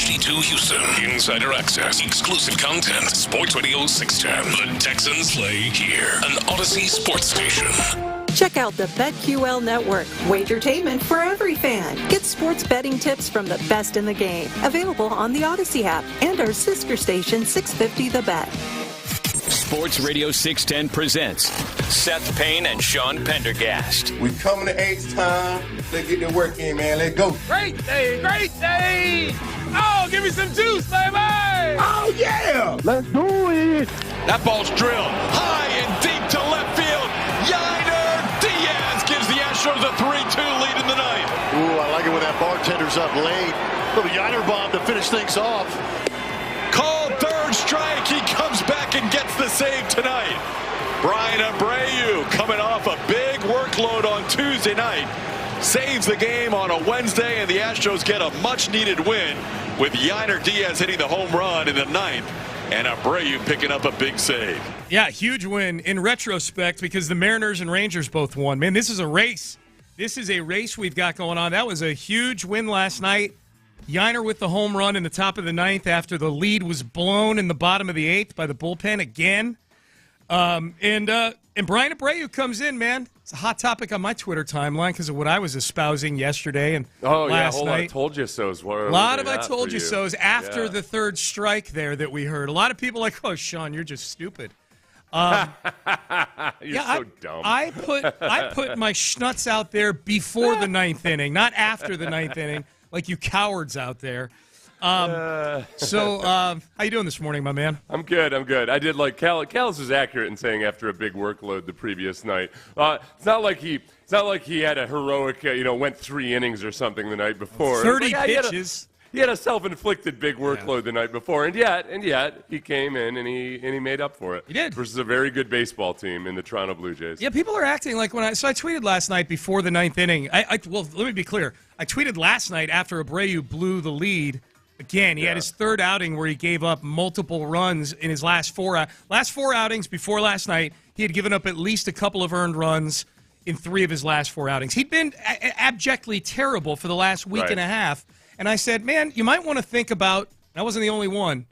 HD2 Houston. Insider access. Exclusive content. Sports Radio 610. The Texans play here. An Odyssey sports station. Check out the BetQL Network. Wagertainment for every fan. Get sports betting tips from the best in the game. Available on the Odyssey app and our sister station 650 The Bet. Sports Radio 610 presents Seth Payne and Sean Pendergast. We coming to H-time. Let's get the work in, man. Let's go. Great day, great day. Oh, give me some juice, baby. Oh, yeah. Let's do it. That ball's drilled high and deep to left field. Yainer Diaz gives the Astros a 3-2 lead in the ninth. Ooh, I like it when that bartender's up late. Little Yainer bomb to finish things off. Called third strike. He comes back and gets the save tonight. Bryan Abreu coming off a big workload on Tuesday night. Saves the game on a Wednesday, and the Astros get a much-needed win with Yainer Diaz hitting the home run in the ninth and Abreu picking up a big save. Yeah, huge win in retrospect because the Mariners and Rangers both won. Man, this is a race. This is a race we've got going on. That was a huge win last night. Yainer with the home run in the top of the ninth after the lead was blown in the bottom of the eighth by the bullpen again. And Bryan Abreu comes in, man. It's a hot topic on my Twitter timeline because of what I was espousing yesterday and last night. Lot of told you so's. A lot of I told you so's after the third strike there that we heard. A lot of people like, oh, Sean, you're just stupid. You're so dumb. I put my schnuts out there before the ninth inning, not after the ninth inning, like you cowards out there. How you doing this morning, my man? I'm good. I did like Callis was accurate in saying after a big workload the previous night. It's not like he had a heroic, went 3 innings or something the night before. 30 pitches. He had a self-inflicted big workload the night before, and yet he came in and he made up for it. He did versus a very good baseball team in the Toronto Blue Jays. Yeah, people are acting like I tweeted last night before the ninth inning. Well, let me be clear. I tweeted last night after Abreu blew the lead. Again, he had his third outing where he gave up multiple runs in his last four outings before last night. He had given up at least a couple of earned runs in 3 of his last 4 outings. He'd been abjectly terrible for the last week and a half. And I said, man, you might want to think about – I wasn't the only one.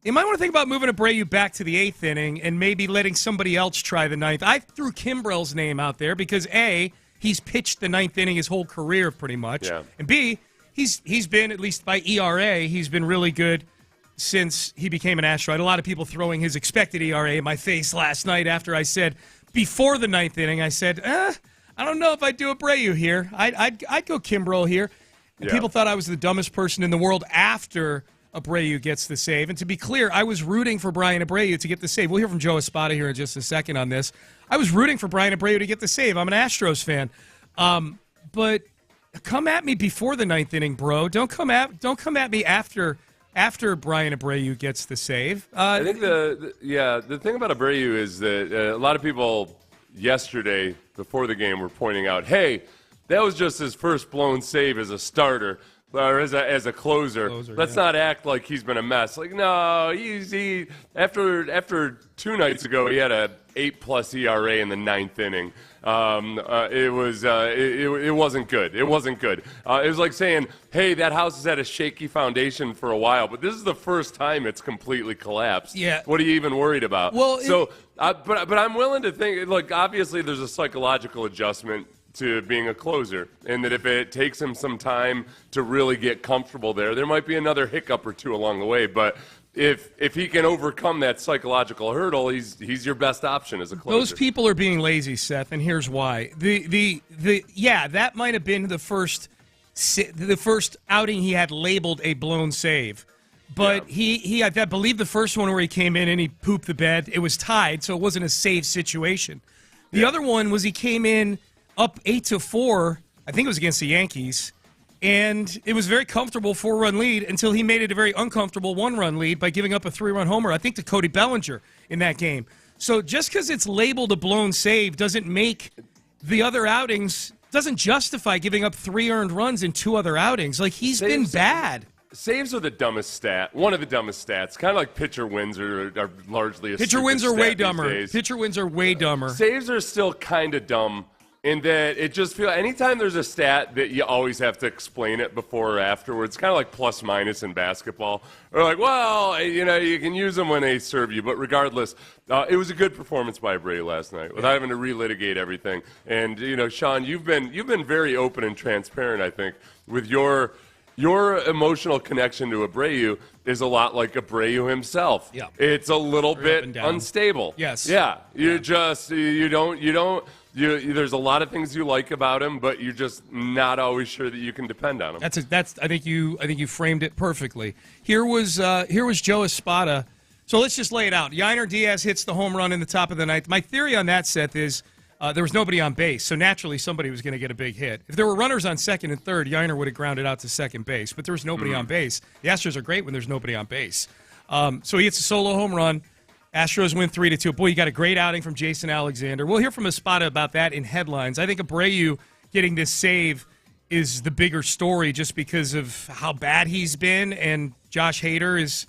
You might want to think about moving Abreu back to the 8th inning and maybe letting somebody else try the 9th. I threw Kimbrell's name out there because, A, he's pitched the 9th inning his whole career pretty much. Yeah. And, B, he's been, at least by ERA, he's been really good since he became an Astro. I had a lot of people throwing his expected ERA in my face last night after I said before the 9th inning, I said, I don't know if I'd do Abreu here. I'd go Kimbrell here. And people thought I was the dumbest person in the world after Abreu gets the save. And to be clear, I was rooting for Bryan Abreu to get the save. We'll hear from Joe Espada here in just a second on this. I was rooting for Bryan Abreu to get the save. I'm an Astros fan. But come at me before the 9th inning, bro. Don't come at me after Bryan Abreu gets the save. I think the thing about Abreu is that a lot of people yesterday before the game were pointing out, hey, that was just his first blown save as a starter or as a closer. Let's not act like he's been a mess. Like, no, he after 2 nights ago he had a 8+ ERA in the 9th inning. It wasn't good. It wasn't good. It was like saying, hey, that house has had a shaky foundation for a while, but this is the first time it's completely collapsed. Yeah. What are you even worried about? Well, but I'm willing to think, look, obviously there's a psychological adjustment to being a closer, and that if it takes him some time to really get comfortable there might be another hiccup or 2 along the way, but if he can overcome that psychological hurdle, he's your best option as a closer. Those people are being lazy, Seth, and here's why. That might have been the first outing he had labeled a blown save. But he I believe the first one where he came in and he pooped the bed, it was tied, so it wasn't a save situation. The other one was he came in up 8-4, I think it was against the Yankees, and it was a very comfortable 4-run lead until he made it a very uncomfortable 1-run lead by giving up a 3-run homer, I think, to Cody Bellinger in that game. So just because it's labeled a blown save doesn't make the other outings, doesn't justify giving up 3 earned runs in 2 other outings. Like, he's been bad. Saves are the dumbest stat. One of the dumbest stats. Kind of like pitcher wins are largely a pitcher wins are way dumber. Pitcher wins are way dumber. Saves are still kind of dumb in that it just feels anytime there's a stat that you always have to explain it before or afterwards, kind of like plus minus in basketball. Or like, well, you can use them when they serve you, but regardless, it was a good performance by Abreu last night without having to relitigate everything. And Sean, you've been very open and transparent, I think, with your emotional connection to Abreu is a lot like Abreu himself. Yeah. It's a little bit unstable. Yes. Yeah. There's a lot of things you like about him, but you're just not always sure that you can depend on him. I think you framed it perfectly. Here was Joe Espada. So let's just lay it out. Yainer Diaz hits the home run in the top of the ninth. My theory on that, Seth, is there was nobody on base, so naturally somebody was going to get a big hit. If there were runners on second and third, Yainer would have grounded out to second base, but there was nobody on base. The Astros are great when there's nobody on base. So he hits a solo home run. Astros win 3-2. Boy, you got a great outing from Jason Alexander. We'll hear from Espada about that in headlines. I think Abreu getting this save is the bigger story just because of how bad he's been, and Josh Hader is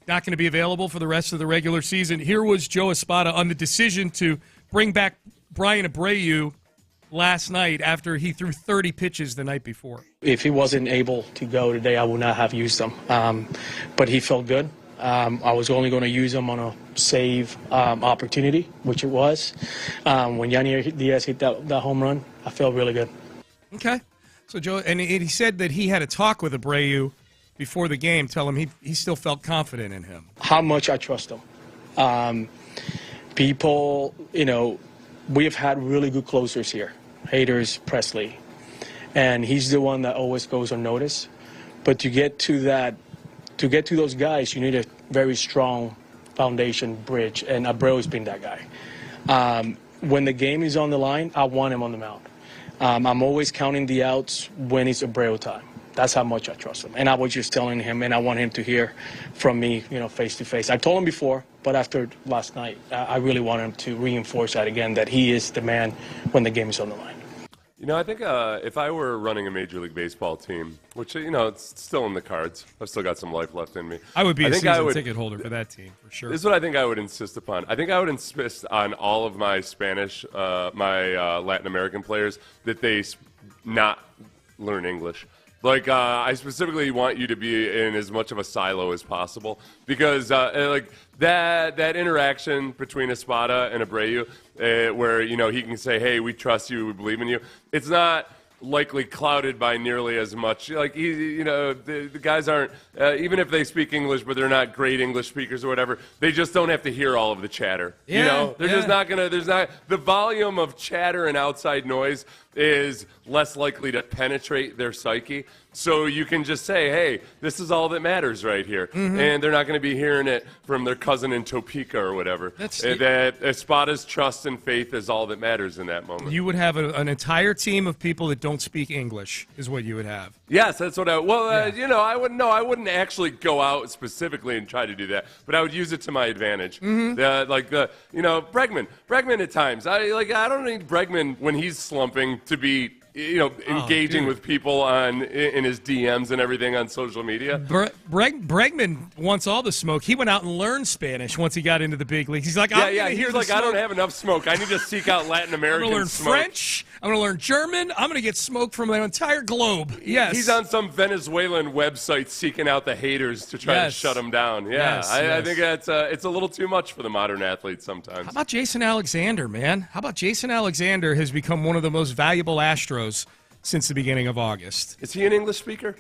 not going to be available for the rest of the regular season. Here was Joe Espada on the decision to bring back Bryan Abreu last night after he threw 30 pitches the night before. If he wasn't able to go today, I would not have used him. But he felt good. I was only going to use him on a save opportunity, which it was. When Yainer Diaz hit that home run, I felt really good. Okay. So, Joe, and he said that he had a talk with Abreu before the game, tell him he still felt confident in him. How much I trust him. People, we have had really good closers here. Hader's Presley. And he's the one that always goes unnoticed. But to get to those guys, you need a very strong foundation bridge, and Abreu's been that guy. When the game is on the line, I want him on the mound. I'm always counting the outs when it's Abreu time. That's how much I trust him. And I was just telling him, and I want him to hear from me, face to face. I told him before, but after last night, I really want him to reinforce that again, that he is the man when the game is on the line. I think if I were running a Major League Baseball team, which, it's still in the cards. I've still got some life left in me. I would be a season ticket holder for that team, for sure. This is what I think I would insist upon. I think I would insist on all of my Spanish, my Latin American players, that they not learn English. Like, I specifically want you to be in as much of a silo as possible because, that interaction between Espada and Abreu, where, he can say, hey, we trust you, we believe in you, it's not likely clouded by nearly as much. Like, the guys aren't, even if they speak English, but they're not great English speakers or whatever, they just don't have to hear all of the chatter. They're just not going to, the volume of chatter and outside noise is less likely to penetrate their psyche. So you can just say, hey, this is all that matters right here. Mm-hmm. And they're not going to be hearing it from their cousin in Topeka or whatever. That Espada's trust and faith is all that matters in that moment. You would have an entire team of people that don't speak English is what you would have. Yes, that's what I I wouldn't actually go out specifically and try to do that, but I would use it to my advantage. Mm-hmm. Bregman at times. I don't need Bregman when he's slumping to be engaging with people in his DMs and everything on social media. Bregman wants all the smoke. He went out and learned Spanish once he got into the big leagues. He's like, I don't have enough smoke. I need to seek out Latin American I'm going to learn smoke. French. I'm going to learn German. I'm going to get smoke from the entire globe. Yes. He's on some Venezuelan website seeking out the haters to try to shut him down. Yeah, I think it's a little too much for the modern athlete sometimes. How about Jason Alexander, man? How about Jason Alexander has become one of the most valuable Astros since the beginning of August. Is he an English speaker?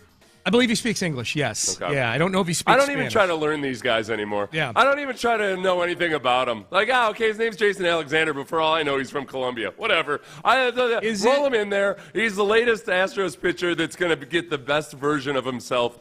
I believe he speaks English, yes. Okay. Yeah, I don't know if he speaks Spanish. Spanish. Even try to learn these guys anymore. Yeah. I don't even try to know anything about him. Like, his name's Jason Alexander, but for all I know, he's from Colombia. Whatever. Roll him in there. He's the latest Astros pitcher that's going to get the best version of himself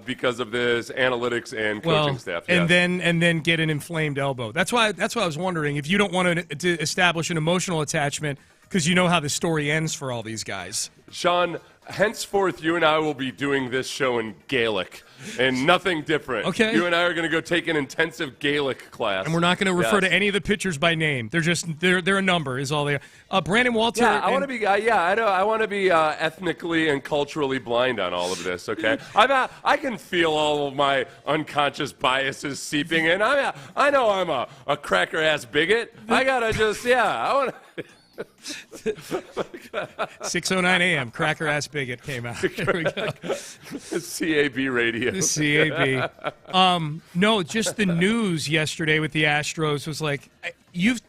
because of this analytics and coaching staff. Yes. And then get an inflamed elbow. That's why I was wondering if you don't want to establish an emotional attachment because you know how the story ends for all these guys. Sean, henceforth, you and I will be doing this show in Gaelic and nothing different. Okay. You and I are going to go take an intensive Gaelic class. And we're not going to refer to any of the pitchers by name. They're a number is all they are. Brandon Walter. Yeah, I want to be. I want to be ethnically and culturally blind on all of this. Okay, I can feel all of my unconscious biases seeping in. I know I'm a cracker ass bigot. I gotta just I want. 6:09 a.m. Cracker Ass Bigot came out. There we go. CAB radio. The CAB. No, just the news yesterday with the Astros was like,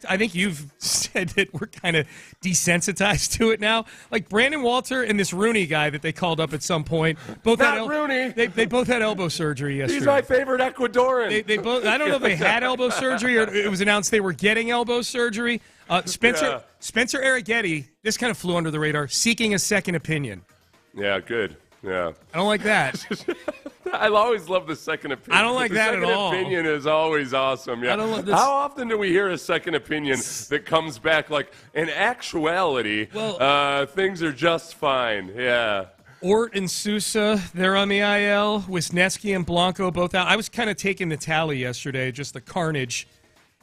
I think you've said that we're kind of desensitized to it now. Like Brandon Walter and this Rooney guy that they called up at some point. Rooney. They both had elbow surgery yesterday. He's my favorite Ecuadorian. They both. I don't know if they had elbow surgery or it was announced they were getting elbow surgery. Spencer Arrighetti, this kind of flew under the radar, seeking a second opinion. Yeah, good. Yeah. I don't like that. I always love the second opinion. I don't like that at all. The second opinion is always awesome. Yeah. I don't love this. How often do we hear a second opinion that comes back like, in actuality, things are just fine? Yeah. Ort and Sousa, they're on the IL. Wisniewski and Blanco both out. I was kind of taking the tally yesterday, just the carnage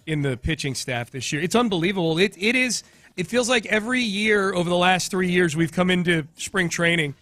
in the pitching staff this year. It's unbelievable. It feels like every year over the last 3 years we've come into spring training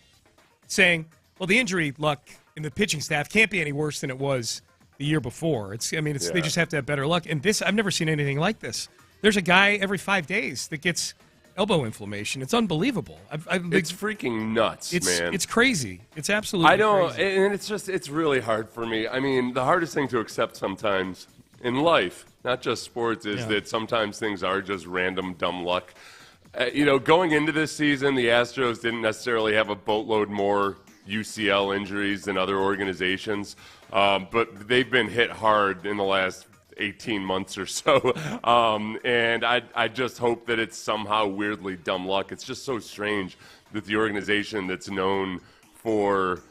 saying, well, the injury luck in the pitching staff can't be any worse than it was the year before. They just have to have better luck. And this, I've never seen anything like this. There's a guy every 5 days that gets elbow inflammation. It's unbelievable. It's freaking nuts, man. It's crazy. It's absolutely crazy. And it's really hard for me. I mean, the hardest thing to accept sometimes in life, not just sports, is that sometimes things are just random dumb luck. Going into this season, the Astros didn't necessarily have a boatload more UCL injuries than other organizations, but they've been hit hard in the last 18 months or so, and I just hope that it's somehow weirdly dumb luck. It's just so strange that the organization that's known for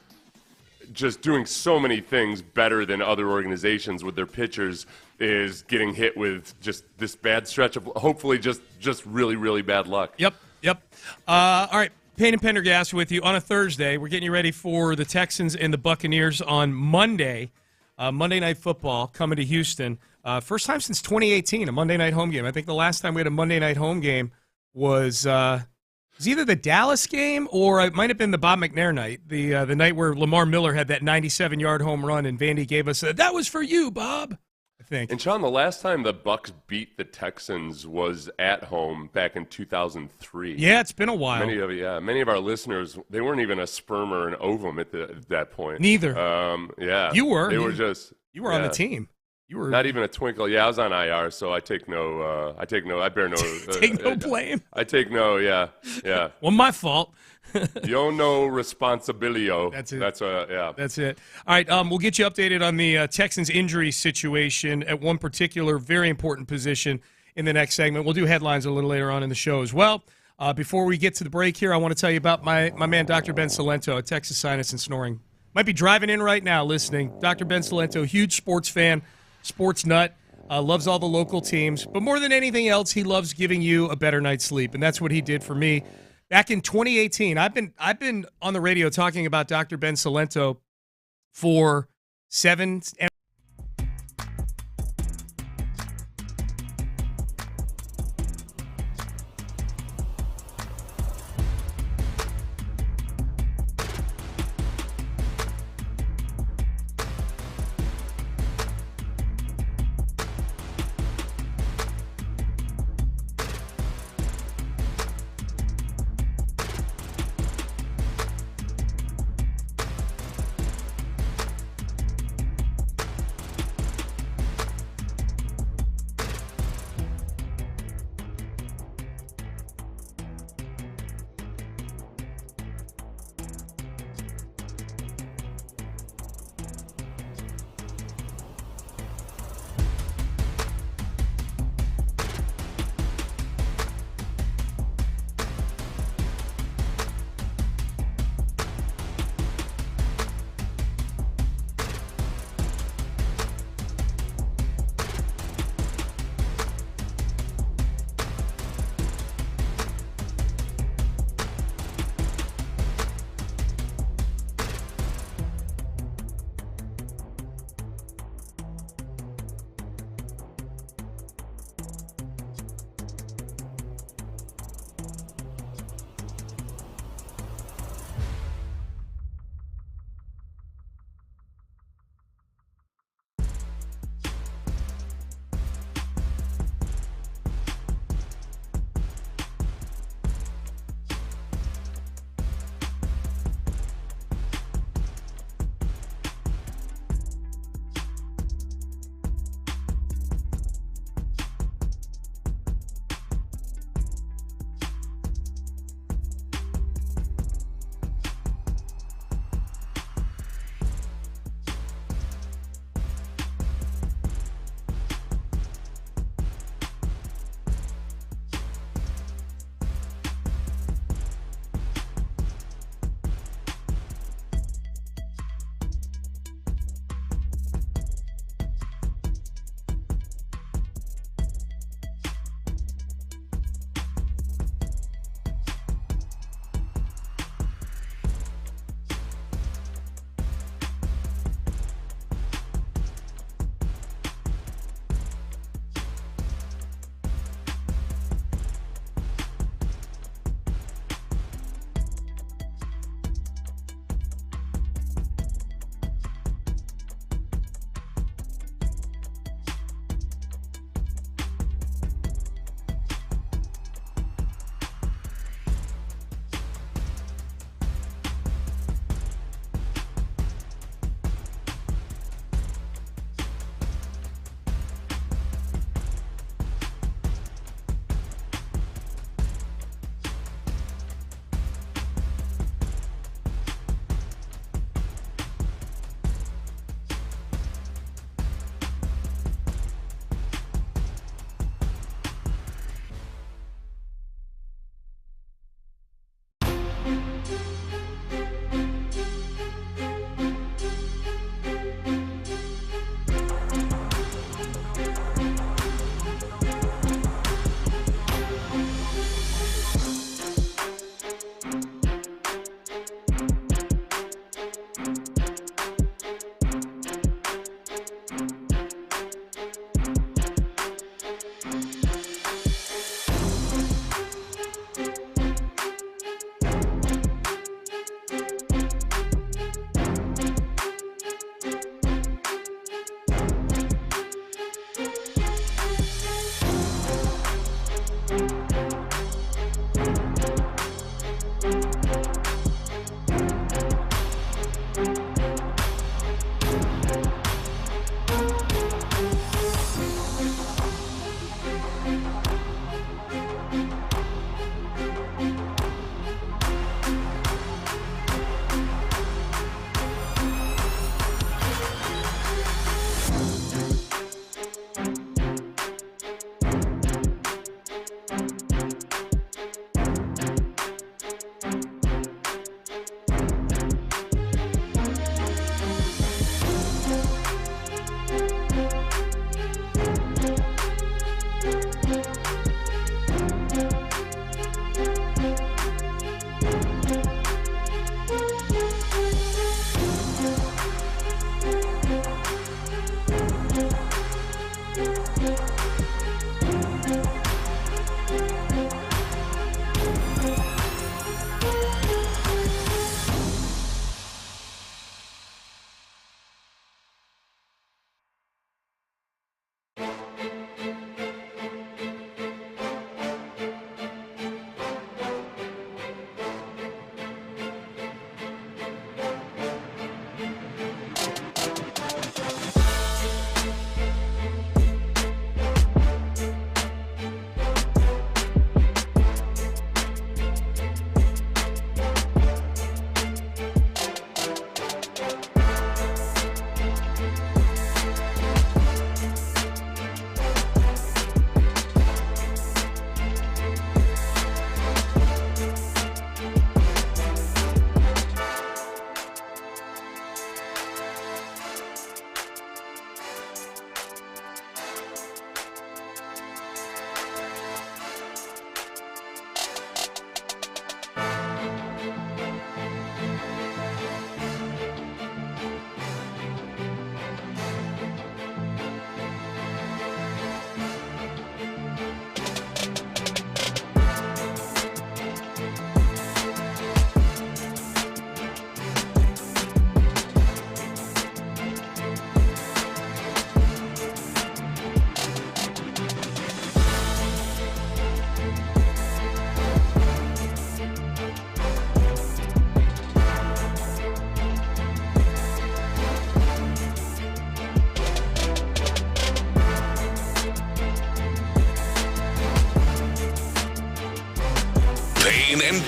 just doing so many things better than other organizations with their pitchers is getting hit with just this bad stretch of hopefully just really, really bad luck. Yep. All right, Payne and Pendergast with you on a Thursday. We're getting you ready for the Texans and the Buccaneers on Monday. Monday Night Football coming to Houston. First time since 2018, a Monday night home game. I think the last time we had a Monday night home game was either the Dallas game or it might have been the Bob McNair night, the night where Lamar Miller had that 97-yard home run and Vandy gave us that was for you, Bob. I think. And Sean, the last time the Bucs beat the Texans was at home back in 2003. Yeah, it's been a while. Many of our listeners, they weren't even a sperm or an ovum at that point. Neither. Yeah, you were. They were just. You were on the team. You were not even a twinkle. Yeah, I was on IR, so I take no. I bear no. Take no blame. I take no. Yeah. Well, my fault. Yo no responsibilio. That's it. That's it. All right, we'll get you updated on the Texans injury situation at one particular very important position in the next segment. We'll do headlines a little later on in the show as well. Before we get to the break here, I want to tell you about my man, Dr. Ben Salento at Texas Sinus and Snoring. Might be driving in right now listening. Dr. Ben Salento, huge sports fan, sports nut, loves all the local teams. But more than anything else, he loves giving you a better night's sleep, and that's what he did for me. Back in 2018, I've been on the radio talking about Dr. Ben Salento for 7 and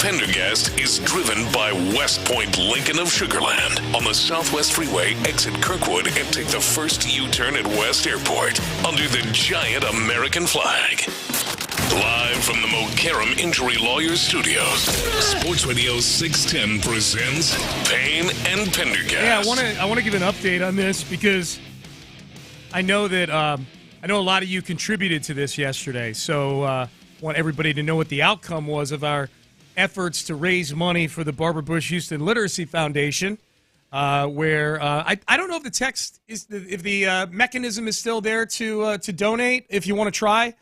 Pendergast is driven by West Point Lincoln of Sugar Land on the Southwest Freeway. Exit Kirkwood and take the first U-turn at West Airport under the giant American flag. Live from the Mokaram Injury Lawyers Studios, Sports Radio 610 presents Payne and Pendergast. Yeah, I want to give an update on this because I know that a lot of you contributed to this yesterday. So I want everybody to know what the outcome was of our efforts to raise money for the Barbara Bush Houston Literacy Foundation. Where I don't know if the text is if the mechanism is still there to donate. If you want to try.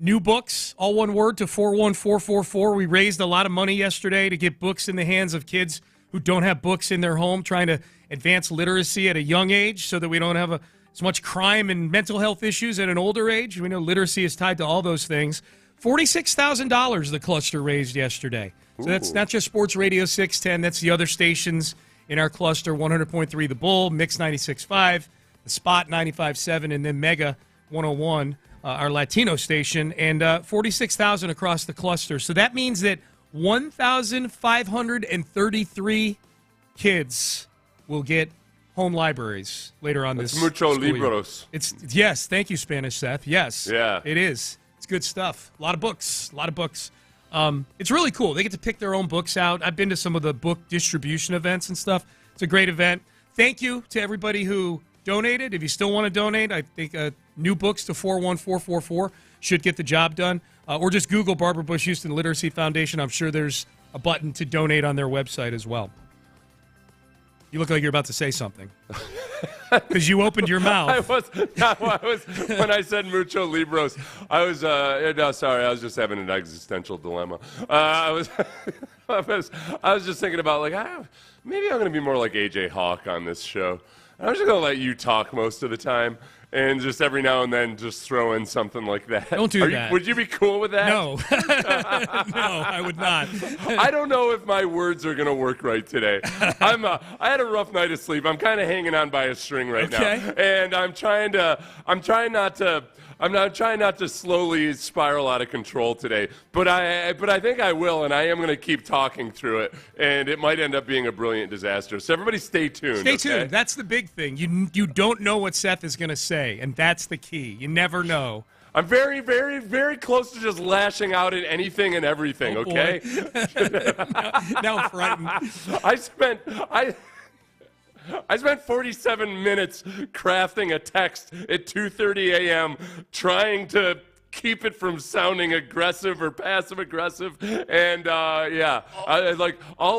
New books, all one word, to 41444. We raised a lot of money yesterday to get books in the hands of kids who don't have books in their home, trying to advance literacy at a young age so that we don't have as much crime and mental health issues at an older age. We know literacy is tied to all those things. $46,000 the cluster raised yesterday. So that's not just Sports Radio 610. That's the other stations in our cluster, 100.3 The Bull, Mix 96.5, The Spot 95.7, and then Mega 101. Our Latino station, and 46,000 across the cluster. So that means that 1,533 kids will get home libraries later on this mucho school year. libros. Yes, thank you, Spanish Seth. Yes, yeah, it is. It's good stuff. A lot of books. It's really cool. They get to pick their own books out. I've been to some of the book distribution events and stuff. It's a great event. Thank you to everybody who donated. If you still want to donate, I think new books to 41444 should get the job done. Or just Google Barbara Bush Houston Literacy Foundation. I'm sure there's a button to donate on their website as well. You look like you're about to say something. Because you opened your mouth. When I said mucho libros, I was just having an existential dilemma. I was just thinking about, maybe I'm going to be more like AJ Hawk on this show. I'm just going to let you talk most of the time and just every now and then just throw in something like that. Don't do that. Would you be cool with that? No. No, I would not. I don't know if my words are going to work right today. I had a rough night of sleep. I'm kind of hanging on by a string right now. And I'm trying not to slowly spiral out of control today, but I think I will, and I am going to keep talking through it, and it might end up being a brilliant disaster. So everybody stay tuned. Stay tuned. That's the big thing. You don't know what Seth is going to say, and that's the key. You never know. I'm very, very, very close to just lashing out at anything and everything, okay? now I'm frightened. I spent 47 minutes crafting a text at 2:30 a.m. trying to keep it from sounding aggressive or passive-aggressive. And, all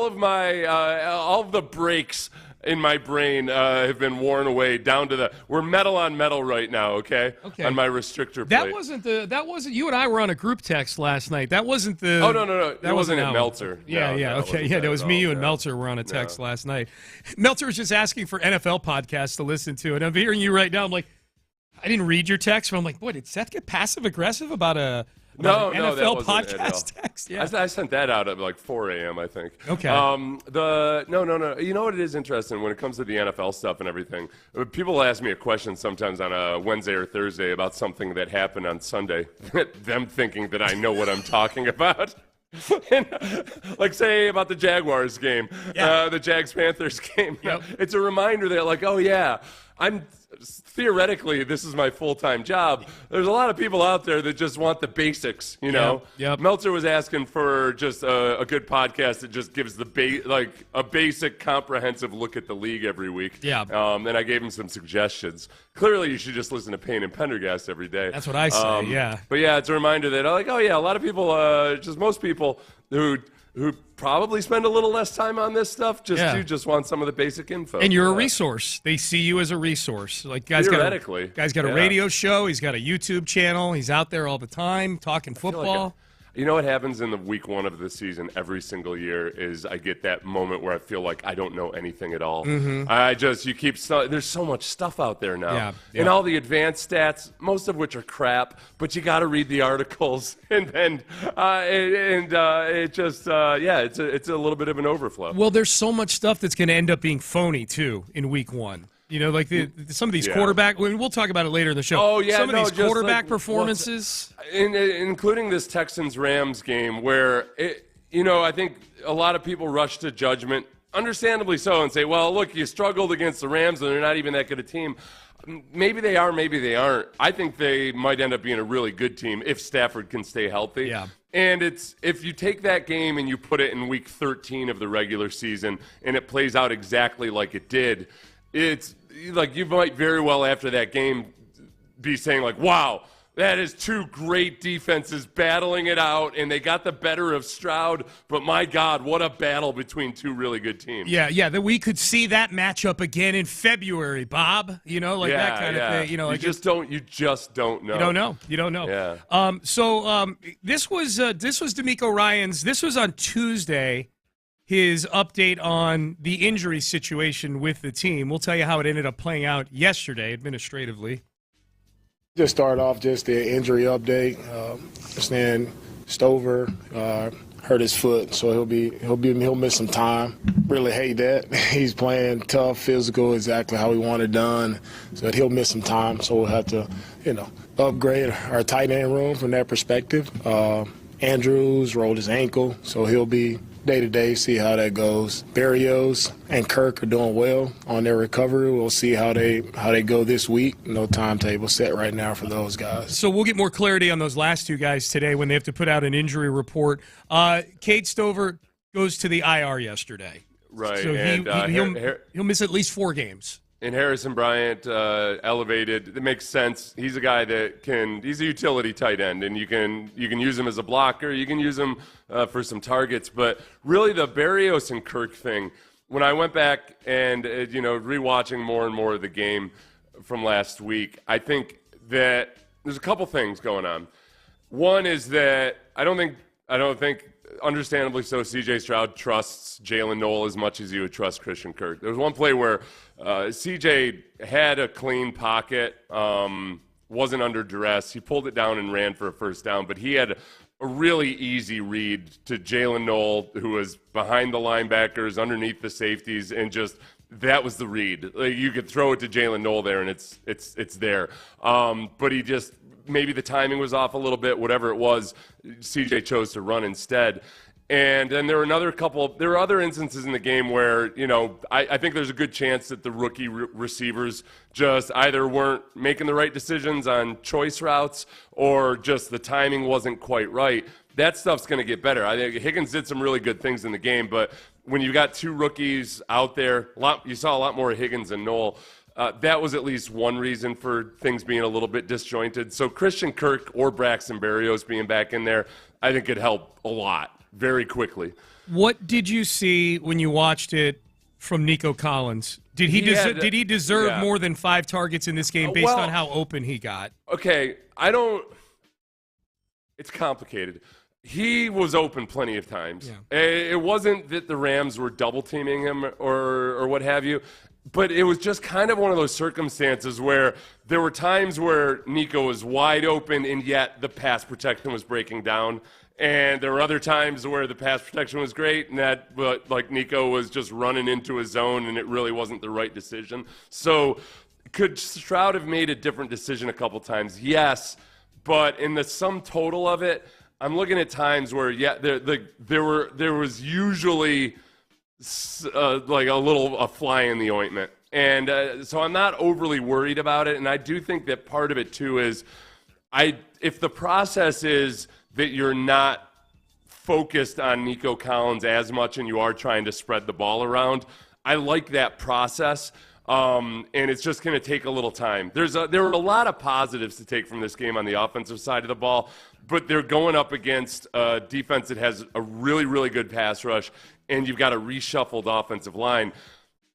of the brakes in my brain have been worn away down to we're metal on metal right now, okay? On my restrictor plate. That wasn't you and I were on a group text last night. That wasn't the Oh no. That wasn't at Meltzer. That was me, you and Meltzer were on a text last night. Meltzer was just asking for NFL podcasts to listen to, and I'm hearing you right now. I'm like, I didn't read your text, but I'm like, boy, did Seth get passive aggressive about an NFL podcast text? Yeah. I sent that out at 4 a.m., I think. Okay. No. You know what it is interesting when it comes to the NFL stuff and everything? People ask me a question sometimes on a Wednesday or Thursday about something that happened on Sunday, them thinking that I know what I'm talking about. Say about the Jaguars game, the Jags-Panthers game. Yep. It's a reminder that, theoretically, this is my full-time job. There's a lot of people out there that just want the basics, you know? Yep. Meltzer was asking for just a good podcast that just gives a basic, comprehensive look at the league every week. Yeah. And I gave him some suggestions. Clearly, you should just listen to Payne and Pendergast every day. That's what I say, yeah. But, it's a reminder that, a lot of people, just most people who probably spend a little less time on this stuff just want some of the basic info. And you're a resource. They see you as a resource. Guy's got a radio show. He's got a YouTube channel. He's out there all the time talking football. You know what happens in the week one of the season every single year is I get that moment where I feel like I don't know anything at all. Mm-hmm. There's so much stuff out there now. Yeah. And all the advanced stats, most of which are crap, but you got to read the articles. It's a little bit of an overflow. Well, there's so much stuff that's going to end up being phony, too, in week one. You know, some of these quarterback. We'll talk about it later in the show. Oh yeah, some of these quarterback performances, including this Texans-Rams game, where I think a lot of people rush to judgment, understandably so, and say, well, look, you struggled against the Rams, and they're not even that good a team. Maybe they are, maybe they aren't. I think they might end up being a really good team if Stafford can stay healthy. Yeah. And if you take that game and you put it in week 13 of the regular season and it plays out exactly like it did, it's like you might very well after that game be saying like, wow, that is two great defenses battling it out, and they got the better of Stroud, but my God, what a battle between two really good teams. Yeah, that we could see that matchup again in February, Bob. That kind of thing. You just don't know. You don't know. Yeah. This was DeMeco Ryans. This was on Tuesday, his update on the injury situation with the team. We'll tell you how it ended up playing out yesterday administratively. Just start off just the injury update. Saying Stover hurt his foot, so he'll miss some time. Really hate that. He's playing tough, physical, exactly how we want it done. So he'll miss some time. So we'll have to, upgrade our tight end room from that perspective. Andrews rolled his ankle, so he'll be day-to-day, see how that goes. Berrios and Kirk are doing well on their recovery. We'll see how they go this week. No timetable set right now for those guys. So we'll get more clarity on those last two guys today when they have to put out an injury report. Cade Stover goes to the IR yesterday. Right. So he'll miss at least 4 games. And Harrison Bryant elevated. It makes sense. He's a guy he's a utility tight end, and you can use him as a blocker. You can use him for some targets. But really the Berrios and Kirk thing, when I went back and, rewatching more and more of the game from last week, I think that there's a couple things going on. One is that I don't think understandably so, C.J. Stroud trusts Jalen Noel as much as he would trust Christian Kirk. There was one play where C.J. had a clean pocket, wasn't under duress. He pulled it down and ran for a first down, but he had a really easy read to Jalen Noel, who was behind the linebackers, underneath the safeties, and just that was the read. Like, you could throw it to Jalen Noel there, and it's there. But he just maybe the timing was off a little bit, whatever it was, CJ chose to run instead. And then there were other instances in the game where, I think there's a good chance that the rookie receivers just either weren't making the right decisions on choice routes or just the timing wasn't quite right. That stuff's going to get better. I think Higgins did some really good things in the game, but when you got two rookies out there, you saw a lot more of Higgins and Noel. That was at least one reason for things being a little bit disjointed. So Christian Kirk or Braxton Berrios being back in there, I think could help a lot very quickly. What did you see when you watched it from Nico Collins? Did he deserve more than 5 targets in this game based on how open he got? Okay, it's complicated. He was open plenty of times. Yeah. It wasn't that the Rams were double teaming him or what have you. But it was just kind of one of those circumstances where there were times where Nico was wide open and yet the pass protection was breaking down. And there were other times where the pass protection was great and but Nico was just running into his zone and it really wasn't the right decision. So could Stroud have made a different decision a couple times? Yes. But in the sum total of it, I'm looking at times where, there was usually a fly in the ointment. And so I'm not overly worried about it. And I do think that part of it, too, is if the process is that you're not focused on Nico Collins as much and you are trying to spread the ball around, I like that process. And it's just going to take a little time. There were a lot of positives to take from this game on the offensive side of the ball, but they're going up against a defense that has a really, really good pass rush, and you've got a reshuffled offensive line.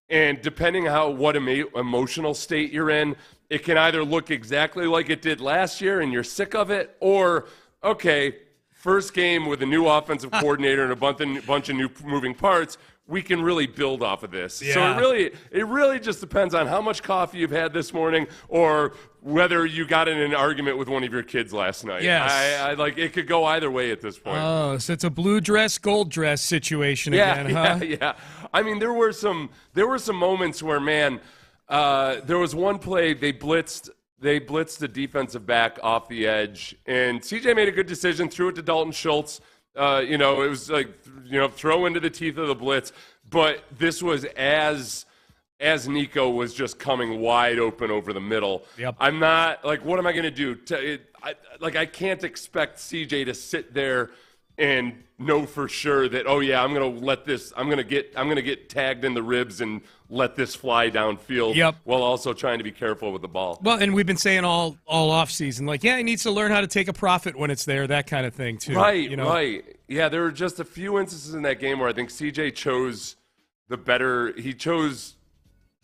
And depending on what emotional state you're in, it can either look exactly like it did last year and you're sick of it, or, okay, first game with a new offensive coordinator and a bunch of new moving parts, we can really build off of this. Yeah. So it really just depends on how much coffee you've had this morning or whether you got in an argument with one of your kids last night. Yes. It could go either way at this point. Oh, so it's a blue dress, gold dress situation again, huh? Yeah. I mean, there were some moments where, man, there was one play they blitzed the defensive back off the edge, and CJ made a good decision, threw it to Dalton Schultz. It was like, throw into the teeth of the blitz. But this was as Nico was just coming wide open over the middle. Yep. I'm not like, what am I going to do? I can't expect CJ to sit there and know for sure that, oh yeah, I'm going to get tagged in the ribs and let this fly downfield while also trying to be careful with the ball. Well, and we've been saying all off season, like, he needs to learn how to take a profit when it's there, that kind of thing too. Right. Yeah, there were just a few instances in that game where I think CJ chose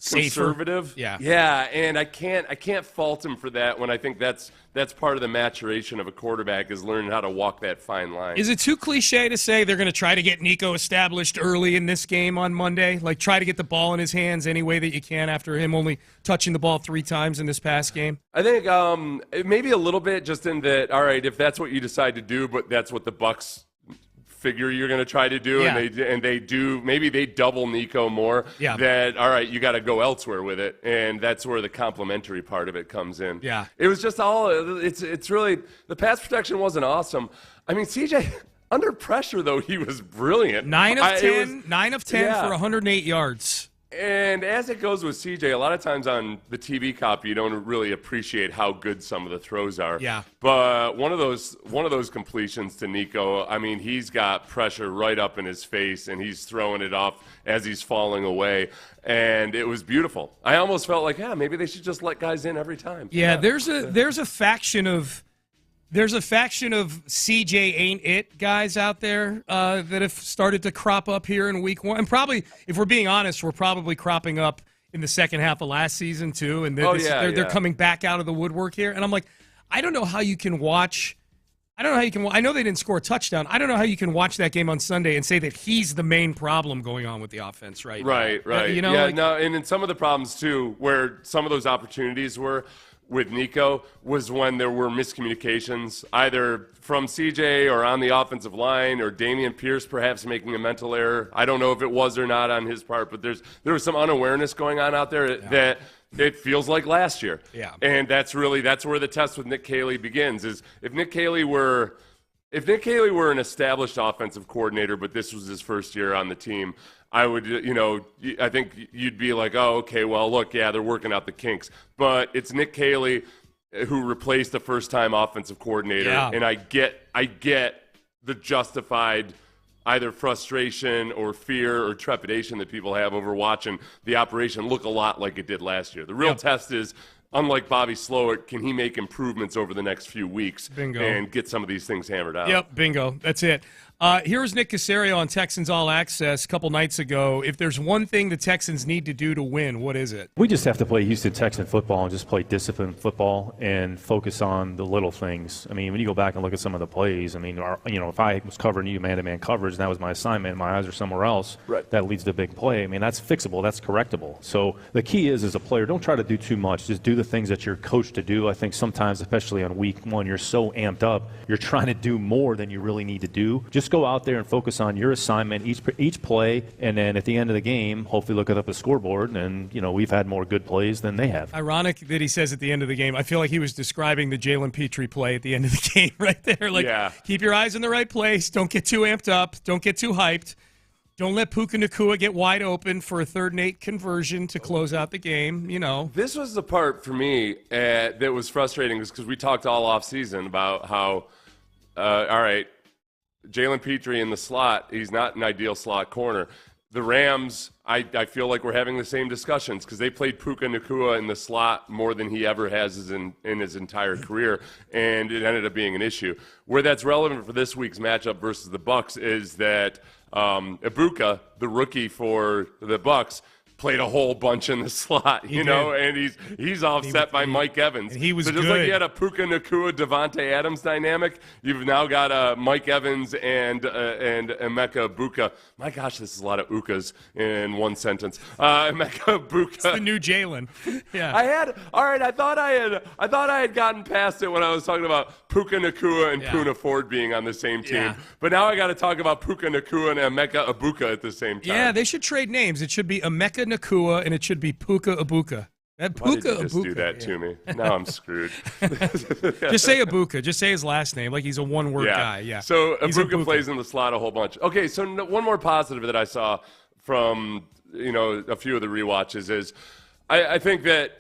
conservative. Yeah, and I can't fault him for that when I think that's part of the maturation of a quarterback is learning how to walk that fine line. Is it too cliche to say they're going to try to get Nico established early in this game on Monday? Like, try to get the ball in his hands any way that you can after him only touching the ball 3 times in this past game? I think maybe a little bit, just in that, all right, if that's what you decide to do, but that's what the Bucs figure you're going to try to do, and they do, maybe they double Nico more, that, all right, you got to go elsewhere with it, and that's where the complimentary part of it comes in. Yeah. It was just it's really, the pass protection wasn't awesome. I mean, CJ, under pressure, though, he was brilliant. 9 of 10 for 108 yards. And as it goes with CJ, a lot of times on the TV copy, you don't really appreciate how good some of the throws are. Yeah. But one of those completions to Nico, I mean, he's got pressure right up in his face, and he's throwing it off as he's falling away. And it was beautiful. I almost felt like, maybe they should just let guys in every time. Yeah, there's a faction of CJ ain't it guys out there that have started to crop up here in week 1. And probably, if we're being honest, we're probably cropping up in the second half of last season too. And they're coming back out of the woodwork here. And I'm like, I don't know how you can watch. I know they didn't score a touchdown. I don't know how you can watch that game on Sunday and say that he's the main problem going on with the offense right now. Right. And in some of the problems too, where some of those opportunities were with Nico, was when there were miscommunications, either from CJ or on the offensive line, or Dameon Pierce perhaps making a mental error. I don't know if it was or not on his part, but there was some unawareness going on out there that it feels like last year. Yeah. And that's where the test with Nick Caley begins, is if Nick Caley were an established offensive coordinator, but this was his first year on the team, I would, I think you'd be like, oh, okay, well, look, they're working out the kinks. But it's Nick Caley who replaced the first-time offensive coordinator, and I get the justified either frustration or fear or trepidation that people have over watching the operation look a lot like it did last year. The real test is, unlike Bobby Slowik, can he make improvements over the next few weeks and get some of these things hammered out? Yep, bingo. That's it. Here was Nick Caserio on Texans All Access a couple nights ago. If there's one thing the Texans need to do to win, what is it? We just have to play Houston Texan football and just play disciplined football and focus on the little things. I mean, when you go back and look at some of the plays, I mean, if I was covering you man-to-man coverage and that was my assignment and my eyes are somewhere else, that leads to a big play. I mean, that's fixable. That's correctable. So the key is, as a player, don't try to do too much. Just do the things that you're coached to do. I think sometimes, especially on week 1, you're so amped up, you're trying to do more than you really need to do. Just go out there and focus on your assignment, each play, and then at the end of the game, hopefully look it up at the scoreboard, and, we've had more good plays than they have. Ironic that he says at the end of the game, I feel like he was describing the Jalen Petrie play at the end of the game right there. Like, keep your eyes in the right place. Don't get too amped up. Don't get too hyped. Don't let Puka Nacua get wide open for a 3rd and 8 conversion to close out the game, This was the part for me that was frustrating, because we talked all offseason about how, all right, Jalen Petrie in the slot, he's not an ideal slot corner. The Rams, I feel like we're having the same discussions, because they played Puka Nacua in the slot more than he ever has in his entire career, and it ended up being an issue. Where that's relevant for this week's matchup versus the Bucs is that Abreu, the rookie for the Bucs, played a whole bunch in the slot, and he's offset by Mike Evans. And he was so just good. like you had a Puka Nacua, Devontae Adams dynamic, you've now got a Mike Evans and Emeka Egbuka. My gosh, this is a lot of Ukas in one sentence. Emeka Egbuka. It's the new Jalen. Yeah. I thought I had gotten past it when I was talking about Puka Nacua and Poona Ford being on the same team. Yeah. But now I got to talk about Puka Nacua and Emeka Egbuka at the same time. Yeah, they should trade names. It should be Emeka Nacua and it should be Puka Egbuka. Why did you just do that to me? Now I'm screwed. Just say Ibuka. Just say his last name like he's a one-word guy. Yeah. So Ibuka plays in the slot a whole bunch. Okay, so one more positive that I saw from a few of the rewatches is I think that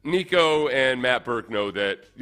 Nico and Matt Burke know that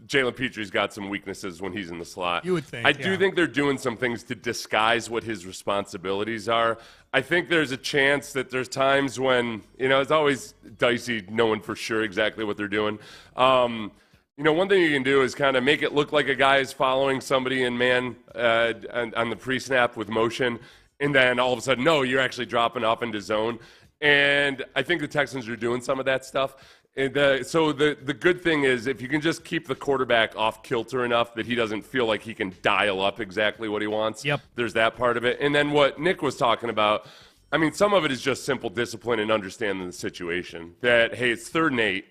Jalen Petre's got some weaknesses when he's in the slot. You would think. I do think they're doing some things to disguise what his responsibilities are. I think there's a chance that there's times when, it's always dicey knowing for sure exactly what they're doing. One thing you can do is kind of make it look like a guy is following somebody in man on the pre-snap with motion, and then all of a sudden, no, you're actually dropping off into zone. And I think the Texans are doing some of that stuff. And so the good thing is if you can just keep the quarterback off kilter enough that he doesn't feel like he can dial up exactly what he wants, there's that part of it. And then what Nick was talking about, I mean, some of it is just simple discipline and understanding the situation. That, hey, it's 3rd and 8.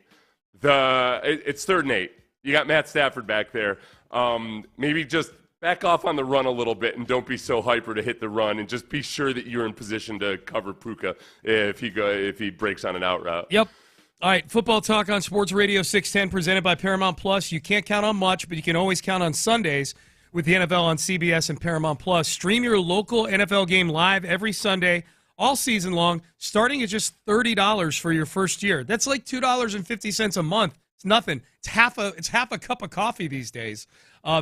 It's 3rd and 8. You got Matt Stafford back there. Maybe just back off on the run a little bit and don't be so hyper to hit the run, and just be sure that you're in position to cover Puka if he breaks on an out route. Yep. All right, football talk on Sports Radio 610 presented by Paramount Plus. You can't count on much, but you can always count on Sundays with the NFL on CBS and Paramount Plus. Stream your local NFL game live every Sunday, all season long, starting at just $30 for your first year. That's like $2.50 a month. It's nothing. It's half a cup of coffee these days.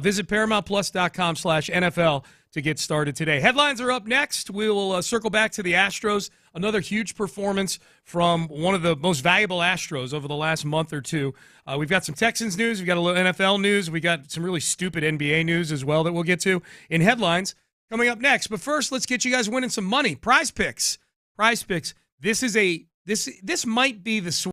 Visit ParamountPlus.com/NFL to get started today. Headlines are up next. We will circle back to the Astros. Another huge performance from one of the most valuable Astros over the last month or two. We've got some Texans news. We've got a little NFL news. We got some really stupid NBA news as well that we'll get to in headlines coming up next. But first, let's get you guys winning some money. Prize Picks. Prize Picks. This might be the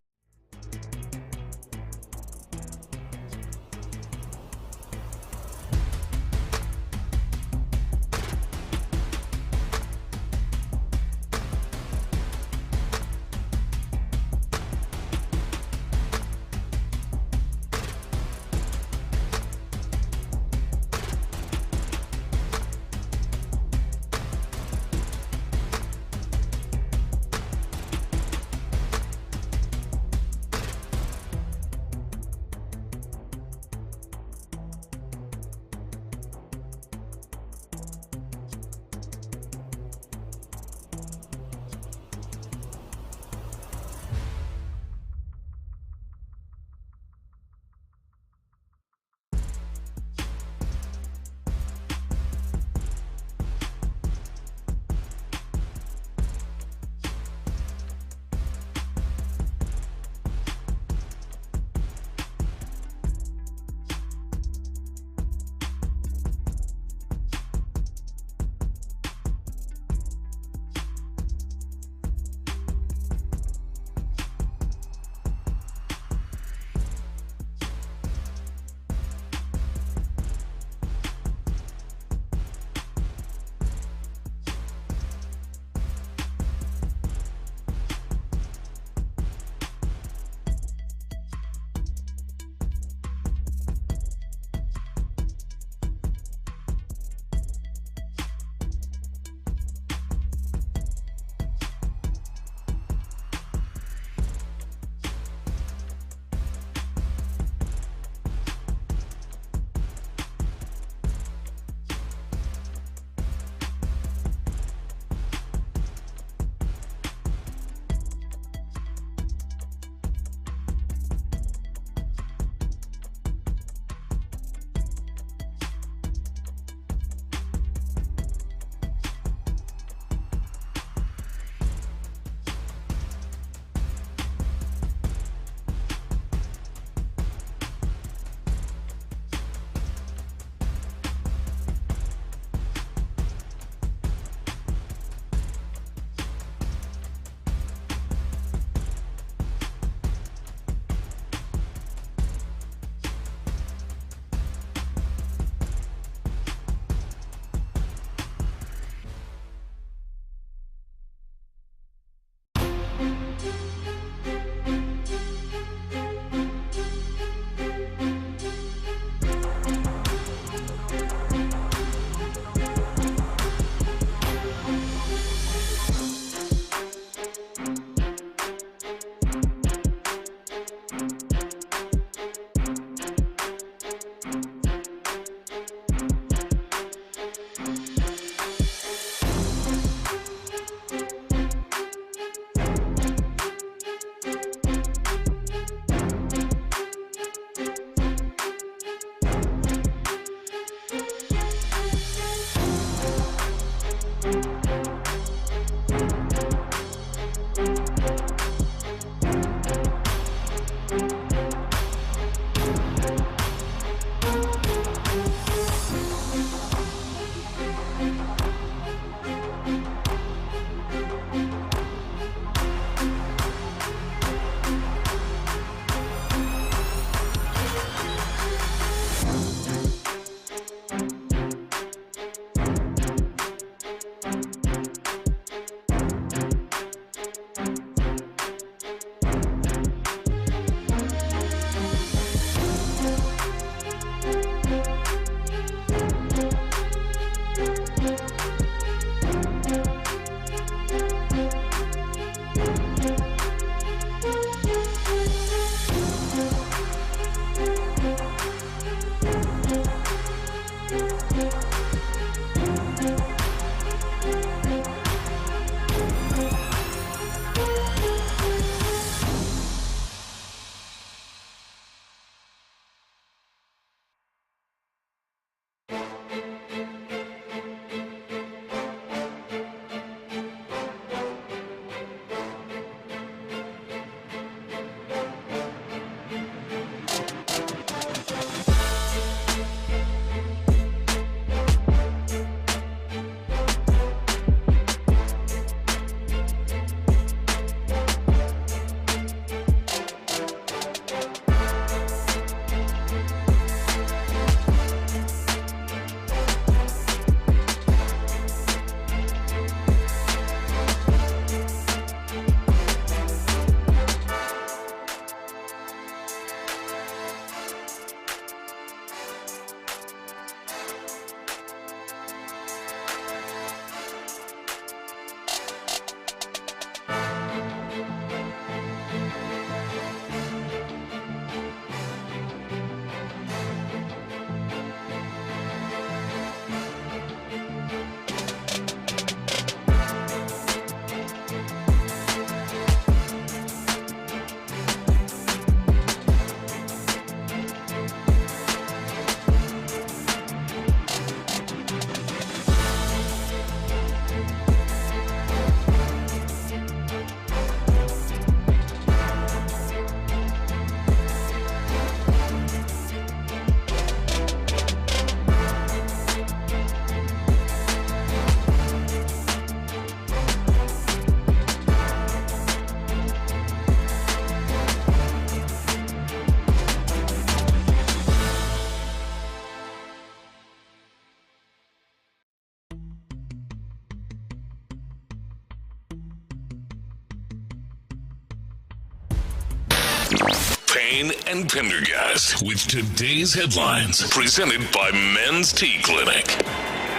Payne and Pendergast with today's headlines, presented by Men's Tea Clinic.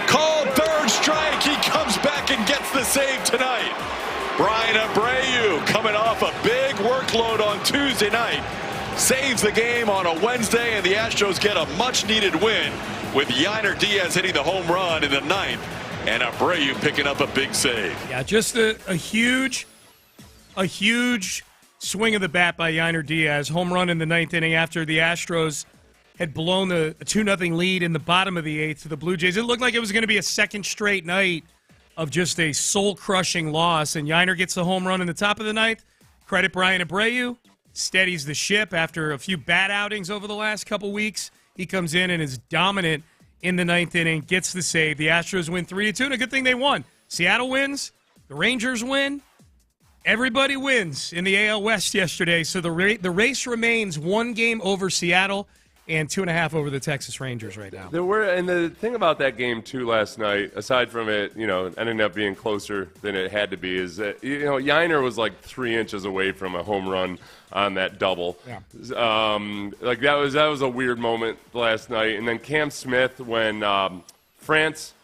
Called third strike. He comes back and gets the save tonight. Bryan Abreu, coming off a big workload on Tuesday night, saves the game on a Wednesday, and the Astros get a much-needed win with Yainer Diaz hitting the home run in the ninth and Abreu picking up a big save. Yeah, just a huge swing of the bat by Yainer Diaz. Home run in the ninth inning after the Astros had blown the 2-0 lead in the bottom of the eighth to the Blue Jays. It looked like it was going to be a second straight night of just a soul-crushing loss, and Yainer gets the home run in the top of the ninth. Credit Bryan Abreu. Steadies the ship after a few bad outings over the last couple weeks. He comes in and is dominant in the ninth inning, gets the save. The Astros win 3-2, and a good thing they won. Seattle wins. The Rangers win. Everybody wins in the AL West yesterday, so the race remains one game over Seattle and 2.5 over the Texas Rangers right now. And the thing about that game, too, last night, aside from it, ending up being closer than it had to be, is that, Yainer was like 3 inches away from a home run on that double. Yeah. That was a weird moment last night. And then Cam Smith, when France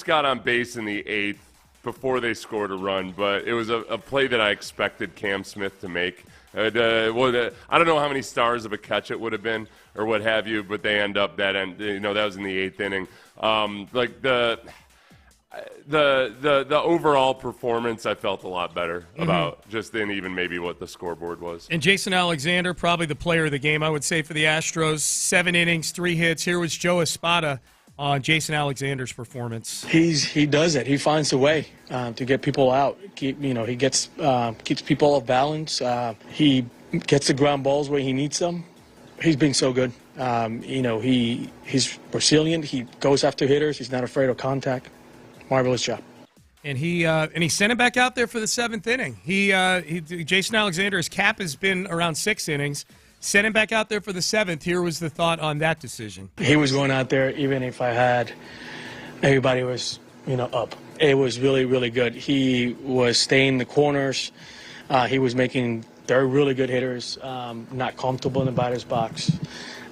got on base in the eighth before they scored a run, but it was a play that I expected Cam Smith to make. I don't know how many stars of a catch it would have been or what have you, but they end up that was in the eighth inning. The overall performance I felt a lot better about just than even maybe what the scoreboard was. And Jason Alexander, probably the player of the game, I would say, for the Astros. 7 innings, 3 hits. Here was Joe Espada, on Jason Alexander's performance. He does it. He finds a way to get people out. He gets keeps people off balance. He gets the ground balls where he needs them. He's been so good. He's resilient. He goes after hitters. He's not afraid of contact. Marvelous job. And he sent him back out there for the 7th inning. Jason Alexander, his cap has been around 6 innings. Sent him back out there for the 7th. Here was the thought on that decision. He was going out there even if everybody was, up. It was really, really good. He was staying in the corners. He was making really good hitters, not comfortable in the batter's box.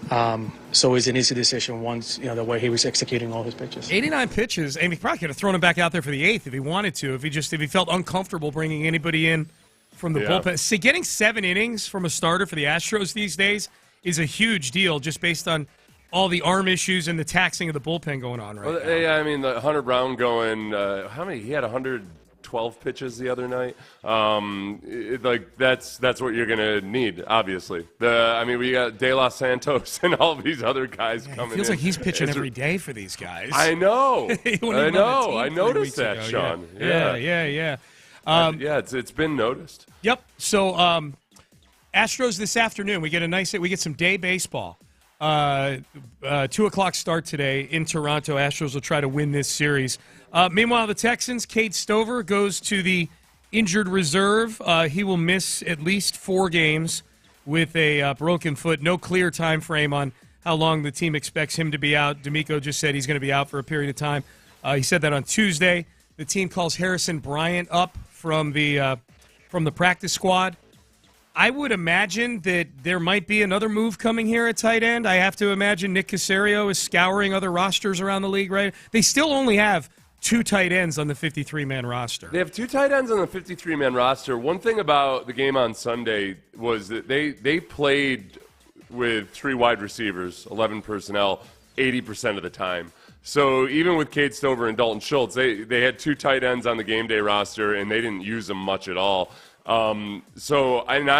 So it was an easy decision once, the way he was executing all his pitches. 89 pitches. And he probably could have thrown him back out there for the 8th if he wanted to, if he felt uncomfortable bringing anybody in from the bullpen. See, getting 7 innings from a starter for the Astros these days is a huge deal just based on all the arm issues and the taxing of the bullpen going on right now. Yeah, I mean, the Hunter Brown going, how many? He had 112 pitches the other night. That's what you're going to need, obviously. We got De Los Santos and all these other guys coming in. It feels like he's pitching every day for these guys. I know. I noticed that, Sean. Yeah. It's been noticed. Yep. So Astros this afternoon. We get some day baseball. 2:00 start today in Toronto. Astros will try to win this series. Meanwhile, the Texans, Cade Stover goes to the injured reserve. He will miss at least 4 games with a broken foot. No clear time frame on how long the team expects him to be out. D'Amico just said he's going to be out for a period of time. He said that on Tuesday. The team calls Harrison Bryant up from the practice squad. I would imagine that there might be another move coming here at tight end. I have to imagine Nick Caserio is scouring other rosters around the league, right? They still only have 2 tight ends on the 53-man roster. They have 2 tight ends on the 53-man roster. One thing about the game on Sunday was that they played with 3 wide receivers, 11 personnel, 80% of the time. So even with Cade Stover and Dalton Schultz, they had 2 tight ends on the game day roster, and they didn't use them much at all. I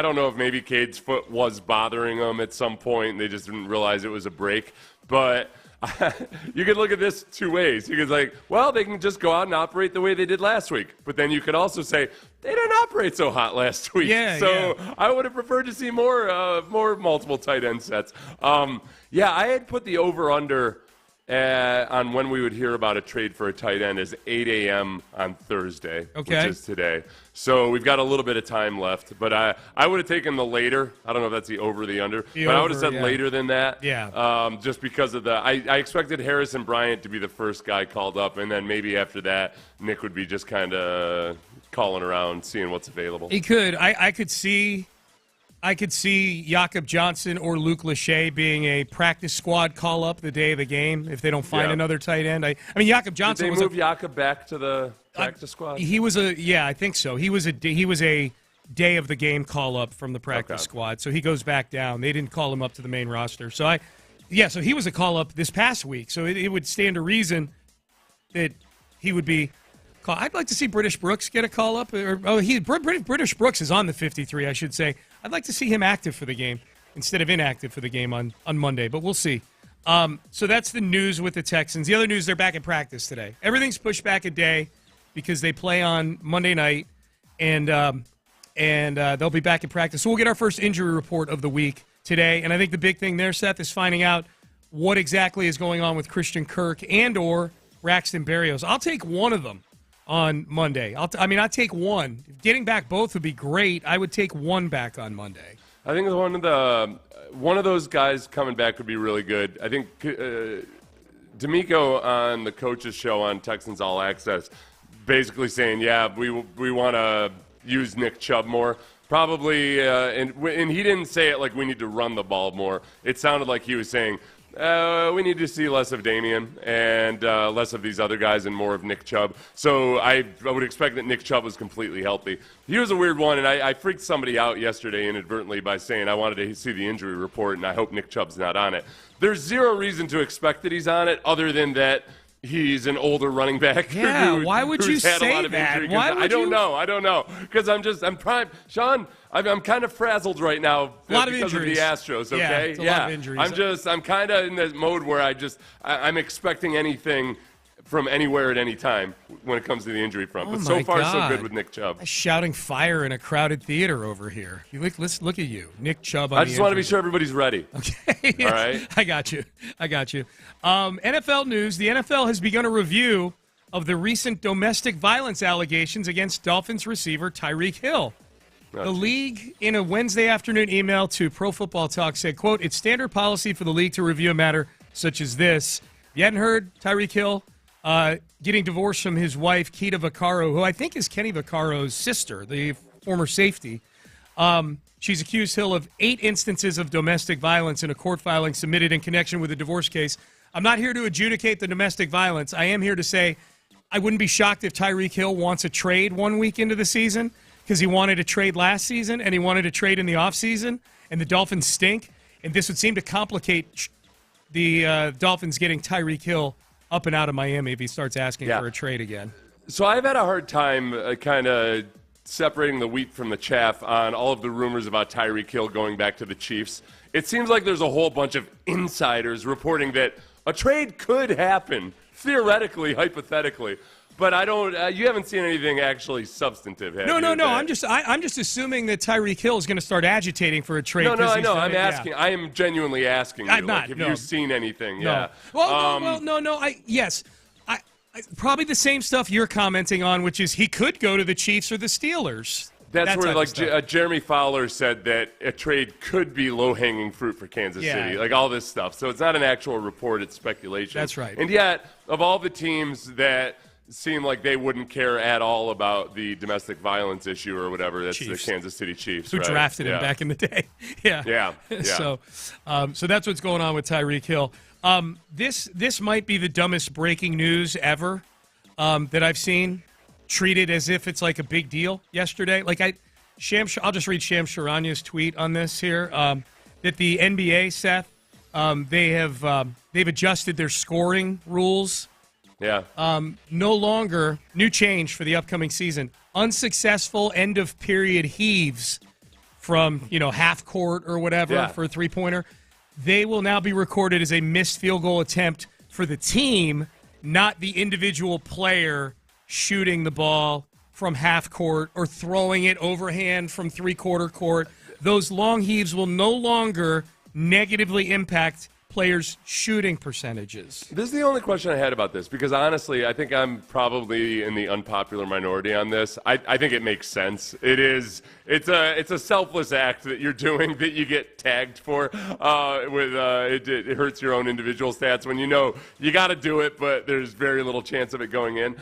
don't know if maybe Cade's foot was bothering him at some point, and they just didn't realize it was a break. But you could look at this 2 ways. You could say, they can just go out and operate the way they did last week. But then you could also say, they didn't operate so hot last week. I would have preferred to see more multiple tight end sets. I had put the over-under on when we would hear about a trade for a tight end is 8 a.m. on Thursday, which is today. So we've got a little bit of time left. But I would have taken the later. I don't know if that's the over or the under. I would have said later than that. Yeah. Just because of I expected Harrison Bryant to be the first guy called up, and then maybe after that, Nick would be just kind of calling around, seeing what's available. He could. I could see Jakob Johnson or Luke Lachey being a practice squad call-up the day of the game if they don't find another tight end. Jakob Johnson Did they move Jakob back to the practice squad? He was I think so. He was a day of the game call-up from the practice squad, so he goes back down. They didn't call him up to the main roster. So he was a call-up this past week, so it would stand to reason that he would be called. I'd like to see British Brooks get a call-up. British Brooks is on the 53, I should say. I'd like to see him active for the game instead of inactive for the game on Monday, but we'll see. So that's the news with the Texans. The other news, they're back in practice today. Everything's pushed back a day because they play on Monday night, and they'll be back in practice. So we'll get our first injury report of the week today, and I think the big thing there, Seth, is finding out what exactly is going on with Christian Kirk and or Braxton Berrios. I'll take one of them on Monday. I'd take one. Getting back both would be great. I would take one back on Monday. I think one of those guys coming back would be really good. I think D'Amico on the coach's show on Texans All Access basically saying, we want to use Nick Chubb more. Probably, and he didn't say it like we need to run the ball more. It sounded like he was saying, we need to see less of Damian and less of these other guys and more of Nick Chubb. So I would expect that Nick Chubb was completely healthy. He was a weird one, and I freaked somebody out yesterday inadvertently by saying I wanted to see the injury report, and I hope Nick Chubb's not on it. There's zero reason to expect that he's on it other than that he's an older running back. Yeah, why would you had say a lot of that? injury. Why would I don't know. Because I'm prime. Sean, I'm kind of frazzled right now because of the Astros, Yeah, okay? it's a lot of injuries. I'm kind of in the mode where I'm expecting anything from anywhere at any time when it comes to the injury front. But so far, so good with Nick Chubb. Shouting fire in a crowded theater over here. Let's look at you, Nick Chubb. I just want to be sure everybody's ready. Okay. All right. I got you. NFL news. The NFL has begun a review of the recent domestic violence allegations against Dolphins receiver Tyreek Hill. The league, in a Wednesday afternoon email to Pro Football Talk, said, quote, "It's standard policy for the league to review a matter such as this." You hadn't heard Tyreek Hill getting divorced from his wife, Keita Vaccaro, who I think is Kenny Vaccaro's sister, the former safety. She's accused Hill of 8 instances of domestic violence in a court filing submitted in connection with a divorce case. I'm not here to adjudicate the domestic violence. I am here to say I wouldn't be shocked if Tyreek Hill wants a trade 1 week into the season, because he wanted to trade last season and he wanted to trade in the offseason, and the Dolphins stink. And this would seem to complicate the Dolphins getting Tyreek Hill up and out of Miami if he starts asking for a trade again. So I've had a hard time kind of separating the wheat from the chaff on all of the rumors about Tyreek Hill going back to the Chiefs. It seems like there's a whole bunch of insiders reporting that a trade could happen, theoretically, hypothetically. But I don't. You haven't seen anything actually substantive. No. I'm just assuming that Tyreek Hill is going to start agitating for a trade. No, I know. I'm asking. Yeah. I am genuinely asking. I'm not. Have you seen anything? No. Yeah. Well, no. Yes. Probably the same stuff you're commenting on, which is he could go to the Chiefs or the Steelers. That's where, like, Jeremy Fowler said that a trade could be low-hanging fruit for Kansas City, like all this stuff. So it's not an actual report; it's speculation. That's right. And yet, of all the teams that seem like they wouldn't care at all about the domestic violence issue or whatever, that's Chiefs. the Kansas City Chiefs, who drafted him back in the day. Yeah. So that's what's going on with Tyreek Hill. This might be the dumbest breaking news ever that I've seen, treated as if it's like a big deal yesterday. I'll just read Shams Charanya's tweet on this here, that the NBA, Seth, they've adjusted their scoring rules. Yeah. No longer, new change for the upcoming season, unsuccessful end of period heaves from, half court or whatever for a three-pointer. They will now be recorded as a missed field goal attempt for the team, not the individual player shooting the ball from half court or throwing it overhand from three-quarter court. Those long heaves will no longer negatively impact players' shooting percentages. This is the only question I had about this, because honestly, I think I'm probably in the unpopular minority on this. I think it makes sense. It's a selfless act that you're doing that you get tagged for. It hurts your own individual stats when you got to do it, but there's very little chance of it going in.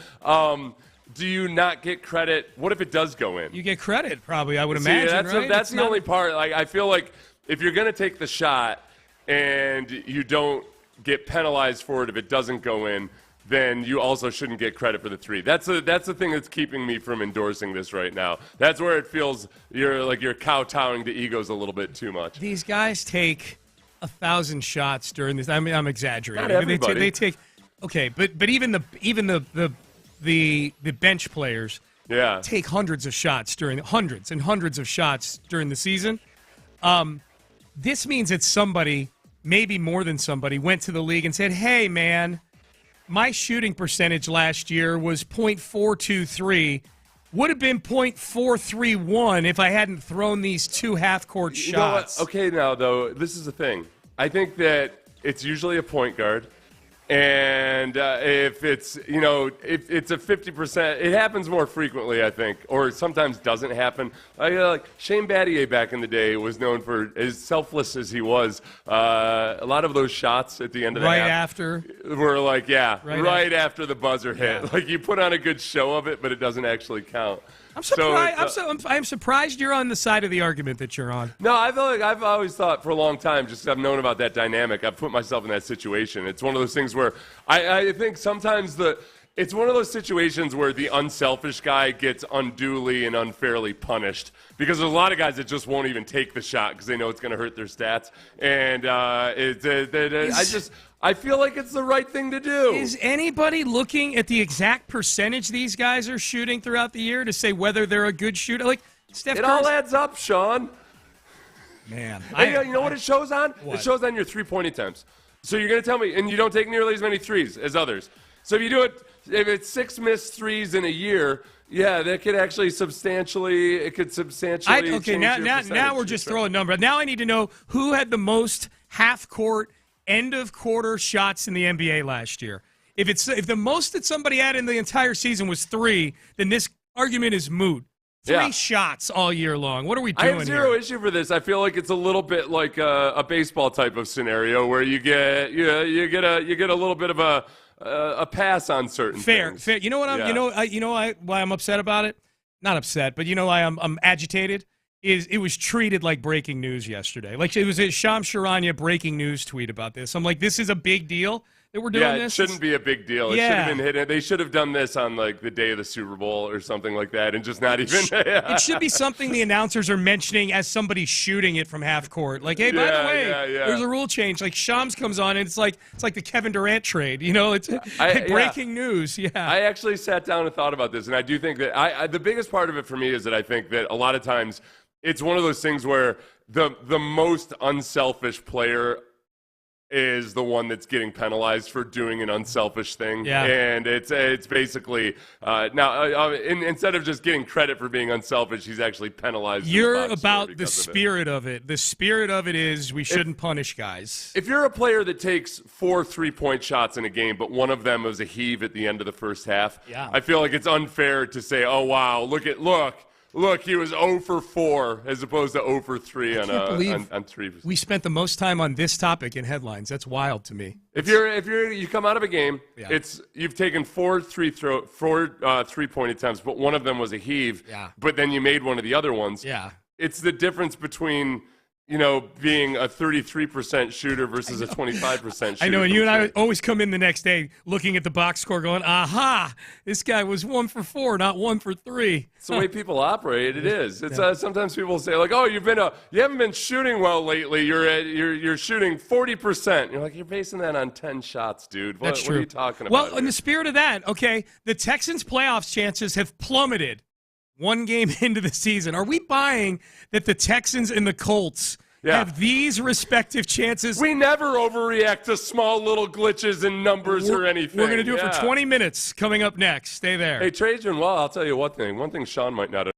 Do you not get credit? What if it does go in? You get credit, probably. I would imagine. Right? That's the only part. Like, I feel like if you're going to take the shot and you don't get penalized for it if it doesn't go in, then you also shouldn't get credit for the three. That's the thing that's keeping me from endorsing this right now. That's where it feels you're kowtowing to egos a little bit too much. These guys take 1,000 shots during this. I mean, I'm exaggerating. Not everybody. They take, okay, but even the bench players take hundreds and hundreds of shots during the season. This means that somebody, maybe more than somebody, went to the league and said, "Hey, man, my shooting percentage last year was .423. Would have been .431 if I hadn't thrown these 2 half-court shots." You know what? Okay, now, though, this is the thing. I think that it's usually a point guard. And if it's, if it's a 50%, it happens more frequently, I think, or sometimes doesn't happen. Like Shane Battier back in the day was known for, as selfless as he was, a lot of those shots at the end of the half after were like, right after the buzzer hit. Yeah. Like, you put on a good show of it, but it doesn't actually count. I'm surprised. I'm surprised you're on the side of the argument that you're on. No, I feel like I've always thought for a long time, just I've known about that dynamic. I've put myself in that situation. It's one of those things where I think sometimes it's one of those situations where the unselfish guy gets unduly and unfairly punished because there's a lot of guys that just won't even take the shot because they know it's going to hurt their stats. And I feel like it's the right thing to do. Is anybody looking at the exact percentage these guys are shooting throughout the year to say whether they're a good shooter? Like Steph It all adds up, Sean. Man. You know what it shows on? What? It shows on your three-point attempts. So you're going to tell me, and you don't take nearly as many threes as others. So if you do it, if it's 6 missed threes in a year, yeah, that could actually substantially change your now we're just throwing numbers. Now I need to know who had the most half-court, end-of-quarter shots in the NBA last year. If the most that somebody had in the entire season was 3, then this argument is moot. 3 shots all year long. What are we doing here? I have zero issue for this. I feel like it's a little bit like a baseball type of scenario where you get a little bit of a pass on certain things. Fair. You know what? Why I'm upset about it? Not upset, but you know why I'm agitated? It was treated like breaking news yesterday. Like it was a Shams Charania breaking news tweet about this. I'm like, this is a big deal that we're doing this? Yeah, it shouldn't be a big deal. It should have been hidden. They should have done this on like the day of the Super Bowl or something like that and just not even. It should be something the announcers are mentioning as somebody shooting it from half court. Like, hey, by the way, there's a rule change. Like Shams comes on and it's like the Kevin Durant trade. You know, it's breaking news. Yeah. I actually sat down and thought about this, and I do think that the biggest part of it for me is that I think that a lot of times it's one of those things where the most unselfish player is the one that's getting penalized for doing an unselfish thing. Yeah. And it's basically instead of just getting credit for being unselfish, he's actually penalized. You're about the spirit of it. The spirit of it is we shouldn't punish guys. If you're a player that takes 4 3-point shots in a game, but one of them was a heave at the end of the first half, I feel like it's unfair to say, oh, wow, look, he was 0 for 4 as opposed to 0 for 3 on 3. We spent the most time on this topic in headlines. That's wild to me. If you come out of a game, you've taken 4 3-point attempts, but one of them was a heave. Yeah. But then you made one of the other ones. Yeah. It's the difference between being a 33% shooter versus a 25% shooter. I know, and you and I always come in the next day looking at the box score going, aha, this guy was 1 for 4, not 1 for 3. It's the way people operate. It is. It's sometimes people say like, oh, you haven't been shooting well lately. You're shooting 40%. You're like, you're basing that on 10 shots, dude. That's true. What are you talking about? Well, in the spirit of that, okay, the Texans' playoffs chances have plummeted 1 game into the season. Are we buying that the Texans and the Colts have these respective chances? We never overreact to small little glitches in numbers or anything. We're going to do it for 20 minutes coming up next. Stay there. Hey, Trajan, well, I'll tell you one thing. One thing Sean might not have.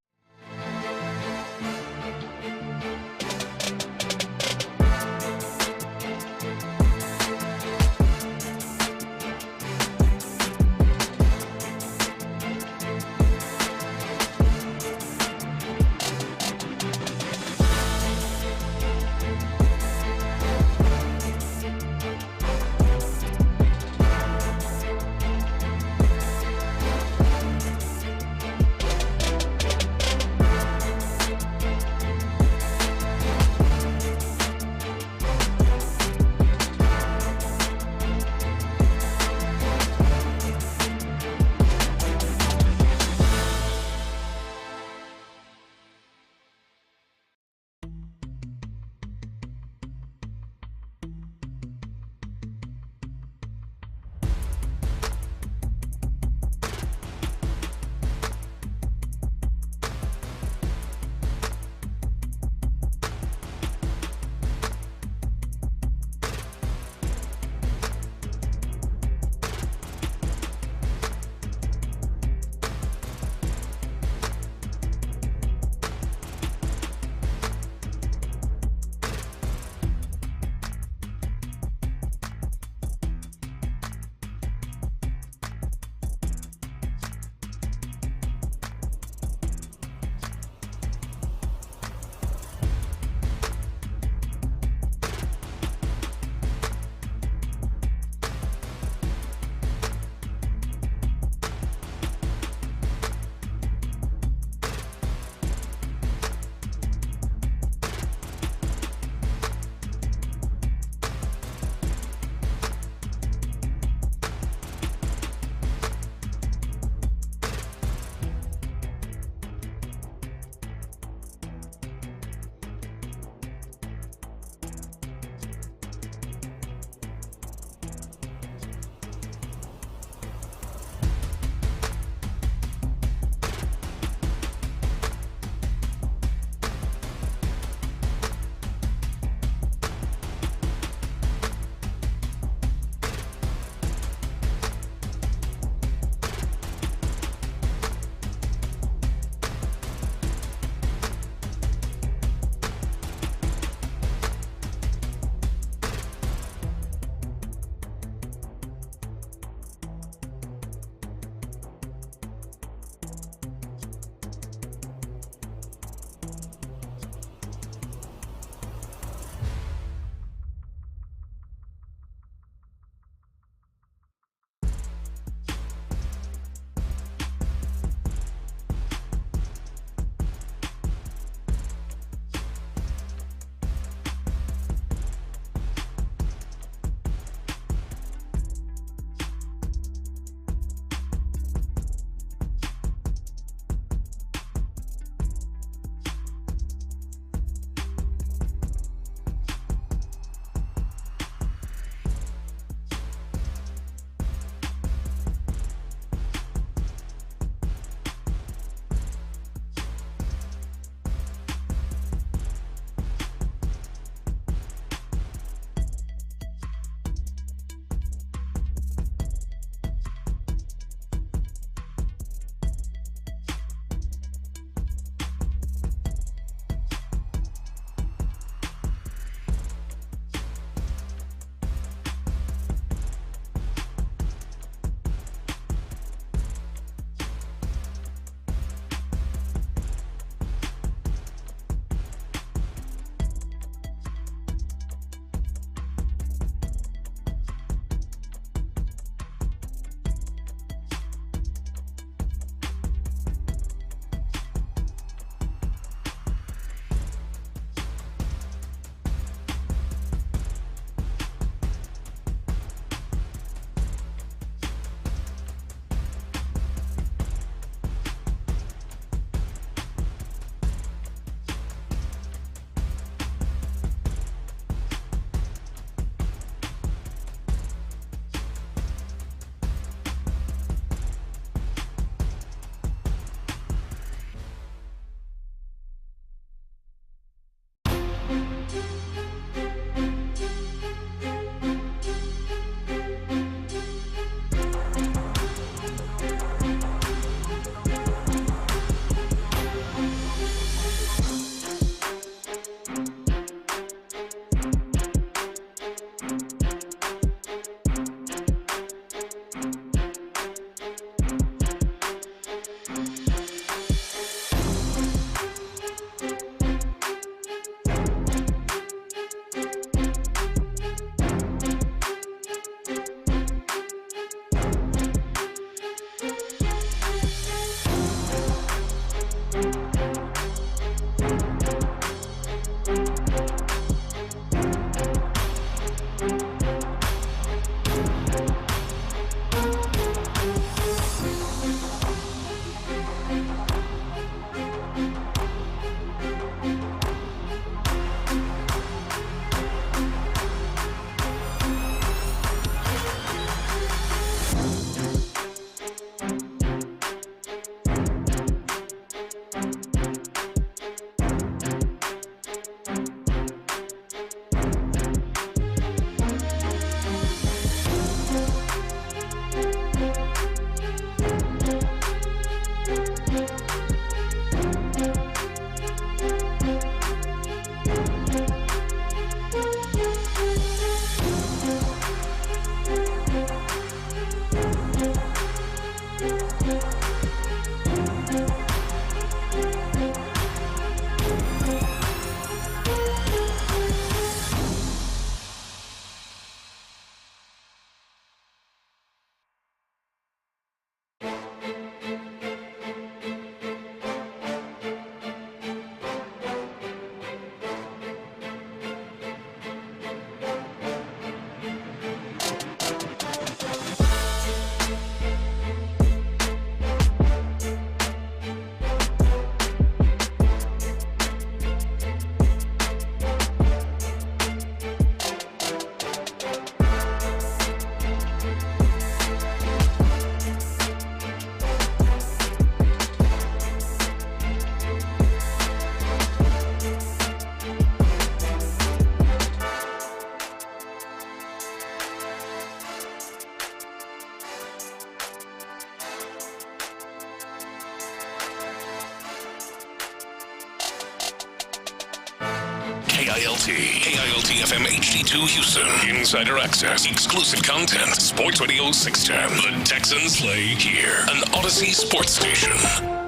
KILT. KILT FM HD2 Houston. Insider access. Exclusive content. Sports Radio 610. The Texans play here. An Odyssey sports station.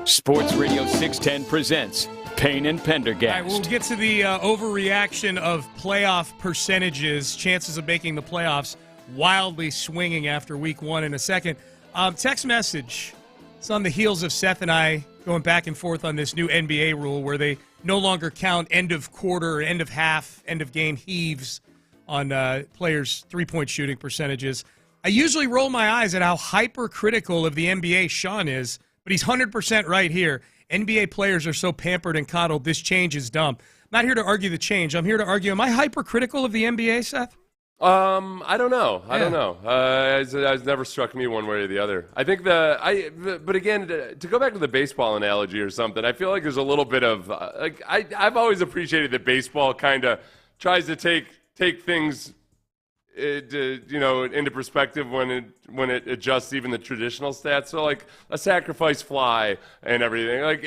Sports Radio 610 presents Payne and Pendergast. All right, we'll get to the overreaction of playoff percentages, chances of making the playoffs wildly swinging after week one in a second. Text message. It's on the heels of Seth and I going back and forth on this new NBA rule where they no longer count end of quarter, end of half, end of game heaves on players' three-point shooting percentages. I usually roll my eyes at how hypercritical of the NBA Sean is, but he's 100% right here. NBA players are so pampered and coddled, this change is dumb. I'm not here to argue the change. I'm here to argue, am I hypercritical of the NBA, Seth? I don't know. I don't know. It's never struck me one way or the other. I think but again, to go back to the baseball analogy or something, I feel like there's a little bit of I've always appreciated that baseball kind of tries to take things into perspective when it adjusts even the traditional stats. So like a sacrifice fly and everything. Like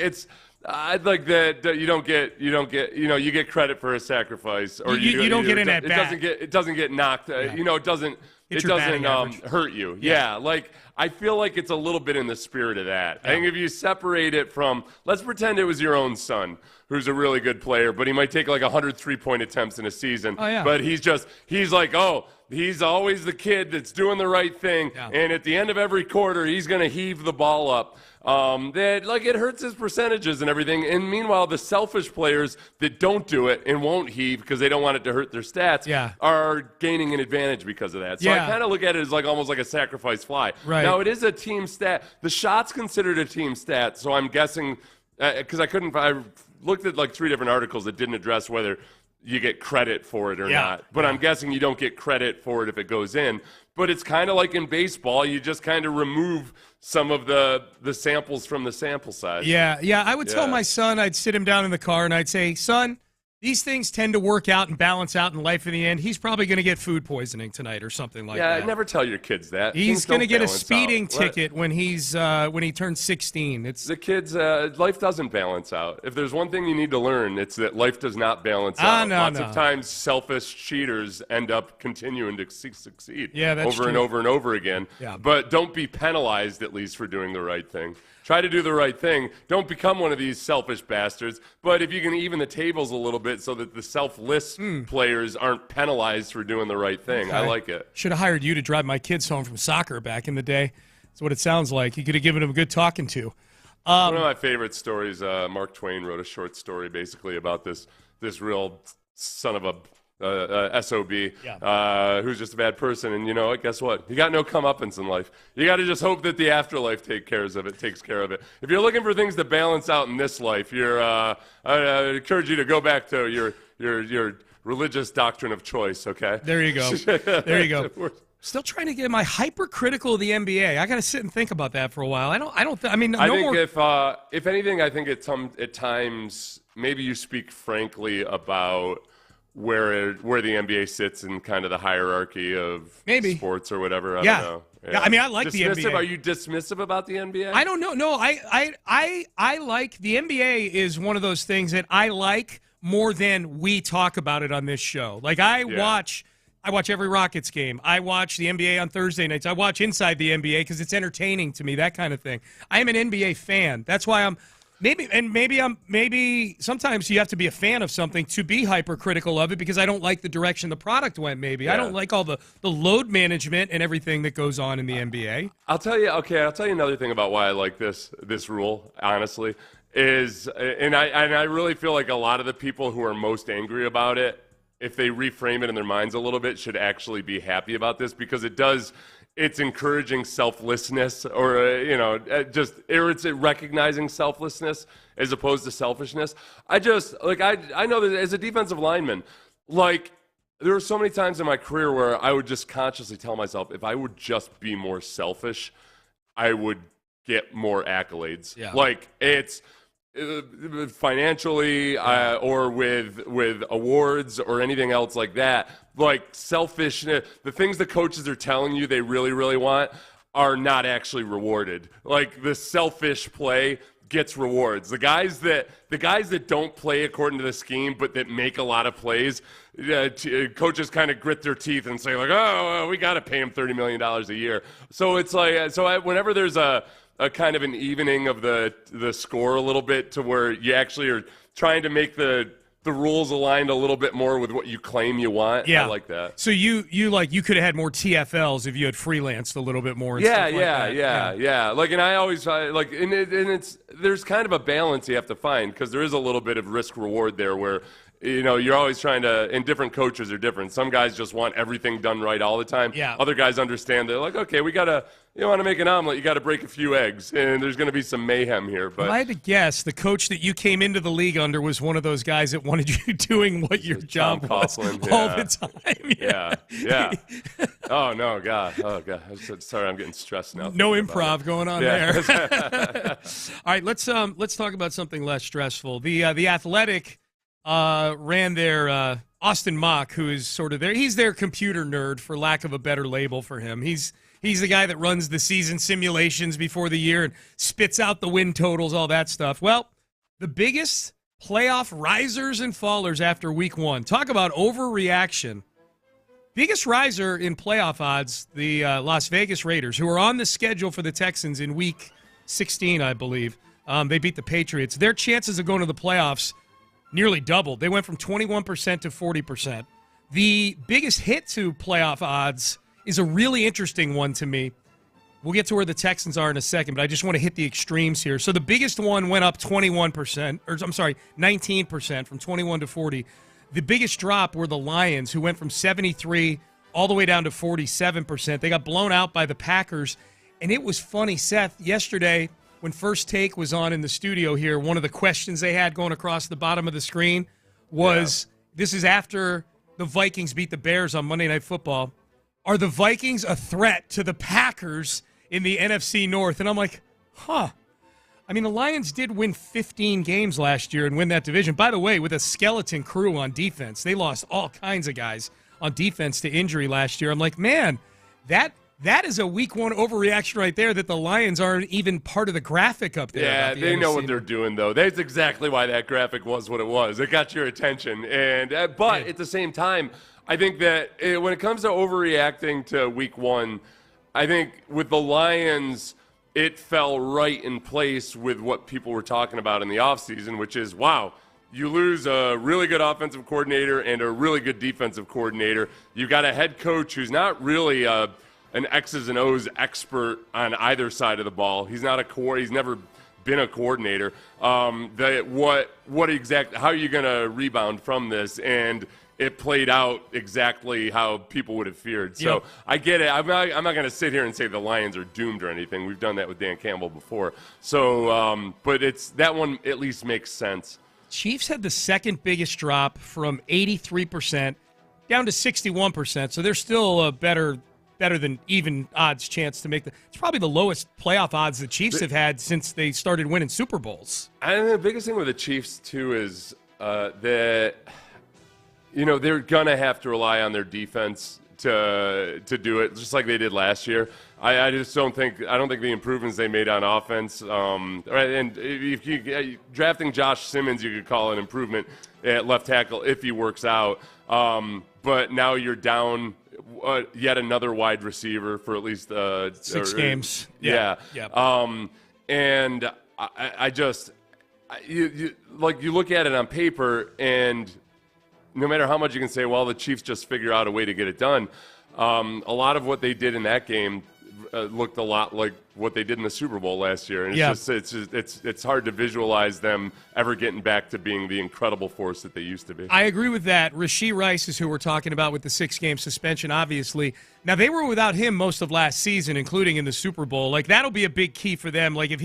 I'd like that you get credit for a sacrifice, or you don't get in at bat. It doesn't get knocked. Yeah. It doesn't hurt you. Yeah. Like I feel like it's a little bit in the spirit of that. Yeah. I think if you separate it from, let's pretend it was your own son who's a really good player, but he might take like 100 3-point attempts in a season. Oh, yeah. But he's like, he's always the kid that's doing the right thing, and at the end of every quarter, he's going to heave the ball up. That like it hurts his percentages and everything. And meanwhile, the selfish players that don't do it and won't heave because they don't want it to hurt their stats are gaining an advantage because of that. So I kind of look at it as like almost like a sacrifice fly. Right. Now it is a team stat. The shot's considered a team stat, so I'm guessing because I looked at like 3 different articles that didn't address whether you get credit for it or not. But I'm guessing you don't get credit for it if it goes in. But it's kind of like in baseball, you just kind of remove some of the samples from the sample size. Yeah. I would tell my son, I'd sit him down in the car and I'd say, son, these things tend to work out and balance out in life in the end. He's probably going to get food poisoning tonight or something like that. Yeah, never tell your kids that. He's going to get a speeding ticket when he turns 16. The kids, life doesn't balance out. If there's one thing you need to learn, it's that life does not balance out. Lots of times, selfish cheaters end up continuing to succeed over and over and over again. Yeah. But don't be penalized, at least, for doing the right thing. Try to do the right thing. Don't become one of these selfish bastards. But if you can even the tables a little bit so that the selfless players aren't penalized for doing the right thing, I like it. Should have hired you to drive my kids home from soccer back in the day. That's what it sounds like. You could have given them a good talking to. One of my favorite stories, Mark Twain wrote a short story basically about this real son of a SOB, who's just a bad person, and you know what? Guess what? You got no comeuppance in life. You got to just hope that the afterlife takes care of it. If you're looking for things to balance out in this life, I encourage you to go back to your religious doctrine of choice. Okay. There you go. There you go. Still trying to get my hypercritical of the NBA. I got to sit and think about that for a while. I think if anything, I think at times maybe you speak frankly about where the NBA sits in kind of the hierarchy of sports or whatever. I don't know. Yeah. I mean, I like the NBA. Are you dismissive about the NBA? I don't know. No, I like the NBA is one of those things that I like more than we talk about it on this show. Like I watch every Rockets game. I watch the NBA on Thursday nights. I watch Inside the NBA because it's entertaining to me, that kind of thing. I am an NBA fan. That's why I'm Maybe sometimes you have to be a fan of something to be hypercritical of it because I don't like the direction the product went. I don't like all the load management and everything that goes on in the NBA. I'll tell you another thing about why I like this rule, honestly, is and I really feel like a lot of the people who are most angry about it, if they reframe it in their minds a little bit, should actually be happy about this because it's encouraging selflessness or, it's recognizing selflessness as opposed to selfishness. I know that as a defensive lineman, like there were so many times in my career where I would just consciously tell myself, if I would just be more selfish, I would get more accolades. Yeah. Like it's financially or with awards or anything else like that. Like selfishness, the things the coaches are telling you they really, really want are not actually rewarded. Like the selfish play gets rewards. The guys that don't play according to the scheme but that make a lot of plays, coaches kind of grit their teeth and say like, oh, we got to pay him $30 million a year. So it's like, whenever there's a kind of an evening of the score a little bit to where you actually are trying to make the rules aligned a little bit more with what you claim you want. Yeah. I like that. So you could have had more TFLs if you had freelanced a little bit more. And stuff like that. Yeah. Like, and I always like, and it's there's kind of a balance you have to find because there is a little bit of risk reward there where. You're always trying to, and different coaches are different. Some guys just want everything done right all the time. Yeah. Other guys understand that, like, okay, you want to make an omelet, you got to break a few eggs, and there's going to be some mayhem here. But if I had to guess, the coach that you came into the league under was one of those guys that wanted you doing what your job was all the time. Yeah. Oh, no, God. Sorry, I'm getting stressed now. No improv going on there. All right, let's talk about something less stressful. The Athletic ran their Austin Mock, who is sort of he's their computer nerd, for lack of a better label for him. He's the guy that runs the season simulations before the year and spits out the win totals, all that stuff. Well, the biggest playoff risers and fallers after week one. Talk about overreaction. Biggest riser in playoff odds, the Las Vegas Raiders, who are on the schedule for the Texans in week 16, I believe. They beat the Patriots. Their chances of going to the playoffs nearly doubled. They went from 21% to 40%. The biggest hit to playoff odds is a really interesting one to me. We'll get to where the Texans are in a second, but I just want to hit the extremes here. So the biggest one went up 19% from 21 to 40. The biggest drop were the Lions, who went from 73 all the way down to 47%. They got blown out by the Packers. And it was funny, Seth, yesterday, when First Take was on in the studio here, one of the questions they had going across the bottom of the screen was, this is after the Vikings beat the Bears on Monday Night Football, are the Vikings a threat to the Packers in the NFC North? And I'm like, I mean, the Lions did win 15 games last year and win that division. By the way, with a skeleton crew on defense. They lost all kinds of guys on defense to injury last year. I'm like, man, that is a week one overreaction right there, that the Lions aren't even part of the graphic up there. Yeah, they know what they're doing, though. That's exactly why that graphic was what it was. It got your attention. But at the same time, I think that when it comes to overreacting to week one, I think with the Lions, it fell right in place with what people were talking about in the offseason, which is, wow, you lose a really good offensive coordinator and a really good defensive coordinator. You got a head coach who's not really an X's and O's expert on either side of the ball. He's not he's never been a coordinator. What exactly? How are you going to rebound from this? And it played out exactly how people would have feared. So I get it. I'm not going to sit here and say the Lions are doomed or anything. We've done that with Dan Campbell before. So, but that one at least makes sense. Chiefs had the second biggest drop from 83% down to 61%. So they're still a better than even odds chance to make it's probably the lowest playoff odds the Chiefs have had since they started winning Super Bowls. I think the biggest thing with the Chiefs too is that they're gonna have to rely on their defense to do it, just like they did last year. I don't think the improvements they made on offense, right? And if you drafting Josh Simmons, you could call an improvement at left tackle if he works out. But now you're down yet another wide receiver for at least 6 games. Yeah. And you look at it on paper, and no matter how much you can say, well, the Chiefs just figure out a way to get it done. A lot of what they did in that game looked a lot like what they did in the Super Bowl last year, and it's hard to visualize them ever getting back to being the incredible force that they used to be. I agree with that. Rashee Rice is who we're talking about with the 6-game suspension, obviously. Now, they were without him most of last season, including in the Super Bowl. Like, that'll be a big key for them. Like,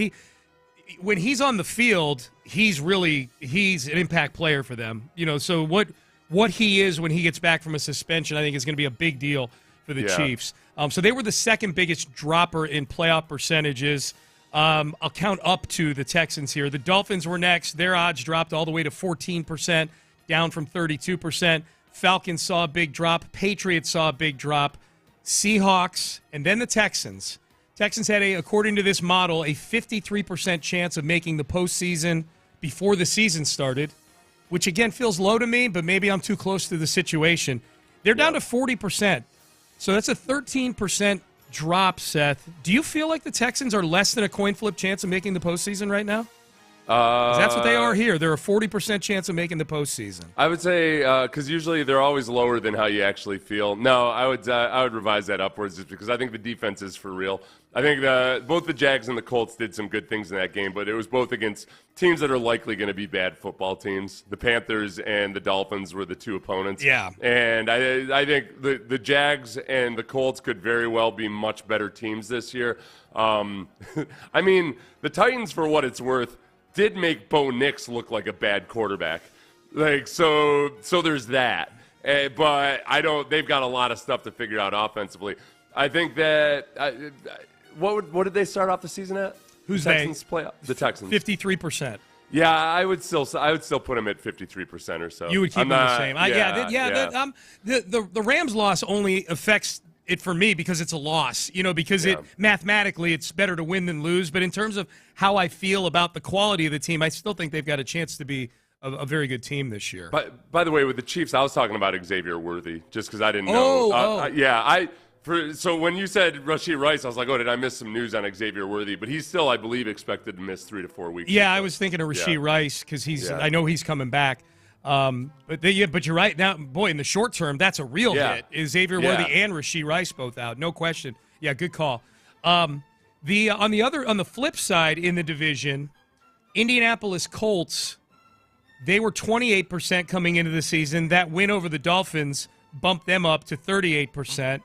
when he's on the field, he's an impact player for them. So what he is when he gets back from a suspension, I think, is going to be a big deal for the Chiefs. So they were the second biggest dropper in playoff percentages. I'll count up to the Texans here. The Dolphins were next. Their odds dropped all the way to 14%, down from 32%. Falcons saw a big drop. Patriots saw a big drop. Seahawks, and then the Texans. Texans had, according to this model, a 53% chance of making the postseason before the season started, which, again, feels low to me, but maybe I'm too close to the situation. They're down to 40%, so that's a 13% drop, Seth. Do you feel like the Texans are less than a coin flip chance of making the postseason right now? 'Cause that's what they are here. They're a 40% chance of making the postseason. I would say because usually they're always lower than how you actually feel. No, I would revise that upwards just because I think the defense is for real. I think both the Jags and the Colts did some good things in that game, but it was both against teams that are likely going to be bad football teams. The Panthers and the Dolphins were the two opponents. Yeah. And I think the Jags and the Colts could very well be much better teams this year. I mean, the Titans, for what it's worth, did make Bo Nix look like a bad quarterback. So there's that. But they've got a lot of stuff to figure out offensively. I think that what did they start off the season at? Who's the Texans play the Texans? 53%. Yeah, I would still put them at 53% or so. You would keep them the same. The Rams loss only affects it for me because it's a loss, because mathematically it's better to win than lose. But in terms of how I feel about the quality of the team, I still think they've got a chance to be a very good team this year. But by the way, with the Chiefs, I was talking about Xavier Worthy just because I didn't know. So when you said Rashee Rice, I was like, did I miss some news on Xavier Worthy? But he's still, I believe, expected to miss 3 to 4 weeks. Yeah, I was thinking of Rashee Rice because I know he's coming back. But you're right. Now, boy, in the short term, that's a real hit. Is Xavier Worthy and Rashee Rice both out? No question. Yeah, good call. On the flip side in the division, Indianapolis Colts, they were 28% coming into the season. That win over the Dolphins bumped them up to 38%.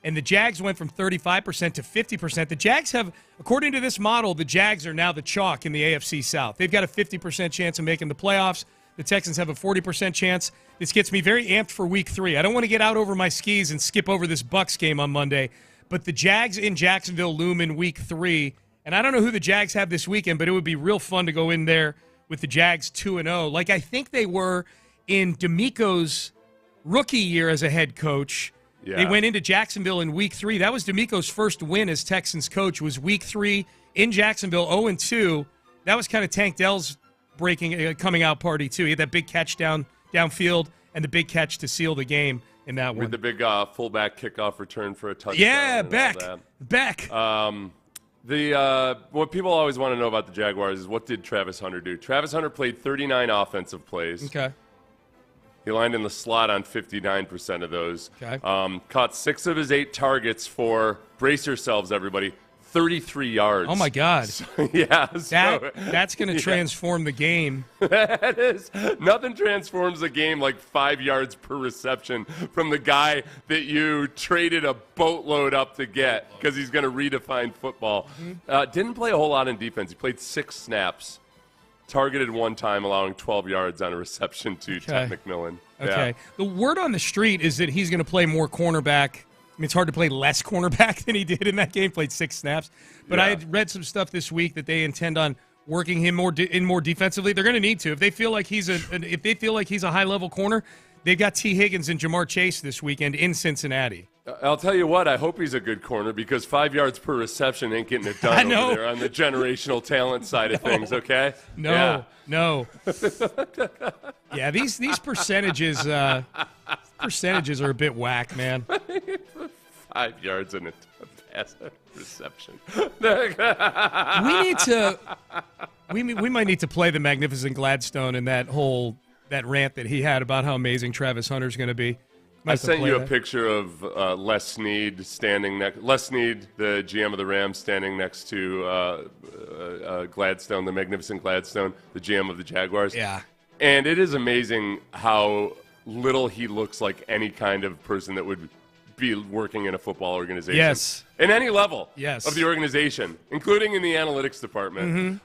And the Jags went from 35% to 50%. The Jags have, according to this model, the Jags are now the chalk in the AFC South. They've got a 50% chance of making the playoffs. The Texans have a 40% chance. This gets me very amped for Week 3. I don't want to get out over my skis and skip over this Bucs game on Monday, but the Jags in Jacksonville loom in Week 3. And I don't know who the Jags have this weekend, but it would be real fun to go in there with the Jags 2-0, like I think they were in D'Amico's rookie year as a head coach. Yeah. They went into Jacksonville in Week 3. That was D'Amico's first win as Texans coach, was Week 3 in Jacksonville, 0-2. That was kind of Tank Dell's coming out party, too. He had that big catch downfield and the big catch to seal the game in that one. With the big fullback kickoff return for a touchdown. Yeah, Beck. What people always want to know about the Jaguars is what did Travis Hunter do? Travis Hunter played 39 offensive plays. Okay. He lined in the slot on 59% of those. Okay. Caught 6 of his 8 targets for, brace yourselves, everybody, 33 yards. Oh, my God. That's going to transform the game. That is. Nothing transforms a game like 5 yards per reception from the guy that you traded a boatload up to get because he's going to redefine football. Mm-hmm. Didn't play a whole lot in defense. He played 6 snaps. Targeted 1 time, allowing 12 yards on a reception to Ted McMillan. Okay. Yeah. The word on the street is that he's going to play more cornerback. I mean, it's hard to play less cornerback than he did in that game. Played 6 snaps. But I had read some stuff this week that they intend on working him more defensively. They're going to need to. If they feel like he's a high level corner, they've got T. Higgins and Jamar Chase this weekend in Cincinnati. I'll tell you what, I hope he's a good corner because 5 yards per reception ain't getting it done over there on the generational talent side of things, okay? No. Yeah, these percentages are a bit whack, man. 5 yards in a pass reception. We might need to play the Magnificent Gladstone in that rant that he had about how amazing Travis Hunter's going to be. I sent you a picture of Les Snead the GM of the Rams, standing next to Gladstone, the Magnificent Gladstone, the GM of the Jaguars. Yeah. And it is amazing how little he looks like any kind of person that would be working in a football organization. Yes. In any level of the organization, including in the analytics department. Mm-hmm.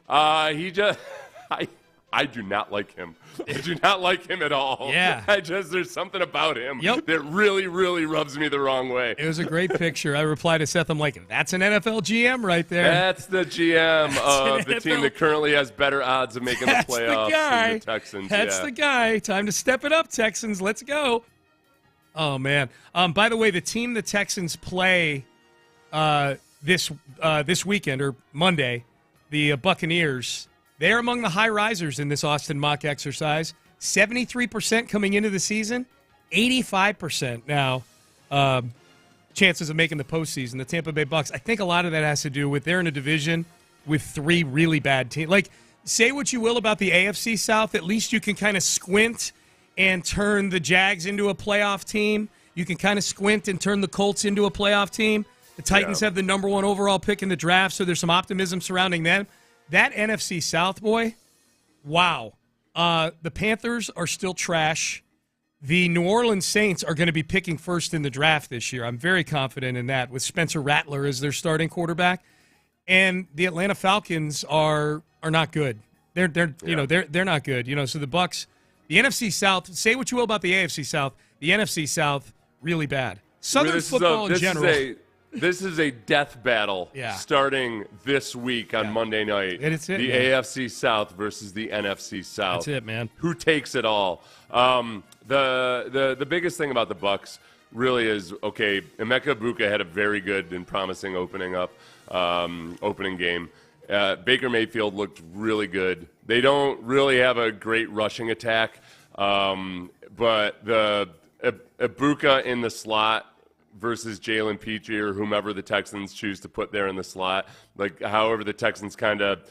I do not like him. I do not like him at all. Yeah. There's something about him that really, really rubs me the wrong way. It was a great picture. I replied to Seth, I'm like, that's an NFL GM right there. That's the GM of the team that currently has better odds of making the playoffs than the Texans. That's the guy. Time to step it up, Texans. Let's go. Oh, man. By the way, the team the Texans play this weekend or Monday, the Buccaneers, they're among the high risers in this Austin mock exercise. 73% coming into the season, 85% now chances of making the postseason. The Tampa Bay Bucs, I think a lot of that has to do with they're in a division with 3 really bad teams. Like, say what you will about the AFC South, at least you can kind of squint and turn the Jags into a playoff team. You can kind of squint and turn the Colts into a playoff team. The Titans have the number 1 overall pick in the draft, so there's some optimism surrounding them. That NFC South, boy, wow. The Panthers are still trash. The New Orleans Saints are going to be picking first in the draft this year. I'm very confident in that with Spencer Rattler as their starting quarterback. And the Atlanta Falcons are not good. They're not good. So the Bucs, the NFC South, say what you will about the AFC South, the NFC South really bad. Southern football in general. This is a death battle starting this week on Monday night. And it's the AFC South versus the NFC South. That's it, man. Who takes it all? The biggest thing about the Bucs really is, okay, Emeka Egbuka had a very good and promising opening game. Baker Mayfield looked really good. They don't really have a great rushing attack, but the Egbuka in the slot versus Jalen Petrie or whomever the Texans choose to put there in the slot, however the Texans kind of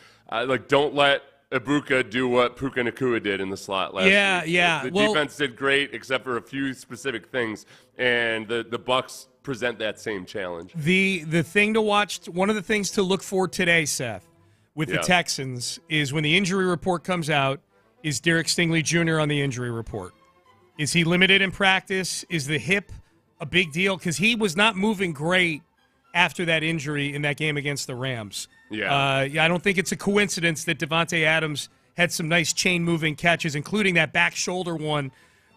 don't let Egbuka do what Puka Nacua did in the slot last week. Yeah. The defense did great except for a few specific things, and the Bucs present that same challenge. The thing to watch, one of the things to look for today, Seth, with the Texans is when the injury report comes out, is Derek Stingley Jr. on the injury report? Is he limited in practice? Is the hip a big deal? Because he was not moving great after that injury in that game against the Rams. I don't think it's a coincidence that Devontae Adams had some nice chain-moving catches, including that back shoulder one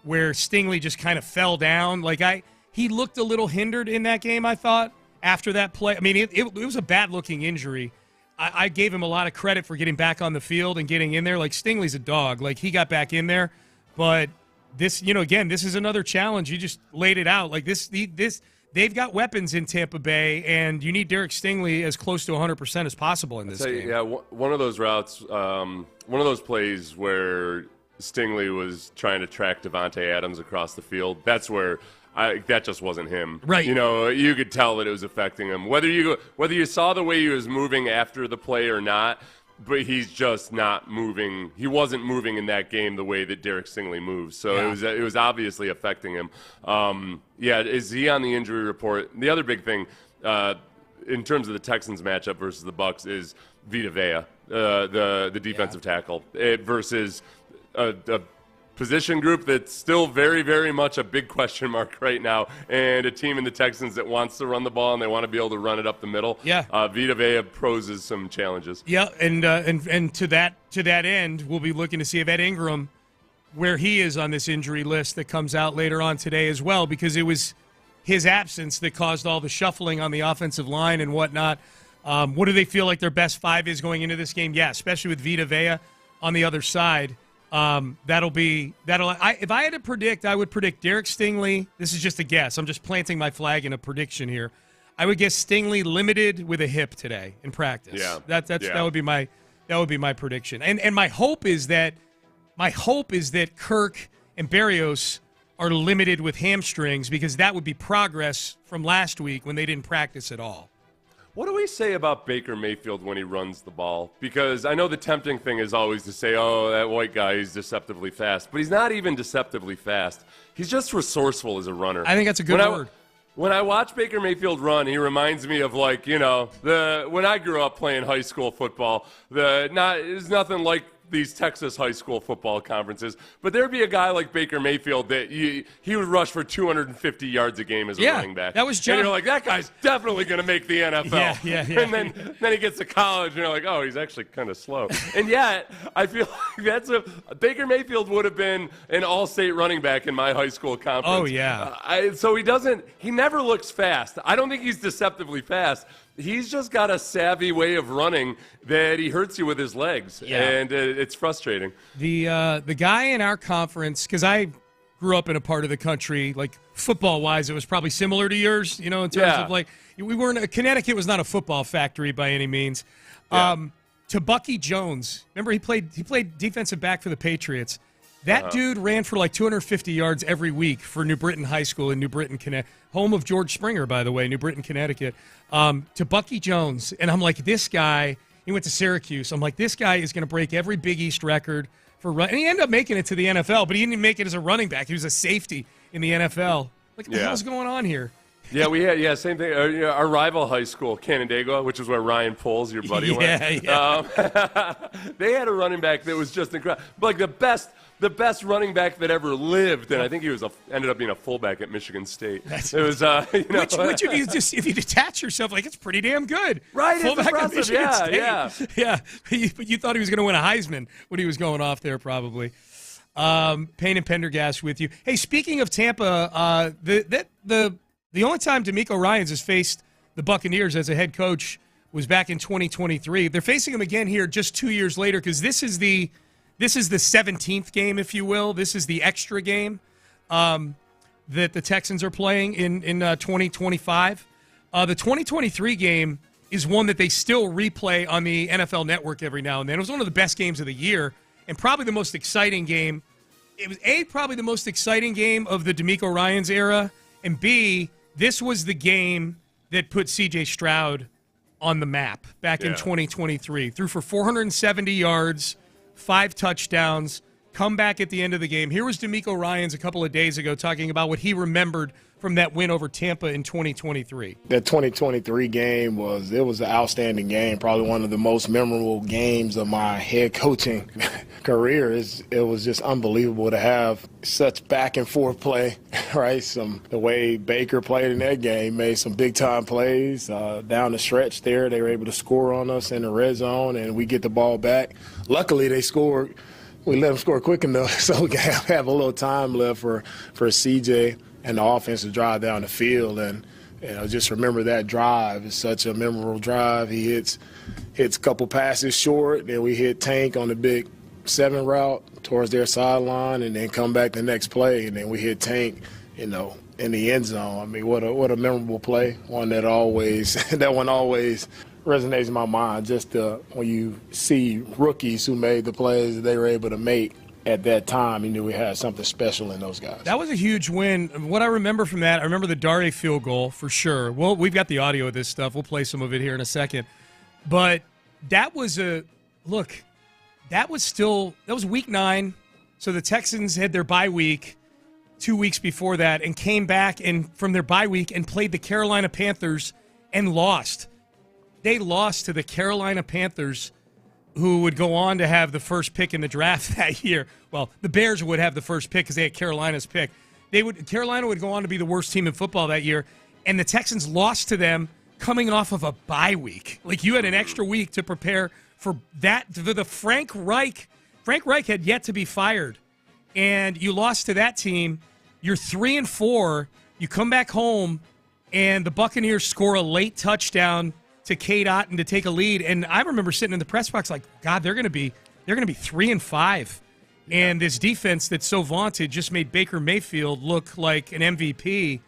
where Stingley just kind of fell down. He looked a little hindered in that game, I thought, after that play. I mean, it was a bad-looking injury. I gave him a lot of credit for getting back on the field and getting in there. Stingley's a dog. He got back in there. But this, again, this is another challenge. You just laid it out. They've got weapons in Tampa Bay, and you need Derek Stingley as close to 100% as possible in this game. Yeah, one of those routes, one of those plays where Stingley was trying to track Devontae Adams across the field, that's where that just wasn't him. Right. You could tell that it was affecting him. Whether you saw the way he was moving after the play or not, but he's just not moving. He wasn't moving in that game the way that Derek Stingley moves. So it was obviously affecting him. Is he on the injury report? The other big thing in terms of the Texans matchup versus the Bucs is Vita Vea, the defensive tackle, versus a position group that's still very, very much a big question mark right now, and a team in the Texans that wants to run the ball and they want to be able to run it up the middle. Vita Vea poses some challenges. And to that end, we'll be looking to see if Ed Ingram, where he is on this injury list that comes out later on today as well, because it was his absence that caused all the shuffling on the offensive line and whatnot. What do they feel like their best 5 is going into this game? Yeah, especially with Vita Vea on the other side. If I had to predict, I would predict Derek Stingley. This is just a guess. I'm just planting my flag in a prediction here. I would guess Stingley limited with a hip today in practice. That would be my prediction. And my hope is that Kirk and Berrios are limited with hamstrings, because that would be progress from last week when they didn't practice at all. What do we say about Baker Mayfield when he runs the ball? Because I know the tempting thing is always to say, oh, that white guy is deceptively fast. But he's not even deceptively fast. He's just resourceful as a runner. I think that's a good word. When I watch Baker Mayfield run, he reminds me of when I grew up playing high school football. It's nothing like these Texas high school football conferences, but there'd be a guy like Baker Mayfield that he would rush for 250 yards a game as a running back. That was John. And you're like, that guy's definitely going to make the NFL. Yeah. And then he gets to college, and you're like, oh, he's actually kind of slow. And yet, I feel like Baker Mayfield would have been an all-state running back in my high school conference. Oh, yeah. So he never looks fast. I don't think he's deceptively fast. He's just got a savvy way of running that he hurts you with his legs, and it's frustrating. The guy in our conference, because I grew up in a part of the country, like football-wise, it was probably similar to yours, in terms of like, Connecticut was not a football factory by any means. To Bucky Jones, remember he played defensive back for the Patriots. That dude ran for like 250 yards every week for New Britain High School in New Britain, Connecticut. Home of George Springer, by the way, New Britain, Connecticut. To Bucky Jones, and I'm like, this guy, he went to Syracuse. I'm like, this guy is going to break every Big East record for run. And he ended up making it to the NFL, but he didn't make it as a running back. He was a safety in the NFL. Like, what the hell's going on here? Yeah, we had same thing. Our rival high school, Canandaigua, which is where Ryan Poles, your buddy, went. They had a running back that was just incredible, like the best running back that ever lived, and I think he was ended up being a fullback at Michigan State. Which if you detach yourself, like, it's pretty damn good, right? Fullback it's impressive. Yeah. But you thought he was going to win a Heisman when he was going off there, probably. Payne and Pendergast with you. Hey, speaking of Tampa, the only time DeMeco Ryans has faced the Buccaneers as a head coach was back in 2023. They're facing him again here just 2 years later because this is the 17th game, if you will. This is the extra game that the Texans are playing in 2025. The 2023 game is one that they still replay on the NFL Network every now and then. It was one of the best games of the year and probably the most exciting game. It was probably the most exciting game of the DeMeco Ryans era, and B, this was the game that put C.J. Stroud on the map back in 2023. Threw for 470 yards, 5 touchdowns, come back at the end of the game. Here was DeMeco Ryans a couple of days ago talking about what he remembered from that win over Tampa in 2023. That 2023 game was an outstanding game, probably one of the most memorable games of my head coaching career. It was just unbelievable to have such back and forth play, right? The way Baker played in that game, made some big time plays down the stretch there. They were able to score on us in the red zone, and we get the ball back. Luckily, they scored. We let them score quick enough, so we have a little time left for CJ and the offense to drive down the field. And just remember that drive. It's such a memorable drive. He hits a couple passes short, then we hit Tank on the big 7 route towards their sideline, and then come back the next play, and then we hit Tank, in the end zone. I mean, what a memorable play. One that always resonates in my mind. Just when you see rookies who made the plays that they were able to make at that time, you knew we had something special in those guys. That was a huge win. What I remember from that, I remember the Dare field goal for sure. Well, we've got the audio of this stuff. We'll play some of it here in a second. But that was that was week 9. So the Texans had their bye week 2 weeks before that and came back from their bye week and played the Carolina Panthers and lost. They lost to the Carolina Panthers, who would go on to have the first pick in the draft that year. Well, the Bears would have the first pick because they had Carolina's pick. Carolina would go on to be the worst team in football that year, and the Texans lost to them coming off of a bye week. Like, you had an extra week to prepare for that. The Frank Reich had yet to be fired, and you lost to that team. You're 3-4. You come back home, and the Buccaneers score a late touchdown to Cade to take a lead, and I remember sitting in the press box like, God, they're going to be 3-5, and this defense that's so vaunted just made Baker Mayfield look like an MVP,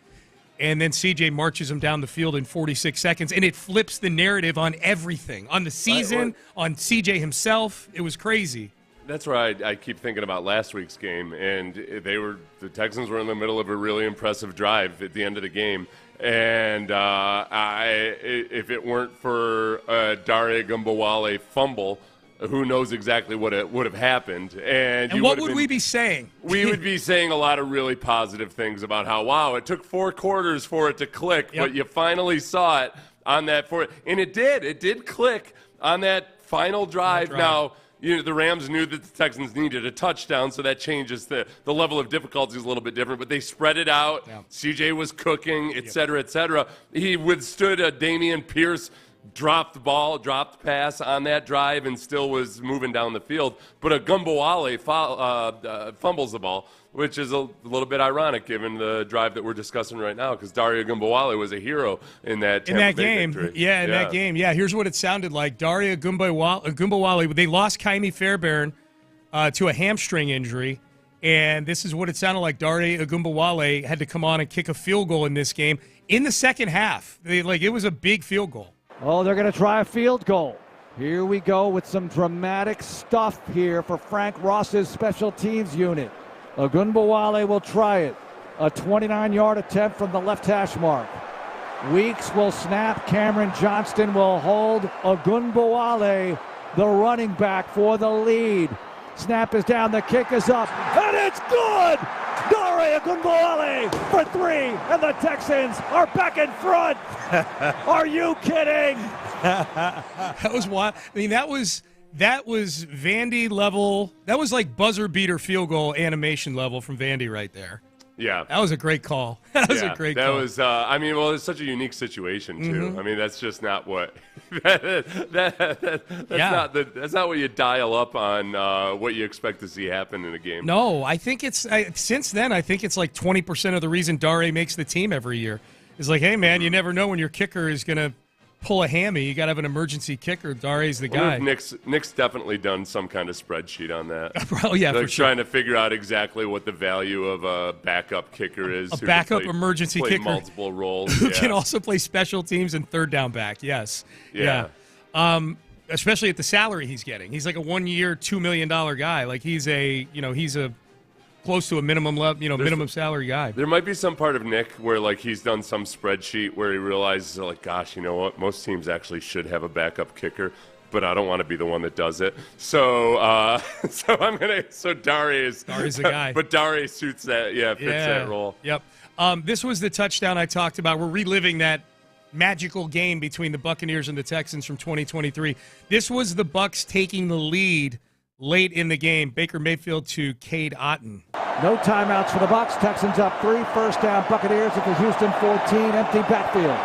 and then CJ marches him down the field in 46 seconds, and it flips the narrative on everything, on the season, on CJ himself. It was crazy. That's where I keep thinking about last week's game, and the Texans were in the middle of a really impressive drive at the end of the game. And if it weren't for a Dare Gumbawale fumble, who knows exactly what it would have happened. And what would we be saying? We would be saying a lot of really positive things about how, wow, it took 4 quarters for it to click, but you finally saw it on that and it did. It did click on that final drive. Now, the Rams knew that the Texans needed a touchdown, so that changes the level of difficulty is a little bit different. But they spread it out. Yeah. CJ was cooking, et cetera, et cetera. He withstood a Dameon Pierce dropped pass on that drive and still was moving down the field. But a Gumbawale fumbles the ball, which is a little bit ironic given the drive that we're discussing right now, because Dare Gumbawale was a hero in that game. Victory. That game. Yeah, here's what it sounded like. Dare Gumbawale, they lost Kaimi Fairbairn to a hamstring injury, And this is what it sounded like. Dare Ogunbowale had to come on and kick a field goal in this game in the second half. It was a big field goal. Oh, they're going to try a field goal. Here we go with some dramatic stuff here for Frank Ross's special teams unit. Ogunbowale will try it. A 29-yard attempt from the left hash mark. Weeks will snap. Cameron Johnston will hold. Ogunbowale, the running back, for the lead. Snap is down. The kick is up. And it's good! Dare Ogunbowale for 3. And the Texans are back in front. Are you kidding? That was wild. I mean, that was Vandy level. That was like buzzer beater field goal animation level from Vandy right there. Yeah. That was a great call. That was a great call. That was, it's such a unique situation, too. Mm-hmm. I mean, that's just not what that's not what you dial up on what you expect to see happen in a game. No, I think since then, I think it's like 20% of the reason Dare makes the team every year. It's like, hey, man, you never know when your kicker is going to pull a hammy. You got to have an emergency kicker. Dare's the guy. Nick's definitely done some kind of spreadsheet on that. Oh, yeah, like for sure. Trying to figure out exactly what the value of a backup kicker is. A backup emergency kicker. Multiple roles. Who can also play special teams and third down back. Yes. Yeah. Especially at the salary he's getting. He's like a 1-year, $2 million guy. Like he's a close to a minimum minimum salary guy. There might be some part of Nick where like he's done some spreadsheet where he realizes like, gosh, you know what? Most teams actually should have a backup kicker, but I don't want to be the one that does it. So Dare is the guy. But Dare suits that, fits that role. Yep. This was the touchdown I talked about. We're reliving that magical game between the Buccaneers and the Texans from 2023. This was the Bucs taking the lead late in the game. Baker Mayfield to Cade Otton. No timeouts for the Bucs. Texans up 3. First down, Buccaneers at the Houston 14. Empty backfield.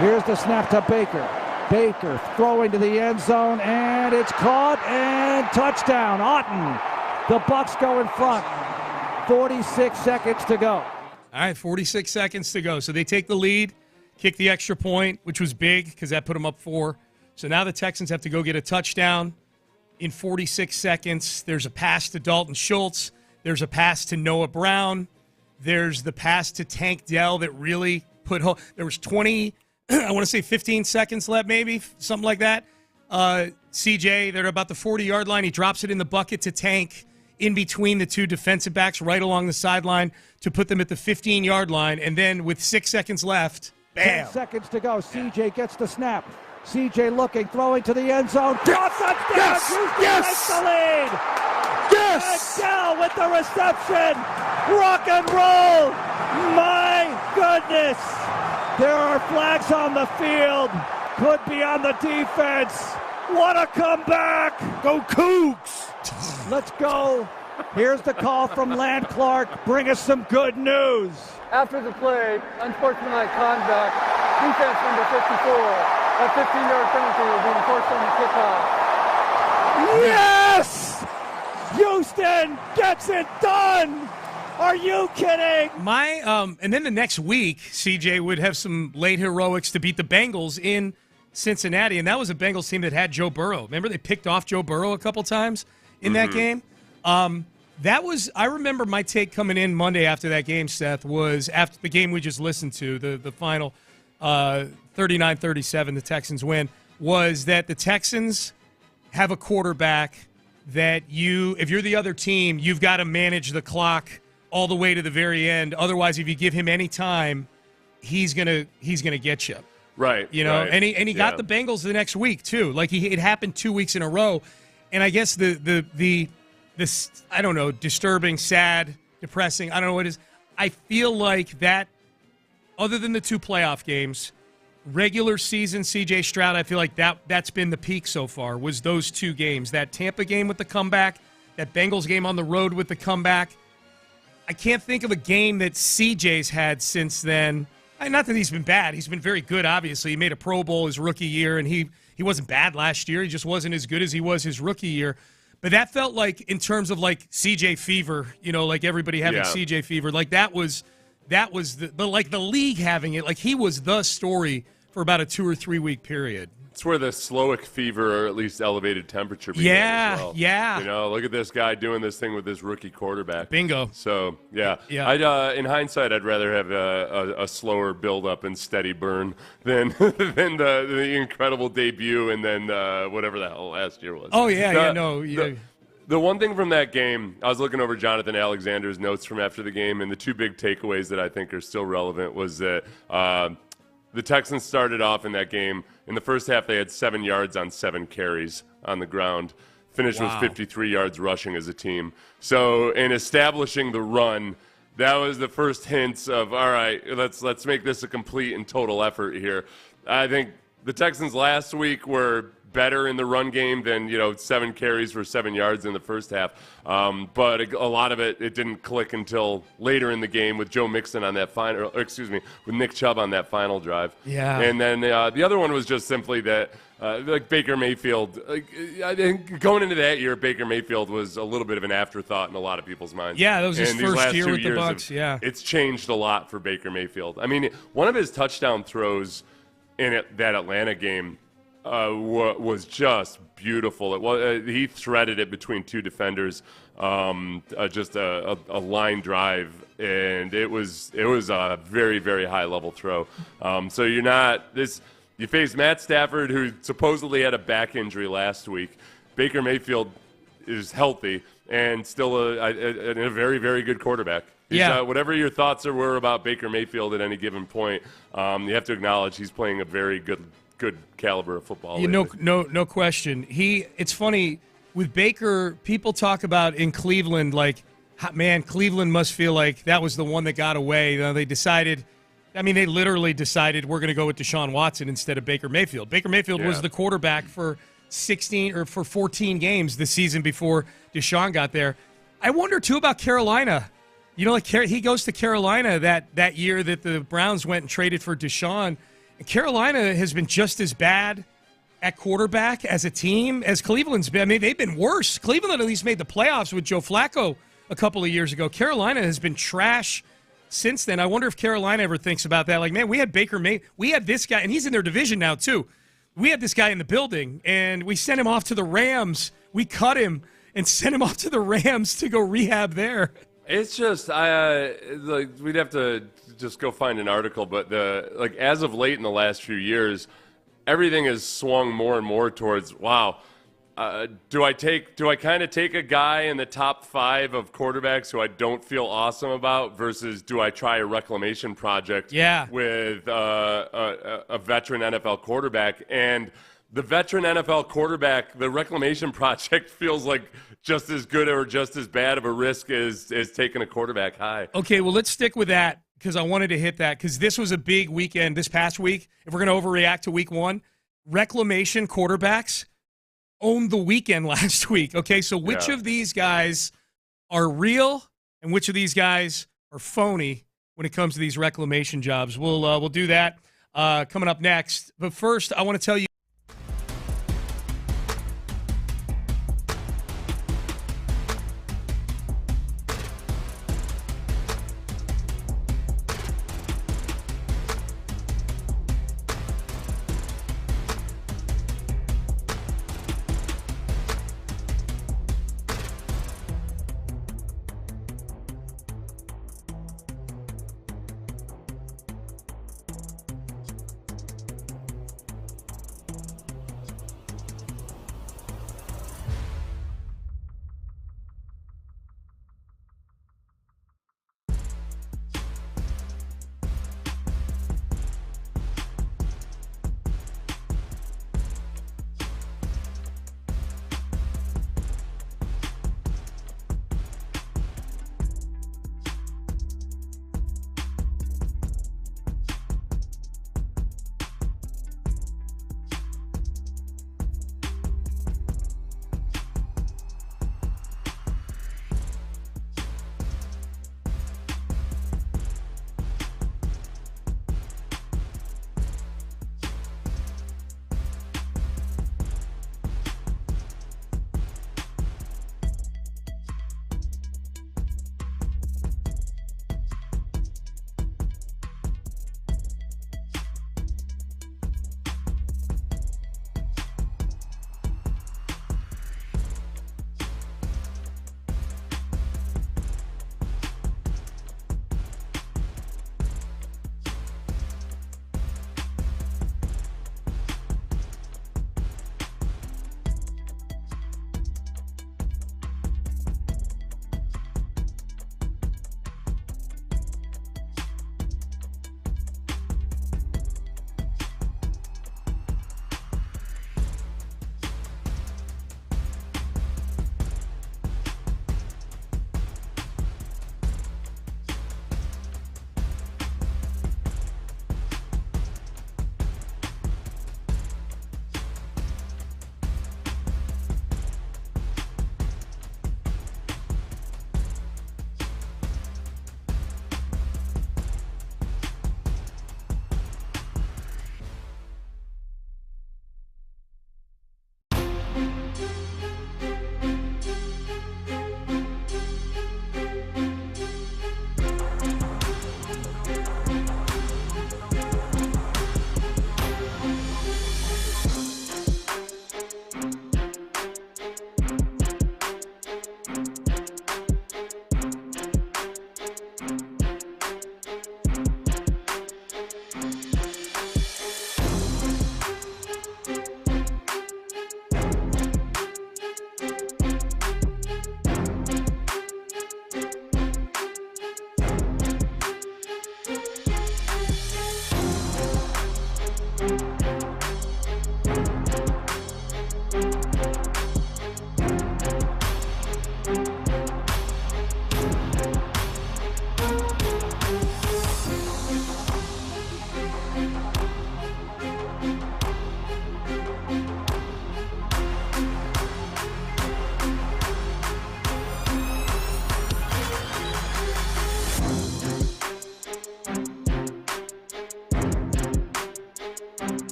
Here's the snap to Baker. Baker throwing to the end zone, and it's caught, and touchdown. Otton. The Bucs go in front. 46 seconds to go. All right, 46 seconds to go. So they take the lead, kick the extra point, which was big because that put them up 4. So now the Texans have to go get a touchdown. In 46 seconds, there's a pass to Dalton Schultz. There's a pass to Noah Brown. There's the pass to Tank Dell that really put home. There was 15 seconds left, maybe, something like that. CJ, they're about the 40-yard line. He drops it in the bucket to Tank in between the two defensive backs right along the sideline to put them at the 15-yard line. And then with 6 seconds left, bam. 10 seconds to go. CJ gets the snap. CJ looking, throwing to the end zone. Touchdown! Yes! Takes the lead! Yes! Dell with the reception! Rock and roll! My goodness! There are flags on the field. Could be on the defense. What a comeback! Go Cougs! Let's go. Here's the call from Land Clark. Bring us some good news. After the play, unsportsmanlike conduct, defense number 54. A 15-yard penalty will be enforced on the kickoff. Yes! Houston gets it done! Are you kidding? And then the next week, CJ would have some late heroics to beat the Bengals in Cincinnati, and that was a Bengals team that had Joe Burrow. Remember they picked off Joe Burrow a couple times in that game? I remember my take coming in Monday after that game, Seth, was after the game we just listened to, the final 39-37, the Texans win, was that the Texans have a quarterback that if you're the other team, you've got to manage the clock all the way to the very end. Otherwise, if you give him any time, he's gonna get you. Right. Right. And he got the Bengals the next week too. Like it happened 2 weeks in a row. And I guess this I don't know, disturbing, sad, depressing, I don't know what it is. I feel like that, other than the 2 playoff games, regular season CJ Stroud, I feel like that's been the peak so far, was those 2 games. That Tampa game with the comeback, that Bengals game on the road with the comeback. I can't think of a game that CJ's had since then. Not that he's been bad. He's been very good, obviously. He made a Pro Bowl his rookie year, and he wasn't bad last year. He just wasn't as good as he was his rookie year. But that felt like, in terms of like CJ fever, like everybody having CJ fever, like that was the league having it. Like he was the story for about a 2 or 3 week period it's where the Slowick fever, or at least elevated temperature, began as well. Yeah. You know, look at this guy doing this thing with this rookie quarterback. Bingo. So, yeah. In hindsight, I'd rather have a slower build-up and steady burn than the incredible debut and then whatever the hell last year was. Oh, yeah, The one thing from that game, I was looking over Jonathan Alexander's notes from after the game, and the two big takeaways that I think are still relevant was that the Texans started off in that game. In the first half, they had 7 yards on 7 carries on the ground. Finished with 53 yards rushing as a team. So in establishing the run, that was the first hints of, all right, let's make this a complete and total effort here. I think the Texans last week were better in the run game than 7 carries for 7 yards in the first half, but a lot of it didn't click until later in the game with Joe Mixon on that with Nick Chubb on that final drive. Yeah, and then the other one was just simply that like Baker Mayfield. I think going into that year, Baker Mayfield was a little bit of an afterthought in a lot of people's minds. Yeah, that was his first year with the Bucs. Yeah, it's changed a lot for Baker Mayfield. I mean, one of his touchdown throws in that Atlanta game was just beautiful. He threaded it between 2 defenders, just a line drive, and it was a very, very high level throw. So you face Matt Stafford, who supposedly had a back injury last week. Baker Mayfield is healthy and still a very, very good quarterback. Whatever your thoughts were about Baker Mayfield at any given point, you have to acknowledge he's playing a very good caliber of football. No question. It's funny with Baker. People talk about in Cleveland, like, man, Cleveland must feel like that was the one that got away. They decided. I mean, they literally decided we're going to go with Deshaun Watson instead of Baker Mayfield. Baker Mayfield was the quarterback for 14 games the season before Deshaun got there. I wonder too about Carolina. He goes to Carolina that year that the Browns went and traded for Deshaun. Carolina has been just as bad at quarterback as a team as Cleveland's been. I mean, they've been worse. Cleveland at least made the playoffs with Joe Flacco a couple of years ago. Carolina has been trash since then. I wonder if Carolina ever thinks about that. Like, man, we had we had this guy, and he's in their division now too. We had this guy in the building, and we sent him off to the Rams. We cut him and sent him off to the Rams to go rehab there. It's just we'd have to just go find an article, but as of late in the last few years, everything has swung more and more towards do I kind of take a guy in the top 5 of quarterbacks who I don't feel awesome about versus do I try a reclamation project with a veteran NFL quarterback? And the veteran NFL quarterback, the reclamation project feels like just as good or just as bad of a risk as taking a quarterback high. Okay, well, let's stick with that because I wanted to hit that because this was a big weekend this past week. If we're going to overreact to week 1, reclamation quarterbacks owned the weekend last week. Okay, so which of these guys are real and which of these guys are phony when it comes to these reclamation jobs? We'll do that coming up next. But first, I want to tell you.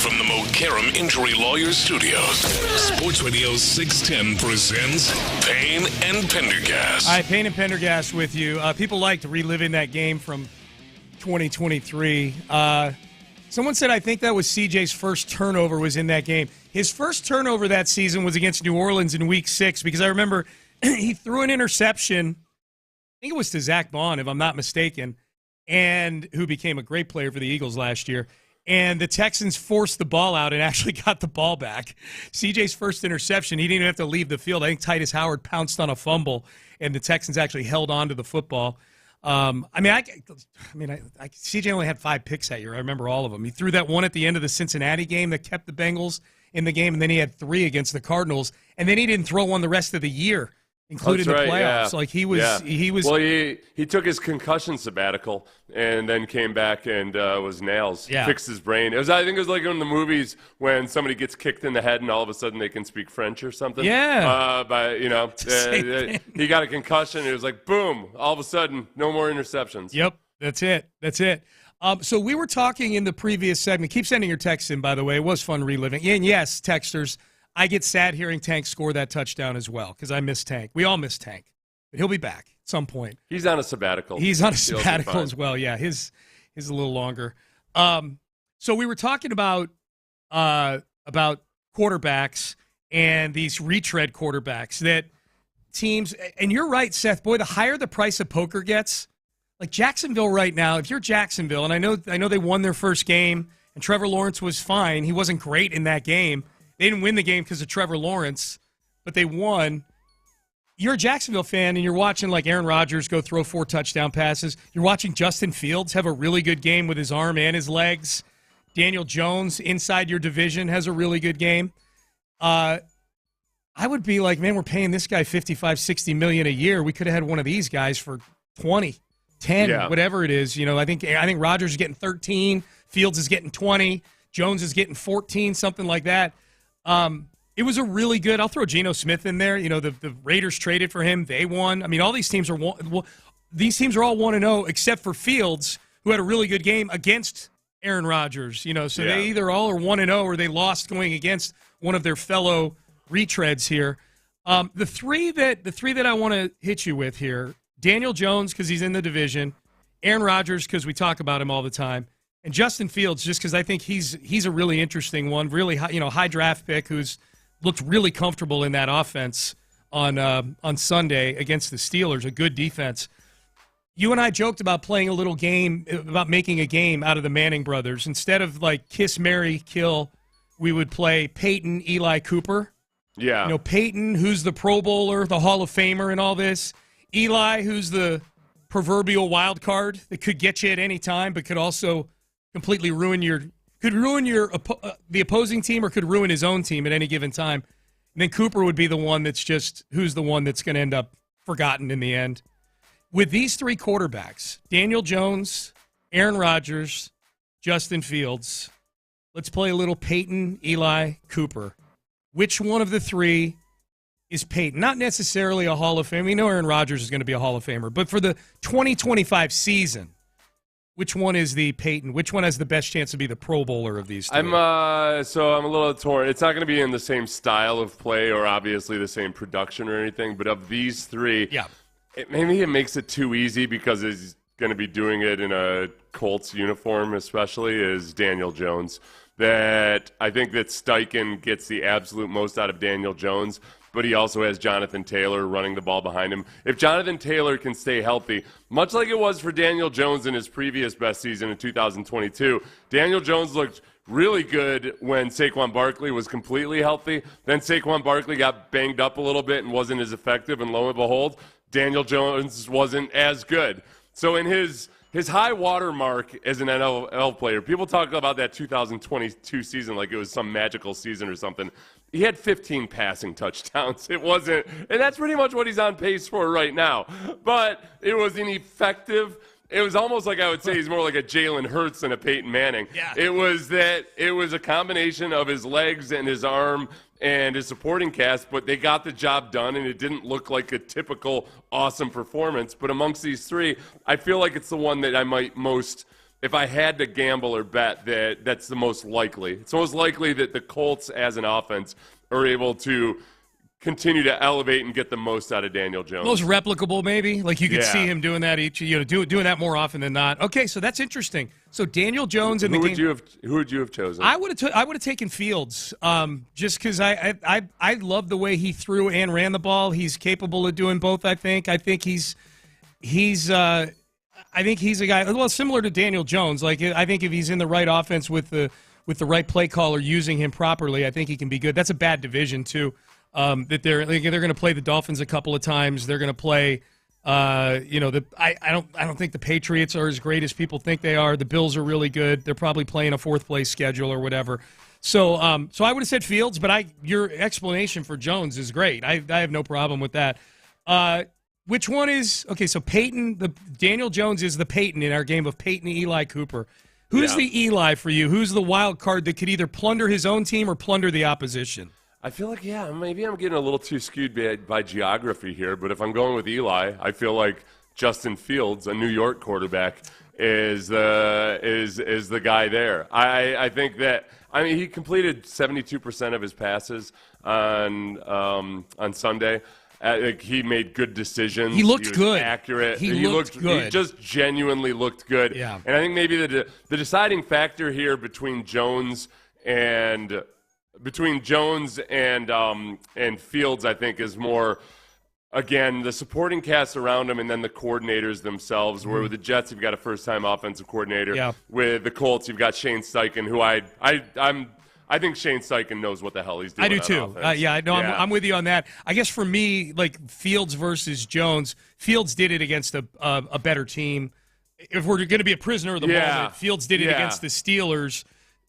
from the Mokaram Injury Lawyers Studios, Sports Radio 610 presents Payne and Pendergast. All right, Payne and Pendergast with you. People liked reliving that game from 2023. Someone said, I think that was CJ's first turnover was in that game. His first turnover that season was against New Orleans in Week 6, because I remember he threw an interception. I think it was to Zach Bond, if I'm not mistaken, and who became a great player for the Eagles last year. And the Texans forced the ball out and actually got the ball back. CJ's first interception, he didn't even have to leave the field. I think Titus Howard pounced on a fumble, and the Texans actually held on to the football. CJ only had 5 picks that year. I remember all of them. He threw that one at the end of the Cincinnati game that kept the Bengals in the game, and then he had 3 against the Cardinals, and then he didn't throw one the rest of the year, including the playoffs. Yeah. Like he was. Well, he took his concussion sabbatical and then came back and was nails. Yeah. Fixed his brain. I think it was like in the movies when somebody gets kicked in the head and all of a sudden they can speak French or something. Yeah. He got a concussion. It was like boom. All of a sudden, no more interceptions. Yep. That's it. So we were talking in the previous segment. Keep sending your texts in, by the way. It was fun reliving. And yes, texters, I get sad hearing Tank score that touchdown as well, because I miss Tank. We all miss Tank. But he'll be back at some point. He's on a sabbatical. He's on a sabbatical as well. Yeah, his is a little longer. So we were talking about quarterbacks and these retread quarterbacks that teams, and you're right, Seth, boy, the higher the price of poker gets, like Jacksonville right now, if you're Jacksonville, and I know they won their first game, and Trevor Lawrence was fine. He wasn't great in that game. They didn't win the game because of Trevor Lawrence, but they won. You're a Jacksonville fan, and you're watching like Aaron Rodgers go throw 4 touchdown passes. You're watching Justin Fields have a really good game with his arm and his legs. Daniel Jones inside your division has a really good game. I would be like, man, we're paying this guy $55-60 million a year. We could have had one of these guys for 20, 10, whatever it is. I think Rodgers is getting 13, Fields is getting 20, Jones is getting 14, something like that. It was a really good. I'll throw Geno Smith in there. The Raiders traded for him. They won. I mean, all these teams are all 1-0 except for Fields, who had a really good game against Aaron Rodgers. So they either all are 1-0 or they lost going against one of their fellow retreads here. The three that I want to hit you with here: Daniel Jones, because he's in the division; Aaron Rodgers, because we talk about him all the time; and Justin Fields, just because I think he's a really interesting one, really high draft pick who's looked really comfortable in that offense on Sunday against the Steelers, a good defense. You and I joked about playing a little game, about making a game out of the Manning brothers. Instead of like kiss, marry, kill, we would play Peyton, Eli, Cooper. Yeah. Peyton, who's the Pro Bowler, the Hall of Famer and all this. Eli, who's the proverbial wild card that could get you at any time, but could also completely ruin the opposing team, or could ruin his own team at any given time. And then Cooper would be the one who's the one that's going to end up forgotten in the end. With these 3 quarterbacks, Daniel Jones, Aaron Rodgers, Justin Fields, let's play a little Peyton, Eli, Cooper. Which one of the 3 is Peyton? Not necessarily a Hall of Famer. We know Aaron Rodgers is going to be a Hall of Famer. But for the 2025 season, which one is the Peyton? Which one has the best chance to be the Pro Bowler of these 3? I'm a little torn. It's not going to be in the same style of play or obviously the same production or anything, but of these 3, maybe it makes it too easy because he's going to be doing it in a Colts uniform, especially, is Daniel Jones. That I think that Steichen gets the absolute most out of Daniel Jones, but he also has Jonathan Taylor running the ball behind him. If Jonathan Taylor can stay healthy, much like it was for Daniel Jones in his previous best season in 2022, Daniel Jones looked really good when Saquon Barkley was completely healthy. Then Saquon Barkley got banged up a little bit and wasn't as effective, and lo and behold, Daniel Jones wasn't as good. So in his high water mark as an NFL player, people talk about that 2022 season like it was some magical season or something. He had 15 passing touchdowns. It wasn't, and that's pretty much what he's on pace for right now. But it was ineffective. It was almost like I would say he's more like a Jalen Hurts than a Peyton Manning. Yeah. It was a combination of his legs and his arm and his supporting cast, but they got the job done, and it didn't look like a typical awesome performance. But amongst these 3, I feel like it's the one that I might most if I had to gamble or bet, that's the most likely. It's most likely that the Colts as an offense are able to continue to elevate and get the most out of Daniel Jones. Most replicable, maybe? Like you could see him doing that doing that more often than not. Okay, so that's interesting. So Daniel Jones in the game. Who would you have chosen? I would have taken Fields, just because I love the way he threw and ran the ball. He's capable of doing both. I think he's a guy, well, similar to Daniel Jones. Like, I think if he's in the right offense with the right play caller using him properly, I think he can be good. That's a bad division too. That they're going to play the Dolphins a couple of times. They're going to play, I don't think the Patriots are as great as people think they are. The Bills are really good. They're probably playing a fourth place schedule or whatever. So I would have said Fields, but your explanation for Jones is great. I have no problem with that. Which one is okay? So Daniel Jones is the Peyton in our game of Peyton Eli Cooper. Who's the Eli for you? Who's the wild card that could either plunder his own team or plunder the opposition? I feel like, maybe I'm getting a little too skewed by geography here, but if I'm going with Eli, I feel like Justin Fields, a New York quarterback, is the guy there. I think that he completed 72% of his passes on Sunday. He made good decisions. He looked good. Accurate. He looked good. He just genuinely looked good. Yeah. And I think maybe the deciding factor here between Jones and Fields, I think, is more, again, the supporting cast around him and then the coordinators themselves. Where with the Jets, you've got a first-time offensive coordinator. Yeah. With the Colts, you've got Shane Steichen, who I think Shane Steichen knows what the hell he's doing. I do too. I'm with you on that. I guess for me, like Fields versus Jones, Fields did it against a better team. If we're going to be a prisoner of the moment, Fields did it against the Steelers.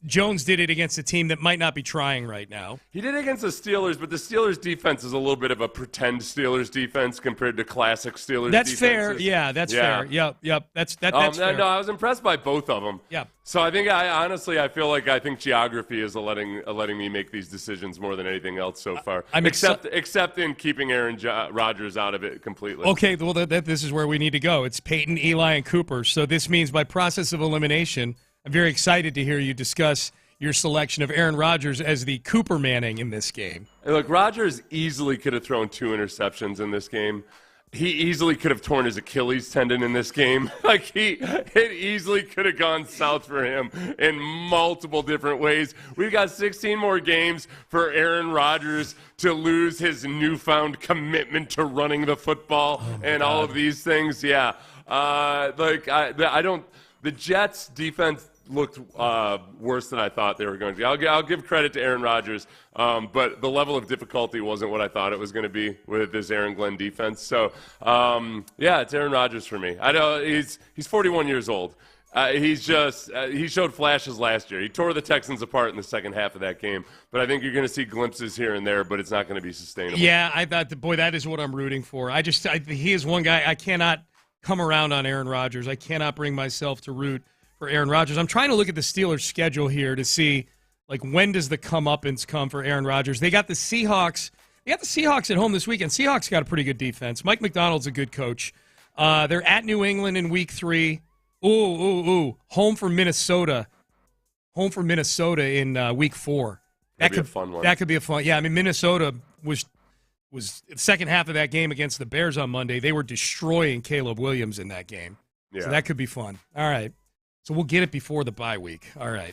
Jones did it against a team that might not be trying right now. He did it against the Steelers, but the Steelers' defense is a little bit of a pretend Steelers defense compared to classic Steelers That's defenses. fair. Yeah, that's fair. Yep. That's fair. No, I was impressed by both of them. Yeah. So I think I think geography is letting me make these decisions more than anything else so far. Except in keeping Aaron Rodgers out of it completely. Okay, well, this is where we need to go. It's Peyton, Eli, and Cooper. So this means by process of elimination, I'm very excited to hear you discuss your selection of Aaron Rodgers as the Cooper Manning in this game. And look, Rodgers easily could have thrown 2 interceptions in this game. He easily could have torn his Achilles tendon in this game. It easily could have gone south for him in multiple different ways. We've got 16 more games for Aaron Rodgers to lose his newfound commitment to running the football all of these things. Yeah. The Jets defense looked worse than I thought they were going to be. I'll give credit to Aaron Rodgers, but the level of difficulty wasn't what I thought it was going to be with this Aaron Glenn defense. So, it's Aaron Rodgers for me. I know he's 41 years old. He showed flashes last year. He tore the Texans apart in the second half of that game, but I think you're going to see glimpses here and there, but it's not going to be sustainable. Yeah, I thought, that is what I'm rooting for. He is one guy I cannot come around on Aaron Rodgers. I cannot bring myself to root for Aaron Rodgers. I'm trying to look at the Steelers' schedule here to see, when does the comeuppance come for Aaron Rodgers? They got the Seahawks. They got the Seahawks at home this weekend. Seahawks got a pretty good defense. Mike McDonald's a good coach. They're at New England in Week 3. Home for Minnesota. Home for Minnesota in Week 4. That could be a fun one. That could be a fun. Yeah, I mean, Minnesota was the second half of that game against the Bears on Monday. They were destroying Caleb Williams in that game. Yeah. So that could be fun. All right. So we'll get it before the bye week. All right.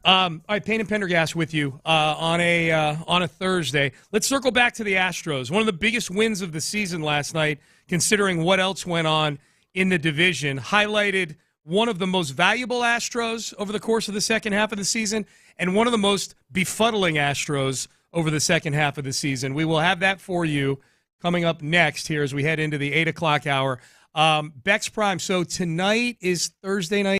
All right, Payne and Pendergast with you on a Thursday. Let's circle back to the Astros. One of the biggest wins of the season last night, considering what else went on in the division, highlighted one of the most valuable Astros over the course of the second half of the season and one of the most befuddling Astros over the second half of the season. We will have that for you coming up next here as we head into the 8 o'clock hour. Beck's Prime. So tonight is Thursday night.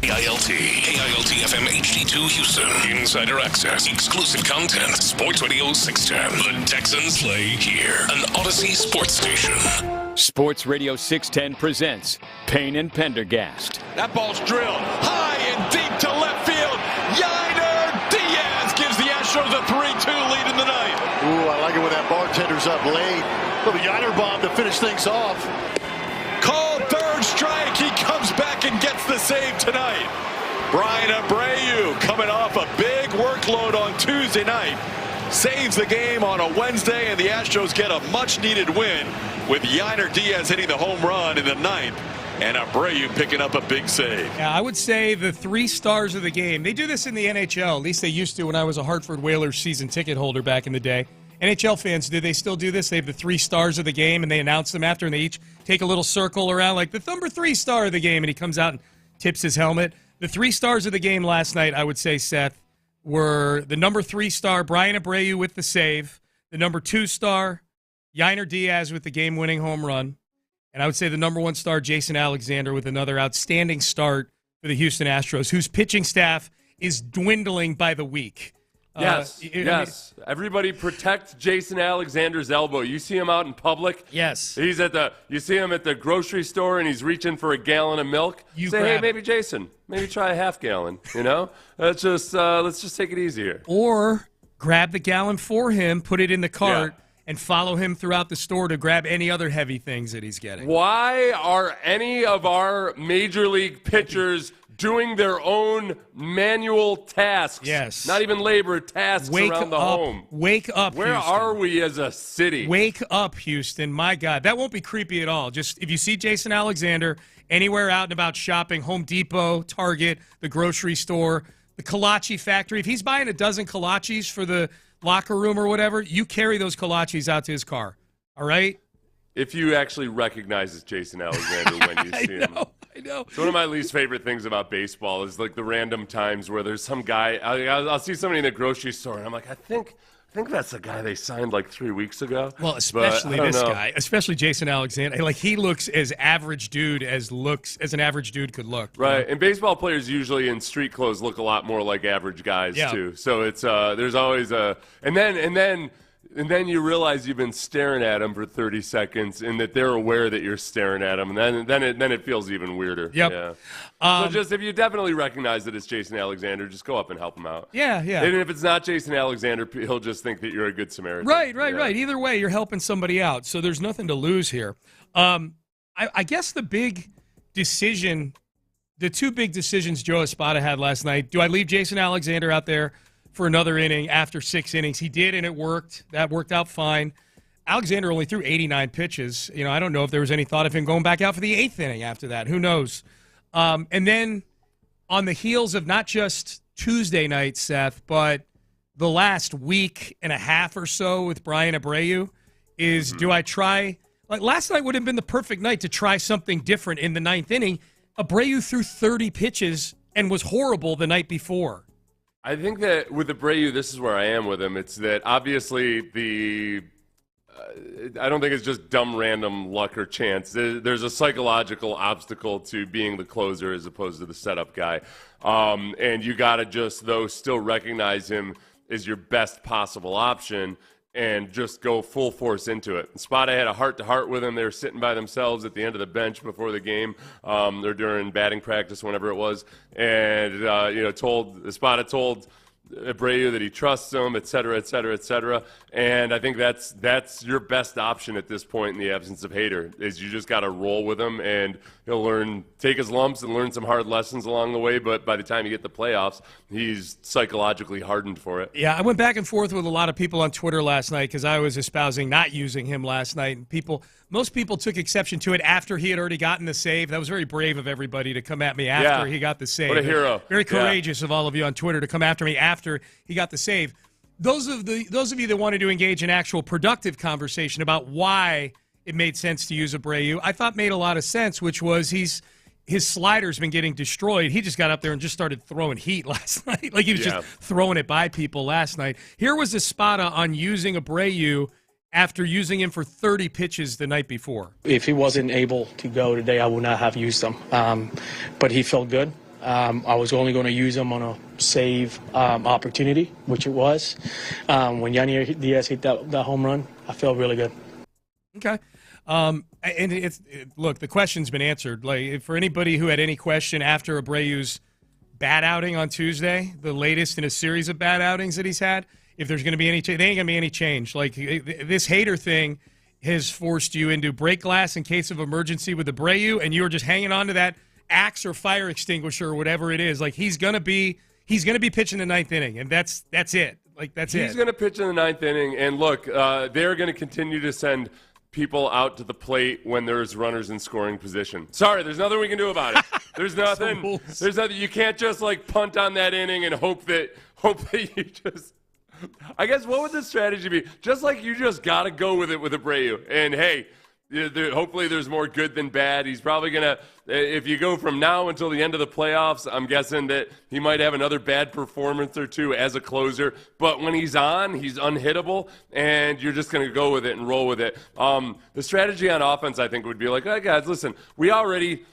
KILT FM HD2 Houston. Insider access, exclusive content. Sports Radio 610. The Texans play here. An Odyssey sports station. Sports Radio 610 presents Payne and Pendergast. That ball's drilled high and deep to left field. Yainer Diaz gives the Astros a 3-2 lead in the night. Ooh, I like it when that bartender's up late. Little Yainer bomb to finish things off. Called third strike. He comes back and gets the save tonight. Bryan Abreu coming off a big workload on Tuesday night. Saves the game on a Wednesday, and the Astros get a much-needed win with Yainer Diaz hitting the home run in the ninth and Abreu picking up a big save. Yeah, I would say the 3 stars of the game. They do this in the NHL. At least they used to when I was a Hartford Whalers season ticket holder back in the day. NHL fans, do they still do this? They have the 3 stars of the game, and they announce them after, and they each take a little circle around, like the number 3 star of the game, and he comes out and tips his helmet. The 3 stars of the game last night, I would say, Seth, were the number 3 star, Bryan Abreu with the save, the number 2 star, Yainer Diaz with the game-winning home run, and I would say the number 1 star, Jason Alexander, with another outstanding start for the Houston Astros, whose pitching staff is dwindling by the week. Yes, yes. Everybody protect Jason Alexander's elbow. You see him out in public. Yes. You see him at the grocery store and he's reaching for a gallon of milk. Say, hey, maybe Jason, maybe try a half gallon, you know? Let's just take it easy here. Or grab the gallon for him, put it in the cart, and follow him throughout the store to grab any other heavy things that he's getting. Why are any of our major league pitchers doing their own manual tasks? Yes. Not even labor tasks around the home. Wake up, Where Houston. are we as a city? Wake up, Houston. My God. That won't be creepy at all. Just if you see Jason Alexander anywhere out and about shopping, Home Depot, Target, the grocery store, the kolache factory, if he's buying a dozen kolaches for the locker room or whatever, you carry those kolaches out to his car. All right? If you actually recognize it's Jason Alexander when you see him. I know. It's one of my least favorite things about baseball is like the random times where there's some guy, I'll see somebody in the grocery store, and I'm like, I think that's the guy they signed like 3 weeks ago. Well, especially this guy, especially Jason Alexander. Like, he looks as average dude as an average dude could look. Right, know? and baseball players usually in street clothes look a lot more like average guys too. So it's there's always a and then you realize you've been staring at them for 30 seconds, and that they're aware that you're staring at them, and then it feels even weirder. Yep. Yeah. So just if you definitely recognize that it's Jason Alexander, just go up and help him out. Yeah. Even if it's not Jason Alexander, he'll just think that you're a good Samaritan. Right. Either way, you're helping somebody out, so there's nothing to lose here. I guess the two big decisions Joe Espada had last night. Do I leave Jason Alexander out there for another inning after 6 innings? He did, and it worked. That worked out fine. Alexander only threw 89 pitches. I don't know if there was any thought of him going back out for the 8th inning after that. Who knows? And then on the heels of not just Tuesday night, Seth, but the last week and a half or so with Bryan Abreu is, do I try? Like, last night would have been the perfect night to try something different in the 9th inning. Abreu threw 30 pitches and was horrible the night before. I think that with Abreu, this is where I am with him. It's that obviously I don't think it's just dumb random luck or chance. There's a psychological obstacle to being the closer as opposed to the setup guy. And you got to just, though, still recognize him as your best possible option and just go full force into it. Espada had a heart-to-heart with him. They were sitting by themselves at the end of the bench before the game, or during batting practice, whenever it was, and Espada told Abreu that he trusts him, et cetera, et cetera, et cetera. And I think that's your best option at this point in the absence of Hader, is you just got to roll with him, and he'll take his lumps and learn some hard lessons along the way, but by the time you get the playoffs, he's psychologically hardened for it. Yeah, I went back and forth with a lot of people on Twitter last night because I was espousing not using him last night, and most people took exception to it after he had already gotten the save. That was very brave of everybody to come at me after he got the save. What a hero. Very courageous of all of you on Twitter to come after me after he got the save. Those of you that wanted to engage in actual productive conversation about why it made sense to use Abreu, I thought made a lot of sense, which was his slider's been getting destroyed. He just got up there and just started throwing heat last night. Like, he was just throwing it by people last night. Here was Espada on using Abreu after using him for 30 pitches the night before. If he wasn't able to go today, I would not have used him. But he felt good. I was only going to use him on a save opportunity, which it was. When Yanni Diaz hit that home run, I felt really good. Okay. And look, the question's been answered. Like, for anybody who had any question after Abreu's bad outing on Tuesday, the latest in a series of bad outings that he's had, if there's going to be any change, there ain't going to be any change. Like, this Hader thing has forced you into break glass in case of emergency with Abreu, and you're just hanging on to that axe or fire extinguisher or whatever it is. Like, he's gonna be pitching the ninth inning, and that's it. Like, he's going to pitch in the ninth inning, and look, they're going to continue to send people out to the plate when there's runners in scoring position. Sorry, there's nothing we can do about it. There's nothing. There's nothing. You can't just like punt on that inning and hope that you just. I guess what would the strategy be? Just like you just got to go with it with Abreu. And hey, hopefully there's more good than bad. He's probably going to, if you go from now until the end of the playoffs, I'm guessing that he might have another bad performance or two as a closer. But when he's on, he's unhittable, and you're just going to go with it and roll with it. The strategy on offense, I think, would be like, hey, guys, listen, we already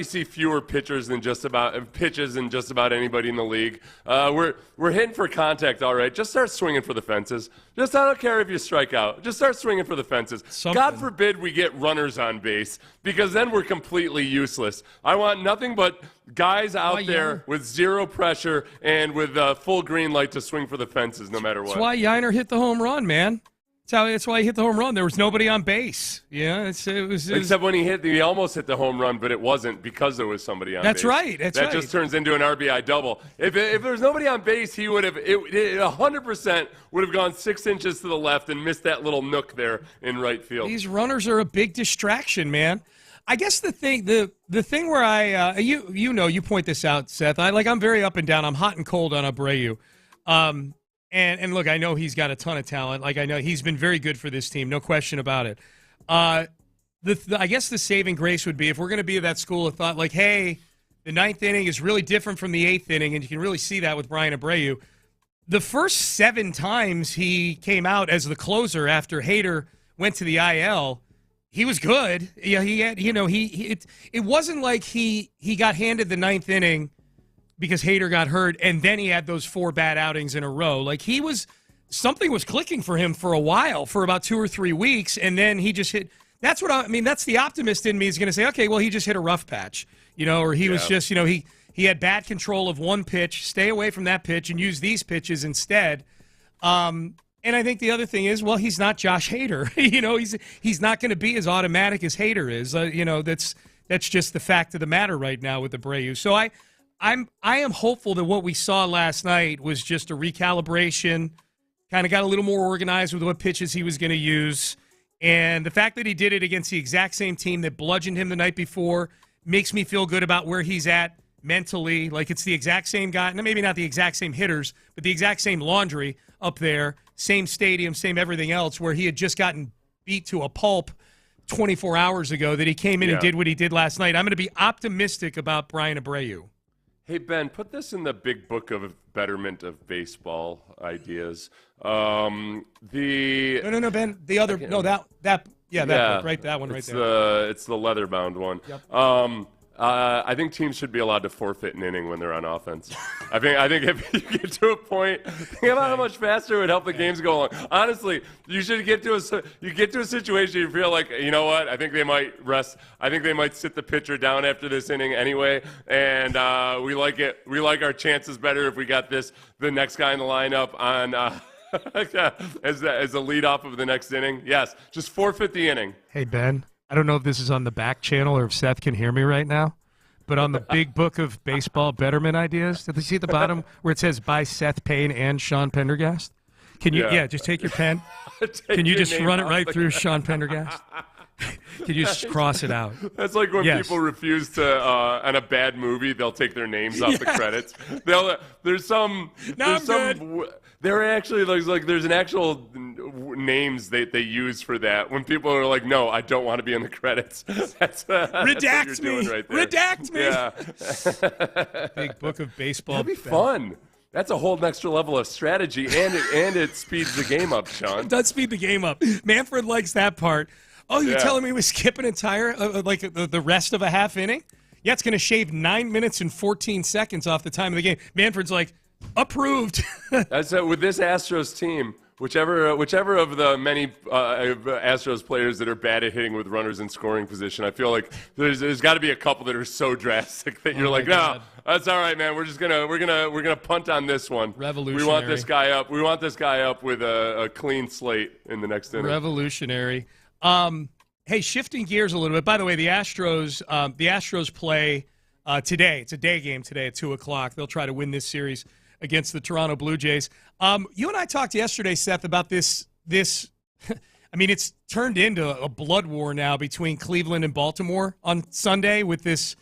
see fewer pitches than just about anybody in the league. We're hitting for contact, all right. Just start swinging for the fences. I don't care if you strike out. Just start swinging for the fences. God forbid we get runners on base, because then we're completely useless. I want nothing but guys out there with zero pressure and with full green light to swing for the fences no matter what. That's why Yiner hit the home run, man. That's why he hit the home run. There was nobody on base. Yeah, it was. Except when he almost hit the home run, but it wasn't because there was somebody on base. That's right. That just turns into an RBI double. If there was nobody on base, he would have 100% would have gone 6 inches to the left and missed that little nook there in right field. These runners are a big distraction, man. I guess the thing where you point this out, Seth. I'm very up and down. I'm hot and cold on Abreu. And look, I know he's got a ton of talent. Like, I know he's been very good for this team, no question about it. I guess the saving grace would be if we're going to be of that school of thought, like, hey, the ninth inning is really different from the eighth inning, and you can really see that with Bryan Abreu. The first 7 times he came out as the closer after Hader went to the IL, he was good. Yeah, he had, it wasn't like he got handed the ninth inning because Hader got hurt, and then he had those 4 bad outings in a row. Like, something was clicking for him for a while, for about 2 or 3 weeks, and then he just hit. That's the optimist in me is going to say, okay, well, he just hit a rough patch, or he was just, he had bad control of one pitch, stay away from that pitch and use these pitches instead. And I think the other thing is, well, he's not Josh Hader. He's not going to be as automatic as Hader is. That's just the fact of the matter right now with Abreu. So I am hopeful that what we saw last night was just a recalibration, kind of got a little more organized with what pitches he was going to use. And the fact that he did it against the exact same team that bludgeoned him the night before makes me feel good about where he's at mentally. Like, it's the exact same guy, maybe not the exact same hitters, but the exact same laundry up there, same stadium, same everything else, where he had just gotten beat to a pulp 24 hours ago, that he came in and did what he did last night. I'm going to be optimistic about Bryan Abreu. Hey, Ben, put this in the big book of betterment of baseball ideas. No, Ben. The other, that book, right? That one right there. It's the leather-bound one. Yep. I think teams should be allowed to forfeit an inning when they're on offense. I think if you get to a point, think about how much faster it would help the games go along. Honestly, you should get to a situation you feel like, you know what? I think they might rest. I think they might sit the pitcher down after this inning anyway, and we like it. We like our chances better if we got the next guy in the lineup on. As a lead off of the next inning. Yes, just forfeit the inning. Hey, Ben, I don't know if this is on the back channel or if Seth can hear me right now, but on the big book of baseball betterment ideas, did you see at the bottom where it says by Seth Payne and Sean Pendergast? Can you, just take your pen? Can you just run it right through Sean Pendergast? Can you just cross it out? That's like when people refuse to, on a bad movie, they'll take their names off the credits. There's an actual names they use for that when people are like, no, I don't want to be in the credits. That's redact what you're doing right there. Redact me. Yeah. Big book of baseball. That'd be fun. That's a whole extra level of strategy, and it speeds the game up, Sean. It does speed the game up. Manfred likes that part. Oh, you're telling me we skip an entire, the rest of a half inning? yeah, it's going to shave 9 minutes and 14 seconds off the time of the game. Manfred's like, approved. That's with this Astros team. Whichever of the many Astros players that are bad at hitting with runners in scoring position, I feel like there's got to be a couple that are so drastic that you're like, no, that's all right, man. We're gonna punt on this one. Revolutionary. We want this guy up. We want this guy up with a clean slate in the next inning. Revolutionary. Hey, shifting gears a little bit. By the way, the Astros play today. It's a day game today at 2:00. They'll try to win this series against the Toronto Blue Jays. You and I talked yesterday, Seth, about this. I mean, it's turned into a blood war now between Cleveland and Baltimore on Sunday with this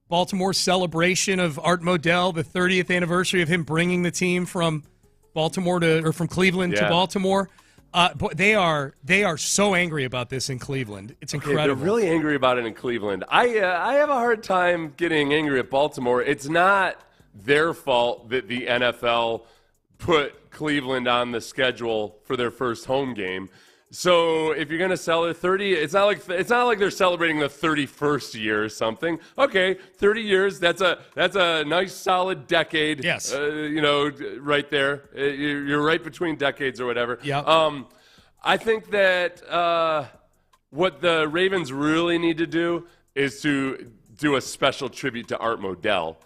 Baltimore celebration of Art Modell, the 30th anniversary of him bringing the team from from Cleveland to Baltimore. But they are so angry about this in Cleveland. It's incredible. They're really angry about it in Cleveland. I have a hard time getting angry at Baltimore. It's not their fault that the NFL put Cleveland on the schedule for their first home game. So if you're going to sell it 30, it's not like they're celebrating the 31st year or something. Okay, 30 years, that's a nice solid decade. Yes. Right there. You're right between decades or whatever. Yeah. I think that what the Ravens really need to do is to do a special tribute to Art Modell.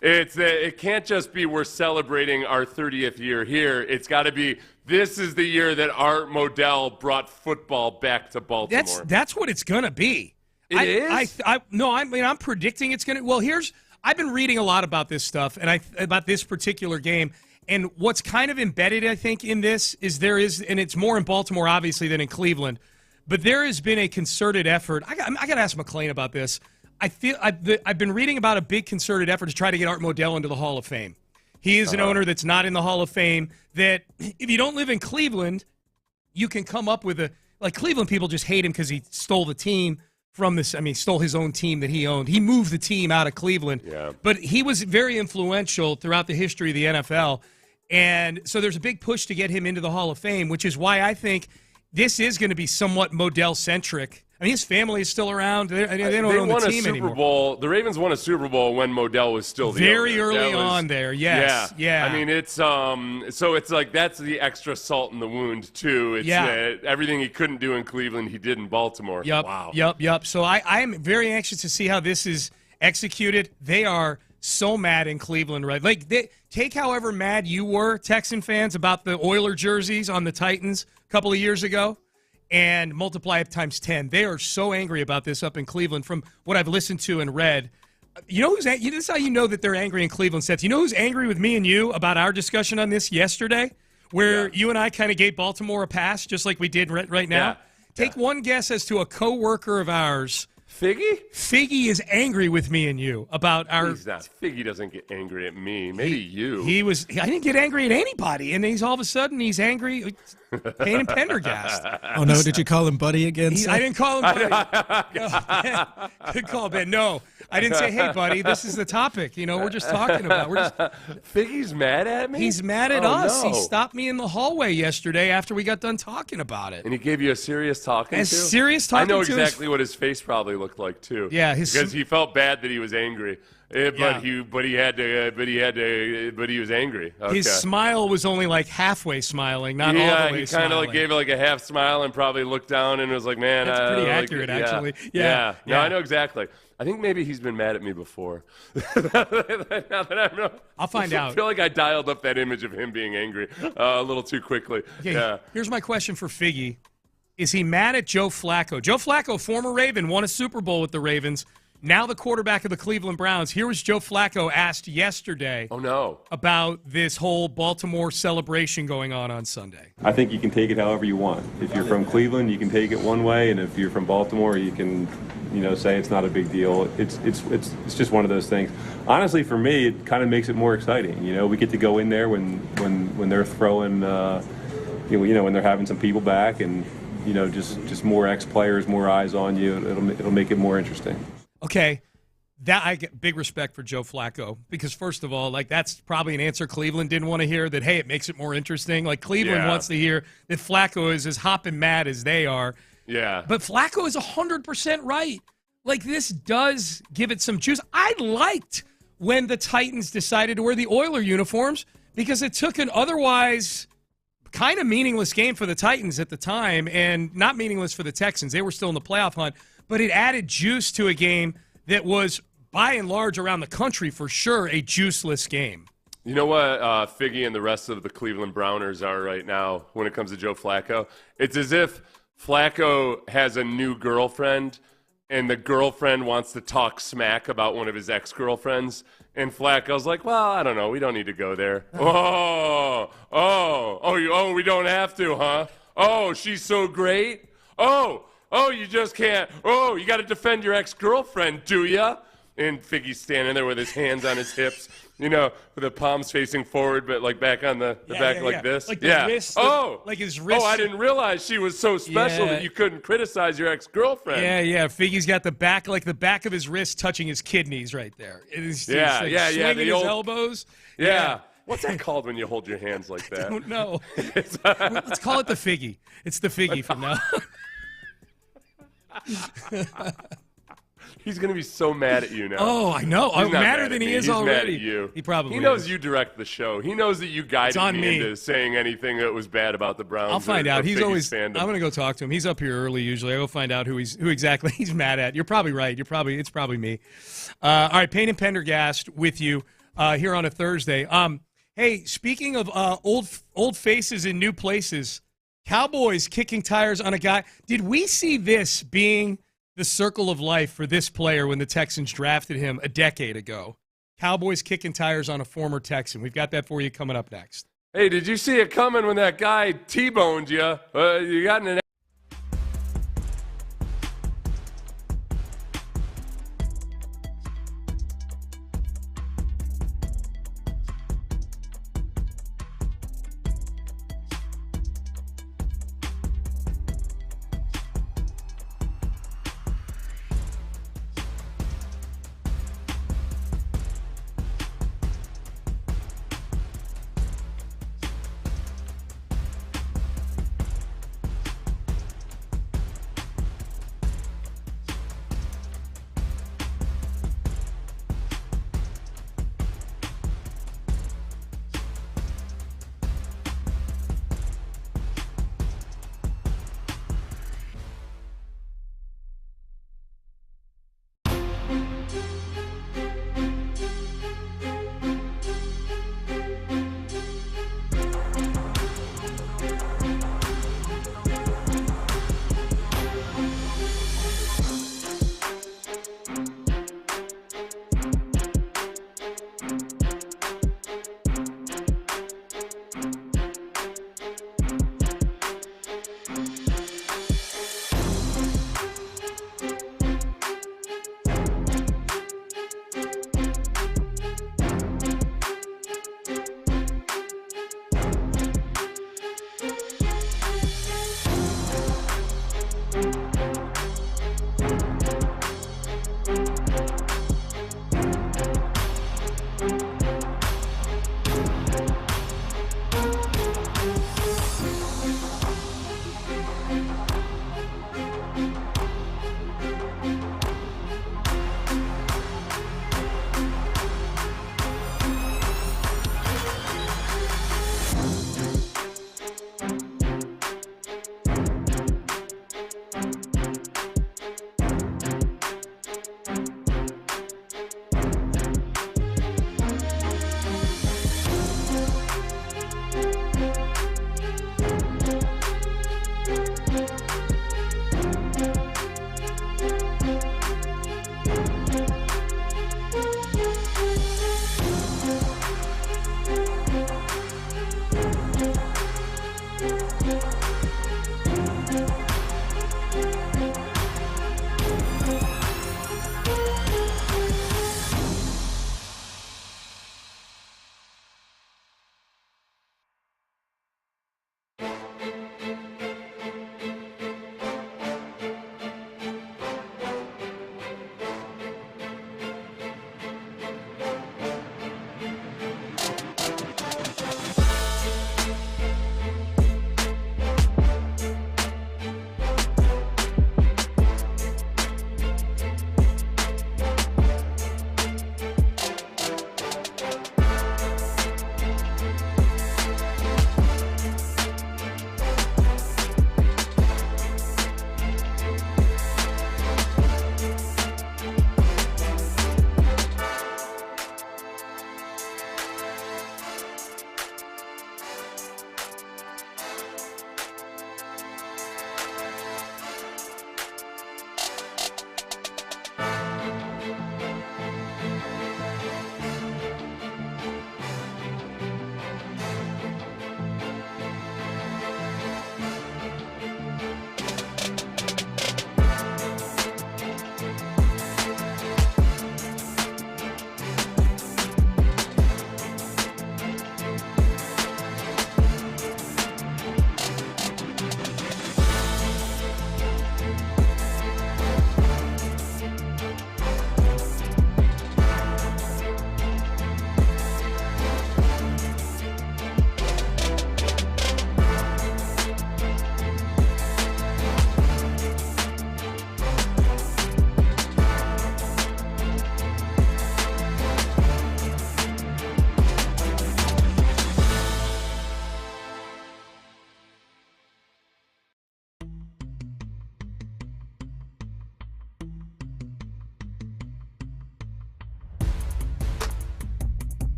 It can't just be we're celebrating our 30th year here. It's got to be this is the year that Art Modell brought football back to Baltimore. That's what it's going to be. It is? I'm predicting it's going to. Well, I've been reading a lot about this stuff and about this particular game. And what's kind of embedded, I think, in this is and it's more in Baltimore, obviously, than in Cleveland, but there has been a concerted effort. I got to ask McClain about this. I've been reading about a big concerted effort to try to get Art Modell into the Hall of Fame. He is an owner that's not in the Hall of Fame, that if you don't live in Cleveland, you can come up with Cleveland people just hate him because he stole the team from this. I mean, he stole his own team that he owned. He moved the team out of Cleveland. Yeah. But he was very influential throughout the history of the NFL. And so there's a big push to get him into the Hall of Fame, which is why I think this is going to be somewhat Modell-centric. I mean, his family is still around. They don't own the team anymore. Bowl. The Ravens won a Super Bowl when Modell was still the very owner. early on there. Yes, yeah. I mean, it's so it's like that's the extra salt in the wound too. It's everything he couldn't do in Cleveland, he did in Baltimore. Yep. Wow. Yep. So I am very anxious to see how this is executed. They are so mad in Cleveland, right? Take however mad you were, Texan fans, about the Oiler jerseys on the Titans a couple of years ago, and multiply it times 10. They are so angry about this up in Cleveland from what I've listened to and read. You know this is how you know that they're angry in Cleveland, Seth. You know who's angry with me and you about our discussion on this yesterday, where you and I kind of gave Baltimore a pass, just like we did right now? Yeah. Take one guess as to a coworker of ours. Figgy? Figgy is angry with me and you about our. He's not. Figgy doesn't get angry at me. Maybe you. I didn't get angry at anybody, and he's all of a sudden he's angry. Payne and Pendergast. Oh no! Did you call him buddy again? I didn't call him buddy. Good call, Ben. No, I didn't say, hey, buddy, this is the topic. We're just talking about. Figgy's mad at me? He's mad at us. No. He stopped me in the hallway yesterday after we got done talking about it. And he gave you a serious talking to? Serious talking to? I know exactly what his face probably looked like, too. Yeah. Because he felt bad that he was angry. But he was angry. Okay. His smile was only like halfway smiling, not all the way smiling. He kind of gave it a half smile and probably looked down and was like, man. That's pretty accurate, actually. Yeah. No, I know exactly. I think maybe he's been mad at me before. Now that I know. I'll find out. I feel like I dialed up that image of him being angry a little too quickly. Okay, yeah. Here's my question for Figgy. Is he mad at Joe Flacco? Joe Flacco, former Raven, won a Super Bowl with the Ravens. Now the quarterback of the Cleveland Browns. Here was Joe Flacco asked yesterday about this whole Baltimore celebration going on Sunday. I think you can take it however you want. If you're from Cleveland, you can take it one way, and if you're from Baltimore, you can, say it's not a big deal. It's just one of those things. Honestly, for me, it kind of makes it more exciting. We get to go in there when they're throwing, when they're having some people back, and just more ex-players, more eyes on you. It'll make it more interesting. Okay, that I get big respect for Joe Flacco because, first of all, that's probably an answer Cleveland didn't want to hear, that, hey, it makes it more interesting. Cleveland wants to hear that Flacco is as hopping mad as they are. Yeah. But Flacco is 100% right. like, this does give it some juice. I liked when the Titans decided to wear the Oiler uniforms because it took an otherwise kind of meaningless game for the Titans at the time and not meaningless for the Texans. They were still in the playoff hunt, but it added juice to a game that was, by and large, around the country for sure, a juiceless game. You know what Figgy and the rest of the Cleveland Browners are right now when it comes to Joe Flacco? It's as if Flacco has a new girlfriend and the girlfriend wants to talk smack about one of his ex-girlfriends. And Flacco's like, well, I don't know. We don't need to go there. We don't have to, huh? Oh, she's so great? Oh, you just can't. Oh, you got to defend your ex-girlfriend, do ya? And Figgy's standing there with his hands on his hips, with the palms facing forward, but like back on the back like this. Like the wrist. Like his wrist. Oh, I didn't realize she was so special that you couldn't criticize your ex-girlfriend. Yeah. Figgy's got the back of his wrist touching his kidneys right there. He's swinging his elbows. Yeah. What's that called when you hold your hands like that? I don't know. Let's call it the Figgy. It's the Figgy from now on. He's going to be so mad at you now. Oh, I know. He's madder than he is already. He's mad at you. He probably He knows is. you direct the show. He knows that you guided me into saying anything that was bad about the Browns. I'll find out. He's always. Fandom. I'm going to go talk to him. He's up here early usually. I'll go find out who exactly he's mad at. You're probably right. It's probably me. All right, Payne and Pendergast with you here on a Thursday. Hey, speaking of old faces in new places, Cowboys kicking tires on a guy. Did we see this being the circle of life for this player when the Texans drafted him a decade ago? Cowboys kicking tires on a former Texan. We've got that for you coming up next. Hey, did you see it coming when that guy T-boned you? You got in an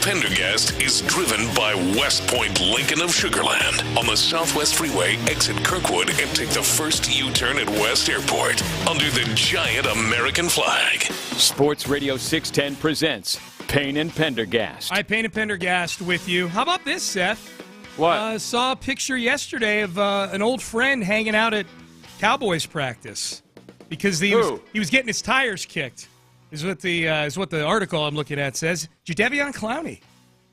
Pendergast is driven by West Point Lincoln of Sugarland on the Southwest Freeway. Exit Kirkwood and take the first U-turn at West Airport under the giant American flag. Sports Radio 610 presents Payne and Pendergast. Hi, Payne and Pendergast with you. How about this, Seth? What? Saw a picture yesterday of an old friend hanging out at Cowboys practice because he was getting his tires kicked. Is what the article I'm looking at says. Jadeveon Clowney,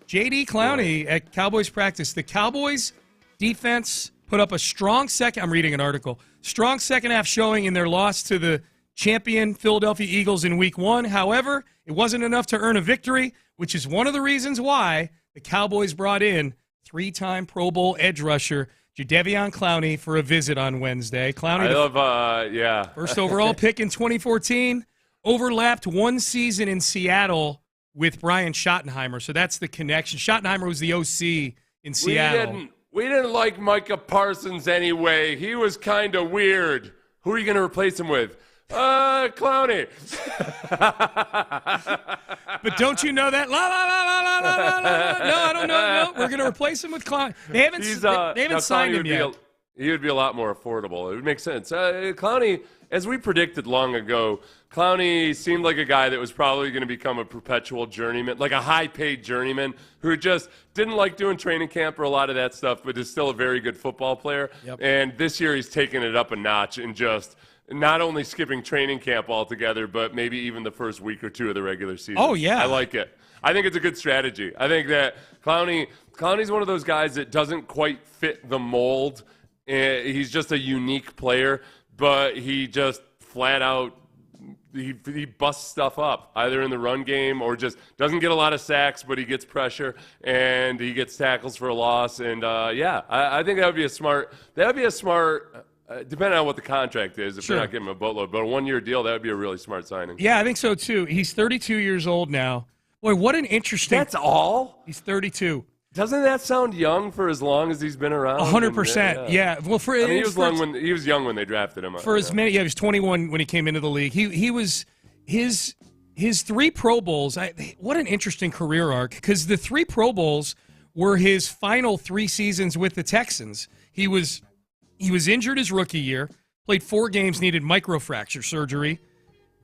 J.D. Clowney at Cowboys practice. The Cowboys defense put up a strong second. I'm reading an article. Strong second half showing in their loss to the champion Philadelphia Eagles in Week 1. However, it wasn't enough to earn a victory, which is one of the reasons why the Cowboys brought in 3-time Pro Bowl edge rusher Jadeveon Clowney for a visit on Wednesday. Clowney, first overall pick in 2014. Overlapped one season in Seattle with Bryan Schottenheimer, so that's the connection. Schottenheimer was the OC in Seattle. We didn't like Micah Parsons anyway. He was kind of weird. Who are you going to replace him with? Clowney. But don't you know that? La, la, la, la, la, la, la, la. No, I don't know. No, we're going to replace him with Clowney. They haven't signed him yet. He would be a lot more affordable. It would make sense. Clowney, as we predicted long ago, Clowney seemed like a guy that was probably going to become a perpetual journeyman, like a high-paid journeyman who just didn't like doing training camp or a lot of that stuff, but is still a very good football player. Yep. And this year he's taken it up a notch and just not only skipping training camp altogether, but maybe even the first week or two of the regular season. Oh, yeah. I like it. I think it's a good strategy. I think that Clowney's one of those guys that doesn't quite fit the mold. He's just a unique player, but he just flat out he busts stuff up either in the run game or just doesn't get a lot of sacks, but he gets pressure and he gets tackles for a loss. And I think that would be a smart. Depending on what the contract is, if Sure. they're not giving him a boatload, but a one-year deal, that would be a really smart signing. Yeah, I think so too. He's 32 years old now. Boy, what an interesting. That's all? He's 32. Doesn't that sound young for as long as he's been around? 100%. Yeah. Well, he was young when they drafted him. For as many, he was 21 when he came into the league. He was his 3 Pro Bowls. What an interesting career arc, because the 3 Pro Bowls were his final 3 seasons with the Texans. He was injured his rookie year, played 4 games, needed microfracture surgery.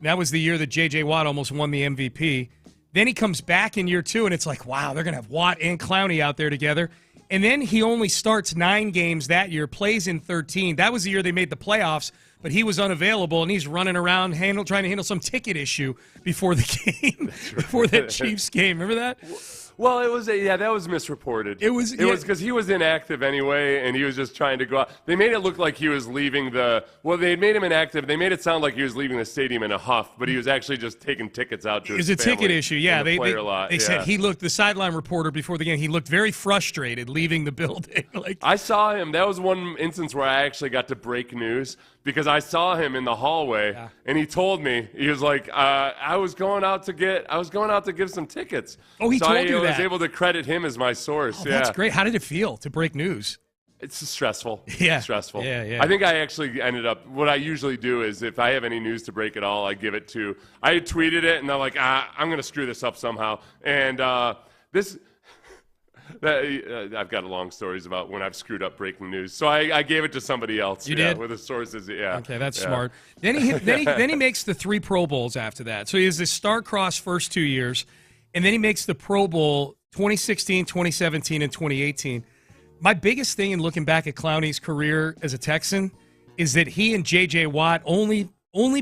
That was the year that J.J. Watt almost won the MVP. Then he comes back in year 2, and it's like, wow, they're going to have Watt and Clowney out there together. And then he only starts 9 games that year, plays in 13. That was the year they made the playoffs, but he was unavailable, and he's running around trying to handle some ticket issue before the game, before that Chiefs game. Remember that? Well, it was that was misreported. It was because he was inactive anyway, and he was just trying to go out. They made it look like he was leaving they made him inactive. They made it sound like he was leaving the stadium in a huff, but he was actually just taking tickets out to his family. It was a ticket issue, yeah. They said the sideline reporter before the game, he looked very frustrated leaving the building. I saw him. That was one instance where I actually got to break news because I saw him in the hallway, and he told me, he was like, I was going out to give some tickets. Oh, he told you that. I was able to credit him as my source. That's great. How did it feel to break news? It's stressful. Yeah. It's stressful. Yeah. I think I actually ended up, what I usually do is if I have any news to break at all, I give it to, I tweeted it, and they're like, I'm going to screw this up somehow. And I've got long stories about when I've screwed up breaking news. So I gave it to somebody else. You did? With the sources, yeah. Okay, that's smart. Then he makes the 3 Pro Bowls after that. So he has this star-crossed first 2 years, and then he makes the Pro Bowl 2016, 2017, and 2018. My biggest thing in looking back at Clowney's career as a Texan is that he and J.J. Watt only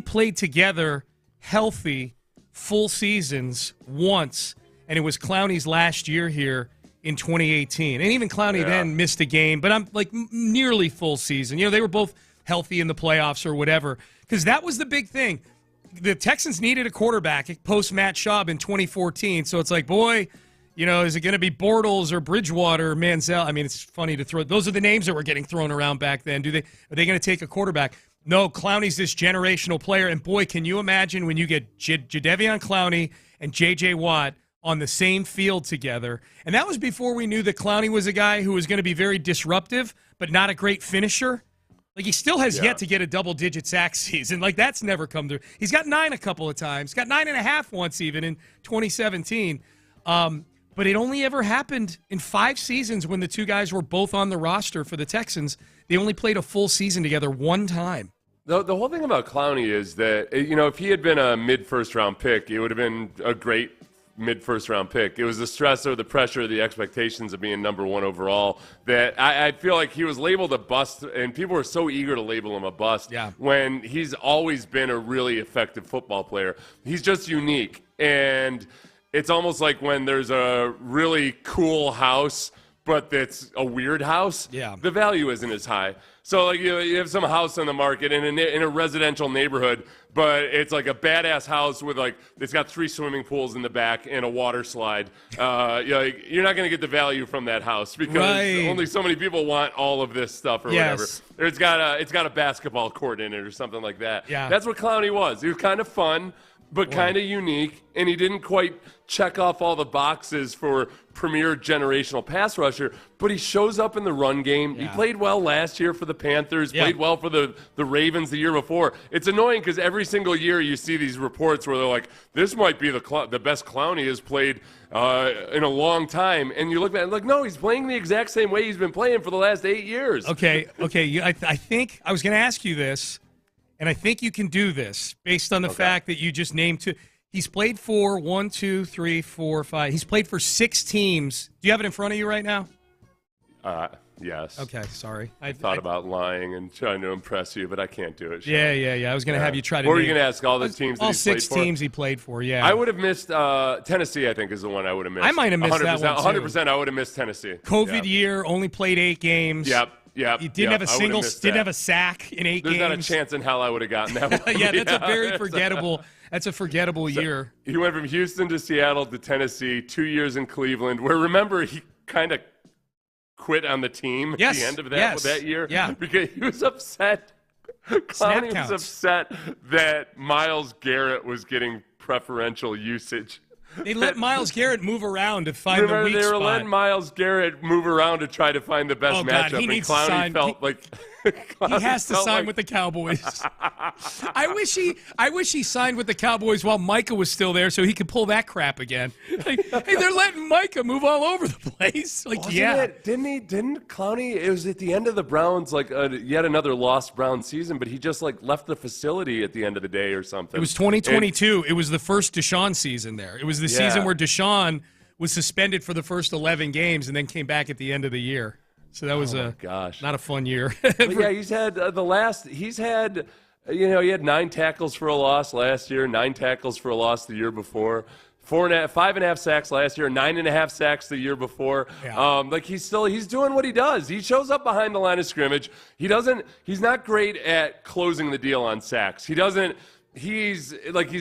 played together healthy full seasons once, and it was Clowney's last year here in 2018. And even Clowney then missed a game, but I'm like nearly full season. They were both healthy in the playoffs or whatever, because that was the big thing. The Texans needed a quarterback post Matt Schaub in 2014. So it's like, boy, is it going to be Bortles or Bridgewater or Manziel? I mean, it's funny to throw. Those are the names that were getting thrown around back then. Are they going to take a quarterback? No, Clowney's this generational player. And boy, can you imagine when you get Jadeveon Clowney and J.J. Watt on the same field together. And that was before we knew that Clowney was a guy who was going to be very disruptive, but not a great finisher. Like, he still has yet to get a double-digit sack season. Like, that's never come through. He's got 9 a couple of times. Got 9.5 once even in 2017. But it only ever happened in 5 seasons when the two guys were both on the roster for the Texans. They only played a full season together one time. The whole thing about Clowney is that, if he had been a mid-first-round pick, it would have been a great mid-first-round pick. It was the stress or the pressure, the expectations of being number 1 overall that I feel like he was labeled a bust, and people were so eager to label him a bust when he's always been a really effective football player. He's just unique, and it's almost like when there's a really cool house but that's a weird house, the value isn't as high. So like you have some house on the market in a residential neighborhood, but it's like a badass house with it's got 3 swimming pools in the back and a water slide. You're not going to get the value from that house because only so many people want all of this stuff or whatever. It's got a basketball court in it or something like that. Yeah. That's what Clowney was. He was kind of fun, but kind of unique, and he didn't quite check off all the boxes for premier generational pass rusher, but he shows up in the run game. He played well last year for the Panthers, played well for the Ravens the year before. It's annoying because every single year you see these reports where they're like, this might be the best Clowney has played in a long time, and you look at it like, no, he's playing the exact same way he's been playing for the last 8 years. Okay. I think I was going to ask you this, and I think you can do this based on the fact that you just named 2. He's played for 1, 2, 3, 4, 5. He's played for 6 teams. Do you have it in front of you right now? Yes. Okay, sorry. I thought about lying and trying to impress you, but I can't do it. Sean. Yeah. I was going to have you try to. Or were you going to ask all the teams that all he played 6 for? teams he played for, yeah. I would have missed Tennessee, I think, is the one I would have missed. I might have missed that one, too. 100% I would have missed Tennessee. COVID year, only played 8 games. Yep. He didn't have a didn't have a sack in 8 games. There's not a chance in hell I would have gotten that one. That's a very forgettable. That's a forgettable year. He went from Houston to Seattle to Tennessee, 2 years in Cleveland, where, remember, he kind of quit on the team at the end of that year. Yeah. Because he was upset. Clowney was upset that Myles Garrett was getting preferential usage. They let Myles Garrett move around to find the weak spot. They were letting Myles Garrett move around to try to find the best matchup, and Clowney felt like he has to sign with the Cowboys. I wish he signed with the Cowboys while Micah was still there, so he could pull that crap again. Hey, they're letting Micah move all over the place. Didn't Clowney? It was at the end of the Browns, yet another lost Brown season, but he just left the facility at the end of the day or something. It was 2022. It was the first Deshaun season there. It was the season where Deshaun was suspended for the first 11 games and then came back at the end of the year. So that was not a fun year. He's had he had 9 tackles for a loss last year, 9 tackles for a loss the year before, 5.5 sacks last year, 9.5 sacks the year before. Yeah. He's doing what he does. He shows up behind the line of scrimmage. He's not great at closing the deal on sacks. He's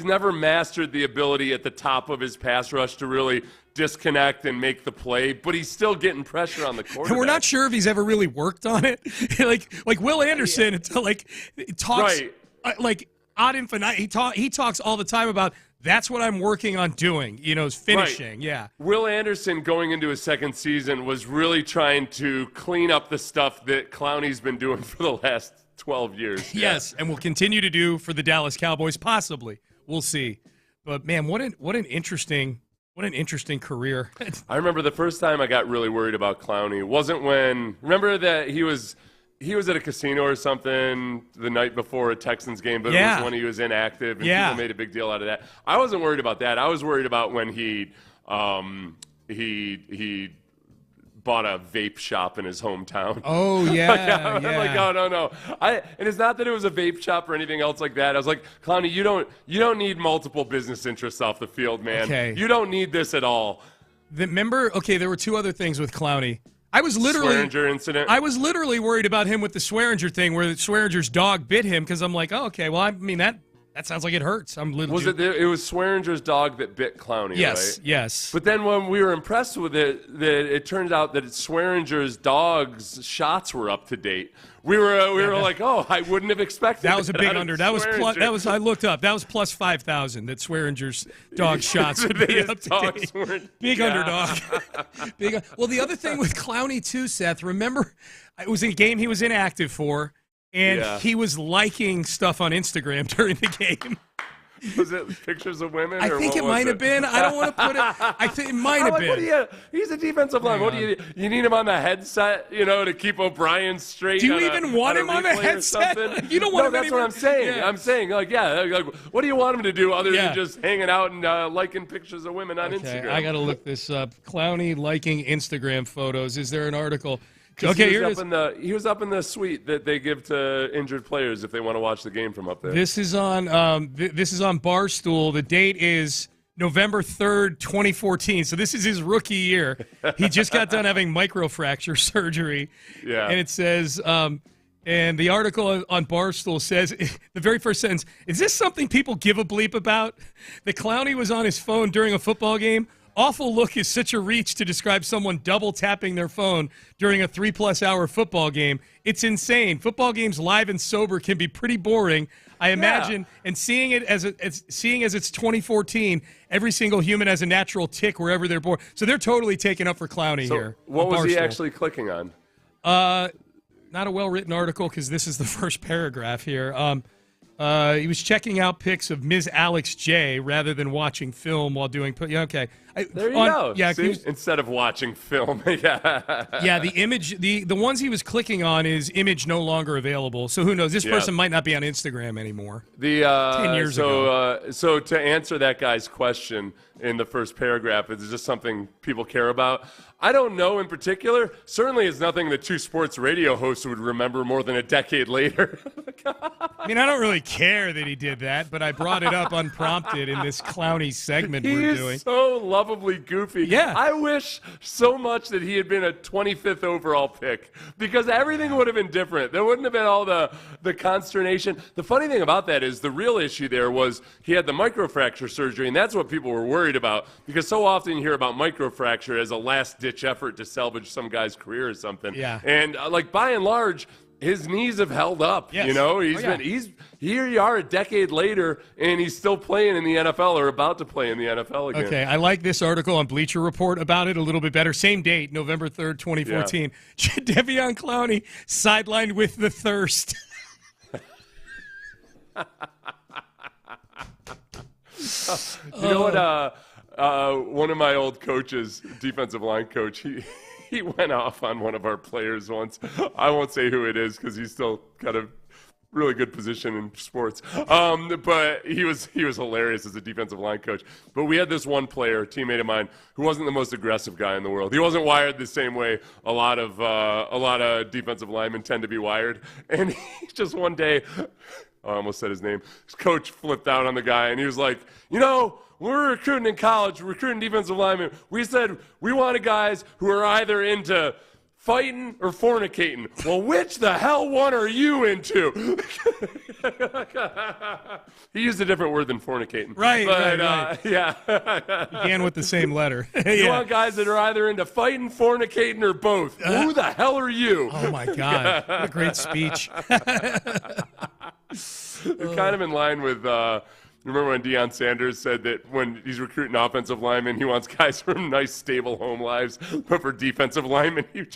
never mastered the ability at the top of his pass rush to really disconnect and make the play, but he's still getting pressure on the quarterback. And we're not sure if he's ever really worked on it. like Will Anderson, talks ad infinitum. He talks all the time about that's what I'm working on doing. Is finishing. Right. Yeah. Will Anderson going into his second season was really trying to clean up the stuff that Clowney's been doing for the last 12 years. Yes, and will continue to do for the Dallas Cowboys, possibly. We'll see. But man, what an interesting career. I remember the first time I got really worried about Clowney wasn't when remember that he was at a casino or something the night before a Texans game, but it was when he was inactive and people made a big deal out of that. I wasn't worried about that. I was worried about when he bought a vape shop in his hometown. Oh, yeah. I'm like, oh, no. And it's not that it was a vape shop or anything else like that. I was like, Clowney, you don't need multiple business interests off the field, man. Okay. You don't need this at all. There were 2 other things with Clowney. Swearinger incident. I was literally worried about him with the Swearinger thing where Swearinger's dog bit him because I'm like, oh, okay, well, I mean, that sounds like it hurts. It was Swearinger's dog that bit Clowney, right? Yes. But then when we were impressed with it, it turns out that Swearinger's dog's shots were up to date. We were like, oh, I wouldn't have expected that. That was a big under. I looked up. That was plus 5,000 that Swearinger's dog shots would be up to date. Big underdog. Well, the other thing with Clowney too, Seth, remember it was a game he was inactive for. And he was liking stuff on Instagram during the game. Was it pictures of women? I think it might have been. I don't want to put it. I think it might have been. He's a defensive line. What do you need him on the headset, to keep O'Brien straight? Do you even want him on the headset? You don't want him. That's what I'm saying. Yeah. I'm saying, what do you want him to do other than just hanging out and liking pictures of women on Instagram? I got to look this up. Clowney liking Instagram photos. Is there an article? Okay, he was up in the suite that they give to injured players if they want to watch the game from up there. This is on Barstool. The date is November 3rd, 2014. So this is his rookie year. He just got done having microfracture surgery. Yeah. And it says, and the article on Barstool says, the very first sentence, is this something people give a bleep about? That Clowney was on his phone during a football game? Awful look is such a reach to describe someone double tapping their phone during a 3+ hour football game. It's insane. Football games live and sober can be pretty boring, I imagine. And seeing as it's 2014, every single human has a natural tick wherever they're born. So they're totally taken up for Clowney here. What was he actually clicking on? Not a well-written article because this is the first paragraph here. He was checking out pics of Ms. Alex J rather than watching film while doing. Okay, there you go. Yeah, instead of watching film. Yeah, the image, the ones he was clicking on is image no longer available. So who knows? This person might not be on Instagram anymore. 10 years ago. So to answer that guy's question in the first paragraph, is it just something people care about? I don't know in particular. Certainly it's nothing that two sports radio hosts would remember more than a decade later. I mean, I don't really care that he did that, but I brought it up unprompted in this Clowney segment we're doing. He's so lovably goofy. Yeah. I wish so much that he had been a 25th overall pick because everything would have been different. There wouldn't have been all the consternation. The funny thing about that is the real issue there was he had the microfracture surgery, and that's what people were worried about because so often you hear about microfracture as a last-ditch effort to salvage some guy's career or something. Yeah. And by and large, his knees have held up. Yes. Here you are a decade later, and he's still playing in the NFL or about to play in the NFL again. Okay, I like this article on Bleacher Report about it a little bit better. Same date, November 3rd, 2014. Yeah. Jadeveon Clowney sidelined with the thirst. You know what? One of my old coaches, defensive line coach, he went off on one of our players once. I won't say who it is because he's still got a really good position in sports. But he was hilarious as a defensive line coach. But we had this one player, a teammate of mine, who wasn't the most aggressive guy in the world. He wasn't wired the same way a lot of defensive linemen tend to be wired. And he just one day, I almost said his name, his coach flipped out on the guy, and he was like, when we were recruiting in college, recruiting defensive linemen, we said we wanted guys who are either into fighting or fornicating. Well, which the hell one are you into? He used a different word than fornicating. Right. Yeah. Began with the same letter. You want guys that are either into fighting, fornicating, or both. Who the hell are you? Oh, my God. What a great speech. They're kind of in line with... remember when Deion Sanders said that when he's recruiting offensive linemen, he wants guys from nice, stable home lives, but for defensive linemen, you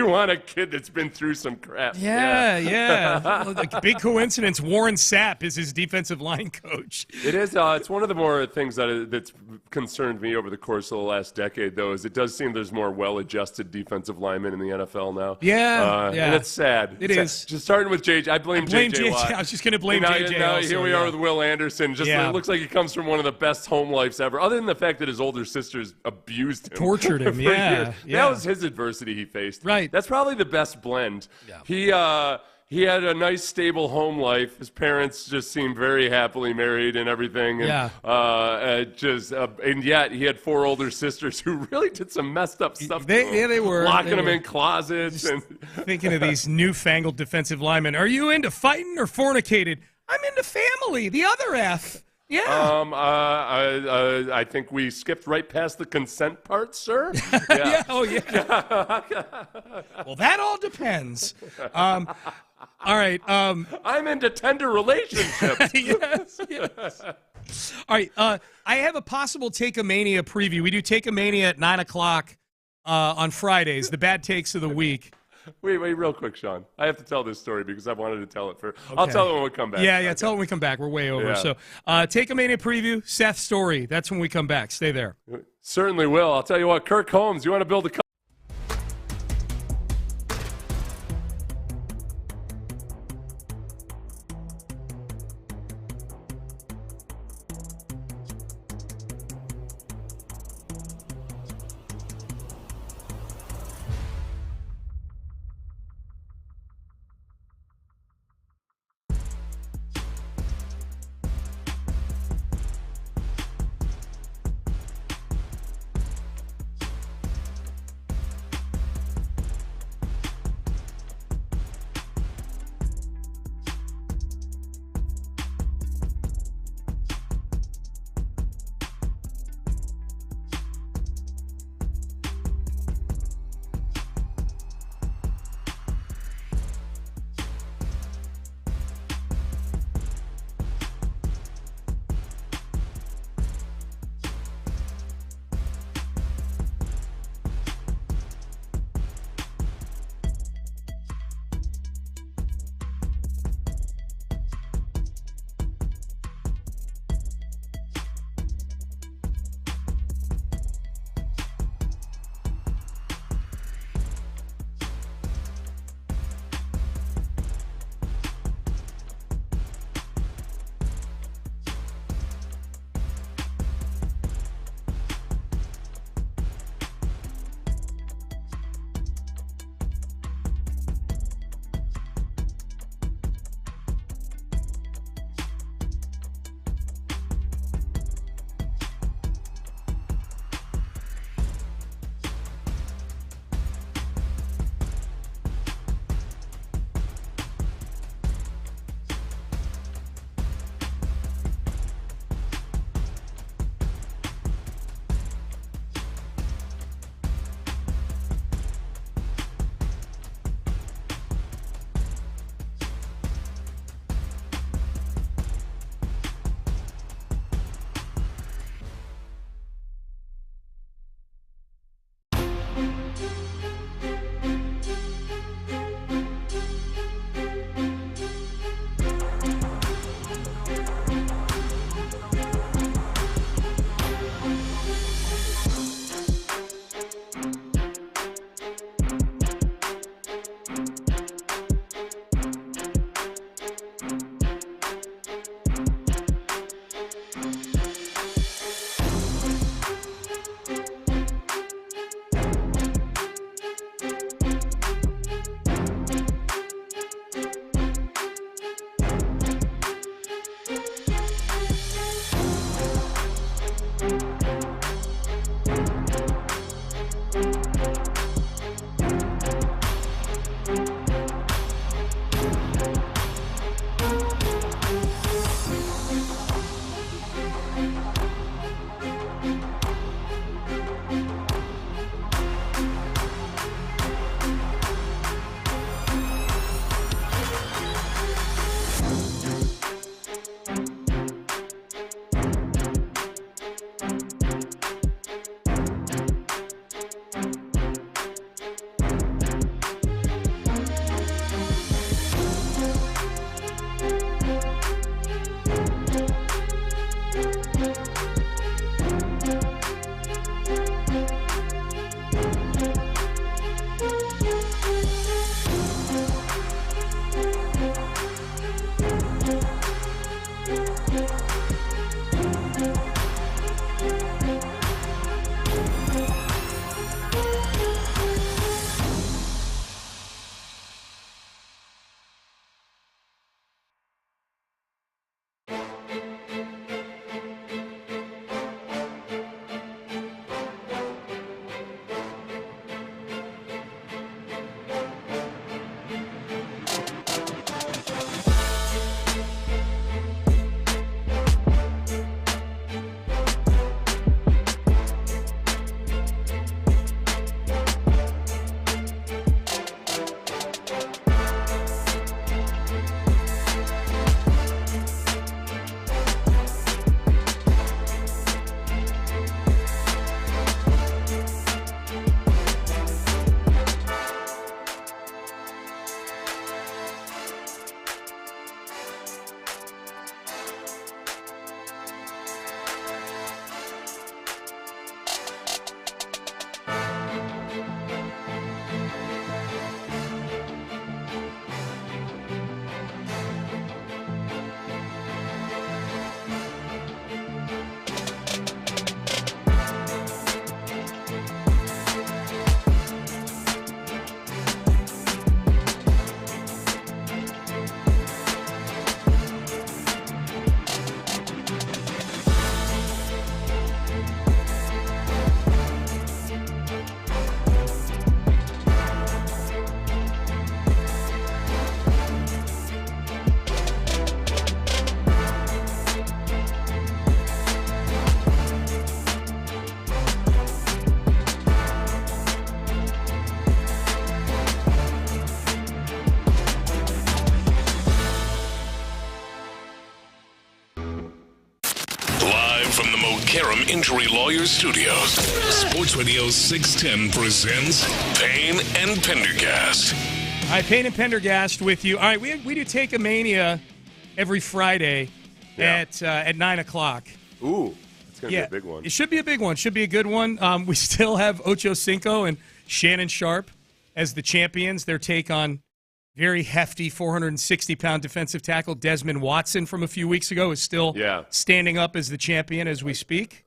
want a kid that's been through some crap. Yeah. Like, big coincidence, Warren Sapp is his defensive line coach. It is. It's one of the more things that's concerned me over the course of the last decade, though, is it does seem there's more well-adjusted defensive linemen in the NFL now. Yeah. And it's sad. It is. Just starting with JJ. I blame JJ Watt. I was just going to blame now, JJ Now also, here we are with Will Anderson. It looks like he comes from one of the best home lives ever, other than the fact that his older sisters abused him. Tortured him, for yeah. years. That was his adversity he faced. Right. That's probably the best blend. Yeah. He had a nice, stable home life. His parents just seemed very happily married and everything. And, and yet he had 4 older sisters who really did some messed up stuff. They were. Locking them in closets. And thinking of these newfangled defensive linemen. Are you into fighting or fornicated? I'm into family, the other F. Yeah. I think we skipped right past the consent part, sir. Yeah. Oh, yeah. Well, that all depends. All right. I'm into tender relationships. Yes. All right. I have a possible Take-A-Mania preview. We do Take-A-Mania at 9 o'clock on Fridays, the bad takes of the week. Wait, real quick, Sean. I have to tell this story because I wanted to tell it for. I'll tell it when we come back. Yeah, tell it when we come back. We're way over. Yeah. So take a minute preview. Seth's story. That's when we come back. Stay there. Certainly will. I'll tell you what, Kirk Holmes, you want to build a Injury Lawyers Studios. Sports Radio 610 presents Payne and Pendergast. All right, Payne and Pendergast with you. All right, we do Take a Mania every Friday at 9 o'clock. Ooh, it's going to be a big one. It should be a big one. Should be a good one. We still have Ocho Cinco and Shannon Sharp as the champions. Their take on very hefty 460-pound defensive tackle Desmond Watson from a few weeks ago is still standing up as the champion as we speak.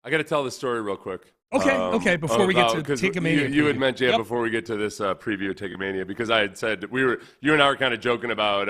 I got to tell the story real quick. Okay. Before we get to Take a Mania, you had mentioned before we get to this preview of Take a Mania, because I had said you and I were kind of joking about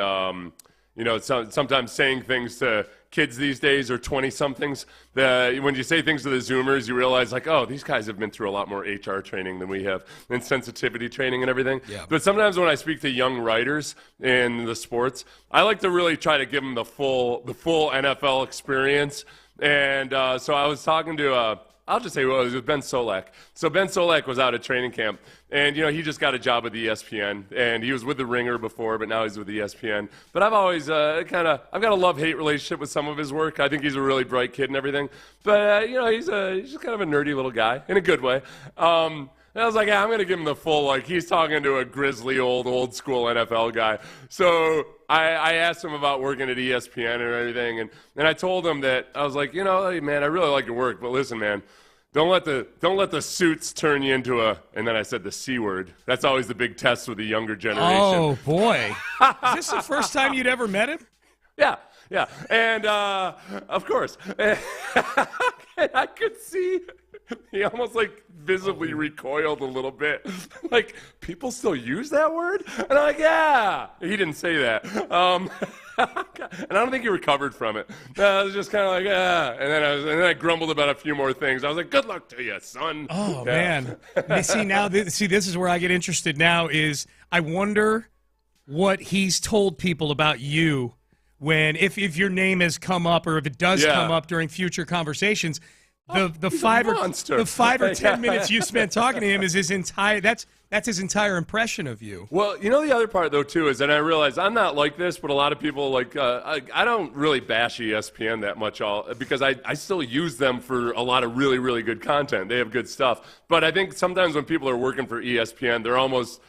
sometimes saying things to kids these days or 20-somethings. When you say things to the Zoomers, you realize like, oh, these guys have been through a lot more HR training than we have, and sensitivity training and everything. Yeah. But sometimes when I speak to young writers in the sports, I like to really try to give them the full NFL experience. And so I was talking to I'll just say it was Ben Solak. So Ben Solak was out at training camp, and he just got a job with ESPN, and he was with the Ringer before, but now he's with ESPN. But I've always I've got a love-hate relationship with some of his work. I think he's a really bright kid and everything, but he's just kind of a nerdy little guy in a good way. And I was like, I'm going to give him the full, he's talking to a grizzly old school NFL guy. So I asked him about working at ESPN and everything, and I told him that I was like, hey, man, I really like your work, but listen, man, don't let the suits turn you into and then I said the C word. That's always the big test with the younger generation. Oh, boy. Is this the first time you'd ever met him? Yeah. And, of course. And I could see he almost visibly recoiled a little bit. People still use that word? And I'm like, yeah. He didn't say that. And I don't think he recovered from it. I was just kind of like, yeah. And then I grumbled about a few more things. I was like, good luck to you, son. Oh, man. This is where I get interested now is I wonder what he's told people about you when, if your name has come up or if it does come up during future conversations. The 5 or 10 minutes you spent talking to him is his entire that's his entire impression of you. Well, the other part though too is, and I realize I'm not like this, but a lot of people I don't really bash ESPN that much because I still use them for a lot of really, really good content. They have good stuff. But I think sometimes when people are working for ESPN, they're almost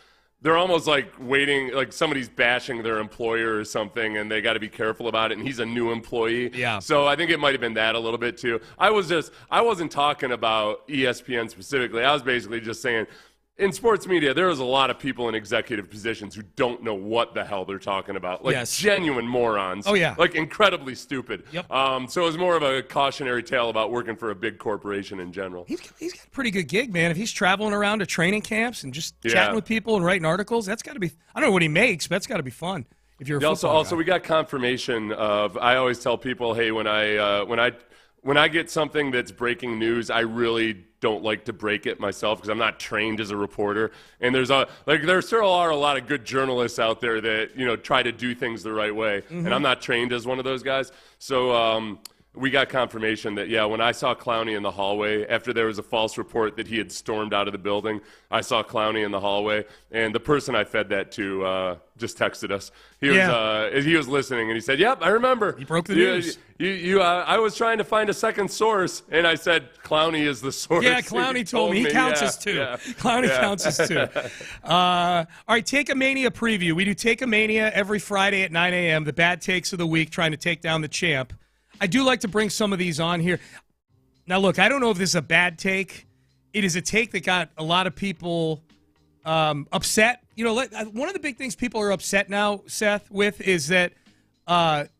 waiting, like somebody's bashing their employer or something, and they got to be careful about it, and he's a new employee. Yeah. So I think it might have been that a little bit too. I wasn't talking about ESPN specifically. I was basically just saying, in sports media, there is a lot of people in executive positions who don't know what the hell they're talking about. Genuine morons. Oh, yeah. Incredibly stupid. Yep. So it was more of a cautionary tale about working for a big corporation in general. He's got a pretty good gig, man. If he's traveling around to training camps and just chatting with people and writing articles, that's got to be – I don't know what he makes, but that's got to be fun if you're a football guy. We got confirmation of – I always tell people, hey, when I get something that's breaking news, I really don't like to break it myself because I'm not trained as a reporter. And there still are a lot of good journalists out there that, try to do things the right way. Mm-hmm. And I'm not trained as one of those guys. So we got confirmation that, when I saw Clowney in the hallway, after there was a false report that he had stormed out of the building, I saw Clowney in the hallway. And the person I fed that to just texted us. He was listening, and he said, yep, I remember. He broke the news. I was trying to find a second source, and I said, Clowney is the source. Yeah, Clowney told me. He counts as two. Yeah. Clowney counts as two. All right, Take a Mania preview. We do Take a Mania every Friday at 9 a.m., the bad takes of the week, trying to take down the champ. I do like to bring some of these on here. Now, look, I don't know if this is a bad take. It is a take that got a lot of people upset. One of the big things people are upset now, Seth, with is that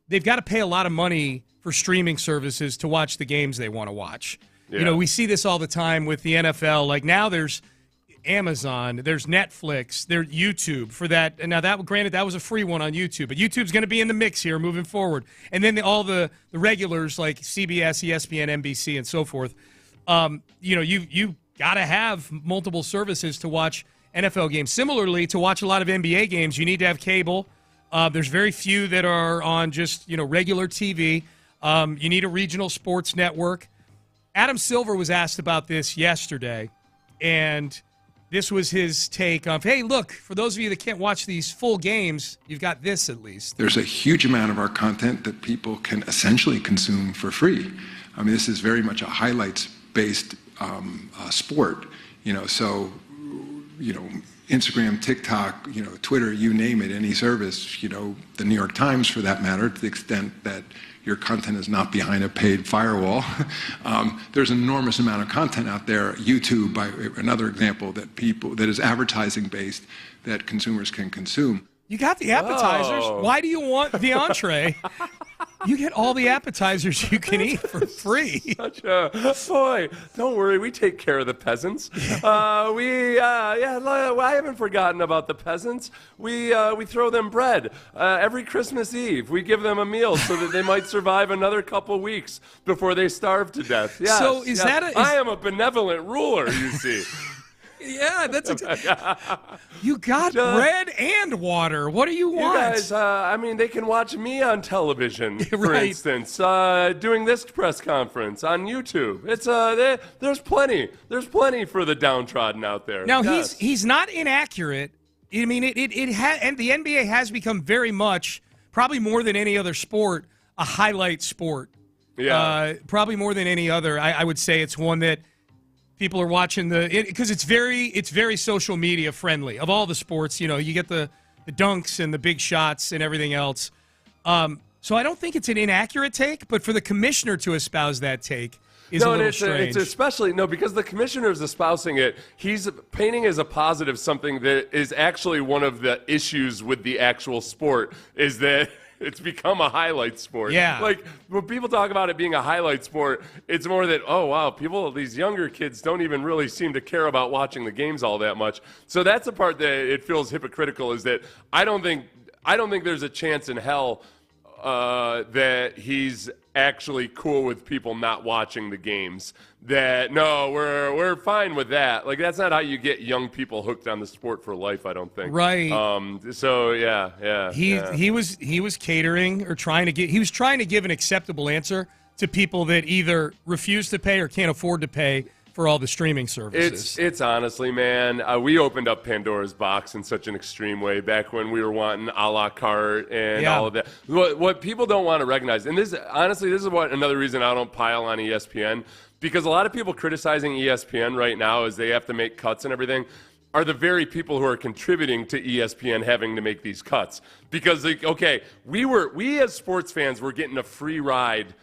they've got to pay a lot of money for streaming services to watch the games they want to watch. Yeah. We see this all the time with the NFL. Now there's Amazon, there's Netflix, there's YouTube for that. And now granted, that was a free one on YouTube, but YouTube's going to be in the mix here moving forward. And then all the regulars like CBS, ESPN, NBC, and so forth. You got to have multiple services to watch NFL games. Similarly, to watch a lot of NBA games, you need to have cable. There's very few that are on just regular TV. You need a regional sports network. Adam Silver was asked about this yesterday, and this was his take on, hey, look, for those of you that can't watch these full games, you've got this at least. There's a huge amount of our content that people can essentially consume for free. I mean, this is very much a highlights-based sport, so, Instagram, TikTok, Twitter, you name it, any service, the New York Times for that matter, to the extent that your content is not behind a paid firewall. There's an enormous amount of content out there. YouTube, by another example, that is advertising based that consumers can consume. You got the appetizers. Oh. Why do you want the entree? You get all the appetizers you can eat for free. Boy, don't worry, we take care of the peasants. I haven't forgotten about the peasants. We throw them bread every Christmas Eve. We give them a meal so that they might survive another couple weeks before they starve to death. Yes, So is that I am a benevolent ruler, you see. Yeah, that's you got bread and water. What do you want? You guys, they can watch me on television, for Right. instance, doing this press conference on YouTube. It's there's plenty for the downtrodden out there. Now Yes. he's not inaccurate. I mean, and the NBA has become very much, probably more than any other sport, a highlight sport. Yeah. Probably more than any other. I would say it's one that people are watching because it's very social media friendly. Of all the sports, you get the dunks and the big shots and everything else. So I don't think it's an inaccurate take, but for the commissioner to espouse that take is a little strange. It's especially because the commissioner is espousing it. He's painting as a positive something that is actually one of the issues with the actual sport is that it's become a highlight sport. Yeah. Like, when people talk about it being a highlight sport, it's more that, oh, wow, these younger kids don't even really seem to care about watching the games all that much. So that's the part that it feels hypocritical, is that I don't think there's a chance in hell that he's actually cool with people not watching the games. That, no, we're fine with that. Like, that's not how you get young people hooked on the sport for life, I don't think. Right. So yeah. He was catering or trying to give an acceptable answer to people that either refuse to pay or can't afford to pay for all the streaming services. It's honestly, man, we opened up Pandora's box in such an extreme way back when we were wanting a la carte and all of that. What people don't want to recognize, and this is what another reason I don't pile on ESPN, because a lot of people criticizing ESPN right now as they have to make cuts and everything are the very people who are contributing to ESPN having to make these cuts. Because, we as sports fans were getting a free ride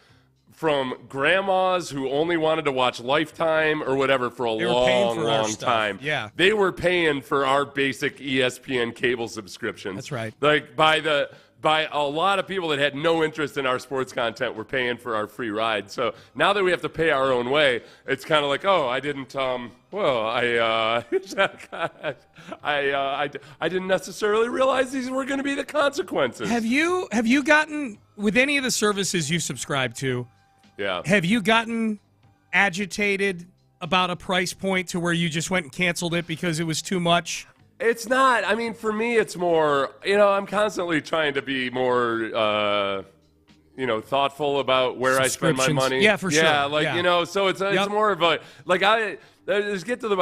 from grandmas who only wanted to watch Lifetime or whatever for a long time. Yeah. They were paying for our basic ESPN cable subscriptions. That's right. Like, by a lot of people that had no interest in our sports content were paying for our free ride. So now that we have to pay our own way, it's kind of like, oh, I didn't, I didn't necessarily realize these were going to be the consequences. Have you gotten, with any of the services you subscribe to, have you gotten agitated about a price point to where you just went and canceled it because it was too much? It's not. I mean, for me, it's more, I'm constantly trying to be more, thoughtful about where I spend my money. Yeah, for sure. Yeah, so it's more of a, I just get to the,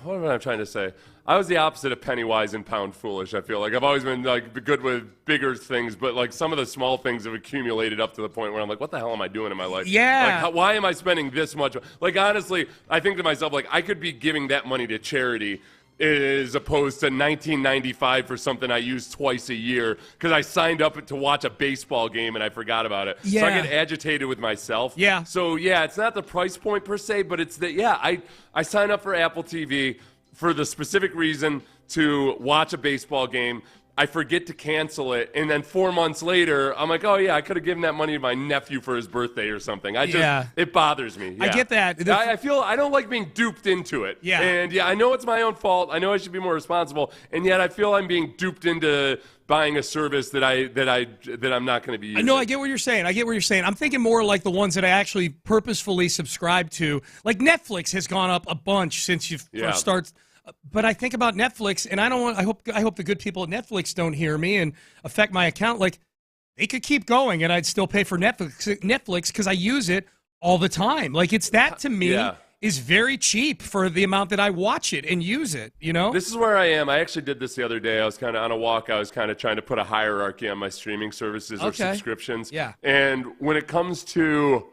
what am I trying to say? I was the opposite of penny wise and pound foolish, I feel like. I've always been good with bigger things, but some of the small things have accumulated up to the point where I'm like, what the hell am I doing in my life? Yeah. Why am I spending this much? Honestly, I think to myself, I could be giving that money to charity as opposed to $19.95 for something I use twice a year because I signed up to watch a baseball game and I forgot about it. Yeah. So I get agitated with myself. Yeah. So, it's not the price point per se, but it's that, I sign up for Apple TV for the specific reason to watch a baseball game. I forget to cancel it, and then 4 months later, I'm like, oh, yeah, I could have given that money to my nephew for his birthday or something. It bothers me. Yeah. I get that. I feel I don't like being duped into it. Yeah. And, I know it's my own fault. I know I should be more responsible, and yet I feel I'm being duped into buying a service that I'm not going to be using. No, I get what you're saying. I'm thinking more like the ones that I actually purposefully subscribe to. Like Netflix has gone up a bunch since you first started. But I think about Netflix, and I hope the good people at Netflix don't hear me and affect my account. They could keep going, and I'd still pay for Netflix because I use it all the time. It's that to me is very cheap for the amount that I watch it and use it, you know? This is where I am. I actually did this the other day. I was kind of on a walk. I was kind of trying to put a hierarchy on my streaming services or subscriptions. Yeah. And when it comes to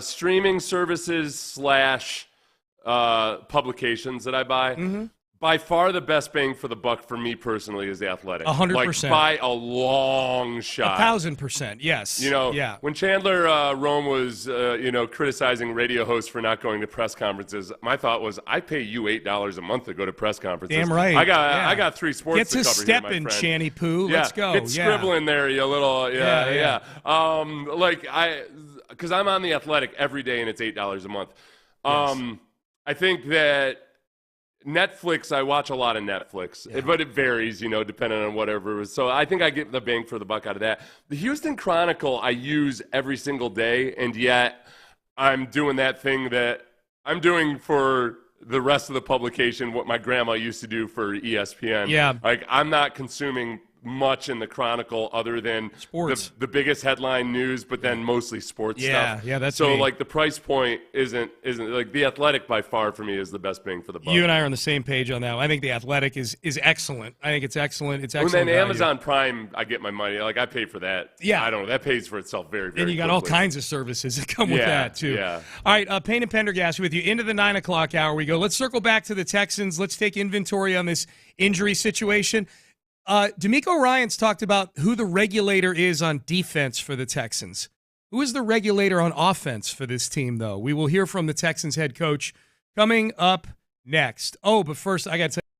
streaming services / publications that I buy, by far the best bang for the buck for me personally is The Athletic. 100%. Like, by a long shot. 1,000%, yes. You know, yeah. when Chandler Rome was, criticizing radio hosts for not going to press conferences, my thought was, I pay you $8 a month to go to press conferences. Damn right. I got 3 sports Get to cover step here, my in, friend. Channy Poo. Yeah, Let's go. get scribbling there, you little, yeah. Because I'm on The Athletic every day, and it's $8 a month. I think that Netflix, I watch a lot of Netflix, but it varies, depending on whatever. So I think I get the bang for the buck out of that. The Houston Chronicle I use every single day, and yet I'm doing that thing that I'm doing for the rest of the publication, what my grandma used to do for ESPN. Yeah. Like, I'm not consuming much in the Chronicle other than sports, the biggest headline news, but then mostly sports stuff. Yeah, that's so me. Like the price point isn't like The Athletic by far for me is the best bang for the buck. You and I are on the same page on that. I think The Athletic is excellent. I think it's excellent. It's excellent. And then value. Amazon Prime, I get my money. Like, I pay for that. Yeah. I don't know. That pays for itself very, very And you got quickly. all kinds of services that come with that, too. Yeah. All right, Payne and Pendergast with you. Into the 9 o'clock hour we go. Let's circle back to the Texans. Let's take inventory on this injury situation. D'Amico Ryans talked about who the regulator is on defense for the Texans. Who is the regulator on offense for this team, though? We will hear from the Texans head coach coming up next. Oh, but first, I got to tell you.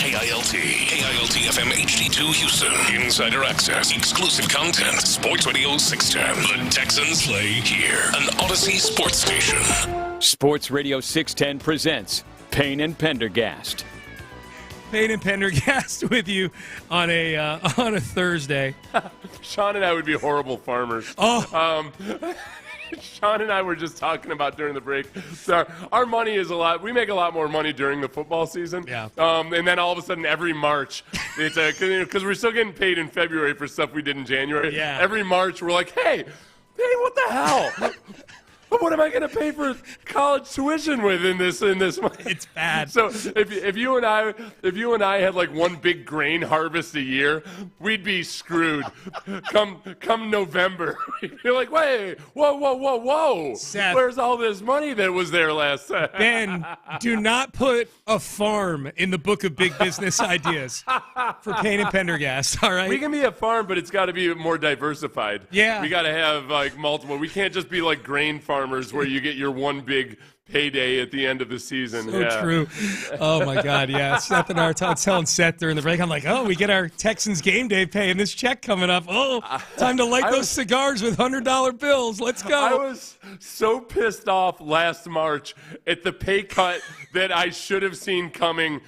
KILT FM HD2 Houston. Insider access, exclusive content. Sports Radio 610. The Texans play here. An Odyssey sports station. Sports Radio 610 presents Payne and Pendergast. Payne and Pendergast with you on a Thursday. Sean and I would be horrible farmers. Sean and I were just talking about during the break. So our money is a lot. We make a lot more money during the football season. Yeah. And then all of a sudden, every March, it's because we're still getting paid in February for stuff we did in January. Yeah. Every March, we're like, hey, what the hell? What am I going to pay for college tuition with in this month? It's bad. So if you and I had like one big grain harvest a year, we'd be screwed. Come November, you're like, wait, whoa, Seth, where's all this money that was there last time? Ben, do not put a farm in the book of big business ideas for Payne and Pendergast. All right, we can be a farm, but it's got to be more diversified. Yeah, we got to have like multiple. We can't just be like grain farmers where you get your one big payday at the end of the season. So true. Oh, my God, yeah. Seth and I were telling Seth during the break, I'm like, we get our Texans game day pay and this check coming up. Oh, time to light those cigars with $100 bills. Let's go. I was so pissed off last March at the pay cut that I should have seen coming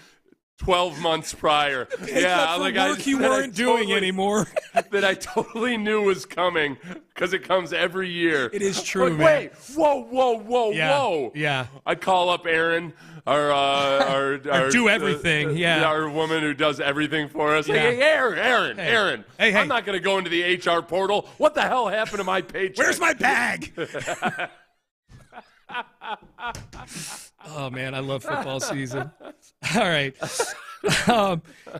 12 months prior. Work you weren't doing anymore. That I totally knew was coming because it comes every year. It is true, man. Wait, whoa. Yeah. I call up Erin, our do everything. Our woman who does everything for us. Yeah. Hey, Erin. Hey. I'm not going to go into the HR portal. What the hell happened to my paycheck? Where's my bag? Oh, man, I love football season. All right.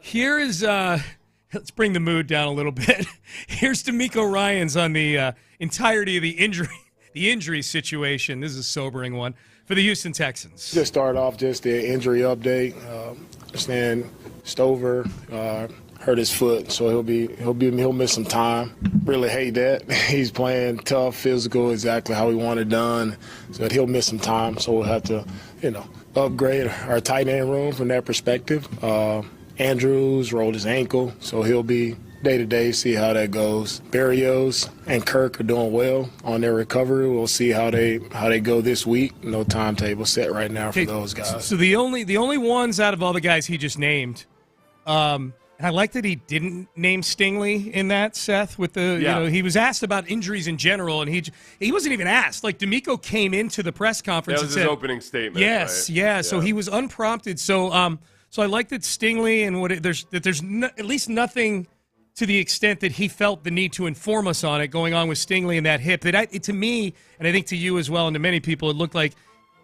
Here is, let's bring the mood down a little bit. Here's D'Amico Ryans on the entirety of the injury situation. This is a sobering one for the Houston Texans. Just start off just the injury update. Stover hurt his foot, so he'll miss some time. Really hate that. He's playing tough, physical, exactly how we want it done. So he'll miss some time. So we'll have to, upgrade our tight end room from that perspective. Andrews rolled his ankle, so he'll be day-to-day, see how that goes. Berrios and Kirk are doing well on their recovery. We'll see how they go this week. No timetable set right now for those guys. So the only ones out of all the guys he just named, and I like that he didn't name Stingley in that, Seth, with the, he was asked about injuries in general, and he wasn't even asked. Like, D'Amico came into the press conference that was and his said, opening statement. Yes, right? yeah, so he was unprompted. So I like that Stingley and there's at least nothing to the extent that he felt the need to inform us on it going on with Stingley and that hip. To me, and I think to you as well and to many people, it looked like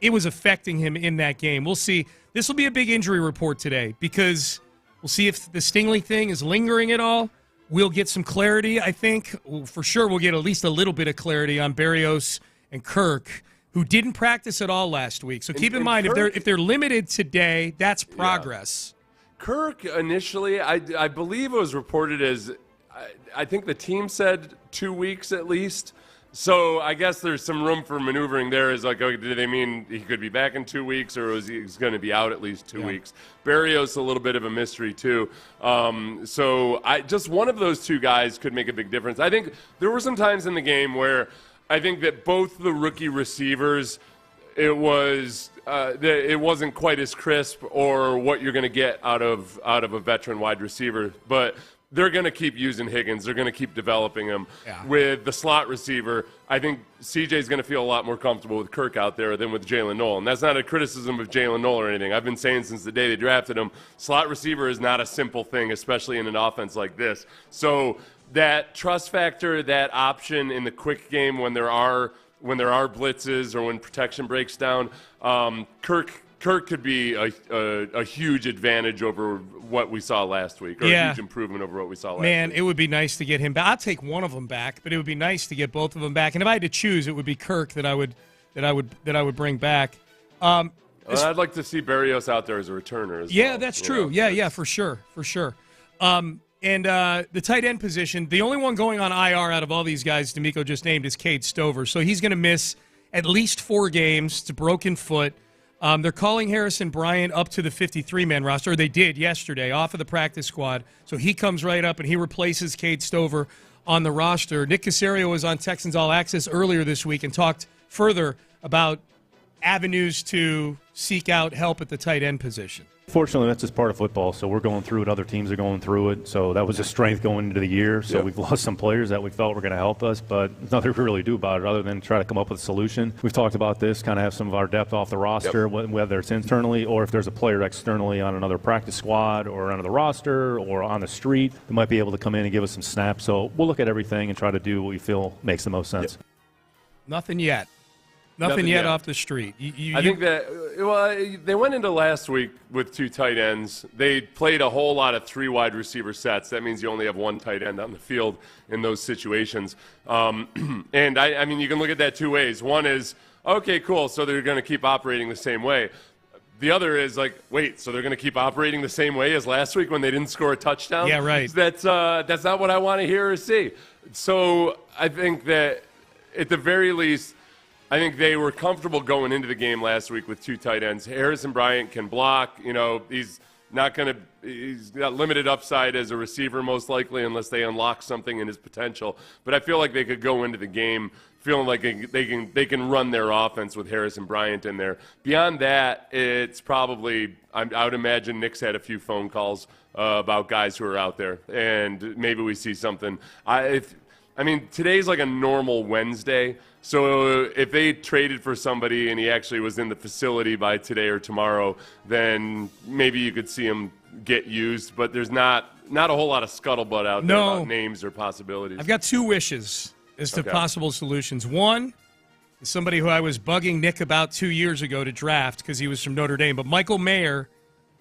it was affecting him in that game. We'll see. This will be a big injury report today because – we'll see if the Stingley thing is lingering at all. We'll get some clarity, I think. For sure, we'll get at least a little bit of clarity on Berrios and Kirk, who didn't practice at all last week. So keep in mind, if they're limited today, that's progress. Yeah. Kirk, initially, I believe it was reported as, I think the team said 2 weeks at least. So I guess there's some room for maneuvering there. Is like, do they mean he could be back in 2 weeks, or was he's going to be out at least 2 weeks? Berrios, a little bit of a mystery too. So just one of those two guys could make a big difference. I think there were some times in the game where I think that both the rookie receivers, it wasn't quite as crisp or what you're going to get out of a veteran wide receiver, but they're going to keep using Higgins. They're going to keep developing him. Yeah. With the slot receiver, I think CJ's going to feel a lot more comfortable with Kirk out there than with Jalen Noel. And that's not a criticism of Jalen Noel or anything. I've been saying since the day they drafted him, slot receiver is not a simple thing, especially in an offense like this. So that trust factor, that option in the quick game when there are blitzes or when protection breaks down, Kirk could be a huge advantage over what we saw last week, or a huge improvement over what we saw last week. Man, it would be nice to get him back. I'd take one of them back, but it would be nice to get both of them back. And if I had to choose, it would be Kirk that I would bring back. I'd like to see Berrios out there as a returner as well. Yeah, that's true. Yeah, for sure. And the tight end position, the only one going on IR out of all these guys D'Amico just named is Cade Stover. So he's going to miss at least 4 games. It's a broken foot. They're calling Harrison Bryant up to the 53-man roster, or they did yesterday, off of the practice squad. So he comes right up, and he replaces Cade Stover on the roster. Nick Caserio was on Texans All Access earlier this week and talked further about avenues to seek out help at the tight end position. Fortunately, that's just part of football, so we're going through it. Other teams are going through it, so that was a strength going into the year. So we've lost some players that we felt were going to help us, but there's nothing we really do about it other than try to come up with a solution. We've talked about this, kind of have some of our depth off the roster, whether it's internally or if there's a player externally on another practice squad or on the roster or on the street that might be able to come in and give us some snaps. So we'll look at everything and try to do what we feel makes the most sense. Nothing yet. Nothing yet off the street. I think that they went into last week with 2 tight ends. They played a whole lot of 3 wide receiver sets. That means you only have 1 tight end on the field in those situations. And, I mean, you can look at that 2 ways. One is, okay, cool, so they're going to keep operating the same way. The other is like, wait, so they're going to keep operating the same way as last week when they didn't score a touchdown? Yeah, right. That's not what I want to hear or see. So I think that at the very least, I think they were comfortable going into the game last week with 2 tight ends. Harrison Bryant can block. You know, he's got limited upside as a receiver most likely unless they unlock something in his potential. But I feel like they could go into the game feeling like they can run their offense with Harrison Bryant in there. Beyond that, it's probably I would imagine Nick's had a few phone calls about guys who are out there, and maybe we see something. I mean, today's like a normal Wednesday. So if they traded for somebody and he actually was in the facility by today or tomorrow, then maybe you could see him get used. But there's not a whole lot of scuttlebutt out there about names or possibilities. I've got 2 wishes as to possible solutions. One is somebody who I was bugging Nick about 2 years ago to draft because he was from Notre Dame. But Michael Mayer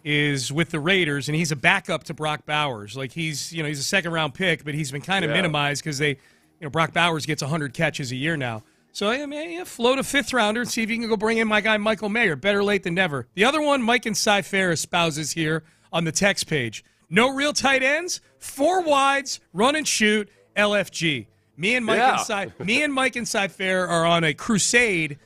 is with the Raiders, and he's a backup to Brock Bowers. Like he's a second-round pick, but he's been kind of minimized because Brock Bowers gets 100 catches a year now. So, I mean, float a 5th-rounder and see if you can go bring in my guy Michael Mayer. Better late than never. The other one, Mike and Cy Fair espouses here on the text page. No real tight ends, 4 wides, run and shoot, LFG. Me and Mike and Cy Fair are on a crusade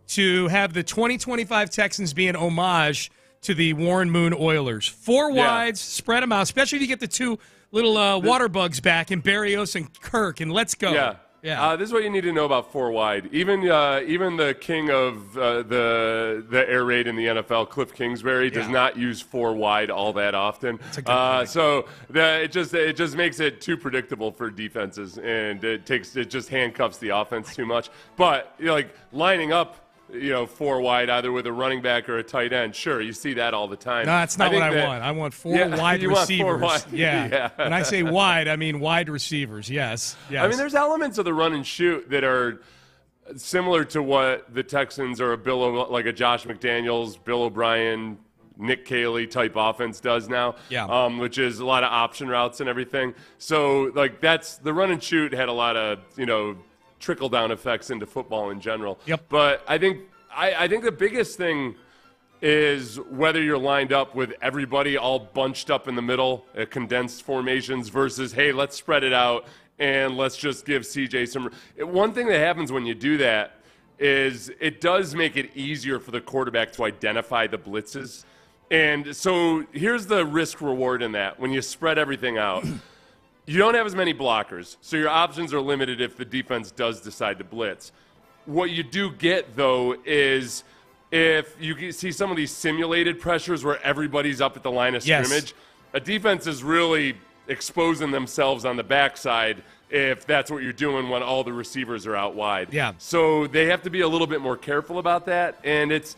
to have the 2025 Texans be an homage to the Warren Moon Oilers. 4 wides, spread them out, especially if you get the 2 little water bugs back in Berrios and Kirk, and let's go. Yeah. This is what you need to know about 4 wide. Even the king of the air raid in the NFL, Cliff Kingsbury, does not use 4 wide all that often. It just makes it too predictable for defenses, and it just handcuffs the offense too much. But lining up 4 wide, either with a running back or a tight end. Sure, you see that all the time. No, that's not what I want. I want 4 wide receivers. Want 4 wide. Yeah. When I say wide, I mean wide receivers. Yes. I mean, there's elements of the run and shoot that are similar to what the Texans or like a Josh McDaniels, Bill O'Brien, Nick Caley type offense does now. Yeah. Which is a lot of option routes and everything. So that's the run and shoot had a lot of trickle-down effects into football in general. Yep. But I think the biggest thing is whether you're lined up with everybody all bunched up in the middle, condensed formations, versus, hey, let's spread it out and let's just give CJ some. One thing that happens when you do that is it does make it easier for the quarterback to identify the blitzes. And so here's the risk-reward in that. When you spread everything out, you don't have as many blockers, so your options are limited if the defense does decide to blitz. What you do get, though, is if you see some of these simulated pressures where everybody's up at the line of scrimmage, a defense is really exposing themselves on the backside if that's what you're doing when all the receivers are out wide. Yeah. So they have to be a little bit more careful about that, and it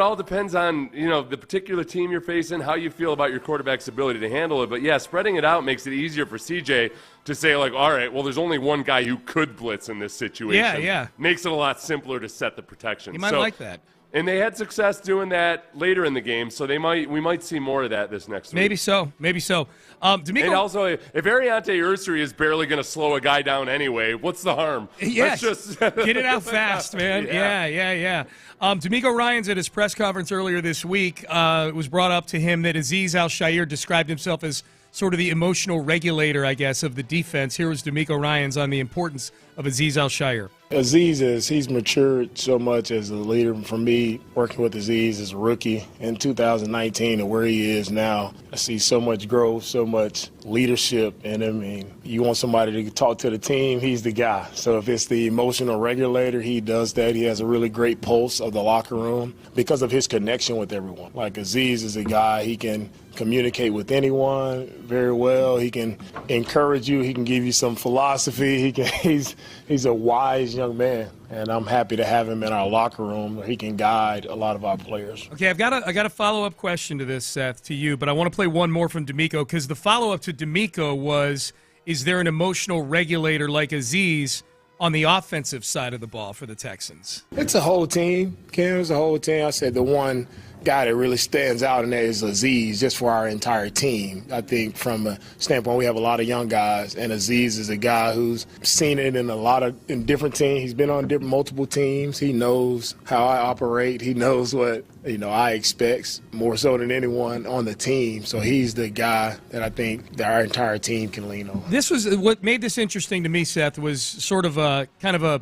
all depends on, the particular team you're facing, how you feel about your quarterback's ability to handle it. But, spreading it out makes it easier for CJ to say, all right, well, there's only one guy who could blitz in this situation. Yeah. Makes it a lot simpler to set the protection. You might like that. And they had success doing that later in the game, so we might see more of that this next week. Maybe so. D'Amico, and also, if Ariante Ursary is barely going to slow a guy down anyway, what's the harm? Yes. Let's just get it out fast, man. Yeah. D'Amico Ryans at his press conference earlier this week, it was brought up to him that Azeez Al-Shaair described himself as sort of the emotional regulator, I guess, of the defense. Here was D'Amico Ryans on the importance of Azeez Al-Shaair. He's matured so much as a leader. For me, working with Aziz as a rookie in 2019 and where he is now, I see so much growth, so much leadership in him. And you want somebody to talk to the team, he's the guy. So if it's the emotional regulator, he does that. He has a really great pulse of the locker room because of his connection with everyone. Like Aziz is a guy, he can communicate with anyone very well. He can encourage you. He can give you some philosophy. He's a wise young man, and I'm happy to have him in our locker room. He can guide a lot of our players. Okay, I got a follow-up question to this, Seth, to you, but I want to play one more from D'Amico because the follow-up to D'Amico was, is there an emotional regulator like Aziz on the offensive side of the ball for the Texans? It's a whole team, Kim. It's a whole team. I said the one guy that really stands out in that is Aziz, just for our entire team. I think from a standpoint, we have a lot of young guys, and Aziz is a guy who's seen it in different teams. He's been on multiple teams. He knows how I operate. He knows what I expect more so than anyone on the team. So he's the guy that I think that our entire team can lean on. This was what made this interesting to me, Seth, was sort of a kind of a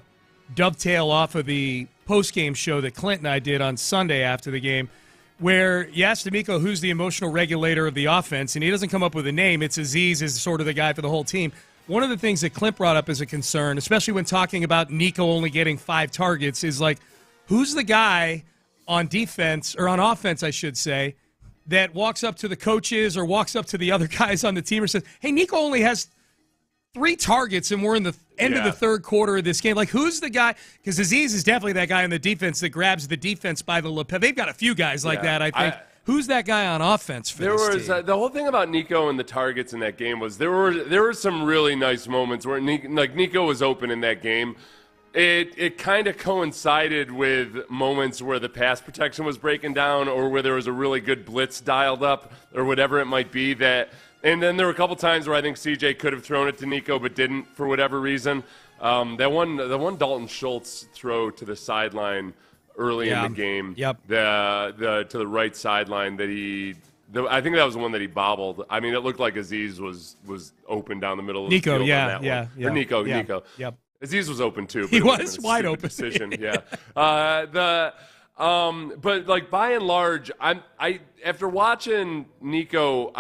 dovetail off of the post-game show that Clint and I did on Sunday after the game, where you asked D'Amico who's the emotional regulator of the offense, and he doesn't come up with a name. It's Aziz is sort of the guy for the whole team. One of the things that Clint brought up as a concern, especially when talking about Nico only getting 5 targets, is like, who's the guy on defense, or on offense, I should say, that walks up to the coaches or walks up to the other guys on the team and says, hey, Nico only has 3 targets, and we're in the end of the third quarter of this game. Like, who's the guy? Because Aziz is definitely that guy on the defense that grabs the defense by the lapel. They've got a few guys like that, I think. Who's that guy on offense for this team? The whole thing about Nico and the targets in that game was there were some really nice moments where Nico was open in that game. It kind of coincided with moments where the pass protection was breaking down or where there was a really good blitz dialed up or whatever it might be that. And then there were a couple times where I think CJ could have thrown it to Nico but didn't for whatever reason. The one Dalton Schultz throw to the sideline early in the game, to the right sideline I think that was the one that he bobbled. I mean, it looked like Aziz was open down the middle of the field on that one. Or Nico. Yep. Aziz was open too. But he was wide open. Decision, but like by and large, I after watching Nico,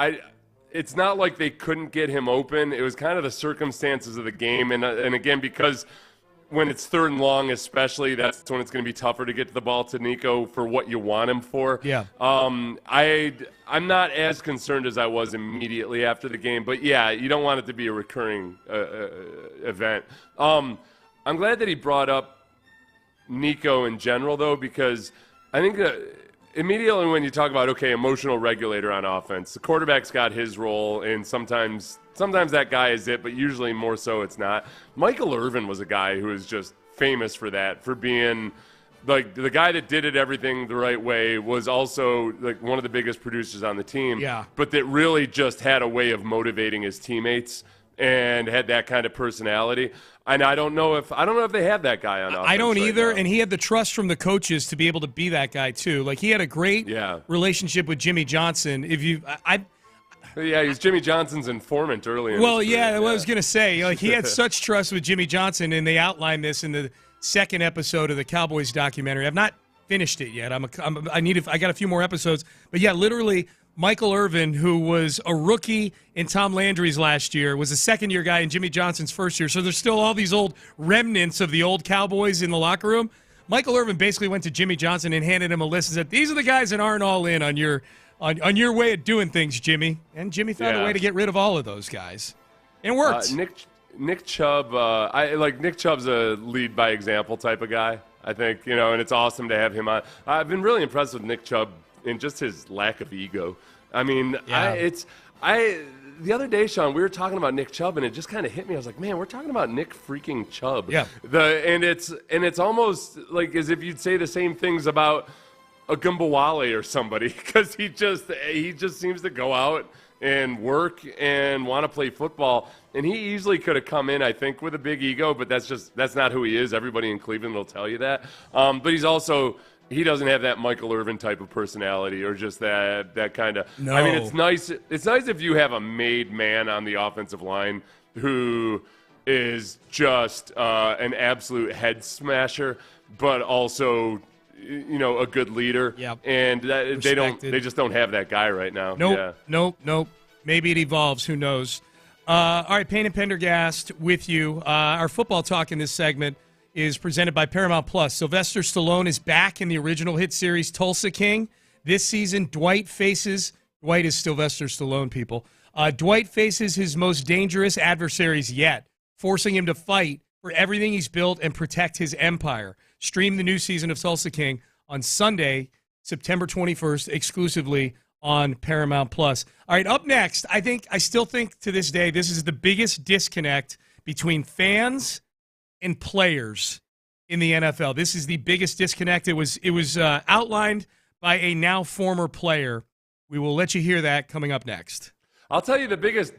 it's not like they couldn't get him open. It was kind of the circumstances of the game. And again, because when it's 3rd and long especially, that's when it's going to be tougher to get the ball to Nico for what you want him for. Yeah. I'm not as concerned as I was immediately after the game. But, yeah, you don't want it to be a recurring event. I'm glad that he brought up Nico in general, though, because I think that immediately when you talk about, okay, emotional regulator on offense, the quarterback's got his role, and sometimes that guy is it, but usually more so it's not. Michael Irvin was a guy who is just famous for that, for being like the guy that did everything the right way, was also like one of the biggest producers on the team, but that really just had a way of motivating his teammates and had that kind of personality. And I don't know if they have that guy on offense. I don't either, now. And he had the trust from the coaches to be able to be that guy too. Like, he had a great relationship with Jimmy Johnson. He's Jimmy Johnson's informant early in his career. What I was going to say. Like, he had such trust with Jimmy Johnson, and they outlined this in the second episode of the Cowboys documentary. I've not finished it yet. I got a few more episodes. But yeah, literally, Michael Irvin, who was a rookie in Tom Landry's last year, was a second-year guy in Jimmy Johnson's first year. So there's still all these old remnants of the old Cowboys in the locker room. Michael Irvin basically went to Jimmy Johnson and handed him a list and said, these are the guys that aren't all in on your way of doing things, Jimmy. And Jimmy found a way to get rid of all of those guys. And it worked. Nick Chubb, Nick Chubb's a lead by example type of guy, I think, and it's awesome to have him on. I've been really impressed with Nick Chubb and just his lack of ego. I mean, the other day, Sean, we were talking about Nick Chubb, and it just kind of hit me. I was like, man, we're talking about Nick freaking Chubb. Yeah. And it's almost like as if you'd say the same things about a Gumbawale or somebody, because he just seems to go out and work and want to play football. And he easily could have come in, I think, with a big ego, but that's not who he is. Everybody in Cleveland will tell you that. But he doesn't have that Michael Irvin type of personality or just that kind of. No. I mean, it's nice if you have a made man on the offensive line who is just an absolute head smasher, but also, a good leader. Yep. And they just don't have that guy right now. Nope. Maybe it evolves. Who knows? All right, Payne and Pendergast with you. Our football talk in this segment is presented by Paramount Plus. Sylvester Stallone is back in the original hit series Tulsa King. This season, Dwight is Sylvester Stallone, people. Dwight faces his most dangerous adversaries yet, forcing him to fight for everything he's built and protect his empire. Stream the new season of Tulsa King on Sunday, September 21st, exclusively on Paramount Plus. All right, up next, I still think to this day this is the biggest disconnect between fans and players in the NFL. This is the biggest disconnect. It was outlined by a now former player. We will let you hear that coming up next. I'll tell you the biggest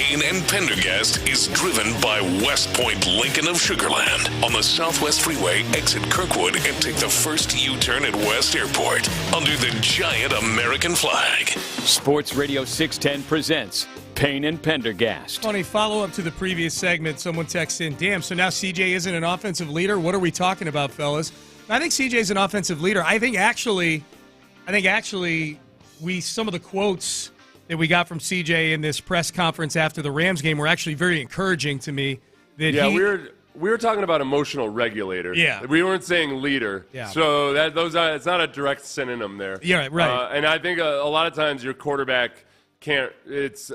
Payne and Pendergast is driven by West Point Lincoln of Sugarland on the Southwest Freeway. Exit Kirkwood and take the first U-turn at West Airport under the giant American flag. Sports Radio 610 presents Payne and Pendergast. Funny follow-up to the previous segment. Someone texts in, damn, so now CJ isn't an offensive leader? What are we talking about, fellas? I think CJ's an offensive leader. I think actually some of the quotes that we got from CJ in this press conference after the Rams game were actually very encouraging to me. We were talking about emotional regulator. Yeah. We weren't saying leader. Yeah. So it's not a direct synonym there. Yeah, right. And I think a lot of times your quarterback can't.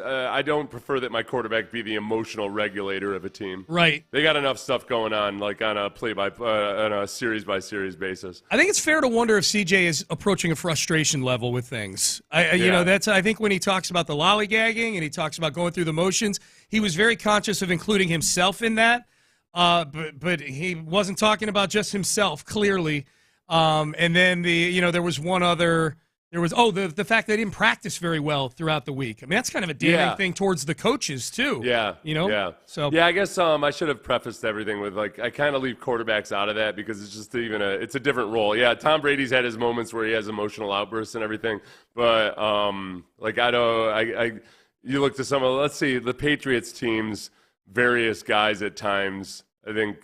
I don't prefer that my quarterback be the emotional regulator of a team. Right. They got enough stuff going on, like on a series by series basis. I think it's fair to wonder if CJ is approaching a frustration level with things. I think when he talks about the lollygagging and he talks about going through the motions, he was very conscious of including himself in that. But he wasn't talking about just himself, clearly. And then there was one other. There was the fact they didn't practice very well throughout the week. I mean, that's kind of a damning thing towards the coaches too. Yeah, Yeah. So I guess I should have prefaced everything with I kind of leave quarterbacks out of that because it's just it's a different role. Yeah, Tom Brady's had his moments where he has emotional outbursts and everything, but you look to some of the Patriots teams, various guys at times. I mean,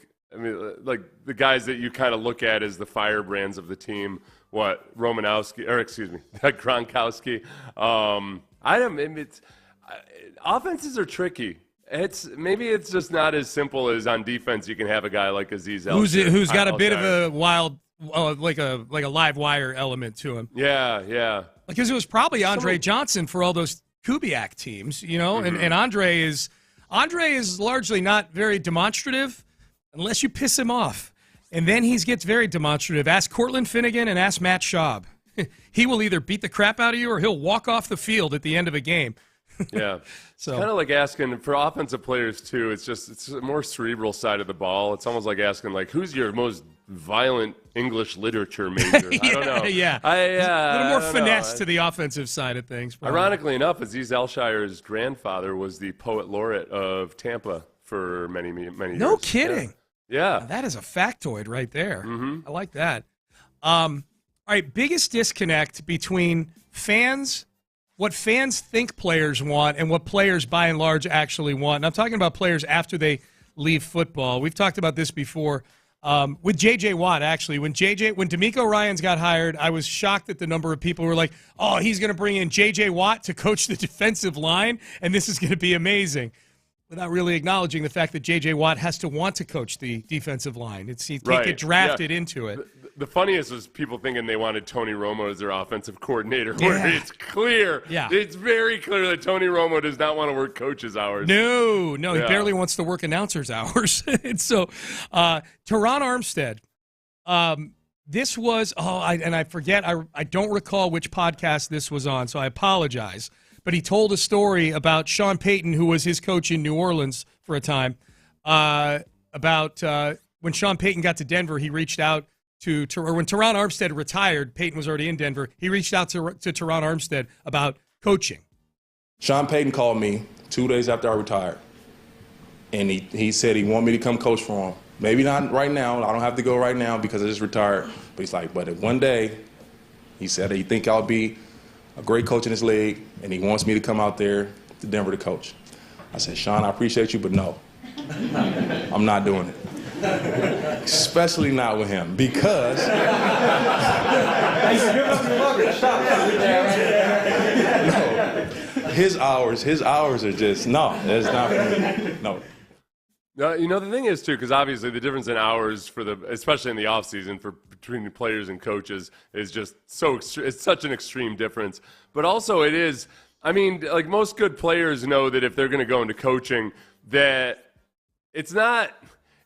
like the guys that you kind of look at as the firebrands of the team. Gronkowski. Offenses are tricky. It's just not as simple as on defense. You can have a guy like Aziz who's got a bit of a wild, like a live wire element to him. Yeah. Because it was probably Andre Johnson for all those Kubiak teams, Mm-hmm. and Andre is largely not very demonstrative unless you piss him off. And then he gets very demonstrative. Ask Cortland Finnegan and ask Matt Schaub. He will either beat the crap out of you or he'll walk off the field at the end of a game. Yeah. So it's kind of like asking for offensive players too. It's a more cerebral side of the ball. It's almost like asking who's your most violent English literature major? I don't know. Yeah. A little more finesse to the offensive side of things. Probably. Ironically enough, Aziz Al-Shire's grandfather was the poet laureate of Tampa for many years. No kidding. Yeah. Now, that is a factoid right there. Mm-hmm. I like that. All right, biggest disconnect between fans, what fans think players want, and what players by and large actually want. And I'm talking about players after they leave football. We've talked about this before with J.J. Watt, actually. When DeMeco Ryans got hired, I was shocked at the number of people who were like, oh, he's going to bring in J.J. Watt to coach the defensive line, and this is going to be amazing. Without really acknowledging the fact that J.J. Watt has to want to coach the defensive line. He can't get drafted into it. The funniest was people thinking they wanted Tony Romo as their offensive coordinator, where it's clear. Yeah. It's very clear that Tony Romo does not want to work coaches' hours. No, he barely wants to work announcers' hours. And so, Teron Armstead, this was, I forget, I don't recall which podcast this was on, so I apologize. But he told a story about Sean Payton, who was his coach in New Orleans for a time, about when Sean Payton got to Denver, he reached out or when Teron Armstead retired, Payton was already in Denver, he reached out to Teron Armstead about coaching. Sean Payton called me 2 days after I retired, and he said he wanted me to come coach for him. Maybe not right now. I don't have to go right now because I just retired. But he's like, but if one day, he said he think I'll be a great coach in this league, and he wants me to come out there to Denver to coach. I said, Sean, I appreciate you, but no. I'm not doing it. Especially not with him, because no, his hours are just, no, it's not for me. No. The thing is, too, because obviously the difference in hours especially in the offseason between the players and coaches is just it's such an extreme difference. But also it is, like most good players know that if they're going to go into coaching, that it's not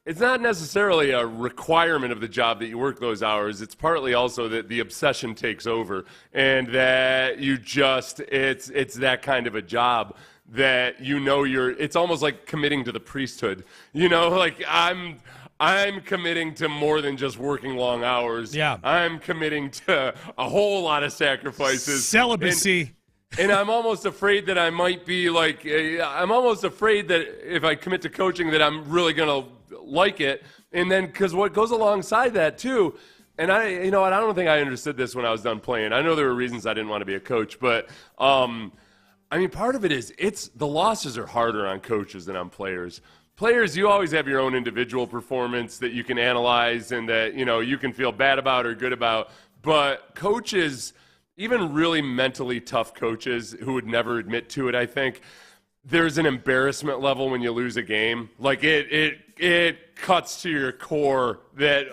necessarily a requirement of the job that you work those hours. It's partly also that the obsession takes over and that it's that kind of a job that it's almost like committing to the priesthood. Like I'm committing to more than just working long hours. Yeah. I'm committing to a whole lot of sacrifices. Celibacy. And I'm almost afraid that I might be like, I'm almost afraid that if I commit to coaching that I'm really going to like it. And then, because what goes alongside that too, and I don't think I understood this when I was done playing. I know there were reasons I didn't want to be a coach, but part of it is the losses are harder on coaches than on players. Players, you always have your own individual performance that you can analyze and that, you can feel bad about or good about. But coaches, even really mentally tough coaches who would never admit to it, I think, there's an embarrassment level when you lose a game. Like it cuts to your core that,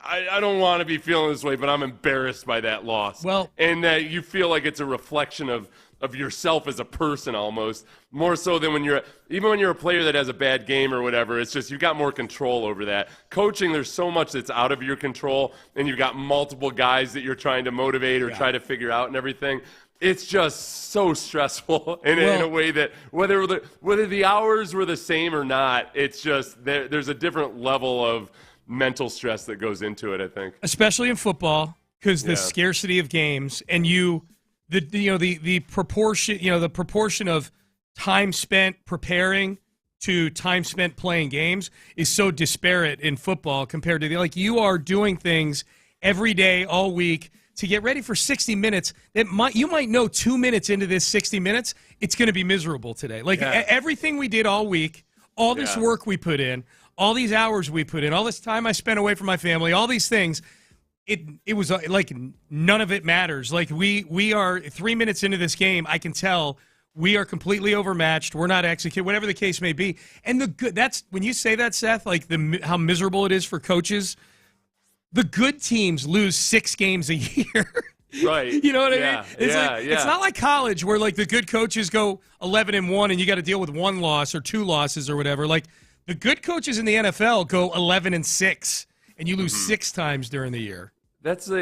I don't want to be feeling this way, but I'm embarrassed by that loss. Well, and that you feel like it's a reflection of yourself as a person almost, more so than when you're a player that has a bad game or whatever. It's just you got more control over that. Coaching, there's so much that's out of your control, and you've got multiple guys that you're trying to motivate or try to figure out and everything. It's just so stressful in a way that whether the hours were the same or not, it's just there's a different level of mental stress that goes into it, I think. Especially in football, because the scarcity of games and the proportion of time spent preparing to time spent playing games is so disparate in football compared to you are doing things every day all week to get ready for 60 minutes that you might know 2 minutes into this 60 minutes it's going to be miserable today. Everything we did all week, all this work we put in, all these hours we put in, all this time I spent away from my family, all these things, it was like none of it matters. Like we are 3 minutes into this game, I can tell we are completely overmatched. We're not executing, whatever the case may be. And that's when you say that, Seth, like how miserable it is for coaches. The good teams lose 6 games a year. Right. You know what I mean? It's not like college where like the good coaches go 11-1 and you got to deal with 1 loss or 2 losses or whatever. Like the good coaches in the NFL go 11-6 and you lose 6 times during the year. That's so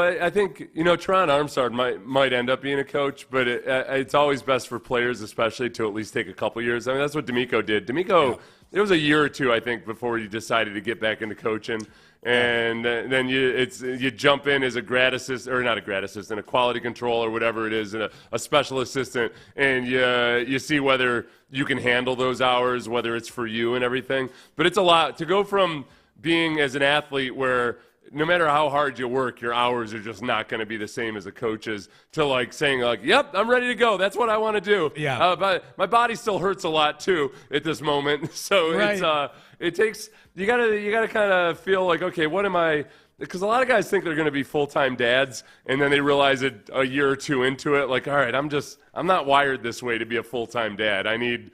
I think Teron Armstead might end up being a coach, but it's always best for players, especially to at least take a couple years. I mean, that's what D'Amico did. It was a year or 2, I think, before he decided to get back into coaching, and then you jump in as a grad assistant, or not a grad assistant, a quality control or whatever it is, and a special assistant, and you see whether you can handle those hours, whether it's for you and everything. But it's a lot to go from being as an athlete where no matter how hard you work, your hours are just not going to be the same as a coach's, to saying yep, I'm ready to go. That's what I want to do. Yeah. But my body still hurts a lot too at this moment. So right. It takes, you gotta kind of feel like, okay, what am I? Because a lot of guys think they're going to be full-time dads, and then they realize it a year or 2 into it, like, all right, I'm not wired this way to be a full-time dad. I need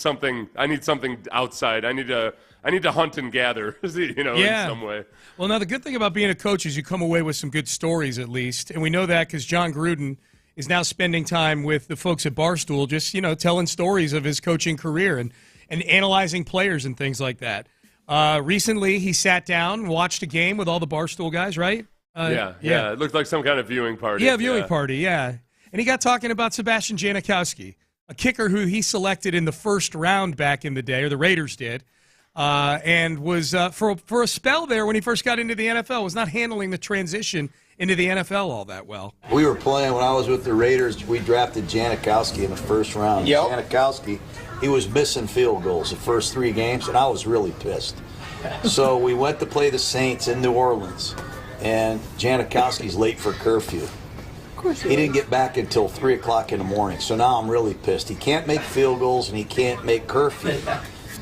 something outside. I need to hunt and gather, in some way. Well, now the good thing about being a coach is you come away with some good stories at least, and we know that because John Gruden is now spending time with the folks at Barstool, just telling stories of his coaching career and analyzing players and things like that. Recently, he sat down and watched a game with all the Barstool guys, right? Yeah. It looked like some kind of viewing party. Yeah, party, yeah. And he got talking about Sebastian Janikowski, a kicker who he selected in the first round back in the day, or the Raiders did, and was, for a spell there when he first got into the NFL, was not handling the transition into the NFL all that well. We were playing when I was with the Raiders. We drafted Janikowski in the first round. Yep. Janikowski, he was missing field goals the first 3 games, and I was really pissed. So we went to play the Saints in New Orleans, and Janikowski's late for curfew. Of course he didn't get back until 3 o'clock in the morning, so now I'm really pissed. He can't make field goals, and he can't make curfew.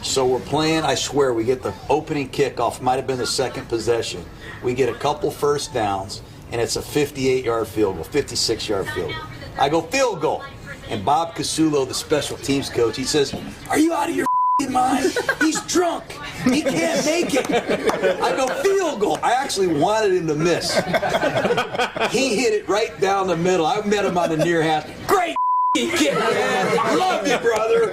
So we're playing, I swear, we get the opening kickoff, might have been the second possession. We get a couple first downs, and it's a 58-yard field goal, 56-yard field goal. I go, field goal. And Bob Casulo, the special teams coach, he says, "Are you out of your mind? He's drunk. He can't make it." I go, field goal. I actually wanted him to miss. He hit it right down the middle. I met him on the near half. Great kick, man. Love you, brother.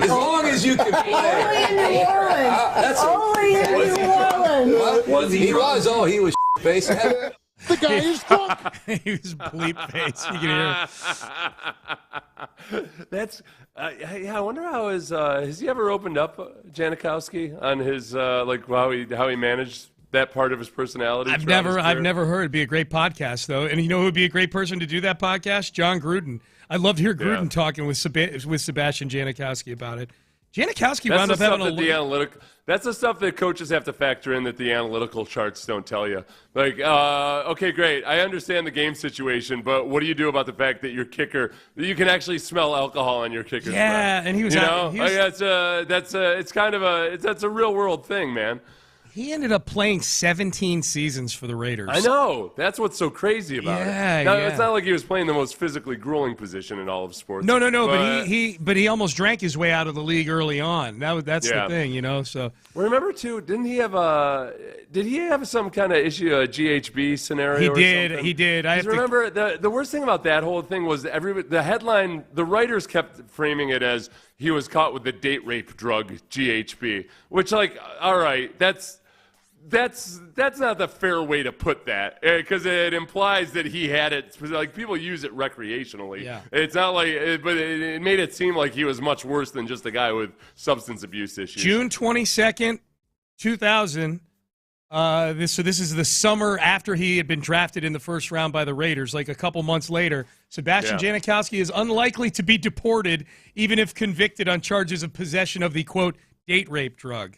As long as you can play. Only in New Orleans. Only in New Orleans. He was face. The guy is drunk. He was bleep face. You can hear. That's I wonder how has he ever opened up Janikowski on his how he managed that part of his personality? I've never heard. It'd be a great podcast, though. And you know who would be a great person to do that podcast? John Gruden. I'd love to hear Gruden talking with Sebastian Janikowski about it. Janikowski wound up having That's the stuff that coaches have to factor in that the analytical charts don't tell you. Like, okay, great. I understand the game situation, but what do you do about the fact that your kicker, that you can actually smell alcohol on your kicker's breath? And he was, that's a real world thing, man. He ended up playing 17 seasons for the Raiders. I know. That's what's so crazy about it. Now, it's not like he was playing the most physically grueling position in all of sports. No. But he almost drank his way out of the league early on. That's the thing, you know. So remember too, did he have some kind of issue, a GHB scenario? He did. I remember the worst thing about that whole thing was the headline. The writers kept framing it as he was caught with the date rape drug GHB, which, like, all right, that's not the fair way to put that, because it implies that he had it. Like, people use it recreationally. Yeah. It's not like, but it made it seem like he was much worse than just a guy with substance abuse issues. June 22nd, 2000. This is the summer after he had been drafted in the first round by the Raiders. Like a couple months later, Sebastian Janikowski is unlikely to be deported, even if convicted on charges of possession of the quote date rape drug.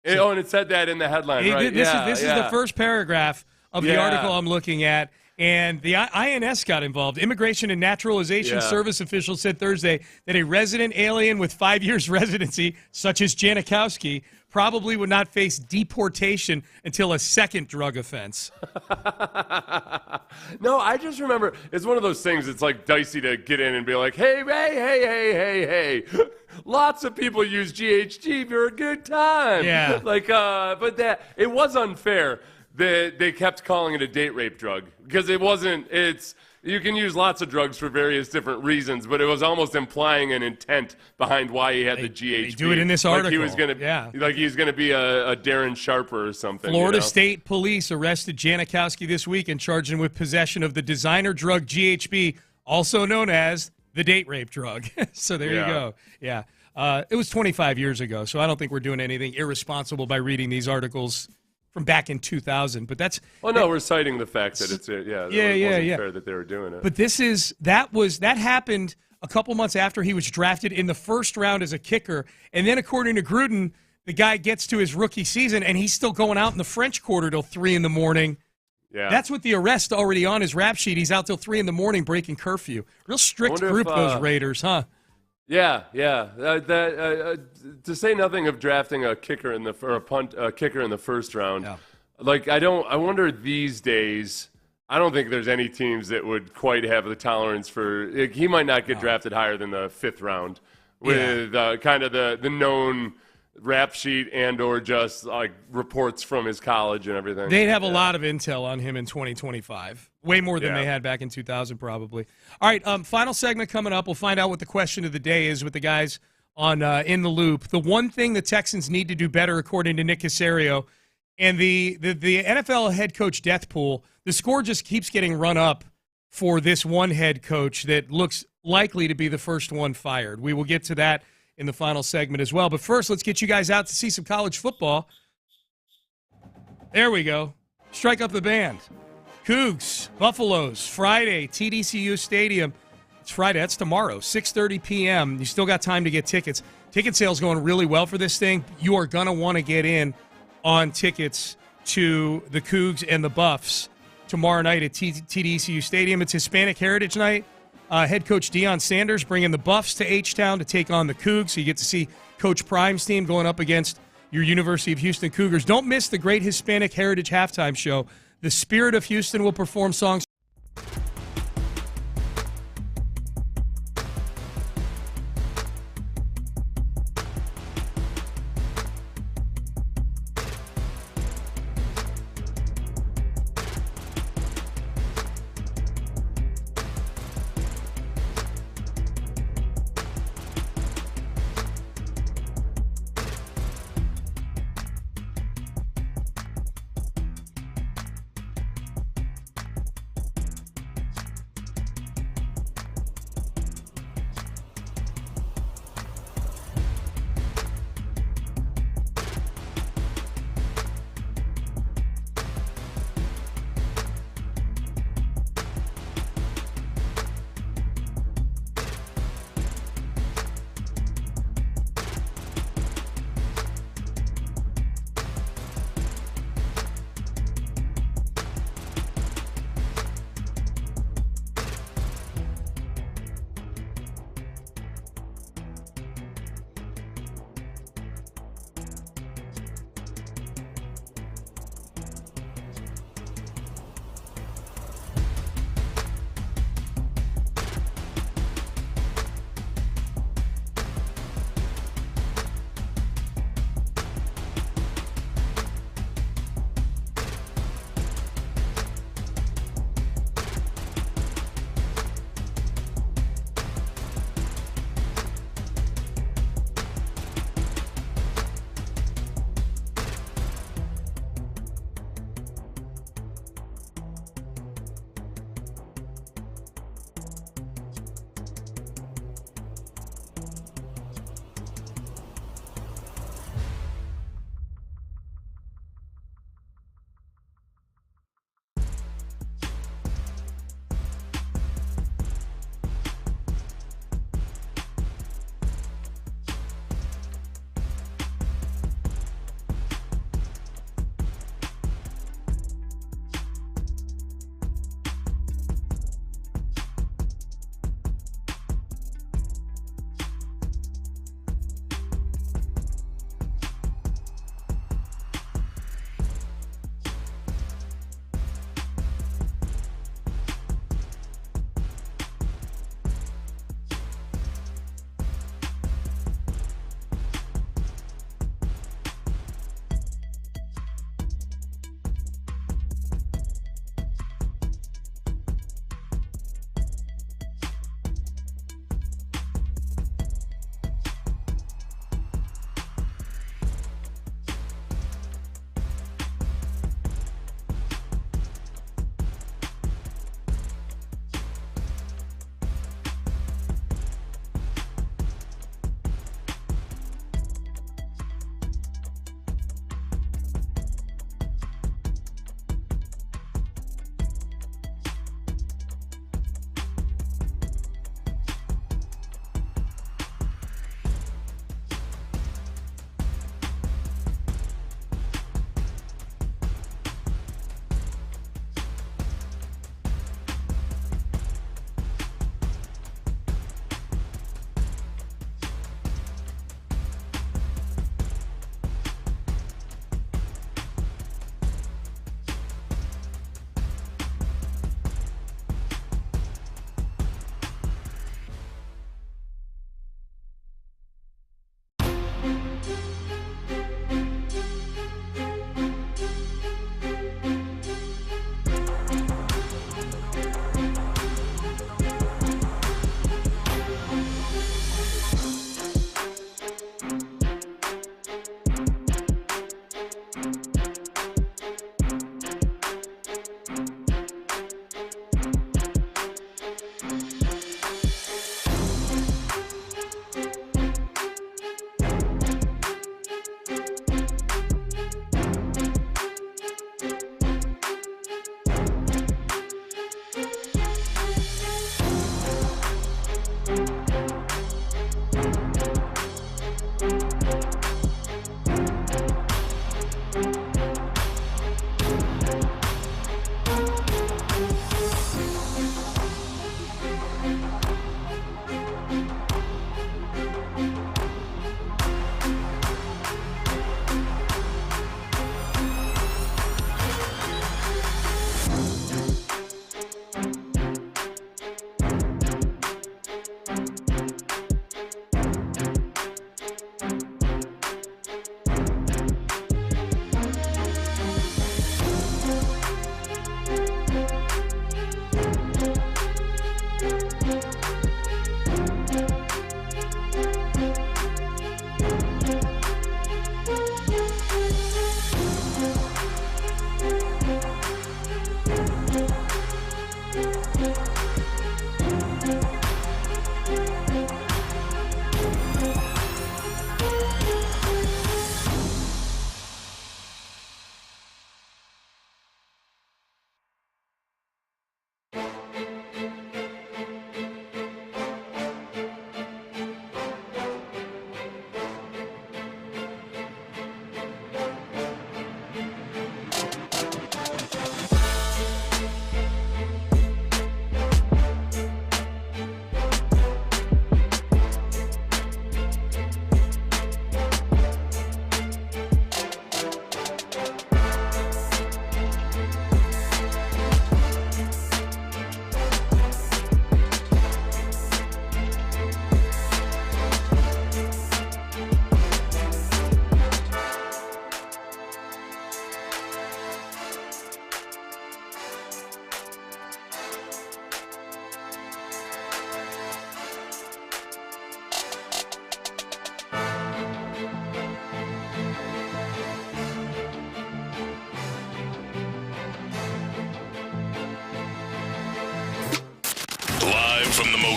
And it said that in the headline, right? This is the first paragraph of the article I'm looking at, and the INS got involved. Immigration and Naturalization Service officials said Thursday that a resident alien with 5 years residency, such as Janikowski, probably would not face deportation until a second drug offense. No, I just remember, it's one of those things, it's like dicey to get in and be like, hey. Lots of people use GHG for a good time. Yeah. But that it was unfair that they kept calling it a date rape drug, because it wasn't. You can use lots of drugs for various different reasons, but it was almost implying an intent behind why he had the GHB. They do it in this article. Like he was going to be a Darren Sharper or something. Florida State Police arrested Janikowski this week and charged him with possession of the designer drug GHB, also known as the date rape drug. So there you go. Yeah. It was 25 years ago, so I don't think we're doing anything irresponsible by reading these articles from back in 2000. But that's... Well, no, we're citing the fact that it wasn't fair that they were doing it. But that happened a couple months after he was drafted in the first round as a kicker. And then, according to Gruden, the guy gets to his rookie season, and he's still going out in the French Quarter till 3 in the morning. Yeah. That's with the arrest already on his rap sheet. He's out till 3 in the morning breaking curfew. Real strict group, those Raiders, huh? Yeah. To say nothing of drafting a kicker in the kicker in the first round. Yeah. Like, I wonder these days. I don't think there's any teams that would quite have the tolerance for. He might not get drafted higher than the 5th round with kind of the known rap sheet and or just like reports from his college and everything. They'd have a lot of intel on him in 2025. Way more than they had back in 2000 probably. All right, final segment coming up. We'll find out what the question of the day is with the guys on In the Loop. The one thing the Texans need to do better, according to Nick Caserio, and the NFL head coach death pool, the score just keeps getting run up for this one head coach that looks likely to be the first one fired. We will get to that in the final segment as well. But first, let's get you guys out to see some college football. There we go. Strike up the band. Cougs, Buffaloes, Friday, TDCU Stadium. It's Friday. That's tomorrow, 6:30 p.m. You still got time to get tickets. Ticket sales going really well for this thing. You are going to want to get in on tickets to the Cougs and the Buffs tomorrow night at TDCU Stadium. It's Hispanic Heritage Night. Head coach Deion Sanders bringing the Buffs to H-Town to take on the Cougs. So you get to see Coach Prime's team going up against your University of Houston Cougars. Don't miss the Great Hispanic Heritage Halftime Show. The Spirit of Houston will perform songs.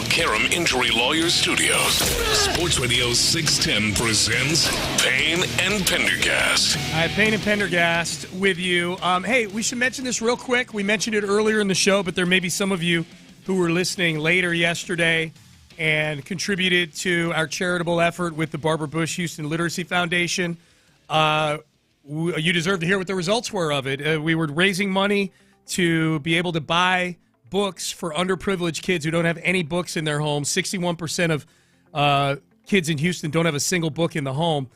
Karam Injury Lawyers Studios. Sports Radio 610 presents Payne and Pendergast. Hi, Payne and Pendergast with you. Hey, we should mention this real quick. We mentioned it earlier in the show, but there may be some of you who were listening later yesterday and contributed to our charitable effort with the Barbara Bush Houston Literacy Foundation. You deserve to hear what the results were of it. We were raising money to be able to buy books for underprivileged kids who don't have any books in their home. 61% of kids in Houston don't have a single book in the home.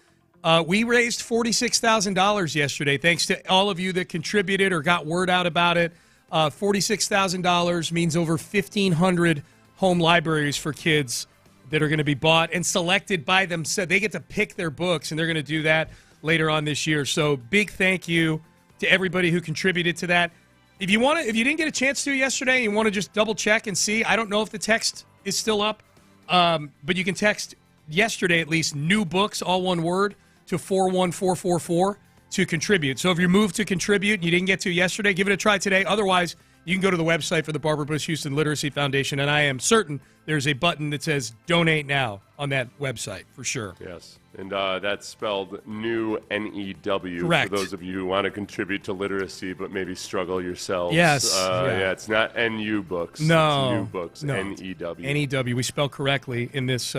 We raised $46,000 yesterday, thanks to all of you that contributed or got word out about it. $46,000 means over 1,500 home libraries for kids that are going to be bought and selected by them. So they get to pick their books, and they're going to do that later on this year. So big thank you to everybody who contributed to that. If you didn't get a chance to yesterday and you want to just double check and see, I don't know if the text is still up, but you can text yesterday at least new books, all one word, to 41444 to contribute. So if you're moved to contribute and you didn't get to yesterday, give it a try today. Otherwise, you can go to the website for the Barbara Bush Houston Literacy Foundation, and I am certain there's a button that says Donate Now on that website for sure. Yes, and that's spelled new, N-E-W. Correct. For those of you who want to contribute to literacy but maybe struggle yourselves. Yes. Yeah, it's not N-U books. No. It's new books, No. N-E-W. N-E-W. We spell correctly in this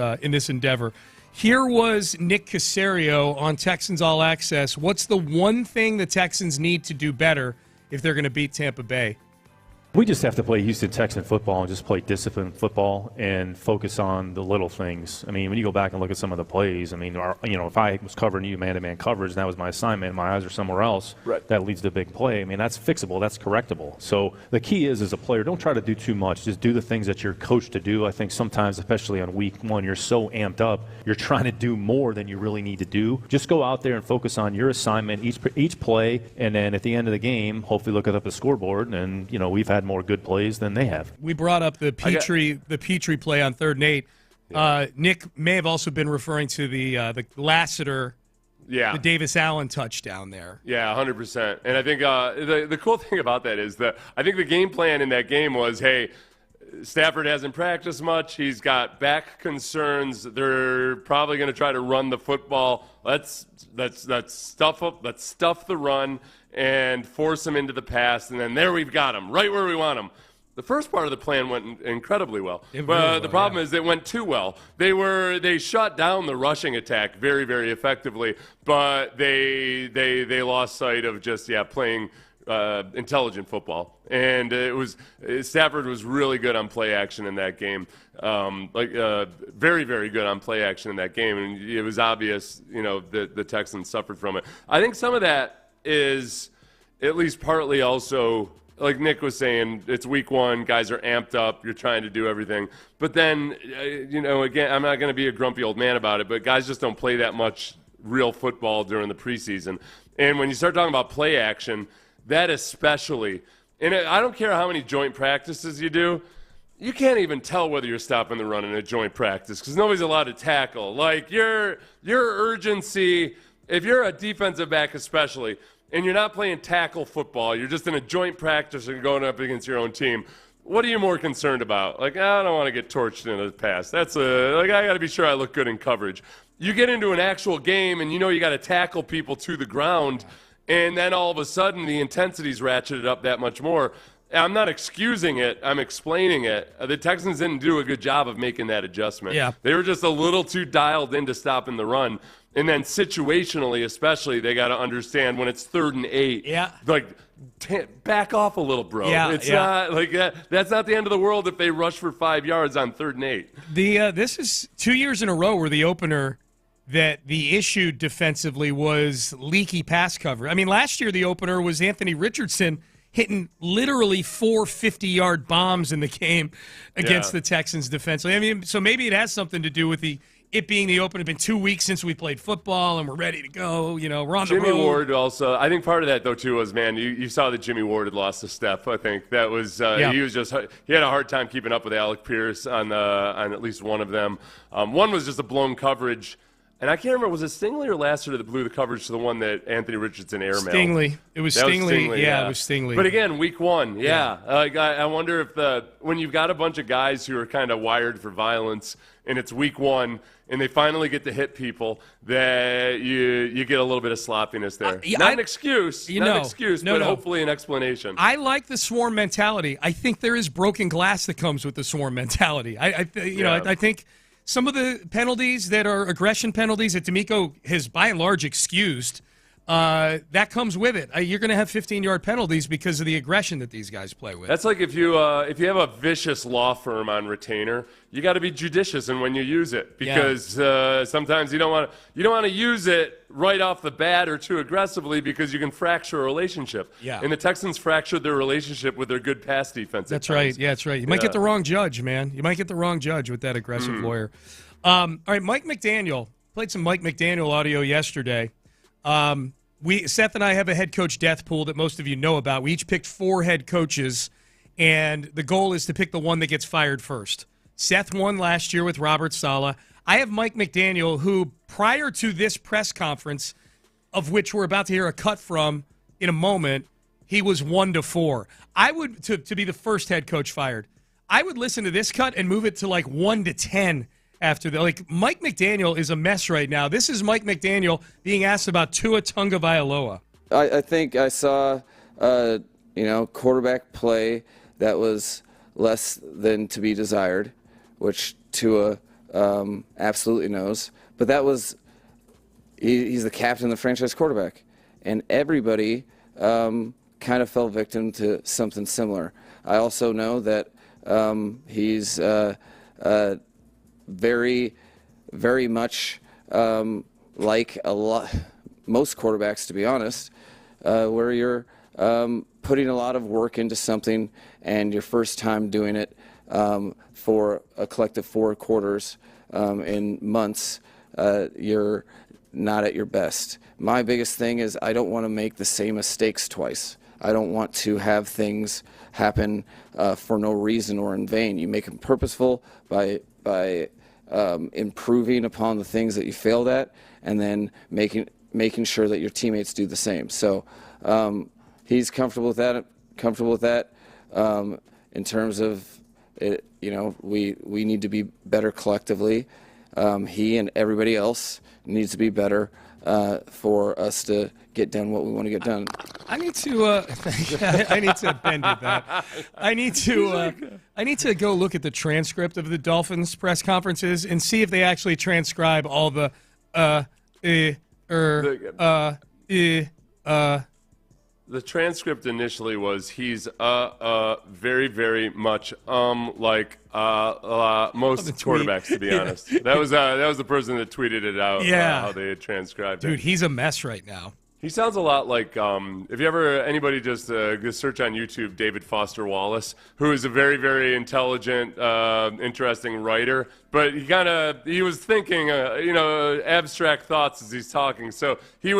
endeavor. Here was Nick Caserio on Texans All Access. What's the one thing the Texans need to do better if they're going to beat Tampa Bay? We just have to play Houston Texan football and just play disciplined football and focus on the little things. I mean, when you go back and look at some of the plays, I mean, if I was covering you man-to-man coverage and that was my assignment, my eyes are somewhere else, right, that leads to a big play. I mean, that's fixable. That's correctable. So the key is, as a player, don't try to do too much. Just do the things that you're coached to do. I think sometimes, especially on week one, you're so amped up, you're trying to do more than you really need to do. Just go out there and focus on your assignment, each play, and then at the end of the game, hopefully look at the scoreboard, and, we've had more good plays than they have. We brought up the Petrie play on 3rd and 8. Yeah. Nick may have also been referring to the Lassiter, the Davis Allen touchdown there. Yeah, 100%. And I think the cool thing about that is that I think the game plan in that game was, hey, Stafford hasn't practiced much. He's got back concerns. They're probably going to try to run the football. Let's stuff the run and force him into the pass, and then there we've got him right where we want him. The first part of the plan went incredibly well. But the problem is it went too well. They shut down the rushing attack very, very effectively, but they lost sight of just playing intelligent football. And Stafford was really good on play action in that game. Very, very good on play action in that game. And it was obvious, that the Texans suffered from it. I think some of that is at least partly also, like Nick was saying, it's week one, guys are amped up, you're trying to do everything. But then, again, I'm not going to be a grumpy old man about it, but guys just don't play that much real football during the preseason. And when you start talking about play action, that especially, and I don't care how many joint practices you do, you can't even tell whether you're stopping the run in a joint practice because nobody's allowed to tackle. Like, your urgency, if you're a defensive back especially, and you're not playing tackle football, you're just in a joint practice and going up against your own team, what are you more concerned about? Like, I don't want to get torched in a pass. I got to be sure I look good in coverage. You get into an actual game and you got to tackle people to the ground, and then all of a sudden the intensity's ratcheted up that much more. I'm not excusing it. I'm explaining it. The Texans didn't do a good job of making that adjustment. Yeah. They were just a little too dialed into stopping the run. And then situationally, especially, they got to understand when it's 3rd and 8. Yeah. Back off a little, bro. Yeah, it's not like that. That's not the end of the world if they rush for 5 yards on 3rd and 8. This is 2 years in a row where the opener that the issue defensively was leaky pass cover. I mean, last year the opener was Anthony Richardson hitting literally 4 50-yard bombs in the game against the Texans defensively. I mean, so maybe it has something to do with it being the opener. It's been 2 weeks since we played football, and we're ready to go. We're on the road. Jimmy Ward also. I think part of that, though, too, was, man, you saw that Jimmy Ward had lost a step. I think that was he had a hard time keeping up with Alec Pierce on at least one of them. One was just a blown coverage And I can't remember, was it Stingley or Lassiter that blew the coverage to the one that Anthony Richardson airmailed? Stingley. It was Stingley. Yeah, it was Stingley. But again, week one, I wonder if when you've got a bunch of guys who are kind of wired for violence and it's week one and they finally get to hit people, that you get a little bit of sloppiness there. Not an excuse, but hopefully an explanation. I like the swarm mentality. I think there is broken glass that comes with the swarm mentality. I think some of the penalties that are aggression penalties that D'Amico has by and large excused, that comes with it. You're going to have 15-yard penalties because of the aggression that these guys play with. That's like if you have a vicious law firm on retainer, you got to be judicious in when you use it because sometimes you don't want to use it right off the bat or too aggressively because you can fracture a relationship. Yeah. And the Texans fractured their relationship with their good pass defense. That's right. Yeah, that's right. You might get the wrong judge, man. You might get the wrong judge with that aggressive lawyer. All right, Mike McDaniel. Played some Mike McDaniel audio yesterday. Seth and I have a head coach death pool that most of you know about. We each picked 4 head coaches, and the goal is to pick the one that gets fired first. Seth won last year with Robert Saleh. I have Mike McDaniel, who prior to this press conference, of which we're about to hear a cut from in a moment, he was 1-4. I would, to be the first head coach fired, I would listen to this cut and move it to like 1-10 after that. Like, Mike McDaniel is a mess right now. This is Mike McDaniel being asked about Tua Tagovailoa. I think I saw, quarterback play that was less than to be desired, which Tua absolutely knows. But that was he's the captain of the franchise quarterback, and everybody kind of fell victim to something similar. I also know that he's very, very much like most quarterbacks, to be honest, where you're putting a lot of work into something and your first time doing it for a collective 4 quarters in months, you're not at your best. My biggest thing is I don't want to make the same mistakes twice. I don't want to have things happen for no reason or in vain. You make them purposeful by improving upon the things that you failed at, and then making sure that your teammates do the same. So he's comfortable with that. In terms of it, we need to be better collectively. He and everybody else needs to be better for us to get done what we want to get done. I need to. I need to bend at that. I need to go look at the transcript of the Dolphins press conferences and see if they actually transcribe all the The transcript initially was he's very, very much like most quarterbacks, to be honest. That was the person that tweeted it out. How they had transcribed it. Dude, he's a mess right now. He sounds a lot like if you ever anybody just search on YouTube David Foster Wallace, who is a very, very intelligent, interesting writer, but he was thinking abstract thoughts as he's talking. So he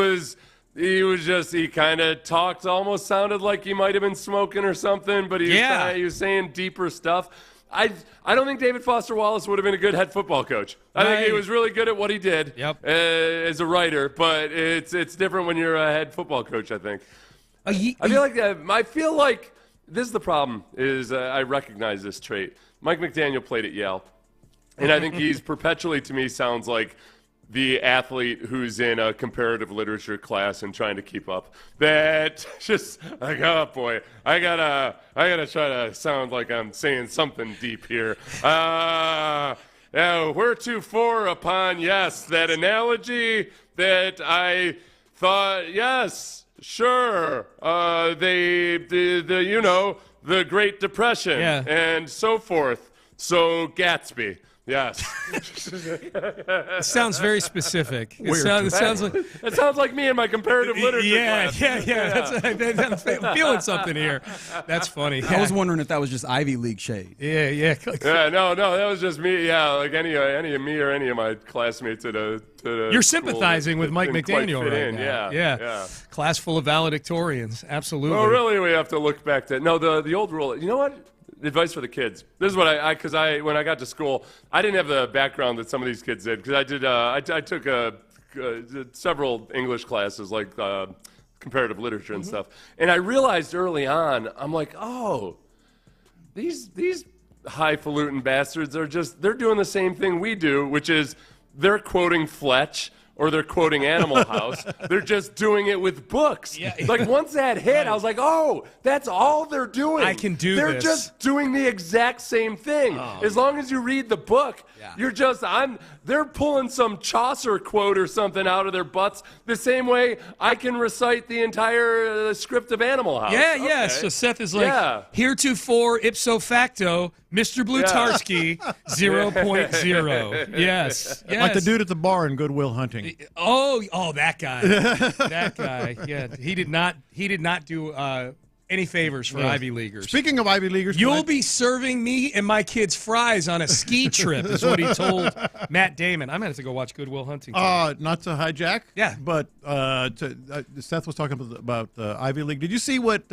kind of talked, almost sounded like he might have been smoking or something, but he was saying deeper stuff. I don't think David Foster Wallace would have been a good head football coach. I think he was really good at what he did as a writer, but it's different when you're a head football coach, I think. I feel like this is the problem is I recognize this trait. Mike McDaniel played at Yale, and I think he's perpetually, to me, sounds like the athlete who's in a comparative literature class and trying to keep up. That just like, oh boy, I gotta try to sound like I'm saying something deep here. We're too far upon that analogy that I thought sure the Great Depression and so forth. So Gatsby. Yes. It sounds very specific. It sounds like me in my comparative literature class. I'm feeling something here. That's funny. I was wondering if that was just Ivy League shade. Yeah. No, that was just me. Yeah, like any of me or any of my classmates at a You're sympathizing with Mike McDaniel right now. Yeah. Class full of valedictorians. Absolutely. Oh, really? We have to look back to the old rule. You know what? advice for the kids. This is what because when I got to school, I didn't have the background that some of these kids did, because I did I took several English classes, like comparative literature and stuff, and I realized early on, I'm like, oh, these highfalutin bastards they're doing the same thing we do, which is they're quoting Fletch or they're quoting Animal House. They're just doing it with books. Yeah. Like, once that hit, I was like, oh, that's all they're doing. I can do they're this. They're just doing the exact same thing. Oh, as long as you read the book, they're pulling some Chaucer quote or something out of their butts the same way I can recite the entire script of Animal House. Yeah, okay. yeah. So Seth is like, heretofore, ipso facto, Mr. Blutarski, 0.0. Yes, yes. Like the dude at the bar in Good Will Hunting. Oh, that guy. That guy. Yeah, he did not do any favors for Ivy Leaguers. Speaking of Ivy Leaguers, you'll be serving me and my kids fries on a ski trip, is what he told Matt Damon. I'm going to have to go watch Good Will Hunting. Not to hijack, yeah, but Seth was talking about Ivy League. Did you see what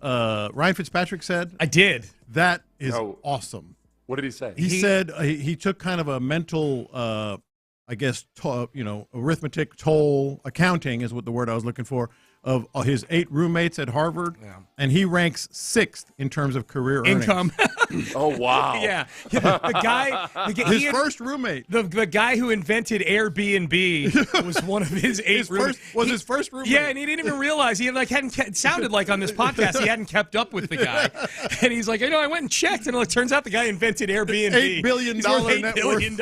Ryan Fitzpatrick said? I did. That is awesome. What did he say? He said he took kind of a mental, I guess, arithmetic toll, accounting is what the word I was looking for, of his 8 roommates at Harvard, and he ranks 6th in terms of career income. Oh, wow. Yeah. The guy, his first roommate. The guy who invented Airbnb was one of his 8 roommates. His first roommate. Yeah, and he didn't even realize. He it sounded like on this podcast he hadn't kept up with the guy. And he's like, I went and checked, and it turns out the guy invented Airbnb. $8 billion $8 billion.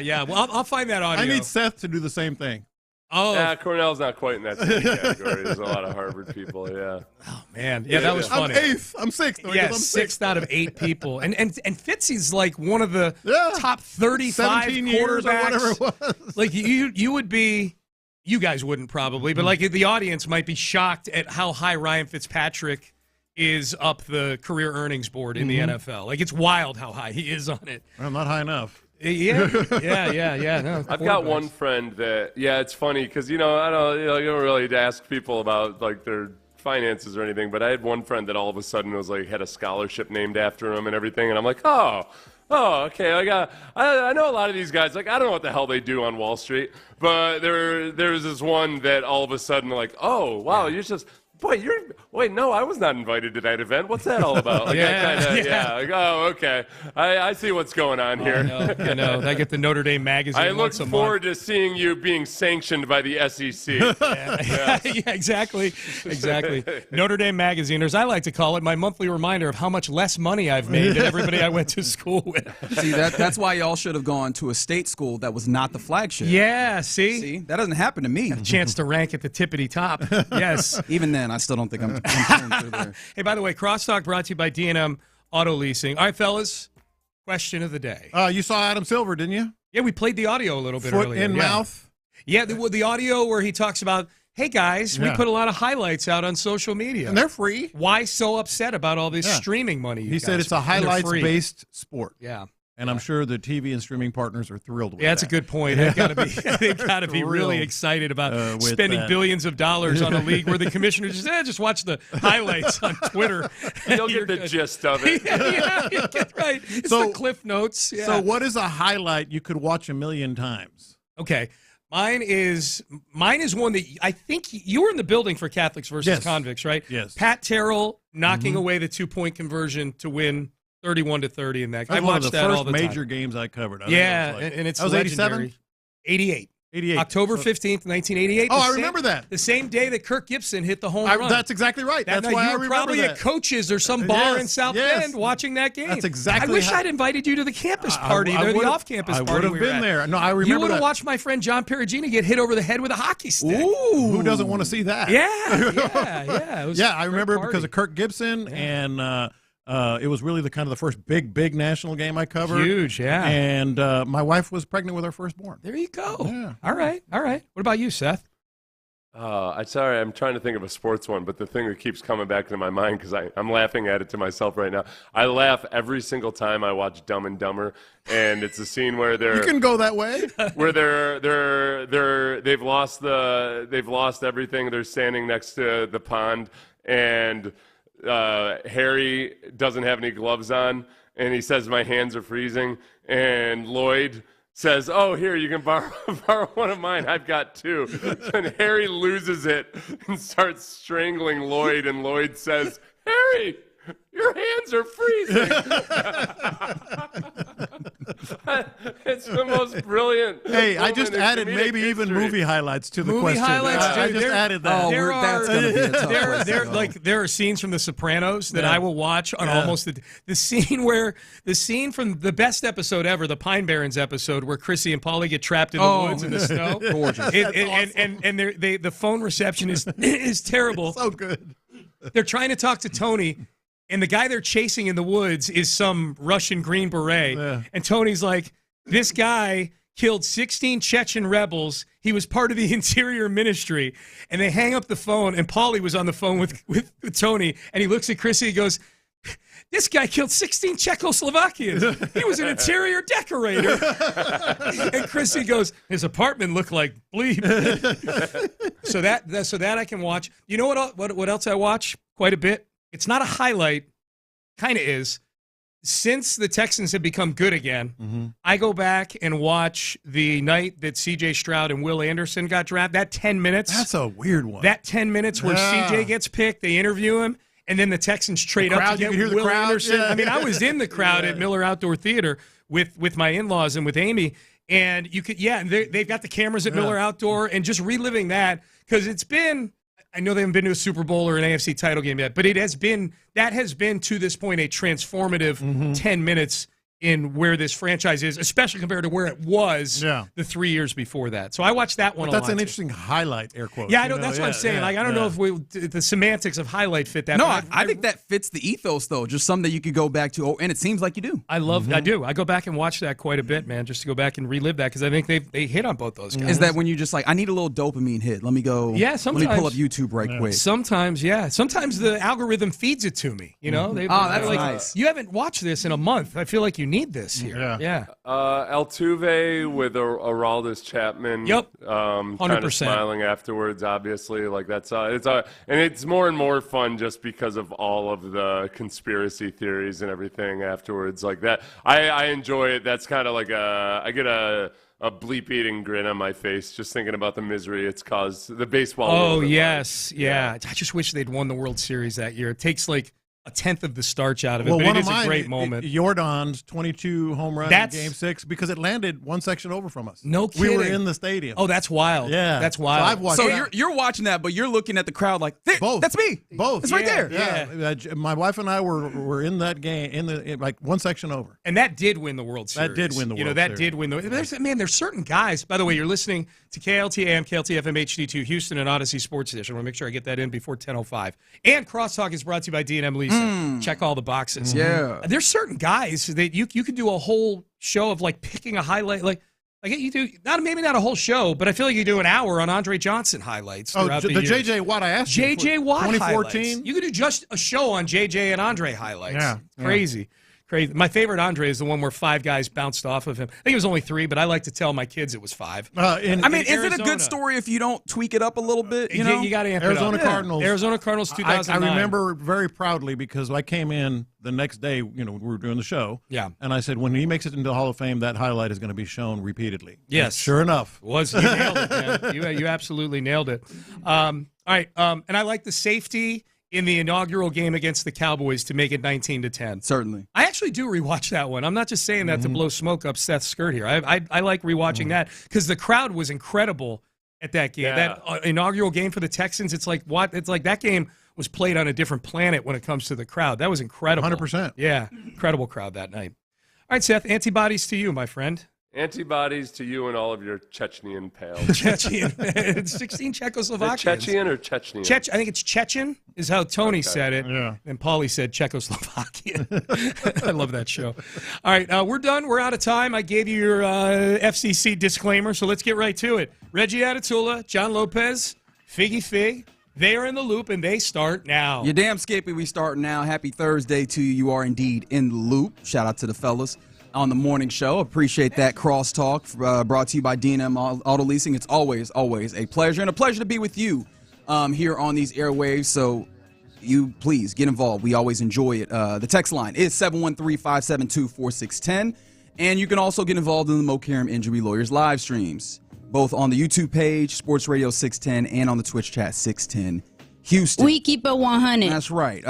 Yeah. Well, I'll find that audio. I need Seth to do the same thing. Oh, yeah, Cornell's not quite in that same category. There's a lot of Harvard people. Yeah. Oh man, yeah, that was funny. I'm 8th. I'm 6th. Yeah, 6th out of 8 people, and Fitzy's like one of the top 35 quarterbacks. Whatever it was. Like you would be. You guys wouldn't probably, but like the audience might be shocked at how high Ryan Fitzpatrick is up the career earnings board in the NFL. Like, it's wild how high he is on it. Well, not high enough. Yeah. No, I've got one friend that, it's funny because, you don't really ask people about like their finances or anything, but I had one friend that all of a sudden was like, had a scholarship named after him and everything. And I'm like, oh, okay. Like, I know a lot of these guys, like, I don't know what the hell they do on Wall Street, but there's this one that all of a sudden like, oh, wow, you're just, no, I was not invited to that event. What's that all about? Like, like, oh, okay. I see what's going on here. I know. I get the Notre Dame magazine. I look forward to seeing you being sanctioned by the SEC. Yeah, exactly. Notre Dame magazine, or as I like to call it, my monthly reminder of how much less money I've made than everybody I went to school with. See, that's why y'all should have gone to a state school that was not the flagship. Yeah, see? That doesn't happen to me. Got a chance to rank at the tippity top. Yes. Even then, I still don't think I'm through there. Hey, by the way, Crosstalk brought to you by D&M Auto Leasing. All right, fellas, question of the day. You saw Adam Silver, didn't you? Yeah, we played the audio a little bit earlier. Foot in mouth? Yeah, the audio where he talks about, hey, guys, we put a lot of highlights out on social media. And they're free. Why so upset about all this streaming money? He said it's a highlights-based sport. Yeah. And I'm sure the TV and streaming partners are thrilled with that. Yeah, that's a good point. They've got to be really excited about spending billions of dollars on a league where the commissioner just watch the highlights on Twitter. You'll get the gist of it. Right. It's the Cliff Notes. Yeah. So what is a highlight you could watch 1,000,000 times? Okay. Mine is one that I think you were in the building for Catholics versus Convicts, right? Yes. Pat Terrell knocking away the 2-point conversion to win 31-30 in that. I watched that all the time. Major games I covered. And it's that was legendary. 87? 88. October 15th, 1988. Oh, I remember that. The same day that Kirk Gibson hit the home run. That's exactly right. That's why I remember that. You were probably at Coach's or some bar in South Bend watching that game. That's exactly. I wish I'd invited you to the campus party or the off-campus party. I would have been there. No, I remember. You would have watched my friend John Perugini get hit over the head with a hockey stick. Ooh, who doesn't want to see that? Yeah. I remember because of Kirk Gibson and. It was really the first big national game I covered. Huge, yeah. And my wife was pregnant with our firstborn. There you go. Yeah. All right. What about you, Seth? I'm trying to think of a sports one, but the thing that keeps coming back into my mind because I'm laughing at it to myself right now. I laugh every single time I watch Dumb and Dumber, and it's a scene where they're you can go that way where they've lost everything. They're standing next to the pond and Harry doesn't have any gloves on, and he says, my hands are freezing, and Lloyd says, oh, here, you can borrow one of mine. I've got two. And Harry loses it and starts strangling Lloyd, and Lloyd says, Harry, your hands are freezing. It's the most brilliant. Hey, I just added maybe even movie highlights to the question. Highlights, I just added that. That's going to be a tough question. There are scenes from The Sopranos that I will watch on almost the scene from the best episode ever, the Pine Barrens episode, where Chrissy and Paulie get trapped in the woods in the snow. Gorgeous. And the phone reception is terrible. So good. They're trying to talk to Tony, and the guy they're chasing in the woods is some Russian Green Beret. Yeah. And Tony's like, this guy killed 16 Chechen rebels. He was part of the Interior Ministry. And they hang up the phone, and Paulie was on the phone with Tony, and he looks at Chrissy and goes, this guy killed 16 Czechoslovakians. He was an interior decorator. And Chrissy goes, his apartment looked like bleep. So that I can watch. You know what else I watch quite a bit? It's not a highlight, kind of is. Since the Texans have become good again, I go back and watch the night that C.J. Stroud and Will Anderson got drafted. That 10 minutes. That's a weird one. That 10 minutes where C.J. gets picked, they interview him, and then the Texans trade up to get Will Anderson. Yeah. I mean, I was in the crowd at Miller Outdoor Theater with my in-laws and with Amy, and you could, they've got the cameras at Miller Outdoor, and just reliving that, because it's been, I know they haven't been to a Super Bowl or an AFC title game yet, but that has been to this point a transformative 10 minutes in where this franchise is, especially compared to where it was the 3 years before that. So I watched that one a lot. That's an interesting highlight, air quotes. Yeah, I know, that's what I'm saying. Like, I don't know if the semantics of highlight fit that. No, I think that fits the ethos, though. Just something that you could go back to, and it seems like you do. I do. I go back and watch that quite a bit, man, just to go back and relive that, because I think they hit on both those guys. Is that when you just like, I need a little dopamine hit. Let me go. Yeah, sometimes. Let me pull up YouTube right quick. Sometimes, yeah. Sometimes the algorithm feeds it to me, you know? That's like, nice. You haven't watched this in a month. I feel like you need this here. Yeah. Altuve with Aroldis Chapman. Yep. 100%. Kind of smiling afterwards, obviously. Like and it's more and more fun just because of all of the conspiracy theories and everything afterwards. Like that, I enjoy it. That's kind of like I get a bleep-eating grin on my face just thinking about the misery it's caused the baseball. Oh yes, yeah. I just wish they'd won the World Series that year. It takes like a tenth of the starch out of it, but it is a great moment. Jordan's 22 home run in Game 6, because it landed one section over from us. No kidding. We were in the stadium. Oh, that's wild. Yeah. That's wild. So I've watched that. you're watching that, but you're looking at the crowd like, both. That's me. Both. It's right there. Yeah. My wife and I were in that game, in like one section over. And that did win the World Series. That did win the World Series. That did win the there's certain guys. By the way, you're listening to KLT AM, KLT FM HD2, Houston, and Odyssey Sports Edition. I want to make sure I get that in before 10:05. And Crosstalk is brought to you by D&M Leasing. Check all the boxes. Yeah. There's certain guys that you could do a whole show of like picking a highlight, like you do maybe not a whole show, but I feel like you do an hour on Andre Johnson highlights throughout the years. J.J. Watt I asked you. J.J. Watt 2014. highlights. You could do just a show on J.J. and Andre highlights. Yeah. Crazy. Crazy. My favorite Andre is the one where 5 guys bounced off of him. I think it was only 3, but I like to tell my kids it was 5. Is it a good story if you don't tweak it up a little bit? You know, you got to amp Arizona it up. Cardinals. Arizona Cardinals 2009. I remember very proudly because I came in the next day. We were doing the show. Yeah. And I said, when he makes it into the Hall of Fame, that highlight is going to be shown repeatedly. Yes. And sure enough. You nailed it, man. You absolutely nailed it. All right. And I like the safety in the inaugural game against the Cowboys to make it 19-10. Certainly. I actually do rewatch that one. I'm not just saying that to blow smoke up Seth's skirt here. I like rewatching that because the crowd was incredible at that game. Yeah. That inaugural game for the Texans, it's like that game was played on a different planet when it comes to the crowd. That was incredible. 100%. Yeah, incredible crowd that night. All right, Seth, antibodies to you, my friend. Antibodies to you and all of your Chechenian pals. 16 Czechoslovakians. Chechen or Chechenian? I think it's Chechen is how Tony said it. Yeah. And Paulie said Czechoslovakian. I love that show. All right, we're done. We're out of time. I gave you your FCC disclaimer, so let's get right to it. Reggie Atatula, John Lopez, Figgy Fig. They are in the loop, and they start now. You're damn skippy. We start now. Happy Thursday to you. You are indeed in the loop. Shout out to the fellas on the morning show. Appreciate that crosstalk brought to you by D&M Auto Leasing. It's always a pleasure, and a pleasure to be with you here on these airwaves. So you please get involved. We always enjoy it. The text line is 713-572-4610. And you can also get involved in the Mo Karam Injury Lawyers live streams, both on the YouTube page, Sports Radio 610, and on the Twitch chat, 610 Houston. We keep it 100. That's right.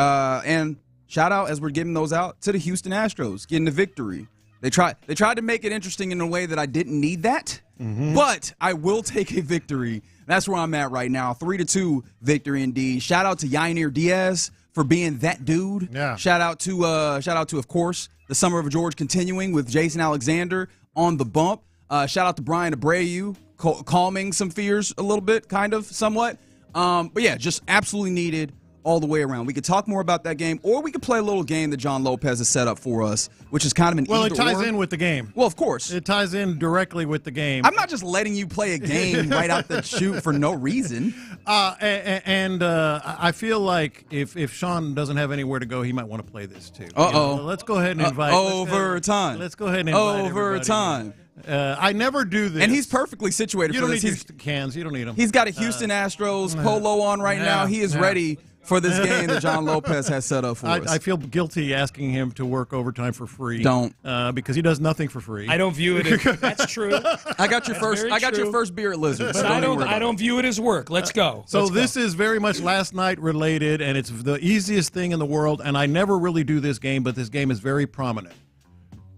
And shout out, as we're giving those out, to the Houston Astros getting the victory. They tried to make it interesting in a way that I didn't need that, but I will take a victory. That's where I'm at right now. 3-2 victory indeed. Shout out to Yainer Diaz for being that dude. Yeah. Shout out to, of course, the Summer of George continuing with Jason Alexander on the bump. Shout out to Bryan Abreu, calming some fears a little bit, kind of, somewhat. But yeah, just absolutely needed all the way around. We could talk more about that game, or we could play a little game that John Lopez has set up for us, which is kind of an Well, it either ties or. in with the game. Well, of course. It ties in directly with the game. I'm not just letting you play a game right out the chute for no reason. I feel like if Sean doesn't have anywhere to go, he might want to play this too. Uh-oh. Let's go ahead and invite. Overtime. Let's go ahead and invite Overtime. I never do this. And he's perfectly situated You for don't this. need your cans. You don't need them. He's got a Houston Astros polo on right now. He is ready for this game that John Lopez has set up for us. I feel guilty asking him to work overtime for free. Don't. Because he does nothing for free. I don't view it as that's true. I got your first. I got your first beer at Lizard. But I don't view it as work. Let's go. So this is very much last night related, and it's the easiest thing in the world. And I never really do this game, but this game is very prominent.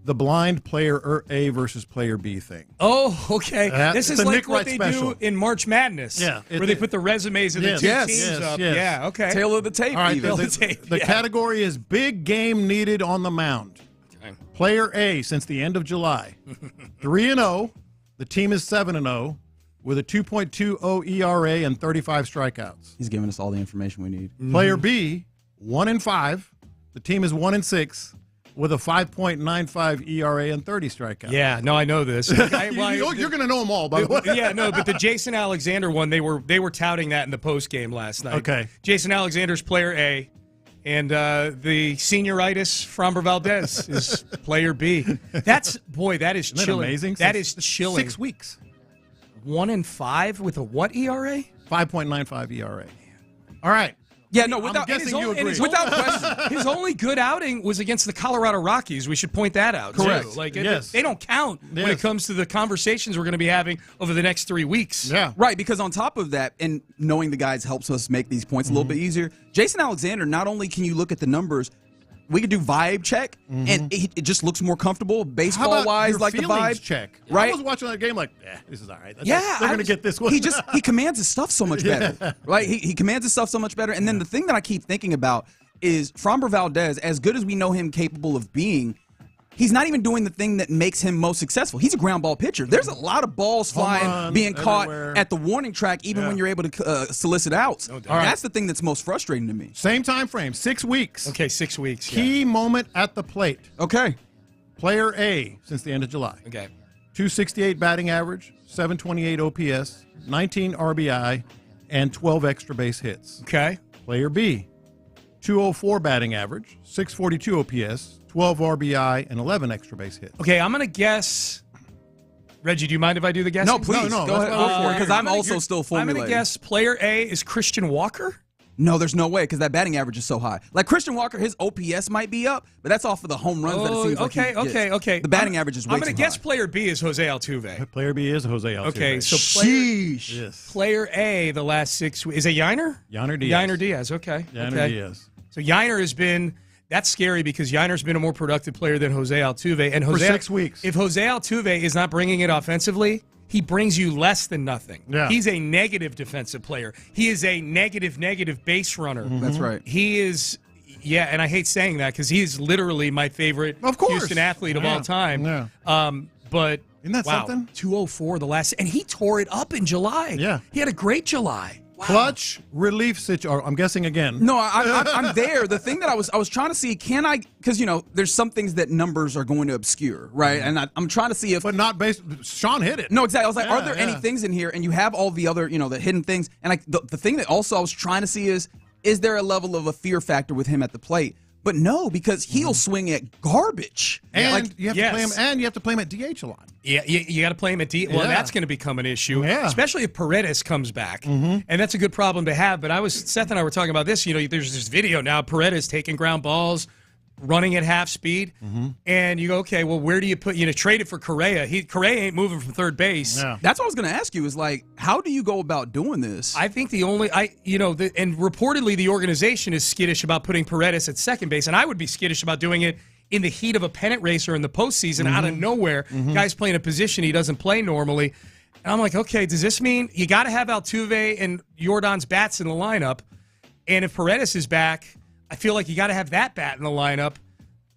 The blind player A versus player B thing. Oh, okay. This is the like Nick what Wright they special. do in March Madness. Yeah, where they put the resumes of the two teams up. Yeah, okay. Tail of the tape. All right, even. the category is big game needed on the mound. Okay. Player A since the end of July. 3-0. The team is 7-0 with a 2.20 ERA and 35 strikeouts. He's giving us all the information we need. Player B, 1-5. The team is 1-6 with a 5.95 ERA and 30 strikeouts. Yeah, no, I know this. You're going to know them all, by the way. Yeah, no, but the Jason Alexander one, they were touting that in the post game last night. Okay. Jason Alexander's player A, and the senioritis Framber Valdez is player B. That is Isn't that chilling. amazing? That is chilling. 6 weeks. 1-5 with a what ERA? 5.95 ERA. All right. Yeah, no, I'm without guessing you agree. without question. His only good outing was against the Colorado Rockies. We should point that out. Correct. Too. Like Yes. they don't count when it comes to the conversations we're going to be having over the next 3 weeks. Yeah. Right, because on top of that, and knowing the guys helps us make these points a little bit easier. Jason Alexander, not only can you look at the numbers, we could do vibe check, and it just looks more comfortable baseball-wise, like the vibe. Check. Right? I was watching that game like, this is all right. Yeah, they're going to get this one. He commands his stuff so much better, right? He commands his stuff so much better. And then the thing that I keep thinking about is Framber Valdez, as good as we know him capable of being, he's not even doing the thing that makes him most successful. He's a ground ball pitcher. There's a lot of balls flying, being caught at the warning track, even when you're able to solicit outs. That's the thing that's most frustrating to me. Same time frame, 6 weeks. Okay, 6 weeks. Key moment at the plate. Okay. Player A since the end of July. Okay. 268 batting average, 728 OPS, 19 RBI, and 12 extra base hits. Okay. Player B, 204 batting average, 642 OPS, 12 RBI, and 11 extra base hits. Okay, I'm going to guess. Reggie, do you mind if I do the guessing? No, please. No, go ahead. Go for it, because I'm also still I'm formulating. going to guess player A is Christian Walker. No, there's no way, because that batting average is so high. Like Christian Walker, his OPS might be up, but that's off of the home runs that it seems like he gets. Okay. The batting average is way I'm going too to guess high. player B is Jose Altuve. Player B is Jose Altuve. Okay, so Sheesh. player A the last 6 weeks. Is it Yainer? Yainer Diaz. Yainer Diaz, okay. Yainer Diaz. So Yainer has been, that's scary because Yainer's been a more productive player than Jose Altuve. And For 6 weeks. If Jose Altuve is not bringing it offensively, he brings you less than nothing. Yeah. He's a negative defensive player. He is a negative base runner. That's right. He is, yeah, and I hate saying that because he is literally my favorite Houston athlete of all time. Yeah. But isn't that something? 204 the last, and he tore it up in July. Yeah. He had a great July. Wow. Clutch relief situation. I'm guessing again. No, I'm there. The thing that I was trying to see, can I? Because there's some things that numbers are going to obscure, right? And I'm trying to see if, but not based. Sean hit it. No, exactly. I was like, are there any things in here? And you have all the other, the hidden things. And the thing that also I was trying to see is there a level of a fear factor with him at the plate? But no, because he'll swing at garbage. And you have to play him. And you have to play him at DH a lot. Yeah, you got to play him at DH. Well, that's going to become an issue, especially if Paredes comes back. And that's a good problem to have. But Seth and I were talking about this. There's this video now, Paredes taking ground balls, running at half speed, and you go, okay, well, where do you put, trade it for Correa? Correa ain't moving from third base. Yeah. That's what I was going to ask you is how do you go about doing this? I think and reportedly the organization is skittish about putting Paredes at second base, and I would be skittish about doing it in the heat of a pennant race or in the postseason out of nowhere. Guy's playing a position he doesn't play normally. And I'm like, okay, does this mean you got to have Altuve and Jordan's bats in the lineup? And if Paredes is back, I feel like you got to have that bat in the lineup.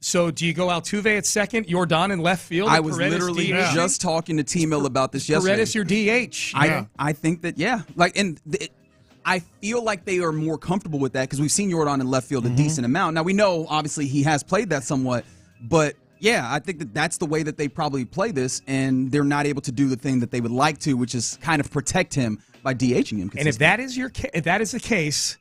So do you go Altuve at second, Jordan in left field? I was literally just talking to T-Mill about this yesterday. Paredes your DH. I think that, I feel like they are more comfortable with that because we've seen Jordan in left field a decent amount. Now, we know, obviously, he has played that somewhat, but I think that that's the way that they probably play this, and they're not able to do the thing that they would like to, which is kind of protect him by DHing him. And if that is the case,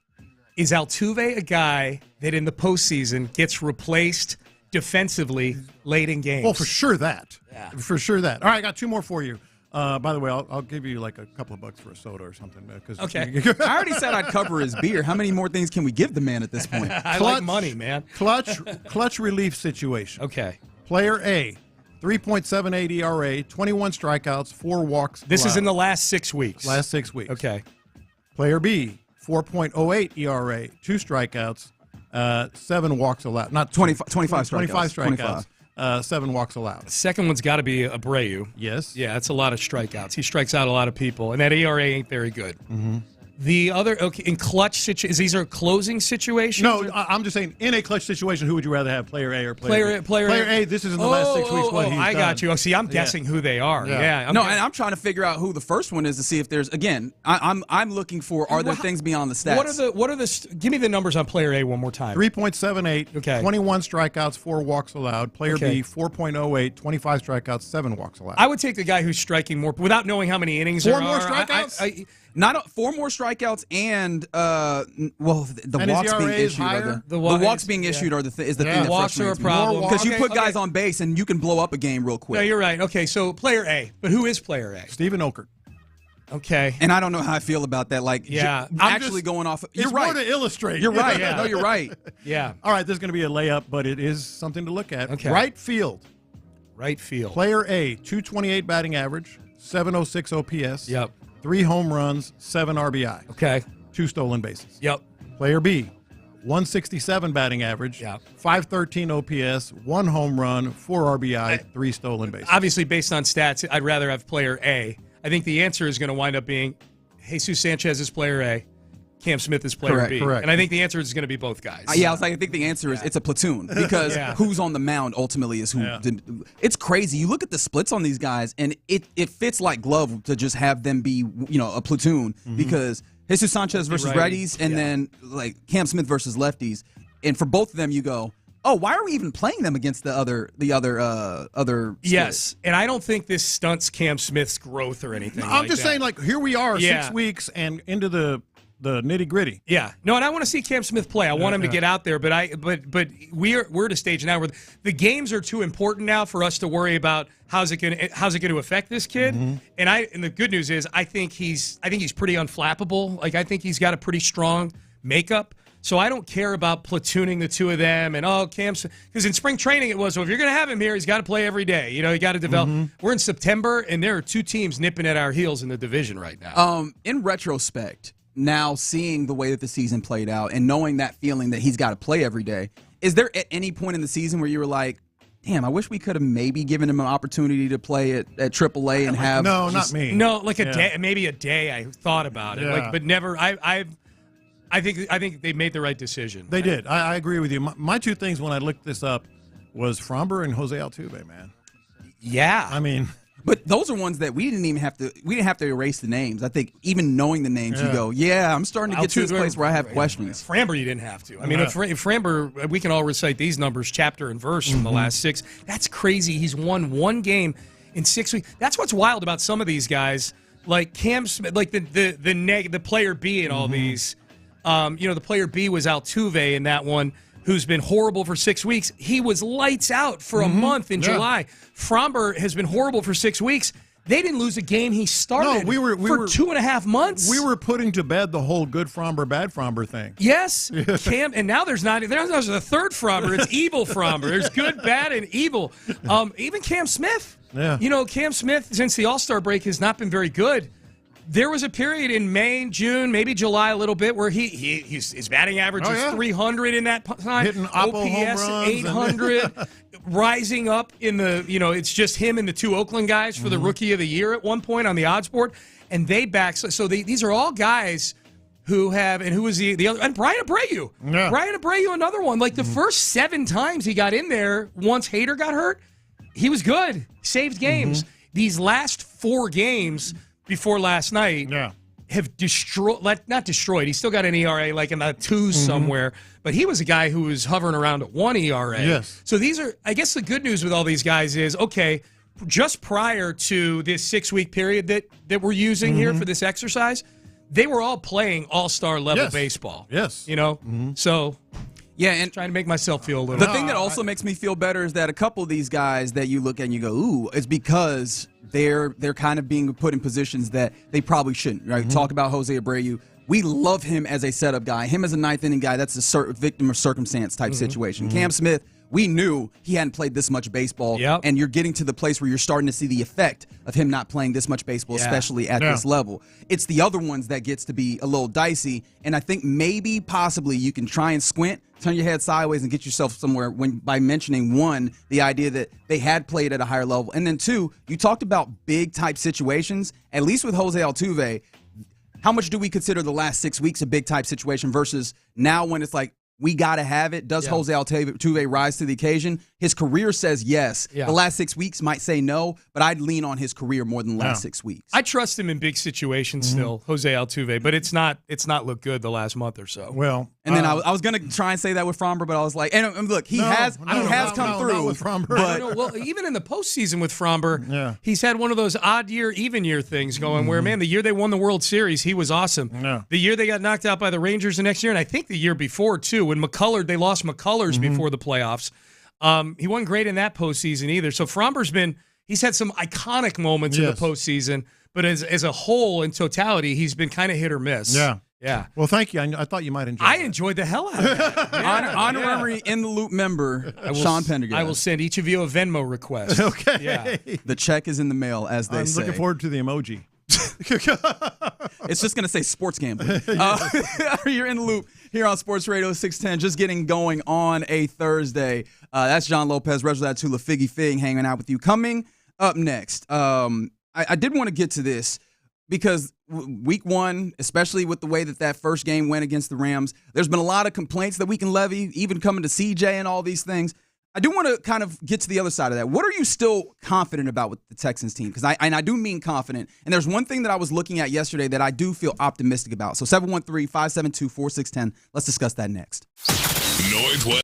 is Altuve a guy that in the postseason gets replaced defensively late in games? Well, for sure that. Yeah. For sure that. All right, I got two more for you. By the way, I'll give you like a couple of bucks for a soda or something. Okay. I already said I'd cover his beer. How many more things can we give the man at this point? I like money, man. Clutch relief situation. Okay. Player A, 3.78 ERA, 21 strikeouts, 4 walks. This allowed. is in the last 6 weeks. Last 6 weeks. Okay. Player B, 4.08 ERA, 2 strikeouts, 7 walks allowed. Not 25 strikeouts. 25 strikeouts. 7 walks allowed. The second one's got to be Abreu. Yes. Yeah, that's a lot of strikeouts. He strikes out a lot of people, and that ERA ain't very good. The other, in clutch situations, these are closing situations? No, I'm just saying, in a clutch situation, who would you rather have, player A or player B? Player A, this is in the last 6 weeks what he's done. I got you. See, I'm guessing who they are. Yeah. And I'm trying to figure out who the first one is to see if there's, again, I'm looking for, are there things beyond the stats? What are the give me the numbers on player A one more time. 3.78, 21 strikeouts, 4 walks allowed. Player B, 4.08, 25 strikeouts, 7 walks allowed. I would take the guy who's striking more, without knowing how many innings 4 more strikeouts? Not 4 more strikeouts and the walks being issued. The walks being issued is the thing that walks are a problem because you put guys on base and you can blow up a game real quick. No, you're right. Okay, so player A, but who is player A? Stephen Okert. Okay, and I don't know how I feel about that. Going off. You're right. More to illustrate. You're right. No, you're right. Yeah. All right, this is going to be a layup, but it is something to look at. Okay. Right field. Player A, 228 batting average, 706 OPS. Yep. 3 home runs, 7 RBI. Okay. 2 stolen bases. Yep. Player B, 167 batting average. Yep. 513 OPS, 1 home run, 4 RBI, 3 stolen bases. Obviously, based on stats, I'd rather have player A. I think the answer is going to wind up being Jesus Sanchez is player A, Cam Smith is player B. Correct. And I think the answer is going to be both guys. I think the answer is it's a platoon because who's on the mound ultimately is who. It's crazy. You look at the splits on these guys, and it fits like glove to just have them be a platoon because Jesus Sanchez versus righties, and then like Cam Smith versus lefties, and for both of them you go, oh, why are we even playing them against the other split? Yes, and I don't think this stunts Cam Smith's growth or anything. I'm just saying, like, here we are 6 weeks and into the nitty gritty. Yeah, no, and I want to see Cam Smith play. I want him to get out there, but we're at a stage now where the games are too important now for us to worry about how's it going to affect this kid. And the good news is I think he's pretty unflappable. Like I think he's got a pretty strong makeup. So I don't care about platooning the two of them and Cam's because in spring training it was if you're going to have him here, he's got to play every day. You got to develop. We're in September and there are 2 teams nipping at our heels in the division right now. In retrospect. Now seeing the way that the season played out and knowing that feeling that he's got to play every day, is there at any point in the season where you were like, damn, I wish we could have maybe given him an opportunity to play at AAA and have... No, not me. No, like a day, maybe a day I thought about it, but never... I think they made the right decision. They did. I agree with you. My 2 things when I looked this up was Framber and Jose Altuve, man. Yeah. I mean... But those are ones that we didn't have to erase the names. I think even knowing the names, you go, yeah, I'm starting to get to this place where I have questions. Framber, you didn't have to. I mean, if Framber, we can all recite these numbers chapter and verse from the last 6. That's crazy. He's won 1 game in 6 weeks. That's what's wild about some of these guys, like Cam Smith, like the player B in all these. The player B was Altuve in that one. who's been horrible for 6 weeks. He was lights out for a month in July. Fromber has been horrible for 6 weeks. They didn't lose a game he started we were for 2.5 months. We were putting to bed the whole good Fromber, bad Fromber thing. Yes, Cam, and now there's a third Fromber. It's evil Fromber. There's good, bad, and evil. Even Cam Smith. Yeah. You know, Cam Smith, since the All-Star break, has not been very good. There was a period in May, June, maybe July a little bit where his batting average was 300 in that time. Hitting Oppo OPS home runs 800, rising up in the, it's just him and the two Oakland guys for the Rookie of the Year at one point on the odds board. And they these are all guys who have, and who was the other, and Bryan Abreu. Yeah. Bryan Abreu, another one. Like the first 7 times he got in there, once Hader got hurt, he was good. Saved games. These last 4 games before last night have not destroyed. He's still got an ERA like in the 2s somewhere, but he was a guy who was hovering around at 1 ERA. Yes. So these are, I guess the good news with all these guys is, okay, just prior to this 6-week period that we're using here for this exercise, they were all playing all-star level baseball. Yes. So yeah, and trying to make myself feel a little. The thing that also makes me feel better is that a couple of these guys that you look at and you go, ooh, it's because they're kind of being put in positions that they probably shouldn't. Right? Talk about Jose Abreu. We love him as a setup guy. Him as a ninth inning guy, that's a victim of circumstance type situation. Cam Smith, we knew he hadn't played this much baseball, and you're getting to the place where you're starting to see the effect of him not playing this much baseball, especially at this level. It's the other ones that gets to be a little dicey, and I think maybe, possibly, you can try and squint, turn your head sideways, and get yourself somewhere by mentioning, 1, the idea that they had played at a higher level, and then 2, you talked about big-type situations, at least with Jose Altuve. How much do we consider the last 6 weeks a big-type situation versus now when it's like, we got to have it? Does Jose Altuve rise to the occasion? His career says yes. The last 6 weeks might say no, but I'd lean on his career more than the last 6 weeks. I trust him in big situations still, Jose Altuve, but it's not looked good the last month or so. Well, and then I was going to try and say that with Fromber, but I was like, and look, he has come through. With Fromber. But well, even in the postseason with Fromber, he's had one of those odd year, even year things going where, man, the year they won the World Series, he was awesome. The year they got knocked out by the Rangers the next year, and I think the year before, too, when they lost McCullers before the playoffs. He wasn't great in that postseason either. So Fromber's he's had some iconic moments in the postseason, but as a whole, in totality, he's been kind of hit or miss. Yeah. Well, thank you. I thought you might enjoy I enjoyed the hell out of that. Honorary in the loop member, Sean Pendergast. I will send each of you a Venmo request. Okay. Yeah. The check is in the mail, as they say. I'm looking forward to the emoji. It's just going to say sports gambling. You're in the loop here on Sports Radio 610, just getting going on a Thursday. That's John Lopez, Reginald Tula, Figgy Fig, hanging out with you. Coming up next, I did want to get to this because week 1, especially with the way that first game went against the Rams, there's been a lot of complaints that we can levy, even coming to CJ and all these things. I do want to kind of get to the other side of that. What are you still confident about with the Texans team? Because I do mean confident. And there's one thing that I was looking at yesterday that I do feel optimistic about. So 713-572-4610. Let's discuss that next. Northwest.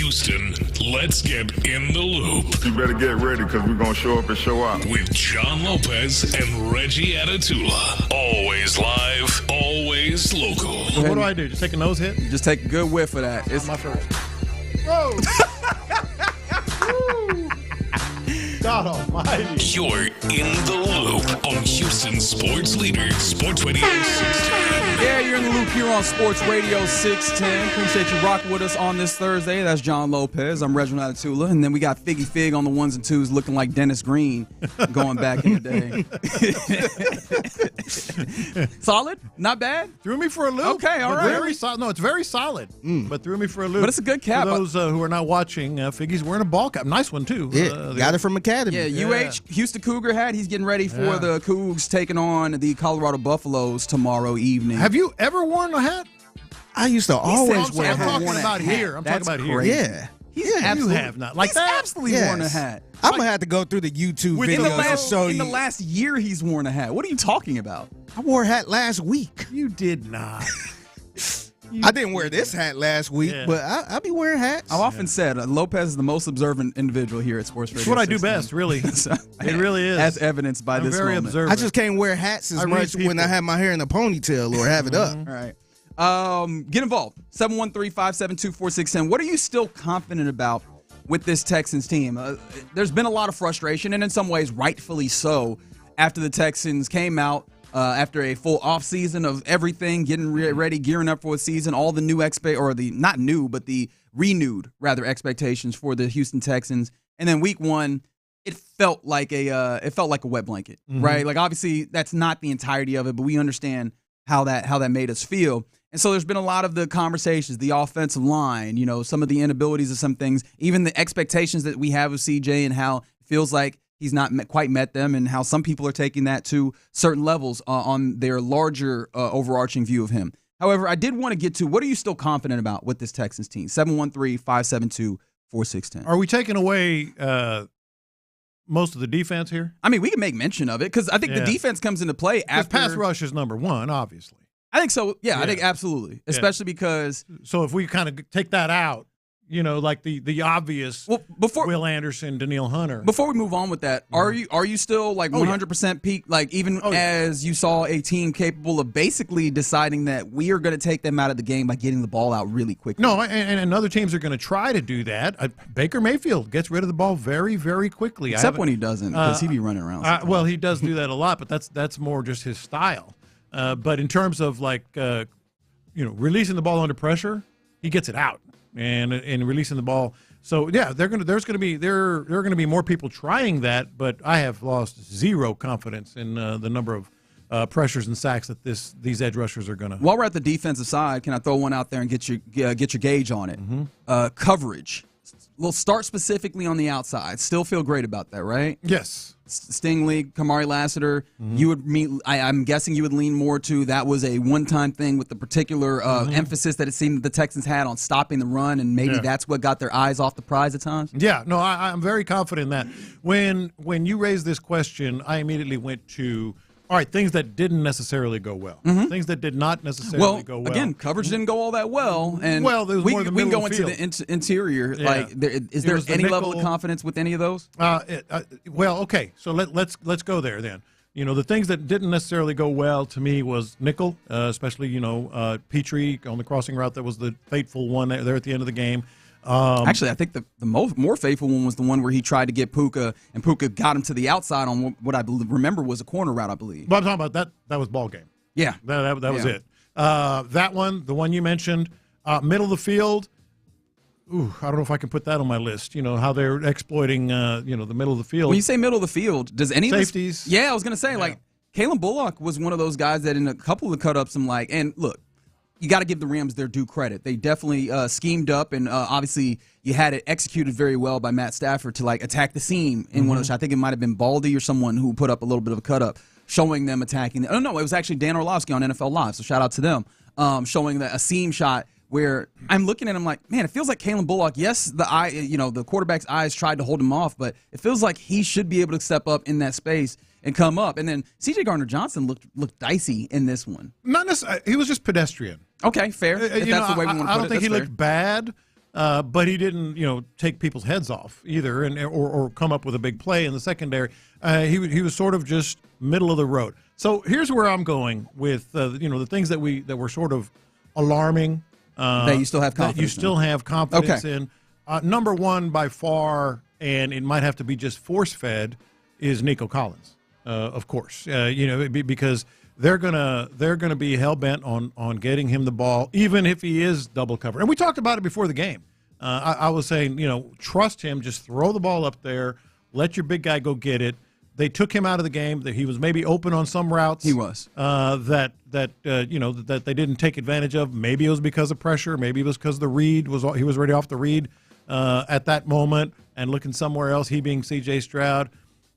Houston, let's get in the loop. You better get ready because we're going to show up and show out. With John Lopez and Reggie Atatula. Always live, always local. So what do I do? Just take a nose hit? Just take a good whiff of that. It's my first. Whoa! God almighty. You're in the loop on Houston Sports Leader, Sports Radio 610. Yeah, you're in the loop here on Sports Radio 610. Appreciate you rocking with us on this Thursday. That's John Lopez. I'm Reginald Atatula. And then we got Figgy Fig on the ones and twos looking like Dennis Green going back in the day. Solid? Not bad? Threw me for a loop. Okay, all right. Very solid. No, it's very solid, but threw me for a loop. But it's a good cap. For those who are not watching, Figgy's wearing a ball cap. Nice one, too. Yeah, got it from Academy. Yeah, UH, Houston Cougar hat. He's getting ready for the Cougs taking on the Colorado Buffaloes tomorrow evening. Have you ever worn a hat? I used to always wear I'm hats. talking about here. I'm talking about here. Yeah. He's absolutely, you have not. Like that? absolutely worn a hat. I'm going to have to go through the YouTube In videos to show you. the last year, he's worn a hat. What are you talking about? I wore a hat last week. You did not. I didn't wear this hat last week, but I'll be wearing hats. I've often said Lopez is the most observant individual here at Sports Radio. It's what I do best, really. It really is. As evidenced by this very moment. observant. I just can't wear hats as much when I have my hair in a ponytail or have it up. All right. Get involved. 713-572-4610. What are you still confident about with this Texans team? There's been a lot of frustration, and in some ways, rightfully so, after the Texans came out after a full offseason of everything, getting ready, gearing up for a season, all the new the renewed expectations for the Houston Texans. And then week one, it felt like a wet blanket, right? Like obviously that's not the entirety of it, but we understand how that made us feel. And so there's been a lot of the conversations, the offensive line, some of the inabilities of some things, even the expectations that we have of CJ and how it feels like he's not quite met them, and how some people are taking that to certain levels on their larger overarching view of him. However, I did want to get to what are you still confident about with this Texans team? 713-572-4610. Are we taking away most of the defense here? I mean, we can make mention of it because I think the defense comes into play after. Pass rush is number one, obviously. I think so. Yeah, I think absolutely, especially because. So if we kind of take that out, like the obvious Will Anderson, Danielle Hunter. Before we move on with that, are you still like 100% peak? Like even as you saw a team capable of basically deciding that we are going to take them out of the game by getting the ball out really quickly. No, and other teams are going to try to do that. Baker Mayfield gets rid of the ball very, very quickly. Except when he doesn't, because he be running around. Well, he does do that a lot, but that's more just his style. But in terms of releasing the ball under pressure, he gets it out. And releasing the ball, so yeah, there are going to be more people trying that, but I have lost zero confidence in the number of pressures and sacks that these edge rushers are going to. While we're at the defensive side, can I throw one out there and get your gauge on it? Coverage. We'll start specifically on the outside. Still feel great about that, right? Yes. Stingley, Kamari Lassiter. I'm guessing you would lean more to that was a one-time thing with the particular emphasis that it seemed the Texans had on stopping the run, and maybe that's what got their eyes off the prize at times. Yeah, no, I'm very confident in that. When you raised this question, I immediately went to things that didn't necessarily go well. Things that did not necessarily go well. Again, coverage didn't go all that well, and there was we more the can go middle into field. the interior. Yeah. Like, is there any level of confidence with any of those? Okay, so let's go there then. The things that didn't necessarily go well to me was nickel, especially Petrie on the crossing route that was the fateful one there at the end of the game. Actually, I think the more faithful one was the one where he tried to get Puka, and Puka got him to the outside on what I remember was a corner route, I believe. But I'm talking about that was ball game. Yeah. That was it. That one, the one you mentioned, middle of the field, I don't know if I can put that on my list. How they're exploiting, the middle of the field. When you say middle of the field, does any safeties? Of this, I was going to say, like, Kalen Bullock was one of those guys that in a couple of the cut-ups, and look, you got to give the Rams their due credit. They definitely schemed up, and obviously you had it executed very well by Matt Stafford to attack the seam in one of those. I think it might have been Baldy or someone who put up a little bit of a cut up, showing them attacking. Oh no, it was actually Dan Orlovsky on NFL Live. So shout out to them, showing a seam shot where I'm looking at him like, man, it feels like Kalen Bullock. Yes, the quarterback's eyes tried to hold him off, but it feels like he should be able to step up in that space and come up. And then C.J. Gardner-Johnson looked dicey in this one. Not necessarily. He was just pedestrian. Okay, fair. If that's the way we want to put it. I don't think he looked bad. but he didn't, take people's heads off either, or come up with a big play in the secondary. He was sort of just middle of the road. So here's where I'm going with the things that were sort of alarming. That you still have confidence. That you still have confidence Okay. in. Number one by far, and it might have to be just force fed, is Nico Collins. Of course, because they're gonna be hell bent on getting him the ball, even if he is double covered. And we talked about it before the game. I was saying, trust him, just throw the ball up there, let your big guy go get it. They took him out of the game. That he was maybe open on some routes. He was that they didn't take advantage of. Maybe it was because of pressure. Maybe it was because the read he was already off the read at that moment and looking somewhere else. He being C.J. Stroud.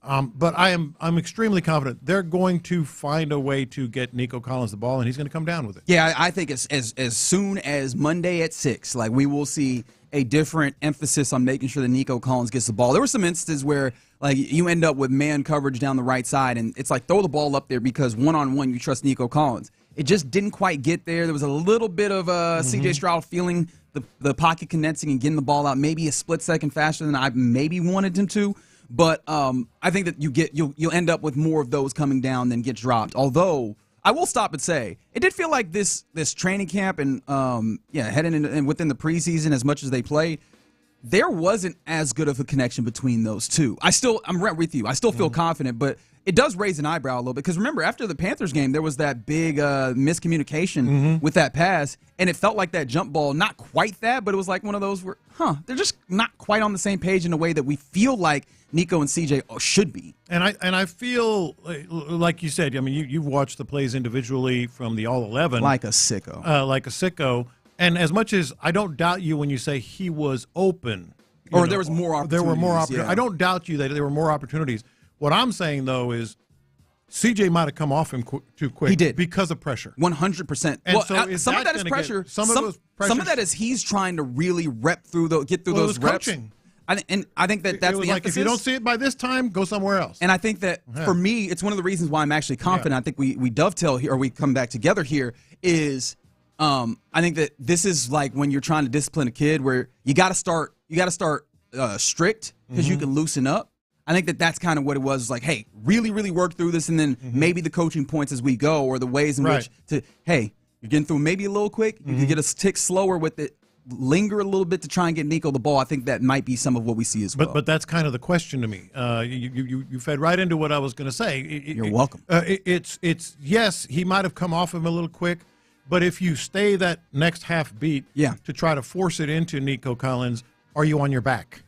But I'm extremely confident they're going to find a way to get Nico Collins the ball, and he's going to come down with it. Yeah, I think as soon as Monday at 6, like we will see a different emphasis on making sure that Nico Collins gets the ball. There were some instances where like you end up with man coverage down the right side, and it's like throw the ball up there because one-on-one you trust Nico Collins. It just didn't quite get there. There was a little bit of C.J. Stroud feeling the pocket condensing and getting the ball out maybe a split second faster than I maybe wanted him to. But I think that you'll end up with more of those coming down than get dropped. Although I will stop and say it did feel like this training camp and heading in and within the preseason as much as they played, there wasn't as good of a connection between those two. I'm right with you. I still feel confident, but it does raise an eyebrow a little bit because remember after the Panthers game there was that big miscommunication with that pass, and it felt like that jump ball, not quite that, but it was like one of those where they're just not quite on the same page in a way that we feel like Nico and CJ should be. And I feel like you said, I mean, you've watched the plays individually from the All-11. Like a sicko. And as much as I don't doubt you when you say he was open. There was more opportunities. There were more opportunities. Yeah. I don't doubt you that there were more opportunities. What I'm saying, though, is CJ might have come off him too quick. He did. Because of pressure. 100%. And well, so some of that is pressure. Some of that is he's trying to really get through those reps. Coaching. I think that's it was the like emphasis. If you don't see it by this time, go somewhere else. And I think that for me, it's one of the reasons why I'm actually confident. I think we dovetail here, or we come back together here. Is I think that this is like when you're trying to discipline a kid, where you got to start strict because you can loosen up. I think that's kind of what it was. It's like, hey, really, really work through this, and then maybe the coaching points as we go, or the ways in which you're getting through maybe a little quick. You can get a tick slower with it. Linger a little bit to try and get Nico the ball. I think that might be some of what we see as well. But that's kind of the question to me. You fed right into what I was going to say. You're welcome. It's yes, he might have come off him a little quick, but if you stay that next half beat to try to force it into Nico Collins, are you on your back?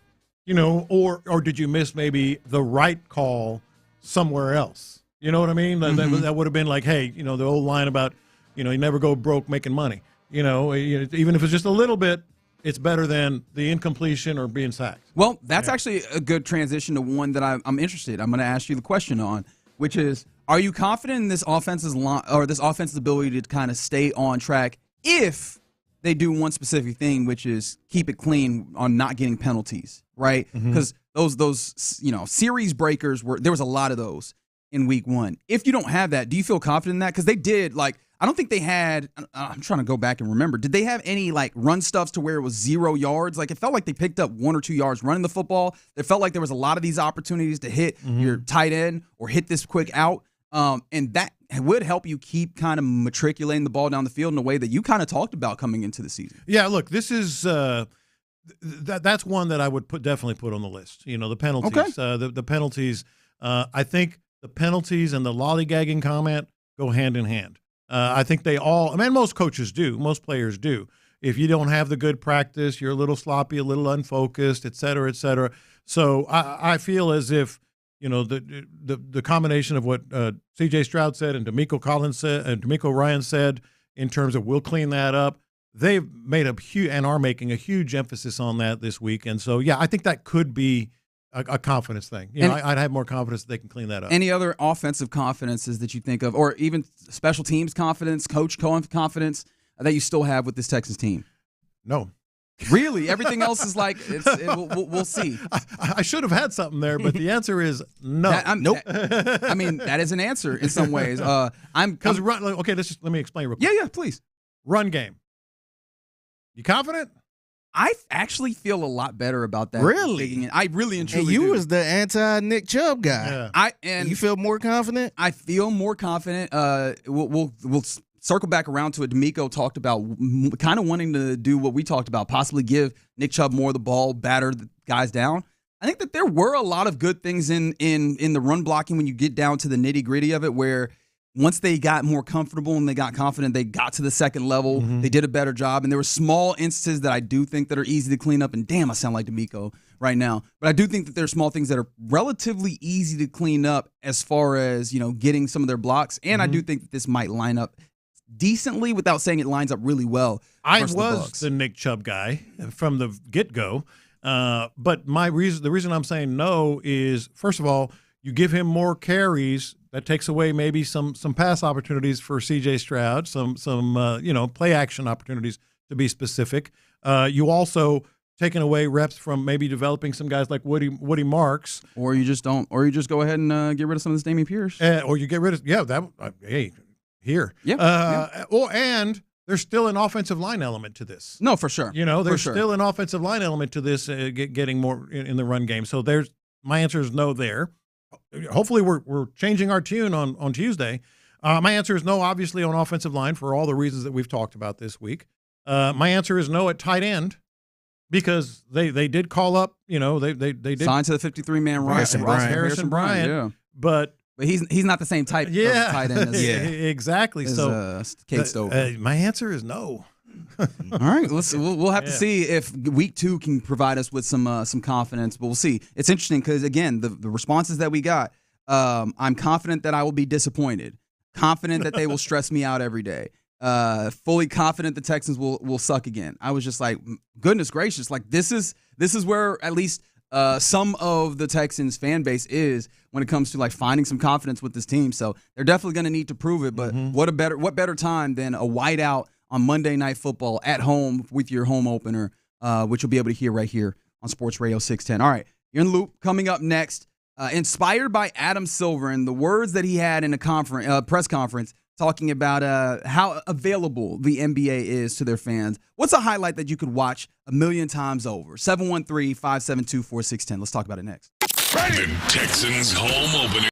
Or did you miss maybe the right call somewhere else? You know what I mean? That would have been like, hey, the old line about, you never go broke making money. Even if it's just a little bit, it's better than the incompletion or being sacked. Well, that's actually a good transition to one that I'm interested. I'm going to ask you the question on, which is, are you confident in this offense's line or this offense's ability to kind of stay on track if they do one specific thing, which is keep it clean on not getting penalties, right? Because those series breakers there was a lot of those in week 1. If you don't have that, do you feel confident in that? Because they did I don't think they had. I'm trying to go back and remember. Did they have any run stuffs to where it was 0 yards? It felt like they picked up 1 or 2 yards running the football. It felt like there was a lot of these opportunities to hit your tight end or hit this quick out, and that would help you keep kind of matriculating the ball down the field in a way that you kind of talked about coming into the season. Yeah, look, this is that's one that I would definitely put on the list. The penalties. Okay. The penalties. I think the penalties and the lollygagging comment go hand in hand. I think they all – most coaches do. Most players do. If you don't have the good practice, you're a little sloppy, a little unfocused, et cetera, et cetera. So I feel as if, the combination of what C.J. Stroud said and D'Amico Collins said and D'Amico Ryan said in terms of we'll clean that up, they've made and are making a huge emphasis on that this week. And so, I think that could be a confidence thing. I'd have more confidence that they can clean that up. Any other offensive confidences that you think of, or even special teams confidence, coach confidence that you still have with this Texans team? No. Really? Everything else is we'll see. I should have had something there, but the answer is no. Nope. That is an answer in some ways. Okay, let me explain real quick. Yeah, please. Run game. You confident? I actually feel a lot better about that. Really? I really and truly you do. was the anti-Nick Chubb guy. And you feel more confident? I feel more confident. We'll circle back around to it. D'Amico talked about kind of wanting to do what we talked about, possibly give Nick Chubb more of the ball, batter the guys down. I think that there were a lot of good things in the run blocking when you get down to the nitty-gritty of it, where once they got more comfortable and they got confident, they got to the second level. They did a better job. And there were small instances that I do think that are easy to clean up. And damn, I sound like D'Amico right now. But I do think that there are small things that are relatively easy to clean up as far as, getting some of their blocks. And I do think that this might line up decently without saying it lines up really well. I was the Nick Chubb guy from the get-go. But the reason I'm saying no is, first of all, you give him more carries. That takes away maybe some pass opportunities for C.J. Stroud, some play action opportunities to be specific. You also taking away reps from maybe developing some guys like Woody Marks, or you just go ahead and get rid of some of this Dameon Pierce, or you get rid of and there's still an offensive line element to this. No, for sure. There's still an offensive line element to this, getting more in the run game. So my answer is no there. Hopefully we're changing our tune on Tuesday. My answer is no, obviously, on offensive line for all the reasons that we've talked about this week. My answer is no at tight end because they did call up, they did sign to the 53-man roster. Harrison Bryan. Yeah. But he's not the same type of tight end as exactly. As, Cade Stover. My answer is no. All right, we'll have to see if week 2 can provide us with some confidence, but we'll see. It's interesting because, again, the responses that we got, I'm confident that I will be disappointed, confident that they will stress me out every day, fully confident the Texans will suck again. I was just like, goodness gracious, like this is where at least some of the Texans fan base is when it comes to like finding some confidence with this team. So they're definitely going to need to prove it, but what better time than a whiteout on Monday Night Football at home with your home opener, which you'll be able to hear right here on Sports Radio 610. All right, you're in the loop. Coming up next, inspired by Adam Silver and the words that he had in a press conference talking about how available the NBA is to their fans. What's a highlight that you could watch 1,000,000 times over? 713-572-4610. Let's talk about it next. The Texans home opener.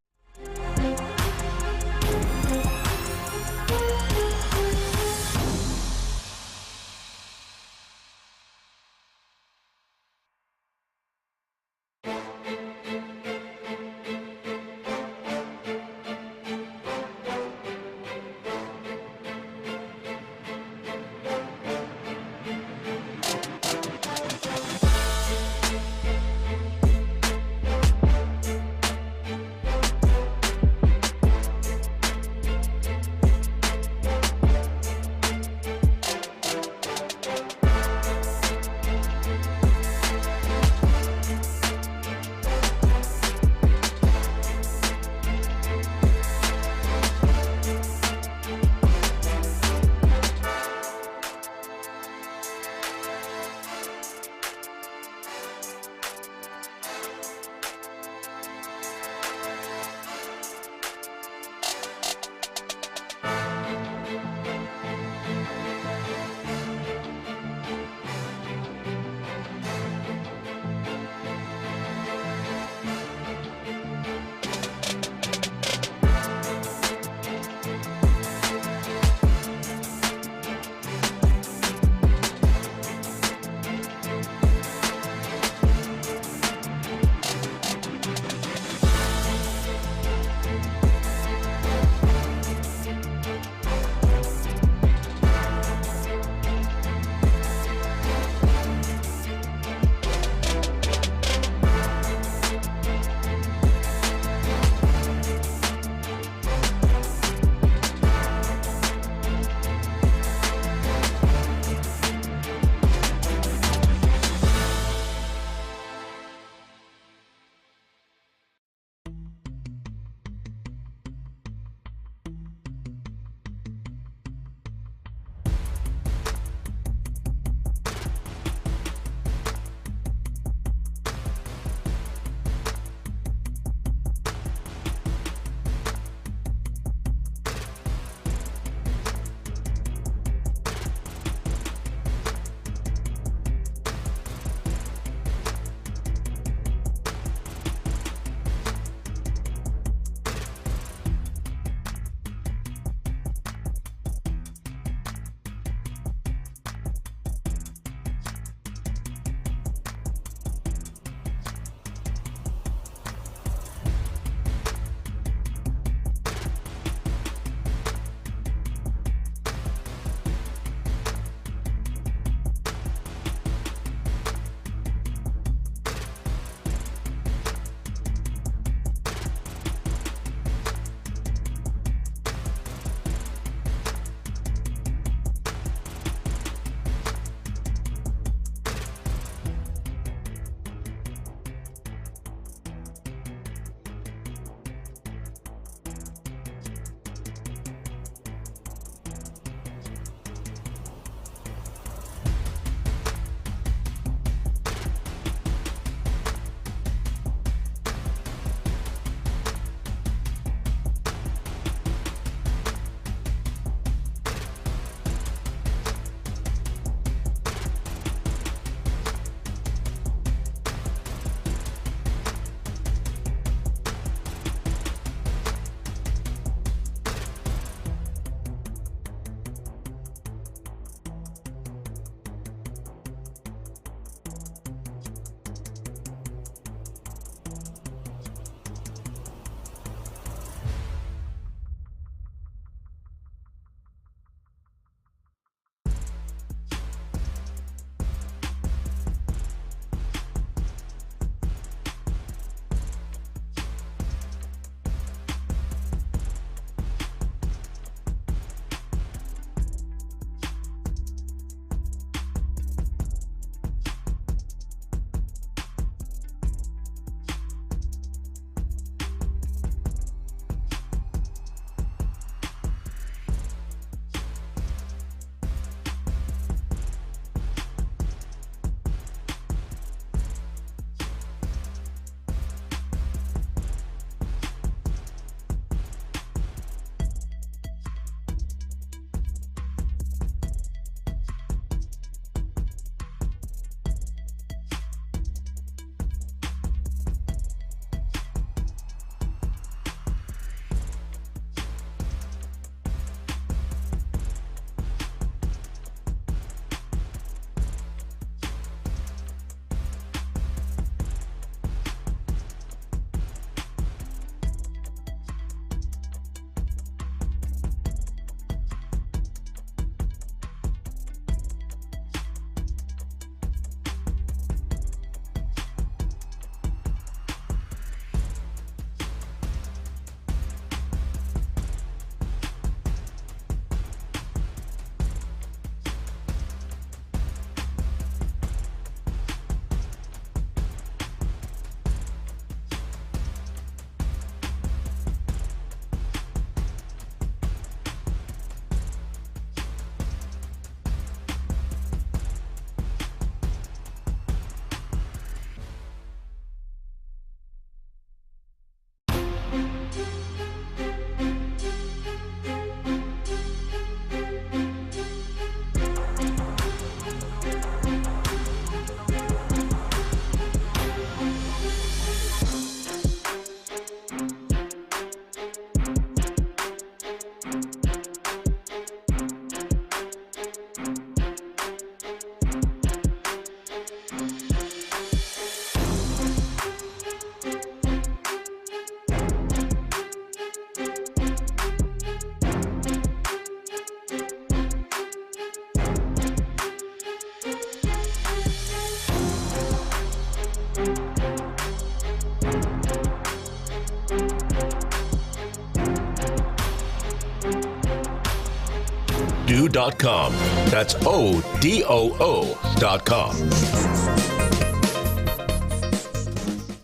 odoo.com. That's ODOO.com.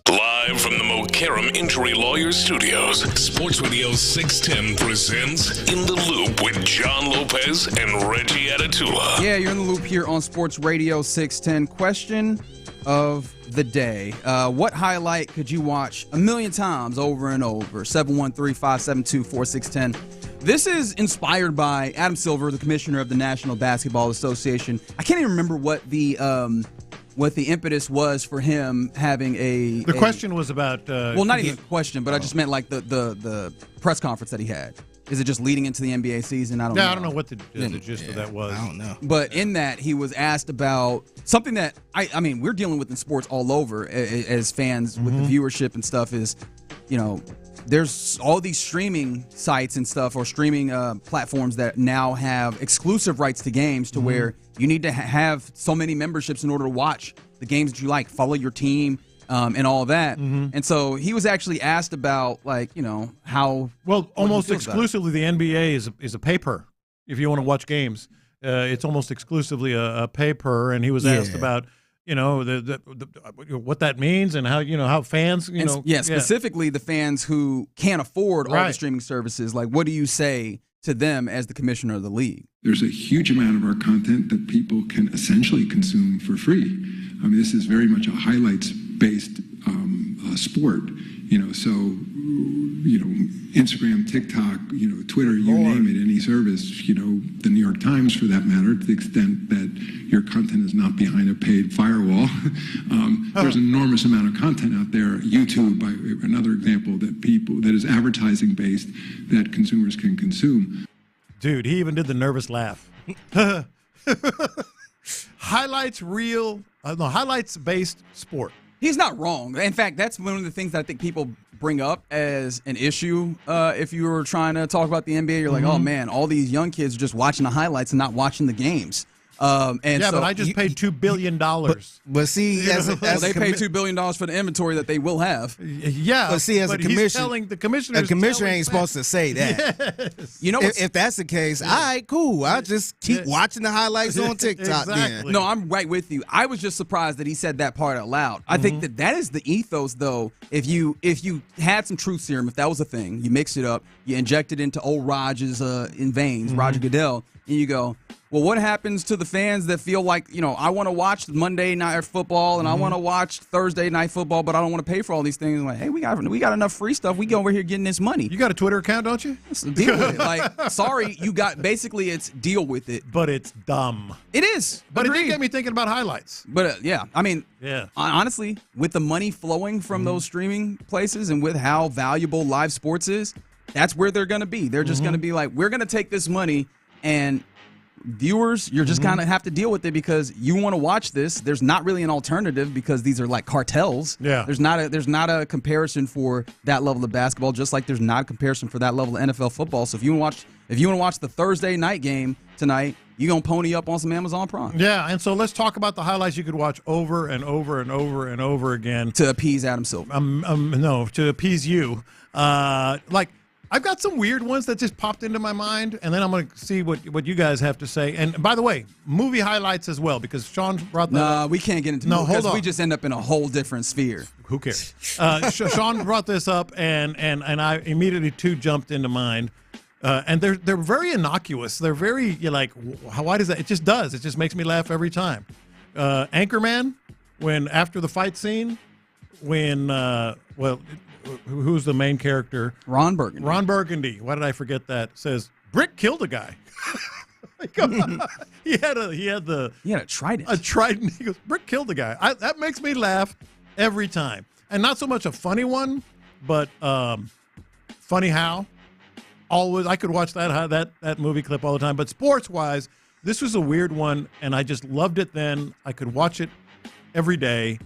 Live from the Mokaram Injury Lawyers Studios, Sports Radio 610 presents In the Loop with John Lopez and Reggie Atatula. Yeah, you're in the loop here on Sports Radio 610. Question of the day. What highlight could you watch a million times over and over? 713-572-4610. This is inspired by Adam Silver, the commissioner of the National Basketball Association. I can't even remember what the impetus was for him having The question was about... well, not even a question, but I just meant like the press conference that he had. Is it just leading into the NBA season? I don't know. I don't know what the gist of that was. I don't know. But in that, he was asked about something that, I mean, we're dealing with in sports all over as fans with the viewership and stuff is, you know, there's all these streaming sites and stuff or streaming platforms that now have exclusive rights to games to where you need to have so many memberships in order to watch the games that you like, follow your team, and all that. And so he was actually asked about, like, you know, how... Well, almost exclusively the NBA is a pay-per. If you want to watch games, it's almost exclusively a pay-per, and he was asked about... You know, what that means and how, you know, how fans, you know. Yeah, specifically the fans who can't afford all the streaming services. Like, what do you say to them as the commissioner of the league? There's a huge amount of our content that people can essentially consume for free. I mean, this is very much a highlights-based sport, you know, so, you know, Instagram, TikTok, you know, Twitter, you name it, any service, you know, the New York Times for that matter, to the extent that your content is not behind a paid firewall. There's an enormous amount of content out there. YouTube, by another example, that is advertising based that consumers can consume. Dude, he even did the nervous laugh. Highlights based sport. He's not wrong. In fact, that's one of the things that I think people bring up as an issue. If you were trying to talk about the NBA, you're like, oh man, all these young kids are just watching the highlights and not watching the games. But I just paid $2 billion. But see, they paid $2 billion for the inventory that they will have. Yeah, but see, as a commissioner, the commissioner ain't supposed to say that. Yes. You know, if that's the case, all right, cool. I'll just keep watching the highlights on TikTok. Then. No, I'm right with you. I was just surprised that he said that part out loud. I think that is the ethos, though. If you had some truth serum, if that was a thing, you mix it up, you inject it into old Rogers in veins, Roger Goodell, and you go, well, what happens to the fans that feel like, you know, I want to watch Monday night football and I want to watch Thursday night football, but I don't want to pay for all these things? Like, hey, we got enough free stuff. We go over here getting this money. You got a Twitter account, don't you? Deal with it. Like, sorry, you got basically it's deal with it. But it's dumb. It is. But it did get me thinking about highlights. But I mean, honestly, with the money flowing from those streaming places and with how valuable live sports is, that's where they're going to be. They're just going to be like, we're going to take this money and viewers, you're just kind of have to deal with it because you want to watch this. There's not really an alternative because these are like cartels. Yeah. There's not a comparison for that level of basketball, just like there's not a comparison for that level of NFL football. So if you want to watch the Thursday night game tonight, you're going to pony up on some Amazon Prime. Yeah, and so let's talk about the highlights you could watch over and over and over and over again. To appease Adam Silver. No, to appease you. I've got some weird ones that just popped into my mind, and then I'm going to see what you guys have to say. And by the way, movie highlights as well, because Sean brought that up. We can't get into movie because we just end up in a whole different sphere. Who cares? Sean brought this up, and I immediately, too, jumped into mind. And they're very innocuous. They're very, you're like, why does that? It just does. It just makes me laugh every time. Anchorman, when after the fight scene, when, who's the main character? Ron Burgundy. Ron Burgundy. Why did I forget that? Says Brick killed a guy. He had a trident. A trident. He goes, Brick killed a guy. That makes me laugh every time. And not so much a funny one, but funny how. Always, I could watch that movie clip all the time. But sports wise, this was a weird one, and I just loved it then. I could watch it every day.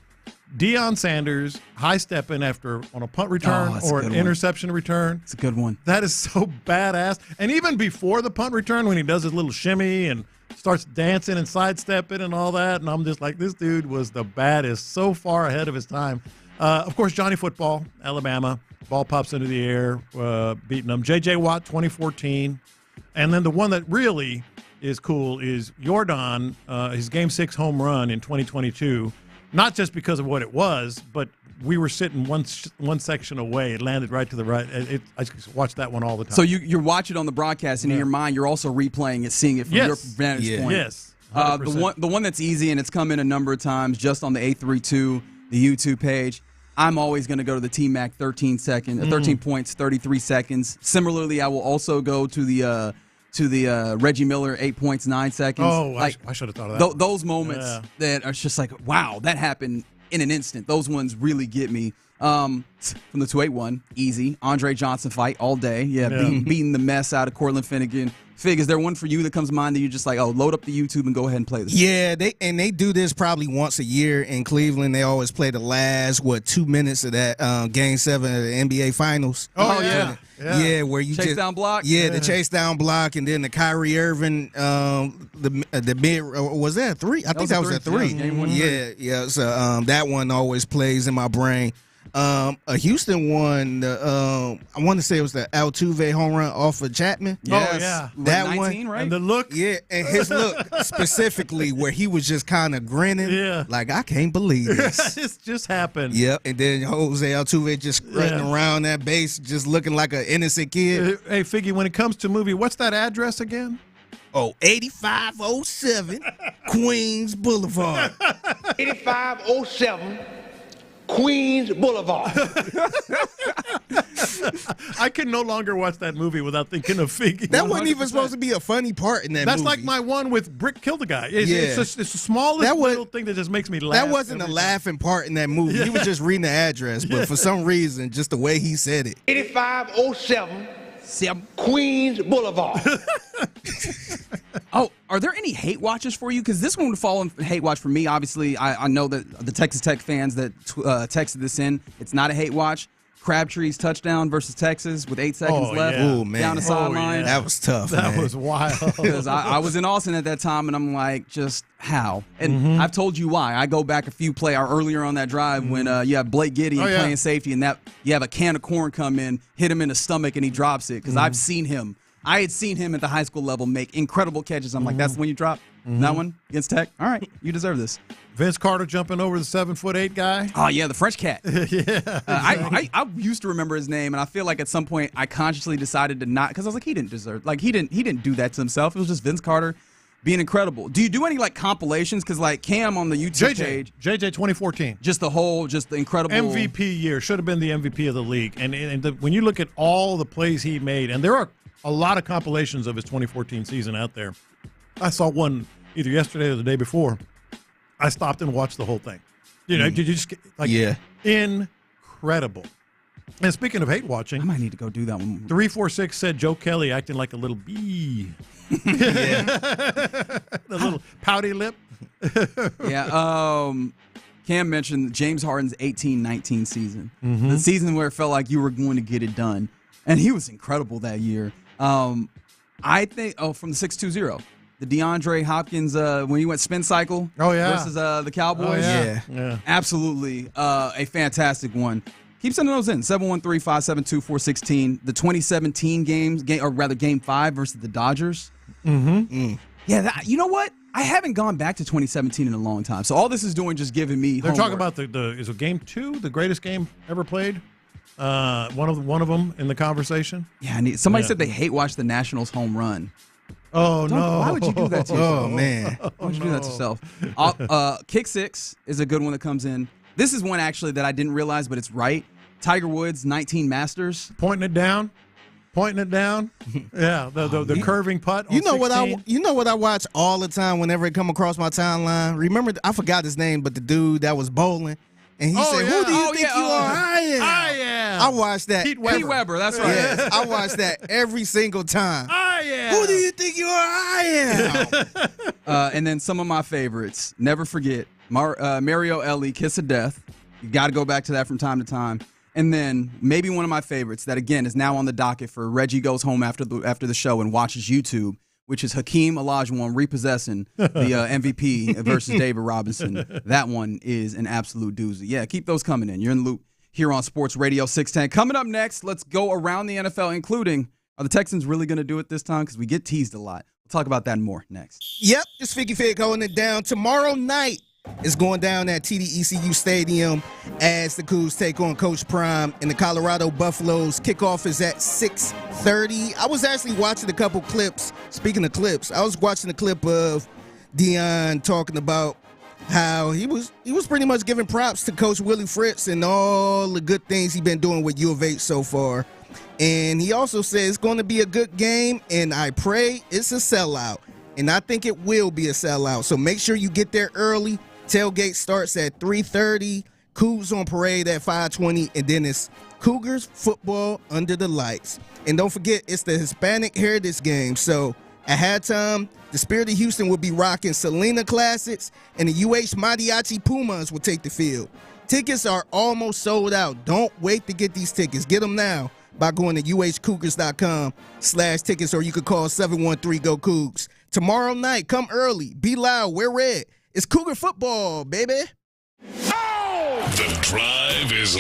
Deion Sanders high-stepping on a punt return or an interception return. It's a good one. That is so badass. And even before the punt return, when he does his little shimmy and starts dancing and sidestepping and all that, and I'm just like, this dude was the baddest, so far ahead of his time. Of course, Johnny Football, Alabama. Ball pops into the air, beating them. J.J. Watt, 2014. And then the one that really is cool is Jordan, his Game 6 home run in 2022, not just because of what it was, but we were sitting one section away. It landed right to the right. I watched that one all the time. So you watch it on the broadcast, and in your mind, you're also replaying it, seeing it from your vantage point. Yes. The one that's easy, and it's come in a number of times, just on the 832, the YouTube page. I'm always going to go to the T-Mac 13 points, 33 seconds. Similarly, I will also go to the Reggie Miller 8 points, 9 seconds. Oh, I should have thought of that. Those moments that are just like, wow, that happened in an instant. Those ones really get me. From the 281, easy. Andre Johnson fight all day. Beating the mess out of Cortland Finnegan. Fig, is there one for you that comes to mind that you're just like, oh, load up the YouTube and go ahead and play this? Yeah, they do this probably once a year in Cleveland. They always play the last 2 minutes of that Game 7 of the NBA Finals. Oh yeah. Yeah, where you chase down block. Yeah, the chase down block, and then the Kyrie Irving, the mid. Was that a 3? I think that was a 3. Yeah. So that one always plays in my brain. A Houston one, I want to say it was the Altuve home run off of Chapman. Yes. Oh, yeah. That 19, one. right? And the look. Yeah, and his look specifically where he was just kind of grinning. Yeah. Like, I can't believe this. This just happened. Yep, and then Jose Altuve just strutting around that base, just looking like an innocent kid. Hey, Figgy, when it comes to movie, what's that address again? Oh, 8507 Queens Boulevard. 8507 Queens Boulevard. I can no longer watch that movie without thinking of Figgy. That wasn't even supposed to be a funny part in that movie. That's like my one with Brick Kill the Guy. It's the smallest little thing that just makes me laugh. That wasn't a laughing part in that movie. He was just reading the address, but for some reason, just the way he said it. 8507 Queens Boulevard. Oh, are there any hate watches for you? Because this one would fall in hate watch for me. Obviously, I know that the Texas Tech fans that texted this in, it's not a hate watch. Crabtree's touchdown versus Texas with 8 seconds left down the sideline. That was tough. That was wild. Because I was in Austin at that time, and I'm like, just how? And I've told you why. I go back a few play earlier on that drive when you have Blake Gideon playing safety, and that you have a can of corn come in, hit him in the stomach, and he drops it. Because I've seen him. I had seen him at the high school level make incredible catches. I'm like, that's the one you dropped? That one against Tech? All right, you deserve this. Vince Carter jumping over the 7'8" guy. Oh yeah, the French cat. Yeah. I used to remember his name, and I feel like at some point I consciously decided to not, because I was like, he didn't do that to himself. It was just Vince Carter being incredible. Do you do any like compilations? Because like Cam on the YouTube page, JJ 2014, just the incredible MVP year, should have been the MVP of the league. And when you look at all the plays he made, and there are a lot of compilations of his 2014 season out there. I saw one either yesterday or the day before. I stopped and watched the whole thing. You know, did you just incredible. And speaking of hate watching, I might need to go do that one. 346 said Joe Kelly acting like a little bee. The little pouty lip. Cam mentioned James Harden's 18-19 season. The season where it felt like you were going to get it done. And he was incredible that year. I think, from the 620, the DeAndre Hopkins, when he went spin cycle versus the Cowboys. Absolutely a fantastic one. Keep sending those in. 713-572-416. The 2017 Game 5 versus the Dodgers. Yeah, you know what? I haven't gone back to 2017 in a long time. So all this is doing just giving me They're homework. talking about is it Game 2, the greatest game ever played? One of them in the conversation. Yeah, somebody said they hate watch the Nationals home run. Oh, no. Why would you do that to yourself? Oh, man. Why would you do that to yourself? Kick 6 is a good one that comes in. This is one actually that I didn't realize, but it's right. Tiger Woods, 19 Masters. Pointing it down. Yeah, the curving putt. You know what I watch all the time whenever it come across my timeline? Remember, I forgot his name, but the dude that was bowling. And he said, who do you think you are? I am. I watched that. Pete Weber, that's right. Yes, I watched that every single time. I am. Who do you think you are? I am. And then some of my favorites. Never forget, Mario Ellie, Kiss of Death. You got to go back to that from time to time. And then maybe one of my favorites that, again, is now on the docket for Reggie goes home after the show and watches YouTube, which is Hakeem Olajuwon repossessing the MVP versus David Robinson. That one is an absolute doozy. Yeah, keep those coming in. You're in the loop here on Sports Radio 610. Coming up next, let's go around the NFL, including Are the Texans really going to do it this time? Because we get teased a lot. We'll talk about that and more next. Yep, it's Figgy Fig holding it down. Tomorrow night is going down at TD-ECU Stadium as the Cougs take on Coach Prime and the Colorado Buffaloes. Kickoff is at 6:30. I was actually watching a couple clips. Speaking of clips, I was watching a clip of Deion talking about how he was pretty much giving props to Coach Willie Fritz and all the good things he's been doing with U of H so far. And he also said it's going to be a good game, and I pray it's a sellout. And I think it will be a sellout. So make sure you get there early. Tailgate starts at 3:30. Cougs on parade at 5:20. And then it's Cougars football under the lights. And don't forget, it's the Hispanic Heritage Game. So at halftime, the Spirit of Houston will be rocking Selena Classics, and the UH Mariachi Pumas will take the field. Tickets are almost sold out. Don't wait to get these tickets. Get them now by going to uhcougars.com/tickets, or you could call 713-GO-COUGS. Tomorrow night, come early, be loud, wear red. It's Cougar football, baby. Oh! The Drive is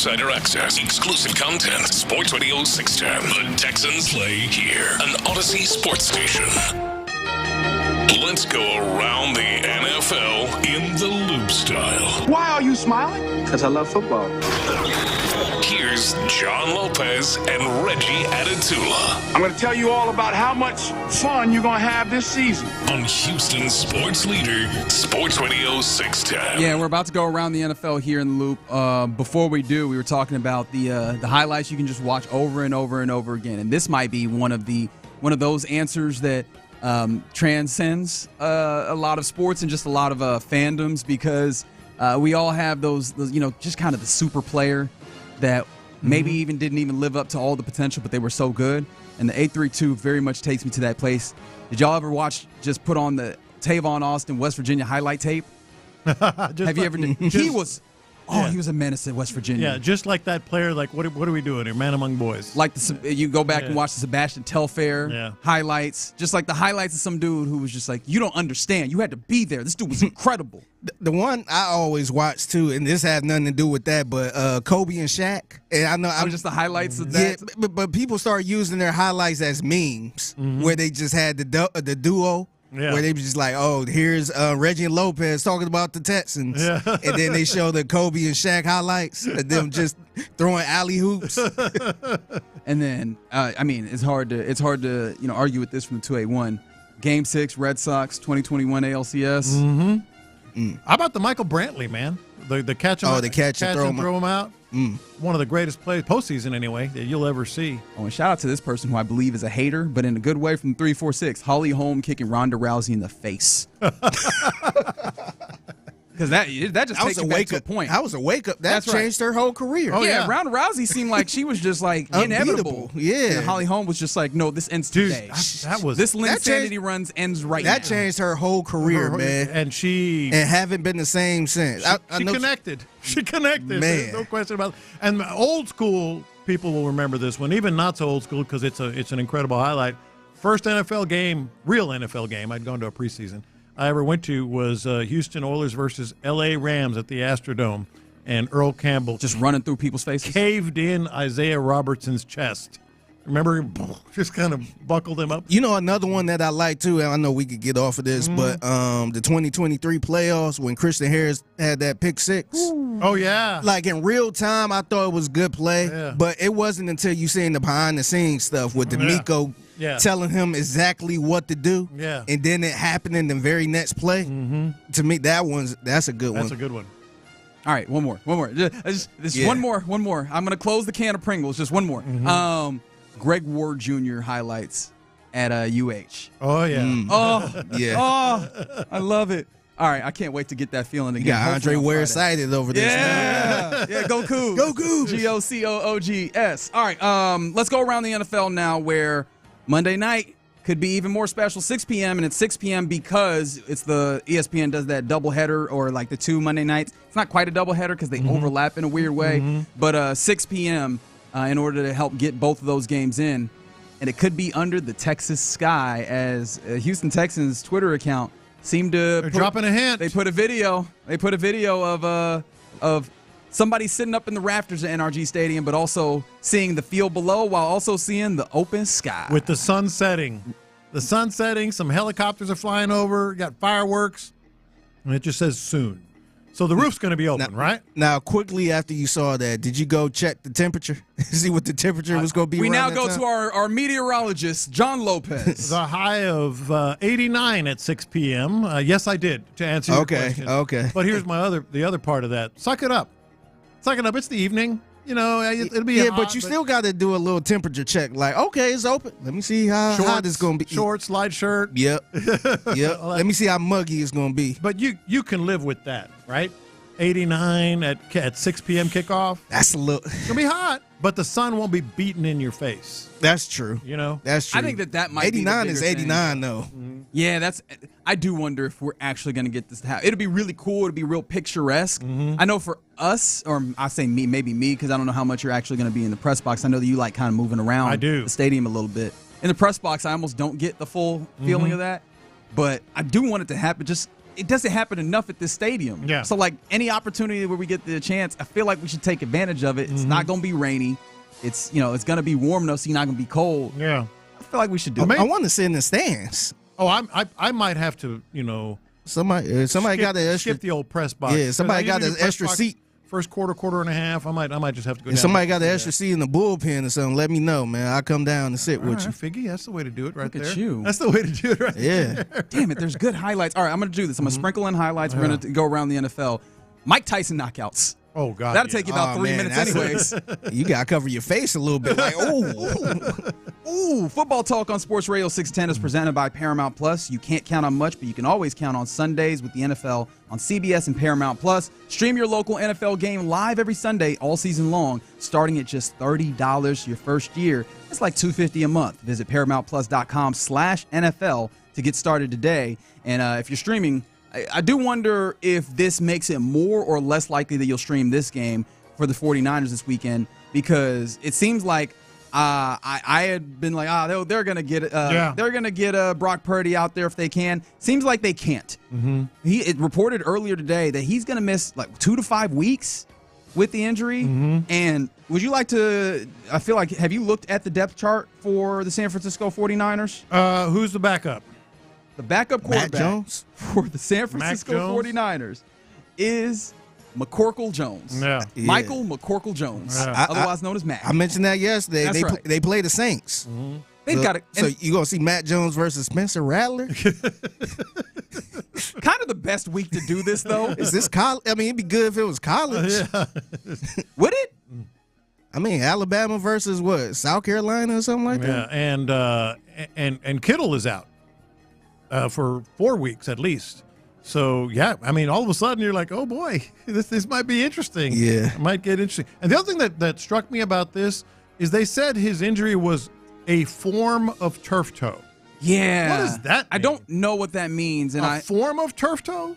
insider access, exclusive content. Sports Radio 610. The Texans play here. An Odyssey sports station. Let's go around the NFL in the loop style. Why are you smiling? Because I love football. Here's John Lopez and Reggie Adetula. I'm going to tell you all about how much fun you're going to have this season. On Houston sports leader, Sports Radio 610. Yeah, we're about to go around the NFL here in the loop. Before we do, we were talking about the highlights you can just watch over and over and over again. And this might be one of those answers that transcends a lot of sports and just a lot of fandoms, because we all have those, just kind of the super player that maybe even didn't even live up to all the potential, but they were so good. And the 832 very much takes me to that place. Did y'all ever just put on the Tavon Austin, West Virginia highlight tape? Have you ever? He was a menace at West Virginia. Yeah, just like that player. Like, what are we doing here? Man among boys. Like you go back and watch the Sebastian Telfair highlights. Just like the highlights of some dude who was just like, you don't understand. You had to be there. This dude was incredible. The one I always watch too, and this has nothing to do with that, but Kobe and Shaq. And I know I'm just the highlights of that. Yeah, but people start using their highlights as memes, where they just had the duo. Yeah. Where they be just like, oh, here's Reggie and Lopez talking about the Texans. Yeah. And then they show the Kobe and Shaq highlights and them just throwing alley hoops. And then, it's hard to argue with this from the 281. Game 6, Red Sox, 2021 ALCS. Mm-hmm. How about the Michael Brantley, man? The catch and throw him out. One of the greatest plays, postseason anyway, that you'll ever see. Oh, and shout out to this person who I believe is a hater, but in a good way, from 346. Holly Holm kicking Ronda Rousey in the face. Because that just takes you back to a point. That was a wake up. That changed her whole career. Oh, yeah. Ronda Rousey seemed like she was just like inevitable. Yeah. And Holly Holm was just like, no, this ends today. This Linsanity runs ends right now. That changed her whole career, man. And haven't been the same since. She connected. She connected. Man. There's no question about it. And old school people will remember this one, even not so old school, because it's an incredible highlight. First NFL game, real NFL game, I'd gone to a preseason, I ever went to was Houston Oilers versus L.A. Rams at the Astrodome, and Earl Campbell just running through people's faces, caved in Isaiah Robertson's chest. Remember, just kind of buckled him up. You know, another one that I like too, and I know we could get off of this, but the 2023 playoffs when Christian Harris had that pick six. Ooh. Oh, yeah. Like in real time, I thought it was good play, but it wasn't until you seen the behind the scenes stuff with the Nico telling him exactly what to do, and then it happened in the very next play. To me, that's a good one. That's a good one. All right, one more. One more. I'm going to close the can of Pringles. Just one more. Greg Ward Jr. highlights at UH. Oh, yeah. Oh, yeah. Oh, I love it. All right, I can't wait to get that feeling again. Yeah, Andre Ware excited over this. Yeah, go Cougs. Go Cougs. GOCOOGS. All right, let's go around the NFL now, where Monday night could be even more special. 6 p.m. and it's 6 p.m. because it's the ESPN does that doubleheader, or like the 2 Monday nights. It's not quite a doubleheader because they overlap in a weird way, but 6 p.m. In order to help get both of those games in. And it could be under the Texas sky, as Houston Texans Twitter account seemed to dropping a hint. They put a video of somebody sitting up in the rafters at NRG Stadium, but also seeing the field below while also seeing the open sky. With the sun setting. Some helicopters are flying over, got fireworks, and it just says soon. So the roof's going to be open, right? Now, quickly after you saw that, did you go check the temperature? See what the temperature was going to be? We now go to our meteorologist, John Lopez. The high of 89 at 6 p.m. Yes, I did, to answer your question. Okay. But here's the other part of that. Suck it up. It's the evening. You know, it'll be hot, but you still got to do a little temperature check. Like, okay, it's open. Let me see how hot it's going to be. Shorts, light shirt. Yep. Let me see how muggy it's going to be. But you can live with that, right? 89 at 6 p.m. kickoff. That's a little. It's going to be hot, but the sun won't be beating in your face. That's true. You know? That's true. I think that might 89 be is 89, though. Yeah, I do wonder if we're actually going to get this to happen. It'll be really cool. It'll be real picturesque. I know for us, or I say me, maybe me, because I don't know how much you're actually going to be in the press box. I know that you like kind of moving around the stadium a little bit. In the press box, I almost don't get the full feeling of that. But I do want it to happen. Just it doesn't happen enough at this stadium. Yeah. So, like, any opportunity where we get the chance, I feel like we should take advantage of it. It's not going to be rainy. It's, it's going to be warm enough so you're not going to be cold. Yeah. I feel like we should do it. I want to sit in the stands. Oh, I might have to, Somebody got the extra. Skip the old press box. Yeah, somebody got the extra seat. First quarter and a half. I might just have to go. If down somebody got the extra seat in the bullpen or something, let me know, man. I'll come down and sit with you. Figgy, that's the way to do it right Look there. at you. That's the way to do it right there. Damn it, there's good highlights. All right, I'm going to do this. I'm going to sprinkle in highlights. We're going to go around the NFL. Mike Tyson knockouts. Oh, God. That'll take you about 3 minutes anyways. You got to cover your face a little bit. Like, Ooh, Football Talk on Sports Radio 610 is presented by Paramount Plus. You can't count on much, but you can always count on Sundays with the NFL on CBS and Paramount Plus. Stream your local NFL game live every Sunday all season long, starting at just $30 your first year. That's like $250 a month. Visit ParamountPlus.com/NFL to get started today. And if you're streaming, I do wonder if this makes it more or less likely that you'll stream this game for the 49ers this weekend, because it seems like I had been like, they're gonna get Brock Purdy out there if they can. Seems like they can't. Mm-hmm. It reported earlier today that he's gonna miss like 2 to 5 weeks with the injury. Mm-hmm. And would you like to? I feel like, have you looked at the depth chart for the San Francisco 49ers? Who's the backup? The backup quarterback Matt Jones? for the San Francisco 49ers is McCorkle Jones. Yeah. Michael McCorkle Jones, otherwise known as Matt. I mentioned that yesterday. That's right. They play the Saints. Mm-hmm. They've got it. So you going to see Matt Jones versus Spencer Rattler? Kind of the best week to do this, though. Is this college? I mean, it'd be good if it was college. Would it? I mean, Alabama versus what? South Carolina or something like that? Yeah, and Kittle is out for 4 weeks at least. So, yeah, I mean, all of a sudden you're like, oh, boy, this might be interesting. Yeah. It might get interesting. And the other thing that struck me about this is they said his injury was a form of turf toe. Yeah. What does that mean? I don't know what that means. And a form of turf toe?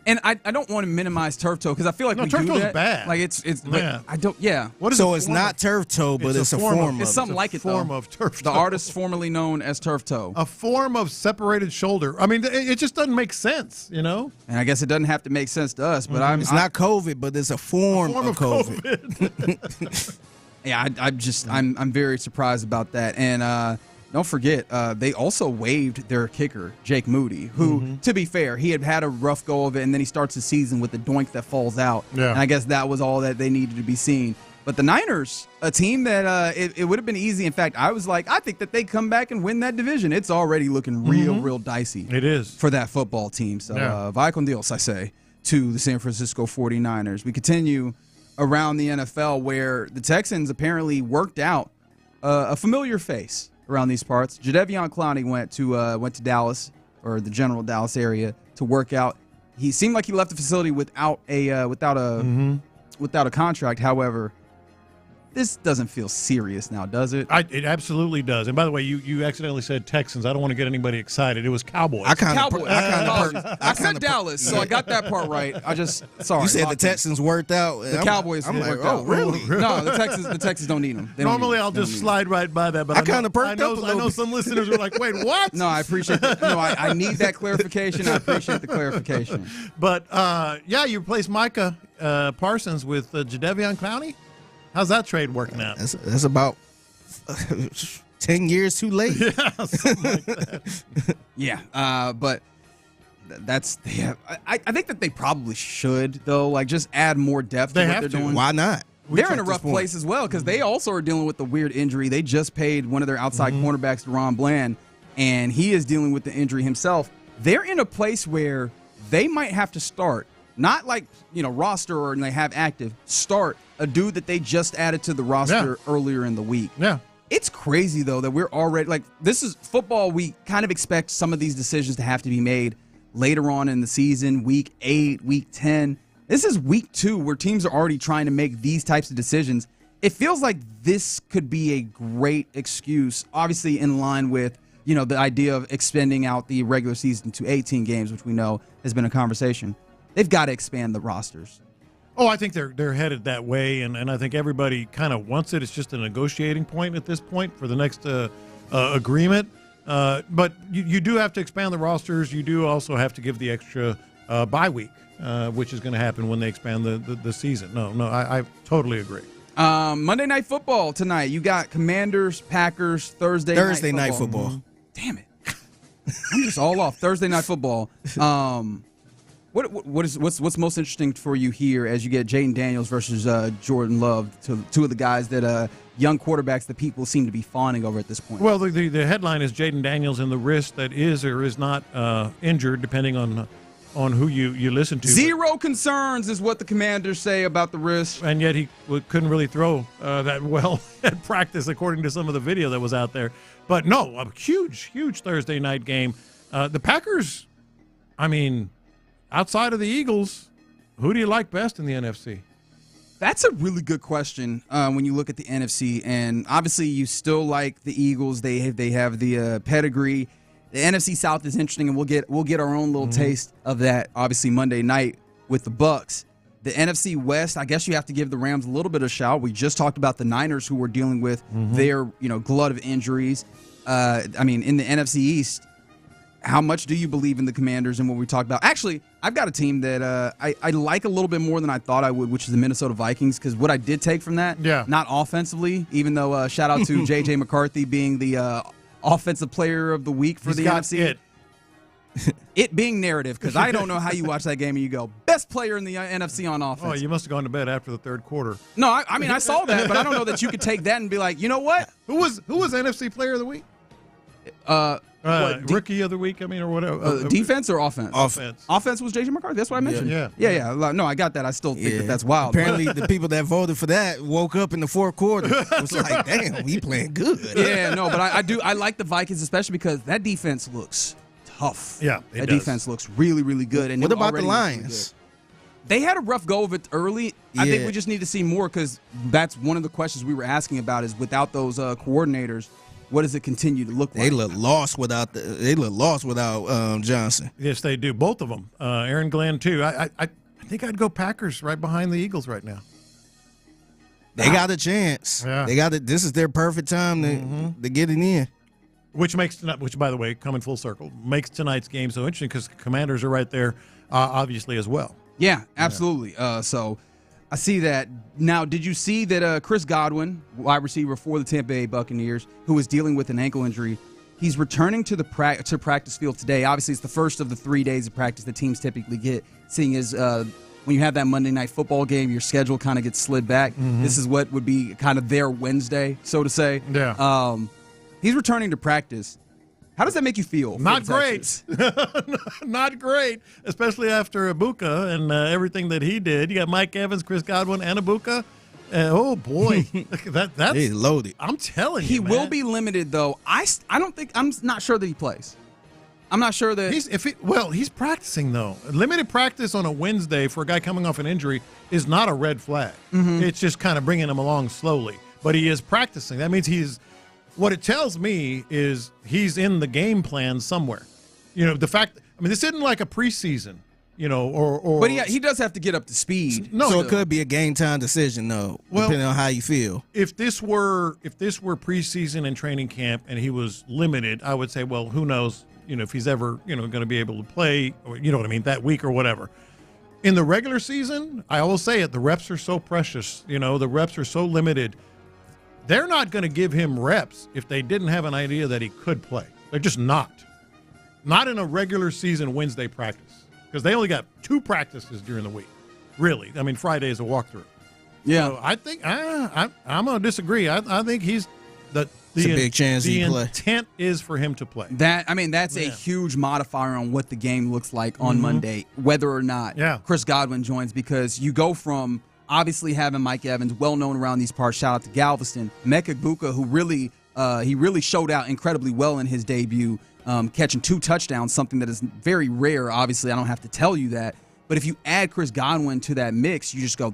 And I don't want to minimize turf toe because I feel like we turf do toe's that. bad. Like it's Yeah. I don't. Yeah. What is So it's not turf toe, but it's a form of. It's something like it though. Form of turf toe. The artist formerly known as turf toe. A form of separated shoulder. I mean, it just doesn't make sense, you know? And I guess it doesn't have to make sense to us, but It's not COVID, but it's a form of COVID. Yeah, I'm very surprised about that. And don't forget, they also waived their kicker, Jake Moody, who, to be fair, he had a rough go of it, and then he starts the season with the doink that falls out. Yeah. And I guess that was all that they needed to be seen. But the Niners, a team that it would have been easy. In fact, I was like, I think that they come back and win that division. It's already looking real dicey. It is. For that football team. So, vaya con Dios, I say, to the San Francisco 49ers. We continue around the NFL where the Texans apparently worked out a familiar face around these parts. Jadeveon Clowney went to Dallas, or the general Dallas area, to work out. He seemed like he left the facility without a contract. However, this doesn't feel serious now, does it? It absolutely does. And by the way, you accidentally said Texans. I don't want to get anybody excited. It was Cowboys. I said Dallas, so I got that part right. Sorry. You said the Texans worked out. The Cowboys. I'm like, worked oh, out. really? No, the Texans don't need them. Normally, I'll just slide right by that, but I kind of perked up a little I know some listeners are like, wait, what? No, I appreciate that. No, I need that clarification. I appreciate the clarification. But, you replaced Micah Parsons with Jadeveon Clowney? How's that trade working out? That's about 10 years too late. Yeah, something like that. Yeah, but that's I think that they probably should though, like just add more depth to what they're doing. Why not? They're in a rough place as well because they also are dealing with the weird injury. They just paid one of their outside cornerbacks, Ron Bland, and he is dealing with the injury himself. They're in a place where they might have to start, not like, roster or they have active, start a dude that they just added to the roster earlier in the week. Yeah. It's crazy, though, that we're already, this is football. We kind of expect some of these decisions to have to be made later on in the season, week 8, week 10. This is week 2 where teams are already trying to make these types of decisions. It feels like this could be a great excuse, obviously in line with, the idea of extending out the regular season to 18 games, which we know has been a conversation. They've got to expand the rosters. Oh, I think they're headed that way, and I think everybody kind of wants it. It's just a negotiating point at this point for the next agreement. But you do have to expand the rosters. You do also have to give the extra bye week, which is going to happen when they expand the season. No, I totally agree. Monday Night Football tonight. You got Commanders, Packers, Thursday Night Football. Mm-hmm. Damn it. I'm just all off. Thursday Night Football. What's most interesting for you here as you get Jaden Daniels versus Jordan Love, two of the guys that young quarterbacks that people seem to be fawning over at this point? Well, the headline is Jaden Daniels and the wrist that is or is not injured, depending on who you listen to. Zero concerns is what the Commanders say about the wrist. And yet he couldn't really throw that well at practice, according to some of the video that was out there. But no, a huge Thursday night game. The Packers, I mean, outside of the Eagles, who do you like best in the NFC? That's a really good question when you look at the NFC. And obviously you still like the Eagles. They have the pedigree. The NFC South is interesting, and we'll get our own little taste of that, obviously, Monday night with the Bucs. The NFC West, I guess you have to give the Rams a little bit of a shout. We just talked about the Niners, who were dealing with their glut of injuries. In the NFC East, how much do you believe in the Commanders and what we talked about? Actually, I've got a team that I like a little bit more than I thought I would, which is the Minnesota Vikings, because what I did take from that, not offensively, even though shout out to J.J. McCarthy being the Offensive Player of the Week for the NFC. It being narrative, because I don't know how you watch that game and you go, best player in the NFC on offense. Oh, you must have gone to bed after the third quarter. No, I saw that, but I don't know that you could take that and be like, you know what? Who was NFC Player of the Week? Rookie of the week, or whatever. Defense or offense? Offense was J.J. McCarthy. That's what I mentioned. Yeah. No, I got that. I still think that's wild. Apparently, the people that voted for that woke up in the fourth quarter. It was like, damn, he playing good. Yeah, no, but I like the Vikings, especially because that defense looks tough. Yeah, that defense looks really, really good. And what about the Lions? They had a rough go of it early. I think we just need to see more, because that's one of the questions we were asking about is without those coordinators, what does it continue to look like? They look lost without Johnson. Yes, they do. Both of them. Aaron Glenn too. I think I'd go Packers right behind the Eagles right now. They got a chance. Yeah. They got it. This is their perfect time to get it in. Which, by the way, coming full circle, makes tonight's game so interesting because the Commanders are right there, obviously, as well. Yeah, absolutely. So I see that. Now, did you see that Chris Godwin, wide receiver for the Tampa Bay Buccaneers, who is dealing with an ankle injury, he's returning to the practice field today. Obviously, it's the first of the 3 days of practice that teams typically get, seeing as when you have that Monday Night Football game, your schedule kind of gets slid back. This is what would be kind of their Wednesday, so to say. Yeah. He's returning to practice. How does that make you feel? Not great. Not great, especially after Ibuka and everything that he did. You got Mike Evans, Chris Godwin, and Ibuka. Oh, boy. That's he's loaded. I'm telling you, He will be limited, though. I'm not sure that he plays. I'm not sure that he's practicing, though. Limited practice on a Wednesday for a guy coming off an injury is not a red flag. It's just kind of bringing him along slowly. But he is practicing. That means what it tells me is he's in the game plan somewhere. The fact, this isn't like a preseason, or. But he does have to get up to speed. So it could be a game time decision, though, depending on how you feel. If this were preseason and training camp and he was limited, I would say, well, who knows, if he's ever, going to be able to play, or, that week or whatever. In the regular season, I will say it, the reps are so precious, the reps are so limited. They're not going to give him reps if they didn't have an idea that he could play. They're just not. Not in a regular season Wednesday practice, because they only got 2 practices during the week. Really. Friday is a walkthrough. Yeah. So I think I'm going to disagree. I think he's it's a big chance he play. The intent is for him to play. That's a huge modifier on what the game looks like on Monday, whether or not Chris Godwin joins, because you go from obviously having Mike Evans, well known around these parts. Shout out to Galveston. Mecca Ibuka, who really showed out incredibly well in his debut, catching 2 touchdowns, something that is very rare. Obviously, I don't have to tell you that. But if you add Chris Godwin to that mix, you just go,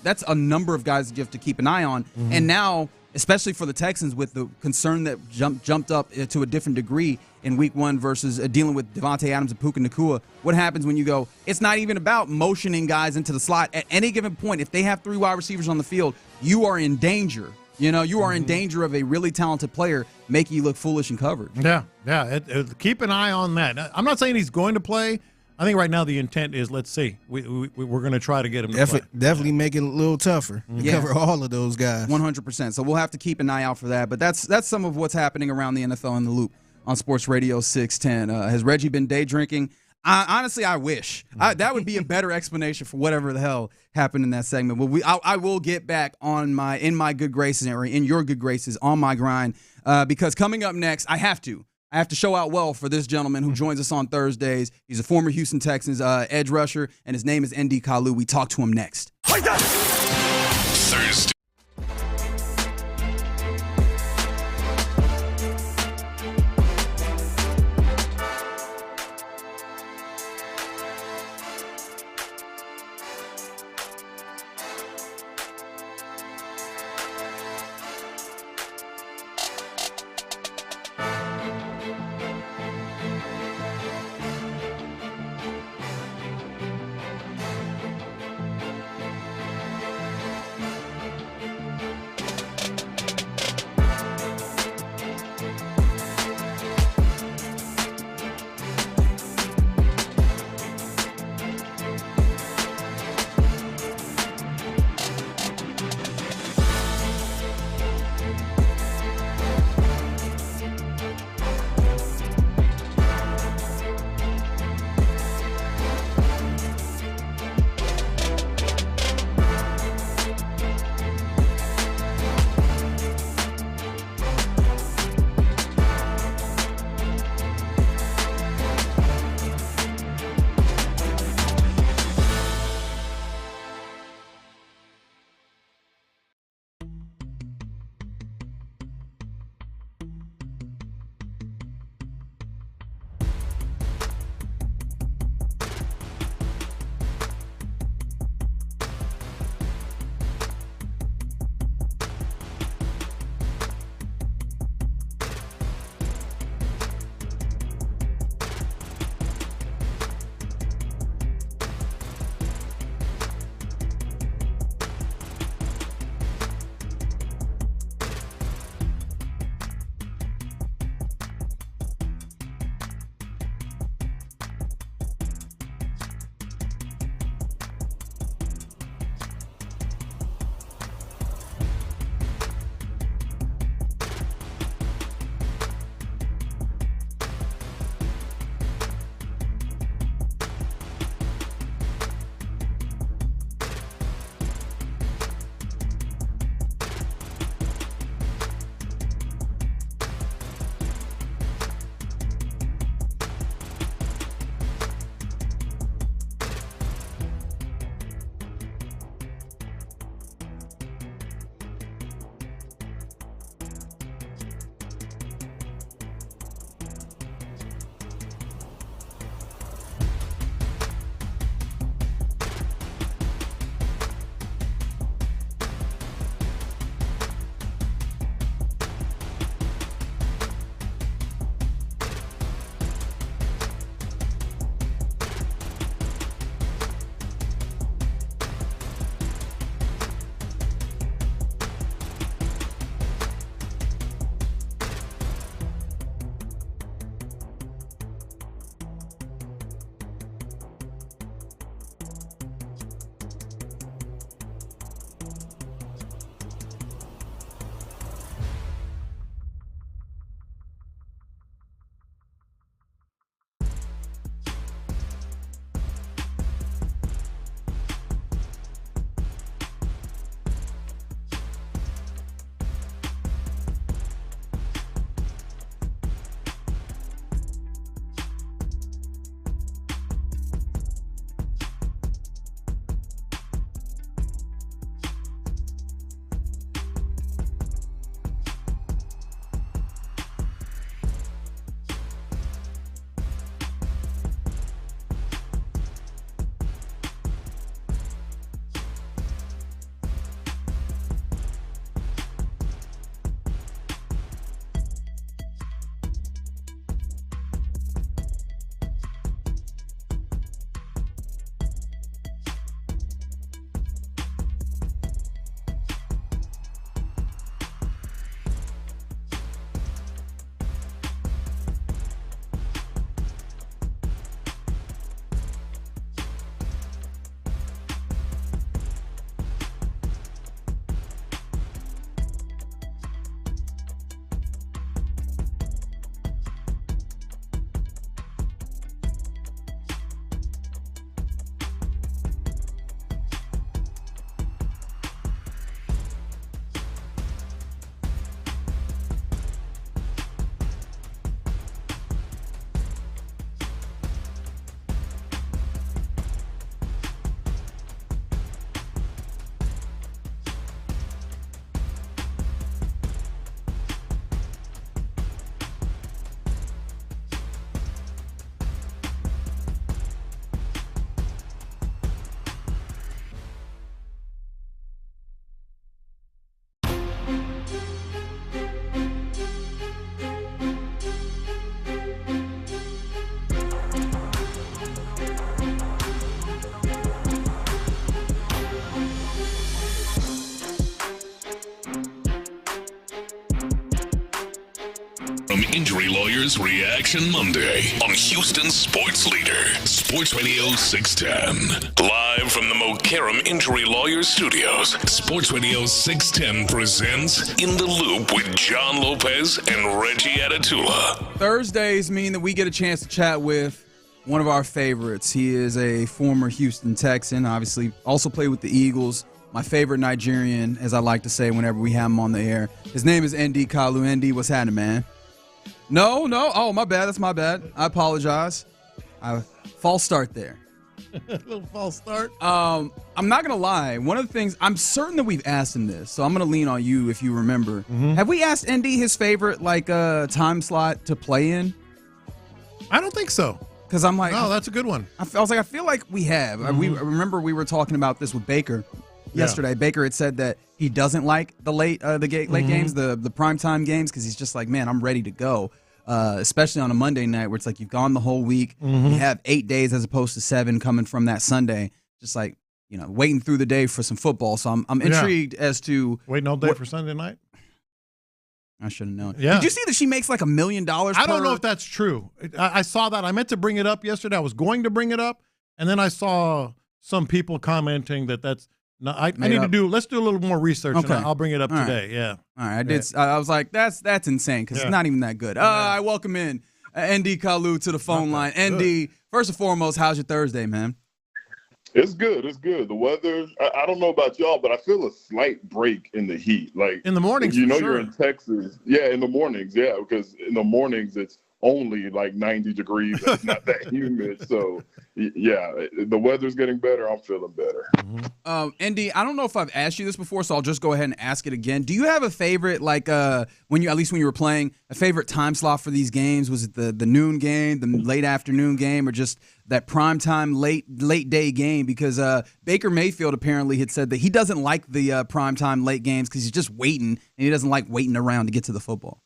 that's a number of guys that you have to keep an eye on. And now, especially for the Texans, with the concern that jumped up to a different degree in week 1 versus dealing with Devontae Adams and Puka Nacua, what happens when you go, it's not even about motioning guys into the slot. At any given point, if they have 3 wide receivers on the field, you are in danger You are in danger of a really talented player making you look foolish and covered. Yeah. Keep an eye on that. I'm not saying he's going to play. I think right now the intent is, let's see. We're going to try to get him to play. Definitely make it a little tougher to cover all of those guys. 100%. So we'll have to keep an eye out for that. But that's some of what's happening around the NFL in the Loop on Sports Radio 610. Has Reggie been day drinking? Honestly, I wish. That would be a better explanation for whatever the hell happened in that segment. But I will get back in my good graces, or in your good graces, on my grind, because coming up next, I have to show out well for this gentleman who joins us on Thursdays. He's a former Houston Texans edge rusher, and his name is Nd Kalu. We talk to him next. Thursday. Injury Lawyers Reaction Monday on Houston Sports Leader, Sports Radio 610. Live from the Mokaram Injury Lawyers Studios, Sports Radio 610 presents In the Loop with John Lopez and Reggie Atatula. Thursdays mean that we get a chance to chat with one of our favorites. He is a former Houston Texan, obviously also played with the Eagles. My favorite Nigerian, as I like to say whenever we have him on the air. His name is Nico Collins. Nd, what's happening, man? No. Oh, my bad. That's my bad. I apologize. False start there. A little false start. I'm not going to lie. One of the things, I'm certain that we've asked him this, so I'm going to lean on you if you remember. Mm-hmm. Have we asked Nd his favorite time slot to play in? I don't think so. Because I'm like, no, that's a good one. I was like, I feel like we have. Mm-hmm. I remember we were talking about this with Baker yesterday. Yeah. Baker had said that he doesn't like the late games, the primetime games, because he's just like, man, I'm ready to go. Especially on a Monday night where it's like you've gone the whole week. Mm-hmm. You have 8 days as opposed to 7 coming from that Sunday. Just like, waiting through the day for some football. So I'm intrigued as to waiting all day for Sunday night. I should have known. Yeah. Did you see that she makes like $1 million? I don't know if that's true. I saw that. I meant to bring it up yesterday. I was going to bring it up, and then I saw some people commenting that's. No, I need to do. Let's do a little more research. Okay. And I'll bring it up All right. today. Yeah. All right. I did. I was like, that's insane because it's not even that good. I welcome in Nd Kalu to the phone line. Nd, first and foremost, how's your Thursday, man? It's good. It's good. The weather, I don't know about y'all, but I feel a slight break in the heat. Like in the mornings, you're in Texas. Yeah, in the mornings. Yeah, because in the mornings it's only like 90 degrees. And it's not that humid. So, yeah, the weather's getting better. I'm feeling better. Mm-hmm. Nd, I don't know if I've asked you this before, so I'll just go ahead and ask it again. Do you have a favorite, when you were playing, a favorite time slot for these games? Was it the noon game, the late afternoon game, or just that primetime late day game? Because Baker Mayfield apparently had said that he doesn't like the primetime late games because he's just waiting, and he doesn't like waiting around to get to the football.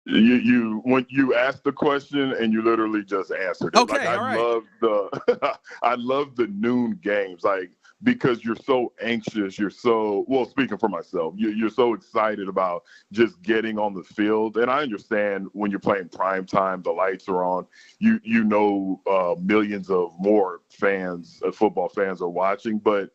When you asked the question and you literally just answered it. Okay, I love the noon games, because you're so anxious. You're so, speaking for myself, you're so excited about just getting on the field. And I understand when you're playing prime time, the lights are on. Millions of more fans, football fans are watching. But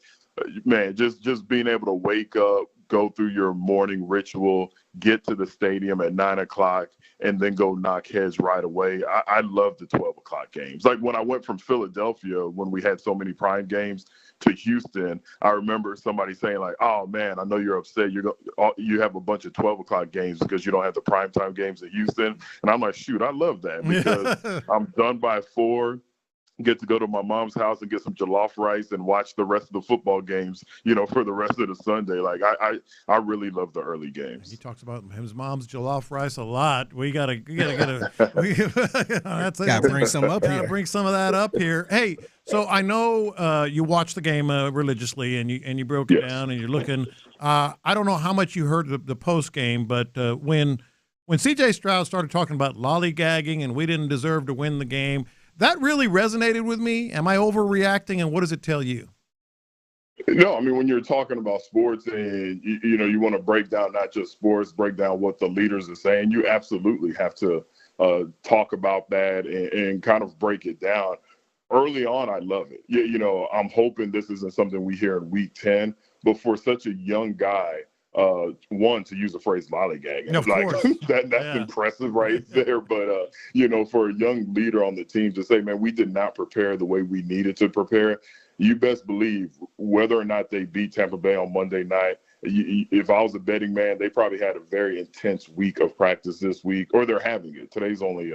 man, just being able to wake up, go through your morning ritual, get to the stadium at 9 o'clock, and then go knock heads right away. I love the 12 o'clock games. Like when I went from Philadelphia, when we had so many prime games, to Houston, I remember somebody saying like, "Oh man, I know you're upset. You have a bunch of 12 o'clock games because you don't have the primetime games at Houston." And I'm like, "Shoot, I love that because I'm done by 4. Get to go to my mom's house and get some jollof rice and watch the rest of the football games, for the rest of the Sunday." Like I really love the early games. He talks about his mom's jollof rice a lot. We gotta gotta bring some up here. Gotta bring some of that up here. Hey, so I know you watched the game religiously and you broke it down and you're looking. I don't know how much you heard the post game, but when C.J. Stroud started talking about lollygagging and we didn't deserve to win the game, that really resonated with me. Am I overreacting, and what does it tell you? No, I mean, when you're talking about sports and, you want to break down not just sports, break down what the leaders are saying, you absolutely have to talk about that and kind of break it down. Early on, I love it. I'm hoping this isn't something we hear in week 10, but for such a young guy, to use the phrase lollygagging, that's impressive right there. But for a young leader on the team to say, man, we did not prepare the way we needed to prepare, you best believe whether or not they beat Tampa Bay on Monday night, if I was a betting man, they probably had a very intense week of practice this week, or they're having it. Today's only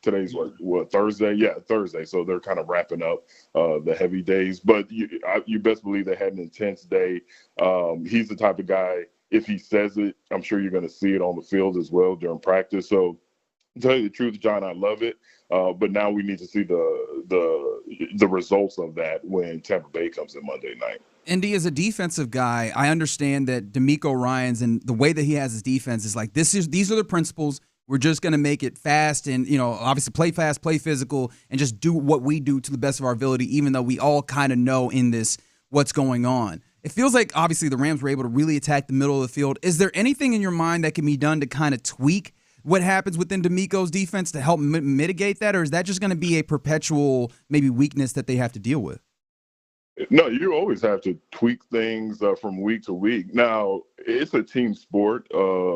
today's what Thursday? Yeah, Thursday. So they're kind of wrapping up the heavy days. But you best believe they had an intense day. He's the type of guy, if he says it, I'm sure you're going to see it on the field as well during practice. So to tell you the truth, John, I love it. But now we need to see the results of that when Tampa Bay comes in Monday night. Indy, as a defensive guy, I understand that DeMeco Ryans and the way that he has his defense is like these are the principles. We're just going to make it fast and, obviously play fast, play physical, and just do what we do to the best of our ability, even though we all kind of know in this what's going on. It feels like, obviously, the Rams were able to really attack the middle of the field. Is there anything in your mind that can be done to kind of tweak what happens within D'Amico's defense to help mitigate that, or is that just going to be a perpetual maybe weakness that they have to deal with? No, you always have to tweak things from week to week. Now, it's a team sport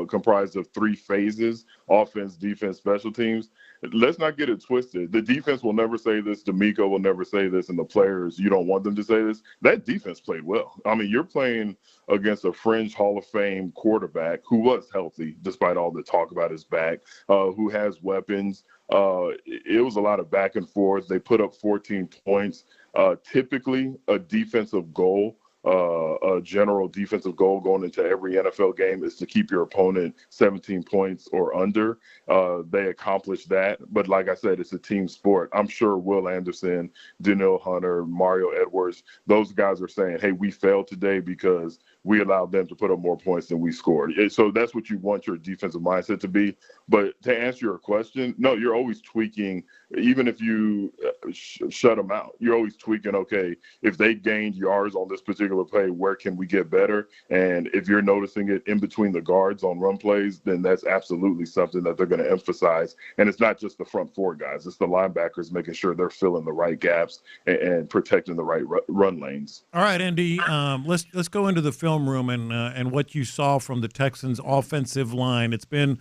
comprised of 3 phases: offense, defense, special teams. Let's not get it twisted. The defense will never say this. D'Amico will never say this. And the players, you don't want them to say this. That defense played well. I mean, you're playing against a fringe Hall of Fame quarterback who was healthy despite all the talk about his back, who has weapons. It was a lot of back and forth. They put up 14 points. Typically, a defensive goal, a general defensive goal going into every NFL game is to keep your opponent 17 points or under. They accomplished that. But like I said, it's a team sport. I'm sure Will Anderson, Daniil Hunter, Mario Edwards, those guys are saying, hey, we failed today because we allowed them to put up more points than we scored. So that's what you want your defensive mindset to be. But to answer your question, no, you're always tweaking. Even if you shut them out, you're always tweaking, okay, if they gained yards on this particular play, where can we get better? And if you're noticing it in between the guards on run plays, then that's absolutely something that they're going to emphasize. And it's not just the front 4 guys. It's the linebackers making sure they're filling the right gaps and protecting the right run lanes. All right, Andy, let's go into the film room and what you saw from the Texans' offensive line. It's been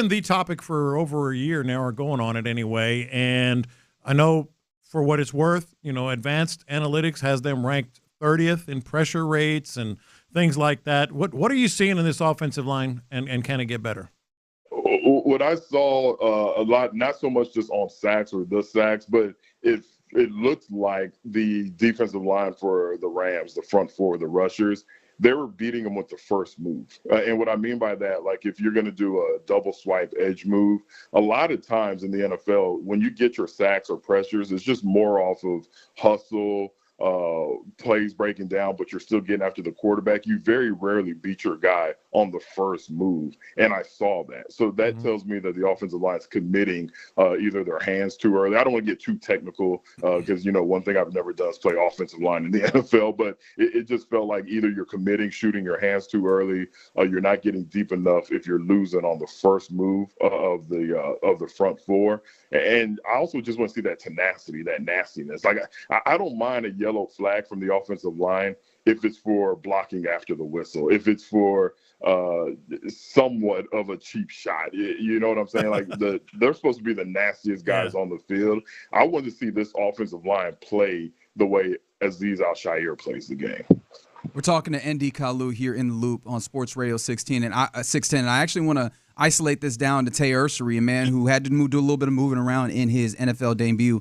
the topic for over a year now, or going on it anyway. And I know, for what it's worth, advanced analytics has them ranked 30th in pressure rates and things like that. What are you seeing in this offensive line, and can it get better? What I saw a lot, not so much just on sacks or the sacks, but it looked like the defensive line for the Rams, the front 4, the rushers, they were beating them with the first move. And what I mean by that, like if you're going to do a double swipe edge move, a lot of times in the NFL, when you get your sacks or pressures, it's just more off of hustle, plays breaking down, but you're still getting after the quarterback. You very rarely beat your guy on the first move, and I saw that. So that tells me that the offensive line is committing either their hands too early. I don't want to get too technical because, one thing I've never done is play offensive line in the NFL, but it just felt like either you're committing, shooting your hands too early, you're not getting deep enough if you're losing on the first move of the front 4. And I also just want to see that tenacity, that nastiness. Like I don't mind a yellow flag from the offensive line if it's for blocking after the whistle, if it's for somewhat of a cheap shot. You know what I'm saying? Like they're supposed to be the nastiest guys on the field. I want to see this offensive line play the way Azeez Al-Shaair plays the game. We're talking to Andy Kalu here in the Loop on Sports Radio 610, and I actually want to isolate this down to Tay Ursery, a man who had to do a little bit of moving around in his NFL debut.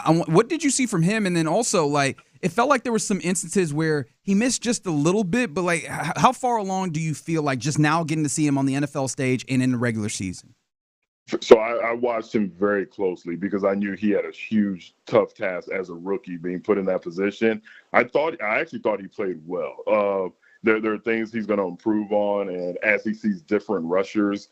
What did you see from him? And then also, it felt like there were some instances where he missed just a little bit, but how far along do you feel like just now getting to see him on the NFL stage and in the regular season? So I watched him very closely because I knew he had a huge, tough task as a rookie being put in that position. I actually thought he played well. There are things he's going to improve on, and as he sees different rushers,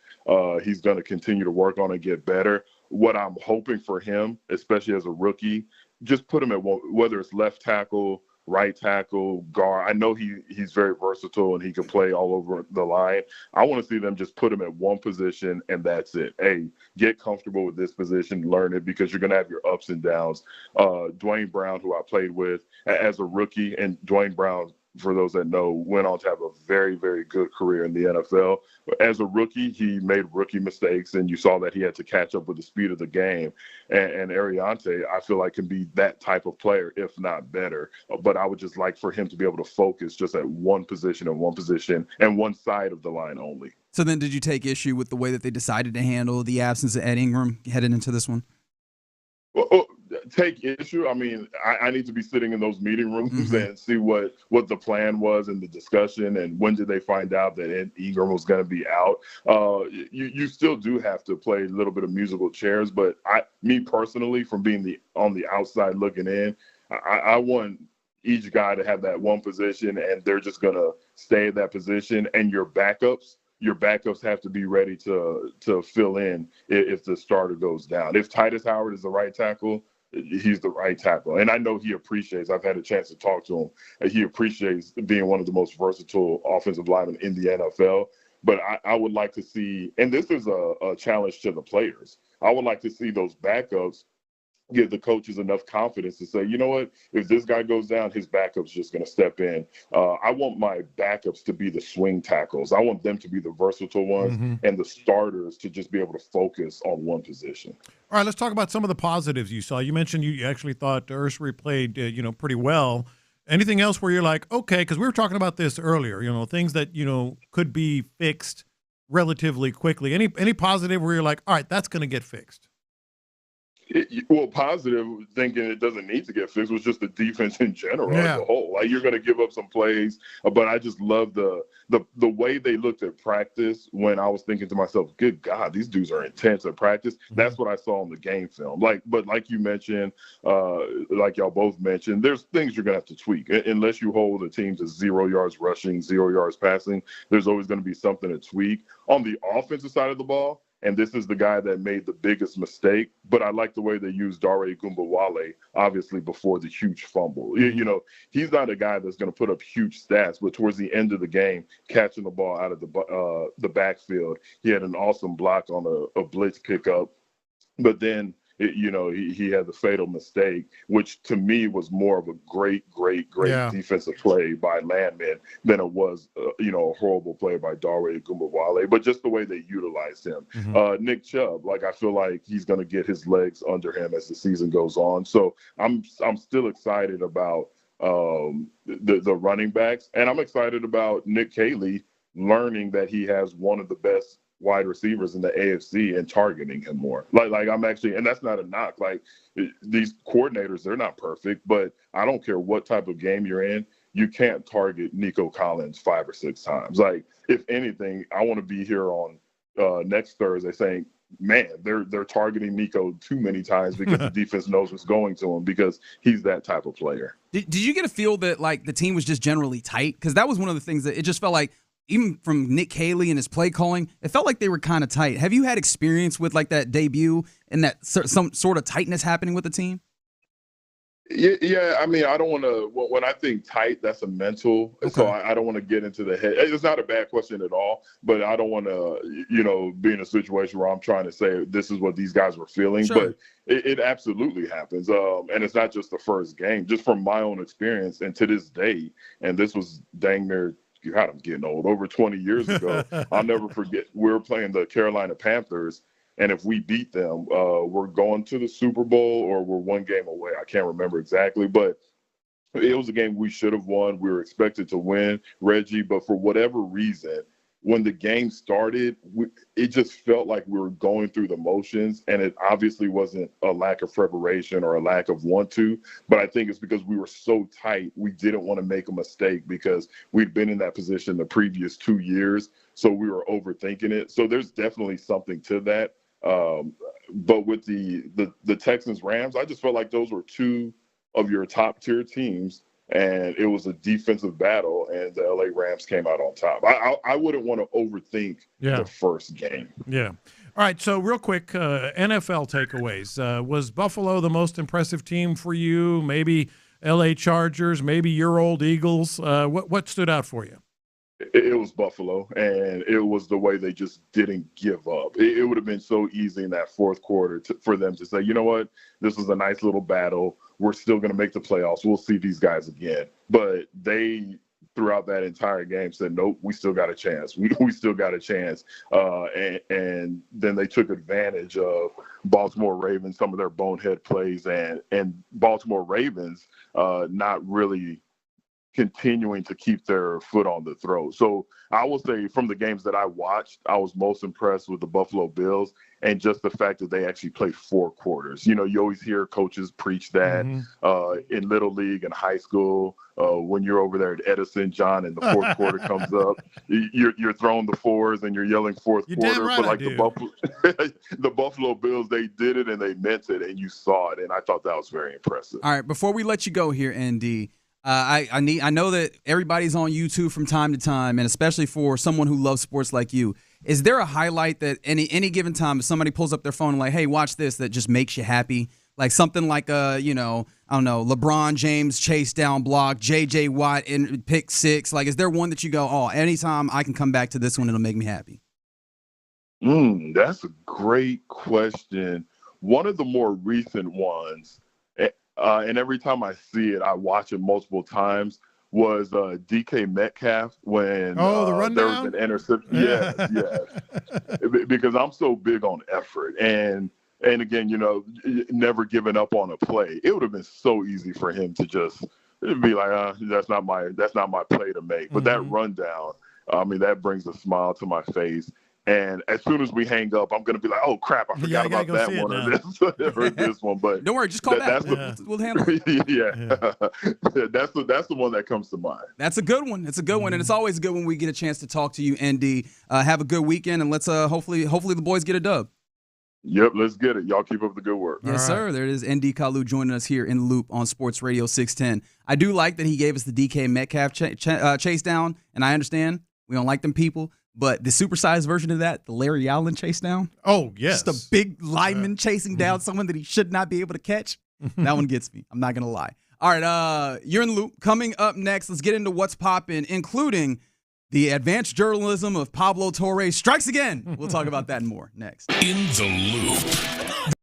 he's going to continue to work on and get better. What I'm hoping for him, especially as a rookie, just put him at whether it's left tackle, right tackle, guard. I know he's very versatile and he can play all over the line. I want to see them just put him at one position and that's it. Hey, get comfortable with this position, learn it, because you're going to have your ups and downs. Dwayne Brown, who I played with as a rookie, and Dwayne Brown, for those that know, went on to have a very, very good career in the NFL. As a rookie, he made rookie mistakes, and you saw that he had to catch up with the speed of the game. And Ariante, I feel like, can be that type of player, if not better. But I would just like for him to be able to focus just at one position and one side of the line only. So then did you take issue with the way that they decided to handle the absence of Ed Ingram headed into this one? Well, take issue. I mean, I need to be sitting in those meeting rooms and see what the plan was and the discussion, and when did they find out that Ed Ingram was going to be out. You still do have to play a little bit of musical chairs, but me personally, from being on the outside looking in, I want each guy to have that one position, and they're just going to stay in that position, and your backups have to be ready to fill in if the starter goes down. If Titus Howard is the right tackle, he's the right tackle. And I know he appreciates, I've had a chance to talk to him, he appreciates being one of the most versatile offensive linemen in the NFL. But I would like to see, and this is a challenge to the players, I would like to see those backups give the coaches enough confidence to say, you know what, if this guy goes down, his backup's just going to step in. I want my backups to be the swing tackles. I want them to be the versatile ones, and the starters to just be able to focus on one position. All right, let's talk about some of the positives you saw. You mentioned you actually thought Ursary played, pretty well. Anything else where you're like, okay, because we were talking about this earlier, things that, could be fixed relatively quickly. Any positive where you're like, all right, that's going to get fixed? Well, positive thinking it doesn't need to get fixed was just the defense in general as a whole. Like, you're going to give up some plays, but I just love the way they looked at practice when I was thinking to myself, good God, these dudes are intense at practice. That's what I saw in the game film. But like you mentioned, like y'all both mentioned, there's things you're going to have to tweak. Unless you hold a team to 0 yards rushing, 0 yards passing, there's always going to be something to tweak. On the offensive side of the ball, and this is the guy that made the biggest mistake, but I like the way they used Dare Gumbawale, obviously, before the huge fumble. He's not a guy that's going to put up huge stats, but towards the end of the game, catching the ball out of the backfield, he had an awesome block on a blitz pickup. But then, he had the fatal mistake, which to me was more of a great defensive play by Landman than it was, a horrible play by Dare Gumbawale. But just the way they utilized him. Nick Chubb, I feel like he's going to get his legs under him as the season goes on. So I'm still excited about the running backs, and I'm excited about Nick Caley learning that he has one of the best wide receivers in the AFC and targeting him more. I'm actually, and that's not a knock. These coordinators, they're not perfect, but I don't care what type of game you're in, you can't target Nico Collins 5 or 6 times. If anything, I want to be here on next Thursday saying, man, they're targeting Nico too many times because the defense knows what's going to him, because he's that type of player. Did you get a feel that the team was just generally tight? Because that was one of the things that it just felt like, even from Nick Caley and his play calling, it felt like they were kind of tight. Have you had experience with that debut and that some sort of tightness happening with the team? Yeah, I mean, I don't want to. When I think tight, that's a mental. Okay. So I don't want to get into the head. It's not a bad question at all, but I don't want to, be in a situation where I'm trying to say this is what these guys were feeling. Sure. But it absolutely happens, and it's not just the first game. Just from my own experience, and to this day, and this was dang near. God, I'm getting old. Over 20 years ago, I'll never forget. We were playing the Carolina Panthers, and if we beat them, we're going to the Super Bowl or we're one game away. I can't remember exactly, but it was a game we should have won. We were expected to win, Reggie, but for whatever reason, when the game started, it just felt like we were going through the motions, and it obviously wasn't a lack of preparation or a lack of want to, but I think it's because we were so tight, we didn't want to make a mistake because we'd been in that position the previous 2 years, so we were overthinking it. So there's definitely something to that. But with the Texans-Rams, I just felt like those were two of your top-tier teams, and it was a defensive battle, and the LA Rams came out on top. I wouldn't want to overthink the first game. Yeah. All right, so real quick, NFL takeaways. Was Buffalo the most impressive team for you? Maybe LA Chargers, maybe your old Eagles? What stood out for you? It was Buffalo, and it was the way they just didn't give up. It would have been so easy in that fourth quarter for them to say, you know what, this was a nice little battle. We're still going to make the playoffs. We'll see these guys again. But they, throughout that entire game, said, nope, we still got a chance. We still got a chance. And then they took advantage of Baltimore Ravens, some of their bonehead plays, and Baltimore Ravens not really continuing to keep their foot on the throat. So I will say from the games that I watched, I was most impressed with the Buffalo Bills and just the fact that they actually played 4 quarters. You always hear coaches preach that in Little League and high school. When you're over there at Edison, John, and the fourth quarter comes up, you're throwing the fours and you're yelling fourth quarter. Right, but like the Buffalo Bills, they did it and they meant it, and you saw it. And I thought that was very impressive. All right, before we let you go here, ND, I know that everybody's on YouTube from time to time, and especially for someone who loves sports like you. Is there a highlight that any given time, if somebody pulls up their phone and like, hey, watch this, that just makes you happy? Like something like I'm I don't know, LeBron James chase down block, J.J. Watt in pick 6? Like, is there one that you go, oh, anytime I can come back to this one, it'll make me happy? That's a great question. One of the more recent ones, and every time I see it, I watch it multiple times, was DK Metcalf when the there rundown? was an interception. Yes. Because I'm so big on effort. And again, never giving up on a play. It would have been so easy for him to just be like, that's not my play to make. But that rundown, that brings a smile to my face. And as soon as we hang up, I'm going to be like, oh, crap, I forgot about that one or this one. But don't worry, just call back. We'll handle it. That's the one that comes to mind. That's a good one. It's a good one. And it's always good when we get a chance to talk to you, ND. Have a good weekend, and let's hopefully the boys get a dub. Yep, let's get it. Y'all keep up the good work. Yes, sir. There it is. ND Kalu joining us here in Loop on Sports Radio 610. I do like that he gave us the DK Metcalf chase down, and I understand we don't like them people. But the supersized version of that, the Larry Allen chase down. Oh, yes. Just a big lineman chasing down someone that he should not be able to catch. That one gets me. I'm not going to lie. All right, you're in the loop. Coming up next, let's get into what's popping, including the advanced journalism of Pablo Torres strikes again. We'll talk about that and more next. In the Loop.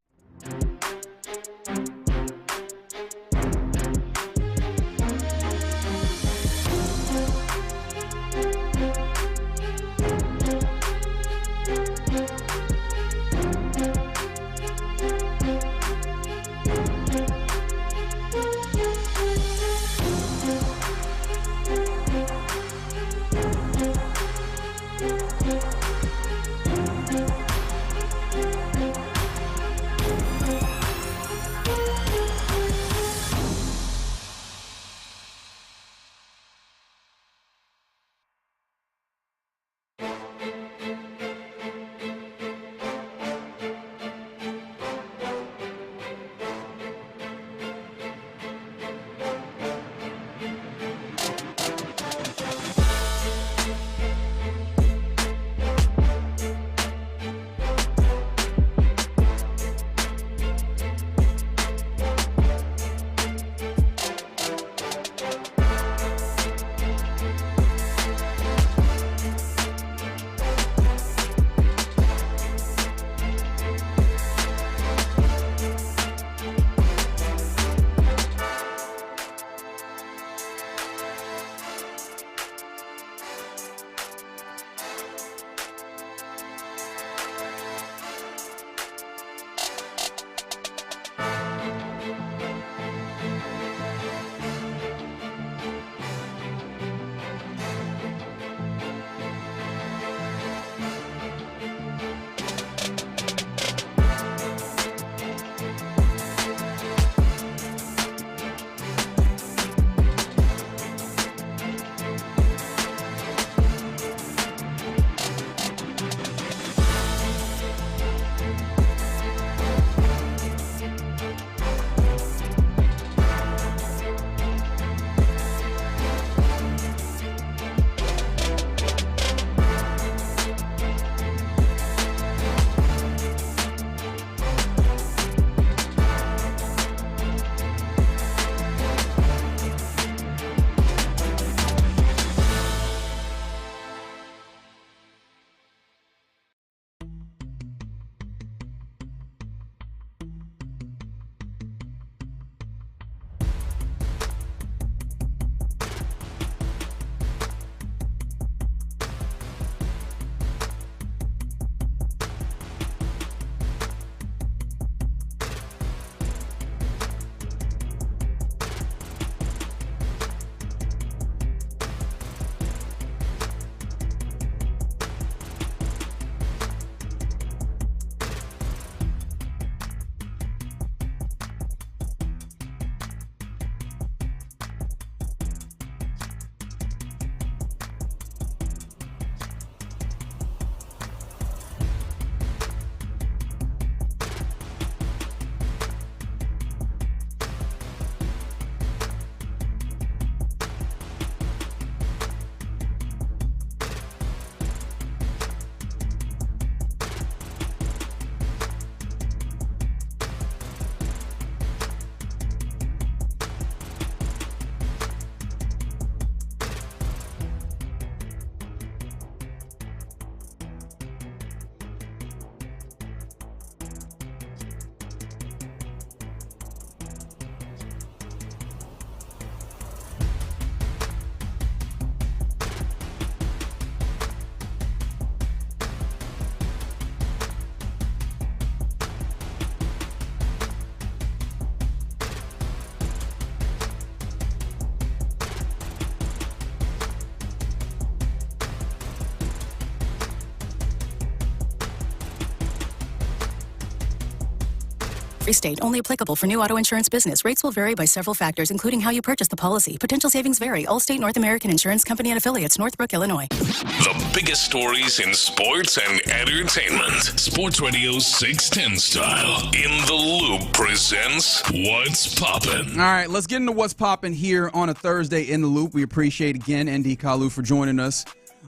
every state. Only applicable for new auto insurance business. Rates will vary by several factors, including how you purchase the policy. Potential savings vary. Allstate North American Insurance Company and affiliates, Northbrook, Illinois. The biggest stories in sports and entertainment. Sports Radio 610 style. In the Loop presents What's Poppin'. All right, let's get into What's Poppin' here on a Thursday in the Loop. We appreciate again ND Kalu for joining us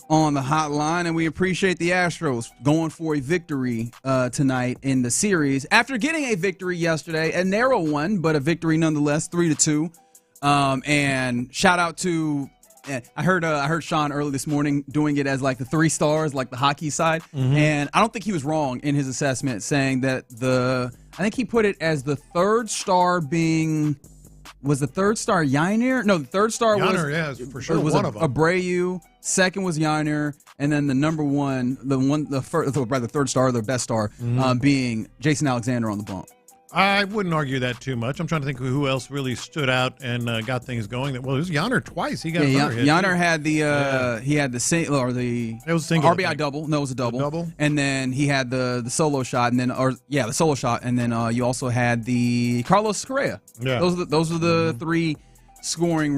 on the hotline, and we appreciate the Astros going for a victory tonight in the series after getting a victory yesterday, a narrow one, but a victory nonetheless, 3-2. And shout out to I heard Sean early this morning doing it as like the 3 stars, like the hockey side, and I don't think he was wrong in his assessment, saying that I think he put it as the 3rd star being. Was the 3rd star Yainer? No, the 3rd star Yainer, was for sure was one of them. Abreu. 2nd was Yainer, and then the number one, the 3rd star, the best star, being Jason Alexander on the bump. I wouldn't argue that too much. I'm trying to think who else really stood out and got things going. Well, it was Yainer twice. He got another hit. Yainer had the it was single RBI double. No, it was a double. And then he had the solo shot, and then the solo shot, and then you also had the Carlos Correa. Yeah, those are the 3 scoring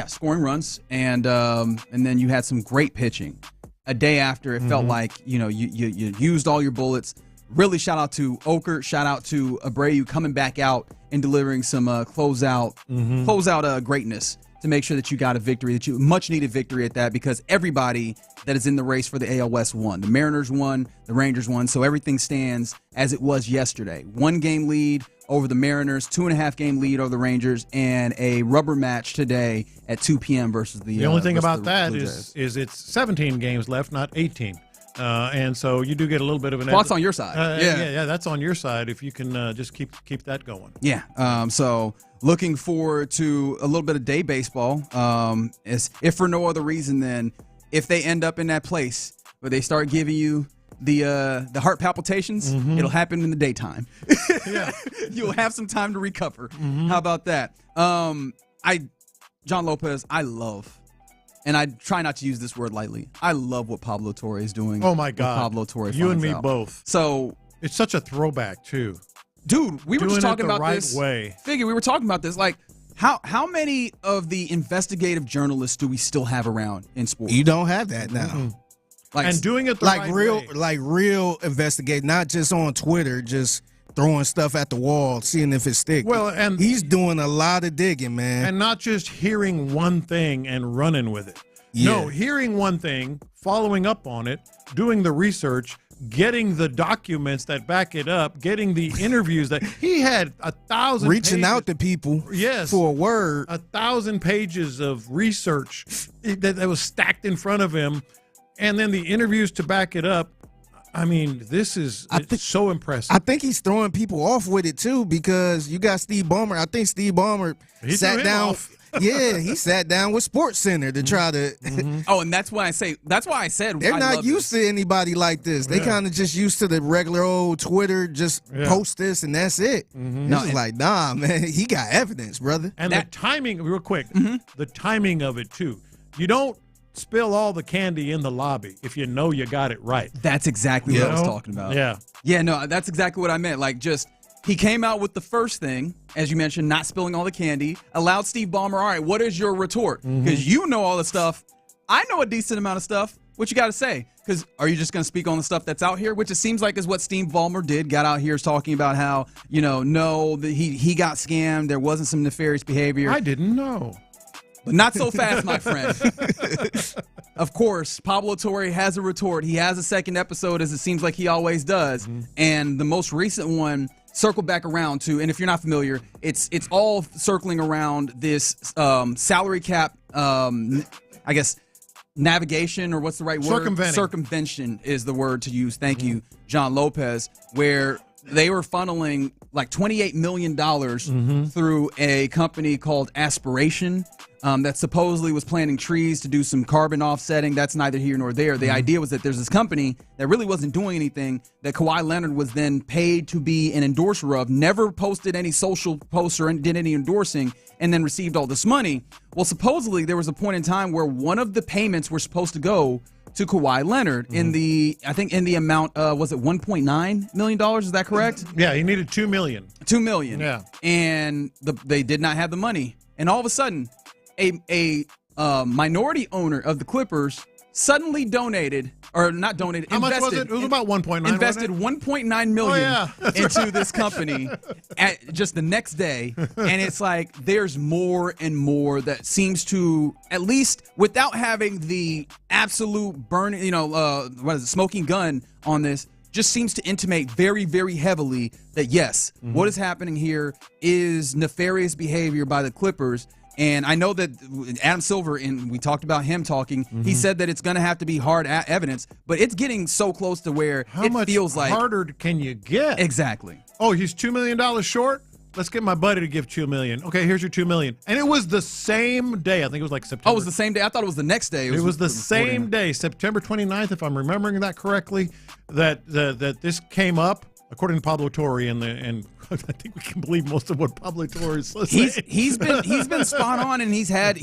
scoring runs, and then you had some great pitching. A day after, it felt like you used all your bullets. Really shout out to Oker, shout out to Abreu coming back out and delivering some closeout greatness to make sure that you got a victory, much needed victory at that, because everybody that is in the race for the AL West won. The Mariners won, the Rangers won, so everything stands as it was yesterday. 1-game lead over the Mariners, 2.5-game lead over the Rangers, and a rubber match today at 2 p.m. versus the only thing about that is it's 17 games left, not 18. And so you do get a little bit of an edge. Well, that's on your side. Yeah, that's on your side if you can just keep that going. Yeah. So looking forward to a little bit of day baseball. If for no other reason than if they end up in that place where they start giving you the heart palpitations, it'll happen in the daytime. Yeah, you'll have some time to recover. How about that? John Lopez, I love. And I try not to use this word lightly. I love what Pablo Torre is doing. Oh, my God. Pablo Torre You and me out. both. So it's such a throwback, too. Dude, we were just talking about right this. Way. We were talking about this. Like, how many of the investigative journalists do we still have around in sports? You don't have that now. And doing it the right way. Like real investigate, not just on Twitter, just throwing stuff at the wall, seeing if it sticks. Well, and he's doing a lot of digging, man. And not just hearing one thing and running with it. Yeah. No, hearing one thing, following up on it, doing the research, getting the documents that back it up, getting the interviews that he had 1,000 reaching pages, out to people for a word. 1,000 pages of research that was stacked in front of him, and then the interviews to back it up. I mean, this is so impressive. I think he's throwing people off with it too, because you got Steve Ballmer. I think Steve Ballmer sat down. Yeah, he sat down with SportsCenter to try to. Oh, and that's why I said they're not used to anybody like this. They kind of just used to the regular old Twitter, just post this and that's it. No, it's like, nah, man, he got evidence, brother. And the timing, real quick, the timing of it too. You don't spill all the candy in the lobby if you know you got it right. That's exactly what I was talking about. Yeah, no, that's exactly what I meant. Like, just he came out with the first thing, as you mentioned, not spilling all the candy, allowed Steve Ballmer, all right, what is your retort? Because you know all the stuff. I know a decent amount of stuff. What you got to say? Because are you just going to speak on the stuff that's out here? Which it seems like is what Steve Ballmer did. Got out here talking about how, he got scammed. There wasn't some nefarious behavior. I didn't know. But not so fast, my friend. Of course, Pablo Torre has a retort. He has a second episode, as it seems like he always does. And the most recent one circled back around to, and if you're not familiar, it's all circling around this salary cap, I guess, navigation, or what's the right word? Circumvention is the word to use. Thank you, John Lopez, where they were funneling like $28 million through a company called Aspiration that supposedly was planting trees to do some carbon offsetting. That's neither here nor there. The idea was that there's this company that really wasn't doing anything, that Kawhi Leonard was then paid to be an endorser of, never posted any social posts or did any endorsing, and then received all this money. Well, supposedly there was a point in time where one of the payments were supposed to go to Kawhi Leonard in the amount was it $1.9 million? Is that correct? Yeah, he needed $2 million. $2 million. Yeah, and they did not have the money, and all of a sudden, a minority owner of the Clippers suddenly donated, or not donated, How much was it? It was about 1.9. Invested $1.9 million into this company at just the next day, and it's like there's more and more that seems to, at least without having the absolute burning, smoking gun on this, just seems to intimate very, very heavily that yes, what is happening here is nefarious behavior by the Clippers. And I know that Adam Silver, and we talked about him talking, he said that it's going to have to be hard evidence, but it's getting so close to where it feels like. How much harder can you get? Exactly. Oh, he's $2 million short? Let's get my buddy to give $2 million. Okay, here's your $2 million. And it was the same day. I think it was like September. Oh, it was the same day? I thought it was the next day. It was the same day, September 29th, if I'm remembering that correctly, that this came up. According to Pablo Torre, and I think we can believe most of what Pablo Torre says. He's been spot on, and he's had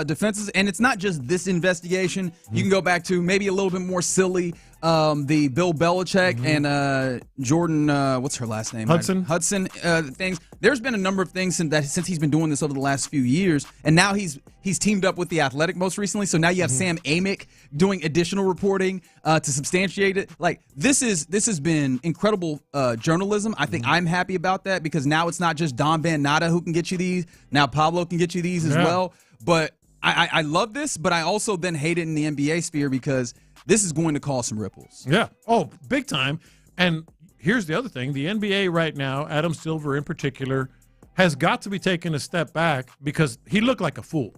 defenses, and it's not just this investigation. You can go back to maybe a little bit more silly, the Bill Belichick and Jordan, what's her last name? Hudson things. There's been a number of things since he's been doing this over the last few years, and now he's teamed up with The Athletic most recently. So now you have Sam Amick doing additional reporting to substantiate it. Like this has been incredible journalism. I think I'm happy about that because now it's not just Don Van Natta who can get you these. Now Pablo can get you these as well. But I love this, but I also then hate it in the NBA sphere because this is going to cause some ripples. Yeah. Oh, big time. And here's the other thing. The NBA right now, Adam Silver in particular, has got to be taking a step back because he looked like a fool.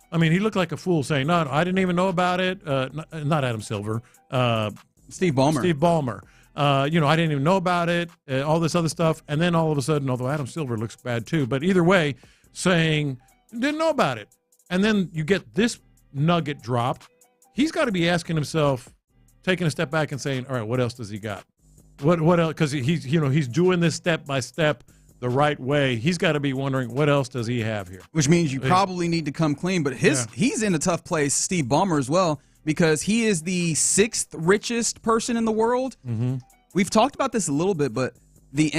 I mean, he looked like a fool saying, no, I didn't even know about it. Not Adam Silver. Steve Ballmer. I didn't even know about it, all this other stuff. And then all of a sudden, although Adam Silver looks bad too, but either way, saying, didn't know about it. And then you get this nugget dropped. He's got to be asking himself, taking a step back and saying, all right, what else does he got? What else? Because he's doing this step by step the right way. He's got to be wondering what else does he have here. Which means you probably need to come clean. But he's in a tough place, Steve Ballmer as well, because he is the 6th richest person in the world. We've talked about this a little bit, but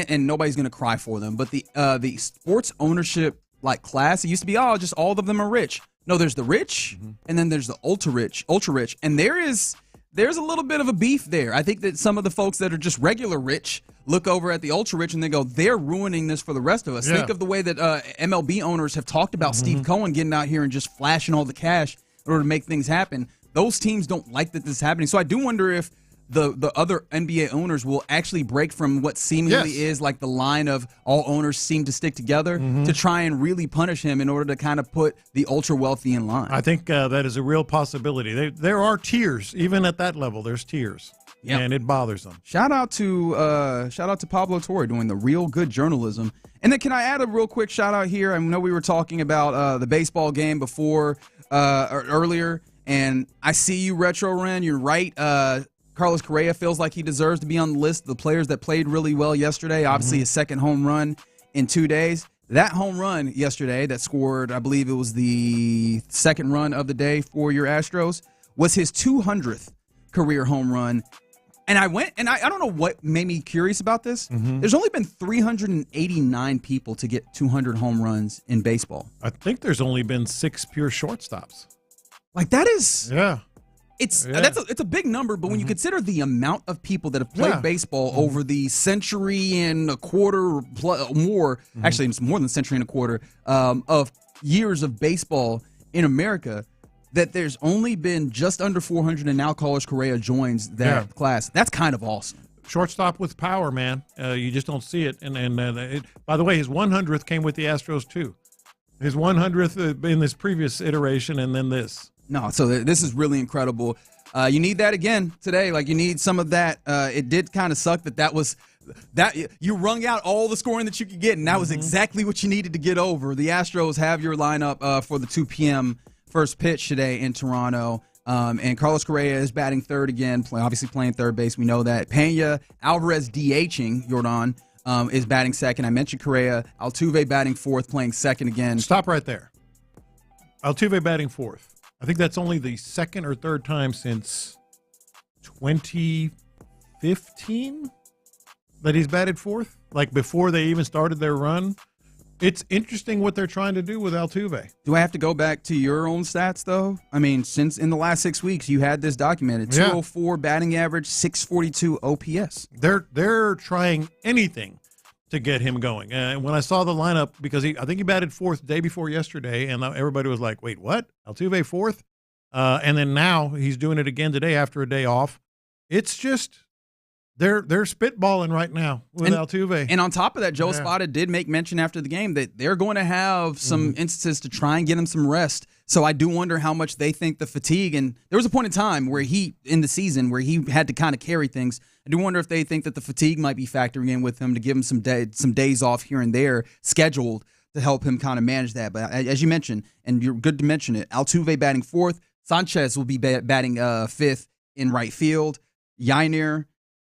and nobody's going to cry for them. But the sports ownership class, it used to be just all of them are rich. No, there's the rich, and then there's the ultra rich, and there's a little bit of a beef there. I think that some of the folks that are just regular rich look over at the ultra rich and they go, they're ruining this for the rest of us. Think of the way that MLB owners have talked about Steve Cohen getting out here and just flashing all the cash in order to make things happen. Those teams don't like that this is happening. So I do wonder if the other NBA owners will actually break from what seemingly is like the line of all owners seem to stick together to try and really punish him in order to kind of put the ultra wealthy in line. I think that is a real possibility. There are tiers, even at that level. There's tiers, and it bothers them. Shout out to Pablo Torre doing the real good journalism. And then can I add a real quick shout out here? I know we were talking about the baseball game before or earlier, and I see you, Retro Ren. You're right. Carlos Correa feels like he deserves to be on the list of the players that played really well yesterday. Obviously, his second home run in 2 days. That home run yesterday that scored, I believe it was the second run of the day for your Astros, was his 200th career home run. And I went, and I don't know what made me curious about this. There's only been 389 people to get 200 home runs in baseball. I think there's only been 6 pure shortstops. Like that is... Yeah. It's a big number, but when you consider the amount of people that have played baseball over the century and a quarter more, actually it's more than a century and a quarter of years of baseball in America, that there's only been just under 400, and now Carlos Correa joins that class. That's kind of awesome. Shortstop with power, man. You just don't see it. And by the way, his 100th came with the Astros too. His 100th in this previous iteration, and then this. No, so this is really incredible. You need that again today. Like, you need some of that. It did kind of suck that was that you wrung out all the scoring that you could get, and that was exactly what you needed to get over. The Astros have your lineup for the 2 p.m. first pitch today in Toronto. And Carlos Correa is batting third again, obviously playing third base. We know that. Pena Alvarez DHing, Jordan, is batting second. I mentioned Correa. Altuve batting fourth, playing second again. Stop right there. Altuve batting fourth. I think that's only the second or third time since 2015 that he's batted fourth, like before they even started their run. It's interesting what they're trying to do with Altuve. Do I have to go back to your own stats, though? I mean, since in the last 6 weeks, you had this documented. 204 batting average, 642 OPS. They're trying anything to get him going. And when I saw the lineup, because I think he batted fourth the day before yesterday, and everybody was like, wait, what? Altuve fourth? And then now he's doing it again today after a day off. It's just they're spitballing right now with Altuve. And on top of that, Joe Espada did make mention after the game that they're going to have some instances to try and get him some rest. So I do wonder how much they think the fatigue, and there was a point in time where in the season where he had to kind of carry things. I do wonder if they think that the fatigue might be factoring in with him to give him some days off here and there scheduled to help him kind of manage that. But as you mentioned, and you're good to mention it, Altuve batting fourth, Sanchez will be batting fifth in right field, Yainer,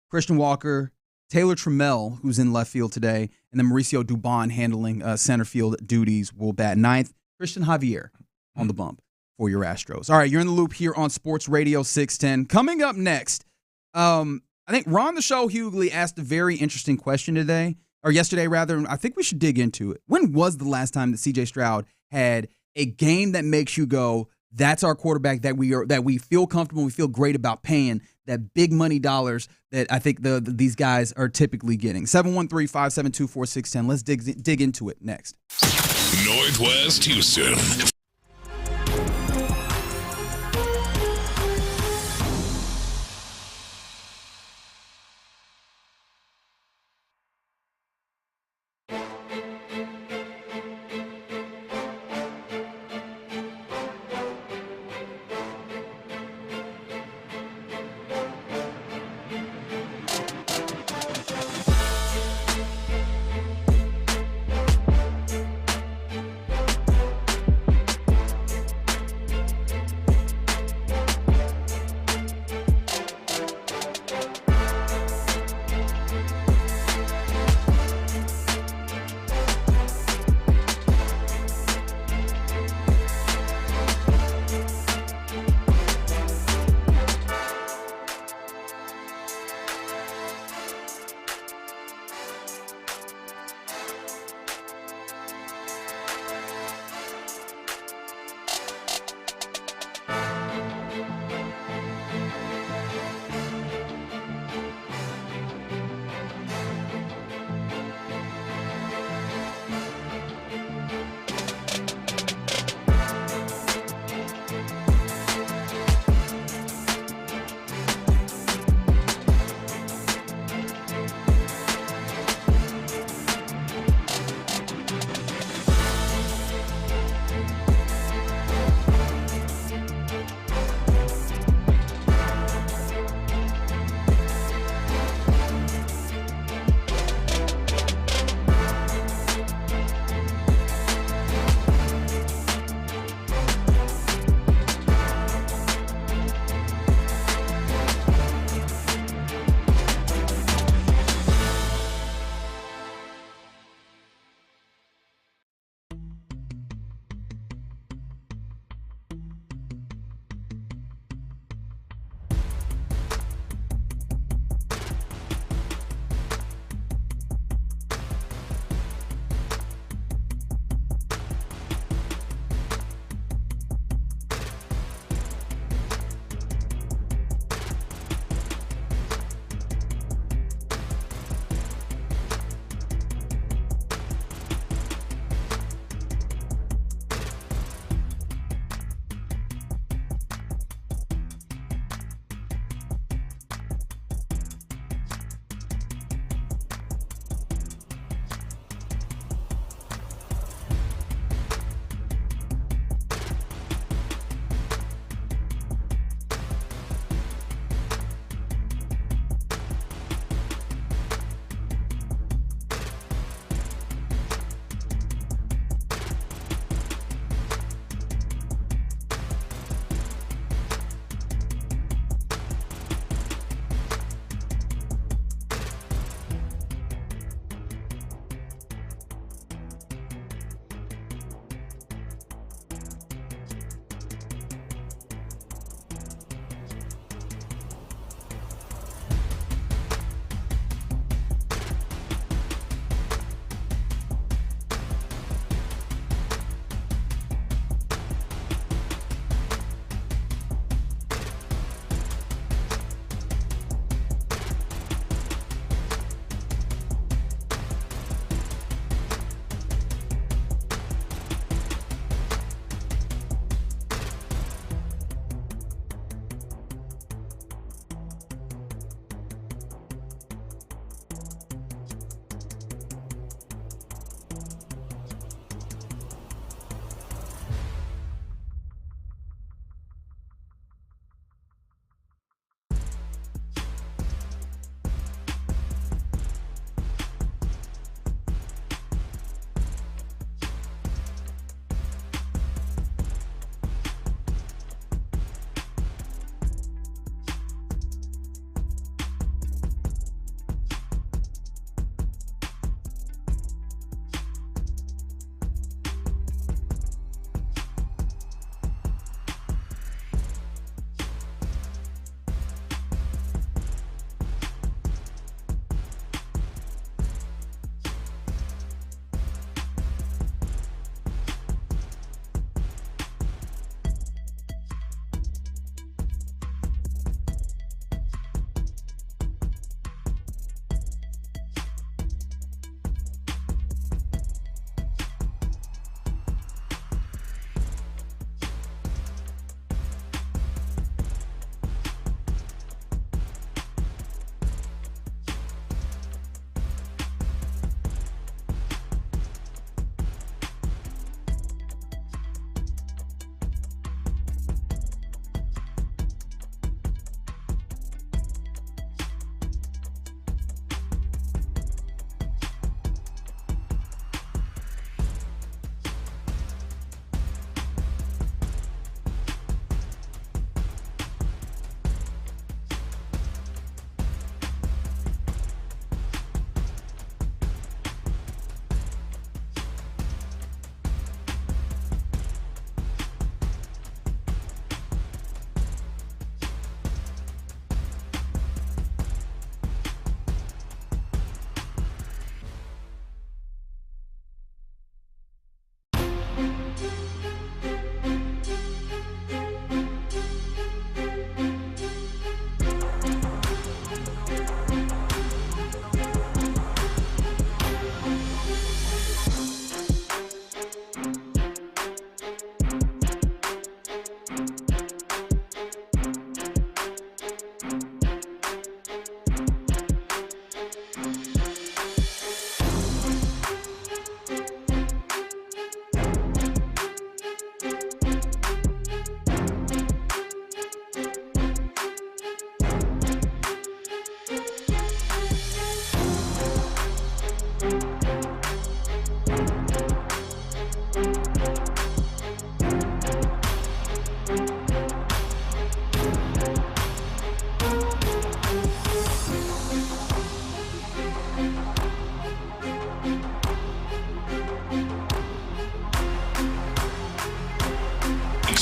Christian Walker, Taylor Trammell, who's in left field today, and then Mauricio Dubon handling center field duties will bat ninth. Christian Javier on the bump for your Astros. All right, you're in the loop here on Sports Radio 610. Coming up next, I think Ron the Show Hughley asked a very interesting question yesterday rather, and I think we should dig into it. When was the last time that C.J. Stroud had a game that makes you go, that's our quarterback that we feel comfortable, we feel great about paying that big money dollars that I think these guys are typically getting? 713-572-4610. Let's dig into it next. Northwest Houston.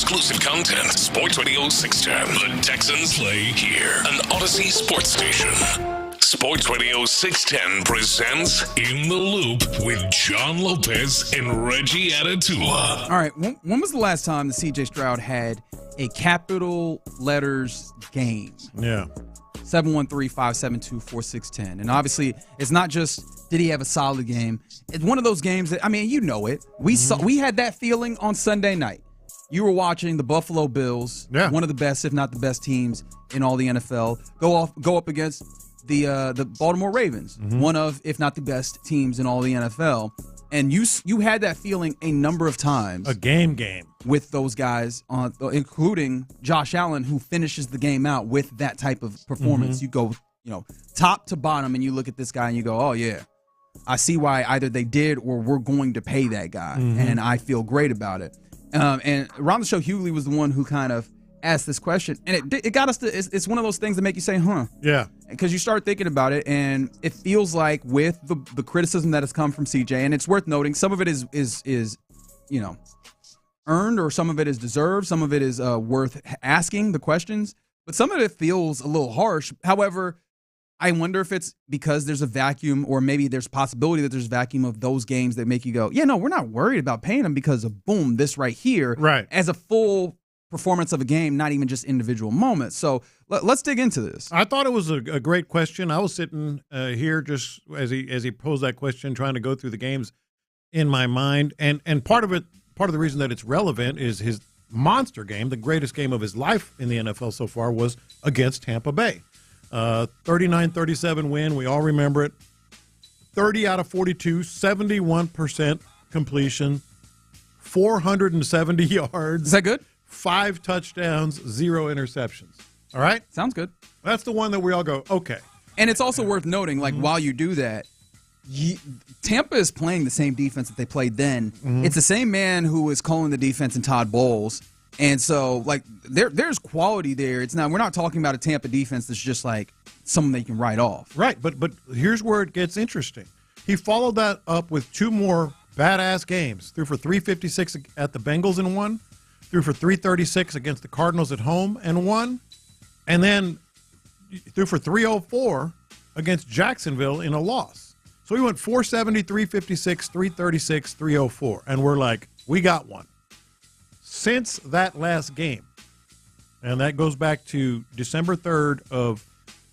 exclusive content. Sports Radio 610. The Texans play here. An Odyssey sports station. Sports Radio 610 presents In the Loop with John Lopez and Reggie Atatula. All right, when was the last time the C.J. Stroud had a capital letters game? Yeah. 713-572-4610. And obviously, it's not just did he have a solid game. It's one of those games that, I mean, you know it. We had that feeling on Sunday night. You were watching the Buffalo Bills, one of the best, if not the best teams in all the NFL, go up against the Baltimore Ravens, one of, if not the best teams in all the NFL. And you had that feeling a number of times. A game. With those guys, including Josh Allen, who finishes the game out with that type of performance. You go, top to bottom, and you look at this guy and you go, oh, yeah, I see why either they did or we're going to pay that guy. And I feel great about it. And around the show, Hughley was the one who kind of asked this question, and it got us to. It's one of those things that make you say, "Huh?" Yeah. Because you start thinking about it, and it feels like with the criticism that has come from CJ, and it's worth noting, some of it is earned, or some of it is deserved, some of it is worth asking the questions, but some of it feels a little harsh. However, I wonder if it's because there's a vacuum, or maybe there's possibility that there's a vacuum of those games that make you go, yeah, no, we're not worried about paying them because of boom, this right here, as a full performance of a game, not even just individual moments. So let's dig into this. I thought it was a great question. I was sitting here just as he posed that question, trying to go through the games in my mind, and part of the reason that it's relevant is his monster game, the greatest game of his life in the NFL so far, was against Tampa Bay. 39-37 win. We all remember it. 30 out of 42, 71% completion, 470 yards. Is that good? 5 touchdowns, 0 interceptions. All right? Sounds good. That's the one that we all go, okay. And it's also worth noting, while you do that, Tampa is playing the same defense that they played then. It's the same man who is calling the defense in Todd Bowles. And so, there's quality there. It's not. We're not talking about a Tampa defense that's just like someone they can write off. Right, but here's where it gets interesting. He followed that up with 2 more badass games. Threw for 356 at the Bengals and won. Threw for 336 against the Cardinals at home and won. And then threw for 304 against Jacksonville in a loss. So he went 470, 356, 336, 304. And we're like, we got one. Since that last game, and that goes back to December 3rd of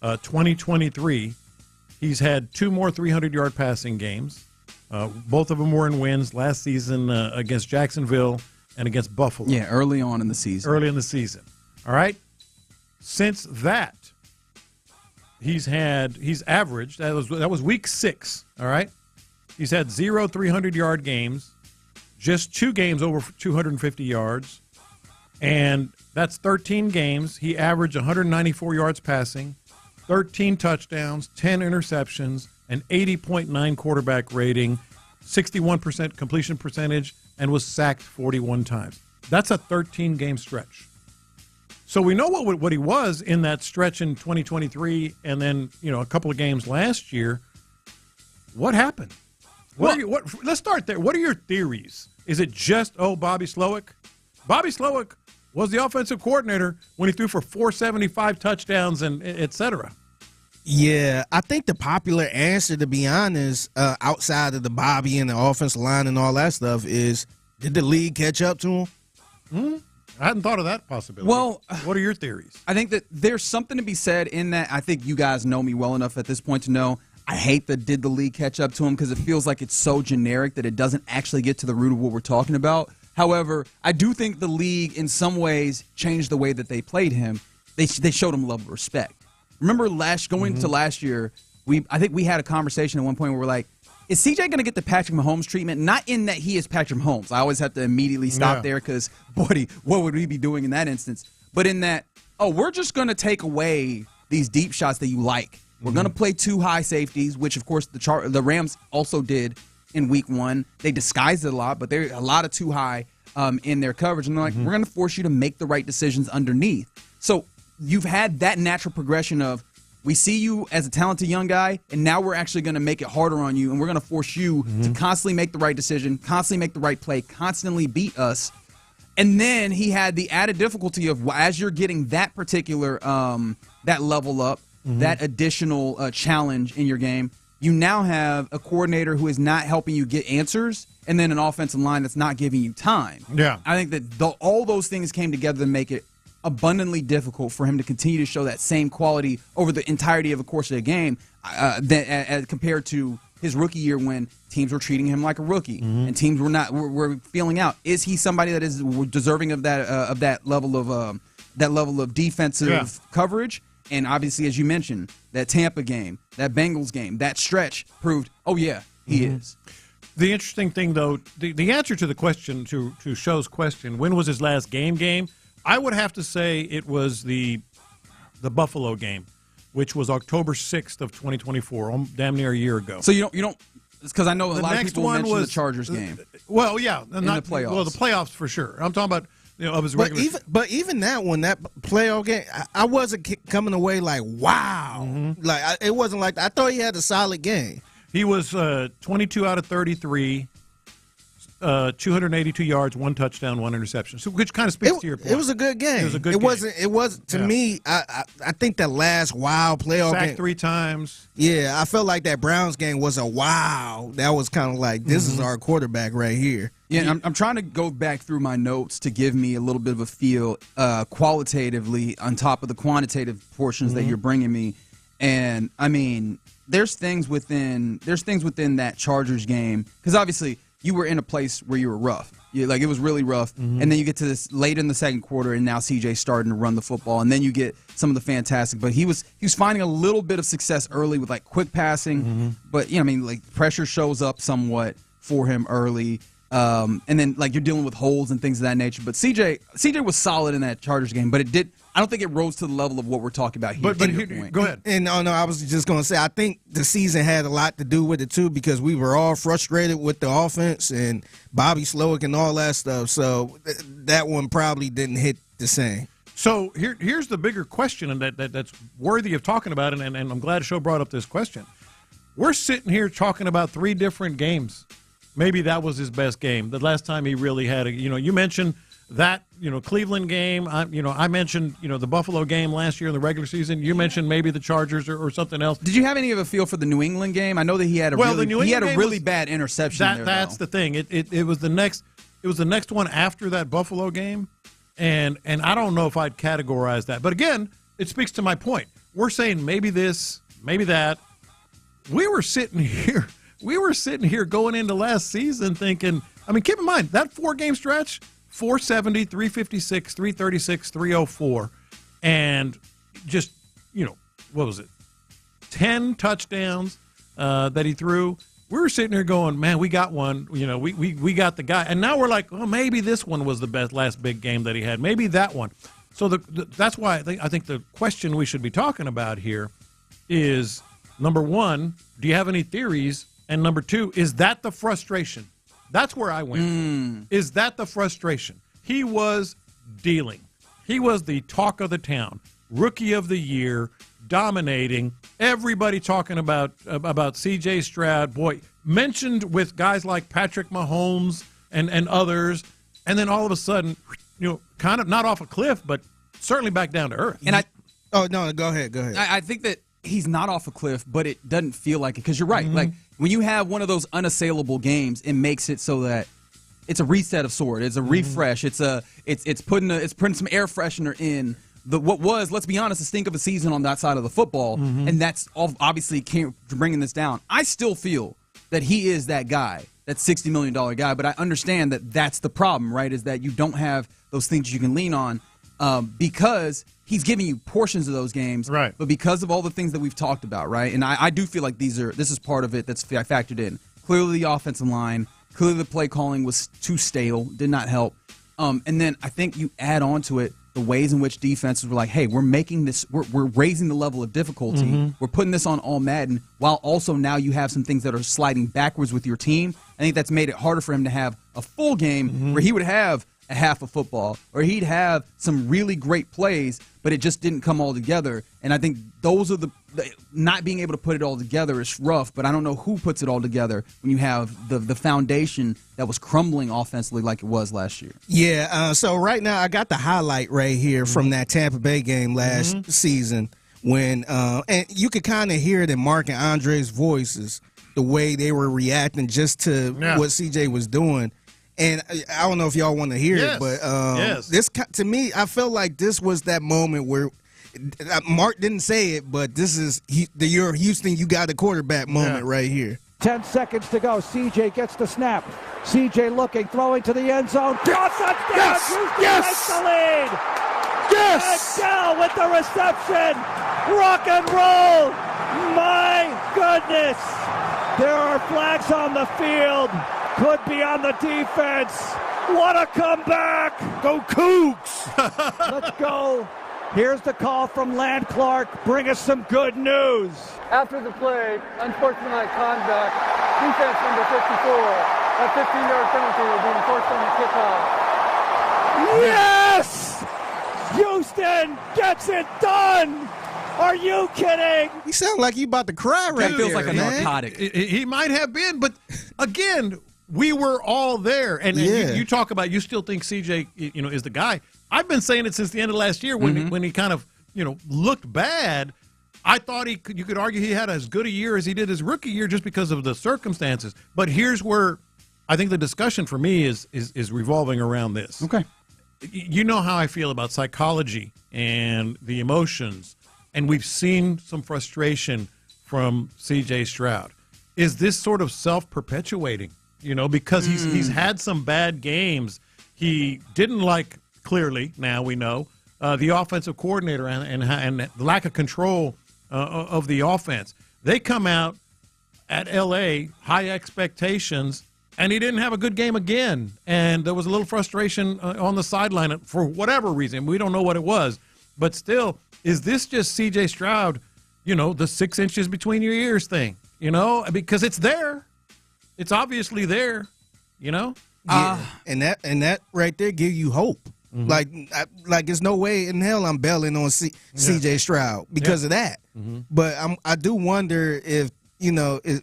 2023, he's had 2 more 300-yard passing games. Both of them were in wins last season against Jacksonville and against Buffalo. Yeah, early on in the season. All right? Since that, he's averaged, that was week 6, all right? He's had 0 300-yard games, just 2 games over 250 yards, and that's 13 games. He averaged 194 yards passing, 13 touchdowns, 10 interceptions, an 80.9 quarterback rating, 61% completion percentage, and was sacked 41 times. That's a 13-game stretch. So we know what he was in that stretch in 2023, and then a couple of games last year. What happened? Let's start there. What are your theories? Is it just Bobby Slowick? Bobby Slowick was the offensive coordinator when he threw for 475 touchdowns and et cetera. Yeah, I think the popular answer, to be honest, outside of the Bobby and the offensive line and all that stuff, is did the league catch up to him? I hadn't thought of that possibility. Well, what are your theories? I think that there's something to be said in that. I think you guys know me well enough at this point to know I hate that did the league catch up to him, because it feels like it's so generic that it doesn't actually get to the root of what we're talking about. However, I do think the league in some ways changed the way that they played him. They showed him a level of respect. Remember going into last year, I think we had a conversation at one point where we're like, is CJ going to get the Patrick Mahomes treatment? Not in that he is Patrick Mahomes. I always have to immediately stop there because, boy, what would we be doing in that instance? But in that, we're just going to take away these deep shots that you like. We're going to play 2 high safeties, which, of course, the Rams also did in week 1. They disguised it a lot, but there's a lot of 2 high in their coverage. And they're like, we're going to force you to make the right decisions underneath. So you've had that natural progression of, we see you as a talented young guy, and now we're actually going to make it harder on you, and we're going to force you to constantly make the right decision, constantly make the right play, constantly beat us. And then he had the added difficulty of, as you're getting that particular that level up, that additional challenge in your game, you now have a coordinator who is not helping you get answers, and then an offensive line that's not giving you time. Yeah. I think that all those things came together to make it abundantly difficult for him to continue to show that same quality over the entirety of the course of the game as compared to his rookie year when teams were treating him like a rookie and teams were feeling out. Is he somebody that is deserving of that level of defensive coverage? And obviously, as you mentioned, that Tampa game, that Bengals game, that stretch proved, oh yeah, he is. The interesting thing, though, the answer to the question, to Show's question, when was his last game? I would have to say it was the Buffalo game, which was October 6th of 2024, damn near a year ago. So you don't because I know a lot of people mentioned the Chargers game. Well, yeah, in the playoffs. Well, the playoffs for sure. I'm talking about of his regular. But even that one, that playoff game, I wasn't coming away like wow, it wasn't like I thought he had a solid game. He was 22 out of 33. 282 yards, 1 touchdown, 1 interception. So, which kind of speaks to your point. It was a good game. It was a good game. It was to me. I think that last wild playoff game, game 3 times. Yeah, I felt like that Browns game was a wow. That was kind of like this is our quarterback right here. Yeah, I'm trying to go back through my notes to give me a little bit of a feel qualitatively on top of the quantitative portions that you're bringing me. And I mean, there's things within that Chargers game because obviously you were in a place where you were rough. Like it was really rough. And then you get to this late in the second quarter, and now CJ's starting to run the football, and then you get some of the fantastic. But he was finding a little bit of success early with like quick passing. But like pressure shows up somewhat for him early. And then like you're dealing with holes and things of that nature. But CJ was solid in that Chargers game, but I don't think it rose to the level of what we're talking about here. But go ahead. And no, I was just going to say, I think the season had a lot to do with it, too, because we were all frustrated with the offense and Bobby Slowick and all that stuff. So that one probably didn't hit the same. So here's the bigger question, and that's worthy of talking about, and I'm glad Show brought up this question. We're sitting here talking about 3 different games. Maybe that was his best game. The last time he really had you mentioned that, Cleveland game. I mentioned, the Buffalo game last year in the regular season. You mentioned maybe the Chargers or something else. Did you have any of a feel for the New England game? I know that he had a really bad interception. That's the thing. It was the next one after that Buffalo game, and I don't know if I'd categorize that. But again, it speaks to my point. We're saying maybe this, maybe that. We were sitting here going into last season thinking. Keep in mind that 4-game stretch. 470, 356, 336, 304, and just, what was it? 10 touchdowns that he threw. We were sitting here going, man, we got one. We got the guy. And now we're like, well, maybe this one was the last big game that he had. Maybe that one. So that's why I think the question we should be talking about here is, number one, do you have any theories? And number two, is that the frustration? That's where I went. Is that the frustration? He was dealing. He was the talk of the town, rookie of the year, dominating. Everybody talking about C.J. Stroud. Boy, mentioned with guys like Patrick Mahomes and others. And then all of a sudden, kind of not off a cliff, but certainly back down to earth. And go ahead. I think that he's not off a cliff, but it doesn't feel like it because you're right. Like when you have one of those unassailable games, it makes it so that it's a reset of sort. It's a refresh. It's putting some air freshener in what was, let's be honest, a stink of a season on that side of the football, and that's obviously bringing this down. I still feel that he is that guy, that $60 million guy, but I understand that that's the problem, right, is that you don't have those things you can lean on because he's giving you portions of those games, right? But because of all the things that we've talked about, right, and I do feel like this is part of it that's factored in. Clearly the offensive line, clearly the play calling was too stale, did not help. And then I think you add on to it the ways in which defenses were like, hey, we're making this, we're raising the level of difficulty. We're putting this on all Madden, while also now you have some things that are sliding backwards with your team. I think that's made it harder for him to have a full game where he would have a half of football, or he'd have some really great plays, but it just didn't come all together. And I think those are the not being able to put it all together is rough, but I don't know who puts it all together when you have the foundation that was crumbling offensively like it was last year. Yeah, so right now I got the highlight right here from that Tampa Bay game last season when and you could kind of hear it in Mark and Andre's voices, the way they were reacting just to what CJ was doing. And I don't know if y'all want to hear it, but this to me, I felt like this was that moment where Mark didn't say it, but this is your Houston, you got a quarterback moment right here. 10 seconds to go. CJ gets the snap. CJ looking, throwing to the end zone. Touchdown! Houston takes the lead. Yes! Adele with the reception. Rock and roll. My goodness. There are flags on the field. Could be on the defense. What a comeback. Go Cougs. Let's go. Here's the call from Land Clark. Bring us some good news. After the play, unsportsmanlike conduct, defense number 54, a 15-yard penalty will be enforced on the kickoff. Yes! Houston gets it done! Are you kidding? He sounds like he about to cry right That feels there, like a narcotic. He might have been, but again, we were all there. And you talk about you still think CJ, is the guy. I've been saying it since the end of last year when he kind of, looked bad. I thought you could argue he had as good a year as he did his rookie year just because of the circumstances. But here's where I think the discussion for me is revolving around this. Okay. You know how I feel about psychology and the emotions, and we've seen some frustration from C.J. Stroud. Is this sort of self-perpetuating? Because he's had some bad games. He didn't like, clearly, now we know, the offensive coordinator and the lack of control of the offense. They come out at L.A., high expectations, and he didn't have a good game again. And there was a little frustration on the sideline for whatever reason. We don't know what it was. But still, is this just C.J. Stroud, the 6 inches between your ears thing? Because it's there. It's obviously there, Yeah. And that right there give you hope. Like there's no way in hell I'm bailing on C.J. Stroud because of that. But I do wonder if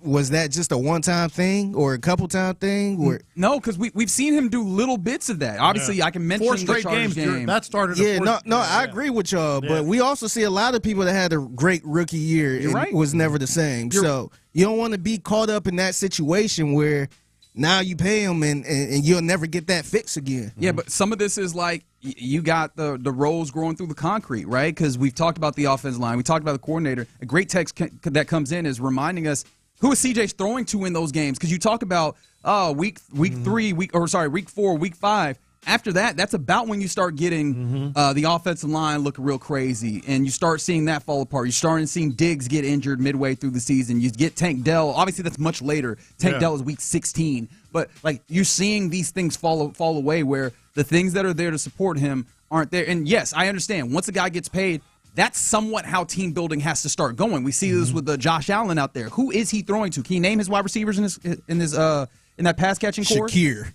was that just a one-time thing or a couple-time thing? Or no, because we've seen him do little bits of that. Obviously, I can mention 4 straight the Chargers game. That started. I agree with y'all. But we also see a lot of people that had a great rookie year and was never the same. So you don't want to be caught up in that situation where now you pay him and you'll never get that fix again. Yeah, but some of this is like you got the roles growing through the concrete, right? Because we've talked about the offensive line. We talked about the coordinator. A great text that comes in is reminding us who is CJ throwing to in those games. Because you talk about week 3, week 4, week 5. After that, that's about when you start getting the offensive line looking real crazy, and you start seeing that fall apart. You're starting seeing Diggs get injured midway through the season. You get Tank Dell. Obviously, that's much later. Tank Dell is week 16. But, you're seeing these things fall away where the things that are there to support him aren't there. And, yes, I understand. Once a guy gets paid, that's somewhat how team building has to start going. We see this with Josh Allen out there. Who is he throwing to? Can you name his wide receivers in that pass catching core? Shakir.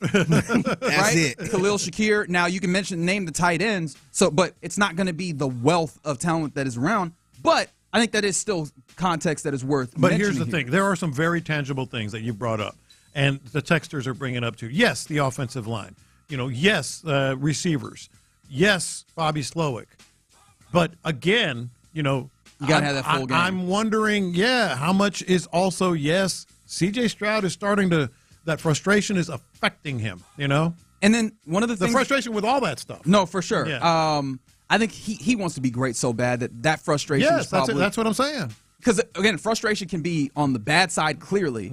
That's it. Khalil Shakir. Now you can name the tight ends. But it's not going to be the wealth of talent that is around. But I think that is still context that is worth. But here's the thing: there are some very tangible things that you brought up, and the texters are bringing up too. Yes, the offensive line. Yes, receivers. Yes, Bobby Slowick. But again, you gotta have that full game. I'm wondering, how much is also C.J. Stroud is starting to. That frustration is affecting him, And then one of the things, frustration with all that stuff. No, for sure. Yeah. I think he wants to be great so bad that frustration is probably. That's what I'm saying. Because, again, frustration can be on the bad side, clearly.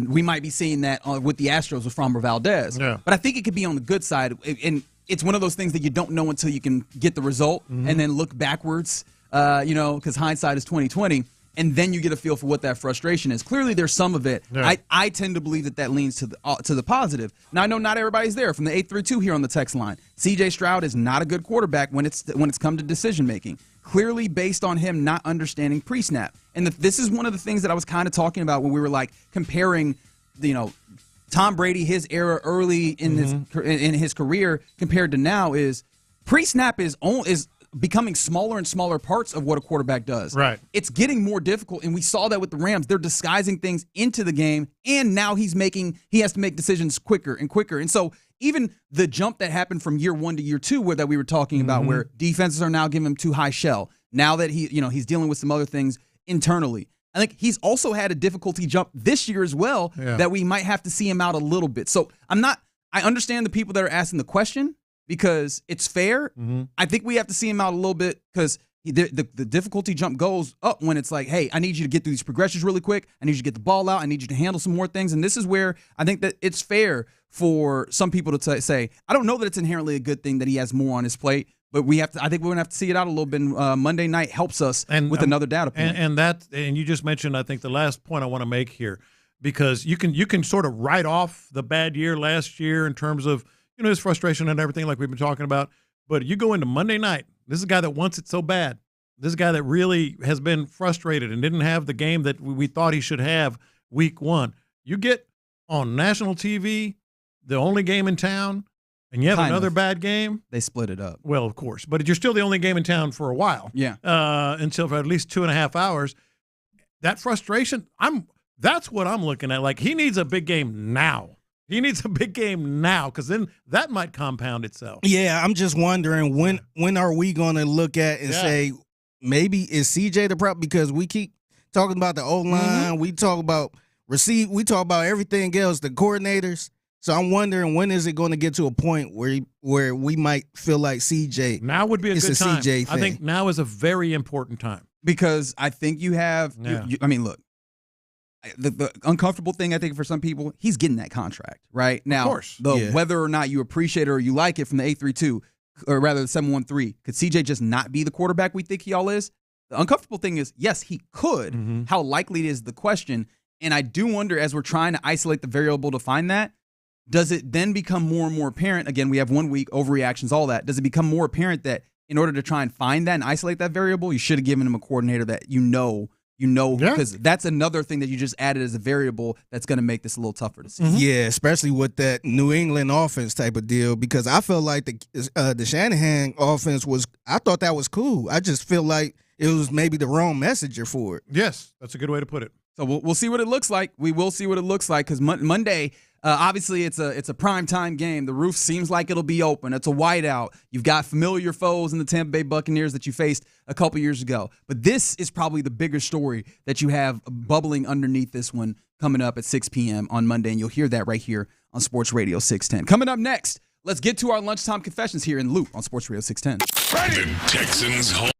We might be seeing that with the Astros with Framber Valdez. Yeah. But I think it could be on the good side. And it's one of those things that you don't know until you can get the result and then look backwards, because hindsight is 20/20. And then you get a feel for what that frustration is. Clearly, there's some of it. Yeah. I tend to believe that leans to the positive. Now, I know not everybody's there. From the 832 here on the text line, C.J. Stroud is not a good quarterback when it's come to decision making. Clearly, based on him not understanding pre-snap, and this is one of the things that I was kind of talking about when we were comparing, Tom Brady, his era early in his career compared to now is pre-snap is becoming smaller and smaller parts of what a quarterback does. Right. It's getting more difficult, and we saw that with the Rams. They're disguising things into the game, and now he has to make decisions quicker and quicker. And so even the jump that happened from year 1 to year 2 that we were talking about, where defenses are now giving him too high shell, now that he's dealing with some other things internally. I think he's also had a difficulty jump this year as well that we might have to see him out a little bit. So I understand the people that are asking the question, because it's fair. I think we have to see him out a little bit, because the difficulty jump goes up when it's like, hey, I need you to get through these progressions really quick. I need you to get the ball out. I need you to handle some more things. And this is where I think that it's fair for some people to say, I don't know that it's inherently a good thing that he has more on his plate, but I think we're going to have to see it out a little bit. Monday night helps us with another data point. And you just mentioned, I think, the last point I want to make here, because you can sort of write off the bad year last year in terms of his frustration and everything like we've been talking about. But you go into Monday night, this is a guy that wants it so bad. This is a guy that really has been frustrated and didn't have the game that we thought he should have week 1. You get on national TV, the only game in town, and you have another bad game. They split it up. Well, of course. But you're still the only game in town for a while. Yeah. Until for at least 2.5 hours. That frustration, that's what I'm looking at. Like, he needs a big game now. He needs a big game now, because then that might compound itself. Yeah, I'm just wondering when are we going to look at and say maybe is CJ the problem, because we keep talking about the O-line, we talk about we talk about everything else, the coordinators. So I'm wondering, when is it going to get to a point where we might feel like CJ? Now would be a good time. CJ thing. I think now is a very important time, because I think you have. I mean, look. The uncomfortable thing, I think, for some people, he's getting that contract right now. Of course. Whether or not you appreciate it or you like it from the 832, or rather the 713, could CJ just not be the quarterback we think he all is? The uncomfortable thing is, yes, he could. How likely is the question? And I do wonder, as we're trying to isolate the variable to find that, does it then become more and more apparent? Again, we have 1 week, overreactions, all that. Does it become more apparent that in order to try and find that and isolate that variable, you should have given him a coordinator that because that's another thing that you just added as a variable that's going to make this a little tougher to see. Yeah, especially with that New England offense type of deal, because I felt like the Shanahan offense I thought that was cool. I just feel like it was maybe the wrong messenger for it. Yes, that's a good way to put it. So we'll see what it looks like. We will see what it looks like, because Monday, obviously it's a primetime game. The roof seems like it'll be open. It's a whiteout. You've got familiar foes in the Tampa Bay Buccaneers that you faced a couple years ago. But this is probably the bigger story that you have bubbling underneath this one coming up at 6 p.m. on Monday, and you'll hear that right here on Sports Radio 610. Coming up next, let's get to our lunchtime confessions here in Loop on Sports Radio 610. The Texans home.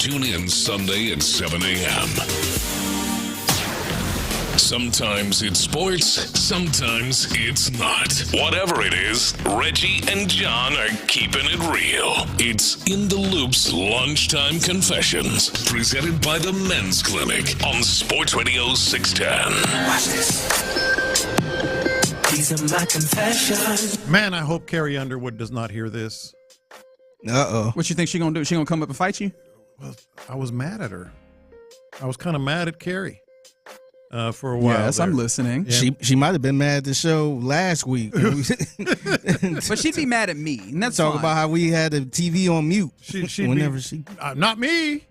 Tune in Sunday at 7 a.m. Sometimes it's sports, sometimes it's not. Whatever it is, Reggie and John are keeping it real. It's In the Loop's Lunchtime Confessions, presented by the Men's Clinic on Sports Radio 610. Watch this. These are my confessions. Man, I hope Carrie Underwood does not hear this. Uh-oh. What you think she gonna do? She gonna come up and fight you? Well, I was mad at her. I was kind of mad at Carrie. For a while. Yes, I'm listening. Yeah. She might have been mad at the show last week. But she'd be mad at me, and that's talk fine. about how we had the TV on mute. Whenever she not me.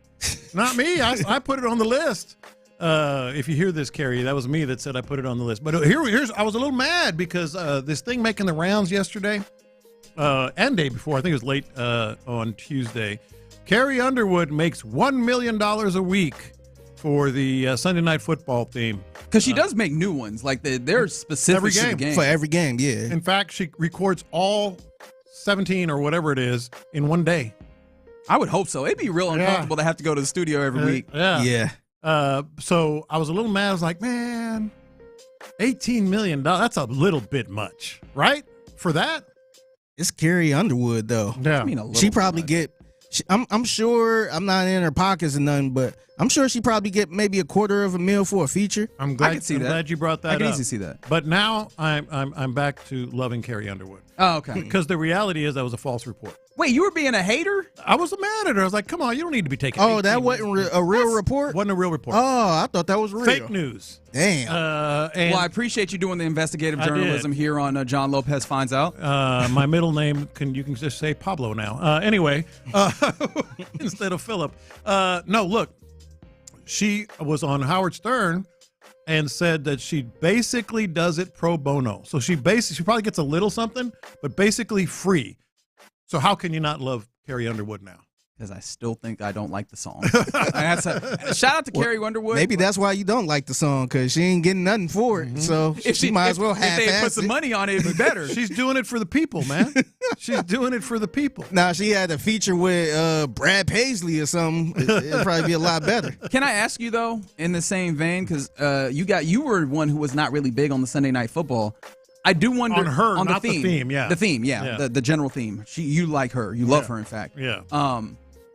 I put it on the list. If you hear this, Carrie, that was me that said I put it on the list. But here's I was a little mad because this thing making the rounds yesterday and day before, I think it was late on Tuesday. Carrie Underwood makes $1 million a week for the Sunday Night Football theme. Because she does make new ones. Like, they're specific to the game. For every game, yeah. In fact, she records all 17 or whatever it is in one day. I would hope so. It'd be real uncomfortable to have to go to the studio every week. Yeah. So I was a little mad. I was like, man, $18 million, that's a little bit much, right? For that? It's Carrie Underwood, though. Yeah. I mean, she probably get... I'm sure I'm not in her pockets or nothing, but I'm sure she probably get maybe $250,000 for a feature. I'm glad you brought that up. I can easily see that. But now I'm back to loving Carrie Underwood. Oh, okay. Because the reality is that was a false report. Wait, you were being a hater? I was mad at her. I was like, come on, you don't need to be taking. Oh, that wasn't a real report? Wasn't a real report. Oh, I thought that was real. Fake news. Damn. Well, I appreciate you doing the investigative journalism here on John Lopez Finds Out. My middle name, you can just say Pablo now. Anyway, instead of Philip. No, look, she was on Howard Stern and said that she basically does it pro bono. So she probably gets a little something, but basically free. So how can you not love Carrie Underwood now? Because I still think I don't like the song. Shout out to Carrie Underwood. Maybe that's why you don't like the song, because she ain't getting nothing for it. So If she might as well if half-ass they put some money on it, it'd be better. She's doing it for the people, man. She's doing it for the people. Now, she had a feature with Brad Paisley or something. It'd probably be a lot better. Can I ask you, though, in the same vein, because you were one who was not really big on the Sunday Night Football. I do wonder on her, on not the theme. The theme, yeah. The general theme. You like her. You love her, in fact. Yeah.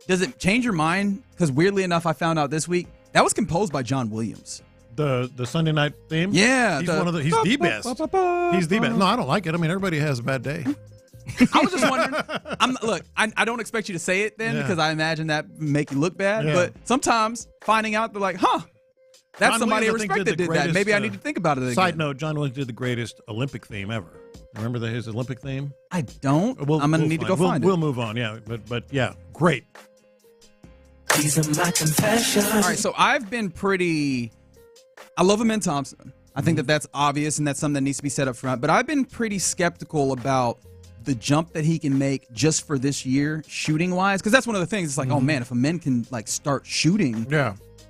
Does it change your mind? Because weirdly enough, I found out this week that was composed by John Williams. The Sunday Night theme. Yeah, he's the best. He's the best. No, I don't like it. I mean, everybody has a bad day. I was just wondering. I don't expect you to say it then because I imagine that would make you look bad. Yeah. But sometimes finding out, they're like, that's John somebody I Williams, respect that did that. Maybe I need to think about it again. Side note, John Williams did the greatest Olympic theme ever. Remember his Olympic theme? I don't. I'm going to need to go find it. We'll move on, yeah. But yeah, great. These are my confessions. All right, so I've been I love Amen Thompson. I think that's obvious, and that's something that needs to be set up front. But I've been pretty skeptical about the jump that he can make just for this year, shooting-wise. Because that's one of the things. It's like, oh, man, if Amen can, start shooting,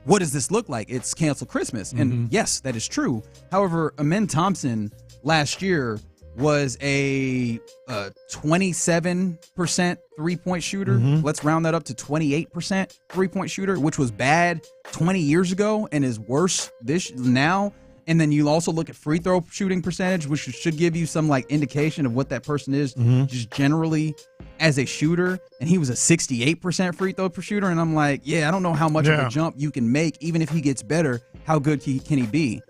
what does this look like? It's cancel Christmas. And, yes, that is true. However, Amen Thompson last year was a 27% three-point shooter. Let's round that up to 28% three-point shooter, which was bad 20 years ago and is worse now. And then you also look at free throw shooting percentage, which should give you some indication of what that person is just generally as a shooter. And he was a 68% free throw per shooter. And I'm like, I don't know how much of a jump you can make. Even if he gets better, how good can he be?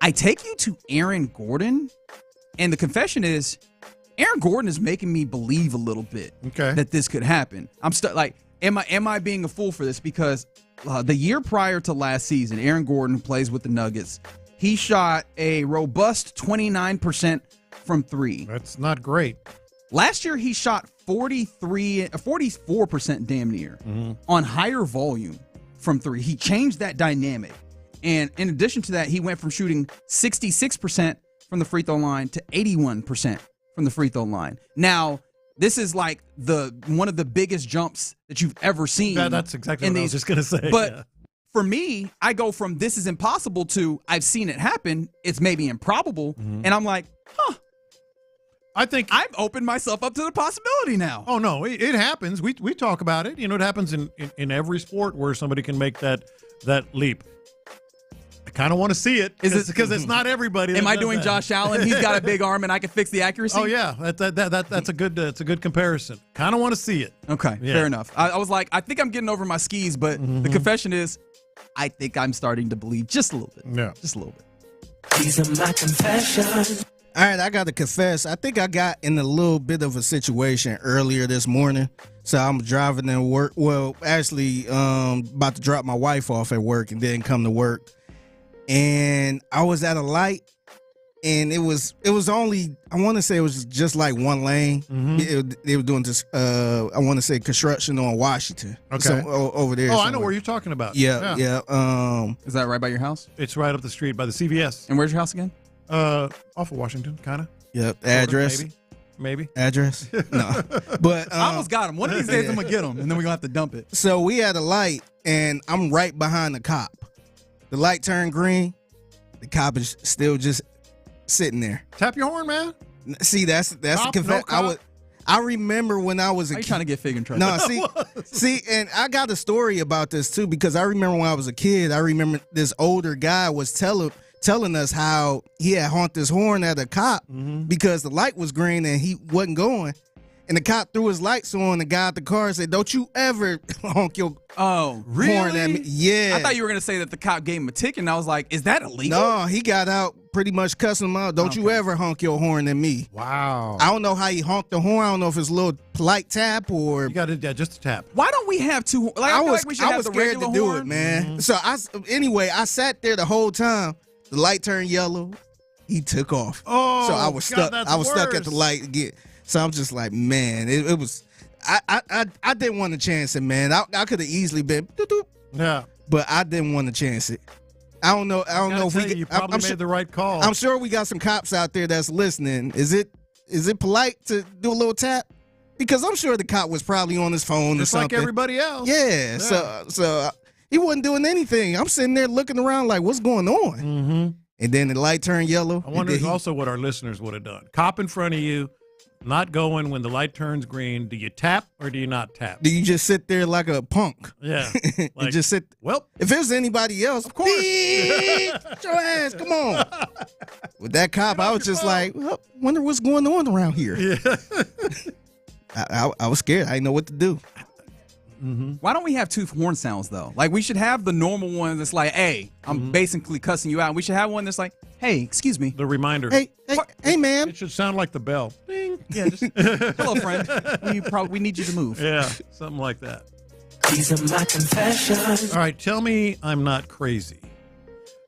I take you to Aaron Gordon. And the confession is, Aaron Gordon is making me believe a little bit that this could happen. I'm am I being a fool for this? Because the year prior to last season, Aaron Gordon, who plays with the Nuggets, he shot a robust 29% from three. That's not great. Last year, he shot 44% damn near on higher volume from three. He changed that dynamic. And in addition to that, he went from shooting 66% from the free throw line to 81% from the free throw line. Now, this is one of the biggest jumps that you've ever seen. That's exactly what I was just going to say. But for me, I go from this is impossible to I've seen it happen. It's maybe improbable. And I'm like, think I've opened myself up to the possibility now. Oh no, it happens. We talk about it. It happens in every sport where somebody can make that leap. I kind of want to see it because it's not everybody. Am I doing Josh Allen? He's got a big arm and I can fix the accuracy. Oh yeah, that's a good comparison. Kind of want to see it. Okay, fair enough. I was like, I think I'm getting over my skis, but the confession is, I think I'm starting to believe just a little bit. Yeah, just a little bit. These are my confessions. All right, I got to confess. I think I got in a little bit of a situation earlier this morning. So I'm driving to work. Well, actually, about to drop my wife off at work and then come to work. And I was at a light, and it was only, I want to say it was just like one lane. They were doing this, I want to say construction on Washington. Okay. So, over there. Oh, I know where you're talking about. Yeah. Is that right by your house? It's right up the street by the CVS. And where's your house again? Off of Washington, kind of. Yep. Address. Maybe. Address. No. But I almost got him. One of these days I'm gonna get him, and then we're gonna have to dump it. So we had a light, and I'm right behind the cop. The light turned green. The cop is still just sitting there. Tap your horn, man. See, that's the confession. I remember when I was a kid. Are you trying to get Fig in trouble? No, see, and I got a story about this too, because I remember when I was a kid. I remember this older guy was telling us how he had honked his horn at a cop because the light was green and he wasn't going. And the cop threw his lights on. The guy at the car said, "Don't you ever honk your horn at me." Yeah. I thought you were going to say that the cop gave him a ticket, and I was like, is that illegal? No, he got out pretty much cussing him out. Don't you ever honk your horn at me. Wow. I don't know how he honked the horn. I don't know if it's a little polite tap or. You got to, just a tap. Why don't we have two? Like, I feel like we should have the scared regular to do horn. it, man. So I sat there the whole time. The light turned yellow. He took off. Oh, so I was God, stuck. I was stuck at the light again. So I'm just like, man, it was. I didn't want to chance it, man. I could have easily been. Yeah. But I didn't want to chance it. I don't know if we. You probably made the right call. I'm sure we got some cops out there that's listening. Is it polite to do a little tap? Because I'm sure the cop was probably on his phone just or something. like everybody else. Yeah. So he wasn't doing anything. I'm sitting there looking around like, what's going on? Mm-hmm. And then the light turned yellow. I wonder also what our listeners would have done. Cop in front of you, not going when the light turns green. Do you tap or do you not tap? Do you just sit there like a punk? Yeah. And just sit. Well, if it was anybody else, of course. Get your ass. Come on. With that cop, I was just like, well, wonder what's going on around here. Yeah. I was scared. I didn't know what to do. Mm-hmm. Why don't we have two horn sounds, though? Like, we should have the normal one that's like, hey, I'm basically cussing you out. We should have one that's like, hey, excuse me. The reminder. Hey, man. It should sound like the bell. Ding. Yeah, just, hello, friend. We need you to move. Yeah, something like that. These are my confessions. All right, tell me I'm not crazy.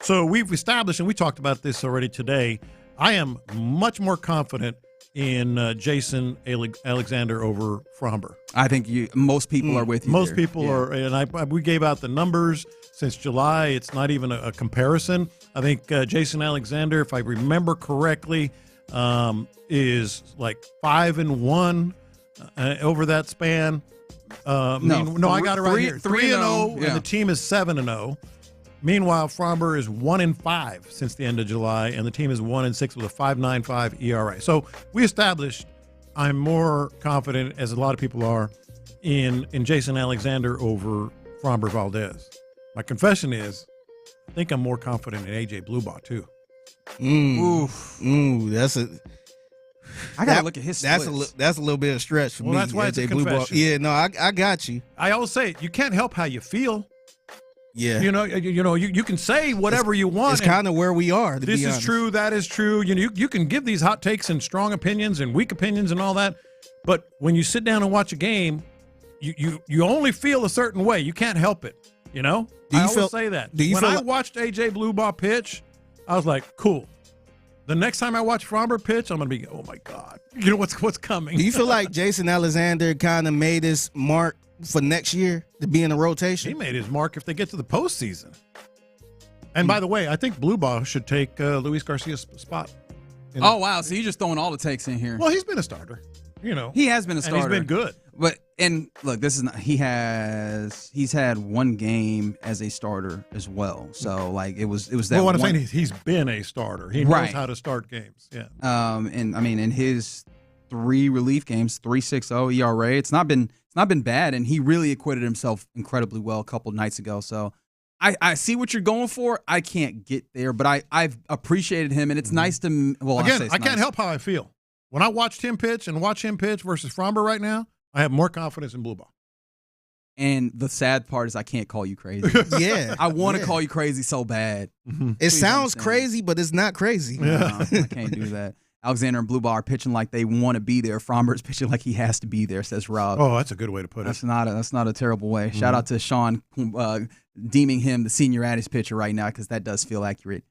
So we've established, and we talked about this already today, I am much more confident in Jason Alexander over Fromber. I think most people are with you. Most there. people are, and we gave out the numbers since July. It's not even a comparison. I think Jason Alexander, if I remember correctly, is like 5-1 over that span. No, I got it right here. 3-0, and the team is 7-0. Meanwhile, Fromber is 1-5 since the end of July, and the team is 1-6 with a 5.95 ERA. So we established I'm more confident, as a lot of people are, in Jason Alexander over Fromber Valdez. My confession is, I think I'm more confident in AJ Bluebaugh too. That's a. I gotta look at his splits. That's a little bit of stretch for me. That's why it's a confession. Yeah, no, I got you. I always say you can't help how you feel. Yeah, you can say whatever you want. It's kind of where we are. This is true. That is true. You can give these hot takes and strong opinions and weak opinions and all that, but when you sit down and watch a game, you only feel a certain way. You can't help it. I always say that. When I watched AJ Bluebaugh pitch, I was like, cool. The next time I watch Fromber pitch, I'm gonna be, oh my God, what's coming. Do you feel like Jason Alexander kind of made his mark for next year to be in the rotation? He made his mark if they get to the postseason. And by the way, I think Bluebaugh should take Luis Garcia's spot. Oh, wow. So you're just throwing all the takes in here. Well, he's been a starter. He has been a starter. And he's been good. And look, this is not, he's had one game as a starter as well. So like it was that. Well, what I'm saying is he's been a starter. He knows how to start games. Yeah. And I mean, in his 3 relief games, 3.60 ERA. It's not been bad, and he really acquitted himself incredibly well a couple nights ago. So I see what you're going for. I can't get there, but I've appreciated him, and it's nice to. Well, again, I can't help how I feel when I watched him pitch and watch him pitch versus Framber right now. I have more confidence in Blue Ball. And the sad part is I can't call you crazy. Yeah. I want to call you crazy so bad. It sounds crazy, but it's not crazy. No, I can't do that. Alexander and Blue Ball are pitching like they want to be there. Fromber's pitching like he has to be there, says Rob. Oh, that's a good way to put it. That's not a terrible way. Shout out to Sean deeming him the senior Addis pitcher right now, because that does feel accurate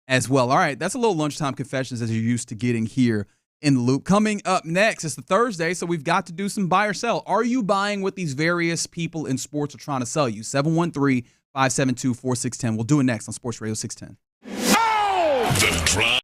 as well. All right, that's a little lunchtime confessions as you're used to getting here in the Loop. Coming up next, it's the Thursday, so we've got to do some buy or sell. Are you buying what these various people in sports are trying to sell you? 713-572-4610. We'll do it next on Sports Radio 610. Oh! The Drive.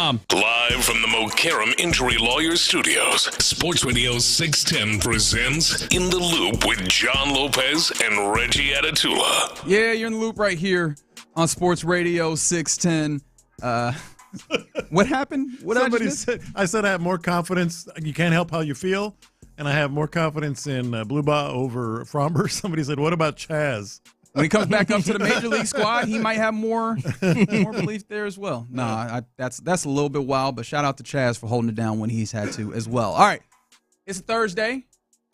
SportsRadio.com. Live from the Mokaram Injury Lawyers Studios, Sports Radio 610 presents In the Loop with John Lopez and Reggie Atatula. Yeah, you're in the loop right here on Sports Radio 610. What happened? What Somebody said, I said I have more confidence. You can't help how you feel. And I have more confidence in Bluba over Fromber. Somebody said, what about Chaz? When he comes back up to the major league squad, he might have more belief there as well. Nah, that's a little bit wild, but shout out to Chaz for holding it down when he's had to as well. All right, it's Thursday,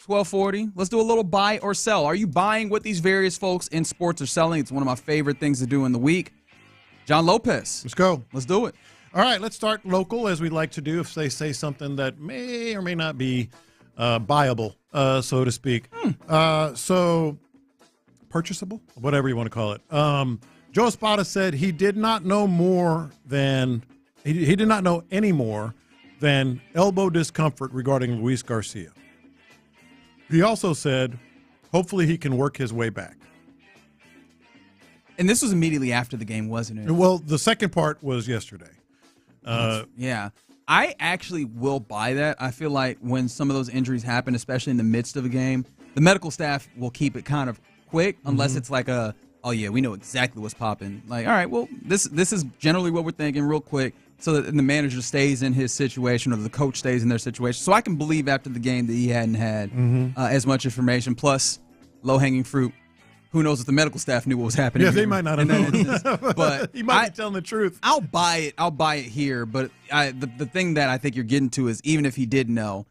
12:40. Let's do a little buy or sell. Are you buying what these various folks in sports are selling? It's one of my favorite things to do in the week. John Lopez. Let's go. Let's do it. All right, let's start local, as we like to do, if they say something that may or may not be buyable, so to speak. So purchasable, whatever you want to call it. Joe Espada said he did not know more than he did not know any more than elbow discomfort regarding Luis Garcia. He also said, hopefully he can work his way back. And this was immediately after the game, wasn't it? Well, the second part was yesterday. Yeah. I actually will buy that. I feel like when some of those injuries happen, especially in the midst of a game, the medical staff will keep it kind of quick unless it's like oh yeah, we know exactly what's popping. Like, all right, well, this is generally what we're thinking real quick, so that the manager stays in his situation or the coach stays in their situation. So I can believe after the game that he hadn't had as much information. Plus, low-hanging fruit. Who knows if the medical staff knew what was happening? Yeah, they might not have known. But he might be telling the truth. I'll buy it. I'll buy it here. But the thing that I think you're getting to is even if he did know,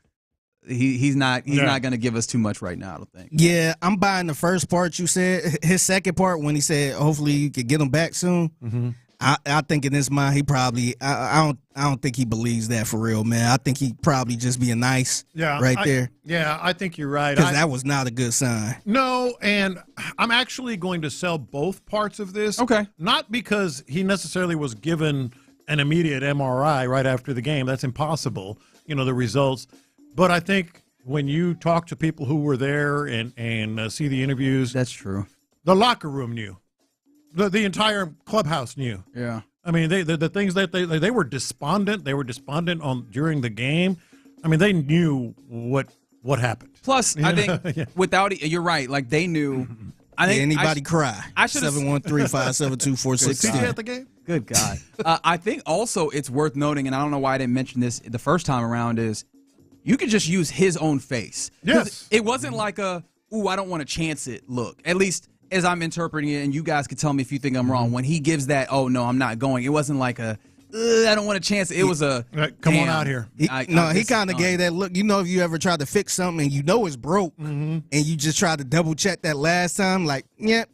he's not going to give us too much right now, I don't think. Yeah, I'm buying the first part you said. His second part when he said hopefully you could get him back soon. I think in his mind he probably I don't think he believes that for real, man. I think he probably just being nice there. Yeah, I think you're right. Because that was not a good sign. No, and I'm actually going to sell both parts of this. Okay. Not because he necessarily was given an immediate MRI right after the game. That's impossible, the results. But I think when you talk to people who were there and see the interviews. That's true. The locker room knew. The entire clubhouse knew. Yeah. I mean, the things that they were despondent. They were despondent during the game. I mean, they knew what happened. Plus, I think without it, you're right. Like they knew. I think anybody cry. 713-572-4610. Was CJ at the game? Good God. I think also it's worth noting, and I don't know why I didn't mention this the first time around, is you could just use his own face. Yes. It wasn't like I don't want to chance it look. At least as I'm interpreting it, and you guys could tell me if you think I'm wrong, when he gives that, oh, no, I'm not going, it wasn't like I don't want to chance it. It was a, come on out here. He kind of gave that look. If you ever tried to fix something and it's broke, and you just tried to double check that last time, like, gone.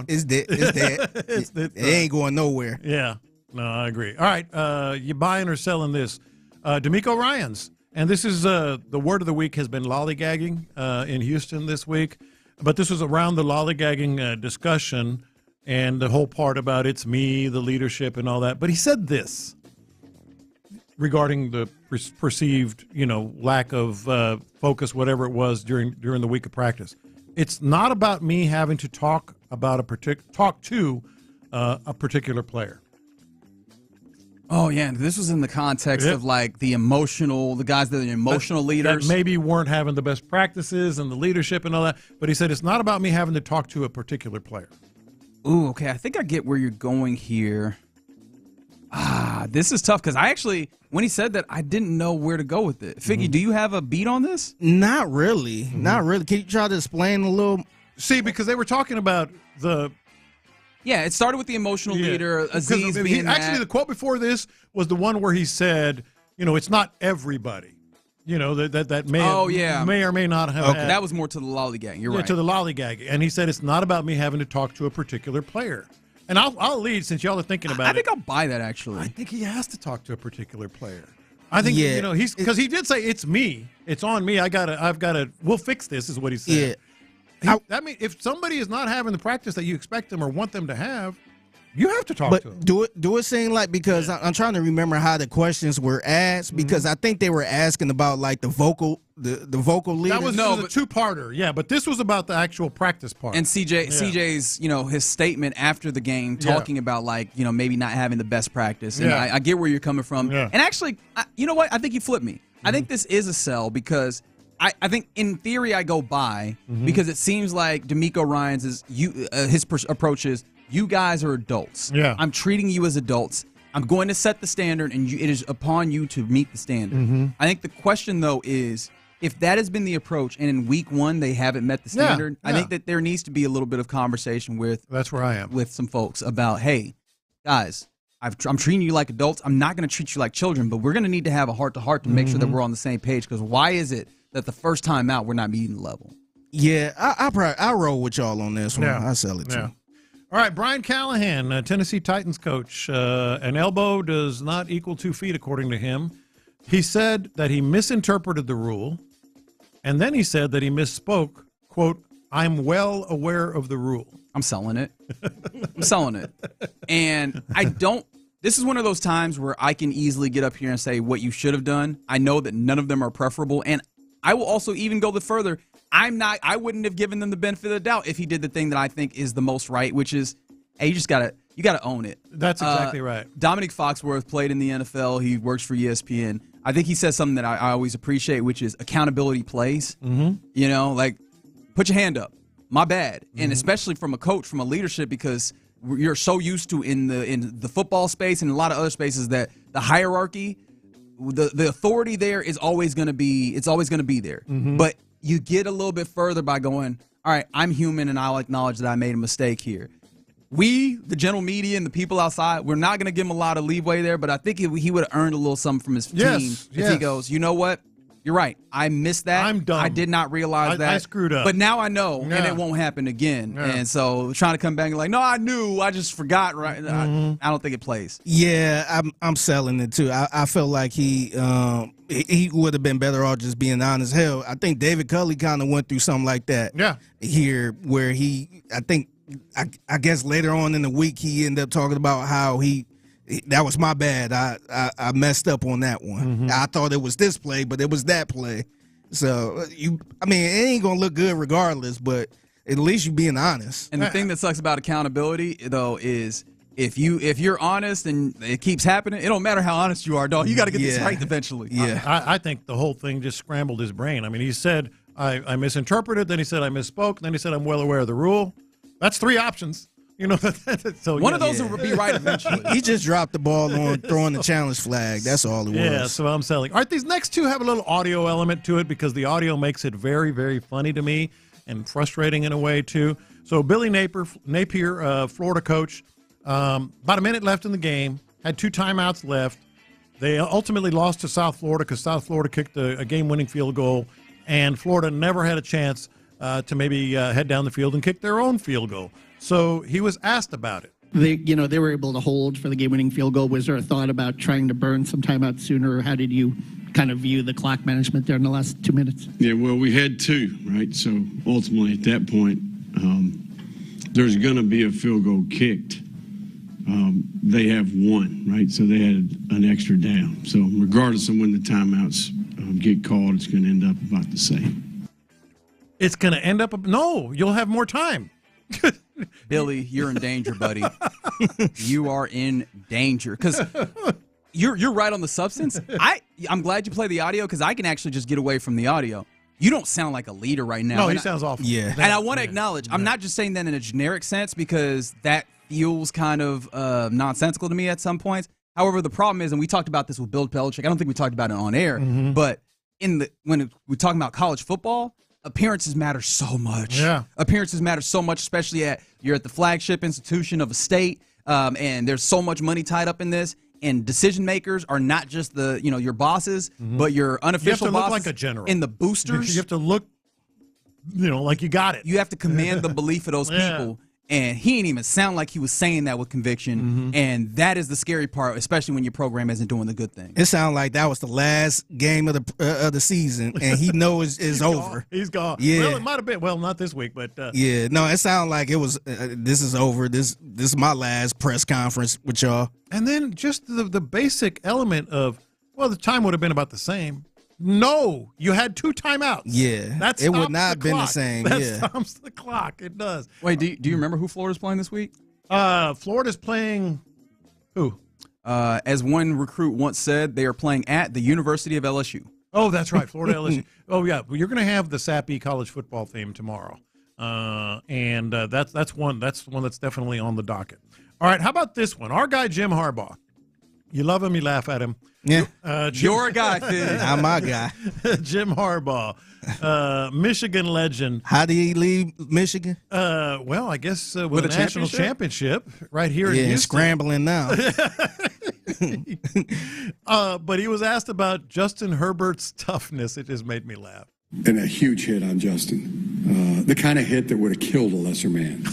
It's dead. It's dead. It ain't going nowhere. Yeah. No, I agree. All right, you buying or selling this? D'Amico Ryans. And this is the word of the week has been lollygagging in Houston this week. But this was around the lollygagging discussion and the whole part about it's me, the leadership, and all that. But he said this regarding the perceived, lack of focus, whatever it was during the week of practice. It's not about me having to talk to a particular player. Oh, yeah. This was in the context of, like, the guys that are emotional leaders. That maybe weren't having the best practices and the leadership and all that. But he said, it's not about me having to talk to a particular player. Ooh, okay. I think I get where you're going here. This is tough because when he said that, I didn't know where to go with it. Figgy, do you have a beat on this? Not really. Not really. Can you try to explain a little? See, because they were talking about the... Yeah, it started with the emotional leader, Aziz being actually, the quote before this was the one where he said, it's not everybody, that may or may not have. Okay. That was more to the lollygag. You're right. To the lollygag. And he said, it's not about me having to talk to a particular player. And I'll lead since y'all are thinking about it. I think I'll buy that, actually. I think he has to talk to a particular player. I think, because he did say, it's me. It's on me. I've got to, we'll fix this, is what he said. Yeah. If somebody is not having the practice that you expect them or want them to have, You have to talk to him. Do it seem like, because I'm trying to remember how the questions were asked, because I think they were asking about like the vocal leader. That was a two-parter, yeah, but this was about the actual practice part. And CJ's, his statement after the game talking about like, maybe not having the best practice. And I get where you're coming from. Yeah. And actually, you know what? I think you flipped me. I think this is a sell because I think in theory I go by because it seems like DeMeco Ryans' his approach is, you guys are adults. Yeah. I'm treating you as adults. I'm going to set the standard, and it is upon you to meet the standard. I think the question, though, is if that has been the approach, and in week one they haven't met the standard, I think that there needs to be a little bit of conversation with. That's where I am. With some folks about, hey, guys, I'm treating you like adults. I'm not going to treat you like children, but we're going to need to have a heart-to-heart to make sure that we're on the same page. Because why is it that the first time out we're not meeting the level? Yeah, I'll roll with y'all on this one. I'll sell it too. All right, Brian Callahan, Tennessee Titans coach. An elbow does not equal 2 feet, according to him. He said that he misinterpreted the rule, and then he said that he misspoke, quote, I'm well aware of the rule. I'm selling it. And this is one of those times where I can easily get up here and say what you should have done. I know that none of them are preferable, and I will also even go further. I wouldn't have given them the benefit of the doubt if he did the thing that I think is the most right, which is, hey, you gotta own it. That's exactly right. Dominic Foxworth played in the NFL. He works for ESPN. I think he says something that I always appreciate, which is accountability plays. Like, put your hand up. My bad. And especially from a coach, from a leadership, because you're so used to in the football space and a lot of other spaces that the hierarchy, the authority there is always going to be there. But you get a little bit further by going, all right, I'm human and I'll acknowledge that I made a mistake here. We, the general media and the people outside, we're not going to give him a lot of leeway there, but I think he would have earned a little something from his team if he goes, you know what? You're right. I missed that. I'm dumb. I did not realize that. I screwed up. But now I know, and it won't happen again. Yeah. And so trying to come back and like, no, I knew. I just forgot. Right? I don't think it plays. Yeah, I'm selling it too. I feel like he would have been better off just being honest. Hell, I think David Culley kind of went through something like that. Yeah. Here, where I guess later on in the week he ended up talking about how that was my bad. I messed up on that one. I thought it was this play, but it was that play. So it ain't gonna look good regardless. But at least you being honest. And the thing that sucks about accountability, though, is if you're honest and it keeps happening, it don't matter how honest you are, dog. You got to get this right eventually. Yeah, I think the whole thing just scrambled his brain. I mean, he said I misinterpreted, then he said I misspoke, then he said I'm well aware of the rule. That's 3 options. So one of those will be right eventually. He just dropped the ball on throwing the challenge flag. That's all it was. Yeah, so I'm selling. All right, these next 2 have a little audio element to it because the audio makes it very, very funny to me and frustrating in a way too. So Billy Napier, Florida coach, about a minute left in the game, had 2 timeouts left. They ultimately lost to South Florida because South Florida kicked a game-winning field goal, and Florida never had a chance to maybe head down the field and kick their own field goal. So he was asked about it. They were able to hold for the game-winning field goal. Was there a thought about trying to burn some time out sooner, or how did you kind of view the clock management there in the last 2 minutes? Yeah, well, we had 2, right? So ultimately at that point, there's going to be a field goal kicked. They have 1, right? So they had an extra down. So regardless of when the timeouts get called, it's going to end up about the same. It's going to end up – no, you'll have more time. Billy, you're in danger, buddy. You are in danger because you're right on the substance. I'm glad you play the audio because I can actually just get away from the audio. You don't sound like a leader right now. No, he sounds awful. Yeah. And I want to acknowledge, I'm not just saying that in a generic sense because that feels kind of nonsensical to me at some points. However, the problem is, and we talked about this with Bill Belichick, I don't think we talked about it on air, but when we're talking about college football, appearances matter so much. Yeah. Appearances matter so much, especially you're at the flagship institution of a state, and there's so much money tied up in this. And decision makers are not just your bosses, but your unofficial bosses. You have to look like a general. And the boosters. You have to look, like you got it. You have to command the belief of those people. And he ain't even sound like he was saying that with conviction. And that is the scary part, especially when your program isn't doing the good thing. It sounded like that was the last game of the season, and he knows it's over. He's gone. Yeah. Well, it might have been. Well, not this week, but yeah. No, it sounded like it was. This is over. This is my last press conference with y'all. And then just the basic element of, well, the time would have been about the same. No, you had 2 timeouts. Yeah, it would not have been the same. That yeah, stops the clock. It does. Wait, do you remember who Florida's playing this week? Florida's playing who? As one recruit once said, they are playing at the University of LSU. Oh, that's right, Florida LSU. Oh, yeah, well, you're going to have the sappy college football theme tomorrow, and that's one that's definitely on the docket. All right, how about this one? Our guy Jim Harbaugh. You love him, you laugh at him. Yeah, you're a guy, Finn. I'm my guy. Jim Harbaugh, Michigan legend. How did he leave Michigan? Well, I guess with a national championship right here in Houston. Scrambling now. But he was asked about Justin Herbert's toughness. It just made me laugh. And a huge hit on Justin. The kind of hit that would have killed a lesser man.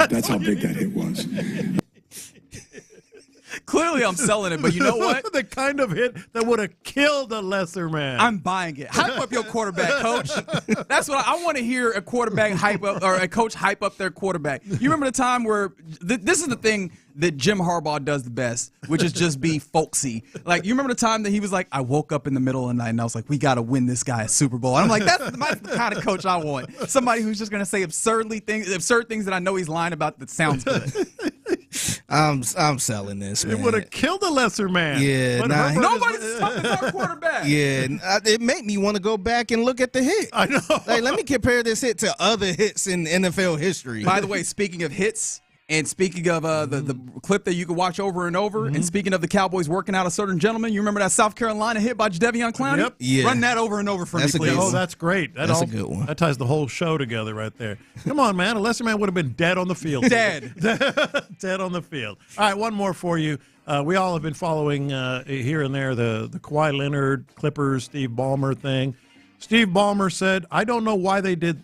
That's how big that hit was. Clearly, I'm selling it, but you know what? The kind of hit that would have killed a lesser man. I'm buying it. Hype up your quarterback, coach. That's what I want to hear. A quarterback hype up, or a coach hype up their quarterback. You remember the time where this is the thing that Jim Harbaugh does the best, which is just be folksy. Like, you remember the time that he was like, I woke up in the middle of the night and I was like, we got to win this guy a Super Bowl. And I'm like, that's the kind of coach I want. Somebody who's just going to say absurd things that I know he's lying about that sounds good. I'm selling this, man. It would have killed a lesser man. Yeah, nobody's talking about quarterback. Yeah, it made me want to go back and look at the hit. I know. Like, let me compare this hit to other hits in NFL history. By the way, speaking of hits, and speaking of the clip that you can watch over and over, and speaking of the Cowboys working out a certain gentleman, you remember that South Carolina hit by Jadeveon Clowney? Yep. Yeah. Run that over and over for me, please. Oh, that's great. That's a good one. That ties the whole show together right there. Come on, man. A lesser man would have been dead on the field. Dead. Dead on the field. All right, one more for you. We all have been following here and there the Kawhi Leonard, Clippers, Steve Ballmer thing. Steve Ballmer said, I don't know why they did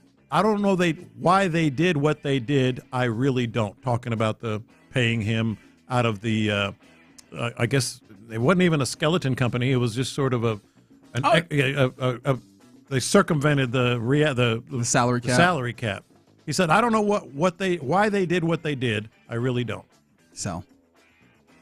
what they did. I really don't. Talking about the paying him out of the, I guess it wasn't even a skeleton company. It was just sort of they circumvented the salary cap. Salary cap. He said, I don't know why they did what they did. I really don't. So.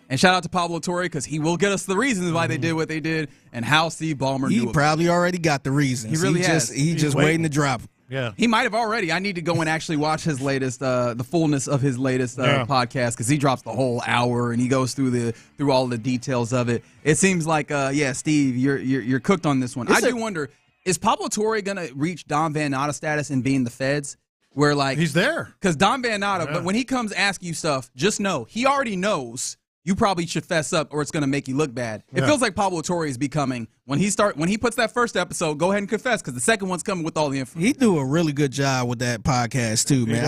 And shout out to Pablo Torre, because he will get us the reasons why they did what they did and how Steve Ballmer knew it. He probably already got the reasons. He really has. He's just waiting to drop. Yeah, he might have already. I need to go and actually watch his latest, the fullness of his latest podcast, because he drops the whole hour and he goes through all the details of it. It seems like, Steve, you're cooked on this one. I do wonder, is Pablo Torre gonna reach Don Van Natta status and be in the feds, where like he's there? Because Don Van Natta, but when he comes ask you stuff, just know he already knows. You probably should fess up, or it's going to make you look bad. It feels like Pablo Torre is becoming, when he puts that first episode, go ahead and confess, because the second one's coming with all the info. He do a really good job with that podcast too, man.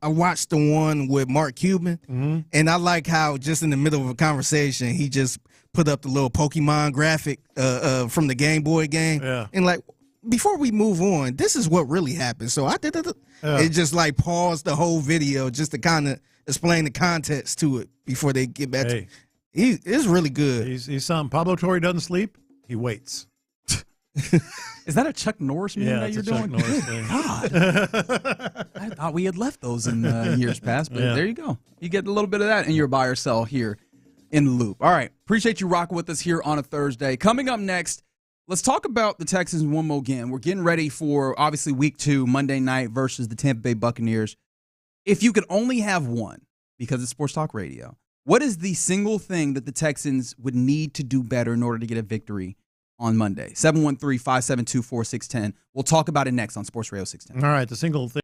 I watched the one with Mark Cuban, and I like how just in the middle of a conversation, he just put up the little Pokemon graphic from the Game Boy game, and like, before we move on, this is what really happened. So I did it. It just like paused the whole video just to kind of explain the context to it before they get back to he is really good. He's something. Pablo Torre doesn't sleep. He waits. Is that a Chuck Norris meme that you're doing? Chuck Norris thing. God. I thought we had left those in years past, but there you go. You get a little bit of that in your buy or sell here in the loop. All right. Appreciate you rocking with us here on a Thursday. Coming up next, let's talk about the Texans one more again. We're getting ready for, obviously, Week 2, Monday night versus the Tampa Bay Buccaneers. If you could only have one, because it's Sports Talk Radio, what is the single thing that the Texans would need to do better in order to get a victory on Monday? 713-572-4610. We'll talk about it next on Sports Radio 610. All right, the single thing.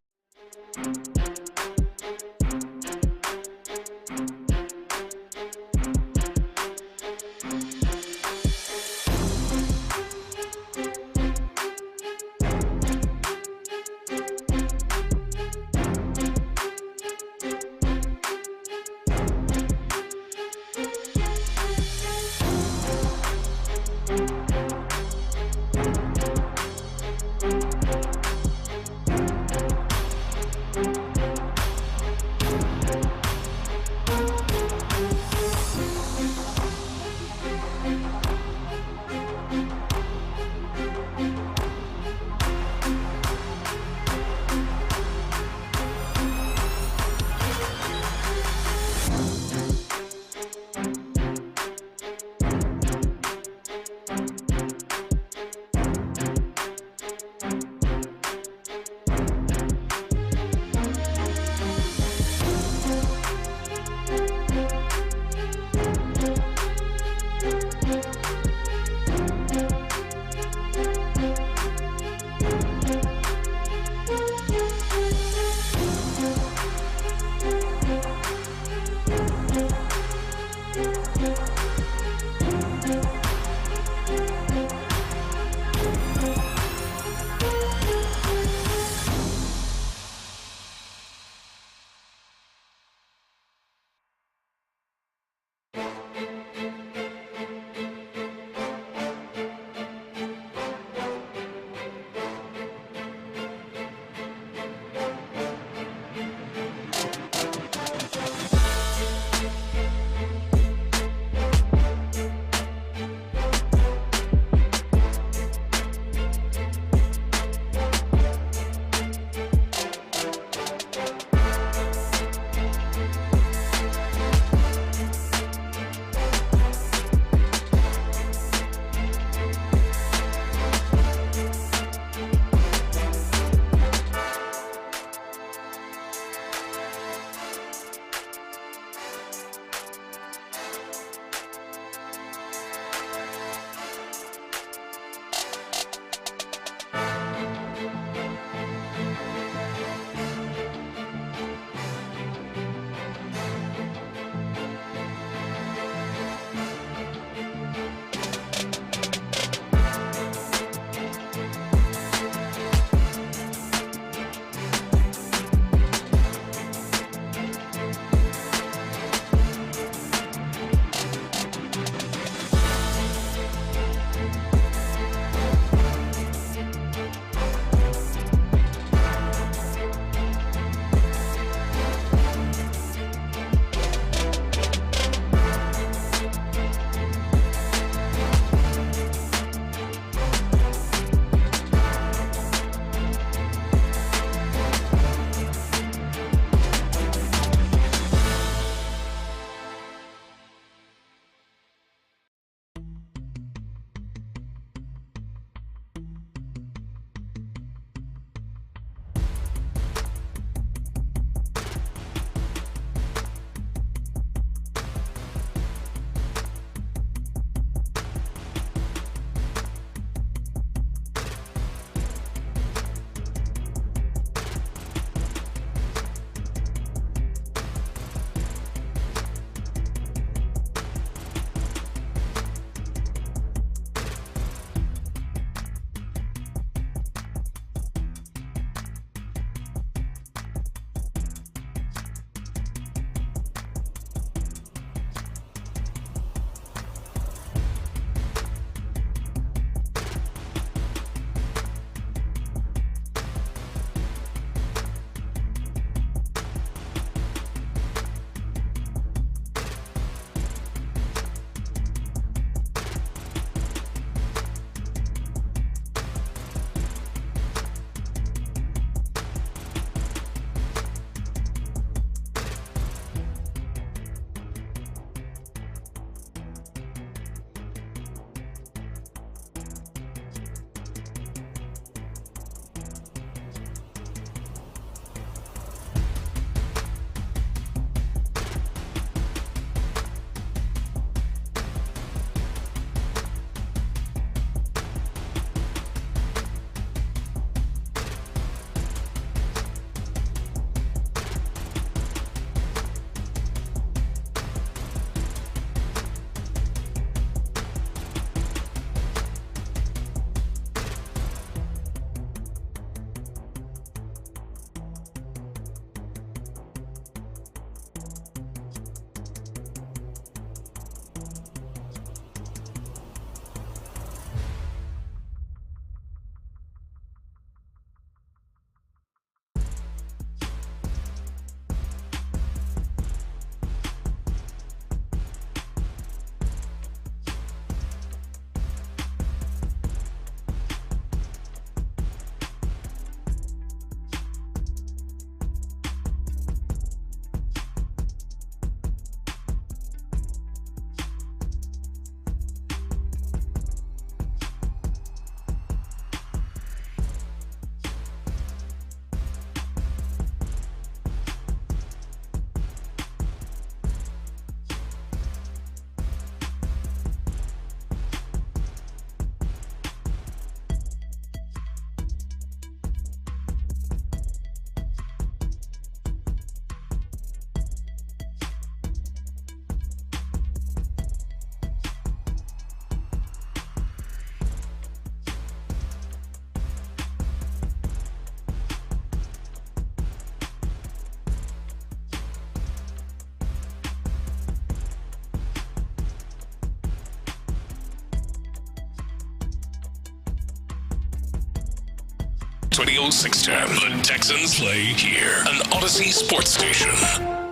Sports Radio 610. The Texans play here. An Odyssey sports station.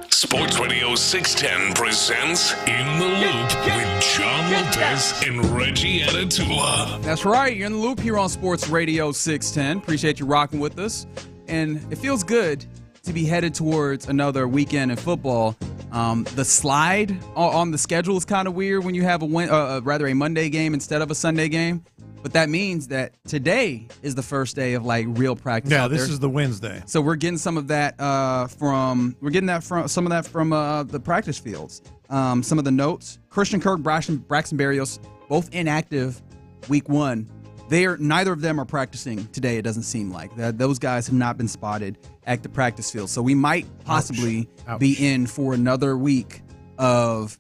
Sports Radio 610 presents In the Loop with John Lopez and Reggie Atatula. That's right. You're in the loop here on Sports Radio 610. Appreciate you rocking with us. And it feels good to be headed towards another weekend in football. The slide on the schedule is kind of weird when you have a Monday game instead of a Sunday game. But that means that today is the first day of real practice. Yeah, this is the Wednesday. So we're getting some of that from the practice fields. Some of the notes: Christian Kirk, Braxton Berrios, both inactive week 1. Neither of them are practicing today. It doesn't seem like that. Those guys have not been spotted at the practice field. So we might possibly be in for another week of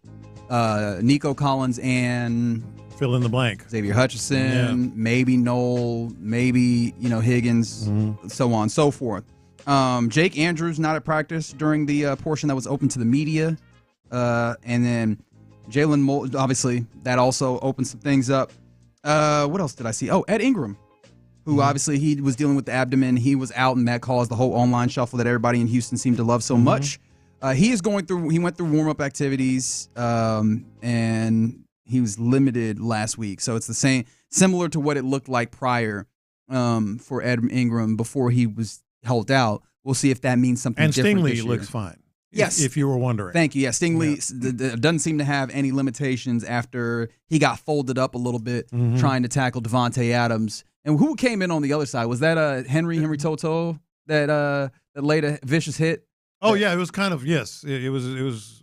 Nico Collins and fill in the blank. Xavier Hutchinson, maybe Noel, maybe Higgins, so on and so forth. Jake Andrews not at practice during the portion that was open to the media, and then Jalen Mold, obviously that also opened some things up. What else did I see? Oh, Ed Ingram, who obviously he was dealing with the abdomen. He was out, and that caused the whole online shuffle that everybody in Houston seemed to love so much. He went through warm-up activities, and he was limited last week. So it's the same, similar to what it looked like prior for Ed Ingram before he was held out. We'll see if that means something different this year. And Stingley looks fine. Yes. If you were wondering. Thank you. Yeah, Stingley doesn't seem to have any limitations after he got folded up a little bit trying to tackle Devontae Adams. And who came in on the other side? Was that Henry Toto that laid a vicious hit? Oh, yeah, it was kind of, yes. It was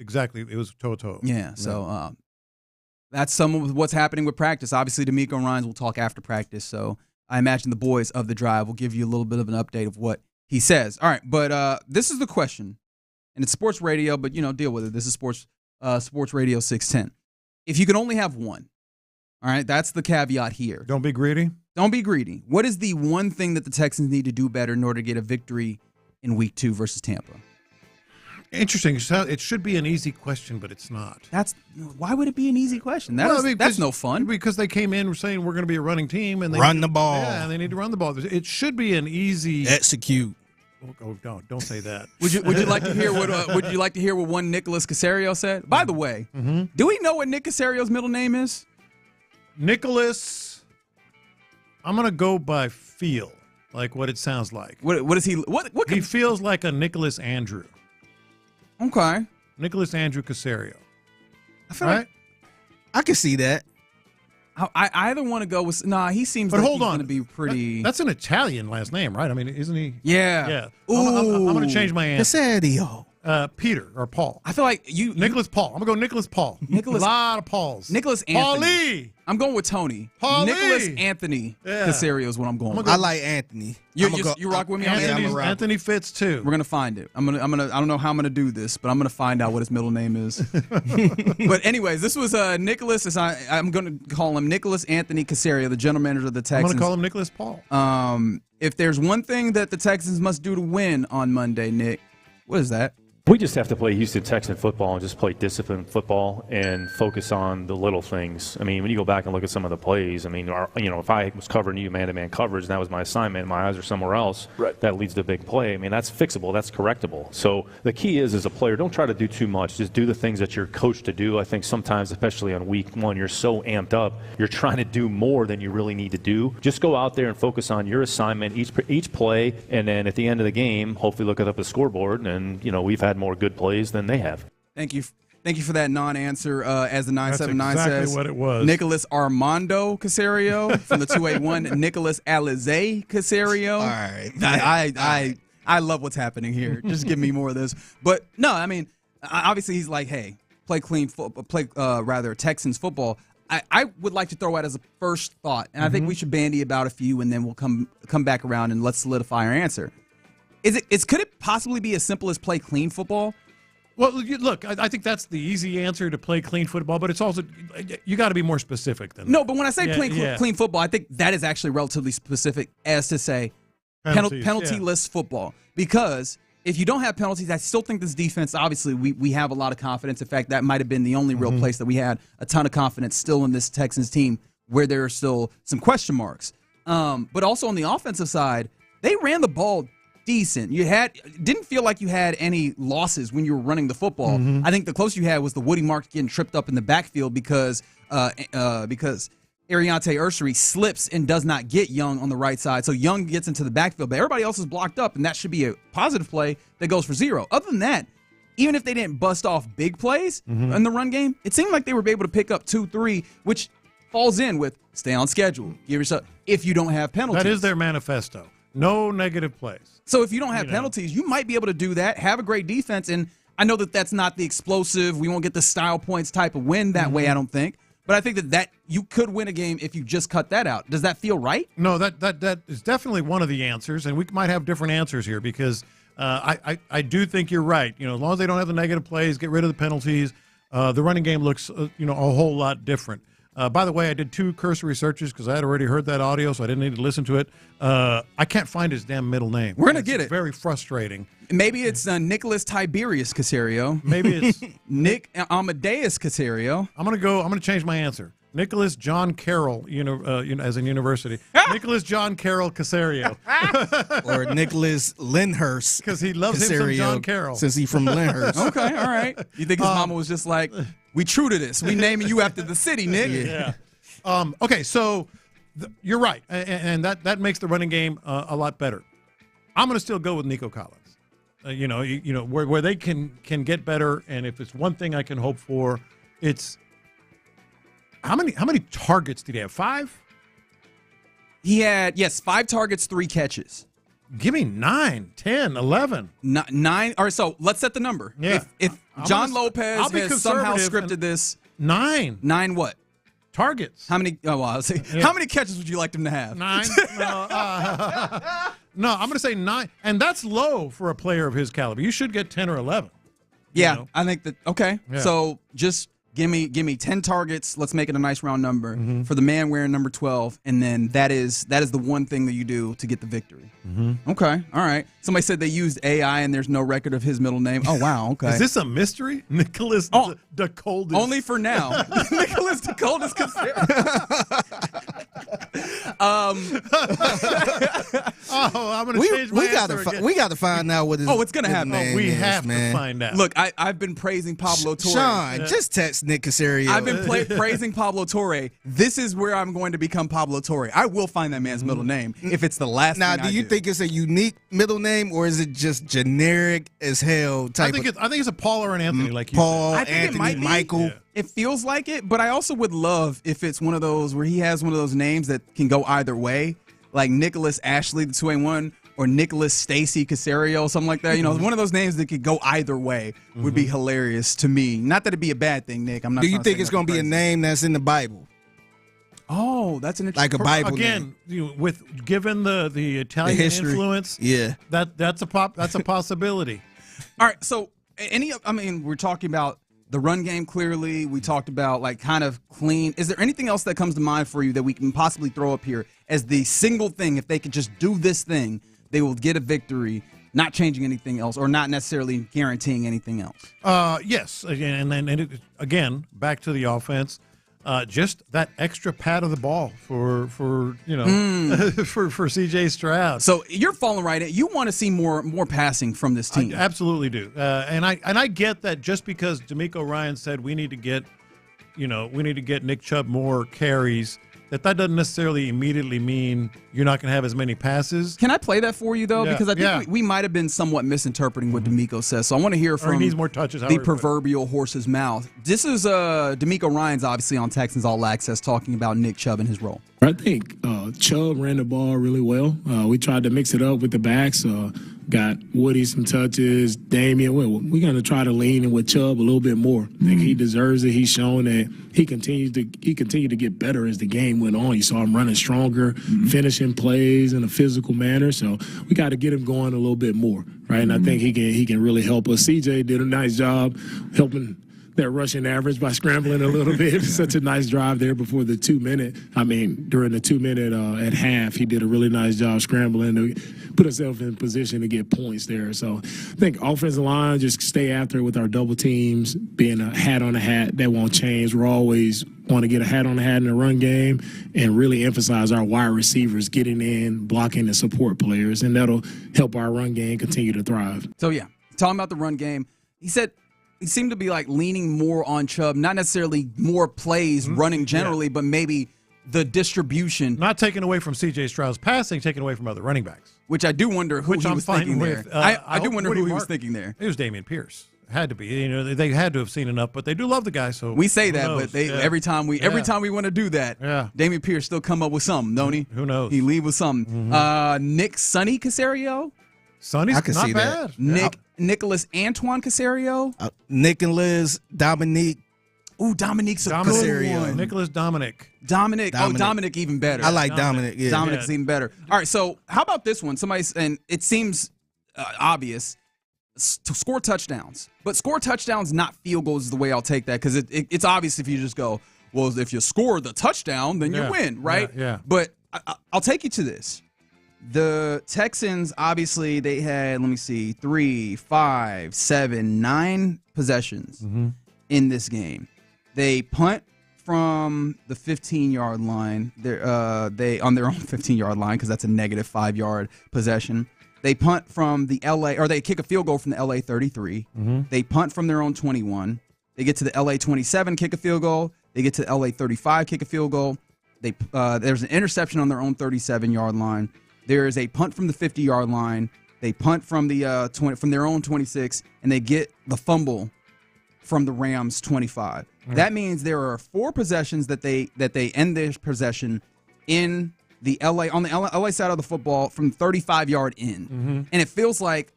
exactly, it was Toto. Yeah, so that's some of what's happening with practice. Obviously, D'Amico and Ryans will talk after practice, so I imagine the boys of the drive will give you a little bit of an update of what he says. All right, but this is the question, and it's sports radio, but, deal with it. This is Sports Radio 610. If you can only have one, all right, that's the caveat here. Don't be greedy. Don't be greedy. What is the one thing that the Texans need to do better in order to get a victory in Week 2 versus Tampa? Interesting. It should be an easy question, but it's not. Why would it be an easy question? That's no fun. Because they came in saying we're going to be a running team, and they run the ball. Yeah, and they need to run the ball. It should be an easy execute. Oh, don't say that. Would you like to hear what one Nicholas Caserio said? By the way, do we know what Nick Caserio's middle name is? Nicholas. I'm going to go by feel, like what it sounds like. What is he? What he feels like a Nicholas Andrew. Okay. Nicholas Andrew Caserio. I feel like I can see that. I either want to go with he seems but like hold he's on. going to be pretty. That's an Italian last name, right? I mean, isn't he? Yeah. Yeah. I'm going to change my answer. Caserio. Peter or Paul. I feel like Nicholas Paul. I'm going to go Nicholas Paul. A lot of Pauls. Nicholas Anthony. Paulie. I'm going with Tony. Paulie. Nicholas Anthony Caserio is what I'm going with. I like Anthony. You rock with me? Anthony fits too. We're gonna find it. I'm gonna. I don't know how I'm gonna do this, but I'm gonna find out what his middle name is. But anyways, this was Nicholas. I'm gonna call him Nicholas Anthony Caserio, the general manager of the Texans. I'm gonna call him Nicholas Paul. If there's one thing that the Texans must do to win on Monday, Nick, what is that? We just have to play Houston Texan football and just play disciplined football and focus on the little things. I mean, when you go back and look at some of the plays, I mean, if I was covering you man-to-man coverage and that was my assignment and my eyes are somewhere else, that leads to a big play. I mean, that's fixable. That's correctable. So the key is, as a player, don't try to do too much. Just do the things that you're coached to do. I think sometimes, especially on week 1, you're so amped up, you're trying to do more than you really need to do. Just go out there and focus on your assignment, each play, and then at the end of the game, hopefully look up the scoreboard. And, we've had more good plays than they have. Thank you for that non-answer. As the 979 That's exactly says, what it was. Nicholas Armando Caserio from the 281. Nicholas Alize Caserio. All right, I love what's happening here. Just give me more of this. But no, I mean, obviously he's like, hey, play Texans football. I would like to throw out as a first thought, and I think we should bandy about a few, and then we'll come back around and let's solidify our answer. Could it possibly be as simple as play clean football? Well, look, I think that's the easy answer, to play clean football, but it's also, you got to be more specific than that. No, but when I say clean football, I think that is actually relatively specific, as to say penalty-less football. Because if you don't have penalties, I still think this defense, obviously, we have a lot of confidence. In fact, that might have been the only real place that we had a ton of confidence still in this Texans team, where there are still some question marks. But also on the offensive side, they ran the ball decent. Didn't feel like you had any losses when you were running the football. I think the closest you had was the Woody Marks getting tripped up in the backfield because Ariante Ursary slips and does not get Young on the right side. So Young gets into the backfield, but everybody else is blocked up, and that should be a positive play that goes for 0. Other than that, even if they didn't bust off big plays in the run game, it seemed like they were able to pick up 2-3, which falls in with stay on schedule. Give yourself if you don't have penalties. That is their manifesto. No negative plays. So if you don't have penalties, you might be able to do that, have a great defense, and I know that that's not the explosive, we won't get the style points type of win that way, I don't think. But I think that you could win a game if you just cut that out. Does that feel right? No, that is definitely one of the answers, and we might have different answers here because I do think you're right. As long as they don't have the negative plays, get rid of the penalties, the running game looks a whole lot different. By the way, I did 2 cursory searches because I had already heard that audio, so I didn't need to listen to it. I can't find his damn middle name. We're going to get it. Very frustrating. Maybe it's Nicholas Tiberius Caserio. Maybe it's Nick Amadeus Caserio. I'm going to change my answer. Nicholas John Carroll, as in university. Nicholas John Carroll Caserio. Or Nicholas Lyndhurst. Because he loves him some John Carroll. Since he's from Lyndhurst. Okay, all right. You think his mama was just like, we true to this. We naming you after the city, Nick. Yeah. Okay, so you're right. And that makes the running game a lot better. I'm going to still go with Nico Collins. Where they can get better, and if it's one thing I can hope for, it's how many targets did he have? 5? He had 5 targets, 3 catches. Give me 9, 10, 11. 9. All right, so let's set the number. Yeah. If John Lopez has somehow scripted this, 9. 9 what? Targets. How many? Oh, well, how many catches would you like them to have? 9. No, I'm going to say 9, and that's low for a player of his caliber. You should get 10 or 11. Yeah, I think that. Okay, Yeah. so just give me 10 targets. Let's make it a nice round number for the man wearing number 12, and then that is the one thing that you do to get the victory. Okay, all right. Somebody said they used AI and there's no record of his middle name. Oh wow, okay. Is this a mystery? Nicholas the Coldest. Only for now. Nicholas the Coldest. I'm going to change my answer again. We got to find out what his it's going to happen. name We is, have man. to find out. Look, I've been praising Pablo Torre. Sean, just text Nick Caserio. I've been praising Pablo Torre. This is where I'm going to become Pablo Torre. I will find that man's middle name if it's the last now, thing do I you think it's a unique middle name, or is it just generic as hell type I think it's a Paul or an Anthony, like you Paul, said. I think it Anthony, might be. Michael. Yeah. It feels like it, but I also would love if it's one of those where he has one of those names that can go either way, like Nicholas Ashley, the 2-1, or Nicholas Stacy Caserio, something like that. One of those names that could go either way would be hilarious to me. Not that it'd be a bad thing, Nick. I'm not. Do you think it's going to be a name that's in the Bible? Oh, that's an interesting. Like a Bible again, name. Given the Italian history. influence, that's a possibility. All right, so we're talking about the run game clearly. We talked about kind of clean. Is there anything else that comes to mind for you that we can possibly throw up here as the single thing? If they could just do this thing, they will get a victory, not changing anything else or not necessarily guaranteeing anything else. Yes, again, back to the offense. Just that extra pat of the ball for CJ Stroud. So you're falling right in. You want to see more passing from this team. I absolutely do. And I get that just because D'Amico Ryan said we need to get Nick Chubb more carries, that doesn't necessarily immediately mean you're not going to have as many passes. Can I play that for you, though? Yeah. Because I think we might have been somewhat misinterpreting what D'Amico says. So I want to hear from needs more touches, the proverbial horse's mouth. This is D'Amico Ryan's obviously on Texans All Access talking about Nick Chubb and his role. I think Chubb ran the ball really well. We tried to mix it up with the backs. Got Woody some touches, Damian. We're going to try to lean in with Chubb a little bit more. I think he deserves it. He's shown that he continued to get better as the game went on. You saw him running stronger, finishing plays in a physical manner. So we got to get him going a little bit more, right? And I think he can really help us. CJ did a nice job helping their rushing average by scrambling a little bit. Such a nice drive there before the 2 minute. During the 2 minute at half, he did a really nice job scrambling to put himself in position to get points there. So I think offensive line, just stay after it with our double teams, being a hat on a hat. That won't change. We're always want to get a hat on a hat in the run game and really emphasize our wide receivers getting in, blocking, and support players, and that'll help our run game continue to thrive. So, yeah, talking about the run game, he said he seemed to be like leaning more on Chubb, not necessarily more plays running generally, but maybe the distribution. Not taken away from C.J. Stroud's passing, taken away from other running backs. Which I do wonder who he was thinking there. I do wonder who he was thinking there. It was Dameon Pierce. Had to be. You know, they had to have seen enough, but they do love the guy. So we say that, but every time we want to do that, Dameon Pierce still come up with something, don't he? Who knows? He leave with something. Nick Sonny Caserio. Sonny's not bad. Nicholas Antoine Caserio. Nicholas Dominique. Ooh, Dominique's a good one. Nicholas Dominic. Dominic. Oh, Dominic even better. I like Dominic. Yeah. Dominic's even better. All right, so how about this one? And it seems obvious. To score touchdowns, but score touchdowns, not field goals, is the way I'll take that, because it's obvious if you just go, well, if you score the touchdown, then you win, right? Yeah. But I'll take you to this. The Texans, obviously, they had, 3, 5, 7, 9 possessions in this game. They punt from the 15-yard line. They on their own 15-yard line, because that's a negative 5-yard possession. They punt from the they kick a field goal from the LA 33. They punt from their own 21. They get to the LA 27, kick a field goal. They get to the LA 35, kick a field goal. There's an interception on their own 37-yard line. There is a punt from the 50-yard line. They punt from the from their own 26, and they get the fumble from the Rams 25. That means there are 4 possessions that they end their possession in the on the LA side of the football from 35-yard in. And it feels like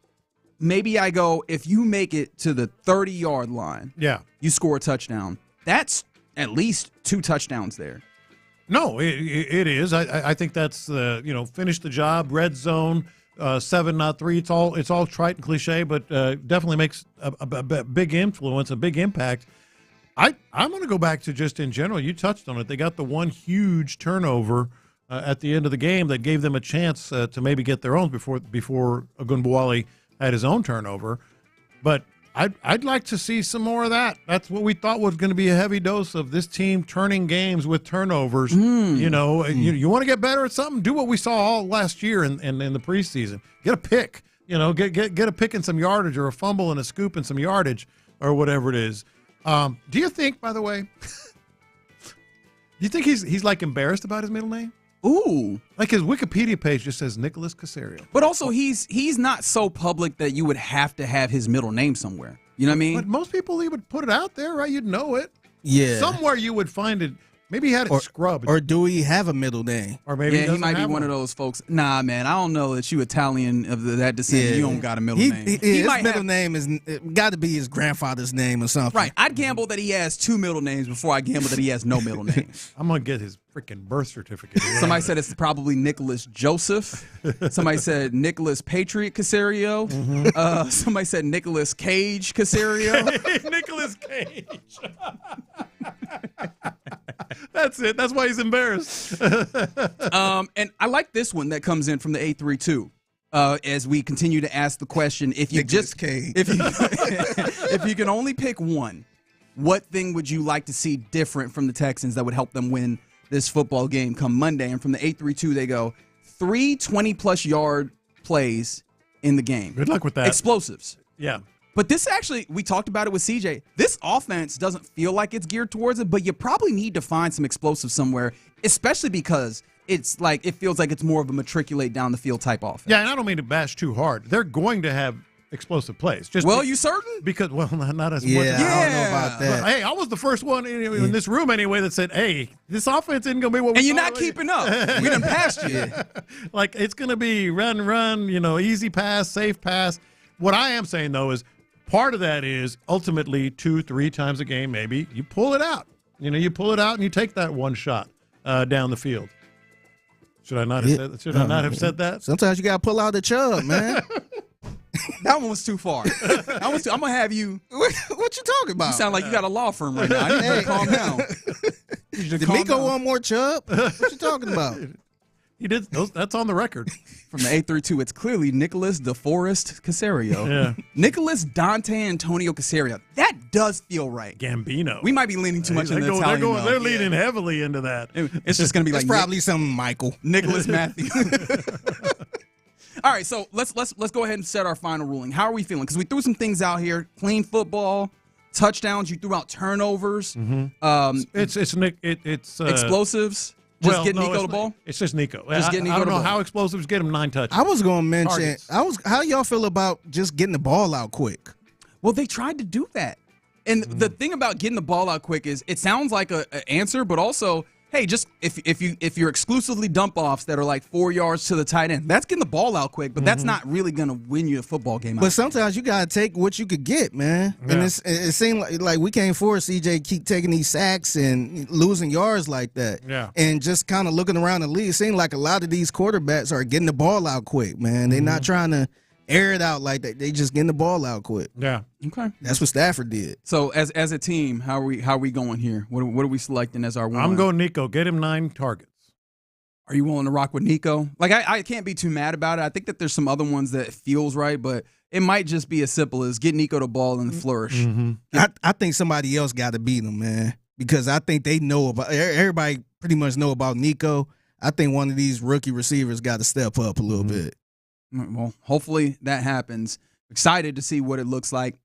maybe I go, if you make it to the 30-yard line, you score a touchdown. That's at least 2 touchdowns there. No, it is. I think that's finish the job, red zone, 7 not 3. It's all trite and cliche, but definitely makes a big influence, a big impact. I'm going to go back to just in general. You touched on it. They got the one huge turnover at the end of the game that gave them a chance to maybe get their own before Ogunbowale had his own turnover. But I'd like to see some more of that. That's what we thought was going to be a heavy dose of this team turning games with turnovers. You want to get better at something? Do what we saw all last year in the preseason. Get a pick. Get a pick and some yardage, or a fumble and a scoop and some yardage, or whatever it is. Do you think, by the way, do you think he's like embarrassed about his middle name? Ooh. Like his Wikipedia page just says Nicholas Caserio. But also he's not so public that you would have to have his middle name somewhere. You know what I mean? But most people, he would put it out there, right? You'd know it. Yeah. Somewhere you would find it. Maybe he had it scrubbed. Or do he have a middle name? Or maybe he might be one of those folks. Nah, man, I don't know that you Italian of that descent. Yeah. You don't got a middle name. His middle name is got to be his grandfather's name or something. Right. I'd gamble that he has 2 middle names before I gamble that he has no middle name. I'm going to get his freaking birth certificate. Somebody said it's probably Nicholas Joseph. Somebody said Nicholas Patriot Caserio. Somebody said Nicholas Cage Caserio. Nicholas Cage. That's it. That's why he's embarrassed. And I like this one that comes in from the 832. As we continue to ask the question, if you if you can only pick one, what thing would you like to see different from the Texans that would help them win this football game come Monday? And from the 832, they go 3 20-plus yard plays in the game. Good luck with that. Explosives. Yeah. But this actually, we talked about it with CJ. This offense doesn't feel like it's geared towards it, but you probably need to find some explosives somewhere, especially because it's like it feels like it's more of a matriculate down the field type offense. Yeah, and I don't mean to bash too hard. They're going to have explosive plays. You certain? Because, not as much as I don't know about that. But, hey, I was the first one in this room anyway that said, hey, this offense isn't going to be what we And you're thought not keeping up. We done passed you. Like, it's going to be run, easy pass, safe pass. What I am saying, though, is part of that is ultimately 2-3 times a game, maybe, you pull it out. You pull it out and you take that one shot down the field. Should I not have said that? Sometimes you got to pull out the Chubb, man. That one was too far. I'm going to have you. What you talking about? You sound like you got a law firm right now. I need you to calm down. Did Miko want more Chubb? What you talking about? He did. That's on the record. From the 832, it's clearly Nicholas DeForest Caserio. Yeah. Nicholas Dante Antonio Caserio. That does feel right. Gambino. We might be leaning too much into the Italian. They're leaning heavily into that. It's just going to be like probably some Michael. Nicholas Matthew. All right, so let's go ahead and set our final ruling. How are we feeling? Because we threw some things out here: clean football, touchdowns. You threw out turnovers. Mm-hmm. It's explosives. Just get Nico the ball? It's just Nico. Just get Nico I don't the know ball. how explosives get him 9 touches. I was going to mention, how y'all feel about just getting the ball out quick? Well, they tried to do that. And the thing about getting the ball out quick is it sounds like an answer, but also, hey, just if you're exclusively dump offs that are like 4 yards to the tight end, that's getting the ball out quick, but that's not really going to win you a football game. But sometimes you got to take what you could get, man. Yeah. And it seemed like we can't force CJ keep taking these sacks and losing yards like that. Yeah. And just kind of looking around the league, it seemed like a lot of these quarterbacks are getting the ball out quick, man. They're not trying to air it out like that. They just getting the ball out quick. Yeah. Okay. That's what Stafford did. So as a team, how are we going here? What are we selecting as our one? I'm going Nico. Get him 9 targets. Are you willing to rock with Nico? Like I can't be too mad about it. I think that there's some other ones that feels right, but it might just be as simple as get Nico the ball and flourish. Mm-hmm. I think somebody else got to beat him, man, because I think they know about everybody. Pretty much know about Nico. I think one of these rookie receivers got to step up a little bit. Well, hopefully that happens. Excited to see what it looks like.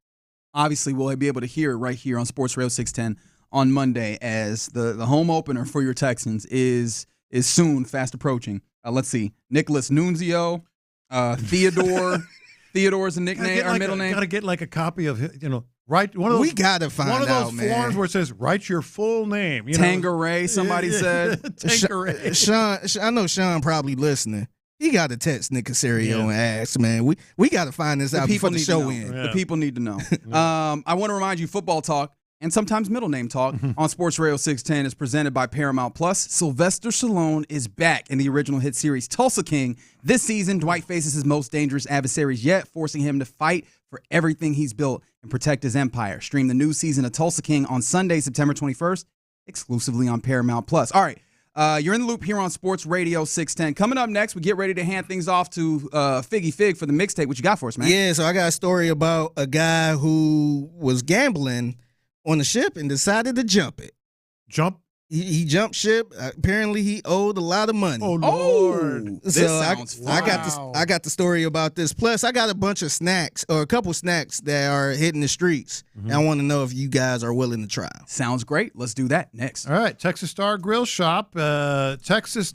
Obviously, we'll be able to hear it right here on Sports Radio 610 on Monday as the home opener for your Texans is soon fast approaching. Let's see. Nicholas Nunzio, Theodore. Theodore's a nickname or middle name. Got to get like a copy of, write one of those. We got to find out, one of those man. forms where it says write your full name. Tangeray, somebody said. Tangeray. Sean, I know Sean probably listening. He got to text Nick Caserio and ask, man. We got to find this out before the show ends. The people need to know. I want to remind you, football talk and sometimes middle name talk on Sports Radio 610 is presented by Paramount Plus. Sylvester Stallone is back in the original hit series Tulsa King. This season, Dwight faces his most dangerous adversaries yet, forcing him to fight for everything he's built and protect his empire. Stream the new season of Tulsa King on Sunday, September 21st, exclusively on Paramount Plus. All right. You're in the loop here on Sports Radio 610. Coming up next, we get ready to hand things off to Figgy Fig for the mixtape. What you got for us, man? Yeah, so I got a story about a guy who was gambling on the ship and decided to jump it. Jump? He jumped ship. Apparently, he owed a lot of money. Oh, Lord. So I got the story about this. Plus, I got a bunch of snacks or a couple snacks that are hitting the streets. And I want to know if you guys are willing to try. Sounds great. Let's do that next. All right. Texas Star Grill Shop. Texas.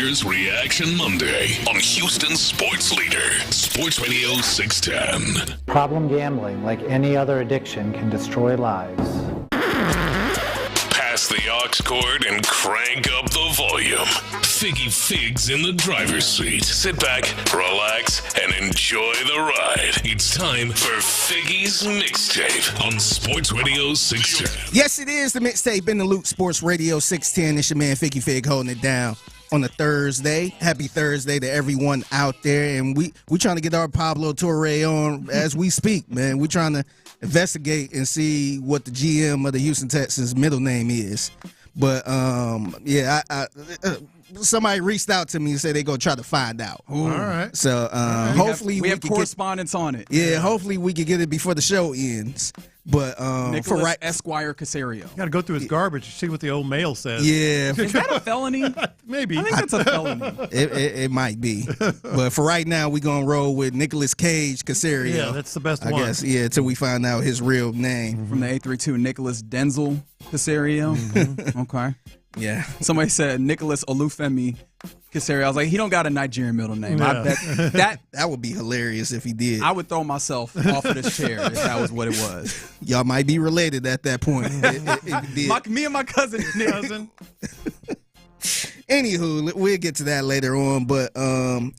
Here's Reaction Monday on Houston's sports leader, Sports Radio 610. Problem gambling, like any other addiction, can destroy lives. Pass the aux cord and crank up the volume. Figgy Figs in the driver's seat. Sit back, relax, and enjoy the ride. It's time for Figgy's Mixtape on Sports Radio 610. Yes, it is the Mixtape in the Loop, Sports Radio 610. It's your man Figgy Fig holding it down on a Thursday. Happy Thursday to everyone out there. And we trying to get our Pablo Torre on as we speak, man. We trying to investigate and see what the GM of the Houston Texans middle name is. But yeah, somebody reached out to me and said they're gonna try to find out. Ooh. All right. So hopefully we have correspondence on it. Yeah, hopefully we can get it before the show ends. But Nicholas Esquire Caserio. You got to go through his garbage to see what the old mail says. Yeah. Is that a felony? Maybe. I think that's a felony. It might be. But for right now, we're going to roll with Nicolas Cage Caserio. Yeah, that's the best one. I guess, yeah, until we find out his real name. From the 832, Nicholas Denzel Caserio. Mm-hmm. Okay. Yeah. Somebody said Nicholas Olufemi Caserio. I was like, he don't got a Nigerian middle name. Yeah. I bet that would be hilarious if he did. I would throw myself off of this chair if that was what it was. Y'all might be related at that point. Me and my cousin. Anywho, we'll get to that later on. But a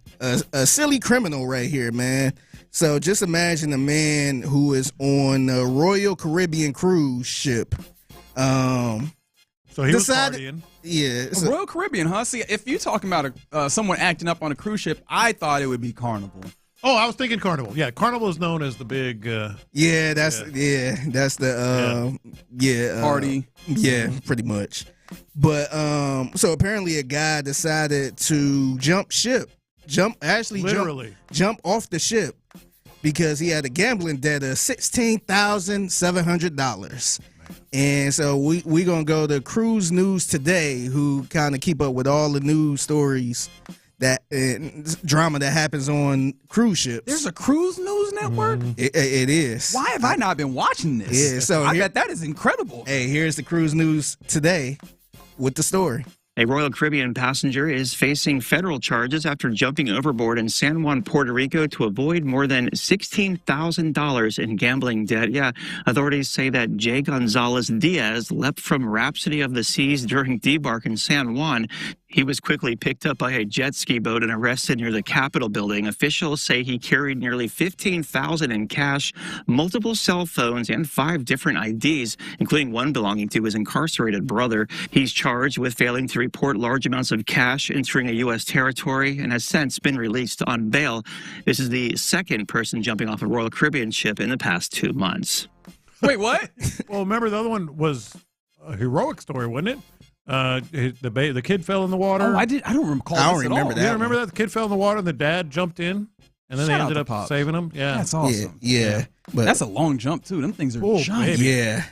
silly criminal right here, man. So just imagine a man who is on a Royal Caribbean cruise ship. So he was partying. Yeah. Royal Caribbean, huh? See, if you're talking about someone acting up on a cruise ship, I thought it would be Carnival. Oh, I was thinking Carnival. Yeah, Carnival is known as the big. That's the party. Yeah, pretty much. But so apparently a guy decided to jump off the ship because he had a gambling debt of $16,700. And so we gonna go to Cruise News Today, who kind of keep up with all the news stories that drama that happens on cruise ships. There's a Cruise News network? It is. Why have I not been watching this? Yeah, so I bet that is incredible. Hey, here's the Cruise News Today with the story. A Royal Caribbean passenger is facing federal charges after jumping overboard in San Juan, Puerto Rico to avoid more than $16,000 in gambling debt. Yeah, authorities say that Jay Gonzalez Diaz leapt from Rhapsody of the Seas during debark in San Juan. He was quickly picked up by a jet ski boat and arrested near the Capitol building. Officials say he carried nearly $15,000 in cash, multiple cell phones, and 5 different IDs, including one belonging to his incarcerated brother. He's charged with failing to report large amounts of cash entering a U.S. territory and has since been released on bail. This is the second person jumping off a Royal Caribbean ship in the past 2 months. Wait, what? Well, remember the other one was a heroic story, wasn't it? The kid fell in the water. Oh, I don't recall. I don't remember that. You don't remember that? The kid fell in the water and the dad jumped in, and then they ended up saving him. Yeah, that's awesome. Yeah. But that's a long jump too. Them things are giant. Yeah,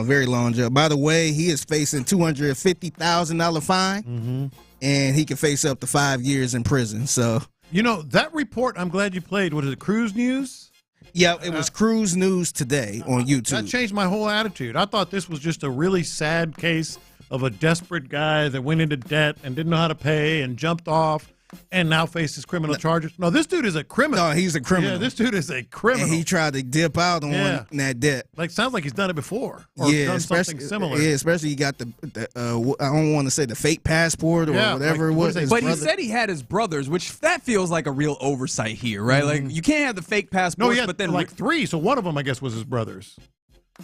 very long jump. By the way, he is facing $250,000 fine, and he can face up to 5 years in prison. So that report. I'm glad you played. What is it? Cruise News. Yeah, it was Cruise News Today on YouTube. That changed my whole attitude. I thought this was just a really sad case of a desperate guy that went into debt and didn't know how to pay and jumped off and now faces criminal charges. No, this dude is a criminal. No, he's a criminal. Yeah, this dude is a criminal. And he tried to dip out on that debt. Sounds like he's done it before or done something similar. Yeah, especially he got the I don't want to say the fake passport or whatever it was. But he said he had his brothers, which that feels like a real oversight here, right? Like you can't have the fake passport. No, he had but then 3, so one of them I guess was his brothers.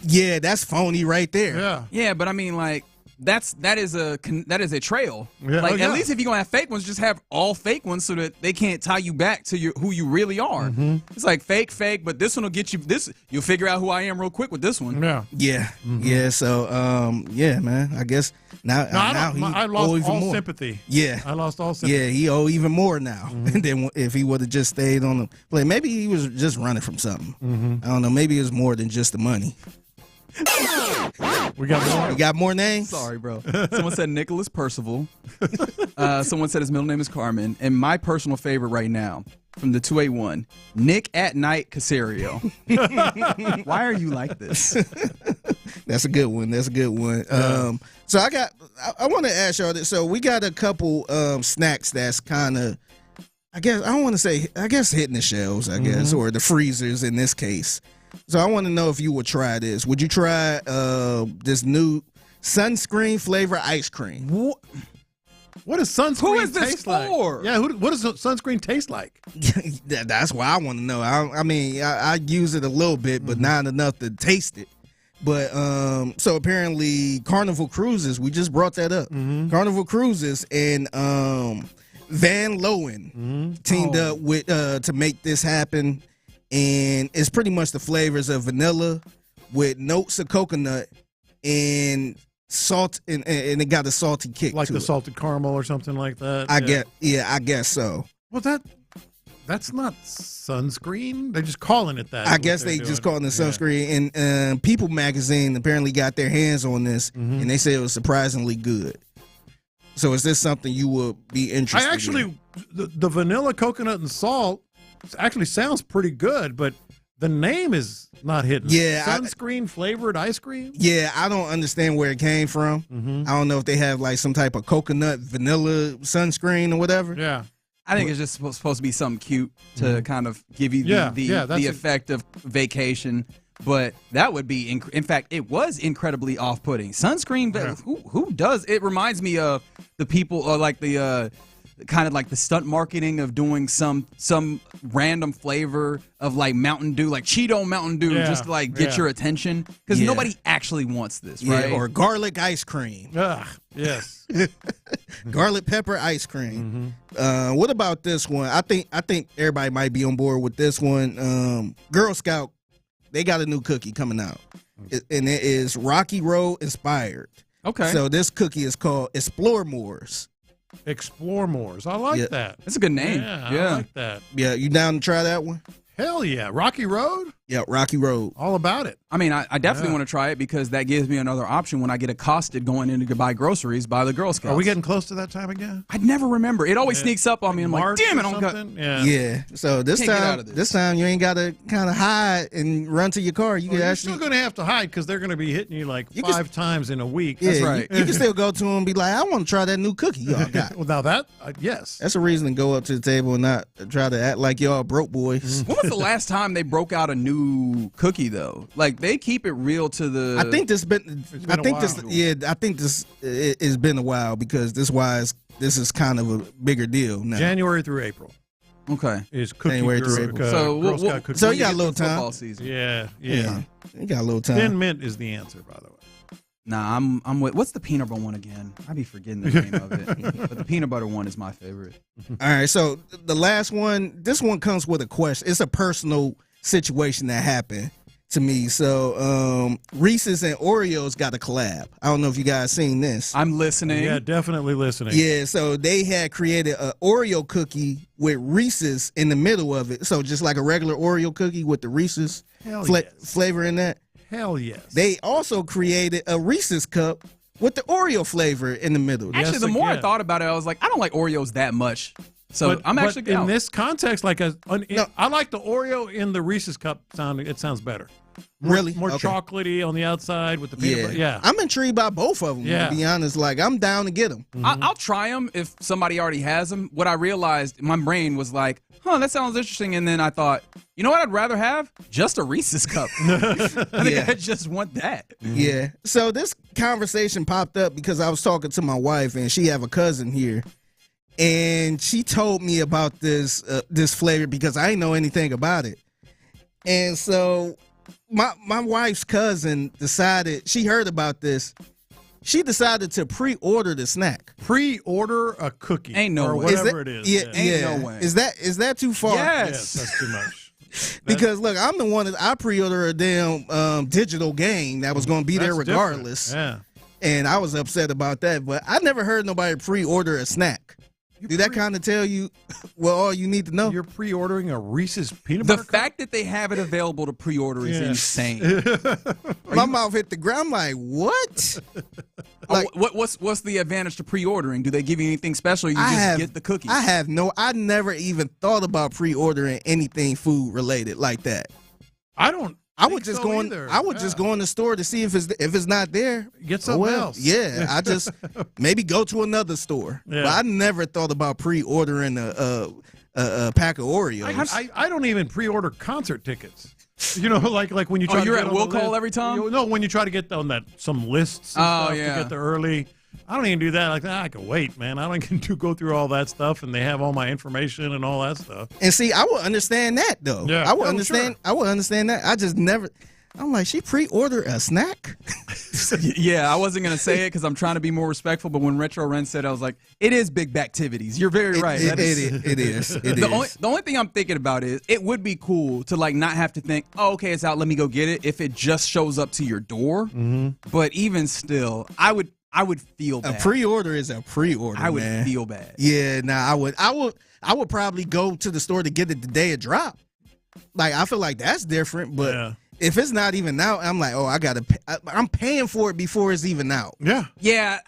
Yeah, that's phony right there. Yeah, but I mean that is a trail. Yeah. At least if you're gonna have fake ones, just have all fake ones so that they can't tie you back to who you really are. It's like fake, but this one will get you this. You'll figure out who I am real quick with this one. Yeah. So man. I guess now I lost all sympathy. Yeah, I lost all sympathy. Yeah, he owe even more now than if he would have just stayed on the play. Maybe he was just running from something. I don't know. Maybe it was more than just the money. We got more. You got more names? Sorry, bro. Someone said Nicholas Percival. Someone said his middle name is Carmen. And my personal favorite right now, from the 281, Nick at Night Caserio. Why are you like this? That's a good one. So I want to ask y'all this. So we got a couple snacks that's kind of, I guess hitting the shelves, I guess, or the freezers in this case. So I want to know if you would try this. Would you try this new sunscreen flavor ice cream? What does sunscreen taste for? like? Yeah, what does sunscreen taste like? That's what I want to know. I mean, I use it a little bit, but not enough to taste it. But so apparently Carnival Cruises, we just brought that up. Carnival Cruises and Van Loen teamed up with to make this happen, and it's pretty much the flavors of vanilla with notes of coconut and salt, and it got a salty kick, like to the it. salted caramel or something like that. I guess so. Well, that's not sunscreen. They're just calling it that. I guess they just calling it sunscreen. And People Magazine apparently got their hands on this, and they said it was surprisingly good. So is this something you would be interested in? The vanilla, coconut, and salt actually sounds pretty good, but the name is not hidden. Yeah, sunscreen flavored ice cream. Yeah, I don't understand where it came from. I don't know if they have like some type of coconut vanilla sunscreen or whatever. Yeah. I think it's just supposed to be something cute to kind of give you the effect of vacation. But that would be, in fact, it was incredibly off-putting. Sunscreen, who does? It reminds me of the people, or like the kind of like the stunt marketing of doing some random flavor of like Mountain Dew, like Cheeto Mountain Dew, just to like get your attention. Because nobody actually wants this, right? Or garlic ice cream. Yes. Garlic pepper ice cream. What about this one? I think everybody might be on board with this one. Girl Scout, they got a new cookie coming out, and it is Rocky Road inspired. Okay. So this cookie is called Explore Moors. Explore Moors. I like that. That's a good name. Yeah, Yeah. I like that. Yeah, you down to try that one? Hell yeah. Rocky Road? Yeah, Rocky Road. All about it. I mean, I definitely want to try it because that gives me another option when I get accosted going in to buy groceries by the Girl Scouts. Are we getting close to that time again? I never remember. It always sneaks up on me. I'm March like, damn it, or I don't got. something? Yeah. Yeah. So this Can't get out time, of this. this time you ain't got to kind of hide and run to your car. You can You're actually. still going to have to hide because they're going to be hitting you like You can- 5 times in a week. Yeah, That's right. You can still go to them and be like, I want to try that new cookie y'all got. Well, now that, yes. That's a reason to go up to the table and not try to act like y'all broke boys. When was the last time they broke out a new cookie though? Like they keep it real to the. I think this been. been I a think while. this. Yeah, I think this. It's been a while because this is kind of a bigger deal now. January through April Okay. is cookie January Girl, through April. So Girl we'll- Scout cookie. So you got a Get little through football time. season. Yeah. You got a little time. Thin Mint is the answer, by the way. Nah, I'm with. What's the peanut butter one again? I be forgetting the name of it. But the peanut butter one is my favorite. All right. So the last one. This one comes with a question. It's a personal situation that happened to me. So Reese's and Oreos got a collab. I don't know if you guys seen this. I'm listening. Yeah, definitely listening. Yeah, so they had created an Oreo cookie with Reese's in the middle of it. So just like a regular Oreo cookie with the Reese's Hell yes. flavor in that. Hell yes. They also created a Reese's cup with the Oreo flavor in the middle. Actually, Yes, the more I again. thought about it, I was like, I don't like Oreos that much. So But- I'm but actually in out. this context, like I like the Oreo in the Reese's cup sound. It sounds better. Really? More Okay. chocolatey on the outside with the peanut butter. Yeah. I'm intrigued by both of them, Yeah. to be honest. Like, I'm down to get them. I'll try them if somebody already has them. What I realized, my brain was like, that sounds interesting. And then I thought, you know what I'd rather have? Just a Reese's cup. I think I just want that. Yeah. So this conversation popped up because I was talking to my wife, and she have a cousin here. And she told me about this flavor because I didn't know anything about it. And so my wife's cousin decided, she heard about this. She decided to pre-order the snack. Pre-order a cookie. Ain't no or way. whatever it is. Yeah, Ain't yeah. no way. Is that too far? Yes. That's too much. Because look, I'm the one that I pre-ordered a damn digital game that was going to be there That's regardless. different. And I was upset about that. But I never heard nobody pre-order a snack. Do that kind of tell you all you need to know? You're pre-ordering a Reese's peanut The butter fact that they have it available to pre-order is Yeah. insane. My mouth hit the ground. I'm like, what? Like, What's the advantage to pre-ordering? Do they give you anything special? Or you just get the cookies. I never even thought about pre-ordering anything food related like that. I don't I would just go in the store to see if it's not there. Get something else. Yeah, I just maybe go to another store. Yeah. But I never thought about pre-ordering a pack of Oreos. I don't even pre-order concert tickets. You know, like when you try. you're to get at will on the call list. every time. No, when you try to get on some lists and stuff to get there early. I don't even do that. Like, I can wait, man. I don't get to go through all that stuff, and they have all my information and all that stuff. And see, I would understand that though. Yeah, I would understand. Sure. I would understand that. I just never. I'm like, she pre-ordered a snack? Yeah, I wasn't going to say it because I'm trying to be more respectful, but when Retro Ren said, I was like, it is big activities. You're very right. It is. The only thing I'm thinking about is it would be cool to like not have to think, oh, okay, it's out, let me go get it, if it just shows up to your door. Mm-hmm. But even still, I would feel bad. A pre-order is a pre-order, I would man. feel bad. Yeah, I would probably go to the store to get it the day it dropped. Like, I feel like that's different, but... Yeah. If it's not even out, I'm like, oh, I'm paying for it before it's even out. Yeah. Yeah,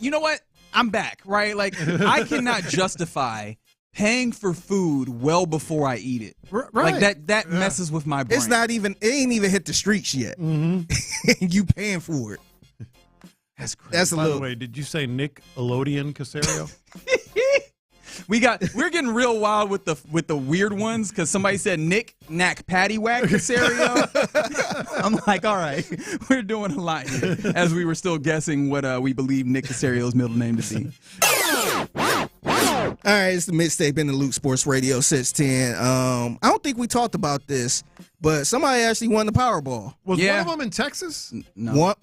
you know what? I'm back, right? Like, I cannot justify paying for food well before I eat it. Right. Like, that messes with my brain. It ain't even hit the streets yet. Mm-hmm. And you paying for it. That's crazy. That's By the way, did you say Nick Caserio? We're getting real wild with the weird ones because somebody said Nick Knack Patty Whack Caserio. I'm like, all right, we're doing a lot here as we were still guessing what we believe Nick Caserio's middle name to be. All right, it's the mixtape in the Loop Sports Radio 610. I don't think we talked about this, but somebody actually won the Powerball. Was one of them in Texas? No. What?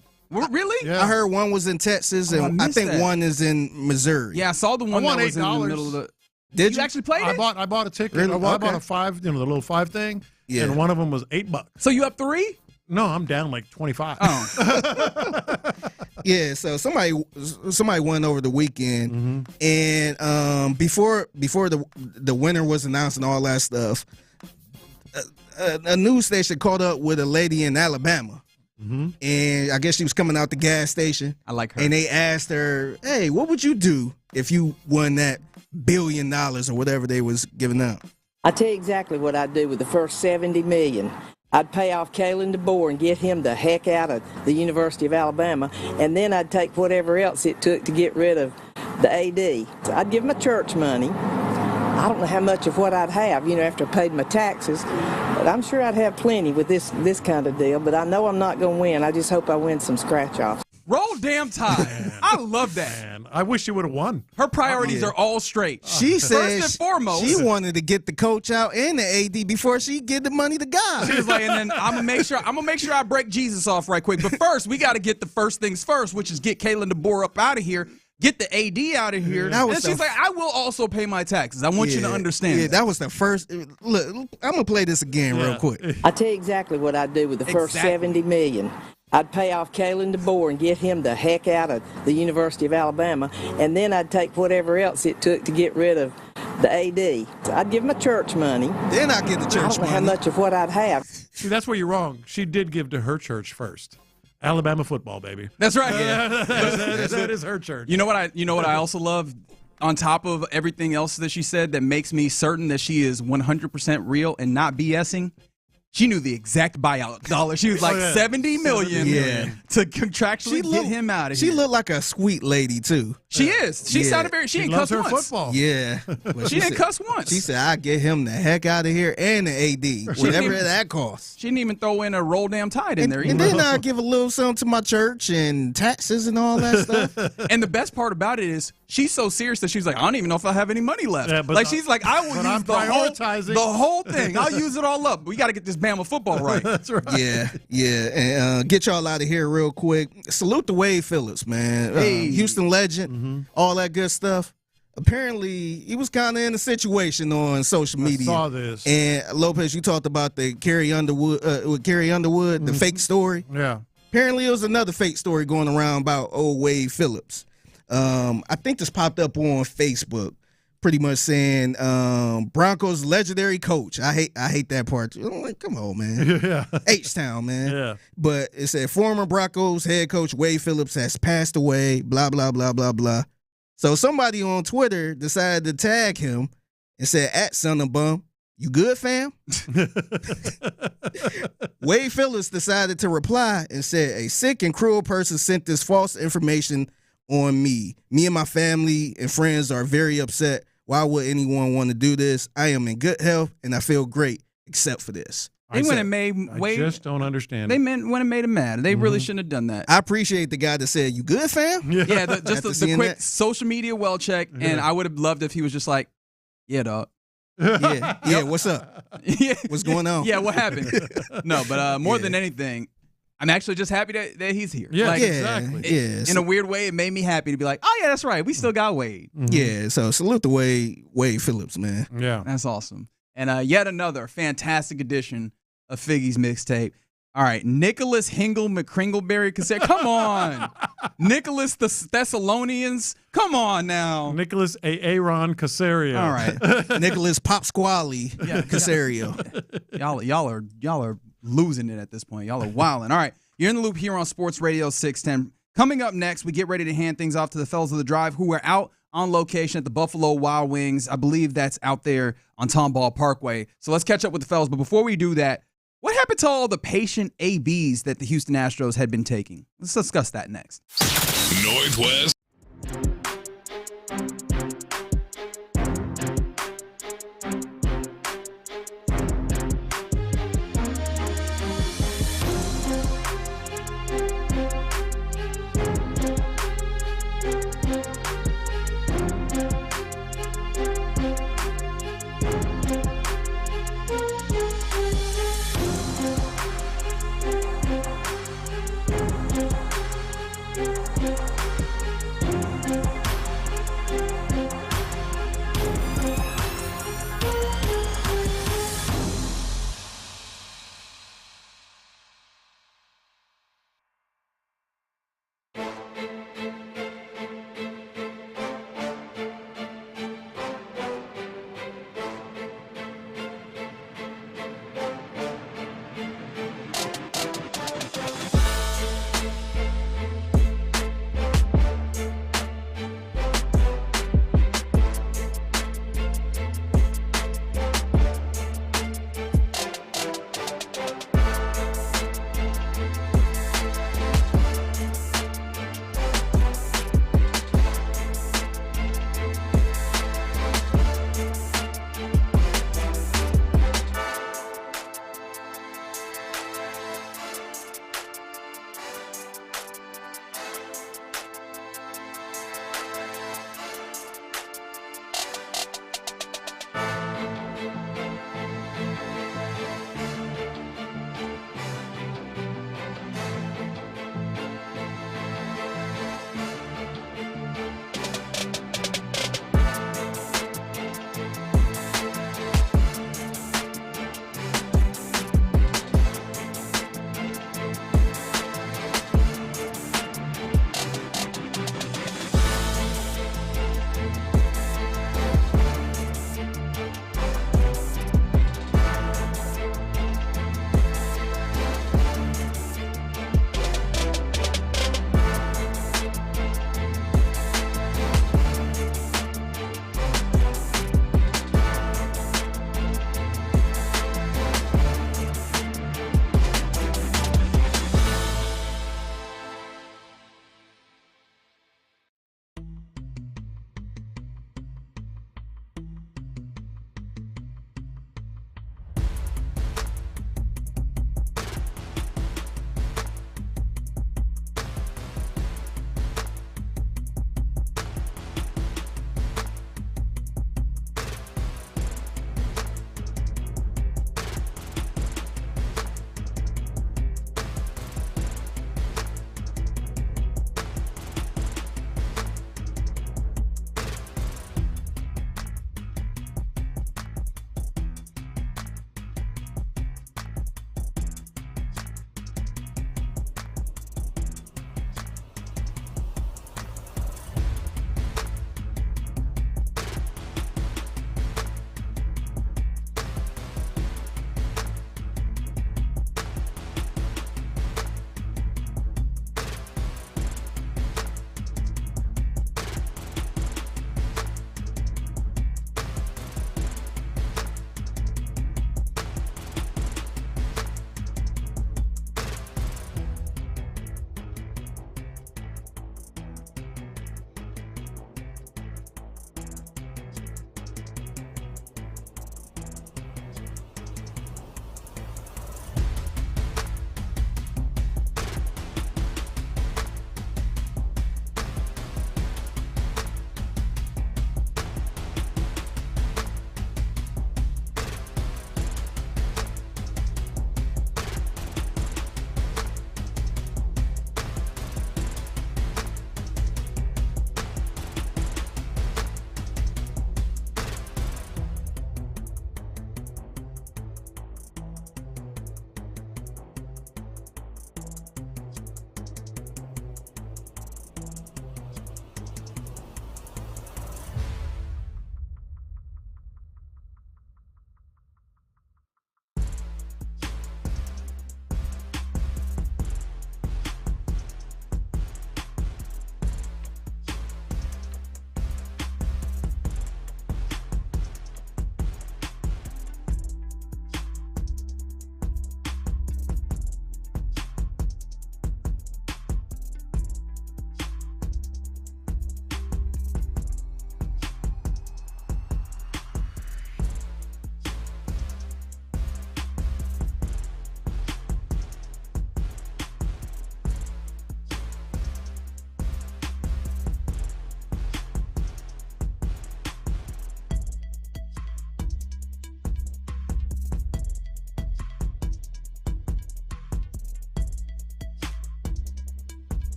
Really? Yeah. I heard one was in Texas, and I think one is in Missouri. Yeah, I saw the one that was in the middle of the. Did you actually play it? I bought a ticket. Really? I bought a $5, the little $5 thing. Yeah. And one of them was $8. So you up 3? No, I'm down like 25. Oh. Yeah, so somebody won over the weekend, and before the winner was announced and all that stuff, a news station caught up with a lady in Alabama. And I guess she was coming out the gas station. I like her. And they asked her, hey, what would you do if you won that $1 billion or whatever they was giving out? I tell you exactly what I'd do with the first $70 million. I'd pay off Kalen DeBoer and get him the heck out of the University of Alabama, and then I'd take whatever else it took to get rid of the AD. So I'd give my church money. I don't know how much of what I'd have, after I paid my taxes, but I'm sure I'd have plenty with this kind of deal, but I know I'm not going to win. I just hope I win some scratch-offs. Roll damn tide. I love that. Man, I wish you would have won. Her priorities are all straight. She said first and foremost, she wanted to get the coach out and the AD before she get the money to God. She was like, and then I'm gonna make sure I break Jesus off right quick. But first, we got to get the first things first, which is get Kalen DeBoer up out of here. Get the AD out of here. And she's like, I will also pay my taxes. I want you to understand. Yeah, that was the first. Look, I'm going to play this again real quick. I tell you exactly what I'd do with the first $70 million. I'd pay off Kalen DeBoer and get him the heck out of the University of Alabama, and then I'd take whatever else it took to get rid of the AD. So I'd give my church money. Then I'd give the church money. I don't know how much of what I'd have. See, that's where you're wrong. She did give to her church first. Alabama football, baby. That's right. That is her church. You know what I also love? On top of everything else that she said that makes me certain that she is 100% real and not BSing, she knew the exact buyout dollar. She was like $70 million to contractually get him out of here. She looked like a sweet lady, too. She is. She sounded very. She didn't cuss once. Football. Yeah. She didn't cuss once. She said, "I get him the heck out of here and the AD, whatever that costs." She didn't even throw in a roll damn tide in there. And then I give a little something to my church and taxes and all that stuff. And the best part about it is she's so serious that she's like, I don't even know if I have any money left. Yeah, but like she's like, I will use the whole thing. I'll use it all up. We got to get this Bama football right. That's right. Yeah. And get y'all out of here real quick. Salute to Wade Phillips, man. Houston legend, all that good stuff. Apparently, he was kind of in a situation on social media. I saw this. And Lopez, you talked about the Carrie Underwood, the fake story. Yeah. Apparently, it was another fake story going around about old Wade Phillips. I think this popped up on Facebook, pretty much saying Broncos legendary coach. I hate that part. I'm like, come on, man. Yeah. H-Town, man. Yeah. But it said former Broncos head coach Wade Phillips has passed away, blah, blah, blah, blah, blah. So somebody on Twitter decided to tag him and said, @SonofBum, You good, fam? Wade Phillips decided to reply and said, a sick and cruel person sent this false information on me. Me and my family and friends are very upset. Why would anyone want to do this? I am in good health, and I feel great, except for this. They went and made Wade. I just don't understand. They went and made him mad. They really shouldn't have done that. I appreciate the guy that said, you good, fam? Yeah, just the quick social media well check, and I would have loved if he was just like, yeah, dog. Yeah, what's up? Yeah. What's going on? Yeah, what happened? No, but more than anything, I'm actually just happy that he's here. Yeah, like, exactly. In a weird way, it made me happy to be like, oh, yeah, that's right. We still got Wade. Yeah, so salute to Wade Phillips, man. Yeah. That's awesome. And yet another fantastic edition of Figgy's mixtape. All right, Nicholas Hingle McCringleberry cassette. Come on. Nicholas the Thessalonians. Come on now. Nicholas Aaron Caserio. All right. Nicholas Pop Squally Caserio. Y'all are losing it at this point. Y'all are wilding. All right, you're in the loop here on Sports Radio 610. Coming up next, we get ready to hand things off to the fellas of the drive who are out on location at the Buffalo Wild Wings. I believe that's out there on Tomball Parkway. So let's catch up with the fellas. But before we do that, what happened to all the patient ABs that the Houston Astros had been taking? Let's discuss that next. Northwest.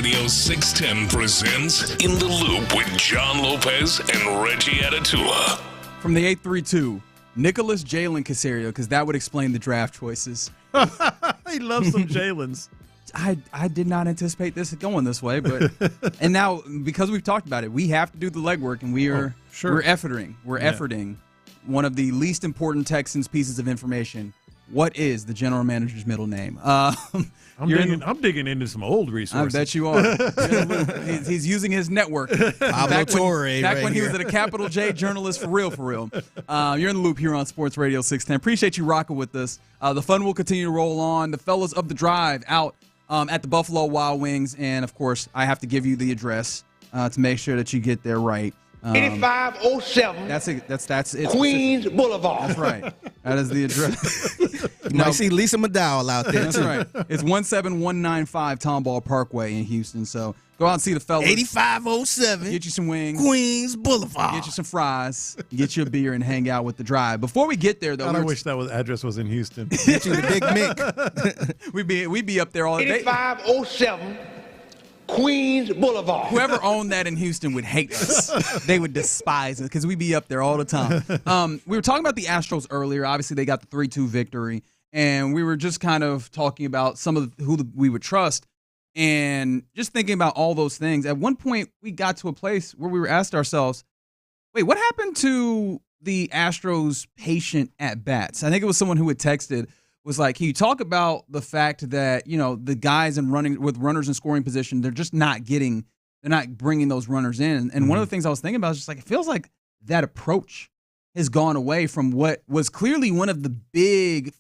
Radio 610 presents In the Loop with John Lopez and Reggie Atatula. From the 832, Nicholas Jalen Caserio, because that would explain the draft choices. He loves some Jalen's. I did not anticipate this going this way, but and now because we've talked about it, we have to do the legwork, and we're efforting. We're efforting one of the least important Texans pieces of information. What is the general manager's middle name? I'm digging into some old resources. I bet you are. He's using his network. Pablo Torre. Back when he was a capital J journalist, for real. You're in the loop here on Sports Radio 610. Appreciate you rocking with us. The fun will continue to roll on. The fellas of the drive out at the Buffalo Wild Wings. And, of course, I have to give you the address to make sure that you get there right. 8507. That's it. Queens Boulevard. That's right. That is the address. You might see Lisa McDowell out there. That's right. It's 17195 Tomball Parkway in Houston. So go out and see the fellas. 8507. Get you some wings. Queens Boulevard. Get you some fries. Get you a beer and hang out with the drive. Before we get there, though, I wish that address was in Houston. Get you the Big Mick. We'd be up there all day. 8507. Queens Boulevard. Whoever owned that in Houston would hate us. They would despise us because we'd be up there all the time. We were talking about the Astros earlier. Obviously, they got the 3-2 victory. And we were just kind of talking about some of who we would trust and just thinking about all those things. At one point, we got to a place where we were asked ourselves, wait, what happened to the Astros' patient at-bats? I think it was someone who had texted, was like, can you talk about the fact that, the guys with runners in scoring position, they're not bringing those runners in. And one of the things I was thinking about is just like, it feels like that approach has gone away from what was clearly one of the big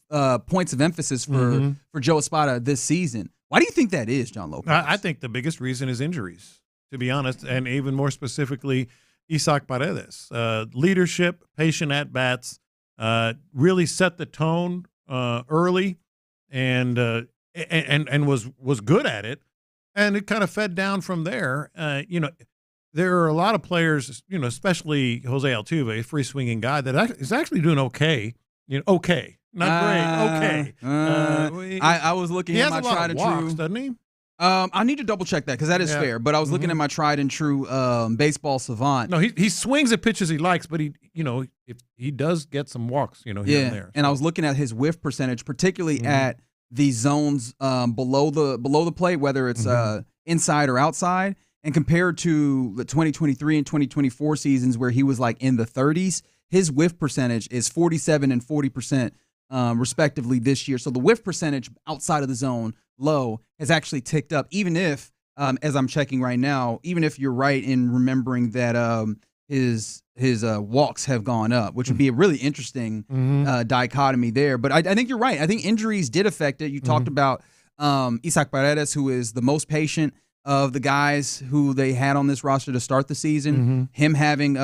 points of emphasis for Joe Espada this season. Why do you think that is, John Lopez? I think the biggest reason is injuries, to be honest, and even more specifically, Isaac Paredes. Leadership, patient at-bats, really set the tone early and was good at it, and it kind of fed down from there. There are a lot of players, especially Jose Altuve, a free swinging guy that is actually doing okay. Okay, not great. Okay. I was looking at my tried and true. Doesn't he? I need to double check that because that is fair. But I was looking at my tried and true baseball savant. No, he swings at pitches he likes, but if he does get some walks, here and there. So. And I was looking at his whiff percentage, particularly at the zones below the plate, whether it's inside or outside, and compared to the 2023 and 2024 seasons where he was like in the 30s, his whiff percentage is 47 and 40%. Respectively this year. So the whiff percentage outside of the zone, low, has actually ticked up, even if, as I'm checking right now, even if you're right in remembering that his walks have gone up, which would be a really interesting dichotomy there. But I think you're right. I think injuries did affect it. You talked about Isaac Paredes, who is the most patient of the guys who they had on this roster to start the season. Him having,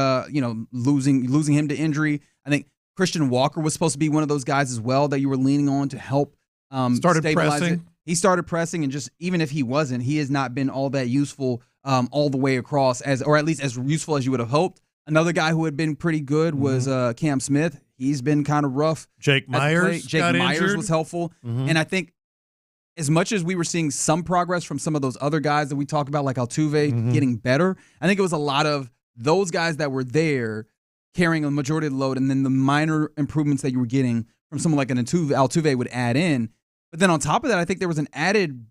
losing him to injury. I think Christian Walker was supposed to be one of those guys as well that you were leaning on to help stabilize pressing. It. He started pressing, and just even if he wasn't, he has not been all that useful all the way across, or at least as useful as you would have hoped. Another guy who had been pretty good was Cam Smith. He's been kind of rough. Jake Myers was helpful. And I think as much as we were seeing some progress from some of those other guys that we talk about, like Altuve getting better, I think it was a lot of those guys that were there carrying a majority of the load, and then the minor improvements that you were getting from someone like an Altuve would add in. But then on top of that, I think there was an added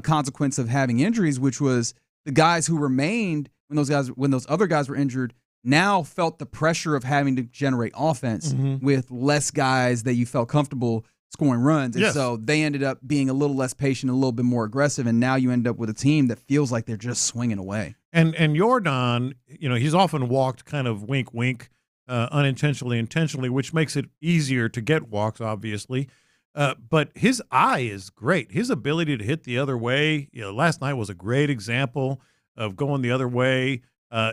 consequence of having injuries, which was the guys who remained when those other guys were injured now felt the pressure of having to generate offense with less guys that you felt comfortable scoring runs. And so they ended up being a little less patient, a little bit more aggressive, and now you end up with a team that feels like they're just swinging away. And Yordan, he's often walked kind of wink, unintentionally, intentionally, which makes it easier to get walks, obviously. But his eye is great. His ability to hit the other way, last night was a great example of going the other way.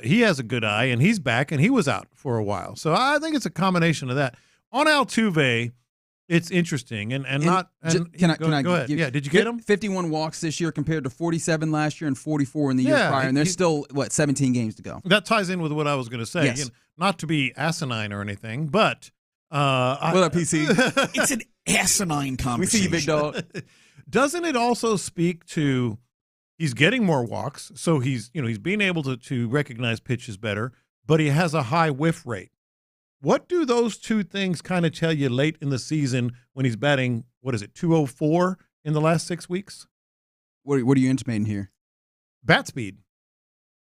He has a good eye, and he's back, and he was out for a while. So I think it's a combination of that. On Altuve, it's interesting, and go ahead. Yeah, did you get him? 51 walks this year compared to 47 last year and 44 in the year prior, and there's still 17 games to go. That ties in with what I was going to say. Yes. Not to be asinine or anything, but what up, PC? It's an asinine conversation. We see you, big dog. Doesn't it also speak to He's getting more walks, so he's being able to recognize pitches better, but he has a high whiff rate. What do those two things kind of tell you late in the season when he's batting, 204 in the last 6 weeks? What are you intimating here? Bat speed.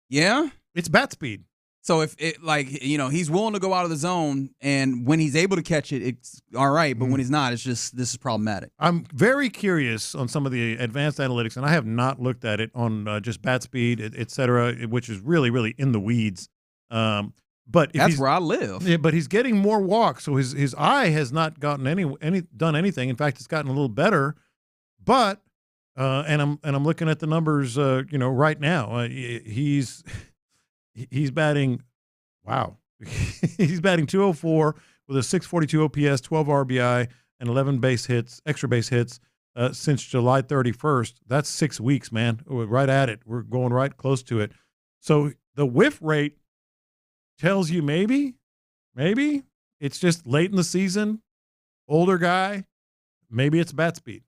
Yeah? It's bat speed. So if he's willing to go out of the zone, and when he's able to catch it, it's all right. But when he's not, this is problematic. I'm very curious on some of the advanced analytics, and I have not looked at it on just bat speed, et cetera, which is really, really in the weeds. But if that's where I live. Yeah, but he's getting more walks, so his eye has not gotten done anything. In fact, it's gotten a little better. But and I'm looking at the numbers, right now. He's batting, wow. He's batting 204 with a 642 OPS, 12 RBI, and 11 extra base hits since July 31st. That's 6 weeks, man. We're right at it. We're going right close to it. So the whiff rate tells you maybe it's just late in the season, older guy, maybe it's bat speed.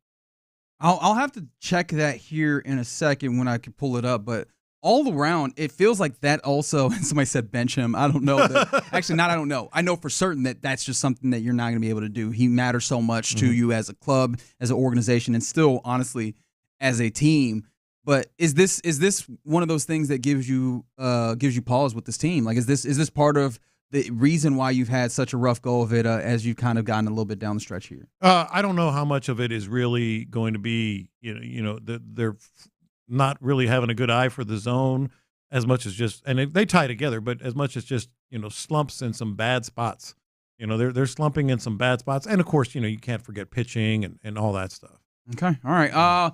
I'll have to check that here in a second when I can pull it up, but all around, it feels like that also, somebody said bench him. I don't know. Actually, I don't know. I know for certain that that's just something that you're not going to be able to do. He matters so much to you as a club, as an organization, and still, honestly, as a team. But is this one of those things that gives you pause with this team? Like, is this part of the reason why you've had such a rough go of it as you've kind of gotten a little bit down the stretch here? I don't know how much of it is really going to be, they're not really having a good eye for the zone as much as just, and they tie together, but as much as just, slumps in some bad spots. They're slumping in some bad spots. And of course, you can't forget pitching and all that stuff. Okay. All right.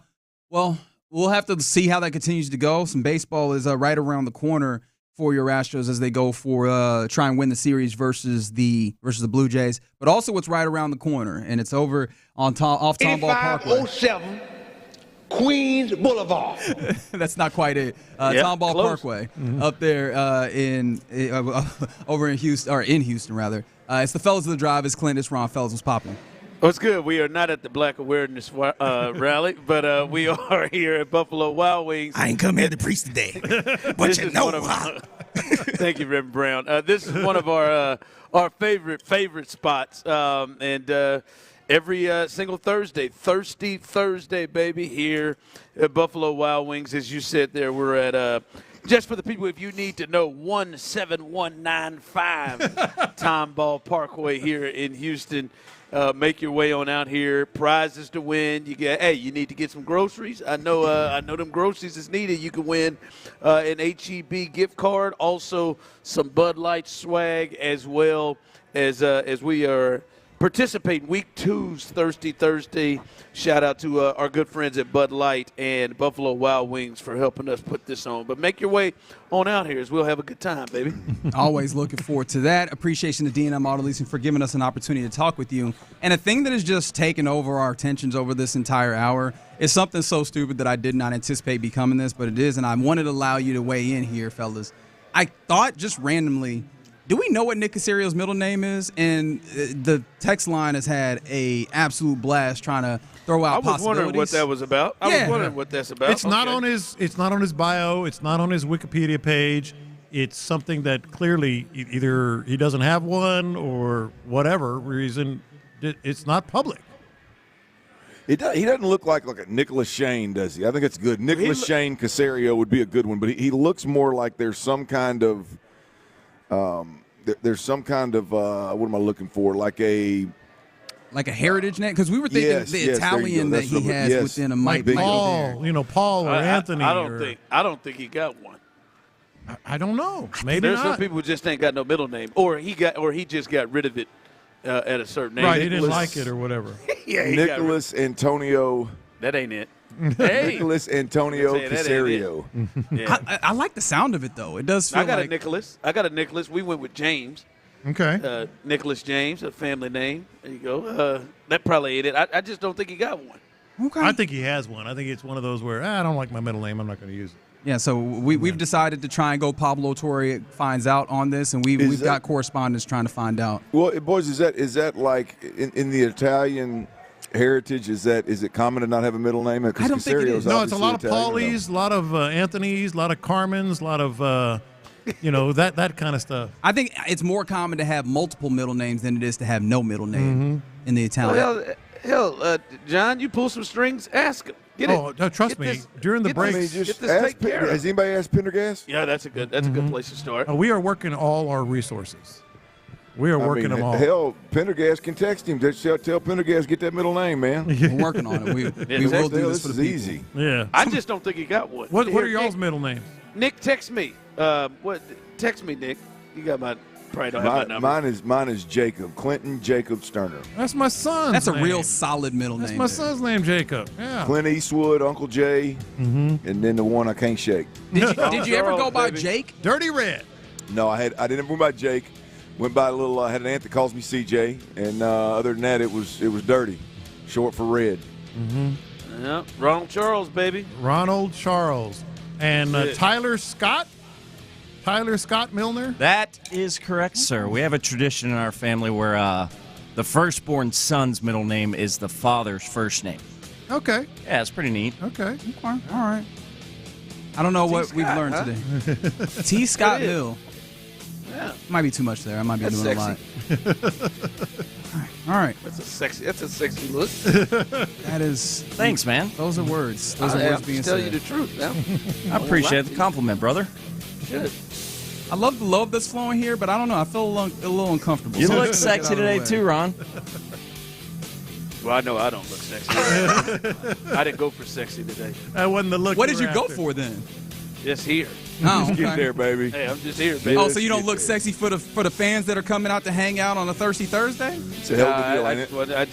Well, we'll have to see how that continues to go. Some baseball is right around the corner for your Astros as they go for try and win the series versus the Blue Jays. But also what's right around the corner, and it's over on off Tomball Parkway. 8507 Queens Boulevard. That's not quite it. Tomball Parkway up there over in Houston, or in Houston rather. It's the Fellas of the Drive. It's Clint. It's Ron. Fellas, what's popping? What's good? We are not at the Black Awareness rally, but we are here at Buffalo Wild Wings. I ain't come here to preach today, but you know. Thank you, Reverend Brown. This is one of our favorite spots, and every single Thursday, Thirsty Thursday, baby, here at Buffalo Wild Wings. As you said there, we're at just for the people, if you need to know, 17195 Tomball Parkway here in Houston. Make your way on out here. Prizes to win. You need to get some groceries. I know them groceries is needed. You can win an HEB gift card, also some Bud Light swag, as well as we are participating week 2's Thirsty Thursday. Shout out to our good friends at Bud Light and Buffalo Wild Wings for helping us put this on. But make your way on out here as we'll have a good time, baby. Always looking forward to that. Appreciation to D&M Auto Leasing for giving us an opportunity to talk with you. And a thing that has just taken over our attentions over this entire hour is something so stupid that I did not anticipate becoming this, but it is, and I wanted to allow you to weigh in here, fellas. I thought just randomly, do we know what Nick Caserio's middle name is? And the text line has had a absolute blast trying to throw out possibilities. I was wondering what that was about. I was wondering what that's about. It's not on his bio. It's not on his Wikipedia page. It's something that clearly either he doesn't have one or whatever reason. It's not public. He doesn't look like a Nicholas Shane, does he? I think it's good. Nicholas Shane Caserio would be a good one, but he looks more like there's some kind of what am I looking for? Like a heritage name? Because we were thinking the Italian that he has within a Mike Paul, Paul or Anthony. I don't think he got one. I don't know. Maybe there's not. some people who just ain't got no middle name, or he just got rid of it at a certain age. Right, he didn't like it or whatever. Nicholas Antonio. That ain't it. Hey. Nicholas Antonio Caserio. Yeah. I like the sound of it though. It does feel I got a Nicholas. We went with James. Okay. Nicholas James, a family name. There you go. That probably ain't it. I just don't think he got one. Okay. I think he has one. I think it's one of those where I don't like my middle name. I'm not going to use it. Yeah, so we've decided to try and go Pablo Torre finds out on this, and we've got correspondence trying to find out. Well, boys, is that like in the Italian heritage? Is it common to not have a middle name? I don't think it is. No, it's a lot of Italian, Paulies, a lot of Anthony's, a lot of Carmens, a lot of that kind of stuff. I think it's more common to have multiple middle names than it is to have no middle name in the Italian. Hell, John, you pull some strings, ask him. Trust me. During the break, has anybody asked Pendergast? Yeah, that's a good place to start. We are working all our resources. We are working them all. Hell, Pendergast can text him. Just tell Pendergast get that middle name, man. We're working on it. We will do this for the people. Easy. Yeah. I just don't think he got one. What are y'all's middle names? Nick, text me. Text me, Nick. You got my. Probably don't have my number. Mine is Jacob. Clinton Jacob Stoerner. That's my son's That's a name. real solid middle name. That's my son's name, Jacob. Yeah. Clint Eastwood, Uncle Jay, and then the one I can't shake. Did you ever go by Jake? Dirty Red. No, I didn't go by Jake. Went by a little. I had an aunt that calls me CJ, and other than that, it was Dirty, short for Red. Yeah, Ronald Charles, baby. Ronald Charles and Tyler Scott. Tyler Scott Milner? That is correct, sir. We have a tradition in our family where the firstborn son's middle name is the father's first name. Okay. Yeah, it's pretty neat. Okay. All right. I don't know what we've learned today. T. Scott Mill. Yeah. Might be too much there. I might be doing a lot. All right. That's a sexy look. That is. Thanks, man. Those are words. Those are words being said. Tell you the truth now. I appreciate the compliment, brother. Good. I love the love that's flowing here, but I don't know. I feel a little uncomfortable. You look sexy today, too, Ron. Well, I know I don't look sexy. I didn't go for sexy today. That wasn't the look. What did you go for then? Just here. Oh, Just get there, baby. Hey, I'm just here, baby. Oh, so you don't look sexy for the fans that are coming out to hang out on a Thirsty Thursday? It's a hell of a deal, ain't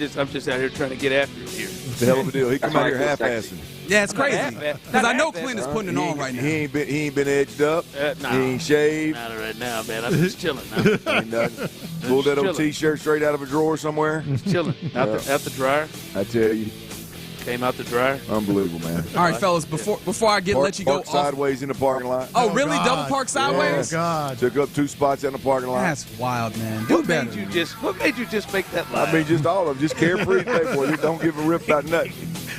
it? I'm just out here trying to get after it here. It's a hell of a deal. He come out here half-assing. Yeah, it's crazy. Because I know Clint is putting it on right now. He ain't been edged up. Nah, he ain't shaved. Not right now, man. I'm just chilling now. Ain't nothing. Pulled that old T-shirt straight out of a drawer somewhere. Just chilling. Out the dryer. I tell you. Came out the dryer. Unbelievable, man. All right, fellas, before I let you go. Park sideways in the parking lot. Oh, really? God. Double park sideways? Oh, God. Took up 2 spots in the parking lot. That's wild, man. What made you just make that lie? I mean, just all of them. Just carefree today, boy. Don't give a rip about nothing.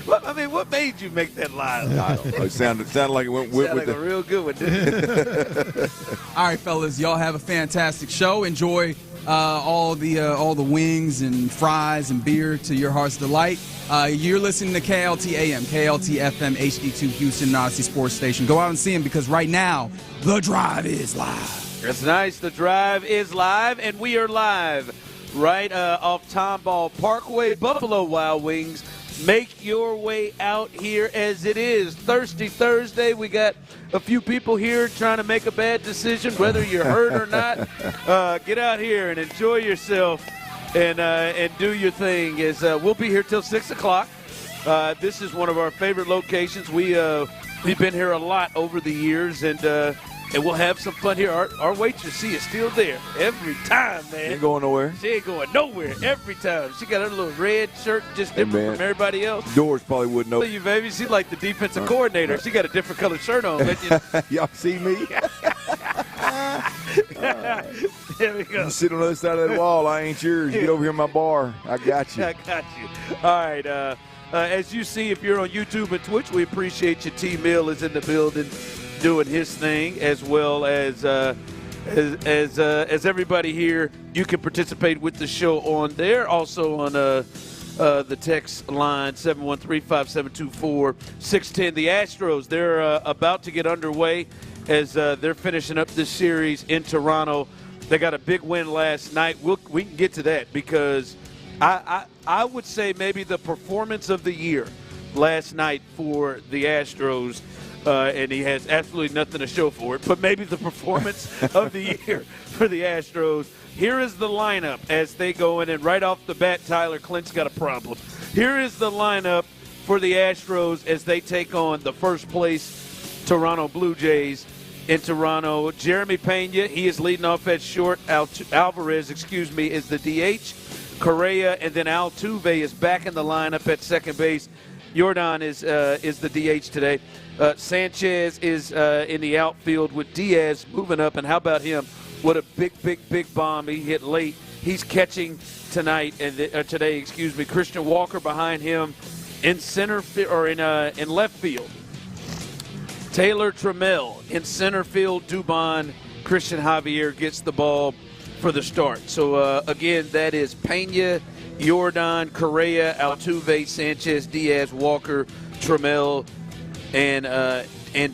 What made you make that lie? I don't know. It sounded like it went with a real good one, didn't it? All right, fellas, y'all have a fantastic show. Enjoy all the wings and fries and beer to your heart's delight. You're listening to KLT AM, KLT FM, HD2 Houston, Odyssey Sports Station. Go out and see him because right now, The Drive is live. That's nice. The Drive is live, and we are live right off Tomball Parkway, Buffalo Wild Wings. Make your way out here as it is Thirsty Thursday. We got a few people here trying to make a bad decision, whether you're hurt or not. Get out here and enjoy yourself and do your thing. We'll be here till 6 o'clock. This is one of our favorite locations. We've been here a lot over the years, and we'll have some fun here. Our waitress, she is still there every time, man. Ain't going nowhere. She ain't going nowhere every time. She got her little red shirt, just different from everybody else. Doors probably wouldn't open. You, baby. She's like the defensive coordinator. She got a different color shirt on. Y'all see me? There we go. You sit on the other side of that wall. I ain't yours. Get over here in my bar. I got you. I got you. All right. As you see, if you're on YouTube and Twitch, we appreciate you. T. Mill is in the building doing his thing, as well as everybody here. You can participate with the show on there. Also on the text line 713-572-4610. The Astros, they're about to get underway as they're finishing up this series in Toronto. They got a big win last night. We can get to that because I would say maybe the performance of the year last night for the Astros, and he has absolutely nothing to show for it, but maybe the performance of the year for the Astros. Here is the lineup as they go in, and right off the bat, Tyler Clint's got a problem. Here is the lineup for the Astros as they take on the first place Toronto Blue Jays in Toronto. Jeremy Pena, he is leading off at short. Alvarez, is the DH. Correa, and then Altuve is back in the lineup at second base. Jordan is the DH today. Sanchez is in the outfield with Diaz moving up. And how about him? What a big bomb he hit late he's catching today. Christian Walker behind him in center or in left field. Taylor Trammell in center field. Dubon, Christian Javier gets the ball for the start. So again, that is Pena, Jordan, Correa, Altuve, Sanchez, Diaz, Walker, Trammell, and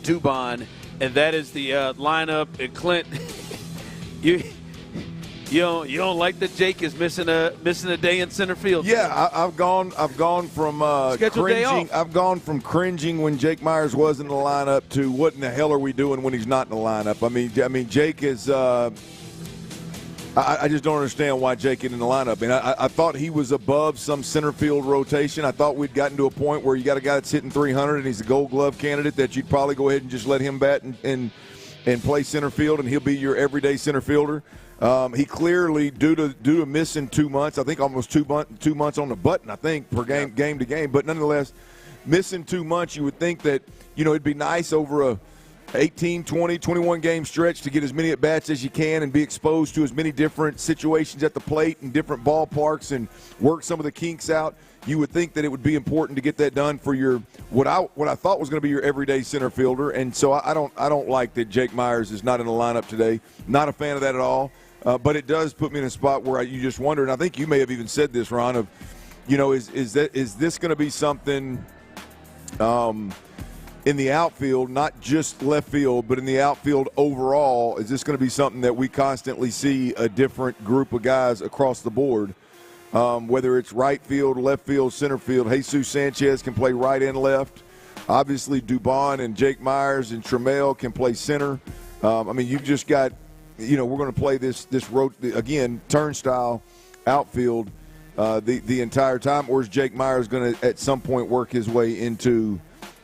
Dubon, and that is the lineup. And Clint, you don't like that Jake is missing a day in center field. Yeah, I've gone from cringing. I've gone from cringing when Jake Myers was in the lineup to what in the hell are we doing when he's not in the lineup? I mean, Jake is. I just don't understand why Jake is in the lineup. And I thought he was above some center field rotation. I thought we'd gotten to a point where you got a guy that's hitting 300 and he's a Gold Glove candidate that you'd probably go ahead and just let him bat and play center field, and he'll be your everyday center fielder. He clearly, due to missing 2 months, I think almost 2 months on the button, I think, per game to game. But nonetheless, missing 2 months, you would think that, it'd be nice over a 18, 20, 21 game stretch to get as many at-bats as you can and be exposed to as many different situations at the plate and different ballparks and work some of the kinks out. You would think that it would be important to get that done for your what I thought was going to be your everyday center fielder. And so I don't like that Jake Myers is not in the lineup today. Not a fan of that at all. But it does put me in a spot where you just wonder, and I think you may have even said this, Ron, of, is this going to be something in the outfield, not just left field, but in the outfield overall? Is this going to be something that we constantly see a different group of guys across the board, whether it's right field, left field, center field? Jesus Sanchez can play right and left. Obviously, Dubon and Jake Myers and Trammell can play center. You've just got, we're going to play this again, turnstile outfield the entire time, or is Jake Myers going to at some point work his way into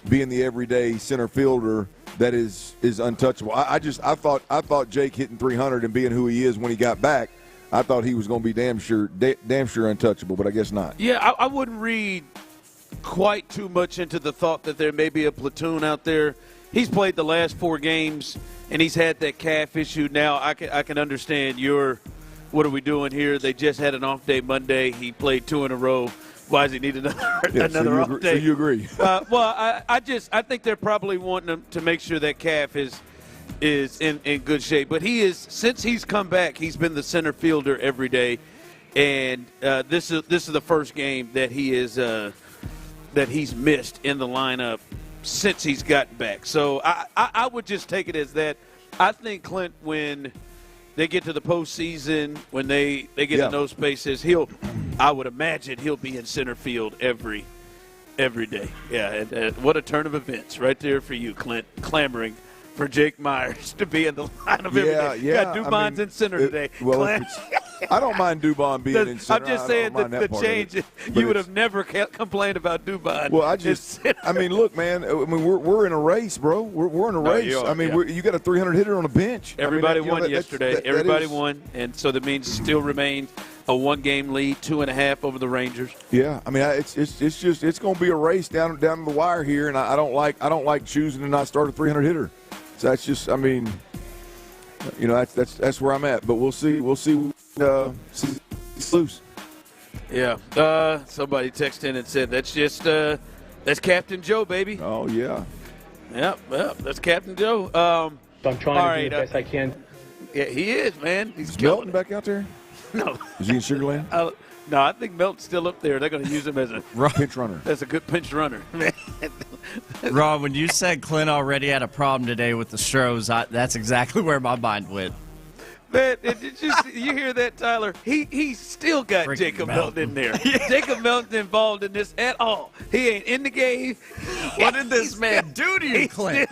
being the everyday center fielder that is untouchable? I thought Jake hitting 300 and being who he is when he got back, I thought he was going to be damn sure untouchable, but I guess not. Yeah, I wouldn't read quite too much into the thought that there may be a platoon out there. He's played the last 4 games, and he's had that calf issue. Now I can understand what are we doing here? They just had an off day Monday. He played 2 in a row. Why does he need another off day? So you agree? I think they're probably wanting him to make sure that calf is in good shape. But since he's come back, he's been the center fielder every day, and this is the first game that he's missed in the lineup since he's gotten back. So I would just take it as that. I think Clint, when they get to the postseason, when they get in those spaces, I would imagine he'll be in center field every day. Yeah, and what a turn of events right there for you, Clint, clamoring for Jake Myers to be in the lineup every day. Yeah. Got Dubon's in center today. I don't mind Dubon being in center. I'm just saying the change. You would have never complained about Dubon. Well, look, man. We're in a race, bro. We're in a race. You got a 300 hitter on a bench. Everybody won yesterday. Everybody won, and so that means still remains a 1-game lead, 2.5 over the Rangers. Yeah, it's going to be a race down to the wire here, and I don't like choosing to not start a 300 hitter. So that's just, that's where I'm at. But we'll see. It's loose. Yeah. Somebody texted in and said that's Captain Joe, baby. Oh yeah. Yep. That's Captain Joe. I'm trying to do the best I can. Yeah, he is, man. He's Melton back out there. No. Is he in Sugar Land? No, I think Melton's still up there. They're going to use him as a pinch runner. That's a good pinch runner. Ron, when you said Clint already had a problem today with the Astros, that's exactly where my mind went. Man, you hear that, Tyler? He still got Freaking Jacob Melton in there. Jacob Melton involved in this at all. He ain't in the game. What did this man do to you, Clint?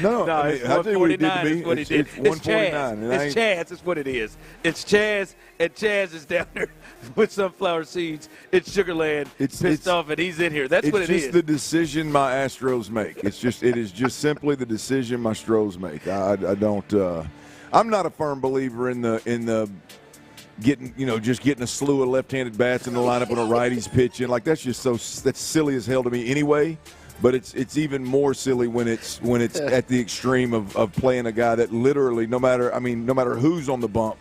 No, it's 149 is what he did. It's Chaz. It's Chaz is what it is. It's Chaz, and Chaz is down there with sunflower seeds. It's Sugar Land. It's pissed off, and he's in here. That's what it is. It's just the decision my Astros make. It is just simply the decision my Astros make. I don't. I'm not a firm believer in the getting a slew of left-handed bats in the lineup when a righty's pitching. Like that's silly as hell to me anyway. But it's even more silly when it's at the extreme of playing a guy that literally no matter who's on the bump,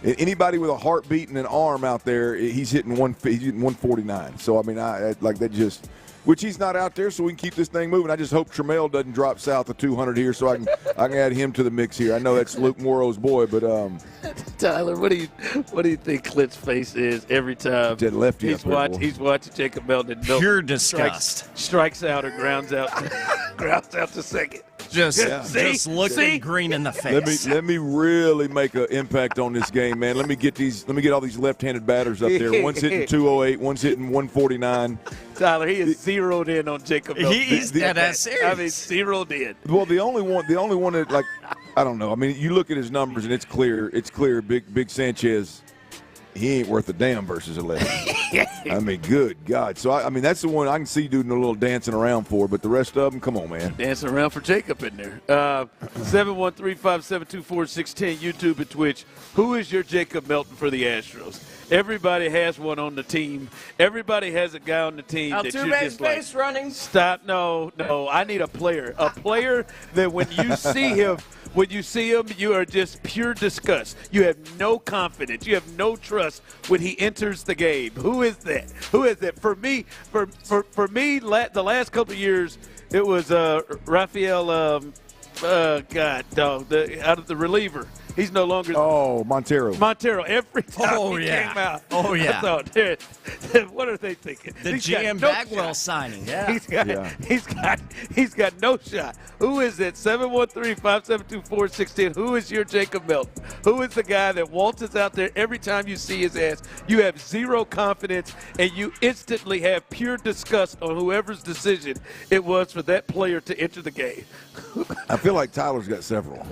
Anybody with a heartbeat and an arm out there, he's hitting 149. So, I mean, I like that just – which he's not out there, so we can keep this thing moving. I just hope Trammell doesn't drop south of 200 here so I can add him to the mix here. I know that's Luke Morrow's boy, but Tyler, what do you think Clint's face is every time he's watching Jacob Melton? Pure disgust. Strikes out or grounds out to second. Just looking green in the face. Let me really make an impact on this game, man. Let me get all these left-handed batters up there. One's hitting 208, one's hitting 149. Tyler, he is zeroed in on Jacob Melton. He's dead serious. I mean, zeroed in. Well, the only one that, like, I don't know. I mean, you look at his numbers and it's clear. Big Sanchez, he ain't worth a damn versus 11. I mean, good God. So, I mean, that's the one I can see doing a little dancing around for, but the rest of them, come on, man. Dancing around for Jacob in there. 713-572-4610, YouTube and Twitch. Who is your Jacob Melton for the Astros? Everybody has one on the team. Everybody has a guy on the team that you're just like, running. Stop. No. I need a player. A player that when you see him, you are just pure disgust. You have no confidence. You have no trust when he enters the game. Who is that? For me, the last couple of years, it was Rafael. Out of the reliever. He's no longer. Oh, Montero. Every time he came out. Oh, yeah. I thought, what are they thinking? The GM Bagwell signing. Yeah. He's got no shot. Who is it? 713-572-4610. Who is your Jacob Melton? Who is the guy that waltzes out there every time you see his ass? You have zero confidence, and you instantly have pure disgust on whoever's decision it was for that player to enter the game. I feel like Tyler's got several.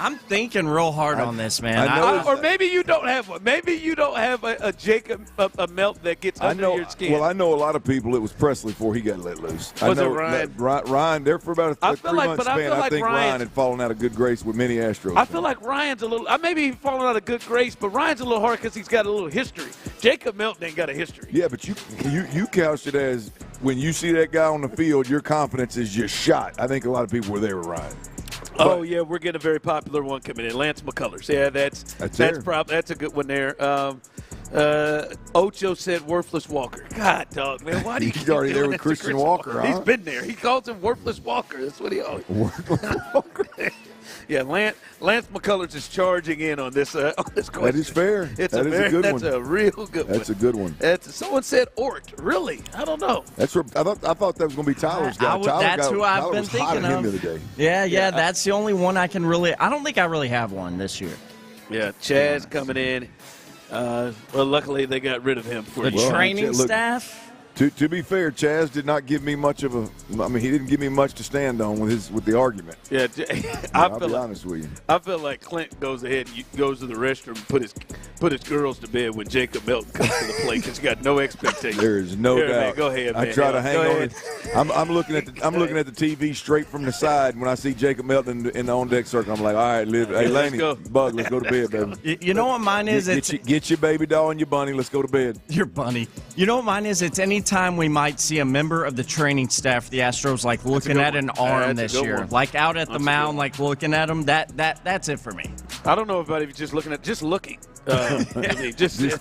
I'm thinking real hard on this, man. Or maybe you don't have one. Maybe you don't have a Jacob a Melton that gets under your skin. Well, I know a lot of people. It was Presley before he got let loose. Was it Ryan? Ryan, there for about a 3-month span. I think Ryan had fallen out of good grace with many Astros. I feel like Ryan's a little – maybe he's fallen out of good grace, but Ryan's a little hard because he's got a little history. Jacob Melton ain't got a history. Yeah, but you couched it as when you see that guy on the field, your confidence is just shot. I think a lot of people were there with Ryan. Oh, yeah, we're getting a very popular one coming in. Lance McCullers. Yeah, that's a good one there. Ocho said worthless Walker. God, dog, man, why do you keep already doing there with Christian Walker, huh? He's been there. He calls him worthless Walker. That's what he always. Worthless Walker. Yeah, Lance McCullers is charging in on this question. That is fair. That's a good one. That's a real good one. That's a good one. Someone said Ort. Really? I don't know. That's what I thought that was going to be Tyler's guy. That's who I've been thinking of. The other day. Yeah, that's the only one I can really – I don't think I really have one this year. Yeah, Chaz coming in. Well, luckily they got rid of him. The training staff? To be fair, Chaz did not give me much of a. I mean, he didn't give me much to stand on with the argument. Yeah, I'll be honest with you. I feel like Clint goes ahead and goes to the restroom and put his girls to bed when Jacob Melton comes to the plate because he's got no expectation. There is no doubt. Man, go ahead, man. I try to hang on it. I'm looking at the TV straight from the side when I see Jacob Melton in the on deck circle. I'm like, all right, hey Laney, Bug, let's go to bed, baby. You know what mine is? Get your baby doll and your bunny. Let's go to bed. Your bunny. You know what mine is? It's any time we might see a member of the training staff for the Astros like looking at an arm this year, like out at the mound, like looking at them. That's it for me. I don't know about if you're just looking. Just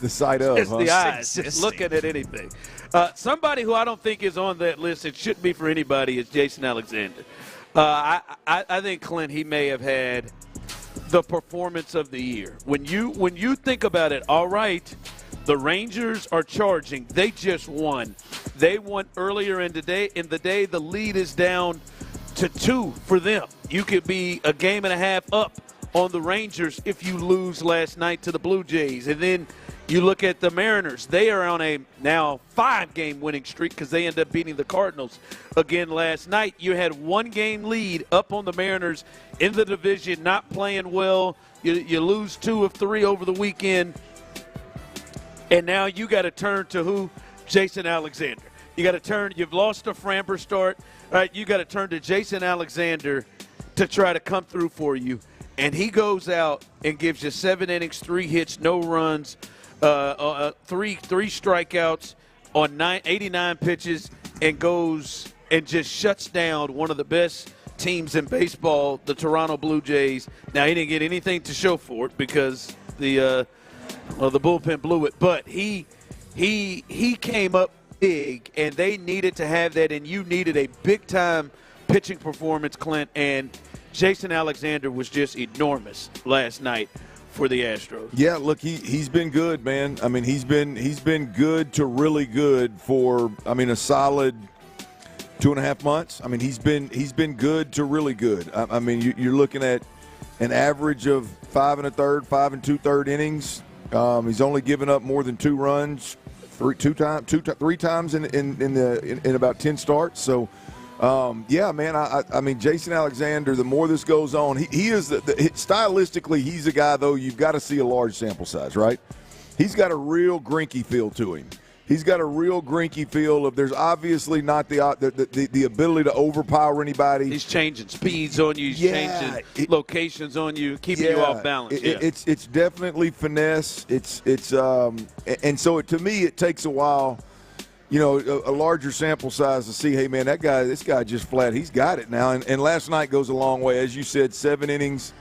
the sight of, just the eyes, just looking at anything. Somebody who I don't think is on that list, it shouldn't be for anybody, is Jason Alexander. I think Clint, he may have had the performance of the year. When you think about it, all right, the Rangers are charging. They just won. They won earlier in the day. The lead is down to 2 for them. You could be a game and a half up on the Rangers if you lose last night to the Blue Jays. And then you look at the Mariners. They are on a now 5-game winning streak because they end up beating the Cardinals again last night. You had 1-game lead up on the Mariners in the division, not playing well. You lose 2 of 3 over the weekend. And now you got to turn to who? Jason Alexander. You got to turn. You've lost a Framber start. All right, you got to turn to Jason Alexander to try to come through for you. And he goes out and gives you 7 innings, 3 hits, no runs, 3 strikeouts on 89 pitches, and goes and just shuts down one of the best teams in baseball, the Toronto Blue Jays. Now, he didn't get anything to show for it because the Well, the bullpen blew it, but he came up big, and they needed to have that, and you needed a big-time pitching performance, Clint, and Jason Alexander was just enormous last night for the Astros. Yeah, look, he's been good, man. I mean, he's been good to really good for, I mean, a solid 2.5 months. I mean, he's been good to really good. I mean, you're looking at an average of 5 1/3, 5 2/3 innings. He's only given up more than 2 runs three times in about 10 starts. So, yeah, man. I mean, Jason Alexander. The more this goes on, he is stylistically, he's a guy though. You've got to see a large sample size, right? He's got a real Greinke feel to him. He's got a real Greinke feel of there's obviously not the ability to overpower anybody. He's changing speeds on you. He's changing locations on you, keeping you off balance. It's definitely finesse. And so to me it takes a while, you know, a larger sample size to see, hey man, this guy just flat. He's got it now. And last night goes a long way, as you said, 7 innings.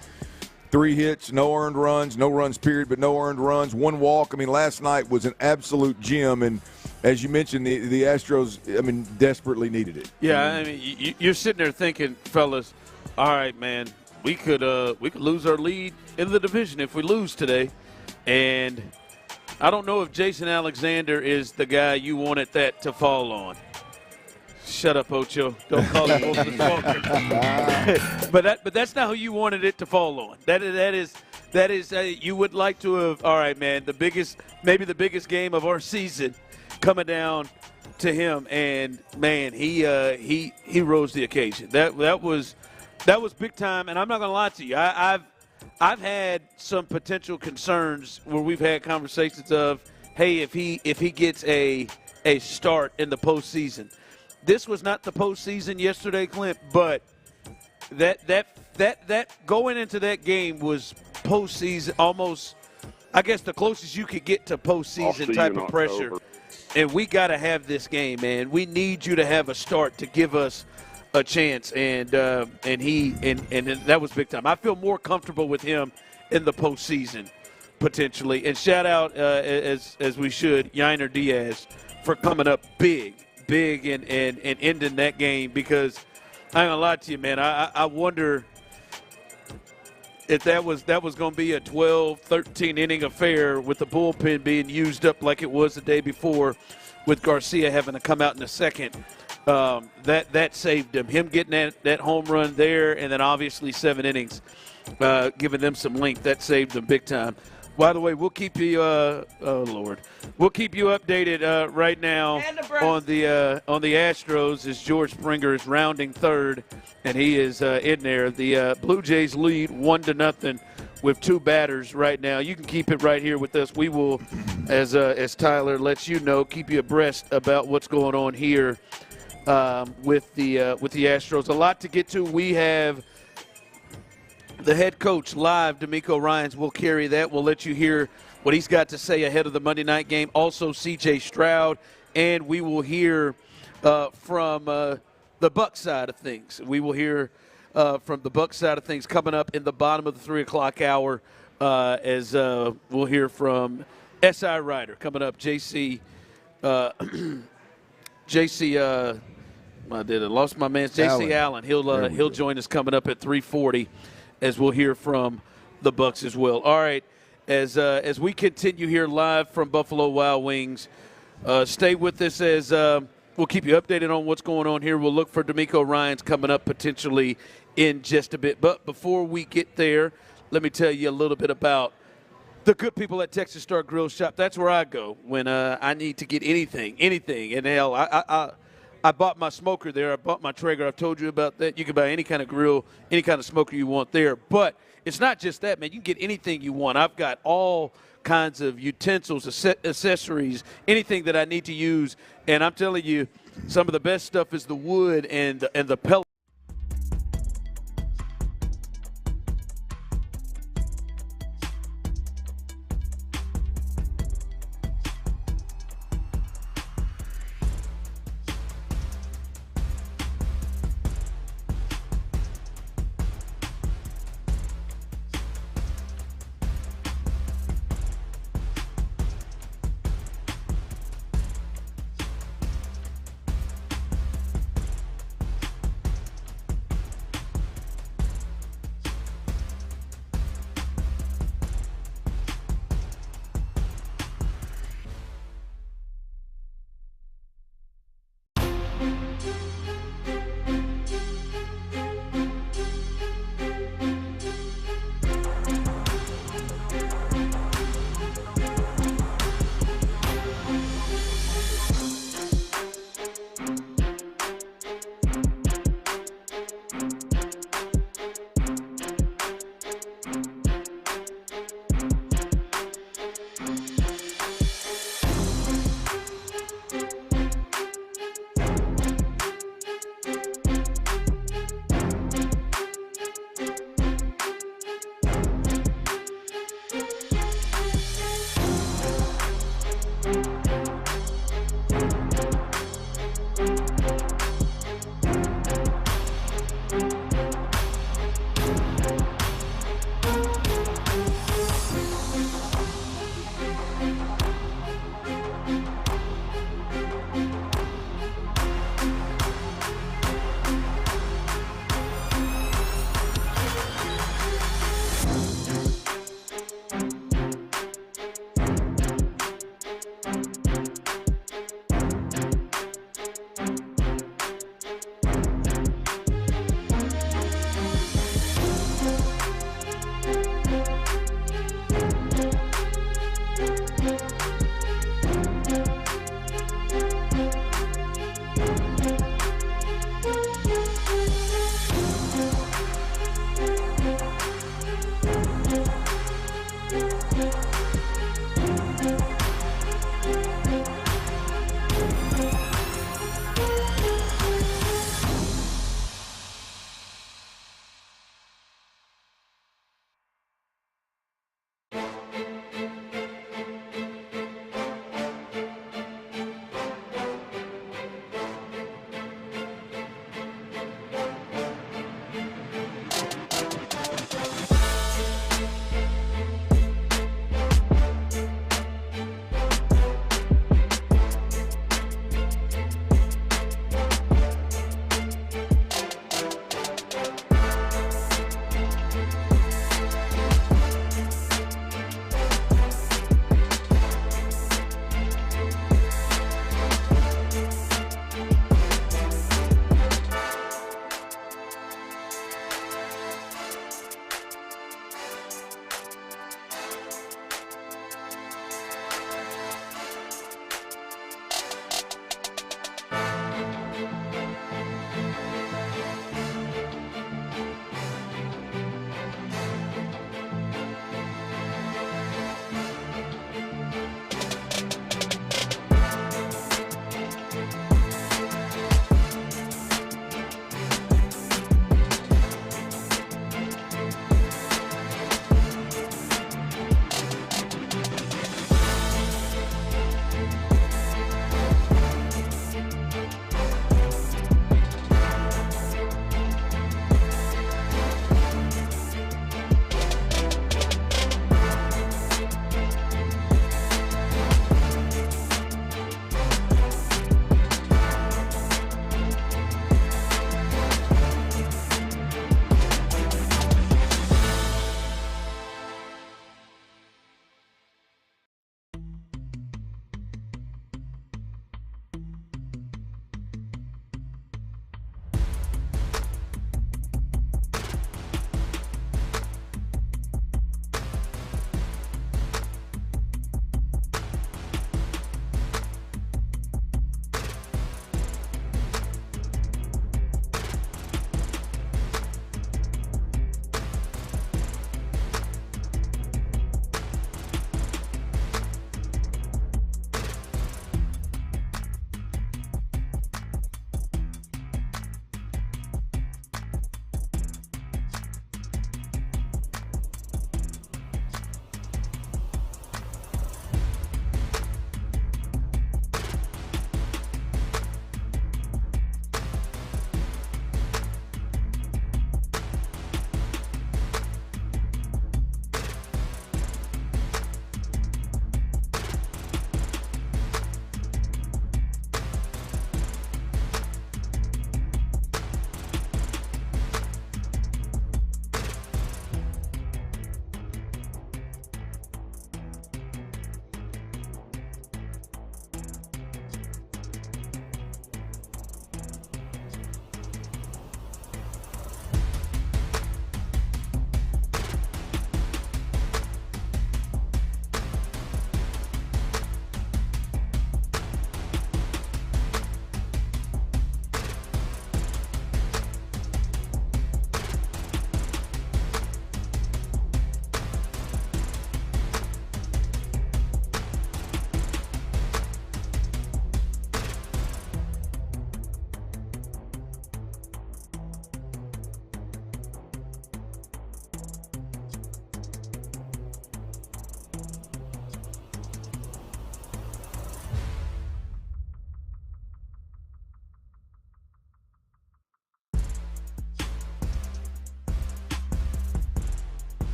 3 hits, no earned runs, no runs period, but no earned runs, 1 walk. I mean, last night was an absolute gem, and as you mentioned, the Astros, I mean, desperately needed it. Yeah, I mean, you're sitting there thinking, fellas, all right, man, we could lose our lead in the division if we lose today, and I don't know if Jason Alexander is the guy you wanted that to fall on. Shut up, Ocho. Don't call him over the phone. But that's not who you wanted it to fall on. That is you would like to have. All right, man. Maybe the biggest game of our season coming down to him, and man, he rose the occasion. That was big time. And I'm not gonna lie to you. I've had some potential concerns where we've had conversations of, hey, if he gets a start in the postseason. This was not the postseason yesterday, Clint, but that going into that game was postseason almost. I guess the closest you could get to postseason type of pressure. And we got to have this game, man. We need you to have a start to give us a chance, and that was big time. I feel more comfortable with him in the postseason potentially. And shout out as we should, Yainer Diaz for coming up big and ending that game, because I ain't gonna lie to you, man. I wonder if that was going to be a 12, 13 inning affair with the bullpen being used up like it was the day before, with Garcia having to come out in the second. That saved him. Him getting that home run there, and then obviously 7 innings, giving them some length. That saved them big time. By the way, we'll keep you. We'll keep you updated right now on the Astros as George Springer is rounding third, and he is in there. The Blue Jays lead 1-0 with 2 batters right now. You can keep it right here with us. We will, as Tyler lets you know, keep you abreast about what's going on here with the Astros. A lot to get to. We have the head coach live, D'Amico Ryans, will carry that. We'll let you hear what he's got to say ahead of the Monday night game. Also, C.J. Stroud, and we will hear from the Bucs side of things. We will hear from the Bucs side of things coming up in the bottom of the 3 o'clock hour as we'll hear from S.I. Ryder coming up. JC, I lost my man, J.C. Allen. He'll join us coming up at 3:40. As we'll hear from the Bucs as well. All right, as we continue here live from Buffalo Wild Wings, stay with us as we'll keep you updated on what's going on here. We'll look for D'Amico Ryans coming up potentially in just a bit. But before we get there, let me tell you a little bit about the good people at Texas Star Grill Shop. That's where I go when I need to get anything. And hell, I bought my smoker there. I bought my Traeger. I've told you about that. You can buy any kind of grill, any kind of smoker you want there. But it's not just that, man. You can get anything you want. I've got all kinds of utensils, accessories, anything that I need to use. And I'm telling you, some of the best stuff is the wood and the pellet.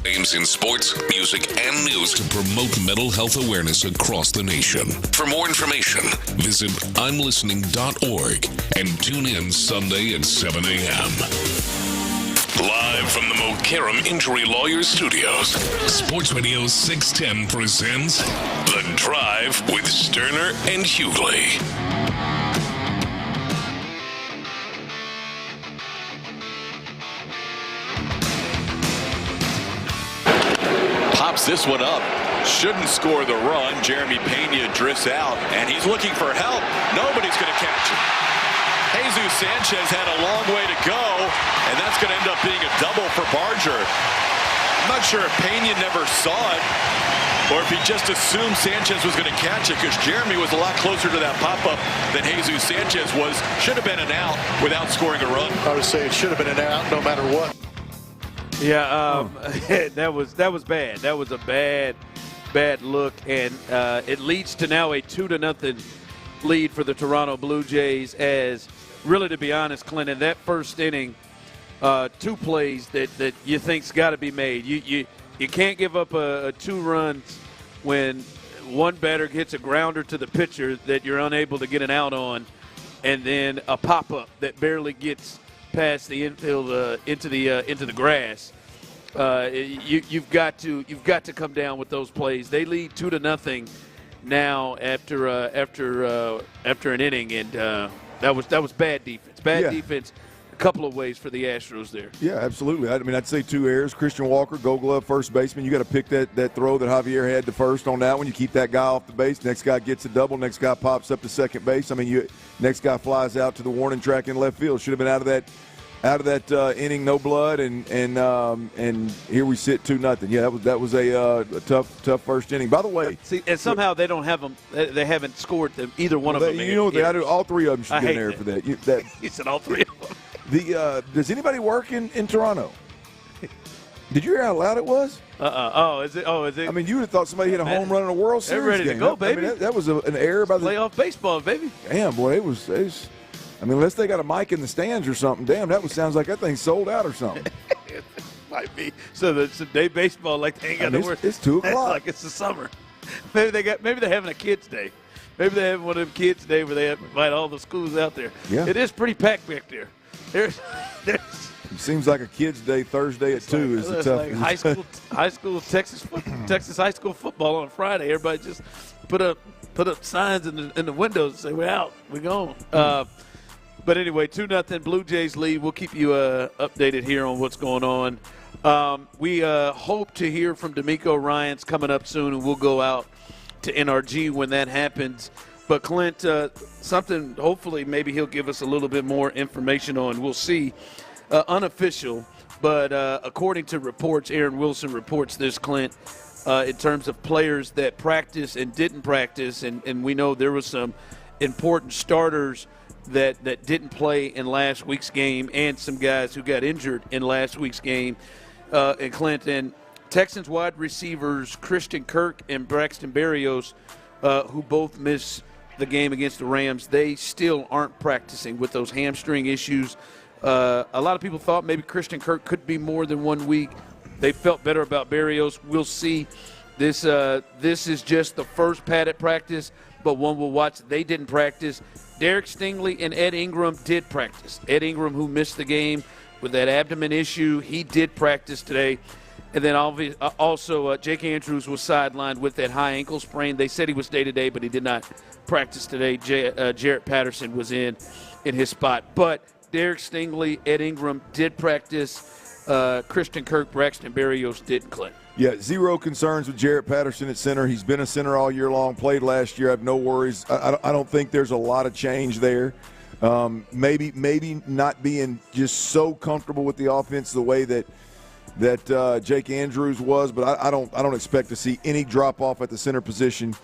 Names in sports, music, and news to promote mental health awareness across the nation. For more information, visit imlistening.org and tune in Sunday at 7 a.m. Live from the Mokaram Injury Lawyers Studios, Sports Radio 610 presents The Drive with Stoerner and Hughley. Pops this one up. Shouldn't score the run. Jeremy Pena drifts out, and he's looking for help. Nobody's going to catch him. Jesus Sanchez had a long way to go, and that's going to end up being a double for Barger. I'm not sure if Pena never saw it, or if he just assumed Sanchez was going to catch it, because Jeremy was a lot closer to that pop-up than Jesus Sanchez was. Should have been an out without scoring a run. I would say it should have been an out no matter what. Yeah, that was bad. That was a bad look, and it leads to now a 2-0 lead for the Toronto Blue Jays. As really, to be honest, Clinton, that first inning, 2 plays that you think's got to be made. You can't give up a 2 runs when one batter gets a grounder to the pitcher that you're unable to get an out on, and then a pop-up that barely gets past the infield into the grass. You've got to come down with those plays. They lead 2-0 now after an inning, and that was bad defense. Defense, a couple of ways for the Astros there. Yeah, absolutely. I'd say 2 errors. Christian Walker, Gold Glove, first baseman. You got to pick that throw that Javier had to first on that one. You keep that guy off the base. Next guy gets a double. Next guy pops up to second base. Next guy flies out to the warning track in left field. Should have been out of that inning, no blood, and here we sit 2-0. Yeah, that was a tough first inning. By the way, and somehow they don't have them. They haven't scored either one of them. You know, all 3 of them should get in there for that. You said all 3 of them. Does anybody work in Toronto? Did you hear how loud it was? Oh, is it? You would have thought somebody hit a home run in a World Series ready game. to go, baby. That was an error by the playoff baseball, baby. Damn, boy, it was. Unless they got a mic in the stands or something, damn, sounds like that thing sold out or something. It might be. So it's a day baseball like they ain't got to work. It's 2 o'clock. Like it's the summer. Maybe they're having a kids' day. Maybe they have one of them kids' day where they invite all the schools out there. Yeah. It is pretty packed back there. There's it seems like a kids' day Thursday at 2 is a tough. Like high school Texas high school football on Friday. Everybody just put up signs in the windows and say we're out, we're gone. But anyway, 2-0 Blue Jays lead. We'll keep you updated here on what's going on. We hope to hear from D'Amico Ryans coming up soon, and we'll go out to NRG when that happens. But Clint, something hopefully maybe he'll give us a little bit more information on. We'll see. Unofficial, but according to reports, Aaron Wilson reports this, Clint, in terms of players that practice and didn't practice, and we know there was some important starters that didn't play in last week's game and some guys who got injured in last week's game. And Clint, and Texans wide receivers Christian Kirk and Braxton Berrios, who both missed the game against the Rams, they still aren't practicing with those hamstring issues. A lot of people thought maybe Christian Kirk could be more than 1 week. They felt better about Berrios. We'll see. This is just the first padded practice, but one we'll watch. They didn't practice. Derek Stingley and Ed Ingram did practice. Ed Ingram, who missed the game with that abdomen issue, he did practice today. And then also Jake Andrews was sidelined with that high ankle sprain. They said he was day-to-day, but he did not practice today. Jarrett Patterson was in his spot. But Derek Stingley, Ed Ingram did practice. Christian Kirk, Braxton Berrios didn't, Clint. Yeah, 0 concerns with Jarrett Patterson at center. He's been a center all year long, played last year. I have no worries. I don't think there's a lot of change there. Maybe not being just so comfortable with the offense the way that Jake Andrews was, but I don't expect to see any drop off at the center position.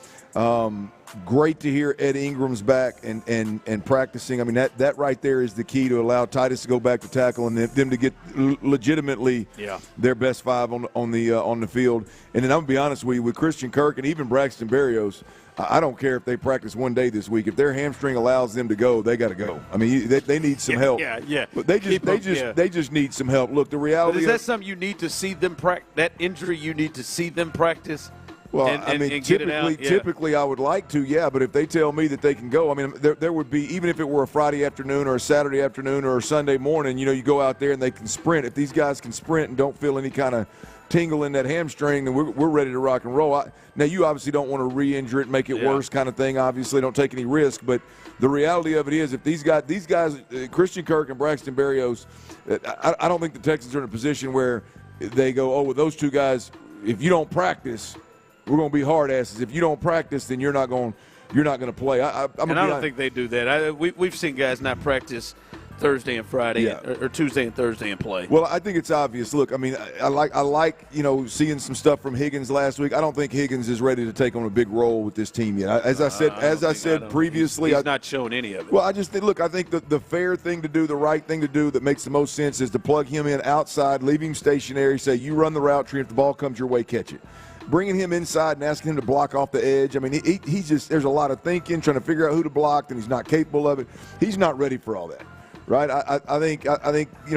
great to hear Ed Ingram's back and practicing. I mean, that right there is the key to allow Titus to go back to tackle and them to get legitimately their best 5 on the field. And then I'm going to be honest with you, with Christian Kirk and even Braxton Berrios, I don't care if they practice one day this week. If their hamstring allows them to go, they got to go. I mean, they need some help. Yeah. But they just need some help. Look, the reality is that something you need to see them practice? That injury you need to see them practice? Well, and typically I would like to, but if they tell me that they can go, I mean, there would be, even if it were a Friday afternoon or a Saturday afternoon or a Sunday morning, you go out there and they can sprint. If these guys can sprint and don't feel any kind of tingle in that hamstring, then we're ready to rock and roll. Now, you obviously don't want to re-injure it and make it worse kind of thing. Obviously, don't take any risk. But the reality of it is, if these guys, Christian Kirk and Braxton Berrios, I don't think the Texans are in a position where they go, oh, with those two guys, if you don't practice, we're going to be hard asses. If you don't practice, then you're not going to play. I don't think they do that. We've seen guys not practice Thursday and Friday or Tuesday and Thursday and play. Well, I think it's obvious. Look, I mean, I like seeing some stuff from Higgins last week. I don't think Higgins is ready to take on a big role with this team yet. As I said previously, he's not showing any of it. Well, I just think, look, I think the fair thing to do, the right thing to do that makes the most sense is to plug him in outside, leave him stationary, say you run the route tree, if the ball comes your way, catch it. Bringing him inside and asking him to block off the edge. I mean, he's just, there's a lot of thinking, trying to figure out who to block, and he's not capable of it. He's not ready for all that. Right, I think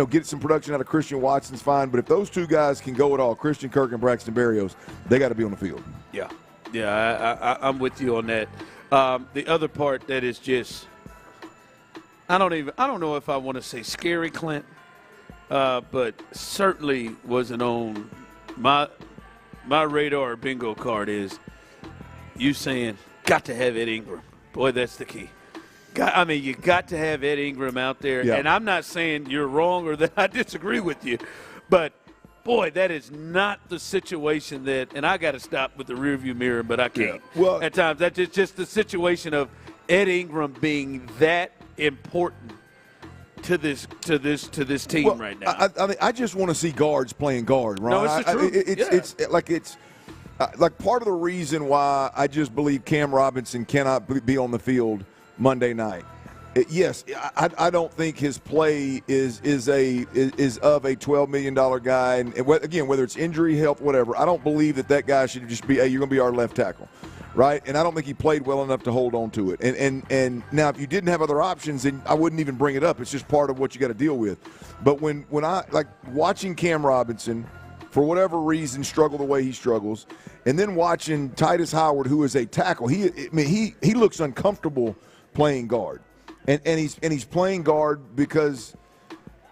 get some production out of Christian Watson's fine, but if those two guys can go at all, Christian Kirk and Braxton Berrios, they got to be on the field. Yeah, I'm with you on that. The other part that is just, I don't know if I want to say scary, Clint, but certainly wasn't on my radar or bingo card is you saying got to have Ed Ingram. Boy, that's the key. You got to have Ed Ingram out there. Yeah. And I'm not saying you're wrong or that I disagree with you, but, boy, that is not the situation that – and I got to stop with the rearview mirror, but I can't. Yeah. Well, at times, that's just the situation of Ed Ingram being that important to this team right now. I just want to see guards playing guard, right? No, it's the truth. It's like part of the reason why I just believe Cam Robinson cannot be on the field Monday night. Yes, I don't think his play is of a $12 million guy. And again, whether it's injury, health, whatever, I don't believe that guy should just be, hey, you're going to be our left tackle, right? And I don't think he played well enough to hold on to it. And now if you didn't have other options, then I wouldn't even bring it up. It's just part of what you got to deal with. But when I like watching Cam Robinson, for whatever reason, struggle the way he struggles, and then watching Titus Howard, who is a tackle, he looks uncomfortable playing guard, and he's playing guard because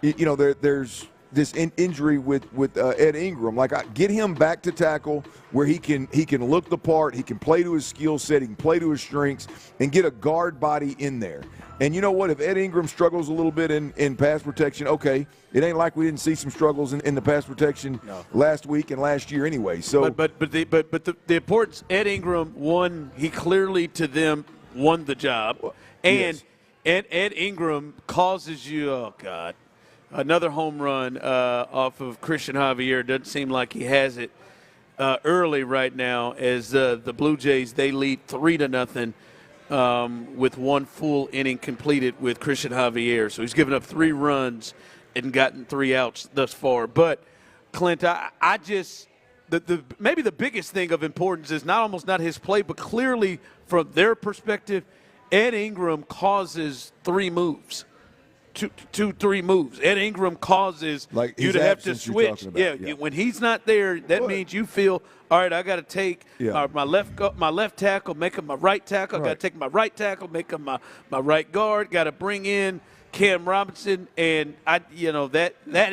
there's this injury with Ed Ingram. Like, get him back to tackle where he can look the part, he can play to his skill set, he can play to his strengths, and get a guard body in there. And you know what? If Ed Ingram struggles a little bit in pass protection, okay, it ain't like we didn't see some struggles in the pass protection last week and last year anyway. So, but the importance, Ed Ingram he clearly to them won the job, and Ed Ingram causes you, another home run off of Christian Javier. Doesn't seem like he has it early right now as the Blue Jays, they lead 3-0 with one full inning completed with Christian Javier. So he's given up 3 runs and gotten 3 outs thus far. But, Clint, I just – maybe the biggest thing of importance is not his play, but clearly from their perspective, Ed Ingram causes 3 moves. 2-3 moves. Ed Ingram causes you to have to switch. When he's not there, that means you feel, all right, I got to take my left tackle, make him my right tackle. I got to take my right tackle, make him my right guard. Got to bring in Cam Robinson, and that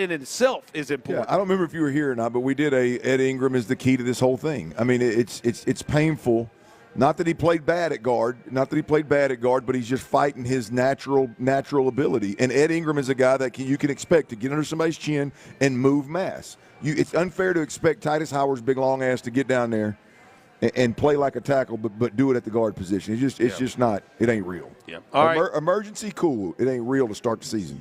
in itself is important. Yeah, I don't remember if you were here or not, but we did Ed Ingram is the key to this whole thing. I mean, it's painful. Not that he played bad at guard, but he's just fighting his natural ability. And Ed Ingram is a guy that you can expect to get under somebody's chin and move mass. It's unfair to expect Titus Howard's big long ass to get down there and play like a tackle, but do it at the guard position. It's just not. It ain't real. Yeah. All right. Emergency, cool. It ain't real to start the season.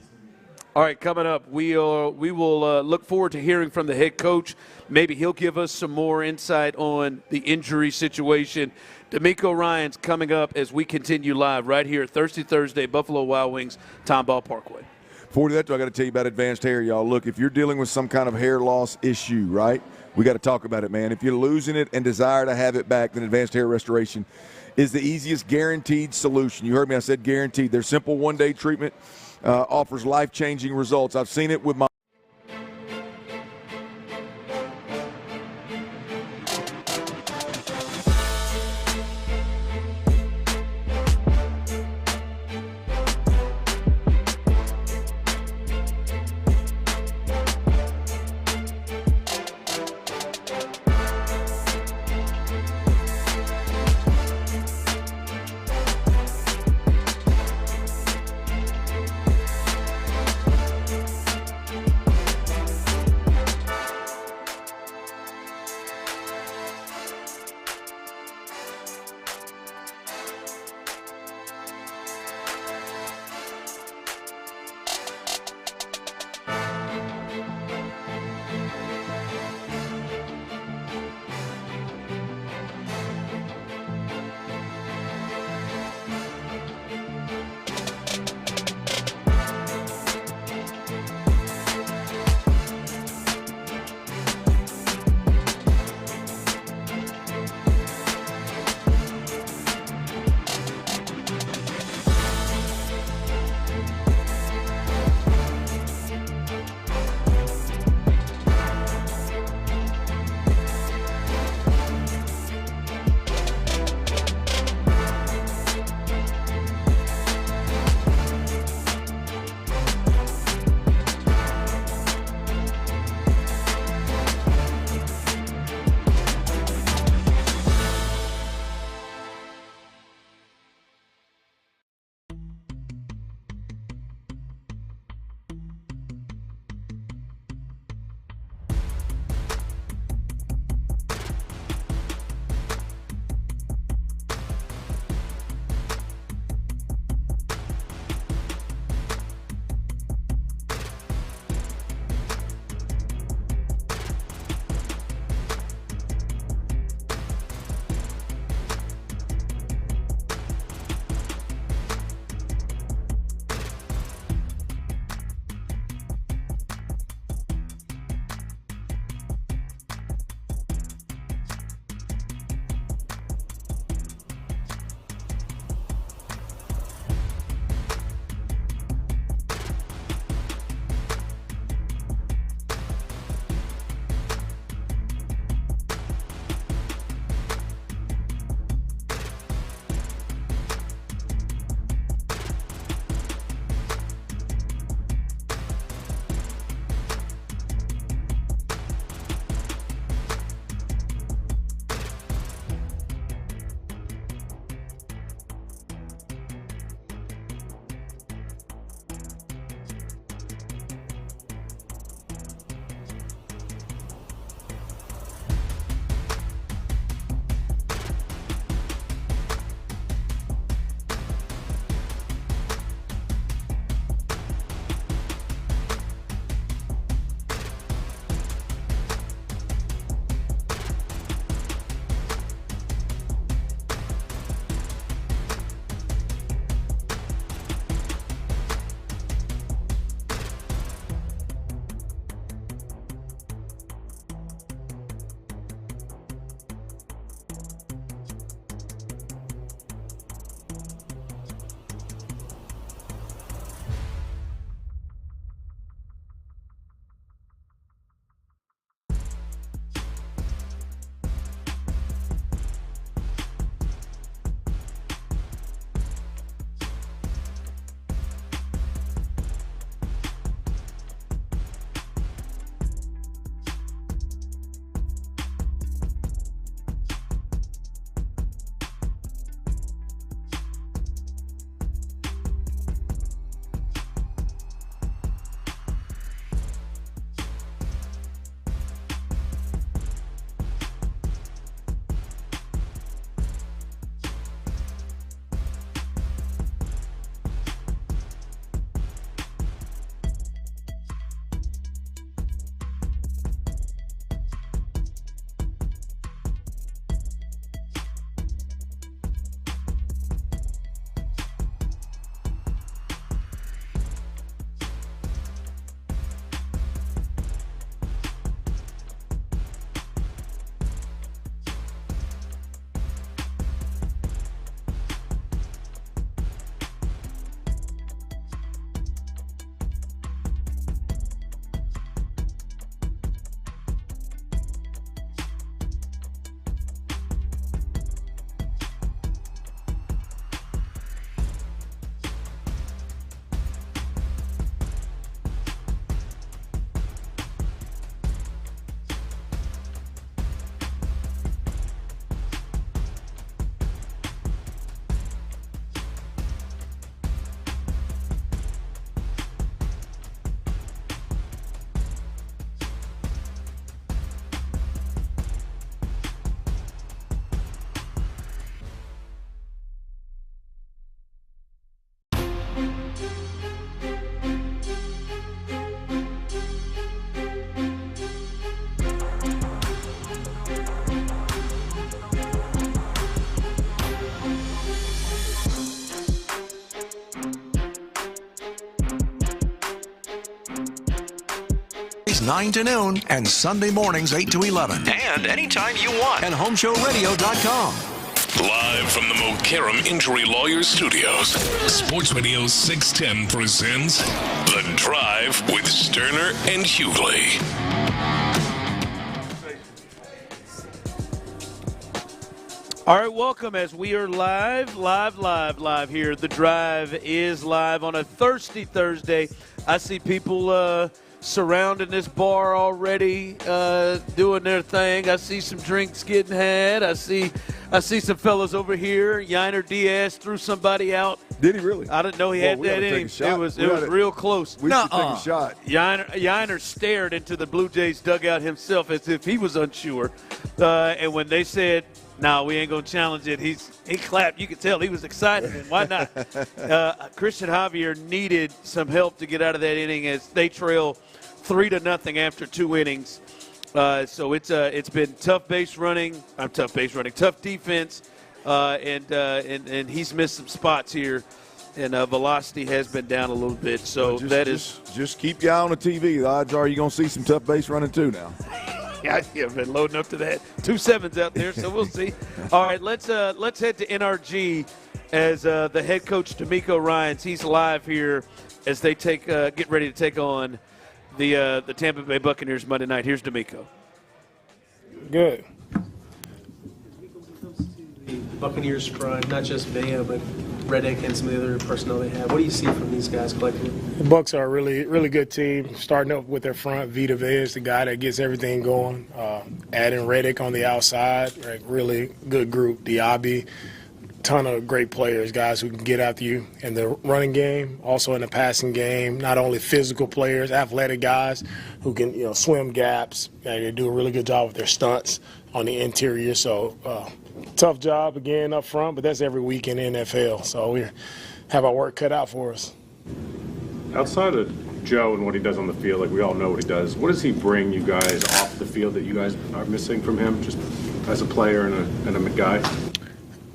All right, coming up, we will look forward to hearing from the head coach. Maybe he'll give us some more insight on the injury situation. D'Amico Ryan's coming up as we continue live right here at Thirsty Thursday, Buffalo Wild Wings, Tomball Parkway. Before that, I got to tell you about advanced hair, y'all. Look, if you're dealing with some kind of hair loss issue, right, we got to talk about it, man. If you're losing it and desire to have it back, then advanced hair restoration is the easiest guaranteed solution. You heard me, I said guaranteed. Their simple one-day treatment offers life-changing results. I've seen it with my 9 to noon and Sunday mornings 8 to 11. And anytime you want. And HomeshowRadio.com. Live from the Mokaram Injury Lawyers Studios, Sports Radio 610 presents The Drive with Stoerner and Hughley. All right, welcome as we are live here. The Drive is live on a thirsty Thursday. I see people surrounding this bar already, doing their thing. I see some drinks getting had. I see some fellas over here. Yainer Diaz threw somebody out. Did he really? I didn't know he had that in him. It was real close. We should take a shot. Yainer stared into the Blue Jays dugout himself as if he was unsure. And when they said, "No, we ain't gonna challenge it," he clapped. You could tell he was excited. And why not? Christian Javier needed some help to get out of that inning as they trail 3-0 after 2 innings. So it's been tough defense, and he's missed some spots here, and velocity has been down a little bit. So just keep your eye on the TV. The odds are you're gonna see some tough base running too now. Yeah, I've been loading up to that. 2 7s out there, so we'll see. All right, let's head to NRG as the head coach D'Amico Ryans. He's live here as they get ready to take on the Tampa Bay Buccaneers Monday night. Here's D'Amico. Good. The Buccaneers front, not just Vea, but Reddick and some of the other personnel they have. What do you see from these guys collectively? The Bucs are a really good team. Starting up with their front, Vita Vea is the guy that gets everything going. Adding Reddick on the outside, really good group. Diaby, ton of great players, guys who can get after you in the running game, also in the passing game. Not only physical players, athletic guys who can swim gaps. They do a really good job with their stunts on the interior. So tough job again up front, but that's every week in the NFL. So we have our work cut out for us. Outside of Joe and what he does on the field, like we all know what he does, what does he bring you guys off the field that you guys are missing from him, just as a player and a guy?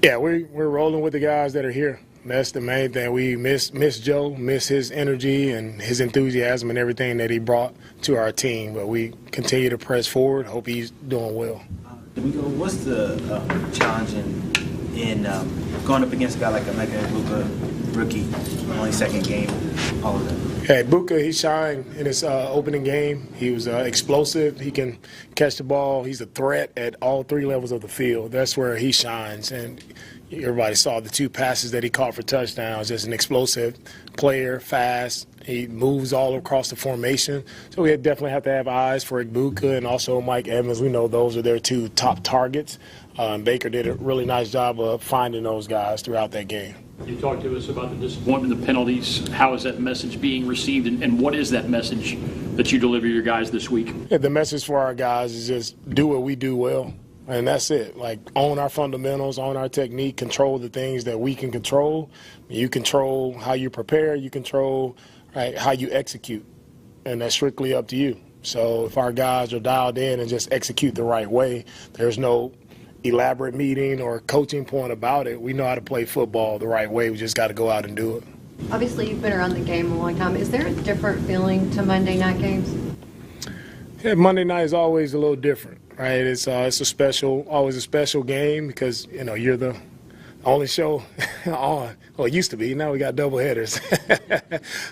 Yeah, we're rolling with the guys that are here. That's the main thing. We miss Joe, miss his energy and his enthusiasm and everything that he brought to our team. But we continue to press forward. Hope he's doing well. D'Amico, what's the challenge in going up against a guy like a Abreu, rookie, only second game, all of that? Hey, Buka, he shined in his opening game. He was explosive. He can catch the ball. He's a threat at all 3 levels of the field. That's where he shines. And everybody saw the 2 passes that he caught for touchdowns. Just an explosive player, fast. He moves all across the formation. So we definitely have to have eyes for Ibuka and also Mike Evans. We know those are their 2 top targets. Baker did a really nice job of finding those guys throughout that game. You talked to us about the disappointment, the penalties. How is that message being received, and what is that message that you deliver your guys this week? Yeah, the message for our guys is just do what we do well, and that's it. Like, own our fundamentals, own our technique, control the things that we can control. You control how you prepare, you control how you execute, and that's strictly up to you. So if our guys are dialed in and just execute the right way, there's no elaborate meeting or coaching point about it. We know how to play football the right way. We just got to go out and do it. Obviously, you've been around the game a long time. Is there a different feeling to Monday night games? Yeah, Monday night is always a little different, right? It's always a special game because you're the only show on. Well, it used to be. Now we got double headers.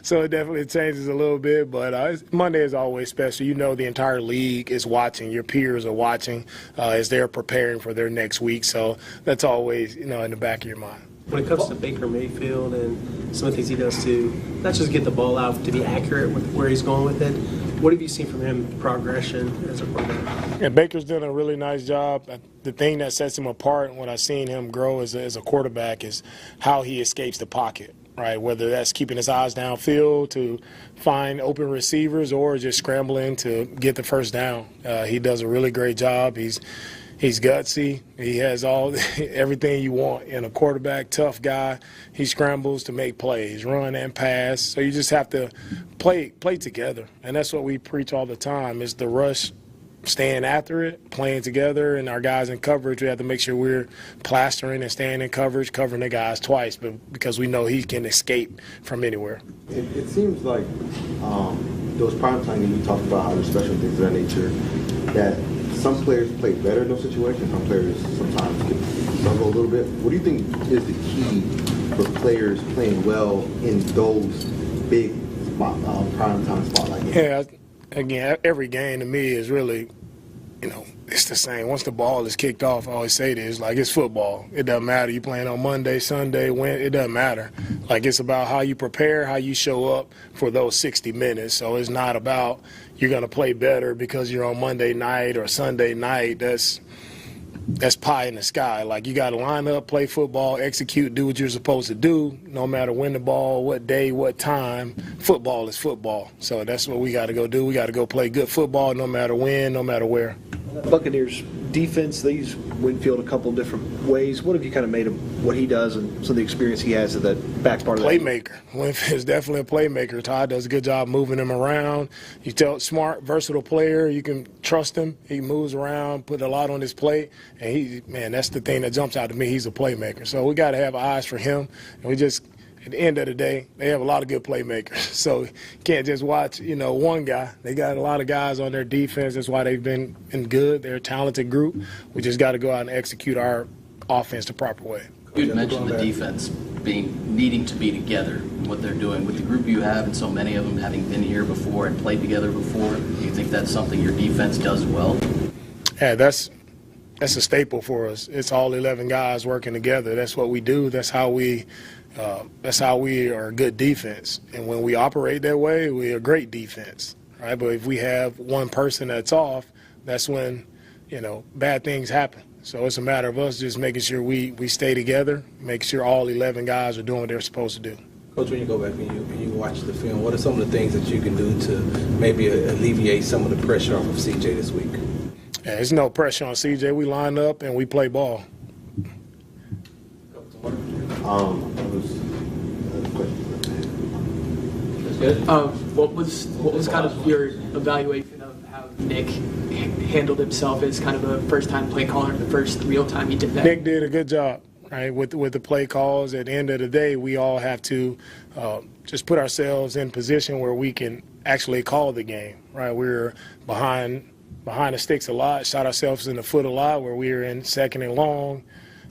So it definitely changes a little bit. But Monday is always special. The entire league is watching. Your peers are watching as they're preparing for their next week. So that's always, in the back of your mind. When it comes to Baker Mayfield and some of the things he does to not just get the ball out, to be accurate with where he's going with it, what have you seen from him, progression as a quarterback? Yeah, Baker's done a really nice job. The thing that sets him apart and what I've seen him grow as a quarterback is how he escapes the pocket, right? Whether that's keeping his eyes downfield to find open receivers or just scrambling to get the first down. He does a really great job. He's gutsy. He has everything you want in a quarterback, tough guy. He scrambles to make plays, run and pass. So you just have to play together. And that's what we preach all the time is the rush, staying after it, playing together, and our guys in coverage, we have to make sure we're plastering and staying in coverage, covering the guys twice, but because we know he can escape from anywhere. It seems like those primetime games, you talked about how they're special things of that nature, that some players play better in those situations, some players sometimes can struggle a little bit. What do you think is the key for players playing well in those big primetime spotlight games? Yeah, again, every game to me is really, it's the same. Once the ball is kicked off, I always say this, like it's football. It doesn't matter. You playing on Monday, Sunday, when, it doesn't matter. Like it's about how you prepare, how you show up for those 60 minutes. So it's not about you're going to play better because you're on Monday night or Sunday night. That's pie in the sky. Like you got to line up, play football, execute, do what you're supposed to do, no matter when the ball, what day, what time. Football is football. So that's what we got to go do. We got to go play good football no matter when, no matter where. Buccaneers defense, they use Winfield a couple different ways. What have you kind of made of what he does and some of the experience he has at that back part of that? Playmaker. Winfield's definitely a playmaker. Todd does a good job moving him around. You tell smart, versatile player. You can trust him. He moves around, put a lot on his plate, and that's the thing that jumps out to me. He's a playmaker. So we got to have eyes for him, and we just. At the end of the day, they have a lot of good playmakers. So you can't just watch, one guy. They got a lot of guys on their defense. That's why they've been good. They're a talented group. We just got to go out and execute our offense the proper way. You mentioned the defense needing to be together, what they're doing. With the group you have and so many of them having been here before and played together before, do you think that's something your defense does well? Yeah, that's a staple for us. It's all 11 guys working together. That's what we do. That's how we are a good defense. And when we operate that way, we're a great defense, right? But if we have one person that's off, that's when, bad things happen. So it's a matter of us just making sure we stay together, make sure all 11 guys are doing what they're supposed to do. Coach, when you go back and you watch the film, what are some of the things that you can do to maybe alleviate some of the pressure off of CJ this week? Yeah, there's no pressure on CJ. We line up and we play ball. What was kind of your evaluation of how Nick handled himself as kind of a first-time play caller, the first real time he did that? Nick did a good job, right, with the play calls. At the end of the day, we all have to just put ourselves in position where we can actually call the game, right? We're behind the sticks a lot, shot ourselves in the foot a lot where we were in second and long.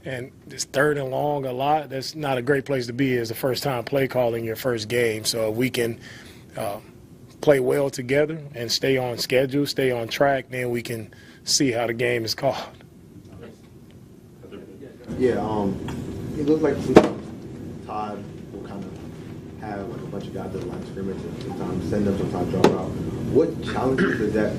And just third and long a lot, that's not a great place to be as the first time play calling your first game. So if we can play well together and stay on schedule, stay on track, then we can see how the game is called. Yeah, it looks like Todd will kind of have like a bunch of guys at the line of scrimmage and sometimes send them, sometimes drop out. What challenges does that,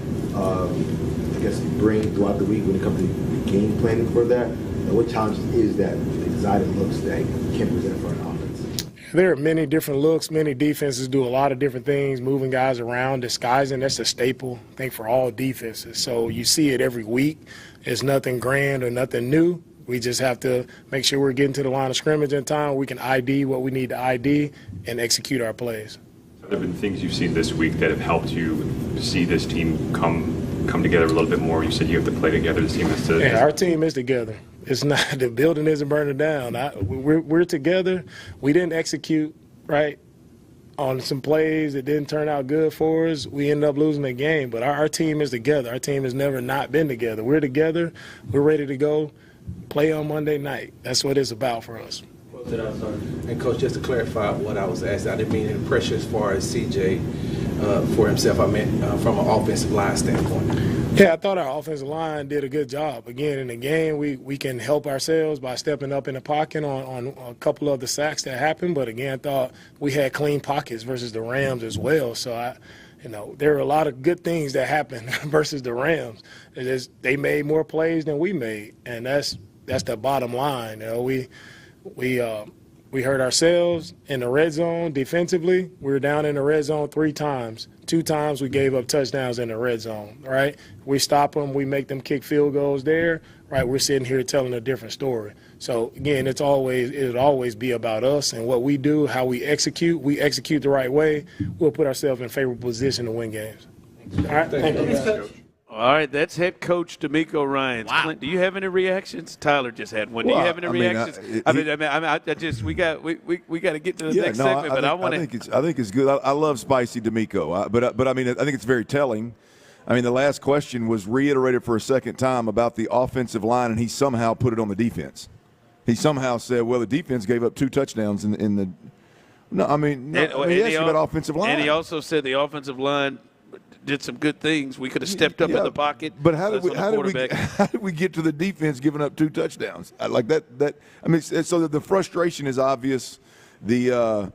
bring throughout the week when it comes to game planning for that? And what challenges is that exotic looks that you can present for an offense? There are many different looks. Many defenses do a lot of different things, moving guys around, disguising. That's a staple, I think, for all defenses. So you see it every week. It's nothing grand or nothing new. We just have to make sure we're getting to the line of scrimmage in time. We can ID what we need to ID and execute our plays. Have there been things you've seen this week that have helped you see this team come together a little bit more? You said you have to play together. Our team is together. It's not, the building isn't burning down. We're together. We didn't execute right on some plays that didn't turn out good for us. We ended up losing the game, but our team is together. Our team has never not been together. We're together. We're ready to go play on Monday night. That's what it's about for us. And Coach, just to clarify what I was asked, I didn't mean any pressure as far as CJ for himself. I meant from an offensive line standpoint. Yeah, I thought our offensive line did a good job. Again, in the game, we can help ourselves by stepping up in the pocket on a couple of the sacks that happened. But again, I thought we had clean pockets versus the Rams as well. So there are a lot of good things that happened versus the Rams. They made more plays than we made, and that's the bottom line. We hurt ourselves in the red zone defensively. We were down in the red zone 3 times. 2 times we gave up touchdowns in the red zone, right? We stop them. We make them kick field goals there, right? We're sitting here telling a different story. So, again, it'll always be about us and what we do, how we execute. We execute the right way. We'll put ourselves in a favorable position to win games. All right? Thank you. All right, that's head coach D'Amico Ryans. Wow. Clint, do you have any reactions? Tyler just had one. Do you have any reactions? We got to get to the next segment, but I want to. I think it's good. I love spicy D'Amico, but I mean, I think it's very telling. I mean, the last question was reiterated for a second time about the offensive line, and he somehow put it on the defense. He somehow said, "Well, the defense gave up 2 touchdowns in the." No, I mean, he asked you about offensive line, and he also said the offensive line did some good things. We could have stepped up in the pocket. But how did we get to the defense giving up 2 touchdowns? Like that I mean, so the frustration is obvious. The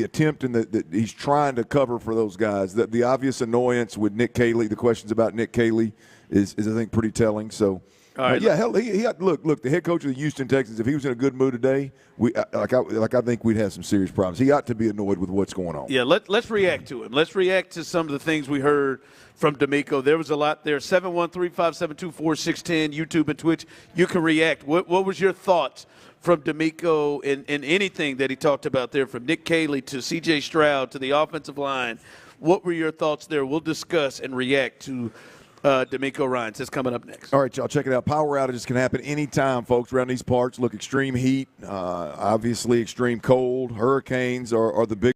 attempt and that he's trying to cover for those guys. The obvious annoyance with Nick Caley, the questions about Nick Caley is I think pretty telling. So. All right. Look. The head coach of the Houston Texans, if he was in a good mood today, I think we'd have some serious problems. He ought to be annoyed with what's going on. Yeah, let's react to him. Let's react to some of the things we heard from D'Amico. There was a lot there. 713-572-4610, YouTube and Twitch. You can react. What was your thoughts from D'Amico in anything that he talked about there, from Nick Caley to C.J. Stroud to the offensive line? What were your thoughts there? We'll discuss and react to D'Amico Ryans. That's coming up next. All right, y'all, check it out. Power outages can happen anytime, folks, around these parts. Look, extreme heat, obviously extreme cold, hurricanes are the big.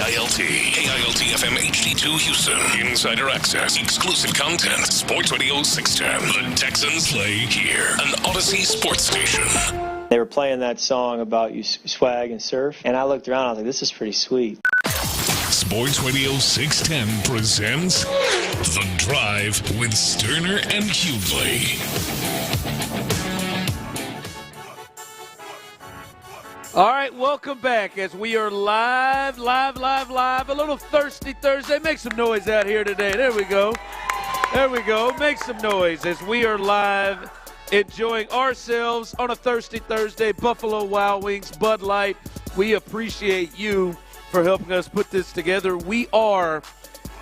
KILT. KILT FM HD2 Houston. Insider access. Exclusive content. Sports Radio 610. The Texans play here. An Odyssey sports station. They were playing that song about you swag and surf, and I looked around, I was like, this is pretty sweet. Sports Radio 610 presents The Drive with Stoerner and Hughley. All right, welcome back as we are live. A little thirsty Thursday. Make some noise out here today. There we go. Make some noise as we are live, enjoying ourselves on a thirsty Thursday. Buffalo Wild Wings, Bud Light. We appreciate you for helping us put this together. We are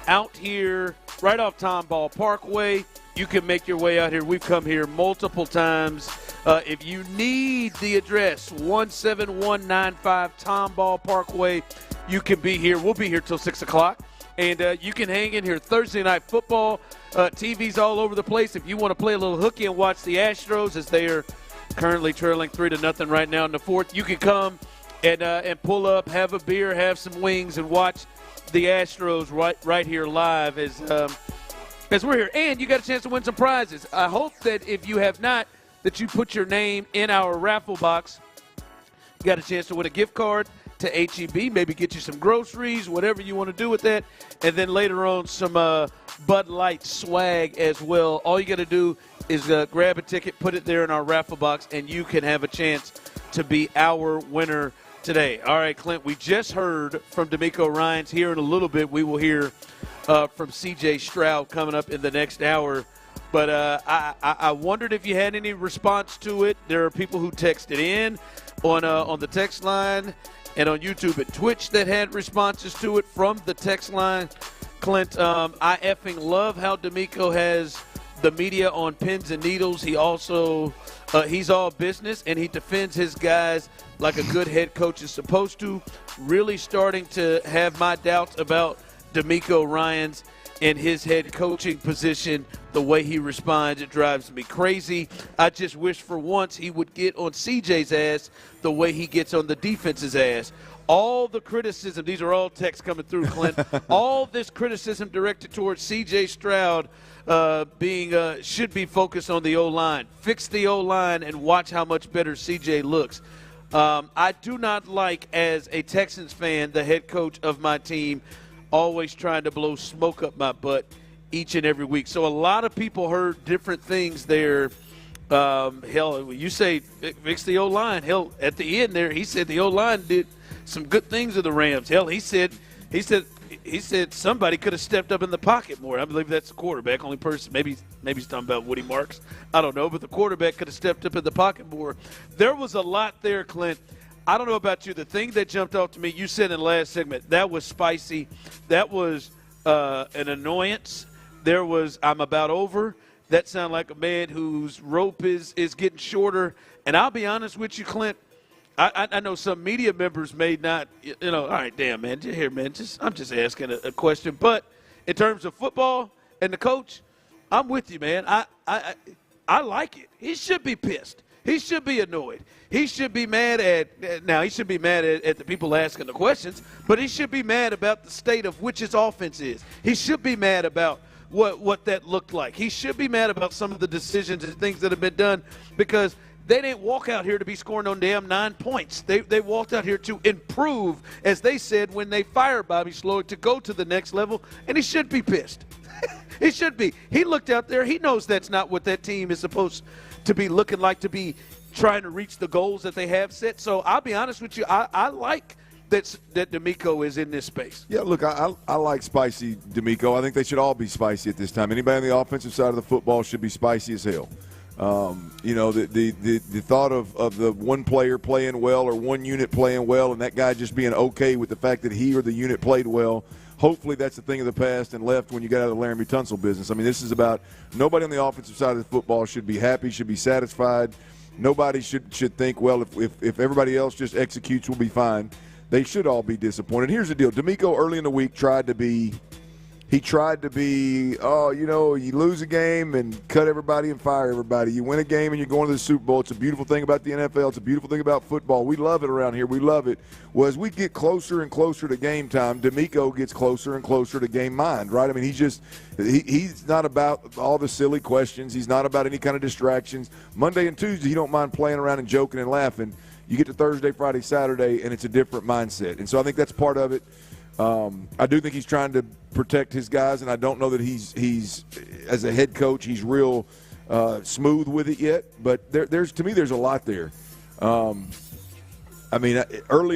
out here right off Tomball Parkway. You can make your way out here. We've come here multiple times. If you need the address, 17195 Tomball Parkway, you can be here. We'll be here till 6 o'clock. And you can hang in here. Thursday night football, TV's all over the place. If you want to play a little hooky and watch the Astros as they are currently trailing 3-0 right now in the fourth, you can come and pull up, have a beer, have some wings, and watch the Astros right here live as we're here. And you got a chance to win some prizes. I hope that if you have not, that you put your name in our raffle box. You got a chance to win a gift card to H-E-B, maybe get you some groceries, whatever you want to do with that, and then later on some Bud Light swag as well. All you got to do is grab a ticket, put it there in our raffle box, and you can have a chance to be our winner today. All right, Clint, we just heard from D'Amico Ryans. Here in a little bit, we will hear from C.J. Stroud coming up in the next hour. But I wondered if you had any response to it. There are people who texted in on the text line and on YouTube and Twitch that had responses to it from the text line. Clint, I effing love how D'Amico has the media on pins and needles. He also he's all business, and he defends his guys like a good head coach is supposed to. Really starting to have my doubts about D'Amico Ryans in his head coaching position. The way he responds, it drives me crazy. I just wish for once he would get on CJ's ass the way he gets on the defense's ass. All the criticism, these are all texts coming through, Clint, all this criticism directed towards C.J. Stroud should be focused on the O-line. Fix the O-line and watch how much better C.J. looks. I do not like, as a Texans fan, the head coach of my team always trying to blow smoke up my butt each and every week. So a lot of people heard different things there. Hell, you say fix the O-line. Hell, at the end there, he said the O-line did some good things with the Rams. Hell, he said somebody could have stepped up in the pocket more. I believe that's the quarterback. Only person, maybe he's talking about Woody Marks. I don't know, but the quarterback could have stepped up in the pocket more. There was a lot there, Clint. I don't know about you. The thing that jumped off to me, you said in the last segment, that was spicy. That was an annoyance. There was I'm about over. That sounded like a man whose rope is getting shorter. And I'll be honest with you, Clint, I know some media members may not, all right, damn, man, here, man, I'm just asking a question. But in terms of football and the coach, I'm with you, man. I like it. He should be pissed. He should be annoyed. He should be mad at the people asking the questions, but he should be mad about the state of which his offense is. He should be mad about what that looked like. He should be mad about some of the decisions and things that have been done, because they didn't walk out here to be scoring on damn 9 points. They walked out here to improve, as they said when they fired Bobby Slowick, to go to the next level, and he should be pissed. He should be. He looked out there. He knows that's not what that team is supposed to be looking like, to be trying to reach the goals that they have set. So I'll be honest with you, I like that D'Amico is in this space. Yeah, look, I like spicy D'Amico. I think they should all be spicy at this time. Anybody on the offensive side of the football should be spicy as hell. The thought of the one player playing well or one unit playing well and that guy just being okay with the fact that he or the unit played well, hopefully that's a thing of the past and left when you got out of the Laramie Tunsil business. I mean, this is about nobody on the offensive side of the football should be happy, should be satisfied. Nobody should think, well, if everybody else just executes, we'll be fine. They should all be disappointed. Here's the deal. D'Amico early in the week tried to be he tried to be, you lose a game and cut everybody and fire everybody. You win a game and you're going to the Super Bowl. It's a beautiful thing about the NFL. It's a beautiful thing about football. We love it around here. We love it. Well, as we get closer and closer to game time, DeMeco gets closer and closer to game mind, right? I mean, he's not about all the silly questions. He's not about any kind of distractions. Monday and Tuesday, he don't mind playing around and joking and laughing. You get to Thursday, Friday, Saturday, and it's a different mindset. And so I think that's part of it. I do think he's trying to protect his guys, and I don't know that he's as a head coach, he's real smooth with it yet. But there's a lot there. Early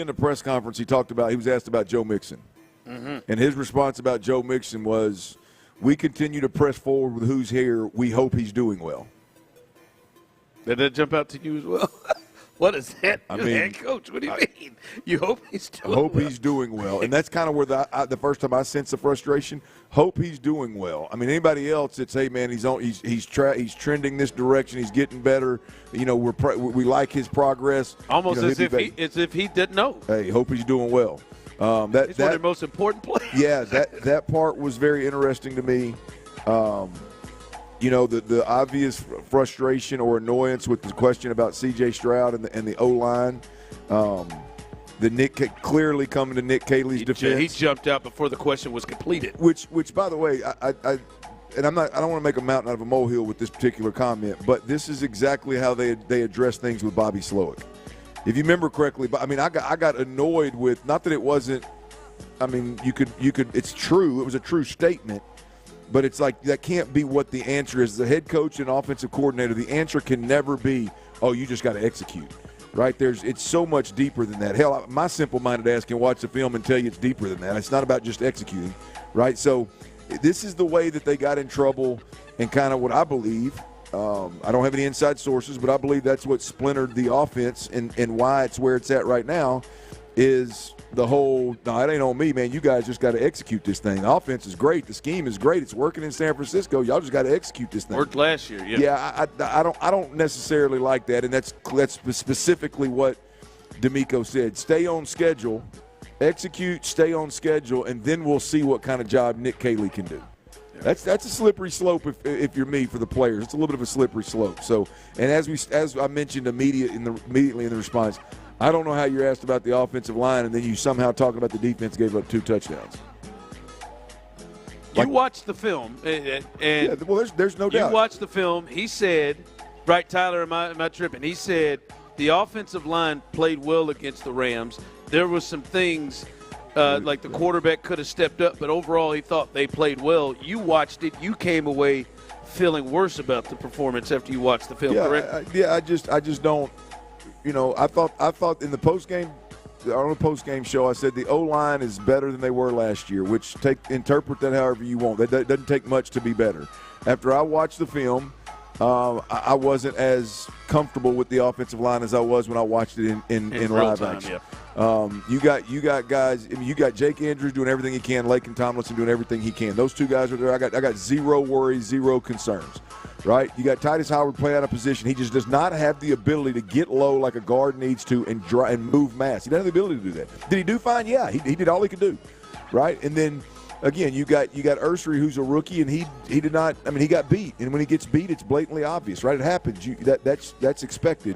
in the press conference, he was asked about Joe Mixon. Mm-hmm. And his response about Joe Mixon was, we continue to press forward with who's here. We hope he's doing well. Did that jump out to you as well? What is that? Head coach, what do you mean? You hope he's doing well? He's doing well. And that's kind of where the first time I sense the frustration. Hope he's doing well. I mean, anybody else, it's, hey, man, he's trending this direction. He's getting better. We like his progress. Almost as if he didn't know. Hey, hope he's doing well. He's one of the most important players. Yeah, that part was very interesting to me. The obvious frustration or annoyance with the question about C.J. Stroud and the O-line. Clearly coming to Nick Caley's defense. He jumped out before the question was completed. Which by the way, I don't want to make a mountain out of a molehill with this particular comment, but this is exactly how they address things with Bobby Slowick. If you remember correctly, I got annoyed with, not that it wasn't. I mean, you could. It's true. It was a true statement. But it's like that can't be what the answer is. As a head coach and offensive coordinator, the answer can never be, oh, you just got to execute, right? It's so much deeper than that. Hell, my simple-minded ass can watch the film and tell you it's deeper than that. It's not about just executing, right? So this is the way that they got in trouble and kind of what I believe. I don't have any inside sources, but I believe that's what splintered the offense and why it's where it's at right now is the whole, no, it ain't on me, man. You guys just got to execute this thing. The offense is great. The scheme is great. It's working in San Francisco. Y'all just got to execute this thing. Worked last year, yeah. Yeah, I don't necessarily like that, and that's specifically what DeMeco said. Stay on schedule, execute, stay on schedule, and then we'll see what kind of job Nick Caley can do. Yeah. That's a slippery slope if you're me for the players. It's a little bit of a slippery slope. So, and as I mentioned immediately in the response, I don't know how you're asked about the offensive line, and then you somehow talking about the defense gave up 2 touchdowns. You watched the film, and there's no doubt. You watched the film. He said, right, Tyler, am I tripping? He said the offensive line played well against the Rams. There was some things like the quarterback could have stepped up, but overall he thought they played well. You watched it. You came away feeling worse about the performance after you watched the film, correct? I just don't. I thought in the post-game show, I said the O-line is better than they were last year, which interpret that however you want. That doesn't take much to be better. After I watched the film, I wasn't as comfortable with the offensive line as I was when I watched it in live action. Yeah. You got guys. I mean, you got Jake Andrews doing everything he can, Laken Tomlinson doing everything he can. Those 2 guys are there. I got zero worries, zero concerns. Right? You got Titus Howard playing out of position. He just does not have the ability to get low like a guard needs to and move mass. He doesn't have the ability to do that. Did he do fine? Yeah, he did all he could do. Right? And then again, you got Ursary, who's a rookie, and he did not. I mean, he got beat, and when he gets beat, it's blatantly obvious. Right? It happens. That's expected.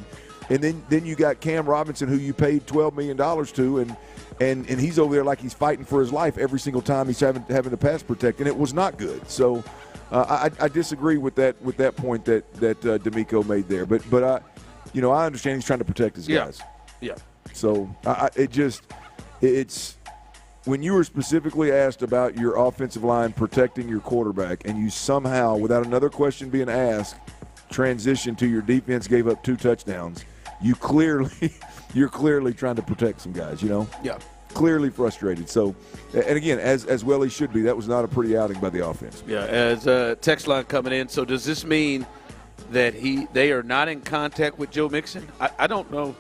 And then you got Cam Robinson, who you paid $12 million to, and he's over there like he's fighting for his life every single time he's having to pass protect, and it was not good. So. I disagree with that point that DeMeco made there, but I understand he's trying to protect his guys. Yeah. So it's when you were specifically asked about your offensive line protecting your quarterback, and you somehow, without another question being asked, transition to your defense gave up 2 touchdowns. You're clearly trying to protect some guys. Yeah. Clearly frustrated. So, and again, as well he should be. That was not a pretty outing by the offense. Yeah, as text line coming in. So does this mean that they are not in contact with Joe Mixon? I don't know.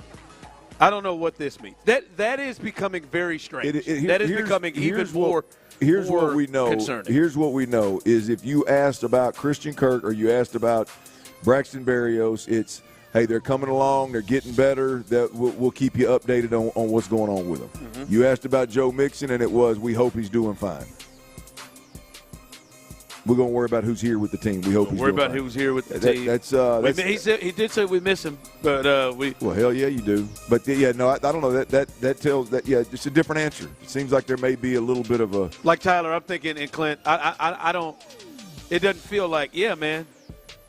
I don't know what this means. That is becoming very strange. That is becoming even more. Here's what we know. Concerning. Here's what we know is if you asked about Christian Kirk or you asked about Braxton Berrios, it's, hey, they're coming along, they're getting better, that we'll keep you updated on what's going on with them. Mm-hmm. You asked about Joe Mixon, and it was, we hope he's doing fine. we're going to worry about who's here with the team. We hope he's worry doing about fine. who's here with the team. He did say we miss him, but we. Well, hell yeah, you do. But I don't know. That tells that it's a different answer. It seems like there may be a little bit of a. Like Tyler, I'm thinking, and Clint, I don't. It doesn't feel like, yeah, man.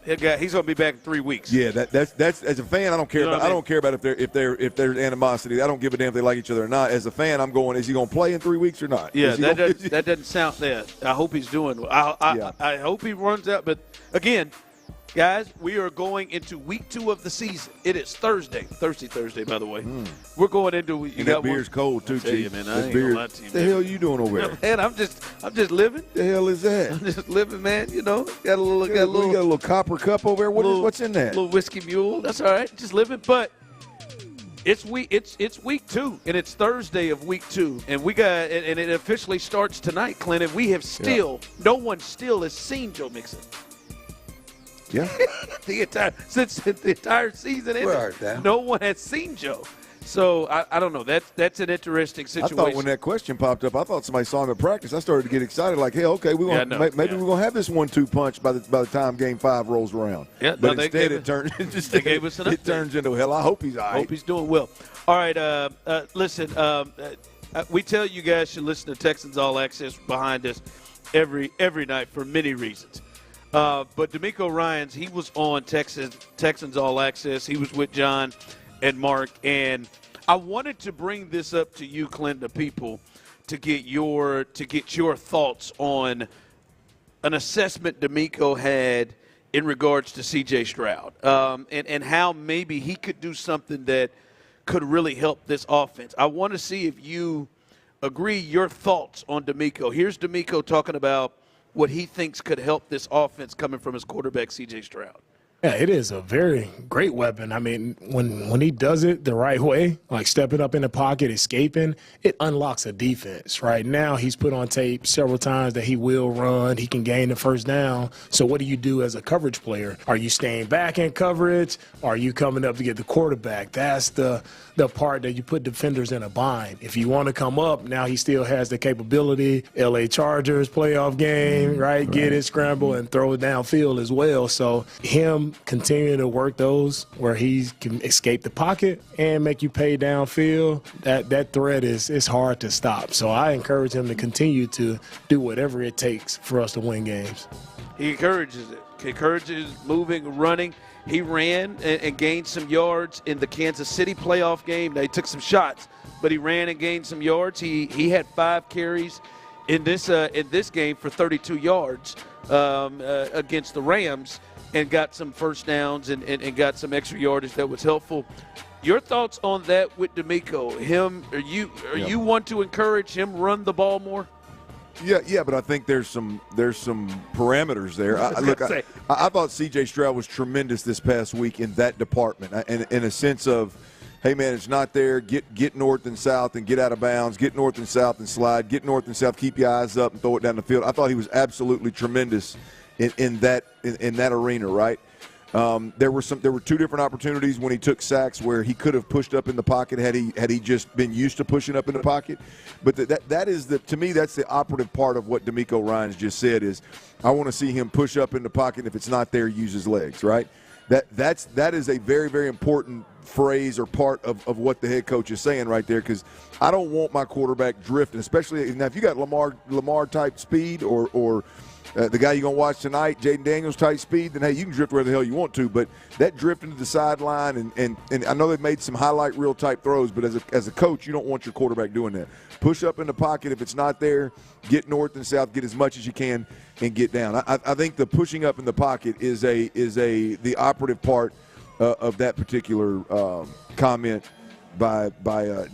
He's going to be back in 3 weeks. Yeah, that's as a fan, I don't care about. I don't care about if there's animosity. I don't give a damn if they like each other or not. As a fan, I'm going, is he going to play in 3 weeks or not? Yeah, that doesn't sound that. I hope he's doing well. I hope he runs out. But again, guys, we are going into week 2 of the season. It is Thursday, by the way. We're going into. And that beer's cold too, Chief. Man, I ain't gonna lie to you. The hell are you doing over there? Man, I'm just living. The hell is that? I'm just living, man. You know, got a You got a little copper cup over there. What's in that? Little whiskey mule. That's all right. Just living, but. It's week 2, and it's Thursday of week 2, and and it officially starts tonight, Clint. And we have no one still has seen Joe Mixon. Yeah, since the entire season ended, no one has seen Joe. So I don't know. That's an interesting situation. I thought when that question popped up, I thought somebody saw him at practice. I started to get excited, like, hey, okay, maybe we're gonna have this 1-2 punch by the time Game 5 rolls around. Yeah, but instead it turns into hell. I hope he's all right. Hope he's doing well. All right, listen. We tell you guys should listen to Texans All Access behind us every night for many reasons. But D'Amico Ryans, he was on Texans All Access. He was with John and Mark, and I wanted to bring this up to you, Clint, the people, to get your thoughts on an assessment D'Amico had in regards to C.J. Stroud, and how maybe he could do something that could really help this offense. I want to see if you agree, your thoughts on D'Amico. Here's D'Amico talking about what he thinks could help this offense coming from his quarterback, C.J. Stroud. Yeah, it is a very great weapon. I mean, when he does it the right way, like stepping up in the pocket, escaping, it unlocks a defense. Right now, he's put on tape several times that he will run. He can gain the first down. So what do you do as a coverage player? Are you staying back in coverage? Are you coming up to get the quarterback? That's the part that you put defenders in a bind. If you want to come up, now he still has the capability. L.A. Chargers playoff game, right? Get it, scramble, and throw it downfield as well. So him continuing to work those where he can escape the pocket and make you pay downfield, that threat is hard to stop. So I encourage him to continue to do whatever it takes for us to win games. He encourages it. He encourages moving, running. He ran and gained some yards in the Kansas City playoff game. Now, he took some shots, but he ran and gained some yards. He had 5 carries in this game for 32 yards against the Rams, and got some first downs and got some extra yardage that was helpful. Your thoughts on that with D'Amico? You want to encourage him run the ball more? Yeah, but I think there's some parameters there. I thought C.J. Stroud was tremendous this past week in that department, in a sense of, hey man, it's not there. Get north and south and get out of bounds. Get north and south and slide. Get north and south. Keep your eyes up and throw it down the field. I thought he was absolutely tremendous in that arena, right? There were 2 different opportunities when he took sacks where he could have pushed up in the pocket had he just been used to pushing up in the pocket. But that is to me, that's the operative part of what D'Amico Ryans just said is, I want to see him push up in the pocket. If it's not there, use his legs, right? That is a very, very important phrase or part of what the head coach is saying right there, because I don't want my quarterback drifting, especially now if you got Lamar type speed or the guy you're going to watch tonight, Jaden Daniels type speed, then, hey, you can drift where the hell you want to. But that drifting to the sideline, and I know they've made some highlight reel type throws, but as a coach, you don't want your quarterback doing that. Push up in the pocket. If it's not there, get north and south, get as much as you can, and get down. I think the pushing up in the pocket is the operative part of that particular comment by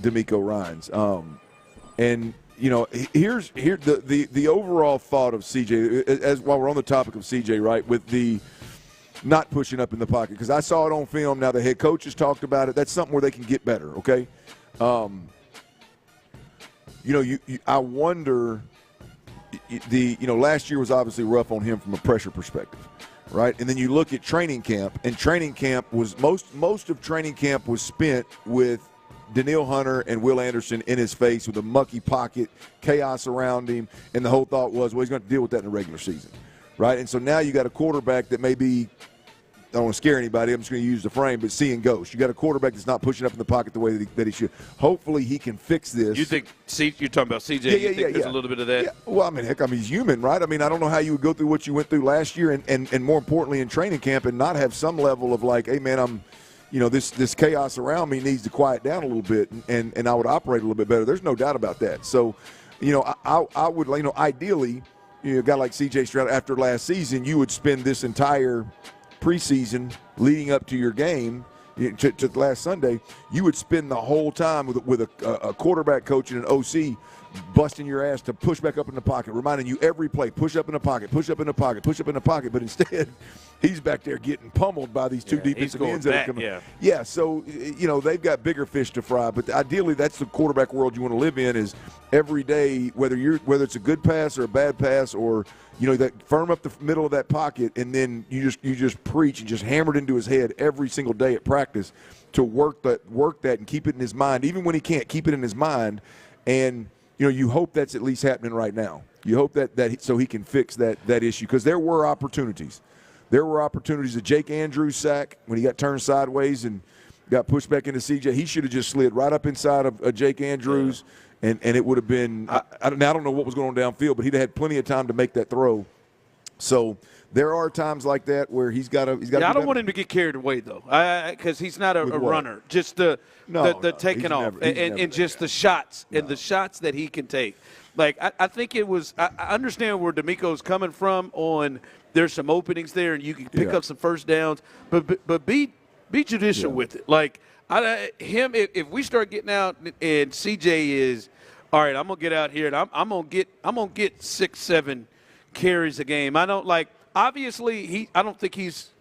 D'Amico Ryans. And you know, here's the overall thought of CJ, as while we're on the topic of CJ, right, with the not pushing up in the pocket, because I saw it on film. Now the head coach has talked about it. That's something where they can get better, okay? I wonder, last year was obviously rough on him from a pressure perspective, right? And then you look at training camp, and training camp was most of training camp was spent with Daniil Hunter and Will Anderson in his face with a mucky pocket, chaos around him, and the whole thought was, well, he's going to deal with that in the regular season, right? And so now you got a quarterback that maybe – I don't want to scare anybody. I'm just going to use the frame, but seeing ghosts. You got a quarterback that's not pushing up in the pocket the way that he should. Hopefully, he can fix this. You think you're talking about CJ? Yeah, There's a little bit of that. Yeah. Well, I mean, heck, he's human, right? I mean, I don't know how you would go through what you went through last year, and more importantly, in training camp, and not have some level of like, hey, man, this chaos around me needs to quiet down a little bit, and I would operate a little bit better. There's no doubt about that. So, I would, ideally, a guy like C.J. Stroud after last season, you would spend this entire preseason leading up to your game to last Sunday, you would spend the whole time with a quarterback coach and an OC busting your ass to push back up in the pocket, reminding you every play, push up in the pocket, push up in the pocket, push up in the pocket. But instead, he's back there getting pummeled by these two defensive ends that are coming. Yeah, so, they've got bigger fish to fry. But ideally, that's the quarterback world you want to live in, is every day, whether it's a good pass or a bad pass, or that firm up the middle of that pocket, and then you just preach and just hammer it into his head every single day at practice to work that and keep it in his mind, even when he can't keep it in his mind. And you hope that's at least happening right now. You hope that so he can fix that issue, because there were opportunities. There were opportunities. A Jake Andrews sack when he got turned sideways and got pushed back into CJ. He should have just slid right up inside of Jake Andrews. Yeah. And it would have been I don't know what was going on downfield, but he'd had plenty of time to make that throw. So there are times like that where he's got to. I don't want him to get carried away though, because he's not a runner. Just the taking off and just the shots and the shots that he can take. Like I think it was. I understand where D'Amico's coming from. On there's some openings there, and you can pick up some first downs, but be judicial with it. Like. If we start getting out and CJ is, all right, I'm gonna get out here and I'm gonna get 6-7 carries a game. I don't like. Obviously, I don't think he's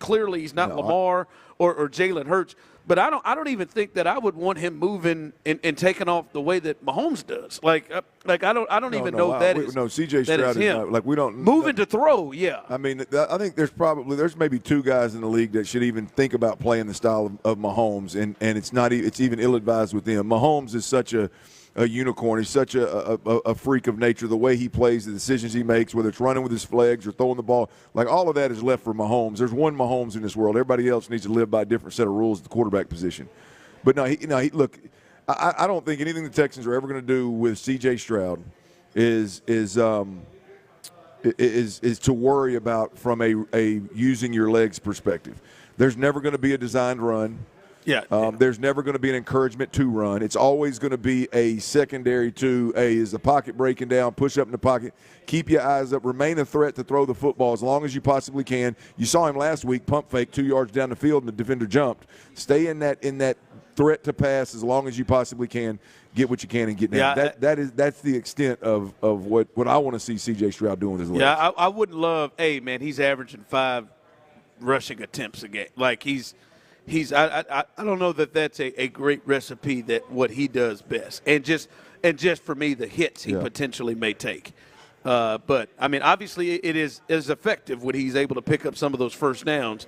not Lamar or Jalen Hurts. But I don't even think that I would want him moving and taking off the way that Mahomes does. Like I don't even know that is. No, C.J. Stroud is not, like we don't moving to throw. Yeah, I mean, I think there's maybe two guys in the league that should even think about playing the style of Mahomes, and it's even ill-advised with them. Mahomes is such a unicorn. He's such a freak of nature. The way he plays, the decisions he makes, whether it's running with his legs or throwing the ball, like all of that is left for Mahomes. There's one Mahomes in this world. Everybody else needs to live by a different set of rules at the quarterback position. But no, look, I don't think anything the Texans are ever going to do with C.J. Stroud is to worry about from a using your legs perspective. There's never going to be a designed run. There's never going to be an encouragement to run. It's always going to be a secondary to is the pocket breaking down, push up in the pocket, keep your eyes up, remain a threat to throw the football as long as you possibly can. You saw him last week, pump fake 2 yards down the field, and the defender jumped. Stay in that threat to pass as long as you possibly can. Get what you can and get down. That's the extent of what I want to see C.J. Stroud doing with his legs. Yeah, I wouldn't love. Hey, man, he's averaging 5 rushing attempts a game. Like I don't know that that's a great recipe that what he does best, and just for me the hits he potentially may take. But I mean, obviously it is effective when he's able to pick up some of those first downs.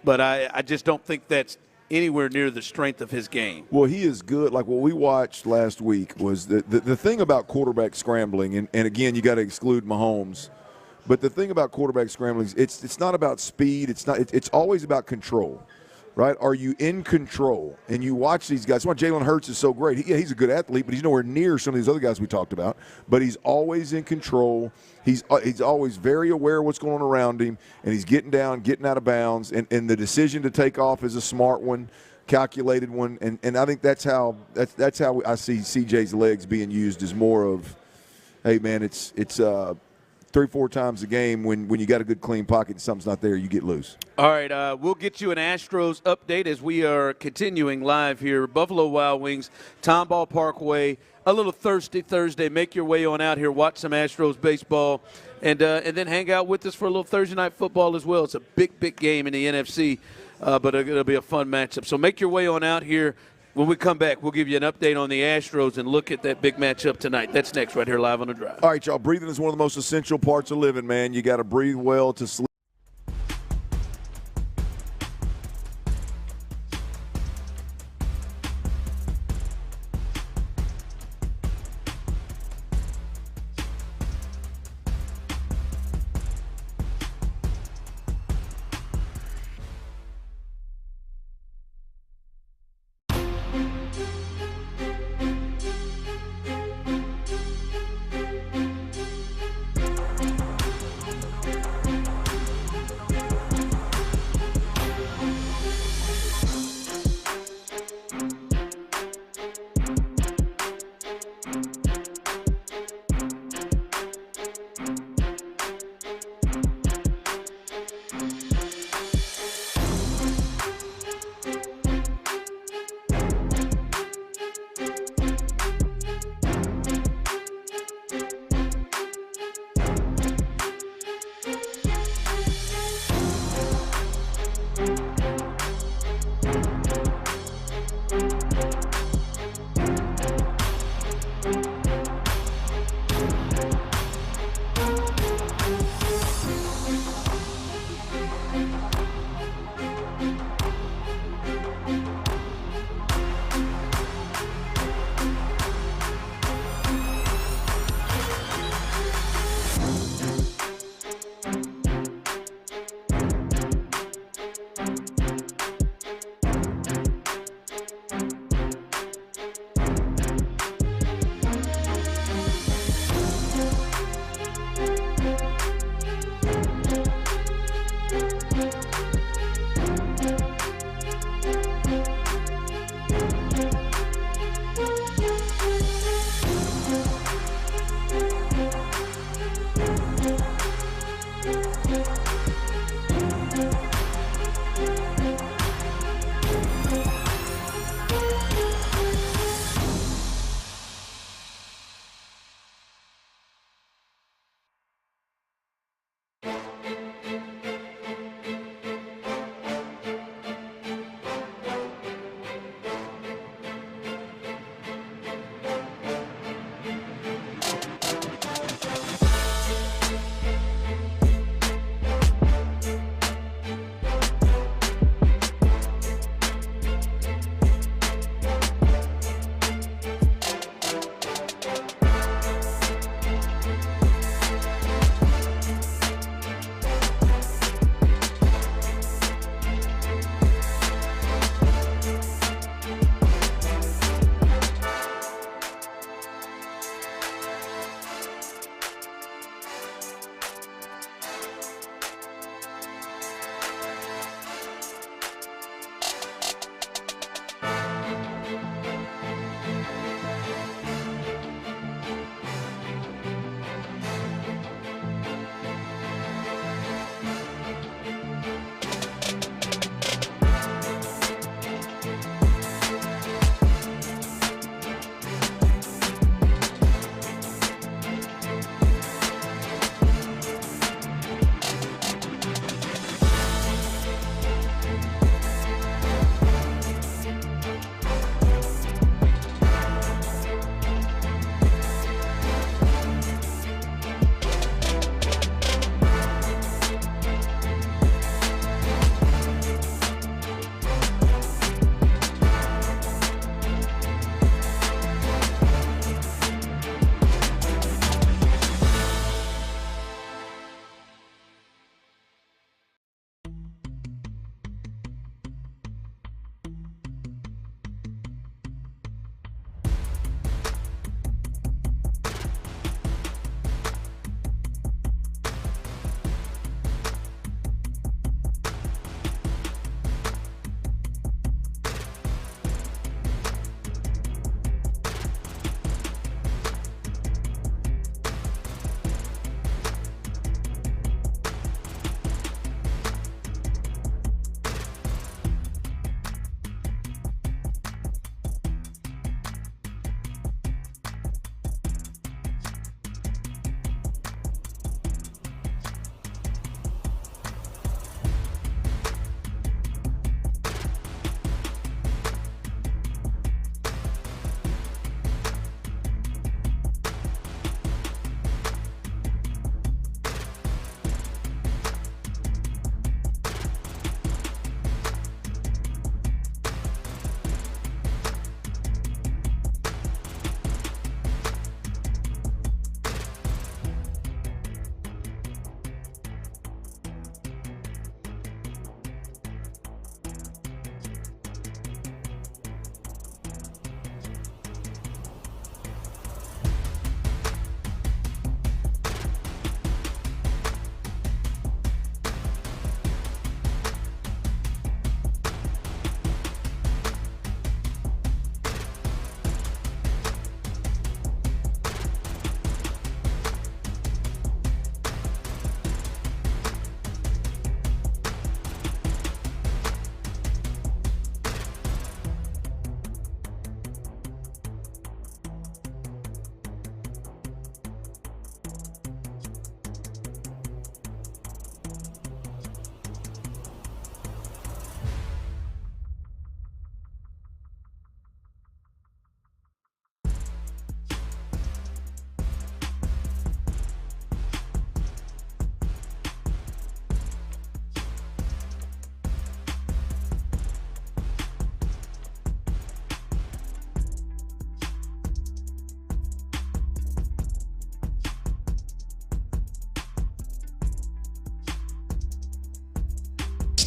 But I just don't think that's anywhere near the strength of his game. Well, he is good. Like what we watched last week was the thing about quarterback scrambling, and again you got to exclude Mahomes. But the thing about quarterback scrambling is it's not about speed. It's always about control. Right? Are you in control? And you watch these guys. That's why Jalen Hurts is so great. He's a good athlete, but he's nowhere near some of these other guys we talked about. But he's always in control. He's always very aware of what's going on around him, and he's getting down, getting out of bounds. And the decision to take off is a smart one, calculated one. And I think that's how I see CJ's legs being used as more of, hey man, it's 3-4 times a game when you got a good clean pocket and something's not there, you get loose. All right, we'll get you an Astros update as we are continuing live here. Buffalo Wild Wings, Tomball Parkway, a little thirsty Thursday. Make your way on out here, watch some Astros baseball, and then hang out with us for a little Thursday night football as well. It's a big game in the NFC, but it'll be a fun matchup. So make your way on out here. When we come back, we'll give you an update on the Astros and look at that big matchup tonight. That's next right here live on The Drive. All right, y'all, breathing is one of the most essential parts of living, man. You got to breathe well to sleep.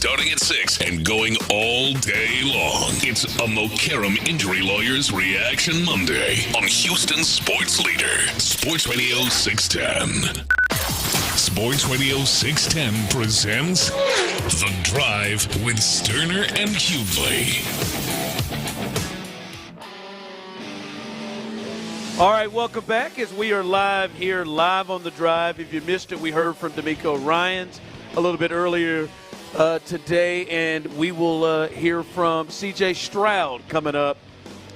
starting at 6 and going all day long. It's a Mokaram Injury Lawyers Reaction Monday on Houston's Sports Leader, Sports Radio 610. Sports Radio 610 presents The Drive with Stoerner and Hughley. All right, welcome back as we are live on The Drive. If you missed it, we heard from D'Amico Ryans a little bit earlier today, and we will hear from C.J. Stroud coming up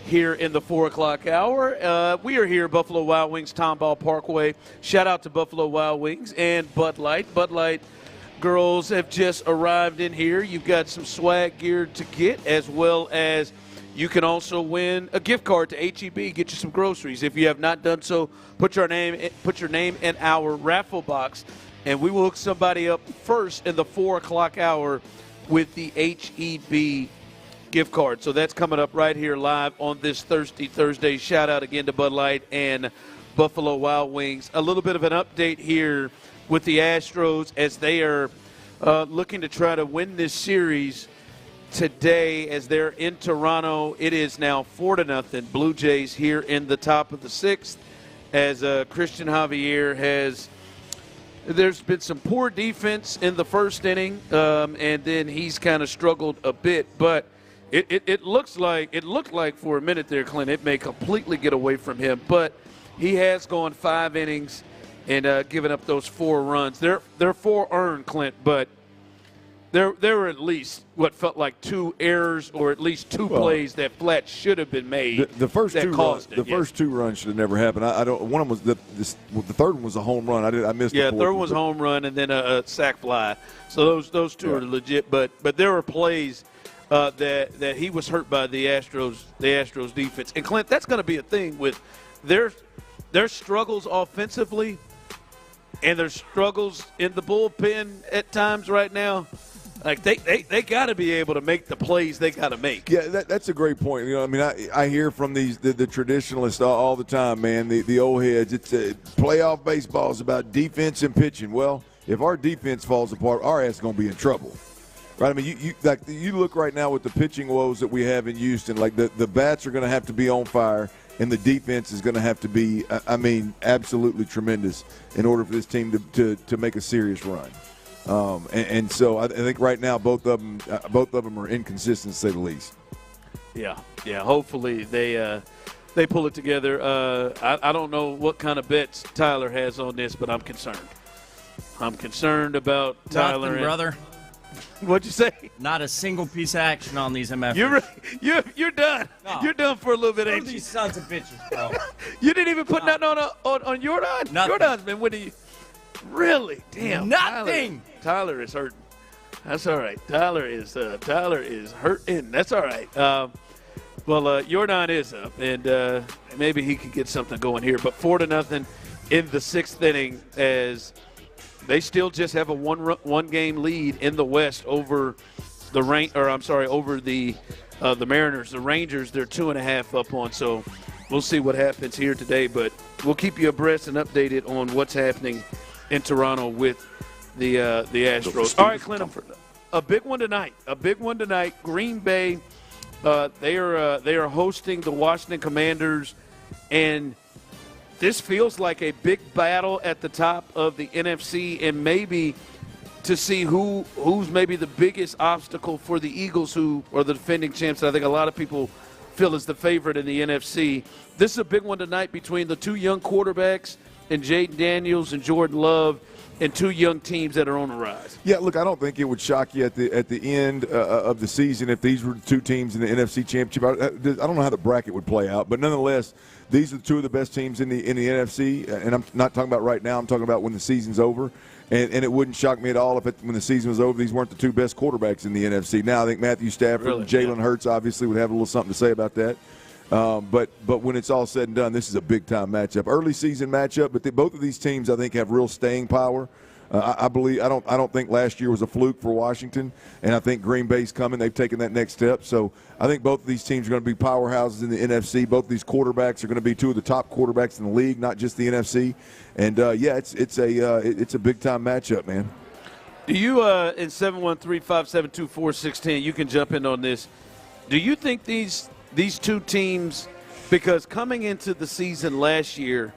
here in the 4 o'clock hour. We are here, Buffalo Wild Wings, Tomball Parkway. Shout out to Buffalo Wild Wings and Bud Light. Bud Light girls have just arrived in here. You've got some swag gear to get, as well as you can also win a gift card to H-E-B, get you some groceries. If you have not done so, put your name in our raffle box, and we will hook somebody up first in the 4 o'clock hour with the H-E-B gift card. So that's coming up right here live on this Thursday. Shout out again to Bud Light and Buffalo Wild Wings. A little bit of an update here with the Astros as they are looking to try to win this series today as they're in Toronto. It is now 4-0 Blue Jays here in the top of the 6th as Christian Javier there's been some poor defense in the first inning, and then he's kind of struggled a bit, but it looked like for a minute there, Clint, it may completely get away from him, but he has gone 5 innings and given up those 4 runs. They're 4 earned, Clint, but there were at least what felt like 2 errors or at least 2 plays that flat should have been made. The first 2 runs should have never happened. One of them was the third one was a home run. I missed. Yeah, third one was a home run and then a sac fly. So those 2 are legit. But there were plays that he was hurt by the Astros defense. And Clint, that's going to be a thing with their struggles offensively and their struggles in the bullpen at times right now. Like they got to be able to make the plays they got to make. Yeah, that's a great point. You know, I mean, I hear from the traditionalists all the time, man. The old heads. It's playoff baseball is about defense and pitching. Well, if our defense falls apart, our ass is going to be in trouble, right? I mean, you look right now with the pitching woes that we have in Houston. Like the bats are going to have to be on fire, and the defense is going to have to be, absolutely tremendous in order for this team to make a serious run. And so I think right now both of them are inconsistent, to say the least. Yeah. Hopefully they pull it together. I don't know what kind of bets Tyler has on this, but I'm concerned. I'm concerned about Tyler. Nothing, brother. What'd you say? Not a single piece of action on these MFs. You're done. No. You're done for a little bit, ain't you? These sons of bitches, bro. You didn't even put nothing on Jordan? Nothing. Jordan's been winning you. Really? Damn. Nothing. Tyler is hurting. That's all right. Tyler is hurting. That's all right. Jordan is up, and maybe he could get something going here. But 4-0 in the 6th inning as they still just have a one game lead in the West over the Mariners. The Rangers, they're 2.5 up on. So we'll see what happens here today, but we'll keep you abreast and updated on what's happening in Toronto with the Astros. All right, Clint, a big one tonight. Green Bay, they are hosting the Washington Commanders, and this feels like a big battle at the top of the NFC, and maybe to see who's maybe the biggest obstacle for the Eagles, who are the defending champs. I think a lot of people feel is the favorite in the NFC. This is a big one tonight between the 2 young quarterbacks and Jaden Daniels and Jordan Love, and 2 young teams that are on the rise. Yeah, look, I don't think it would shock you at the end of the season if these were the 2 teams in the NFC Championship. I don't know how the bracket would play out, but nonetheless, these are 2 of the best teams in the NFC, and I'm not talking about right now. I'm talking about when the season's over, and it wouldn't shock me at all if when the season was over, these weren't the 2 best quarterbacks in the NFC. Now I think Matthew Stafford and Jalen Hurts obviously would have a little something to say about that. But when it's all said and done, this is a big-time matchup. Early season matchup, but both of these teams, I think, have real staying power. I don't think last year was a fluke for Washington, and I think Green Bay's coming. They've taken that next step. So I think both of these teams are going to be powerhouses in the NFC. Both of these quarterbacks are going to be 2 of the top quarterbacks in the league, not just the NFC. And it's a big-time matchup, man. Do you, in 713-572-4610, you can jump in on this. Do you think these two teams, because coming into the season last year,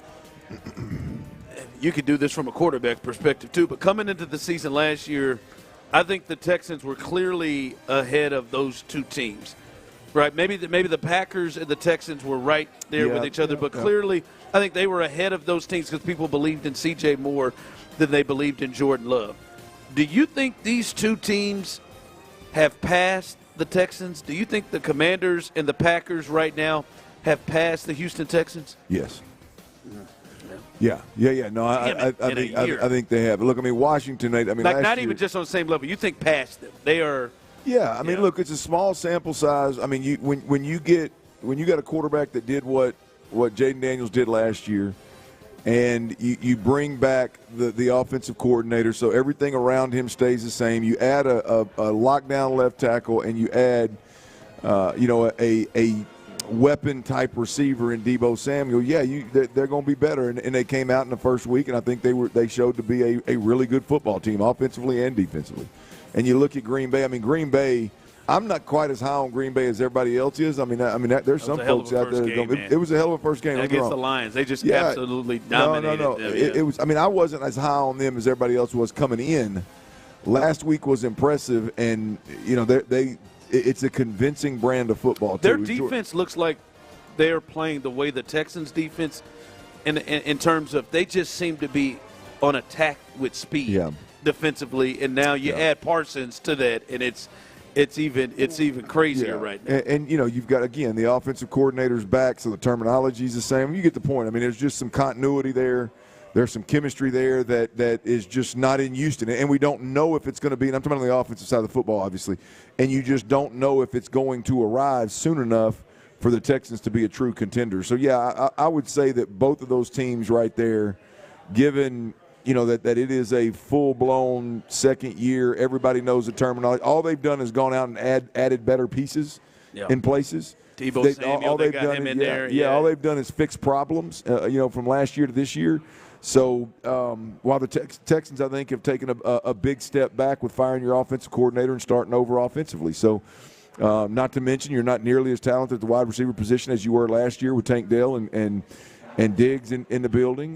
you could do this from a quarterback perspective too, but coming into the season last year, I think the Texans were clearly ahead of those two teams, right? Maybe the Packers and the Texans were right there with each other, but clearly I think they were ahead of those teams because people believed in C.J. more than they believed in Jordan Love. Do you think these two teams have passed the Texans? Do you think the Commanders and the Packers right now have passed the Houston Texans? Yes. Yeah. No, I think they have. Look, I mean, Washington. I mean, not even just on the same level. You think past them? They are. Yeah, I mean, look, it's a small sample size. I mean, when you got a quarterback that did what Jaden Daniels did last year, and you bring back the offensive coordinator, so everything around him stays the same. You add a lockdown left tackle, and you add, a weapon-type receiver in Deebo Samuel. Yeah, they're going to be better, and they came out in the first week, and I think they showed to be a really good football team, offensively and defensively. And you look at Green Bay. I mean, Green Bay. I'm not quite as high on Green Bay as everybody else is. I mean, there's some folks out there. It was a hell of a first game against the Lions. They just absolutely dominated. No. It was. I mean, I wasn't as high on them as everybody else was coming in. Last week was impressive, and it's a convincing brand of football. Their defense looks like they're playing the way the Texans' defense, in terms of they just seem to be on attack with speed defensively, and now you add Parsons to that, and it's even crazier right now. And you've got, again, the offensive coordinator's back, so the terminology is the same. You get the point. I mean, there's just some continuity there. There's some chemistry there that is just not in Houston. And we don't know if it's going to be, and I'm talking about on the offensive side of the football, obviously, and you just don't know if it's going to arrive soon enough for the Texans to be a true contender. So, yeah, I would say that both of those teams right there, given – that it is a full-blown second year. Everybody knows the terminology. All they've done is gone out and added better pieces in places. Deebo Samuel, they got him in there. Yeah, all they've done is fix problems, from last year to this year. So while the Texans, I think, have taken a big step back with firing your offensive coordinator and starting over offensively. So not to mention you're not nearly as talented at the wide receiver position as you were last year with Tank Dell and Diggs in the building,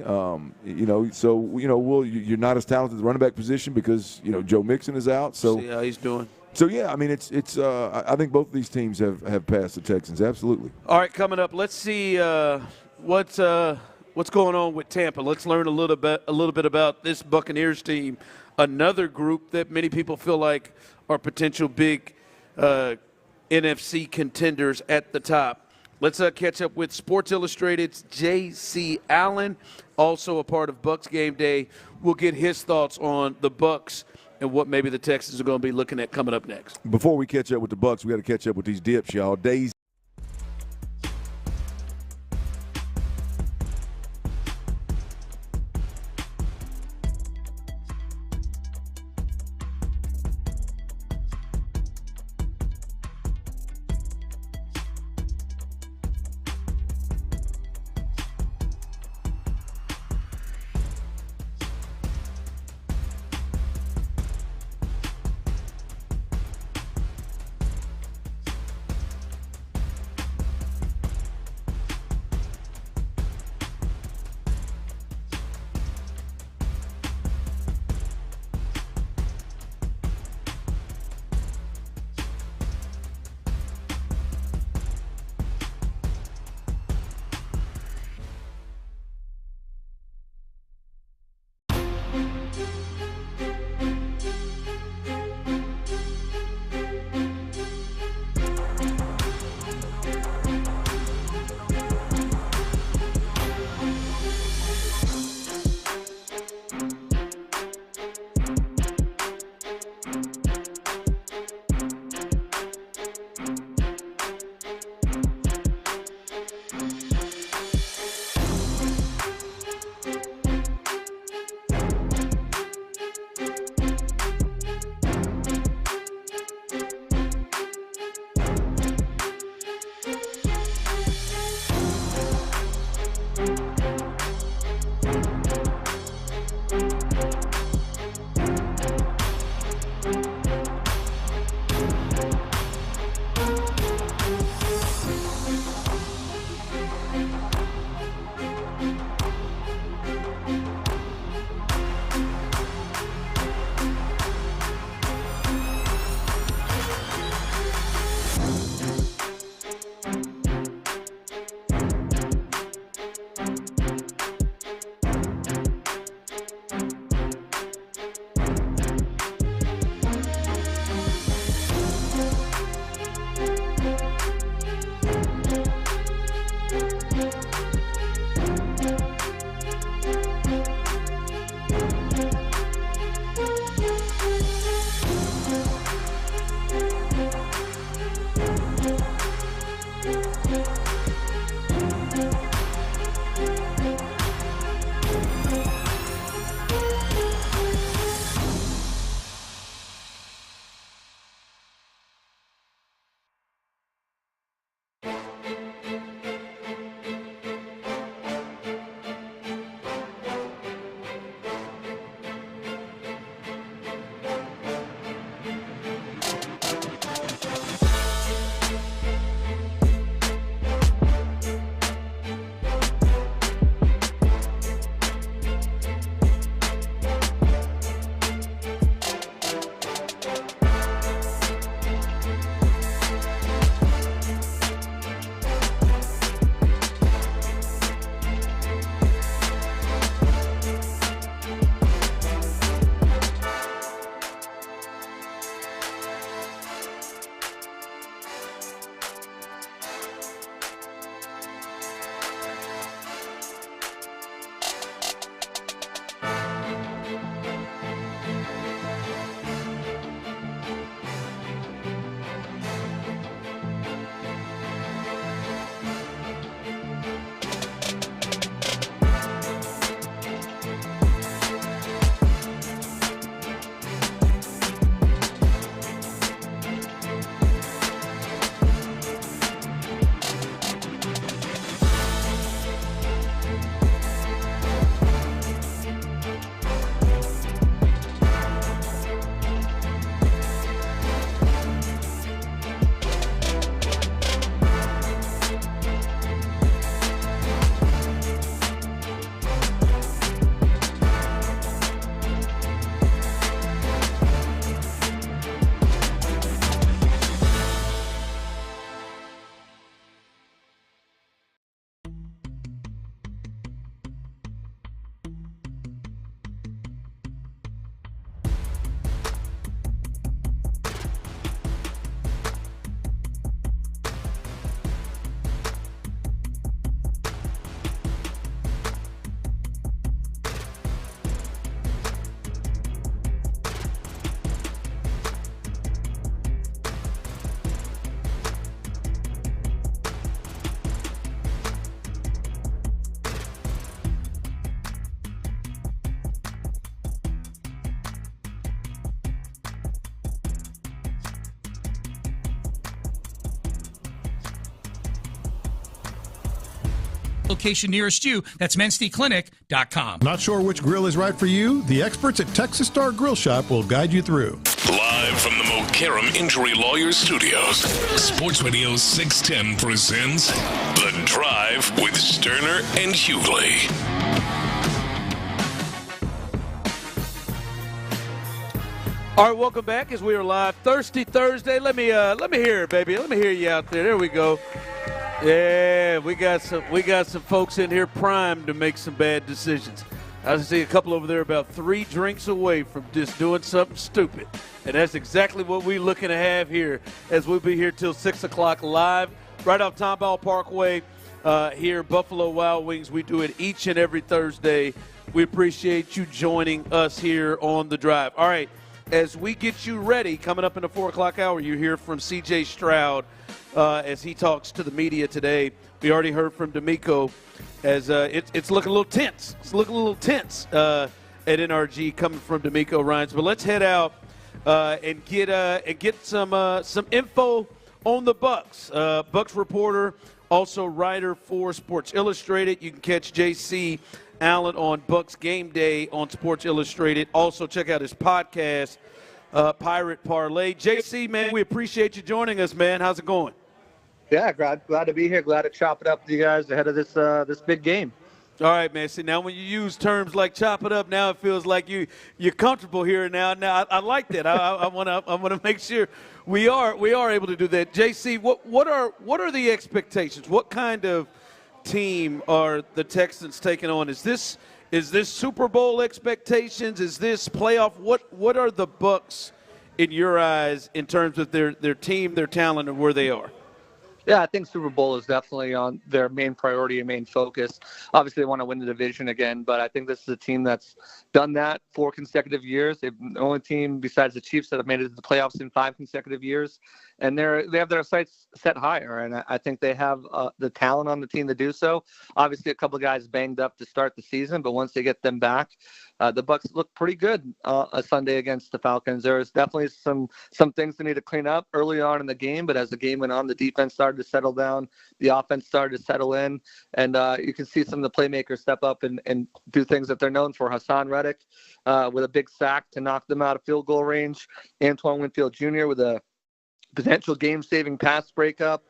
you're not as talented at the running back position because Joe Mixon is out. So see how he's doing. So yeah, I mean it's I think both of these teams have passed the Texans absolutely. All right, coming up, let's see what's going on with Tampa. Let's learn a little bit about this Buccaneers team, another group that many people feel like are potential big NFC contenders at the top. Let's catch up with Sports Illustrated's J.C. Allen, also a part of Bucs Game Day. We'll get his thoughts on the Bucs and what maybe the Texans are going to be looking at coming up next. Before we catch up with the Bucs, we got to catch up with these dips, y'all. Days. Location nearest you. That's mensteeclinic.com. Not sure which grill is right for you? The experts at Texas Star Grill Shop will guide you through. Live from the Mokaram Injury Lawyers Studios, Sports Radio 610 presents The Drive with Stoerner and Hughley. All right, welcome back as we are live. Thirsty Thursday. Let me hear it, baby. Let me hear you out there. There we go. Yeah, we got some folks in here primed to make some bad decisions. I see a couple over there about 3 drinks away from just doing something stupid. And that's exactly what we're looking to have here as we'll be here till 6 o'clock live right off Tomball Parkway here, Buffalo Wild Wings. We do it each and every Thursday. We appreciate you joining us here on The Drive. All right, as we get you ready, coming up in the 4 o'clock hour, you hear from C.J. Stroud as he talks to the media today. We already heard from D'Amico as it's looking a little tense. It's looking a little tense at NRG coming from D'Amico Ryans. But let's head out and get some info on the Bucs. Bucs reporter, also writer for Sports Illustrated. You can catch J.C. Allen on Bucs Game Day on Sports Illustrated. Also check out his podcast, Pirate Parlay. J.C., man, we appreciate you joining us, man. How's it going? Yeah, glad to be here. Glad to chop it up with you guys ahead of this big game. All right, man. See, now when you use terms like chop it up, now it feels like you're comfortable here now. Now I like that. I want to make sure we are able to do that. JC, what are the expectations? What kind of team are the Texans taking on? Is this Super Bowl expectations? Is this playoff? What are the Bucs in your eyes in terms of their team, their talent, and where they are? Yeah, I think Super Bowl is definitely on their main priority and main focus. Obviously, they want to win the division again, but I think this is a team that's done that 4 consecutive years. They're the only team besides the Chiefs that have made it to the playoffs in 5 consecutive years, and they have their sights set higher, and I think they have the talent on the team to do so. Obviously, a couple of guys banged up to start the season, but once they get them back, the Bucs look pretty good a Sunday against the Falcons. There's definitely some things they need to clean up early on in the game, but as the game went on, the defense started to settle down, the offense started to settle in, and you can see some of the playmakers step up and do things that they're known for. Hassan Reddick with a big sack to knock them out of field goal range. Antoine Winfield Jr. with a potential game-saving pass breakup.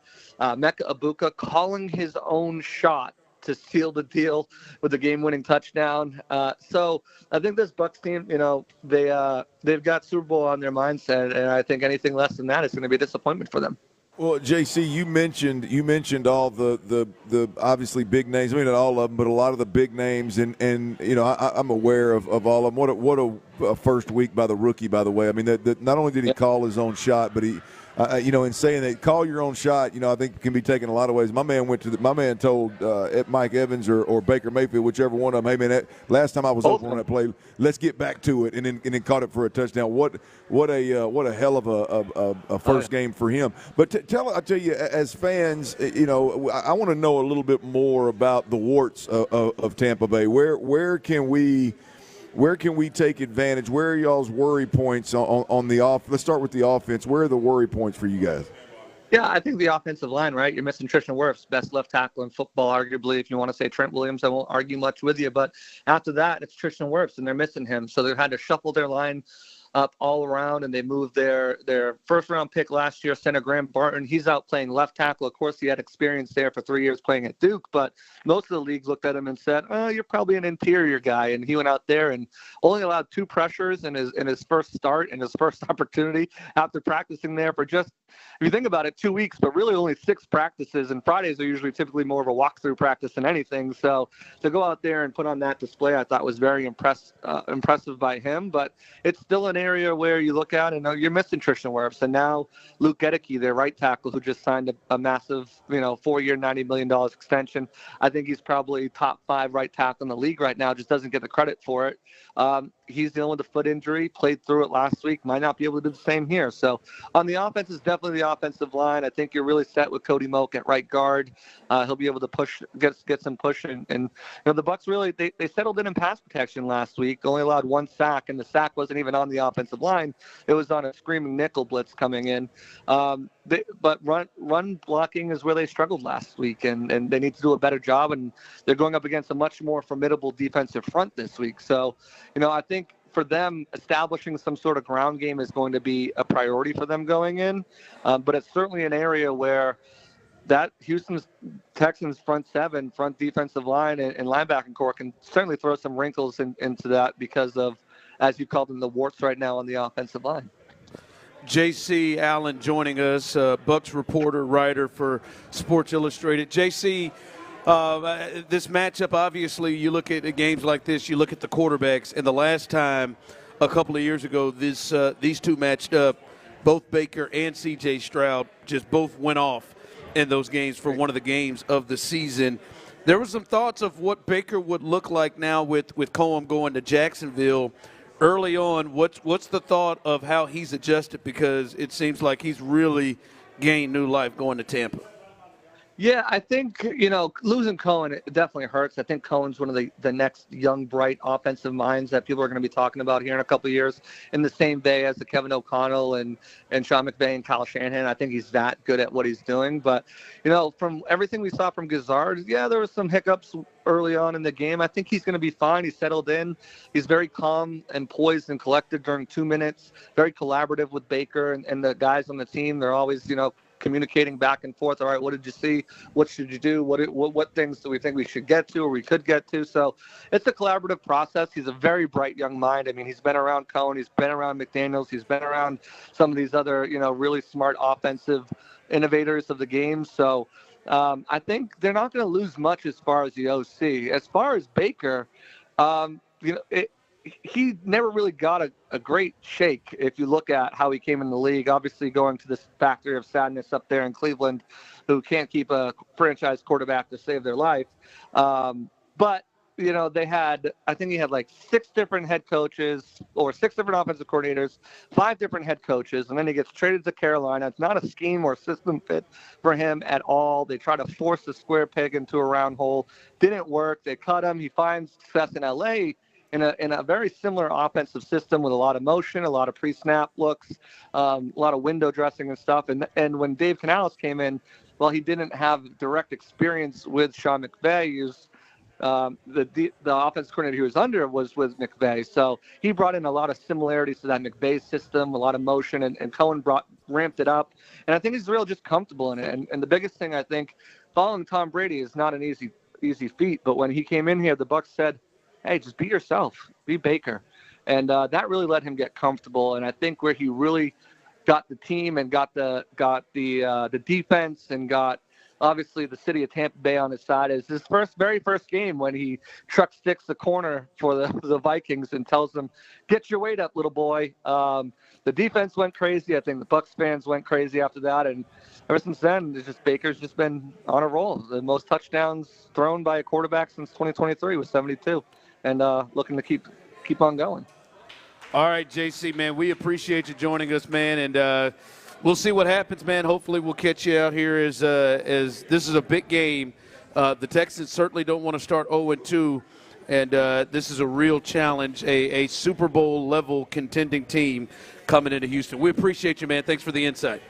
Mecca Ibuka calling his own shot to seal the deal with a game-winning touchdown. So I think this Bucs team, they've got Super Bowl on their mindset, and I think anything less than that is going to be a disappointment for them. Well, JC, you mentioned all the obviously big names. I mean, not all of them, but a lot of the big names, and I'm aware of all of them. What a first week by the rookie, by the way. I mean, not only did he call his own shot, but he. In saying that, call your own shot, I think can be taken a lot of ways. My man told Mike Evans or Baker Mayfield, whichever one of them, hey man, last time I was open on that play, let's get back to it, and then caught it for a touchdown. What a hell of a first game for him. But I tell you, as fans, I want to know a little bit more about the warts of Tampa Bay. Where can we take advantage? Where are y'all's worry points on the off? Let's start with the offense. Where are the worry points for you guys? Yeah, I think the offensive line, right? You're missing Tristan Wirfs, best left tackle in football, arguably. If you want to say Trent Williams, I won't argue much with you. But after that, it's Tristan Wirfs, and they're missing him. So they've had to shuffle their line up all around, and they moved their first-round pick last year, center Graham Barton. He's out playing left tackle. Of course, he had experience there for 3 years playing at Duke, but most of the leagues looked at him and said, oh, you're probably an interior guy. And he went out there and only allowed 2 pressures in his first start and his first opportunity after practicing there for just, if you think about it, 2 weeks, but really only 6 practices. And Fridays are usually typically more of a walkthrough practice than anything. So to go out there and put on that display, I thought was very impressive by him. But it's still an area where you look at and you're missing Tristan Wirfs. And now Luke Gedeke, their right tackle, who just signed a massive, 4-year, $90 million extension. I think he's probably top 5 right tackle in the league right now, just doesn't get the credit for it. He's dealing with a foot injury, played through it last week, might not be able to do the same here. So on the offense, it's definitely the offensive line. I think you're really set with Cody Moak at right guard. He'll be able to get some push. And the Bucs really, they settled in pass protection last week, only allowed 1 sack, and the sack wasn't even on the offensive line. It was on a screaming nickel blitz coming in. But run blocking is where they struggled last week, and they need to do a better job, and they're going up against a much more formidable defensive front this week. So, I think for them, establishing some sort of ground game is going to be a priority for them going in. But it's certainly an area where that Houston's Texans front defensive line and linebacking core can certainly throw some wrinkles into that because of, as you call them, the warts right now on the offensive line. J.C. Allen joining us, Bucs reporter, writer for Sports Illustrated. J.C., this matchup, obviously, you look at games like this, you look at the quarterbacks, and the last time a couple of years ago these two matched up, both Baker and C.J. Stroud just both went off in those games for one of the games of the season. There were some thoughts of what Baker would look like now with Cohen going to Jacksonville. Early on, what's the thought of how he's adjusted, because it seems like he's really gained new life going to Tampa? Yeah, I think, losing Cohen, it definitely hurts. I think Cohen's one of the next young, bright offensive minds that people are going to be talking about here in a couple of years, in the same vein as the Kevin O'Connell and Sean McVay and Kyle Shanahan. I think he's that good at what he's doing. But, from everything we saw from Gizzard, yeah, there was some hiccups early on in the game. I think he's going to be fine. He's settled in. He's very calm and poised and collected during 2 minutes, very collaborative with Baker and the guys on the team. They're always, communicating back and forth. All right, what did you see? What should you do? What things do we think we should get to or we could get to? So it's a collaborative process. He's a very bright young mind. I mean, he's been around Cohen. He's been around McDaniels. He's been around some of these other, really smart offensive innovators of the game. So I think they're not going to lose much as far as the OC. As far as Baker, he never really got a great shake if you look at how he came in the league, obviously going to this factory of sadness up there in Cleveland, who can't keep a franchise quarterback to save their life. But, I think he had like 6 different head coaches or 6 different offensive coordinators, 5 different head coaches, and then he gets traded to Carolina. It's not a scheme or system fit for him at all. They try to force a square peg into a round hole. Didn't work. They cut him. He finds success in L.A., in a very similar offensive system with a lot of motion, a lot of pre-snap looks, a lot of window dressing and stuff. And when Dave Canales came in, well, he didn't have direct experience with Sean McVay. The offensive coordinator he was under was with McVay. So he brought in a lot of similarities to that McVay system, a lot of motion, and Cohen ramped it up. And I think he's really just comfortable in it. And the biggest thing, I think, following Tom Brady is not an easy feat. But when he came in here, the Bucs said, hey, just be yourself, be Baker. And that really let him get comfortable. And I think where he really got the team and got the defense and got obviously the city of Tampa Bay on his side is his very first game when he truck sticks the corner for the Vikings and tells them, get your weight up, little boy. The defense went crazy. I think the Bucs fans went crazy after that. And ever since then, Baker's just been on a roll. The most touchdowns thrown by a quarterback since 2023 was 72. And looking to keep on going. All right, JC, man, we appreciate you joining us, man, and we'll see what happens, man. Hopefully we'll catch you out here as this is a big game. The Texans certainly don't want to start 0-2, and this is a real challenge, a Super Bowl-level contending team coming into Houston. We appreciate you, man. Thanks for the insight.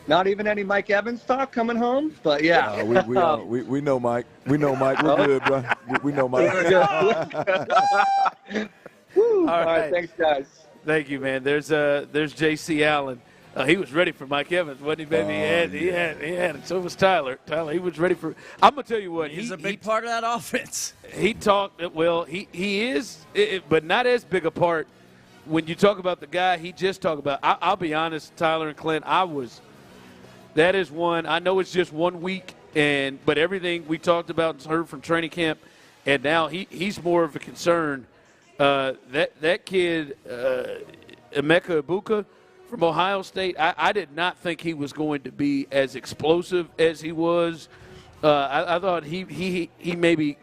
Not even any Mike Evans talk coming home, but yeah. We know Mike. We know Mike. We're good, bro. We know Mike. All right, thanks, guys. Thank you, man. There's J.C. Allen. He was ready for Mike Evans, wasn't he, baby? He had it. So was Tyler. He was ready for – I'm going to tell you what. He's a big part of that offense. He talked – well, he is, but not as big a part when you talk about the guy he just talked about. I'll be honest, Tyler and Clint, that is one. I know it's just 1 week, but everything we talked about and heard from training camp, and now he's more of a concern. That kid, Emeka Egbuka from Ohio State, I did not think he was going to be as explosive as he was. I thought he maybe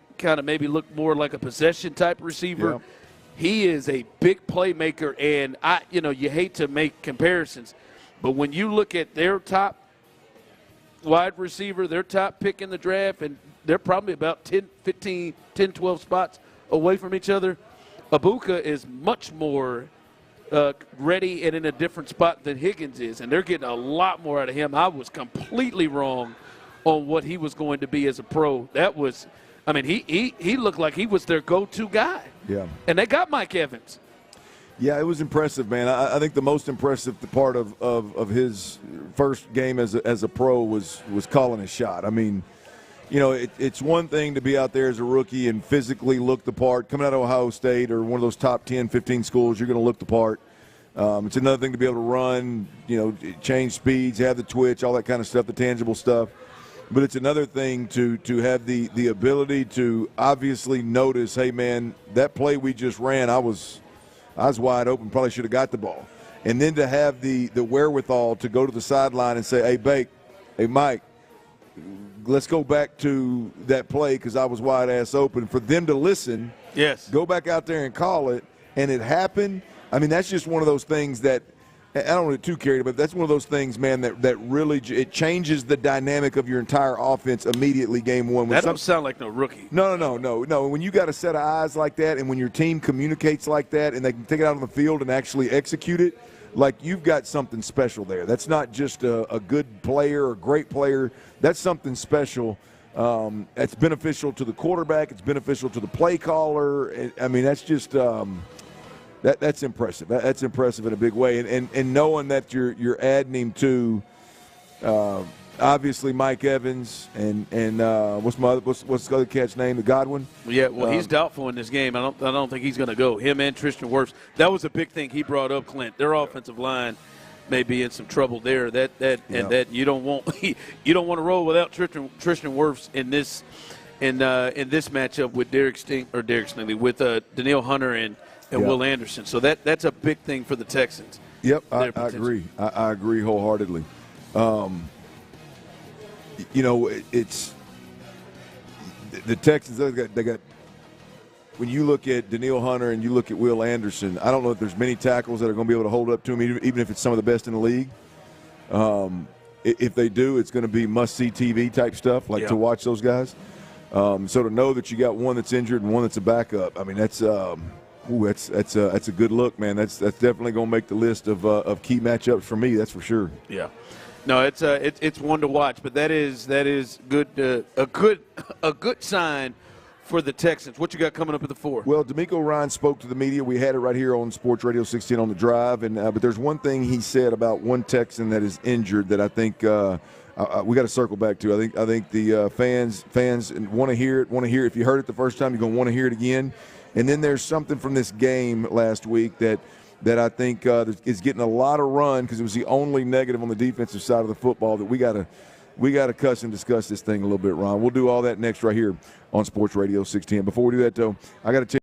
looked more like a possession type receiver. Yeah. He is a big playmaker, and you hate to make comparisons, but when you look at their top wide receiver, their top pick in the draft, and they're probably about 12 spots away from each other. Egbuka is much more ready and in a different spot than Higgins is, and they're getting a lot more out of him. I was completely wrong on what he was going to be as a pro. That was, I mean, he looked like he was their go-to guy. Yeah. And they got Mike Evans. Yeah, it was impressive, man. I think the most impressive part of his first game as a pro was calling his shot. I mean, you know, it's one thing to be out there as a rookie and physically look the part. Coming out of Ohio State or one of those top 10, 15 schools, you're going to look the part. It's another thing to be able to run, you know, change speeds, have the twitch, all that kind of stuff, the tangible stuff. But it's another thing to have the ability to obviously notice, hey, man, that play we just ran, I was wide open, probably should have got the ball. And then to have the wherewithal to go to the sideline and say, hey, Mike, let's go back to that play because I was wide ass open. For them to listen, yes, go back out there and call it, and it happened. I mean, that's just one of those things that I don't want to get too carried, but that's one of those things, man, that really it changes the dynamic of your entire offense immediately game one. That don't sound like no rookie. No. When you got a set of eyes like that and when your team communicates like that and they can take it out on the field and actually execute it, like you've got something special there. That's not just a good player or great player. That's something special. It's beneficial to the quarterback. It's beneficial to the play caller. I mean, that's just that's impressive. That's impressive in a big way. And knowing that you're adding him to obviously Mike Evans and what's the other cat's name? The Godwin. Yeah, well, he's doubtful in this game. I don't think he's going to go. Him and Tristan Wirfs. That was a big thing he brought up, Clint. Their offensive line may be in some trouble there. That you don't want you don't want to roll without Tristan Wirfs in this matchup with with Danielle Hunter and Will Anderson. So that's a big thing for the Texans. Yep, I agree. I agree wholeheartedly. You know, it's the Texans. They got. When you look at Danielle Hunter and you look at Will Anderson, I don't know if there's many tackles that are going to be able to hold up to him, even if it's some of the best in the league. If they do, it's going to be must-see TV type stuff, to watch those guys. So to know that you got one that's injured and one that's a backup, I mean, that's a good look, man. That's definitely going to make the list of key matchups for me. That's for sure. Yeah. No, it's one to watch, but that is good. A good sign for the Texans. What you got coming up at the 4? Well, D'Amico Ryan spoke to the media. We had it right here on Sports Radio 16 on the drive, and but there's one thing he said about one Texan that is injured that I think we got to circle back to. I think the fans want to hear it. If you heard it the first time, you're going to want to hear it again. And then there's something from this game last week that I think is getting a lot of run because it was the only negative on the defensive side of the football that we got to cuss and discuss this thing a little bit, Ron. We'll do all that next right here on Sports Radio 610. Before we do that, though, I got to tell you.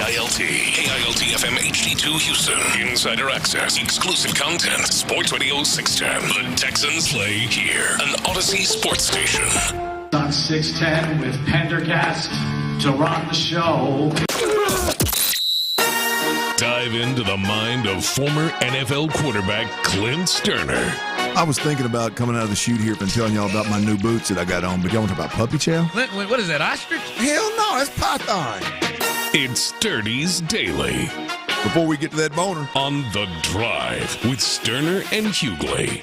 KILT FM HD2 Houston. Insider access, exclusive content. Sports Radio 610. The Texans play here. An Odyssey sports station. On 610 with Pendergast to run the show. Dive into the mind of former NFL quarterback Clint Stoerner. I was thinking about coming out of the chute here and telling y'all about my new boots that I got on, but y'all want to talk about puppy chow? Clint, what is that, ostrich? Hell no, that's python. It's Sturdy's Daily. Before we get to that boner. On The Drive with Stoerner and Hughley.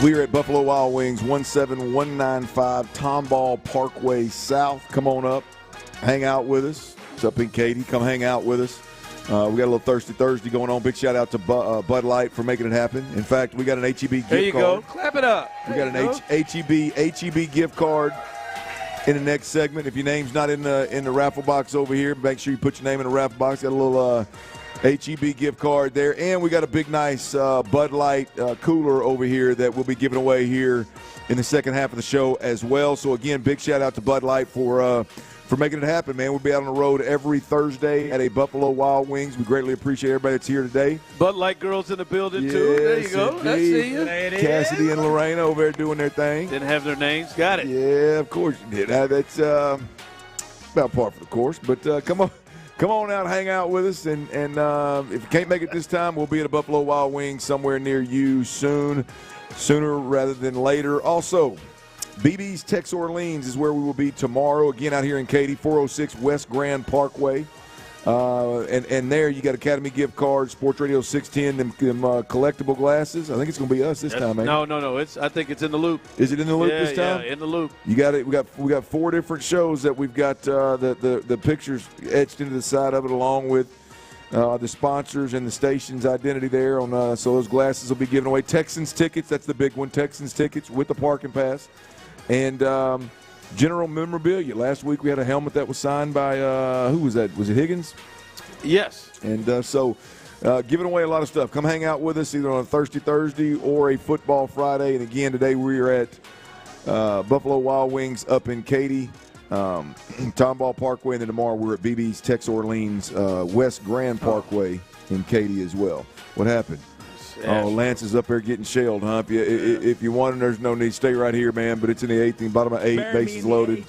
We are at Buffalo Wild Wings, 17195 Tomball Parkway South. Come on up, hang out with us. It's up in Katy. Come hang out with us. We got a little Thirsty Thursday going on. Big shout out to Bud Light for making it happen. In fact, we got an HEB gift card. There you go. Clap it up. We got an HEB gift card in the next segment. If your name's not in the raffle box over here, make sure you put your name in the raffle box. Got a little HEB gift card there. And we got a big, nice Bud Light cooler over here that we'll be giving away here in the second half of the show as well. So, again, big shout out to Bud Light for making it happen, man. We'll be out on the road every Thursday at a Buffalo Wild Wings. We greatly appreciate everybody that's here today. Bud Light girls in the building, too. There you go. I see you. Cassidy and Lorena over there doing their thing. Didn't have their names. Got it. Yeah, of course you did. That's about par for the course. But come on out, hang out with us. And if you can't make it this time, we'll be at a Buffalo Wild Wings somewhere near you sooner rather than later. Also, BB's Tex Orleans is where we will be tomorrow. Again, out here in Katy, 406 West Grand Parkway. And there you got Academy gift cards, Sports Radio 610, them collectible glasses. I think it's going to be us this time, man. No. I think it's in the loop. Is it in the loop this time? Yeah, in the loop. You got it. We got 4 different shows that we've got the pictures etched into the side of it, along with the sponsors and the station's identity there. So those glasses will be given away. Texans tickets, that's the big one. Texans tickets with the parking pass. And general memorabilia. Last week we had a helmet that was signed by, who was that? Was it Higgins? Yes. And so giving away a lot of stuff. Come hang out with us either on a Thirsty Thursday or a Football Friday. And again, today we are at Buffalo Wild Wings up in Katy, Tomball Parkway. And then tomorrow we're at BB's Tex Orleans, West Grand Parkway in Katy as well. What happened? Oh, Lance is up there getting shelled, huh? If you want him, there's no need. Stay right here, man. But it's in the 8th, bottom of 8, bases loaded.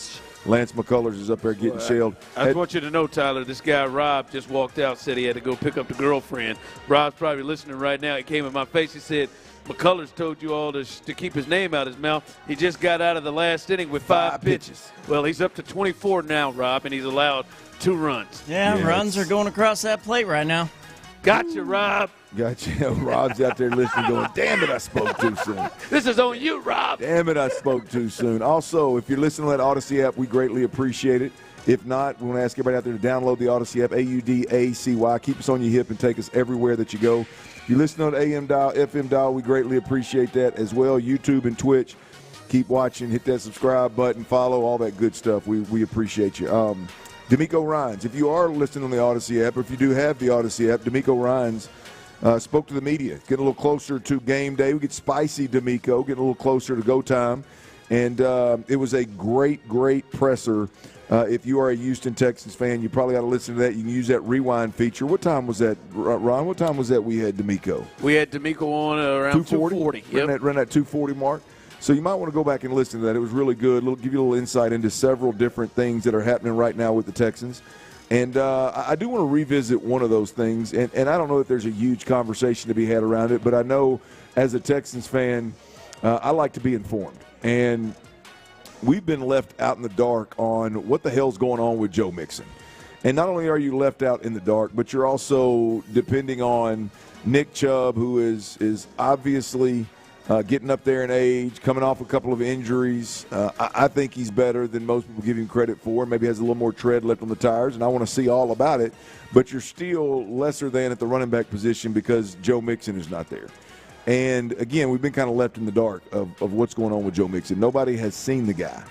Lance McCullers is up there getting shelled. I just want you to know, Tyler, this guy, Rob, just walked out, said he had to go pick up the girlfriend. Rob's probably listening right now. He came in my face. He said, McCullers told you all to keep his name out of his mouth. He just got out of the last inning with 5 pitches. Well, he's up to 24 now, Rob, and he's allowed 2 runs. Yeah, runs are going across that plate right now. Gotcha, Rob. Gotcha. Rob's out there listening going, damn it, I spoke too soon. This is on you, Rob. Damn it, I spoke too soon. Also, if you're listening to that Odyssey app, we greatly appreciate it. If not, we want to ask everybody out there to download the Odyssey app, AUDACY. Keep us on your hip and take us everywhere that you go. If you listen on the AM dial, FM dial, we greatly appreciate that as well. YouTube and Twitch. Keep watching. Hit that subscribe button. Follow, all that good stuff. We appreciate you. D'Amico Ryans, if you are listening on the Odyssey app, or if you do have the Odyssey app, D'Amico Ryans spoke to the media, getting a little closer to game day. We get spicy, D'Amico, getting a little closer to go time. And it was a great, great presser. If you are a Houston Texans fan, you probably got to listen to that. You can use that rewind feature. What time was that, Ron? What time was that we had D'Amico? We had D'Amico on around 2:40. Yep. Run that 2:40 mark. So you might want to go back and listen to that. It was really good. It'll give you a little insight into several different things that are happening right now with the Texans. And I do want to revisit one of those things, and I don't know if there's a huge conversation to be had around it, but I know as a Texans fan, I like to be informed. And we've been left out in the dark on what the hell's going on with Joe Mixon. And not only are you left out in the dark, but you're also depending on Nick Chubb, who is obviously getting up there in age, coming off a couple of injuries. I think he's better than most people give him credit for. Maybe has a little more tread left on the tires, and I want to see all about it. But you're still lesser than at the running back position because Joe Mixon is not there. And, again, we've been kind of left in the dark of what's going on with Joe Mixon. Nobody has seen the guy.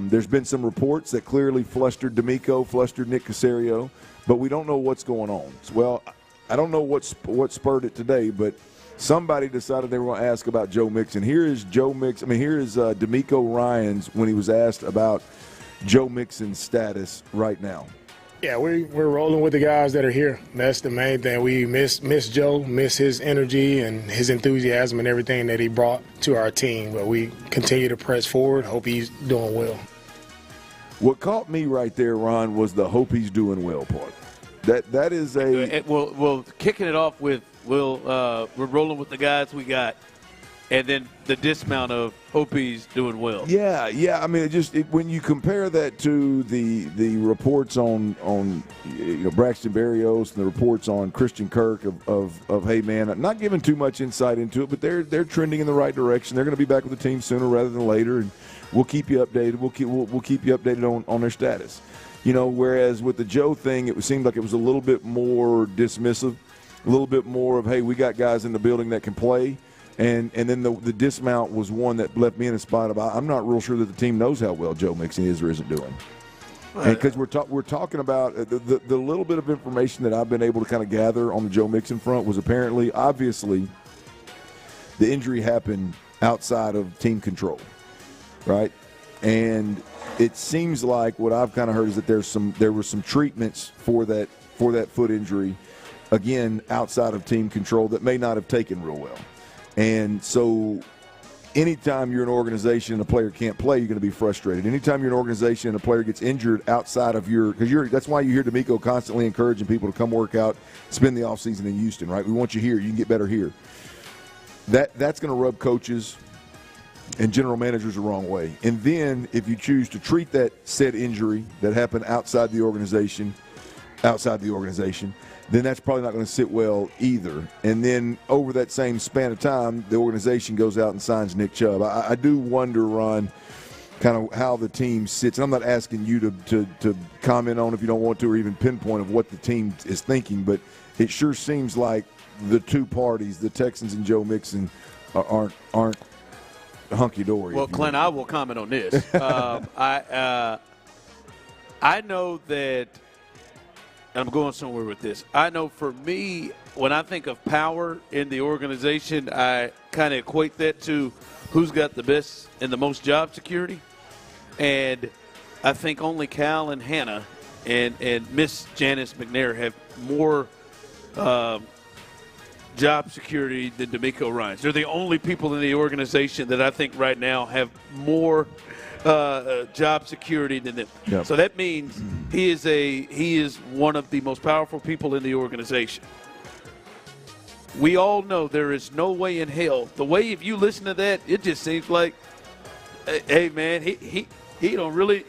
There's been some reports that clearly flustered D'Amico, flustered Nick Caserio, but we don't know what's going on. Well, I don't know what spurred it today, but somebody decided they were going to ask about Joe Mixon. Here is D'Amico Ryans when he was asked about Joe Mixon's status right now. Yeah, we're rolling with the guys that are here. That's the main thing. We miss Joe, miss his energy and his enthusiasm and everything that he brought to our team. But we continue to press forward. Hope he's doing well. What caught me right there, Ron, was the hope he's doing well part. That is a well, kicking it off with we're rolling with the guys we got, and then the dismount of hope he's doing well. Yeah. I mean, when you compare that to the reports on Braxton Berrios and the reports on Christian Kirk of hey man, I'm not giving too much insight into it, but they're trending in the right direction. They're going to be back with the team sooner rather than later, and we'll keep you updated. We'll keep you updated on their status. Whereas with the Joe thing, it seemed like it was a little bit more dismissive, a little bit more of hey, we got guys in the building that can play. And then the dismount was one that left me in a spot about I'm not real sure that the team knows how well Joe Mixon is or isn't doing. Because we're talking about the little bit of information that I've been able to kind of gather on the Joe Mixon front was obviously, the injury happened outside of team control, right? And it seems like what I've kind of heard is that there were some treatments for that foot injury, again outside of team control that may not have taken real well. And so anytime you're an organization and a player can't play, you're going to be frustrated. Anytime you're an organization and a player gets injured outside of that's why you hear D'Amico constantly encouraging people to come work out, spend the offseason in Houston, right? We want you here. You can get better here. That's going to rub coaches and general managers the wrong way. And then if you choose to treat that said injury that happened outside the organization, then that's probably not going to sit well either. And then over that same span of time, the organization goes out and signs Nick Chubb. I do wonder, Ron, kind of how the team sits. And I'm not asking you to comment on if you don't want to or even pinpoint of what the team is thinking, but it sure seems like the two parties, the Texans and Joe Mixon, aren't hunky-dory. Well, Clint, I will comment on this. I know that – I'm going somewhere with this. I know for me, when I think of power in the organization, I kind of equate that to who's got the best and the most job security. And I think only Cal and Hannah and Miss Janice McNair have more job security than D'Amico Ryans. They're the only people in the organization that I think right now have more job security than them. Yep. So that means he is one of the most powerful people in the organization. We all know there is no way in hell. The way if you listen to that, it just seems like, hey man, he really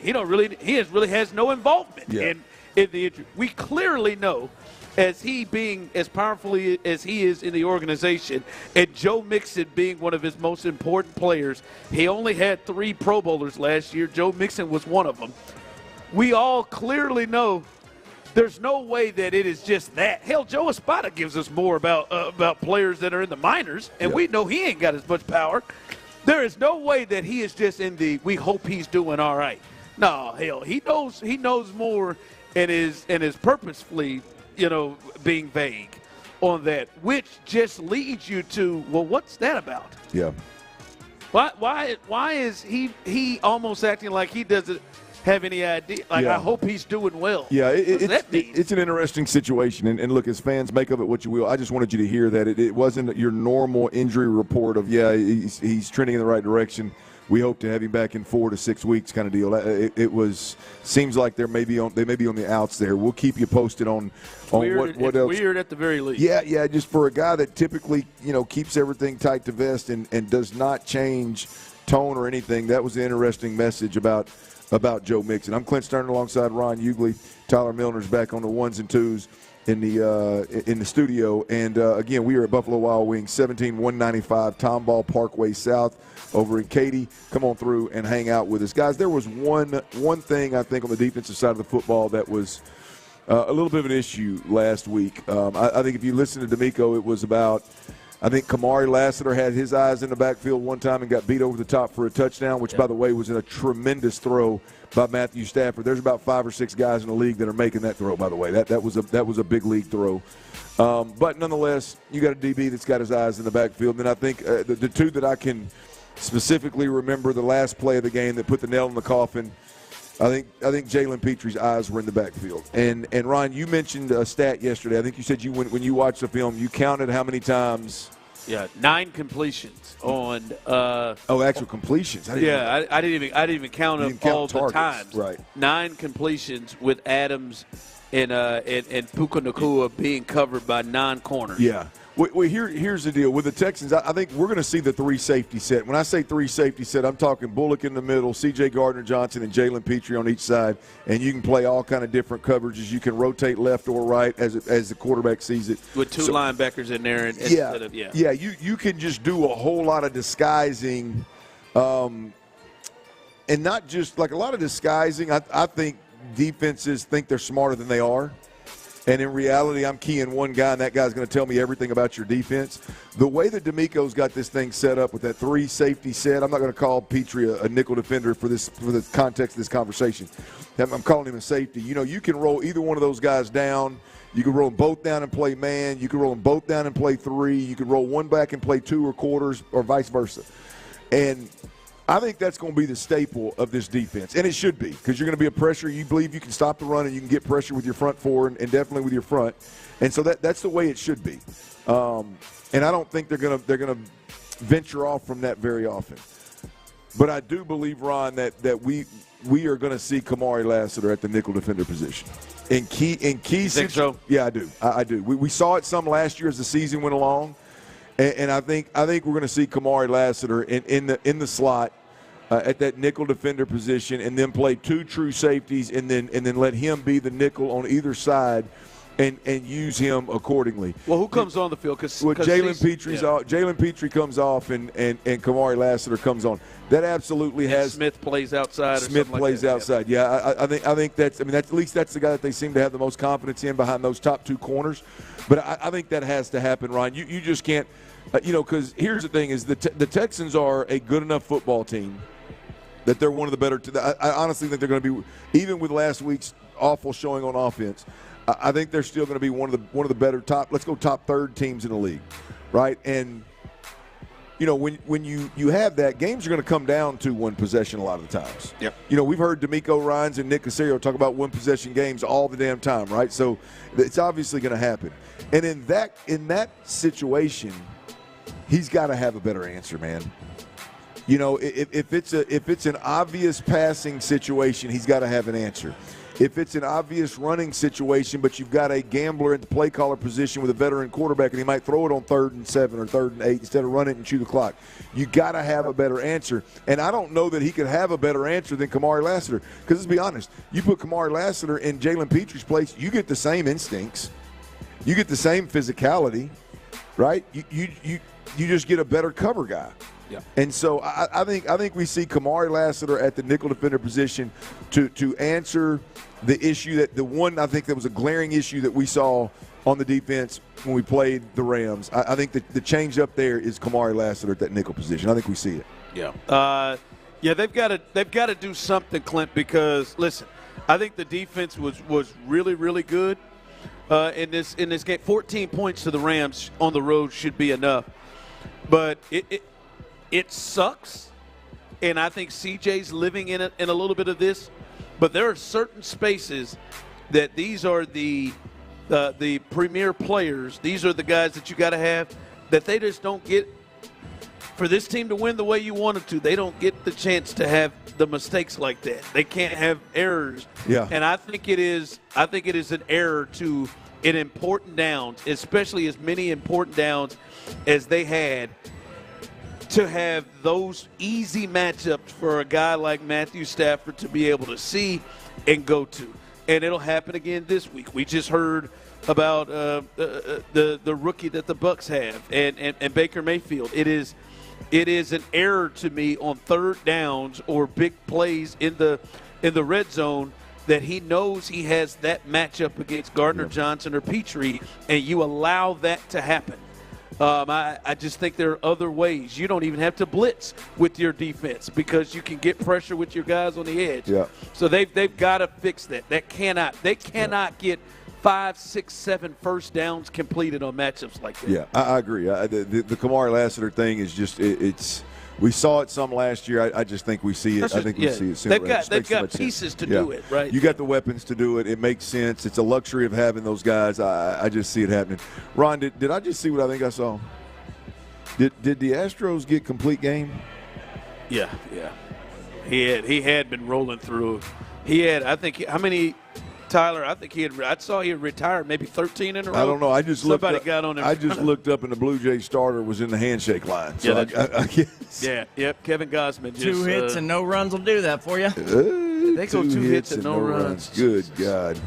has no involvement in the injury. We clearly know, as he being as powerfully as he is in the organization, and Joe Mixon being one of his most important players, he only had 3 Pro Bowlers last year. Joe Mixon was one of them. We all clearly know there's no way that it is just that. Hell, Joe Espada gives us more about players that are in the minors, and we know he ain't got as much power. There is no way that he is just in the we hope he's doing all right. No, hell, he knows more and is purposefully being vague on that, which just leads you to, well, what's that about? Yeah. Why is he almost acting like he doesn't have any idea? Like, I hope he's doing well. Yeah, it's an interesting situation. And look, as fans, make of it what you will. I just wanted you to hear that it wasn't your normal injury report of, he's trending in the right direction. we hope to have him back in 4 to 6 weeks kind of deal. It seems like they may be on the outs there. We'll keep you posted on what else. Weird at the very least. Yeah, just for a guy that typically, keeps everything tight to vest and does not change tone or anything. That was an interesting message about Joe Mixon. I'm Clint Stoerner alongside Ryan Hughley. Tyler Milner's back on the ones and twos in the studio. And again, we are at Buffalo Wild Wings, 17195 Tomball Parkway South over in Cady. Come on through and hang out with us, guys. There was one thing I think on the defensive side of the football that was a little bit of an issue last week. I think if you listen to D'Amico, it was about, I think Kamari Lassiter had his eyes in the backfield one time and got beat over the top for a touchdown, which, by the way, was a tremendous throw by Matthew Stafford. There's about 5 or 6 guys in the league that are making that throw, by the way. That was a big league throw. But nonetheless, you got a DB that's got his eyes in the backfield. And I think the two that I can specifically remember, the last play of the game that put the nail in the coffin, I think Jalen Petre's eyes were in the backfield. And Ryan, you mentioned a stat yesterday. I think you said when you watched the film, you counted how many times. Yeah, 9 completions on. Actual completions. I didn't even count them all the times. Right. 9 completions with Adams and Puka Nacua being covered by 9 corners. Yeah. Well, here's the deal. With the Texans, I think we're going to see the 3 safety set. When I say 3 safety set, I'm talking Bullock in the middle, C.J. Gardner-Johnson, and Jalen Petre on each side. And you can play all kind of different coverages. You can rotate left or right as the quarterback sees it. With 2 linebackers in there. You can just do a whole lot of disguising. And not just like a lot of disguising. I think defenses think they're smarter than they are. And in reality, I'm keying one guy, and that guy's going to tell me everything about your defense. The way that D'Amico's got this thing set up with that 3 safety set, I'm not going to call Petrie a nickel defender for the context of this conversation. I'm calling him a safety. You can roll either one of those guys down. You can roll them both down and play man. You can roll them both down and play 3. You can roll one back and play 2 or quarters, or vice versa. And I think that's going to be the staple of this defense, and it should be, because you're going to be a pressure. You believe you can stop the run and you can get pressure with your front 4 and definitely with your front, and so that's the way it should be. And I don't think they're going to venture off from that very often. But I do believe, Ron, that we are going to see Kamari Lassiter at the nickel defender position in key think so? Yeah, I do. I do. We saw it some last year as the season went along. And I think we're going to see Kamari Lassiter in the slot at that nickel defender position, and then play 2 true safeties, and then let him be the nickel on either side, and use him accordingly. Well, who comes on the field? Jalen Petre's off. Jalen Petre comes off, and Kamari Lassiter comes on. That absolutely has. Smith plays outside. Smith plays outside. Yeah, I think that's. I mean, at least that's the guy that they seem to have the most confidence in behind those top 2 corners. But I think that has to happen, Ryan. You just can't. Because here's the thing: is the Texans are a good enough football team that they're one of the better. I honestly think they're going to be, even with last week's awful showing on offense, I think they're still going to be one of the better top 3rd teams in the league, right? And when you have that, games are going to come down to 1 possession a lot of the times. Yep. We've heard D'Amico Ryans and Nick Caserio talk about 1 possession games all the damn time, right? So it's obviously going to happen. And in that situation, he's got to have a better answer, man. If it's an obvious passing situation, he's got to have an answer. If it's an obvious running situation, but you've got a gambler at the play caller position with a veteran quarterback, and he might throw it on 3rd and 7 or 3rd and 8 instead of run it and chew the clock, you got to have a better answer. And I don't know that he could have a better answer than Kamari Lassiter, because let's be honest, you put Kamari Lassiter in Jalen Petre's place, you get the same instincts, you get the same physicality, right? You just get a better cover guy. Yeah. And so I think we see Kamari Lassiter at the nickel defender position to answer the issue I think that was a glaring issue that we saw on the defense when we played the Rams. I think that the change up there is Kamari Lassiter at that nickel position. I think we see it. Yeah. They've got to do something, Clint, because listen, I think the defense was really, really good in this game. 14 points to the Rams on the road should be enough. But it sucks, and I think CJ's living in a little bit of this. But there are certain spaces that these are the premier players. These are the guys that you got to have that they just don't get for this team to win the way you wanted to, they don't get the chance to have the mistakes like that. They can't have errors. Yeah. And I think it is an error to in important downs, especially as many important downs as they had, to have those easy matchups for a guy like Matthew Stafford to be able to see and go to. And it'll happen again this week. We just heard about the rookie that the Bucs have and Baker Mayfield. It is an error to me on third downs or big plays in the red zone that he knows he has that matchup against Gardner Johnson or Petrie, and you allow that to happen. I just think there are other ways. You don't even have to blitz with your defense because you can get pressure with your guys on the edge. Yeah. So they've got to fix that. They cannot get 5, 6, 7 first downs completed on matchups like that. Yeah, I agree. The Kamari Lassiter thing is just it's. We saw it some last year. I just think we see it. I think we see it soon. They've got pieces to do it, right? You got the weapons to do it. It makes sense. It's a luxury of having those guys. I just see it happening. Ron, did I just see what I think I saw? Did the Astros get complete game? Yeah. He had been rolling through. He had, I think, how many? Tyler, I think I saw he had retired maybe 13 in a row. I don't know. I just Somebody got on him. I just looked up and the Blue Jays starter was in the handshake line. So I guess. Yeah, yep. Kevin Gosman just 2 hits and no runs will do that for you. They go 2 hits and no runs. Good God.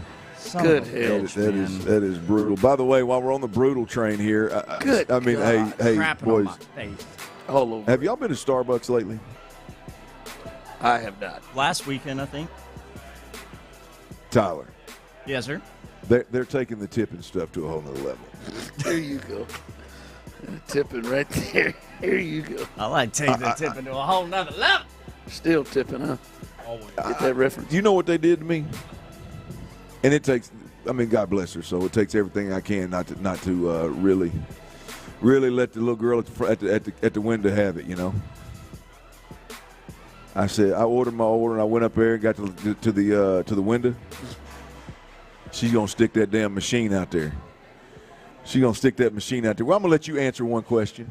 Good hell. That is brutal. By the way, while we're on the brutal train here, hey, boys. All over. Have y'all been to Starbucks lately? I have not. Last weekend, I think. Tyler. Yes, sir. They're taking the tipping stuff to a whole nother level. There you go. Tipping right there. Here you go. I like taking the tipping to a whole nother level. Still tipping, huh? Always. Get that reference. You know what they did to me? And it takes, God bless her, so it takes everything I can not to really let the little girl at the window have it, you know. I said, I ordered my order, and I went up there and got to the window. She's going to stick that damn machine out there. She's going to stick that machine out there. Well, I'm going to let you answer one question.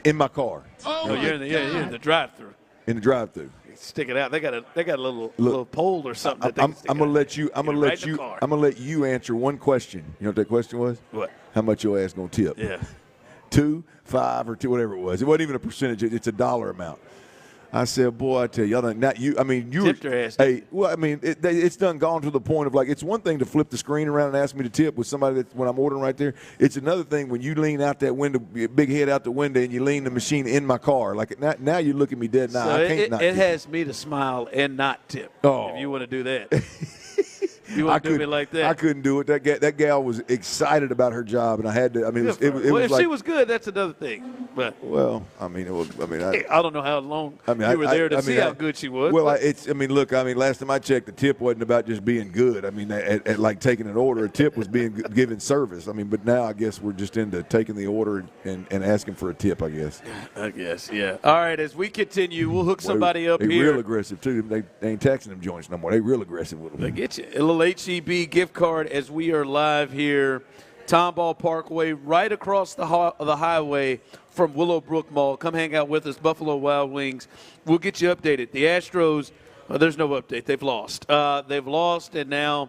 In my car. Oh, you're in the drive-thru. In the drive-thru. Stick it out. They got a little pole or something. I'm going to let you answer one question. You know what that question was? What? How much your ass going to tip? Yeah. 2, 5, or 2, whatever it was. It wasn't even a percentage. It's a dollar amount. I said, boy, I tell you, you tipped her ass. Hey, well, it's done gone to the point of, like, it's one thing to flip the screen around and ask me to tip with somebody that's when I'm ordering right there. It's another thing when you lean out that window, big head out the window, and you lean the machine in my car. Like, now you look at me dead now. So I can't not it tip. has me to smile and not tip. Oh. If you want to do that. You want to do me like that? I couldn't do it. That gal was excited about her job, and I had to. If she was good, that's another thing. But I don't know how long you were there to see how good she was. Well, last time I checked, the tip wasn't about just being good. At like taking an order, a tip was being given service. But now I guess we're just into taking the order and asking for a tip. I guess. Yeah. All right, as we continue, we'll hook somebody up here. They real aggressive too. They ain't taxing them joints no more. They real aggressive with them. They get you a little HEB gift card as we are live here, Tomball Parkway, right across the highway from Willowbrook Mall. Come hang out with us, Buffalo Wild Wings. We'll get you updated. The Astros, there's no update. They've lost. And now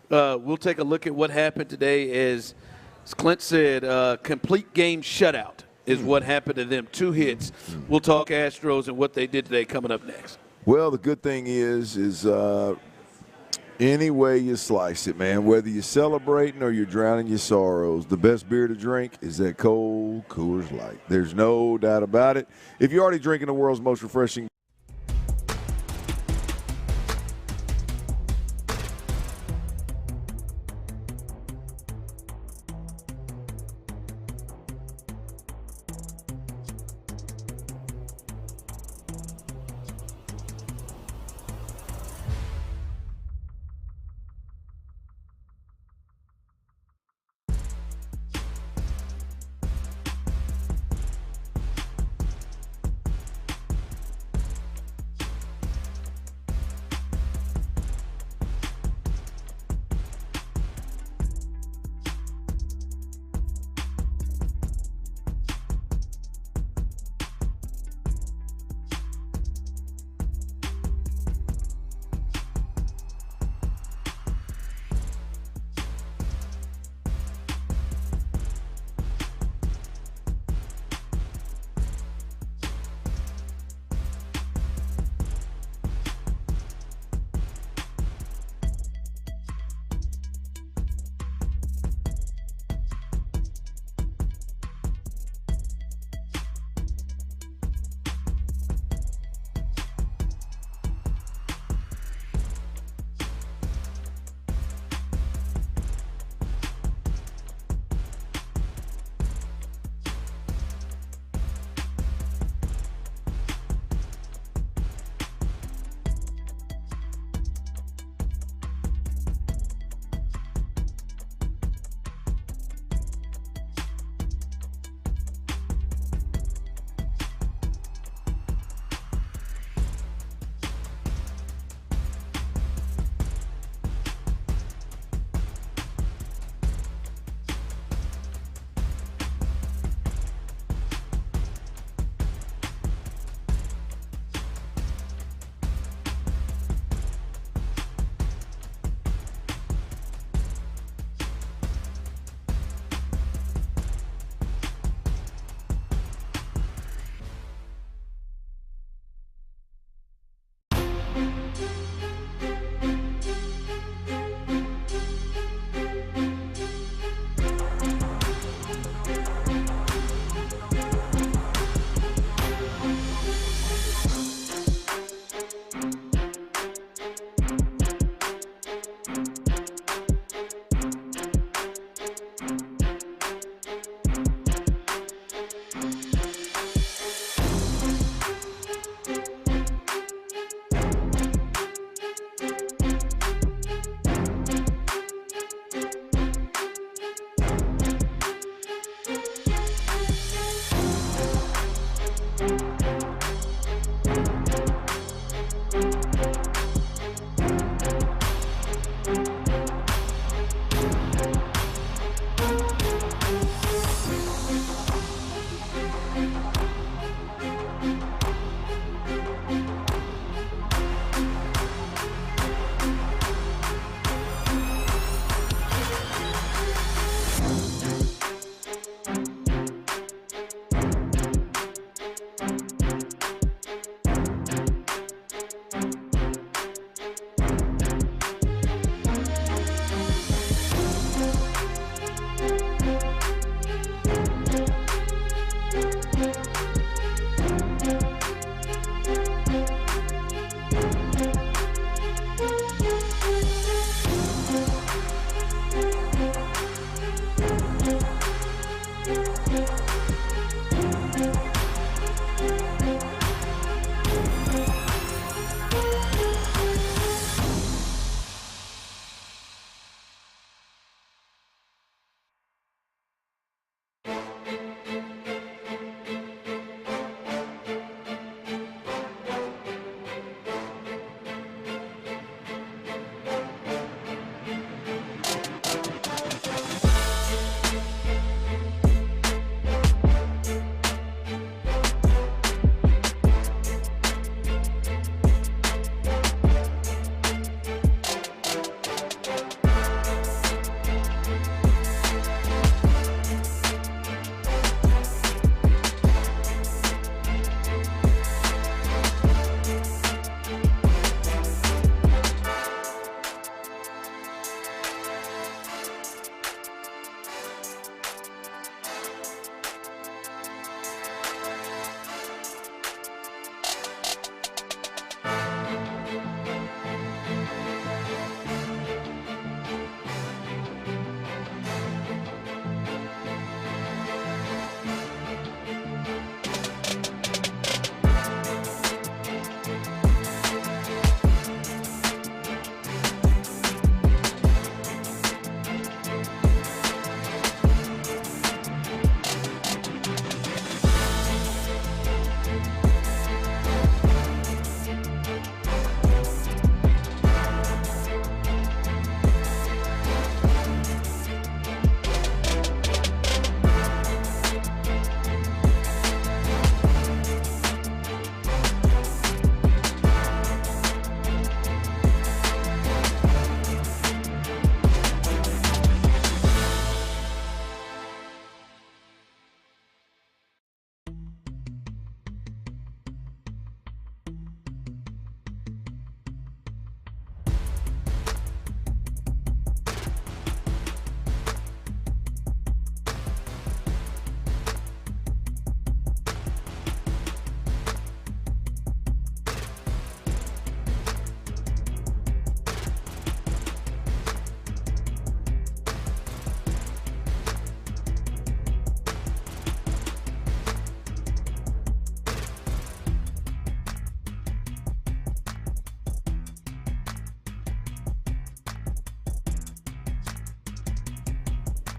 we'll take a look at what happened today. As Clint said, complete game shutout is what happened to them. 2 hits. We'll talk Astros and what they did today coming up next. Well, the good thing is any way you slice it, man, whether you're celebrating or you're drowning your sorrows, the best beer to drink is that cold Coors Light. There's no doubt about it. If you're already drinking the world's most refreshing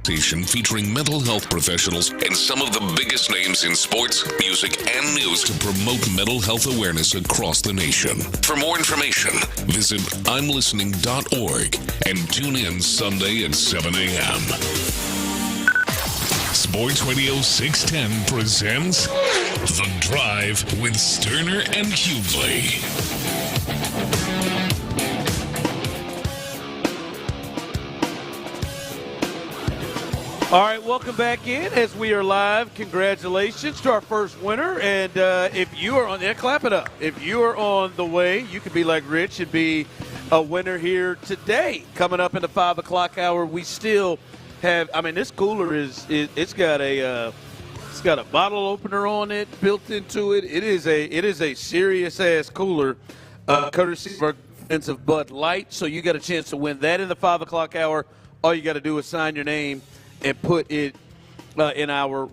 station featuring mental health professionals and some of the biggest names in sports, music, and news to promote mental health awareness across the nation. For more information, visit imlistening.org and tune in Sunday at 7 a.m. Sports Radio 610 presents The Drive with Stoerner and Hughley. All right, welcome back in as we are live. Congratulations to our first winner. And if you are on, clap it up. If you are on the way, you could be like Rich and be a winner here today. Coming up in the 5 o'clock hour, we still have. I mean, this cooler it's got a bottle opener on it built into it. It is a serious ass cooler, courtesy of our friends of Bud Light. So you got a chance to win that in the 5 o'clock hour. All you got to do is sign your name and put it in our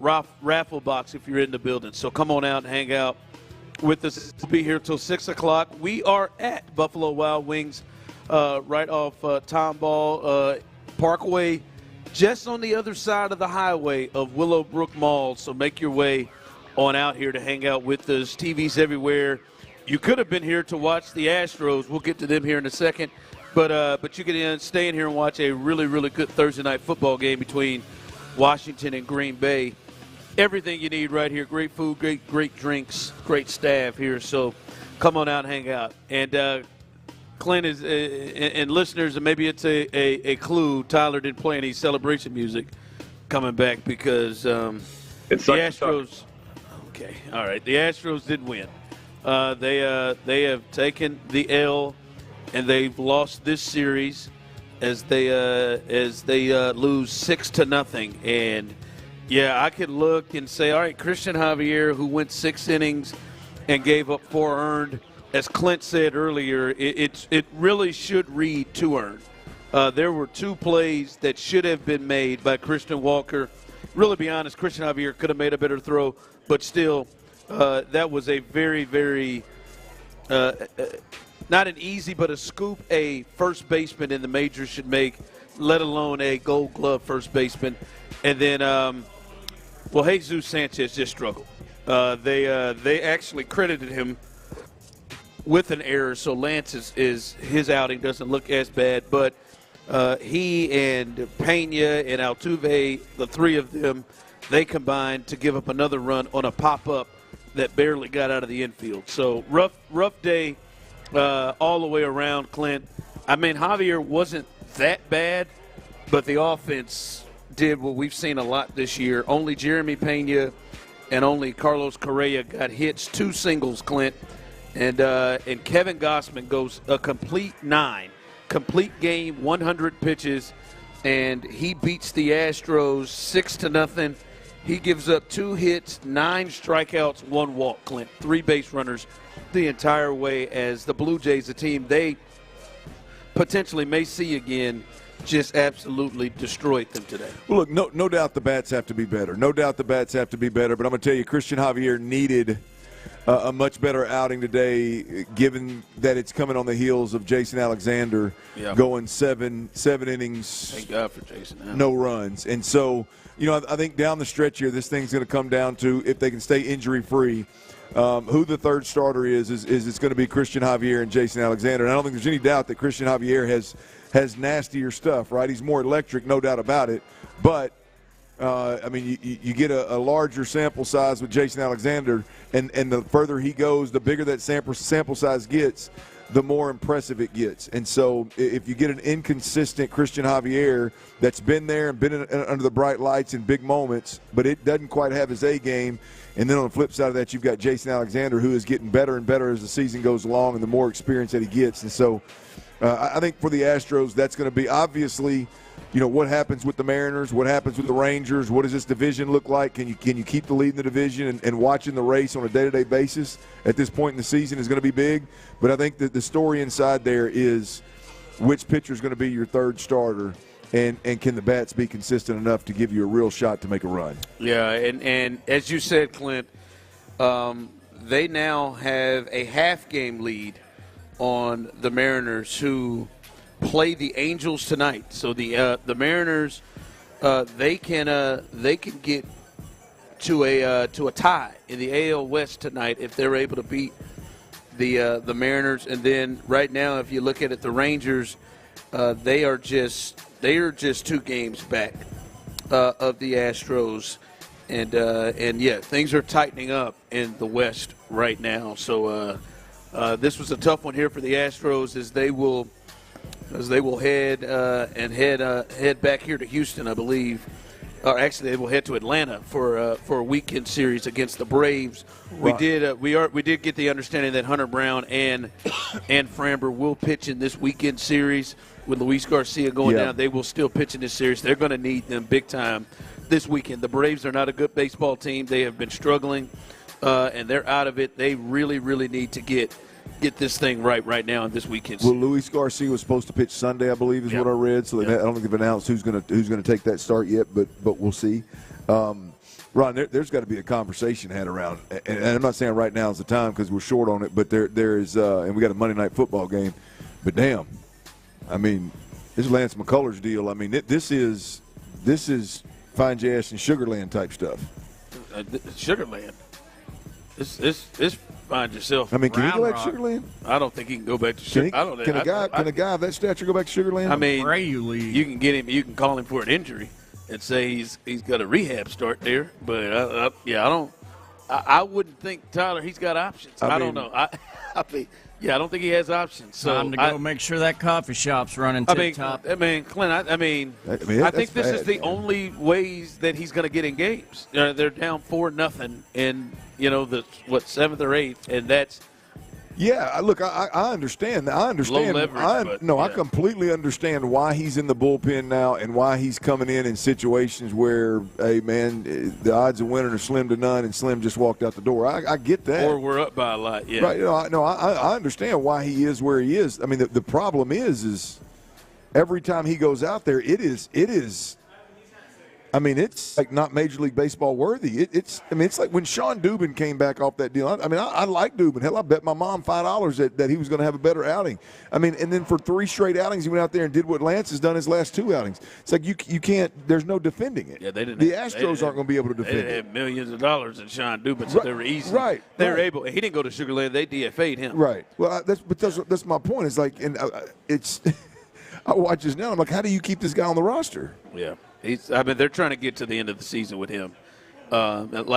raffle box if you're in the building. So come on out and hang out with us. To be here till 6 o'clock. We are at Buffalo Wild Wings right off Tomball Parkway, just on the other side of the highway of Willowbrook Mall. So make your way on out here to hang out with us. TVs everywhere. You could have been here to watch the Astros. We'll get to them here in a second. But you can stay in here and watch a really, really good Thursday night football game between Washington and Green Bay. Everything you need right here. Great food, great drinks, great staff here. So come on out and hang out. And Clint is and listeners, and maybe it's a clue. Tyler didn't play any celebration music coming back because the Astros. Okay, all right. The Astros did win. They have taken the L. And they've lost this series as they lose 6-0. And yeah, I could look and say, all right, Christian Javier, who went 6 innings and gave up 4 earned, as Clint said earlier, it really should read 2 earned. There were 2 plays that should have been made by Christian Walker. Really, be honest, Christian Javier could have made a better throw, but still, that was a very, very not an easy, but a scoop a first baseman in the majors should make, let alone a Gold Glove first baseman. And then, Jesus Sanchez just struggled. They actually credited him with an error, so Lance his outing doesn't look as bad. But he and Pena and Altuve, the 3 of them, they combined to give up another run on a pop-up that barely got out of the infield. So rough day. All the way around, Clint. I mean, Javier wasn't that bad, but the offense did what we've seen a lot this year. Only Jeremy Pena and only Carlos Correa got hits, 2 singles, Clint. And Kevin Gossman goes a complete 9. Complete game, 100 pitches, and he beats the Astros 6-0. He gives up 2 hits, 9 strikeouts, 1 walk, Clint. 3 base runners the entire way, as the Blue Jays, a team they potentially may see again, just absolutely destroyed them today. Well, look, no doubt the bats have to be better. No doubt the bats have to be better. But I'm going to tell you, Christian Javier needed a much better outing today, given that it's coming on the heels of Jason Alexander going seven innings. Thank God for Jason. No runs. And so, I think down the stretch here, this thing's going to come down to if they can stay injury-free. Who the third starter is it's going to be Christian Javier and Jason Alexander. And I don't think there's any doubt that Christian Javier has nastier stuff, right? He's more electric, no doubt about it. But, you get a larger sample size with Jason Alexander, and the further he goes, the bigger that sample size gets, the more impressive it gets. And so if you get an inconsistent Christian Javier that's been there and been under the bright lights in big moments, but it doesn't quite have his A game, and then on the flip side of that, you've got Jason Alexander, who is getting better and better as the season goes along and the more experience that he gets. And so I think for the Astros, that's going to be obviously, what happens with the Mariners, what happens with the Rangers, what does this division look like? Can you keep the lead in the division and watching the race on a day-to-day basis at this point in the season is going to be big. But I think that the story inside there is which pitcher is going to be your third starter. And can the bats be consistent enough to give you a real shot to make a run? Yeah, and as you said, Clint, they now have a half-game lead on the Mariners, who play the Angels tonight. So the Mariners they can get to a tie in the AL West tonight if they're able to beat the Mariners. And then right now, if you look at it, the Rangers, they are just 2 games back of the Astros, and yeah, things are tightening up in the West right now. So this was a tough one here for the Astros as they will head back here to Houston, I believe. Or actually, they will head to Atlanta for a weekend series against the Braves. Right. We did get the understanding that Hunter Brown and Framber will pitch in this weekend series with Luis Garcia going down. They will still pitch in this series. They're going to need them big time this weekend. The Braves are not a good baseball team. They have been struggling, and they're out of it. They really, really need to get this thing right now in this weekend. Well, Luis Garcia was supposed to pitch Sunday, I believe, is what I read. So I don't think they've announced who's going to take that start yet, but we'll see. Ron, there's got to be a conversation had around, and I'm not saying right now is the time because we're short on it, but there is, and we got a Monday night football game. But damn, I mean, this is Lance McCullers' deal. I mean, this is find your ass in Sugarland type stuff. Sugarland. This find yourself. I mean, can he go back to Sugarland? I don't think he can go back to Sugarland. Can a guy of that stature go back to Sugarland? I mean, you can get him. You can call him for an injury and say he's got a rehab start there. But I wouldn't think Tyler. He's got options. I don't know. I don't think he has options. So time to go make sure that coffee shop's running tip top. I mean, Clint. I think this is the only ways that he's going to get in games. They're down 4-0, and the 7th or 8th, and that's. Yeah, look, I understand. I understand. Low leverage, I completely understand why he's in the bullpen now and why he's coming in situations where, hey, man, the odds of winning are slim to none, and Slim just walked out the door. I get that. Or we're up by a lot, yeah. Right. I understand why he is where he is. I mean, the problem is every time he goes out there, it is. I mean, it's like not Major League Baseball worthy. It's like when Sean Dubin came back off that deal. I like Dubin. Hell, I bet my mom $5 that he was going to have a better outing. I mean, and then for 3 straight outings, he went out there and did what Lance has done his last 2 outings. It's like you can't. There's no defending it. Yeah, they didn't. The Astros aren't going to be able to defend it. They had millions of dollars in Sean Dubin, so they were easy. Right. They were able. He didn't go to Sugarland. They DFA'd him. Right. Well, that's my point. It's like, and it's. I watch this now. I'm like, how do you keep this guy on the roster? Yeah. They're trying to get to the end of the season with him.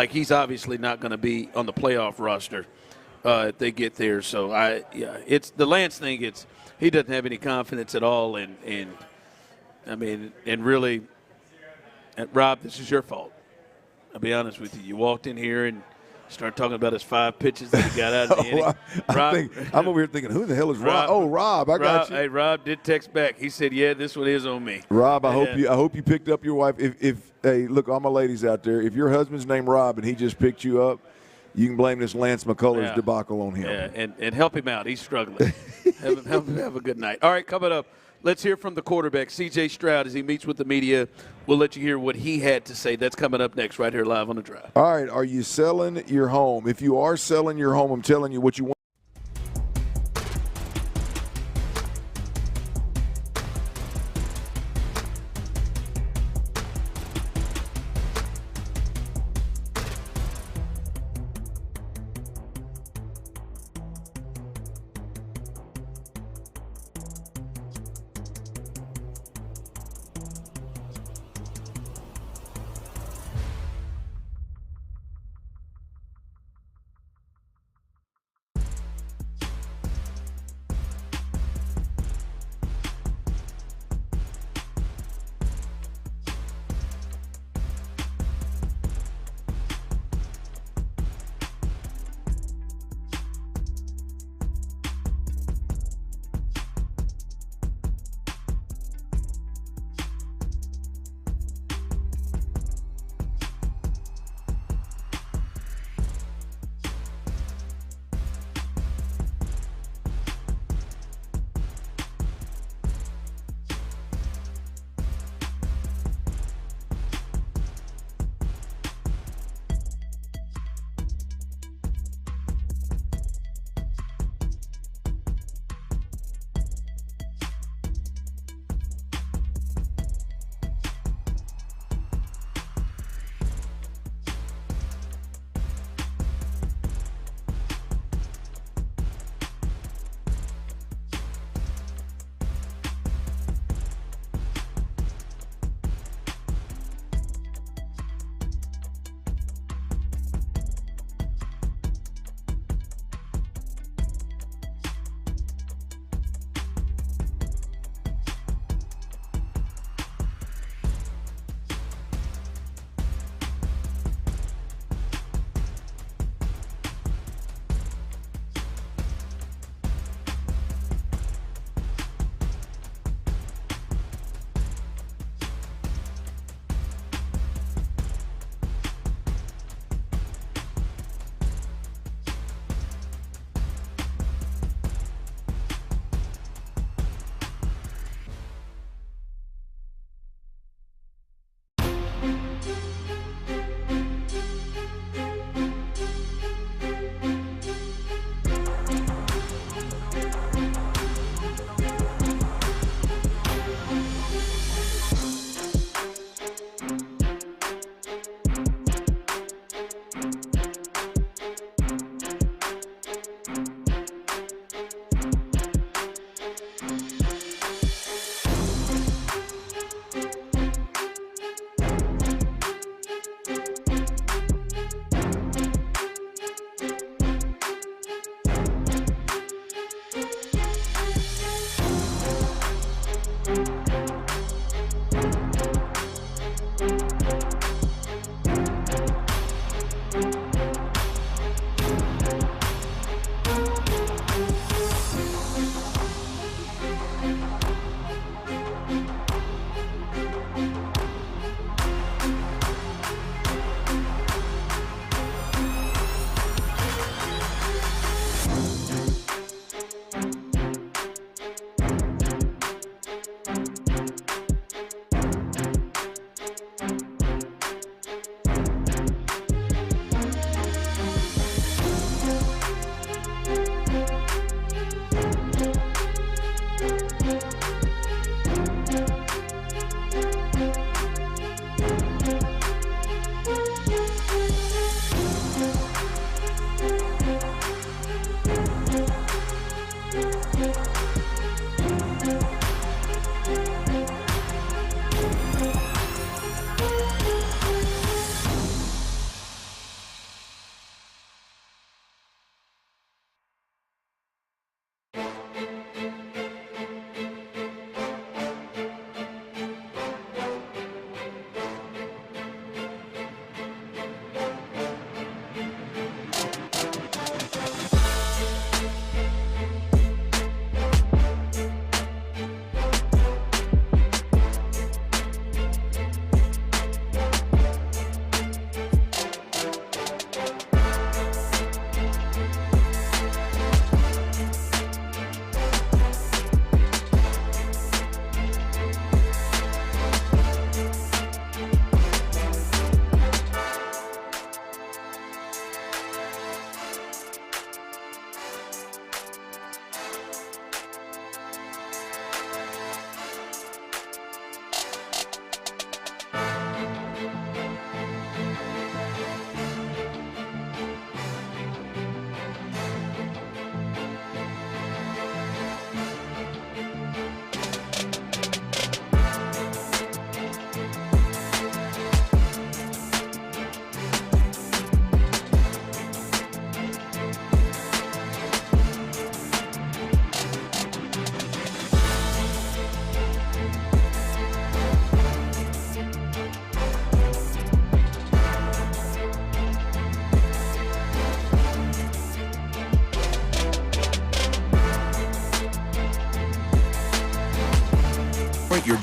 He's obviously not going to be on the playoff roster if they get there. So it's the Lance thing. He doesn't have any confidence at all, and really, Rob, this is your fault. I'll be honest with you. You walked in here and started talking about his 5 pitches that he got out of the inning. I'm over here thinking, who the hell is Rob? Oh, Rob, I got you. Hey, Rob did text back. He said, "Yeah, this one is on me." Rob, I hope you picked up your wife. Hey, look, all my ladies out there, if your husband's named Rob and he just picked you up, you can blame this Lance McCullers debacle on him. Yeah, and help him out. He's struggling. help him have a good night. All right, coming up, let's hear from the quarterback, C.J. Stroud, as he meets with the media. We'll let you hear what he had to say. That's coming up next right here live on The Drive. All right, are you selling your home? If you are selling your home, I'm telling you what you want.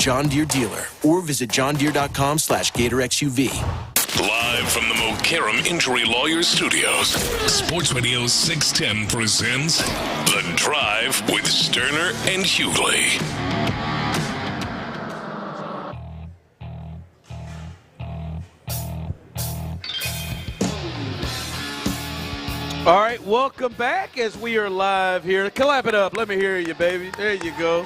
John Deere dealer or visit johndeere.com/GatorXUV. Live from the Mokaram Injury Lawyers Studios, Sports Radio 610 presents The Drive with Stoerner and Hughley. All right, welcome back as we are live here. Clap it up. Let me hear you, baby. There you go.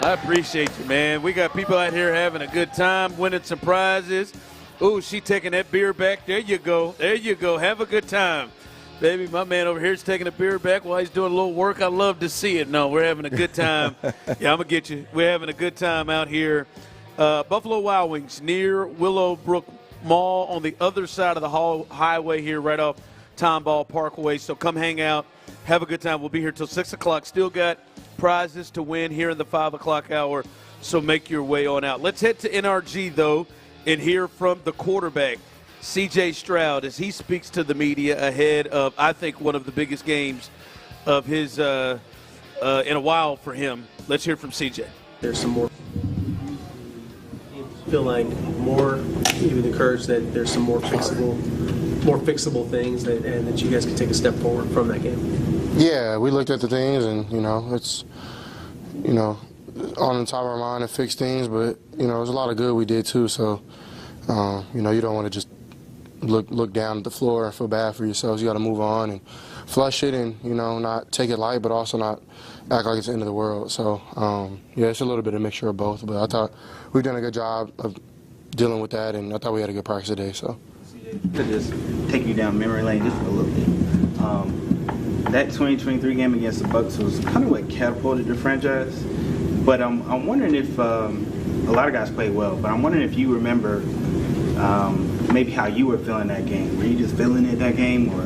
I appreciate you, man. We got people out here having a good time, winning some prizes. Ooh, she taking that beer back. There you go. There you go. Have a good time. Baby, my man over here is taking a beer back while he's doing a little work. I love to see it. No, we're having a good time. Yeah, I'm going to get you. We're having a good time out here. Buffalo Wild Wings near Willowbrook Mall on the other side of the highway here right off Tomball Parkway. So come hang out. Have a good time. We'll be here till 6 o'clock. Still got prizes to win here in the 5 o'clock hour, so make your way on out. Let's head to NRG, though, and hear from the quarterback, C.J. Stroud, as he speaks to the media ahead of, I think, one of the biggest games of his in a while for him. Let's hear from C.J. There's some more. Feel like more, even encouraged that there's some more fixable things and that you guys can take a step forward from that game. Yeah, we looked at the things and, it's, on the top of our mind to fix things, but, there's a lot of good we did too. So, you don't want to just look down at the floor and feel bad for yourselves. You got to move on and flush it and, not take it light, but also not act like it's the end of the world. So, yeah, it's a little bit of a mixture of both, but I thought we've done a good job of dealing with that, and I thought we had a good practice today. So, to just take you down memory lane just for a little bit. That 2023 game against the Bucs was kind of what catapulted the franchise. But I'm wondering if a lot of guys played well, but I'm wondering if you remember maybe how you were feeling that game. Were you just feeling it that game, or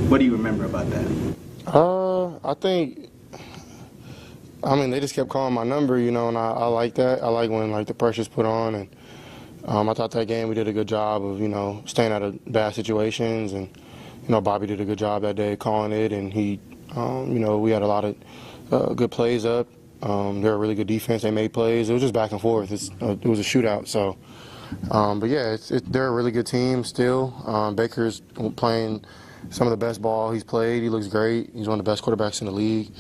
what do you remember about that? They just kept calling my number, and I like that. I like when the pressure's put on, and I thought that game we did a good job of, staying out of bad situations, and Bobby did a good job that day calling it, and he, we had a lot of good plays up. They're a really good defense. They made plays. It was just back and forth. It was a shootout. So, but yeah, they're a really good team still. Baker's playing some of the best ball he's played. He looks great. He's one of the best quarterbacks in the league.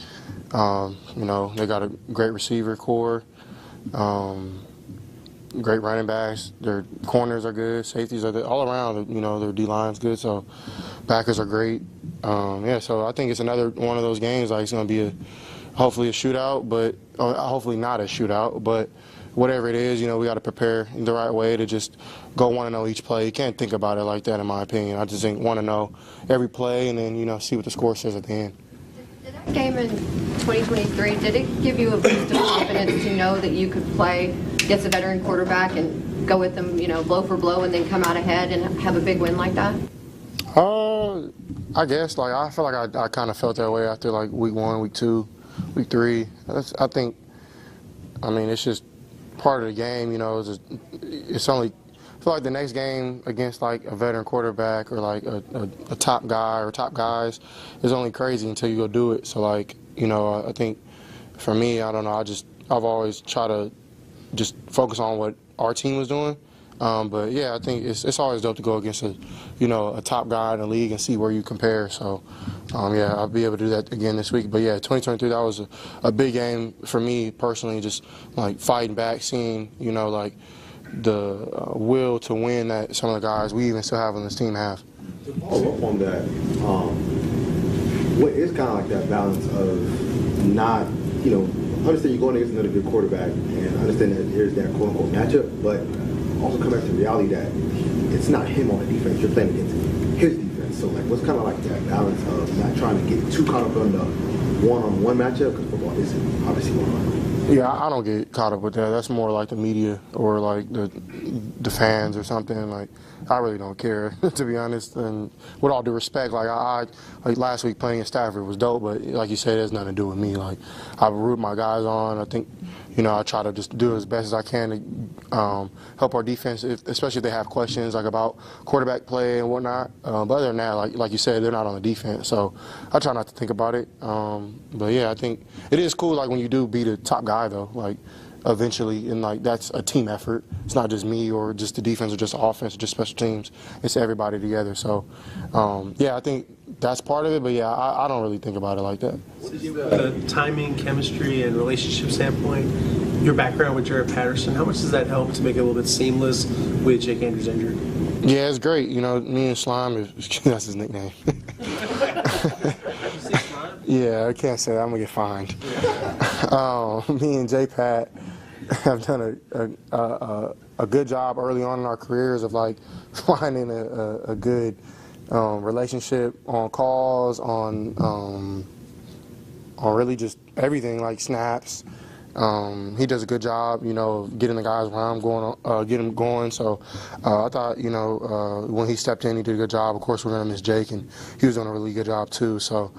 They got a great receiver core. Great running backs. Their corners are good. Safeties are good. All around, their D-line's good. So backers are great. So I think it's another one of those games. It's going to be hopefully a shootout, but hopefully not a shootout. But whatever it is, we got to prepare the right way to just go 1-0 each play. You can't think about it like that, in my opinion. I just think 1-0 every play, and then see what the score says at the end. Did that game in 2023, did it give you a boost of confidence to know that you could play against a veteran quarterback and go with them, blow for blow, and then come out ahead and have a big win like that? I guess. I feel like I kind of felt that way after week 1, week 2, week 3. I think, it's just part of the game. It's only. I feel like the next game against a veteran quarterback or a top guy or top guys is only crazy until you go do it. So I think for me, I don't know. I've always tried to just focus on what our team was doing. But yeah, I think it's always dope to go against a top guy in the league and see where you compare. So yeah, I'll be able to do that again this week. But yeah, 2023, that was a big game for me personally, just fighting back, seeing the will to win that some of the guys we even still have on this team have. To follow up on that, what is kind of that balance of not, understand you're going against another good quarterback and understand that there's that quote-unquote matchup, but also come back to the reality that it's not him on the defense, you're playing against his defense. So what's kind of that balance of not trying to get too caught up on the one-on-one matchup, because football isn't obviously one-on-one. Yeah, I don't get caught up with that. That's more the media or the fans or something. I really don't care, to be honest. And with all due respect, I last week playing at Stafford was dope, but like you said, it has nothing to do with me. I root my guys on. I think, I try to just do as best as I can to help our defense, especially if they have questions about quarterback play and whatnot. But other than that, like you said, they're not on the defense, so I try not to think about it. But yeah, I think it is cool when you do beat a top guy though. eventually, and like that's a team effort. It's not just me or just the defense or just the offense or just special teams. It's everybody together. So, I think that's part of it. But yeah, I don't really think about it like that. Timing, chemistry, and relationship standpoint, your background with Jared Patterson, how much does that help to make it a little bit seamless with Jake Andrews injured? Yeah, it's great. You know, me and Slime, that's his nickname. Yeah, I can't say that. I'm going to get fined. Me and J-Pat have done a good job early on in our careers of, like, finding a good relationship on calls, on really just everything, like snaps. He does a good job, you know, getting the guys around, getting them going. So I thought, you know, when he stepped in, he did a good job. Of course, we're going to miss Jake, and he was doing a really good job too. So,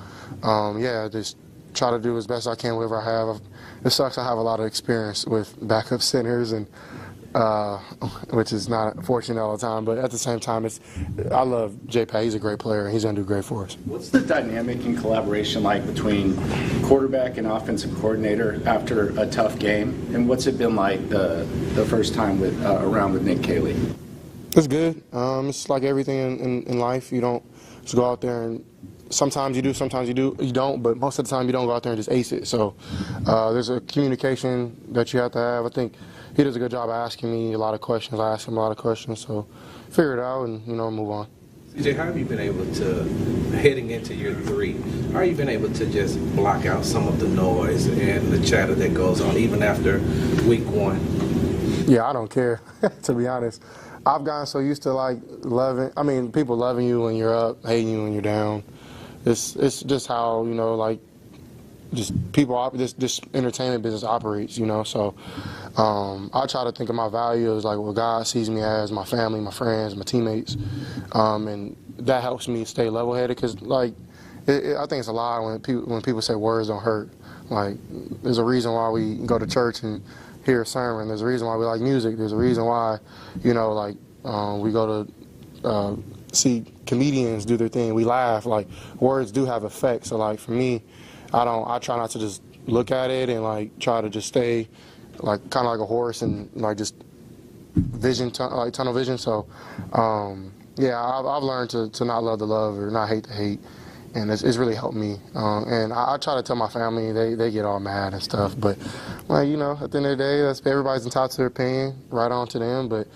just try to do as best I can whatever I have. It sucks I have a lot of experience with backup centers, and which is not fortunate all the time. But at the same time, I love J-Pat. He's a great player, and he's going to do great for us. What's the dynamic and collaboration like between quarterback and offensive coordinator after a tough game? And what's it been like the first time around with Nick Caley? It's good. It's like everything in life. You don't just go out there and sometimes you do, sometimes you don't, but most of the time you don't go out there and just ace it. So there's a communication that you have to have. I think he does a good job of asking me a lot of questions. I ask him a lot of questions, so figure it out and, move on. CJ, how have you been able to, heading into year 3, how have you been able to just block out some of the noise and the chatter that goes on even after week 1? Yeah, I don't care, to be honest. I've gotten so used to people loving you when you're up, hating you when you're down. It's just how, just people, this entertainment business operates, so I try to think of my value as like what God sees me as, my family, my friends, my teammates, and that helps me stay level-headed because, I think it's a lie when people say words don't hurt. Like, there's a reason why we go to church and hear a sermon. There's a reason why we like music. There's a reason why, we go to see comedians do their thing. We laugh. Like, words do have effect. So, for me, I try not to just look at it and try to just stay kind of like a horse and just tunnel vision. So I've learned to not love the love or not hate the hate, and it's really helped me. And I try to tell my family, they get all mad and stuff, but at the end of the day, everybody's entitled to their opinion, right on to them. But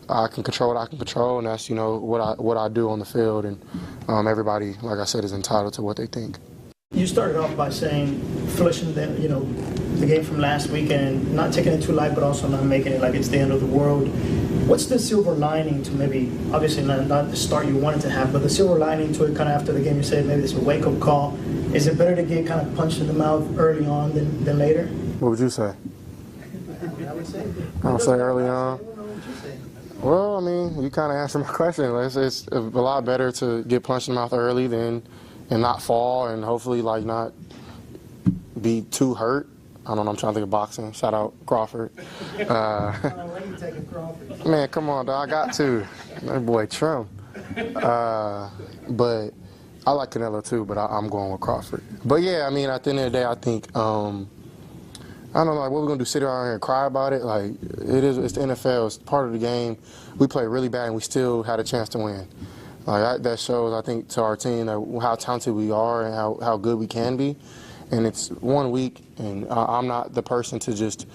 I can control what I can control, and that's what I do on the field. And everybody, like I said, is entitled to what they think. You started off by saying finishing the game from last weekend, not taking it too light, but also not making it like it's the end of the world. What's the silver lining to maybe, obviously not the start you wanted to have, but the silver lining to it kind of after the game? You said maybe it's a wake-up call. Is it better to get kind of punched in the mouth early on than later? What would you say? I would say early on. Well, you kind of answered my question. It's a lot better to get punched in the mouth early and not fall and hopefully not be too hurt. I don't know, I'm trying to think of boxing. Shout out Crawford. Man, come on, dog. I got to. That boy Trump. But I like Canelo too, but I'm going with Crawford. But yeah, at the end of the day, I think, I don't know, what we're going to do, sit around here and cry about it? It's the NFL. It's part of the game. We played really bad and we still had a chance to win. That shows, I think, to our team how talented we are and how good we can be. And it's 1 week, and I'm not the person to just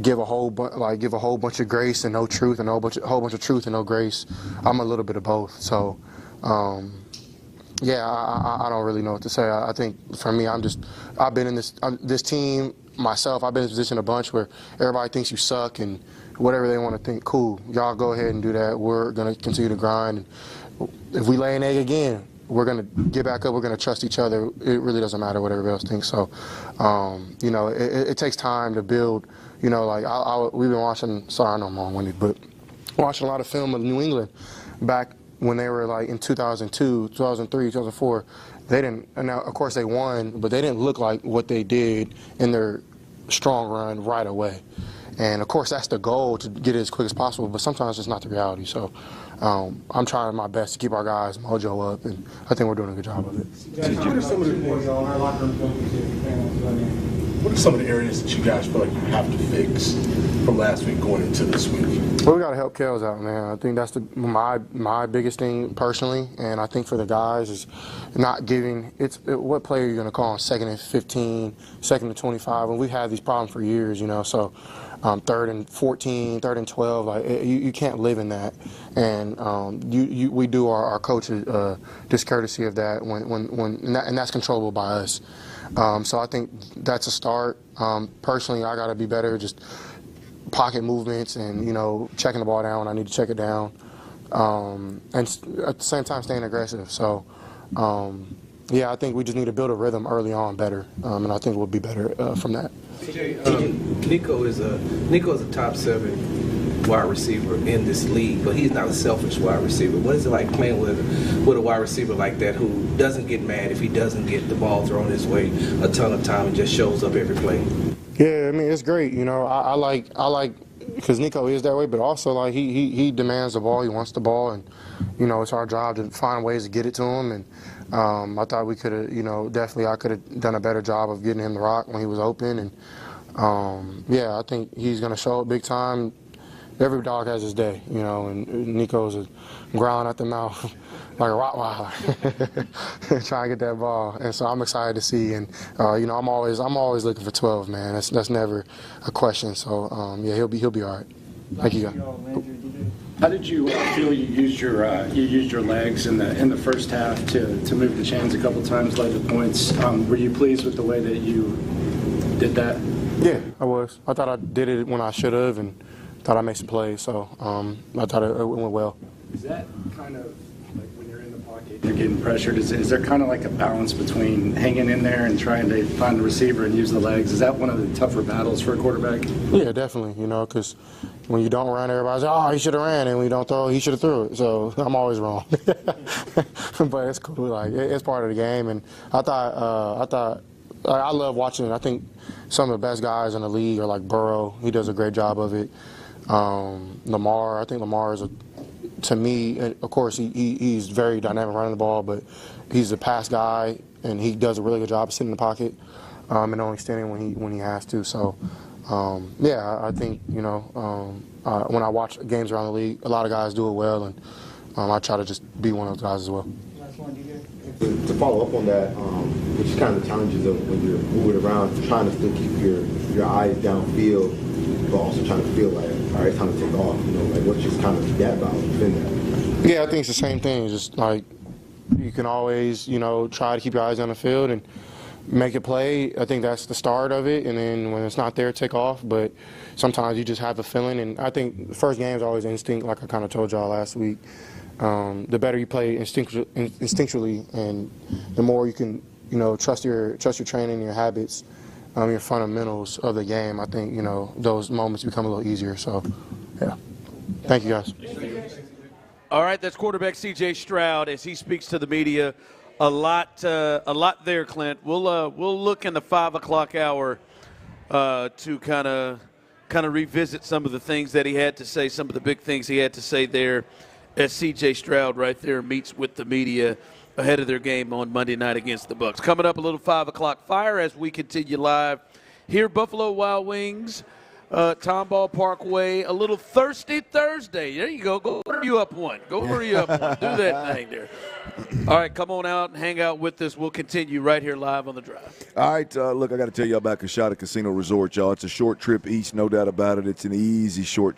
give a whole bunch of grace and no truth, and a whole bunch of truth and no grace. I'm a little bit of both. So, I don't really know what to say. I think for me, I've been in this team myself. I've been in this position a bunch where everybody thinks you suck and whatever they want to think. Cool, y'all go ahead and do that. We're gonna continue to grind. And if we lay an egg again, we're going to get back up. We're going to trust each other. It really doesn't matter what everybody else thinks. So, it takes time to build. We've been watching, sorry, I know I'm long-winded, but watching a lot of film of New England back when they were in 2002, 2003, 2004. They didn't, and now, of course, they won, but they didn't look like what they did in their strong run right away. And, of course, that's the goal, to get it as quick as possible, but sometimes it's not the reality. So I'm trying my best to keep our guys' mojo up, and I think we're doing a good job of it. What are some of the boys on our locker room? what are some of the areas that you guys feel like you have to fix from last week going into this week? Well, we got to help Kels out, man. I think that's my biggest thing personally, and I think for the guys is not giving. What play are you going to call on 2nd and 15, 2nd and 25? And we've had these problems for years, So 3rd and 14, 3rd and 12, like you can't live in that. And we do our coaches discourtesy of that and that's controllable by us. So I think that's a start. Personally, I got to be better just pocket movements and, checking the ball down when I need to check it down. And at the same time, staying aggressive. So, I think we just need to build a rhythm early on better. And I think we'll be better from that. Nico is a top 7 wide receiver in this league, but he's not a selfish wide receiver. What is it like playing with a wide receiver like that who doesn't get mad if he doesn't get the ball thrown his way a ton of time and just shows up every play? Yeah, I mean, it's great. I like because Nico is that way, but also like he demands the ball. He wants the ball, and it's our job to find ways to get it to him. And I thought we could have, definitely I could have done a better job of getting him the rock when he was open. And I think he's going to show up big time. Every dog has his day, and Nico's growling at the mouth like a Rottweiler, trying to get that ball. And so I'm excited to see. And I'm always looking for 12, man. That's never a question. So he'll be all right. Thank you, guys. How did you feel you used your legs in the first half to move the chains a couple times, led the points? Were you pleased with the way that you did that? Yeah, I was. I thought I did it when I should have, and thought I made some plays. So I thought it went well. Is that kind of like when you're in the pocket, you're getting pressured? Is there kind of like a balance between hanging in there and trying to find the receiver and use the legs? Is that one of the tougher battles for a quarterback? Yeah, definitely. Because when you don't run, everybody's like, oh, he should have ran, and when you don't throw, he should have threw it. So I'm always wrong. But it's cool. Like it's part of the game, and I thought I love watching it. I think some of the best guys in the league are like Burrow. He does a great job of it. Lamar. I think Lamar is to me, of course, he's very dynamic running the ball, but he's a pass guy, and he does a really good job of sitting in the pocket and only standing when he has to. So, I think when I watch games around the league, a lot of guys do it well, and I try to just be one of those guys as well. To follow up on that, which is kind of the challenges of when you're moving around, trying to still keep your eyes downfield, but also trying to feel like, all right, it's time to take off. What's just kind of that balance within that? Yeah, I think it's the same thing. It's just like you can always, try to keep your eyes on the field and make a play. I think that's the start of it, and then when it's not there, take off. But sometimes you just have a feeling, and I think the first game is always instinct, like I kind of told y'all last week. The better you play instinctually, and the more you can, trust your training, your habits, your fundamentals of the game. I think those moments become a little easier. So, yeah. Thank you, guys. All right, that's quarterback C.J. Stroud as he speaks to the media. A lot there, Clint. We'll look in the 5 o'clock hour to kind of revisit some of the things that he had to say, some of the big things he had to say there. As C.J. Stroud right there meets with the media ahead of their game on Monday night against the Bucs. Coming up a little 5 o'clock fire as we continue live here, Buffalo Wild Wings, Tomball Parkway, a little Thirsty Thursday. There you go. Go hurry you up one. Go hurry up one. Do that thing there. All right, come on out and hang out with us. We'll continue right here live on The Drive. All right, look, I got to tell you about Casada Casino Resort, y'all. It's a short trip east, no doubt about it. It's an easy short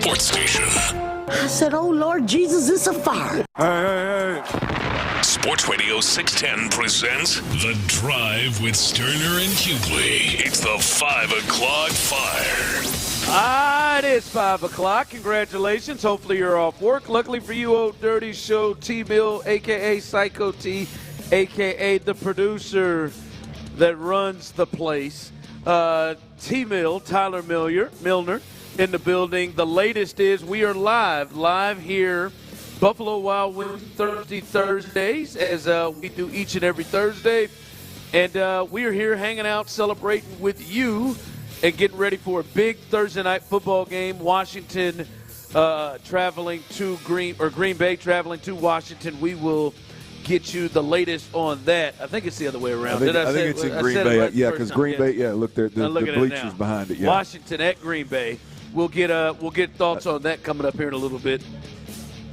sports station. I said, oh, Lord Jesus, it's a fire. Hey. Sports Radio 610 presents The Drive with Stoerner and Hughley. It's the 5 o'clock fire. It is 5 o'clock. Congratulations. Hopefully you're off work. Luckily for you, Old Dirty Show, T-Mill, a.k.a. Psycho T, a.k.a. the producer that runs the place. T-Mill, Tyler Milner, in the building. The latest is we are live here, Buffalo Wild Wings Thursdays, as we do each and every Thursday. And we are here hanging out, celebrating with you, and getting ready for a big Thursday night football game. Washington traveling to Green Bay traveling to Washington. We will get you the latest on that. I think it's the other way around. I think it's in Green Bay. Yeah, because Green Bay. Yeah, look, the bleachers behind it. Yeah. Washington at Green Bay. We'll get thoughts on that coming up here in a little bit.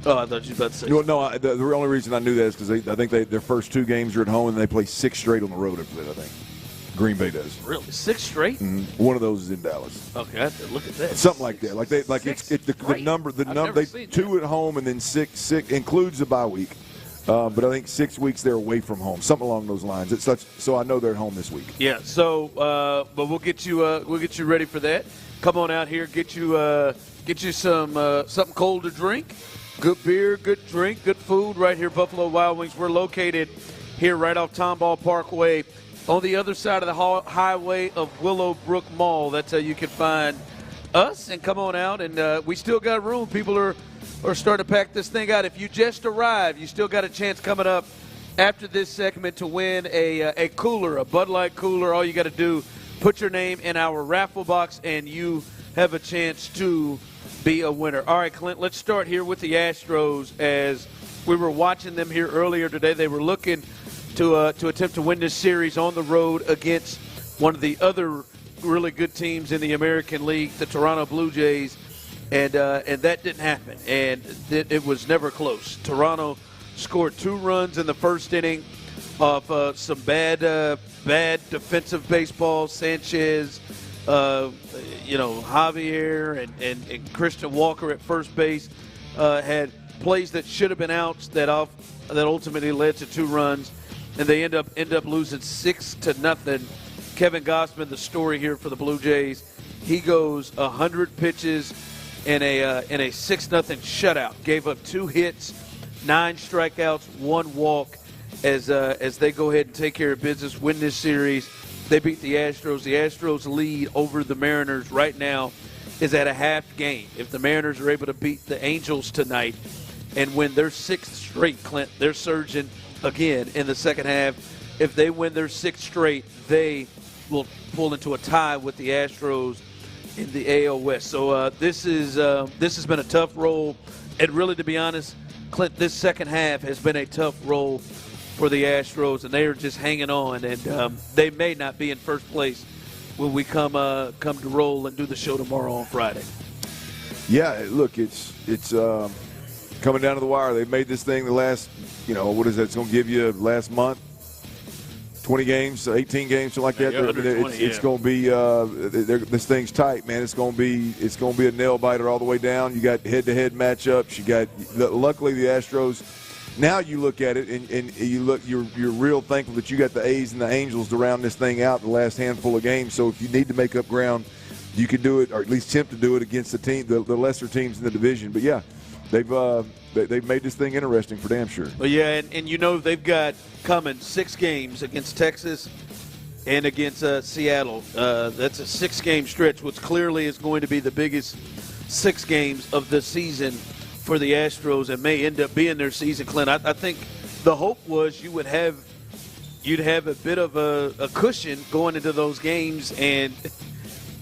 Oh, I thought you were about to say. Well, no, the only reason I knew that is because I think their first 2 games are at home and they play 6 straight on the road after that. I think Green Bay does. Really, 6 straight? Mm-hmm. One of those is in Dallas. Okay, I have to look at that. Something like that. The number. They 2 at home and then 6 includes the bye week. But I think 6 weeks they're away from home, something along those lines. So I know they're at home this week. Yeah. So, but we'll get you ready for that. Come on out here, get you some something cold to drink, good beer, good drink, good food right here, Buffalo Wild Wings. We're located here right off Tomball Parkway, on the other side of the highway of Willowbrook Mall. That's how you can find us. And come on out, and we still got room. People are starting to pack this thing out. If you just arrived, you still got a chance coming up after this segment to win a cooler, a Bud Light cooler. All you got to do, put your name in our raffle box, and you have a chance to be a winner. All right, Clint, let's start here with the Astros. As we were watching them here earlier today, they were looking to attempt to win this series on the road against one of the other really good teams in the American League, the Toronto Blue Jays. And that didn't happen, and it was never close. Toronto scored 2 runs in the first inning off some bad defensive baseball. Sanchez, Javier, and Christian Walker at first base had plays that should have been outs that ultimately led to 2 runs, and they end up losing 6-0. Kevin Gausman, the story here for the Blue Jays, he goes 100 pitches. In a 6-0 shutout, gave up 2 hits, 9 strikeouts, 1 walk. As they go ahead and take care of business, win this series, they beat the Astros. The Astros lead over the Mariners right now is at a half game. If the Mariners are able to beat the Angels tonight and win their 6th straight, Clint, they're surging again in the second half. If they win their 6th straight, they will pull into a tie with the Astros in the AL West. So this has been a tough roll, and really, to be honest, Clint, this second half has been a tough roll for the Astros, and they are just hanging on, and they may not be in first place when we come to roll and do the show tomorrow on Friday. Yeah, look, it's coming down to the wire. They've made this thing the last, what is that? It's going to give you last month. 20 games, 18 games, something like that. It's going to be this thing's tight, man. It's going to be a nail biter all the way down. You got head-to-head matchups. Luckily the Astros. Now you look at it and you're real thankful that you got the A's and the Angels to round this thing out the last handful of games. So if you need to make up ground, you can do it, or at least attempt to do it against the lesser teams in the division. But yeah, they've made this thing interesting for damn sure. Well, yeah, and they've got coming 6 games against Texas and against Seattle. That's a 6-game stretch, which clearly is going to be the biggest 6 games of the season for the Astros, and may end up being their season, Clint. I think the hope was you'd have a bit of a cushion going into those games, and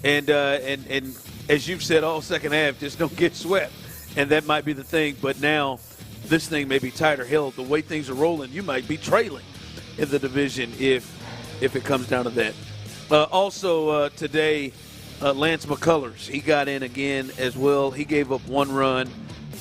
as you've said all second half, just don't get swept. And that might be the thing, but now this thing may be tighter. Hell, the way things are rolling, you might be trailing in the division if it comes down to that. Also today, Lance McCullers, he got in again as well. He gave up 1 run,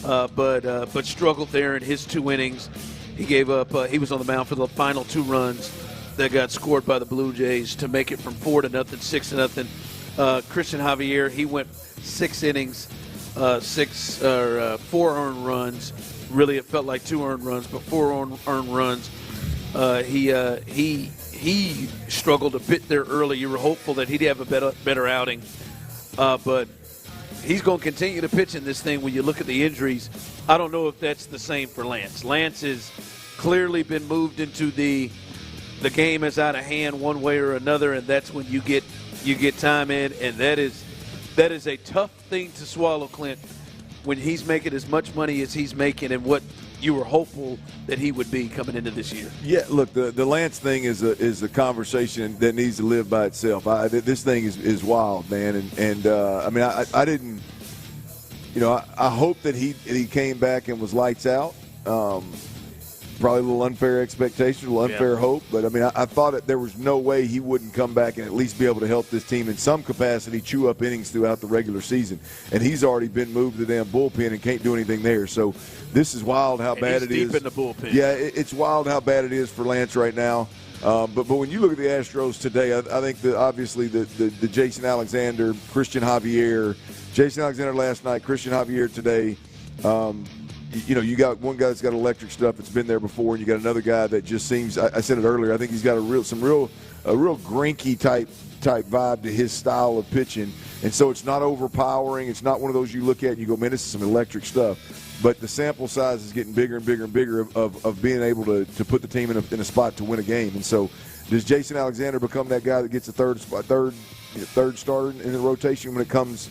but struggled there in his 2 innings. He gave up. He was on the mound for the final 2 runs that got scored by the Blue Jays to make it from 4-0, 6-0. Christian Javier, he went 6 innings. 4 earned runs. Really, it felt like 2 earned runs, but 4 earned runs. He struggled a bit there early. You were hopeful that he'd have a better outing, but he's going to continue to pitch in this thing. When you look at the injuries, I don't know if that's the same for Lance. Lance has clearly been moved into the game is out of hand one way or another, and that's when you get time in, and that is a tough thing to swallow, Clint, when he's making as much money as he's making and what you were hopeful that he would be coming into this year. Yeah, look, the Lance thing is a conversation that needs to live by itself. This thing is wild, man, and I mean, I didn't, I hope that he came back and was lights out. Probably a little unfair expectation, a little unfair hope, but I mean, I thought that there was no way he wouldn't come back and at least be able to help this team in some capacity, chew up innings throughout the regular season. And he's already been moved to the damn bullpen and can't do anything there. So this is wild how bad it is. Deep in the bullpen. Yeah, it's wild how bad it is for Lance right now. But when you look at the Astros today, I think that obviously the Jason Alexander, Christian Javier, Jason Alexander last night, Christian Javier today. You got one guy that's got electric stuff that's been there before, and you got another guy that just seems. I said it earlier. I think he's got a real Greinke type vibe to his style of pitching, and so it's not overpowering. It's not one of those you look at and you go, man, this is some electric stuff. But the sample size is getting bigger and bigger and bigger of being able to put the team in a spot to win a game. And so, does Jason Alexander become that guy that gets a third starter in the rotation when it comes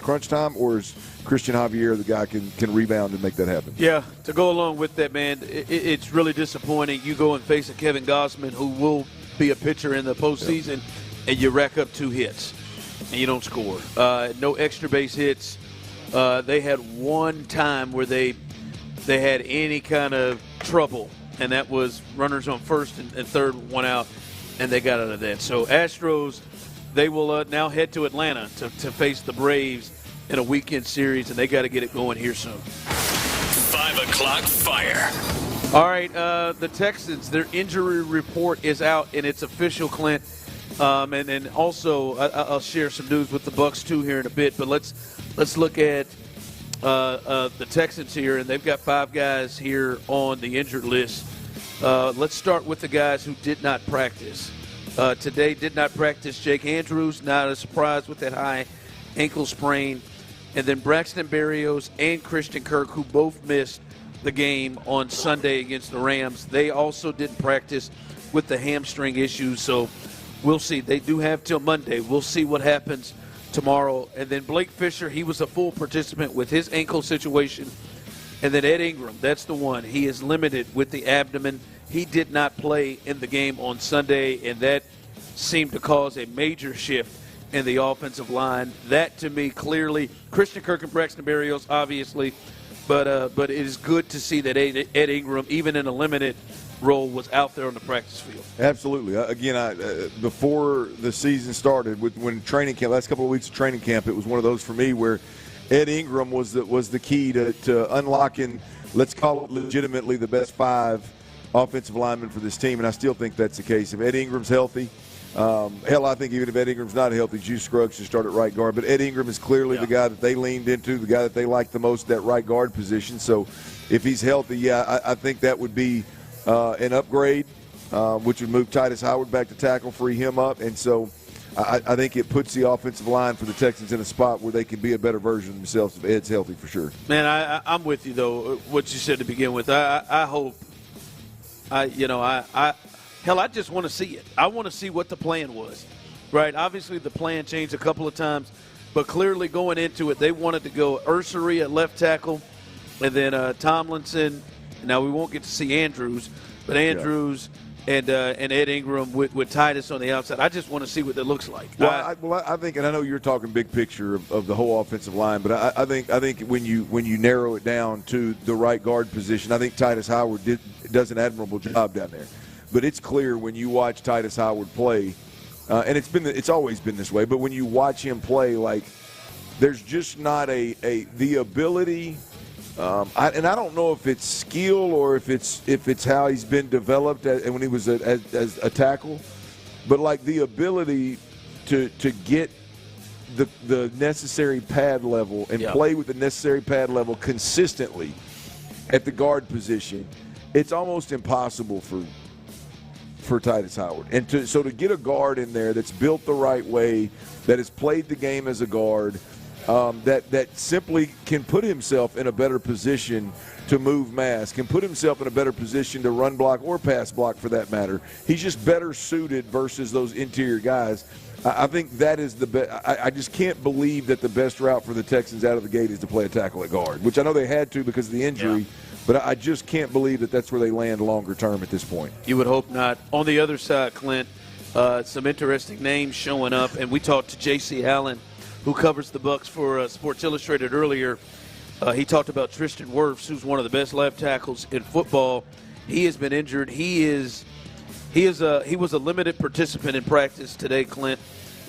crunch time, or is Christian Javier the guy can rebound and make that happen? Yeah, to go along with that, man, it's really disappointing. You go and face a Kevin Gausman who will be a pitcher in the postseason, and you rack up 2 hits, and you don't score. No extra base hits. They had one time where they had any kind of trouble, and that was runners on first and third, 1 out, and they got out of that. So Astros, they will now head to Atlanta to face the Braves in a weekend series, and they got to get it going here soon. 5 o'clock fire. All right, the Texans, their injury report is out, and it's official, Clint. And also, I'll share some news with the Bucs too here in a bit. But let's look at the Texans here, and they've got 5 guys here on the injured list. Let's start with the guys who did not practice. Today did not practice Jake Andrews, not a surprise with that high ankle sprain. And then Braxton Berrios and Christian Kirk, who both missed the game on Sunday against the Rams. They also didn't practice with the hamstring issues, so we'll see. They do have till Monday. We'll see what happens tomorrow. And then Blake Fisher, he was a full participant with his ankle situation. And then Ed Ingram, that's the one. He is limited with the abdomen. He did not play in the game on Sunday, and that seemed to cause a major shift in the offensive line. That, to me, clearly, Christian Kirk and Braxton Berrios, obviously, but it is good to see that Ed Ingram, even in a limited role, was out there on the practice field. Absolutely. Again, before the season started, when training camp, last couple of weeks of training camp, it was one of those for me where Ed Ingram was the key to unlocking, let's call it legitimately, the best 5 offensive linemen for this team, and I still think that's the case. If Ed Ingram's healthy, hell, I think even if Ed Ingram's not healthy, Juice Scruggs should start at right guard. But Ed Ingram is clearly the guy that they leaned into, the guy that they like the most, that right guard position. So if he's healthy, I think that would be an upgrade, which would move Titus Howard back to tackle, free him up. And so I think it puts the offensive line for the Texans in a spot where they can be a better version of themselves if Ed's healthy for sure. Man, I'm with you, though, what you said to begin with. I hope I just want to see it. I want to see what the plan was, right? Obviously, the plan changed a couple of times, but clearly going into it, they wanted to go Ursery at left tackle, and then Tomlinson. Now, we won't get to see Andrews, but Andrews and Ed Ingram with Titus on the outside. I just want to see what that looks like. Well, I think, and I know you're talking big picture of the whole offensive line, but I think when you narrow it down to the right guard position, I think Titus Howard does an admirable job down there. But it's clear when you watch Titus Howard play, and it's always been this way. But when you watch him play, like there's just not the ability. And I don't know if it's skill or if it's how he's been developed when he was as a tackle, but like the ability to get the necessary pad level and play with the necessary pad level consistently at the guard position, it's almost impossible for Titus Howard. And to get a guard in there that's built the right way, that has played the game as a guard, that simply can put himself in a better position to move mass, can put himself in a better position to run block or pass block for that matter. He's just better suited versus those interior guys. I think that is the best. I just can't believe that the best route for the Texans out of the gate is to play a tackle at guard, which I know they had to because of the injury, but I just can't believe that that's where they land longer term at this point. You would hope not. On the other side, Clint, some interesting names showing up, and we talked to J.C. Allen, who covers the Bucs for Sports Illustrated earlier. He talked about Tristan Wirfs, who's one of the best left tackles in football. He has been injured. He was a limited participant in practice today, Clint,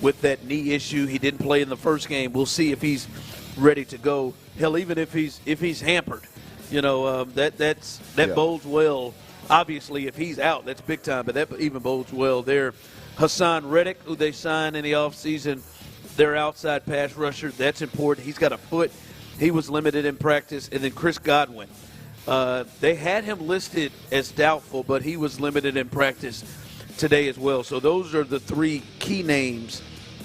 with that knee issue. He didn't play in the first game. We'll see if he's ready to go. Hell, even if he's hampered, that bodes well. Obviously, if he's out, that's big time. But that even bodes well there. Hassan Reddick, who they signed in the offseason, their outside pass rusher. That's important. He's got a foot. He was limited in practice. And then Chris Godwin. They had him listed as doubtful, but he was limited in practice today as well. So those are the three key names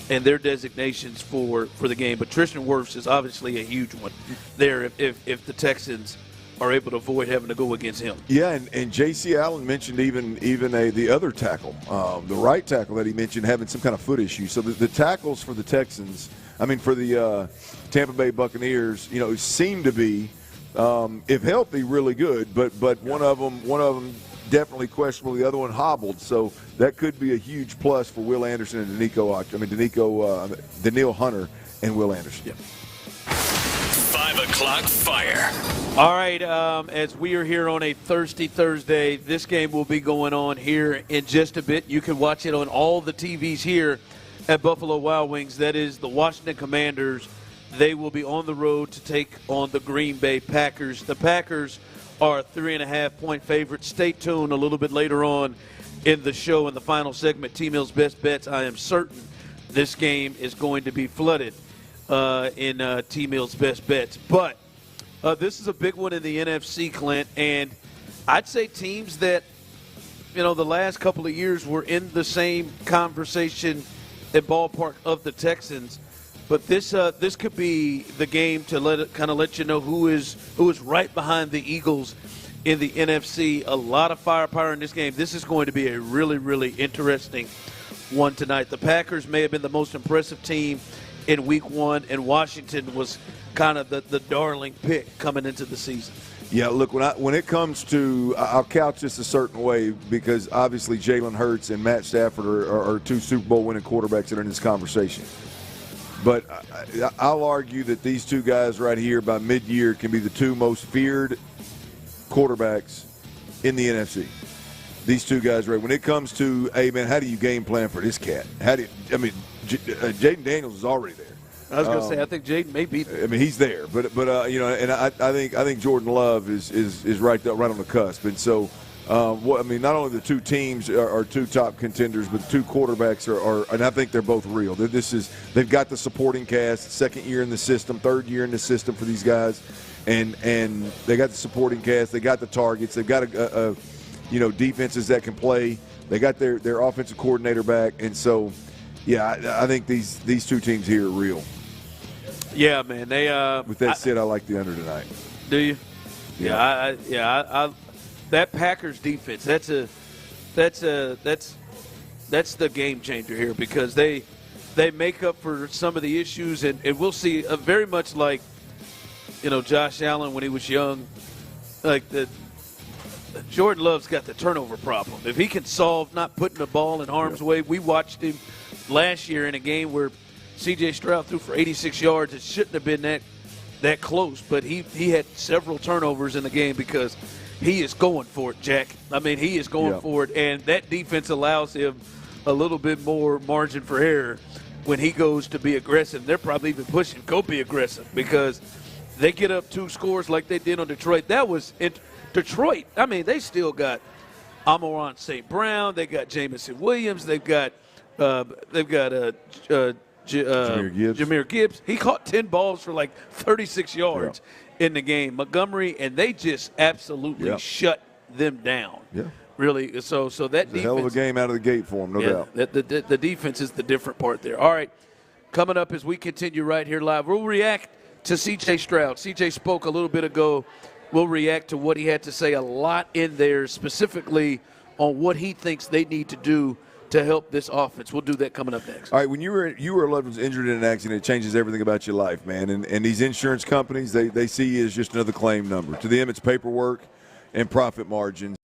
and their designations for the game. But Tristan Wirfs is obviously a huge one there if the Texans are able to avoid having to go against him. Yeah, and J.C. Allen mentioned even the other tackle, the right tackle that he mentioned having some kind of foot issue. So the tackles for the Texans, for the Tampa Bay Buccaneers, seem to be, if healthy, really good. But one of them definitely questionable. The other one hobbled. So that could be a huge plus for Will Anderson and Daniil Hunter and Will Anderson. Yep. 5 o'clock fire. All right, as we are here on a Thirsty Thursday, this game will be going on here in just a bit. You can watch it on all the TVs here at Buffalo Wild Wings. That is the Washington Commanders. They will be on the road to take on the Green Bay Packers. The Packers are 3.5-point favorites. Stay tuned a little bit later on in the show in the final segment, T-Mill's Best Bets. I am certain this game is going to be flooded in T-Mill's Best Bets. But this is a big one in the NFC, Clint, and I'd say teams that, the last couple of years were in the same conversation and ballpark of the Texans. But this could be the game to let you know who is right behind the Eagles in the NFC. A lot of firepower in this game. This is going to be a really, really interesting one tonight. The Packers may have been the most impressive team in Week 1, and Washington was kind of the darling pick coming into the season. Yeah, look, when it comes to – I'll couch this a certain way because obviously Jalen Hurts and Matt Stafford are two Super Bowl winning quarterbacks that are in this conversation. But I'll argue that these two guys right here by mid-year can be the two most feared quarterbacks in the NFC. These two guys, right? When it comes to, hey, man, how do you game plan for this cat? Jaden Daniels is already there. I was going to say, I think Jaden may be there. He's there. But and I think Jordan Love is right on the cusp. And so, not only the two teams are two top contenders, but the two quarterbacks are, and I think they're both real. They've got the supporting cast, second year in the system, third year in the system for these guys, and they got the supporting cast, they got the targets, they've got defenses that can play, they got their offensive coordinator back, and so, yeah, I think these two teams here are real. Yeah, man. They. With that said, I like the under tonight. Do you? Yeah. I that Packers defense, that's the game changer here because they make up for some of the issues, and we'll see very much like Josh Allen when he was young, like Jordan Love's got the turnover problem. If he can solve not putting the ball in harm's way, we watched him last year in a game where C.J. Stroud threw for 86 yards. It shouldn't have been that close, but he had several turnovers in the game because he is going for it, Jack. He is going for it, and that defense allows him a little bit more margin for error when he goes to be aggressive. They're probably even pushing, go be aggressive, because they get up 2 scores like they did on Detroit. That was in Detroit. They still got Amon-Ra St. Brown. They got Jamison Williams. They've got Jahmyr Gibbs. He caught 10 balls for like 36 yards in the game. Montgomery, and they just absolutely shut them down. Yeah. Really. So that it's defense. a hell of a game out of the gate for him, no doubt. The defense is the different part there. All right. Coming up as we continue right here live, we'll react to C.J. Stroud. C.J. spoke a little bit ago. We'll react to what he had to say, a lot in there, specifically on what he thinks they need to do to help this offense. We'll do that coming up next. All right, when you were a loved one's injured in an accident, it changes everything about your life, man. And these insurance companies, they see you as just another claim number. To them, it's paperwork and profit margins.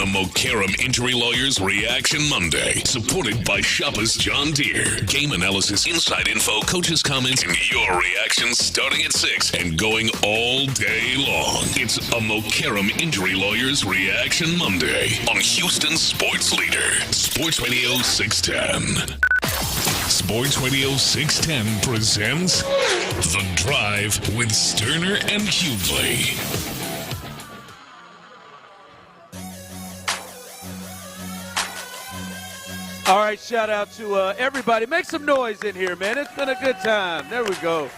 Mokaram Injury Lawyers Reaction Monday, supported by Shoppers John Deere. Game analysis, inside info, coaches' comments, and your reactions starting at 6 and going all day long. It's a Mokaram Injury Lawyers Reaction Monday on Houston's Sports Leader, Sports Radio 610. Sports Radio 610 presents The Drive with Stoerner and Hughley. All right, shout out to everybody. Make some noise in here, man. It's been a good time. There we go.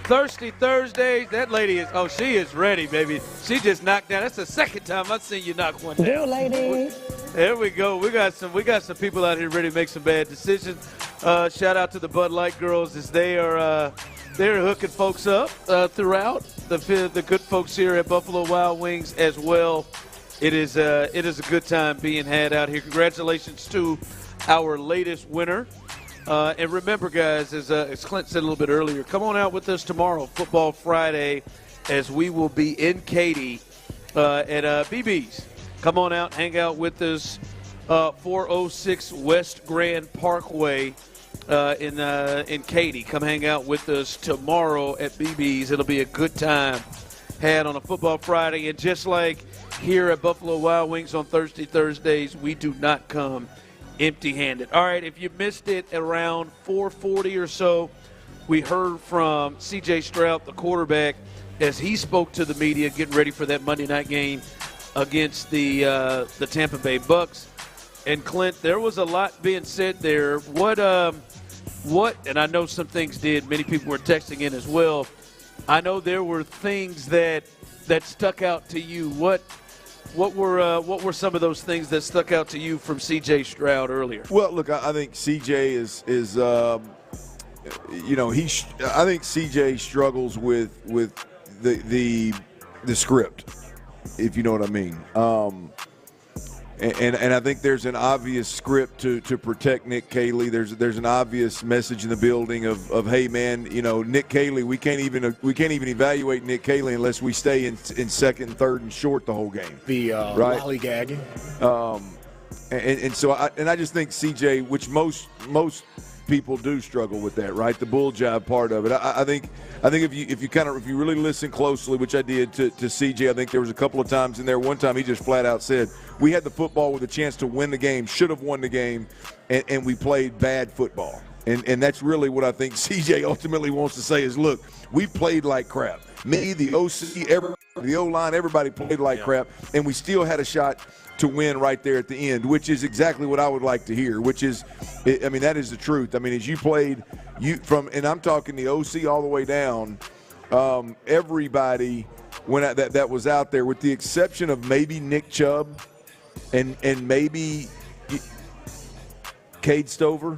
Thirsty Thursdays. That lady is, she is ready, baby. She just knocked down. That's the second time I've seen you knock one down. Yeah, lady. There we go. We got some people out here ready to make some bad decisions. Shout out to the Bud Light girls as they're hooking folks up throughout. The good folks here at Buffalo Wild Wings as well. It is a good time being had out here. Congratulations to our latest winner. And remember, guys, as Clint said a little bit earlier, come on out with us tomorrow, Football Friday, as we will be in Katy at BB's. Come on out, hang out with us, 406 West Grand Parkway in Katy. Come hang out with us tomorrow at BB's. It'll be a good time had on a Football Friday. And just like here at Buffalo Wild Wings on Thursdays, we do not come empty-handed. All right, if you missed it around 4:40 or so, we heard from C.J. Stroud, the quarterback, as he spoke to the media getting ready for that Monday night game against the Tampa Bay Bucs. And Clint, there was a lot being said there. What? And I know some things did. Many people were texting in as well. I know there were things that stuck out to you. What were some of those things that stuck out to you from C.J. Stroud earlier? Well, look, I think C.J. is I think C.J. struggles with the script, if you know what I mean. And I think there's an obvious script to protect Nick Caley. There's an obvious message in the building of hey man, Nick Caley, we can't even evaluate Nick Caley unless we stay in second, third, and short the whole game. Right? Lollygagging. I just think CJ, which most people do struggle with that, right? The bull jive part of it. I think if you really listen closely, which I did to CJ, I think there was a couple of times in there. One time he just flat out said, we had the football with a chance to win the game, should have won the game, and we played bad football. And that's really what I think CJ ultimately wants to say is, look, we played like crap. Me, the OC, the O-line, everybody played like crap, and we still had a shot to win right there at the end, which is exactly what I would like to hear, which is, I mean, that is the truth. I mean, as you played, and I'm talking the OC all the way down, everybody that was out there, with the exception of maybe Nick Chubb and maybe Cade Stover,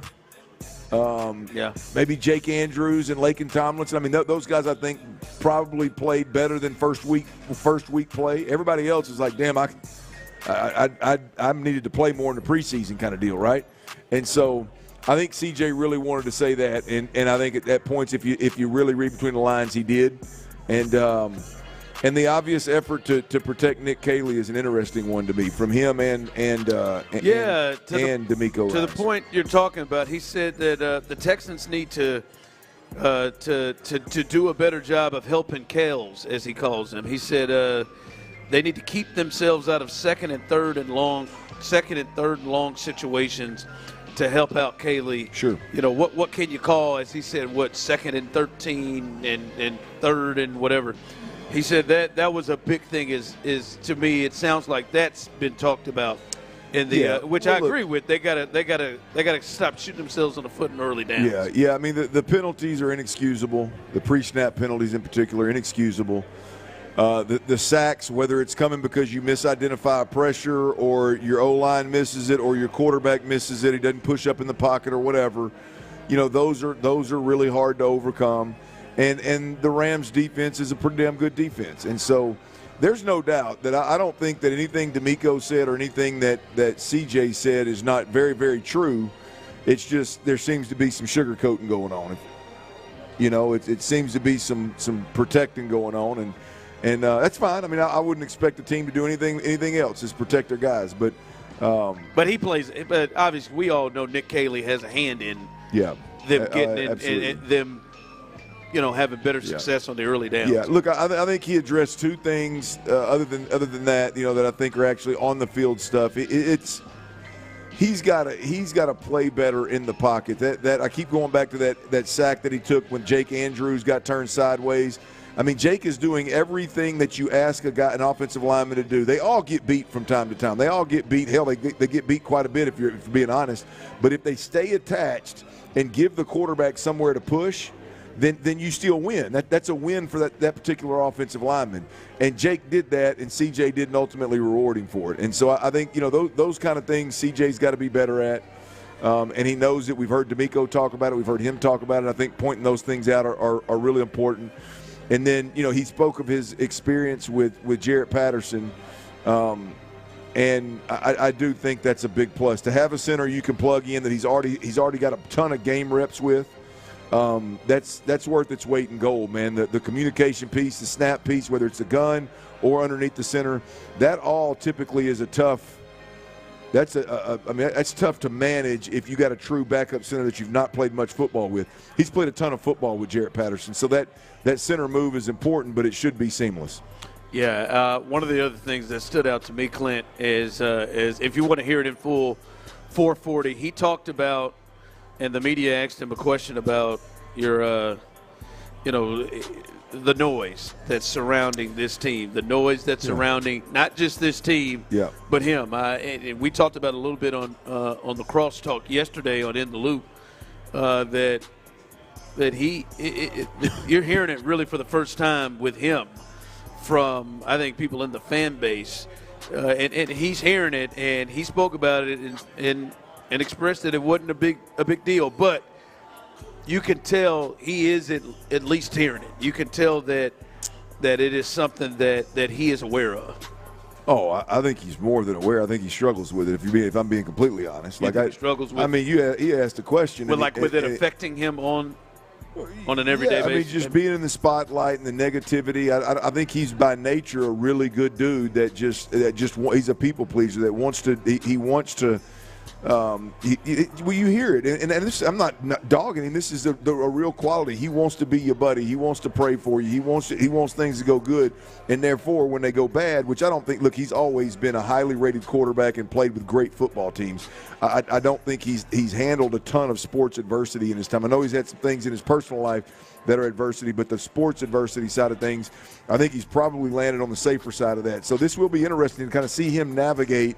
maybe Jake Andrews and Laken Tomlinson. I mean, those guys I think probably played better than first week play. Everybody else is like, damn, I needed to play more in the preseason kind of deal, right? And so I think CJ really wanted to say that, and I think at points, if you really read between the lines, he did. And the obvious effort to protect Nick Caley is an interesting one to me, from him and D'Amico. To the point you're talking about, he said that the Texans need to do a better job of helping Kales, as he calls them. He said they need to keep themselves out of second and third and long situations to help out Caley. Sure. What can you call, as he said, second and 13 and third and whatever. He said that was a big thing. Is to me, it sounds like that's been talked about in the which I agree with. They gotta stop shooting themselves in the foot in early downs. Yeah. I mean, the penalties are inexcusable. The pre-snap penalties in particular, inexcusable. The sacks, whether it's coming because you misidentify a pressure or your O-line misses it or your quarterback misses it, he doesn't push up in the pocket or whatever, those are really hard to overcome. And the Rams' defense is a pretty damn good defense. And so there's no doubt that I don't think that anything D'Amico said or anything that CJ said is not very, very true. It's just there seems to be some sugarcoating going on. It seems to be some protecting going on. And that's fine. I mean, I wouldn't expect the team to do anything else is protect their guys. But he plays. But obviously, we all know Nick Caley has a hand in them getting and them, having better success on the early downs. Yeah, look, I think he addressed two things other than that, that I think are actually on the field stuff. He's got to play better in the pocket. That I keep going back to that sack that he took when Jake Andrews got turned sideways. I mean, Jake is doing everything that you ask an offensive lineman to do. They all get beat from time to time. They all get beat. Hell, they get beat quite a bit if you're being honest. But if they stay attached and give the quarterback somewhere to push, then you still win. That's a win for that particular offensive lineman. And Jake did that, and CJ didn't ultimately reward him for it. And so I think those kind of things CJ's got to be better at. And he knows it. We've heard D'Amico talk about it. We've heard him talk about it. I think pointing those things out are really important. And then, he spoke of his experience with Jarrett Patterson. And I do think that's a big plus. To have a center you can plug in that he's already got a ton of game reps with, that's worth its weight in gold, man. The communication piece, the snap piece, whether it's a gun or underneath the center, that all typically is that's tough to manage if you got a true backup center that you've not played much football with. He's played a ton of football with Jarrett Patterson, so that center move is important, but it should be seamless. Yeah, one of the other things that stood out to me, Clint, is if you want to hear it in full, 440, he talked about, and the media asked him a question about your, the noise that's surrounding this team, the noise that's surrounding not just this team, but him. And we talked about it a little bit on the crosstalk yesterday on In the Loop, that you're hearing it really for the first time with him from, I think, people in the fan base, and he's hearing it, and he spoke about it and expressed that it wasn't a big deal, but you can tell he is at least hearing it. You can tell that it is something that he is aware of. Oh, I think he's more than aware. I think he struggles with it. If I'm being completely honest, He struggles with. I mean, he asked a question. With it affecting him on an everyday basis. I mean, just being in the spotlight and the negativity. I think he's by nature a really good dude that just he's a people pleaser that wants to. He wants to. Well, you hear it, and this, I'm not dogging him. This is a real quality. He wants to be your buddy. He wants to pray for you. He wants things to go good, and therefore, when they go bad, which I don't think. Look, he's always been a highly rated quarterback and played with great football teams. I don't think he's handled a ton of sports adversity in his time. I know he's had some things in his personal life that are adversity, but the sports adversity side of things, I think he's probably landed on the safer side of that. So this will be interesting to kind of see him navigate.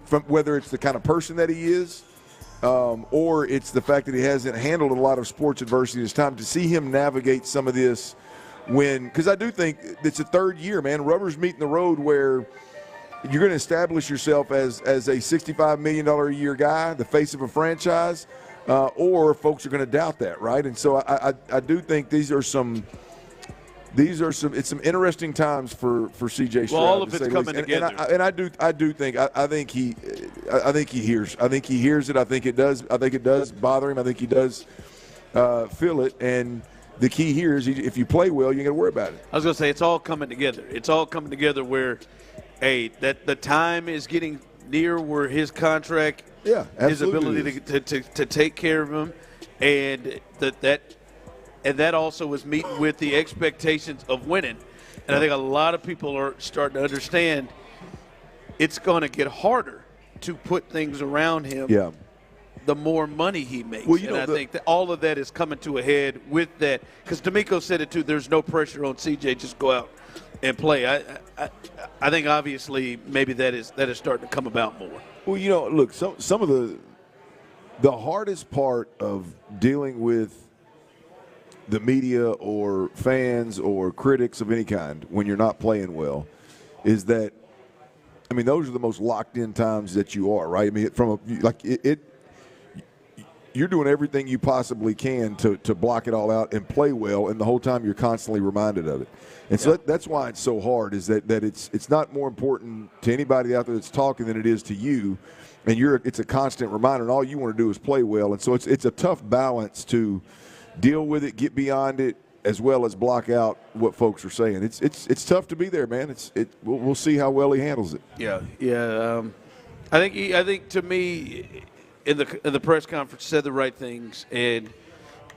From whether it's the kind of person that he is or it's the fact that he hasn't handled a lot of sports adversity in his time, to see him navigate some of this because I do think it's a third year, man. Rubber's meeting the road where you're going to establish yourself as a $65 million a year guy, the face of a franchise, or folks are going to doubt that, right? And so I do think it's some interesting times for CJ Stroud. Well, all of it's coming together. And I think he hears. I think he hears it. I think it does bother him. I think he does feel it. And the key here is if you play well, you ain't got to worry about it. I was going to say it's all coming together. It's all coming together where, that the time is getting near where his contract, his ability to take care of him, and that also is meeting with the expectations of winning. And I think a lot of people are starting to understand it's going to get harder to put things around him the more money he makes. Well, I think that all of that is coming to a head with that. Because D'Amico said it, too, there's no pressure on CJ, just go out and play. I think, obviously, maybe that is starting to come about more. Well, look, some of the hardest part of dealing with the media or fans or critics of any kind when you're not playing well is that, I mean, those are the most locked in times that you are, right? I mean, you're doing everything you possibly can to block it all out and play well, and the whole time you're constantly reminded of it. And so that's why it's so hard, is that it's not more important to anybody out there that's talking than it is to you, and it's a constant reminder, and all you want to do is play well. And so it's a tough balance to deal with it, get beyond it, as well as block out what folks are saying. It's tough to be there, man. We'll see how well he handles it. Yeah. I think to me, in the press conference, said the right things and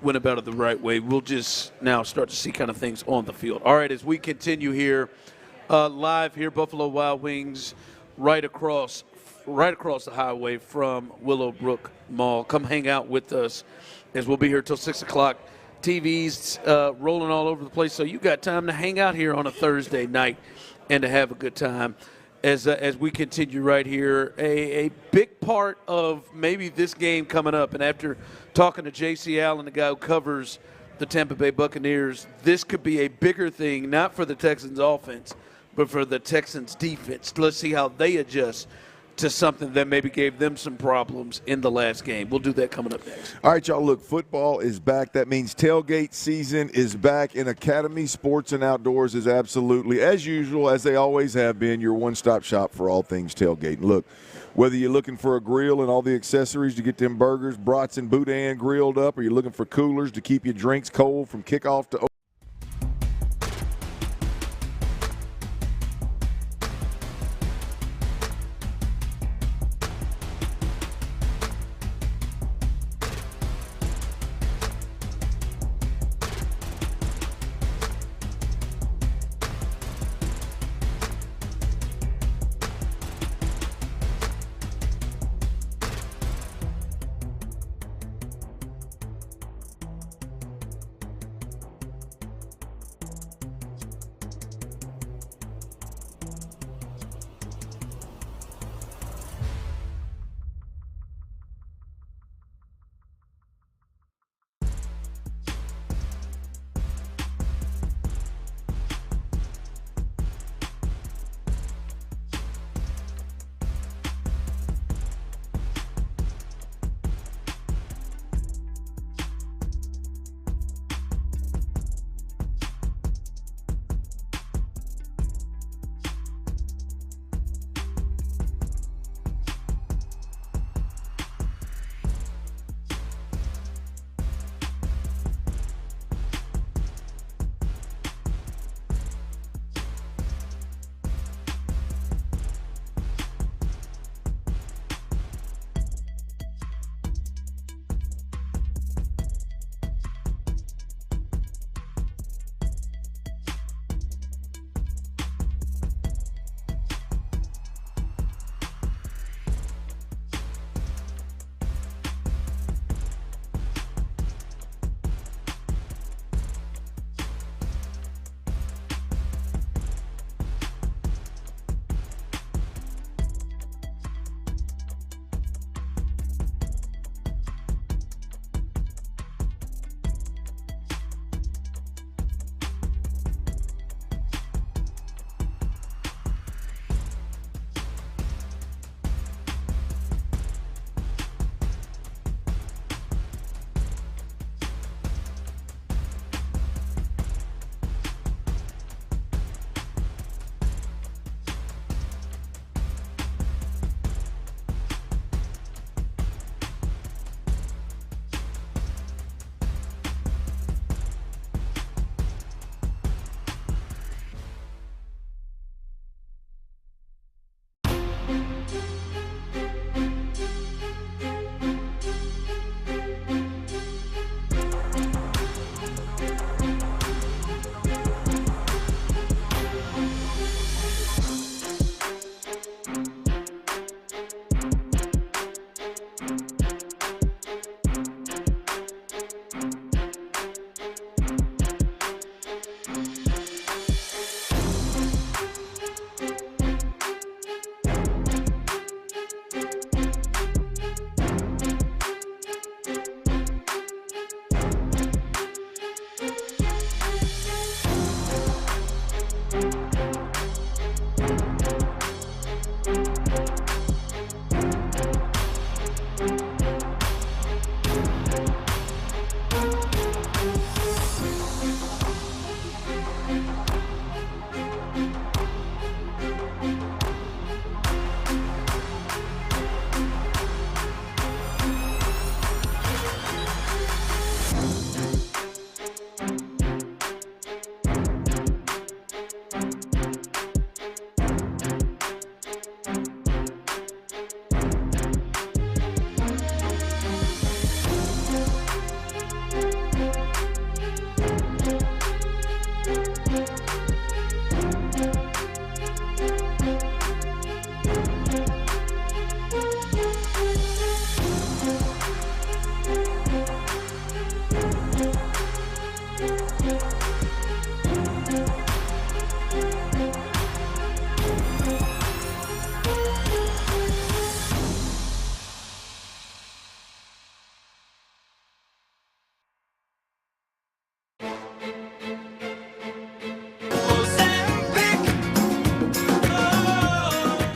went about it the right way. We'll just now start to see kind of things on the field. All right, as we continue here, live here, Buffalo Wild Wings, right across the highway from Willowbrook Mall. Come hang out with us as we'll be here till 6 o'clock. TVs rolling all over the place, so you got time to hang out here on a Thursday night and to have a good time. As we continue right here, a big part of maybe this game coming up, and after talking to J.C. Allen, the guy who covers the Tampa Bay Buccaneers, this could be a bigger thing, not for the Texans offense, but for the Texans defense. Let's see how they adjust to something that maybe gave them some problems in the last game. We'll do that coming up next. All right, y'all, look, football is back. That means tailgate season is back, and Academy Sports and Outdoors is absolutely, as usual, as they always have been, your one-stop shop for all things tailgating. Look, whether you're looking for a grill and all the accessories to get them burgers, brats, and boudin grilled up, or you're looking for coolers to keep your drinks cold from kickoff to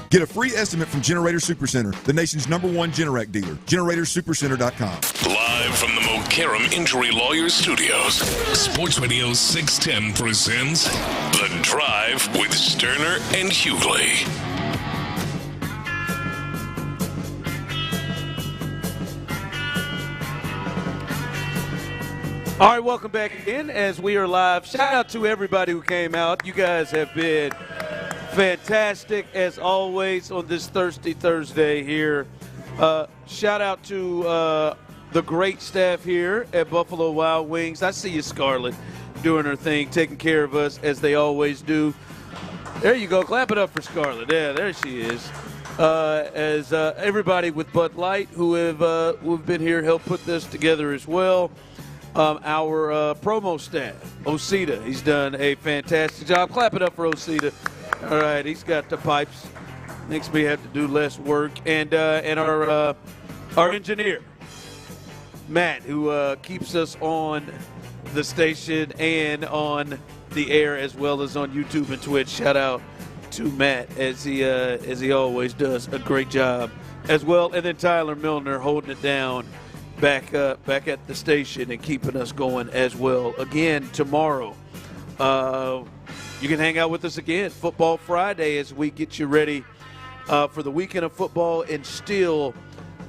Get a free estimate from Generator Supercenter, the nation's #1 Generac dealer. GeneratorSupercenter.com. Live from the Mokaram Injury Lawyers Studios, Sports Radio 610 presents The Drive with Stoerner and Hughley. All right, welcome back again as we are live. Shout out to everybody who came out. You guys have been fantastic as always on this Thirsty Thursday here. Shout out to the great staff here at Buffalo Wild Wings. I see you, Scarlett, doing her thing, taking care of us as they always do. There you go. Clap it up for Scarlett. Yeah, there she is. As everybody with Bud Light who've been here helped put this together as well. Our promo staff, Osita, he's done a fantastic job. Clap it up for Osita. All right, he's got the pipes. Makes me have to do less work. And our engineer, Matt, who keeps us on the station and on the air as well as on YouTube and Twitch. Shout out to Matt as he always does a great job as well. And then Tyler Milner holding it down back at the station and keeping us going as well. Again, tomorrow, you can hang out with us again, Football Friday, as we get you ready for the weekend of football and still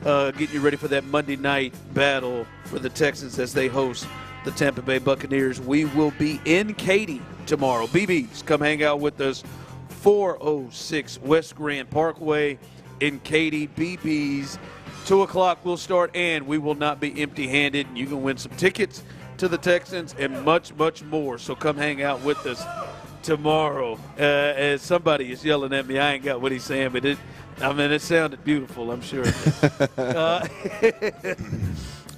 getting you ready for that Monday night battle for the Texans as they host the Tampa Bay Buccaneers. We will be in Katy tomorrow. BBs, come hang out with us, 406 West Grand Parkway in Katy. BBs, 2 o'clock we'll start, and we will not be empty-handed. You can win some tickets to the Texans and much, much more. So come hang out with us tomorrow. As somebody is yelling at me, I ain't got what he's saying, but it sounded beautiful, I'm sure.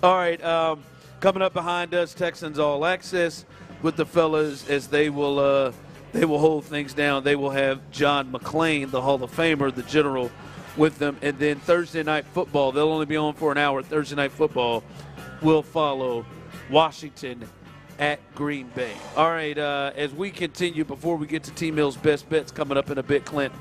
All right, coming up behind us, Texans All Access with the fellas as they will hold things down. They will have John McClain, the Hall of Famer, the general, with them. And then Thursday Night Football, they'll only be on for an hour. Thursday Night Football will follow Washington at Green Bay. All right, as we continue, before we get to T-Mill's Best Bets coming up in a bit, Clint,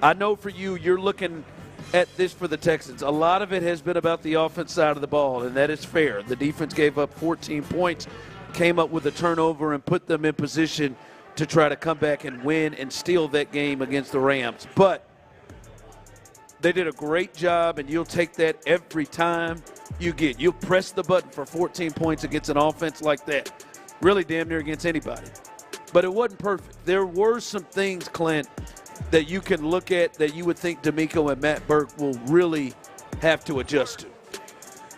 I know for you're looking at this for the Texans. A lot of it has been about the offense side of the ball, and that is fair. The defense gave up 14 points, came up with a turnover, and put them in position to try to come back and win and steal that game against the Rams. But they did a great job, and you'll take that every time you'll press the button for 14 points against an offense like that. Really damn near against anybody. But it wasn't perfect. There were some things, Clint, that you can look at that you would think D'Amico and Matt Burke will really have to adjust to.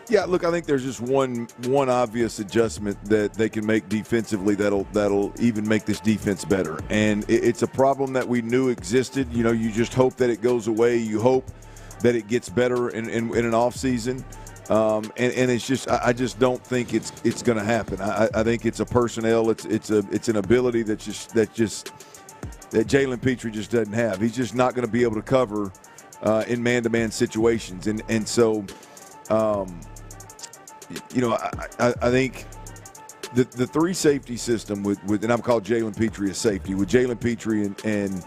Yeah, look, I think there's just one obvious adjustment that they can make defensively that'll even make this defense better. And it's a problem that we knew existed. You know, you just hope that it goes away. You hope that it gets better in an off season. And it's just I just don't think it's going to happen. I think it's a personnel. It's an ability that Jalen Petrie just doesn't have. He's just not going to be able to cover in man-to-man situations. And so. You know, I think the three safety system with and I'm called Jalen Petrie a safety, with Jalen Petrie and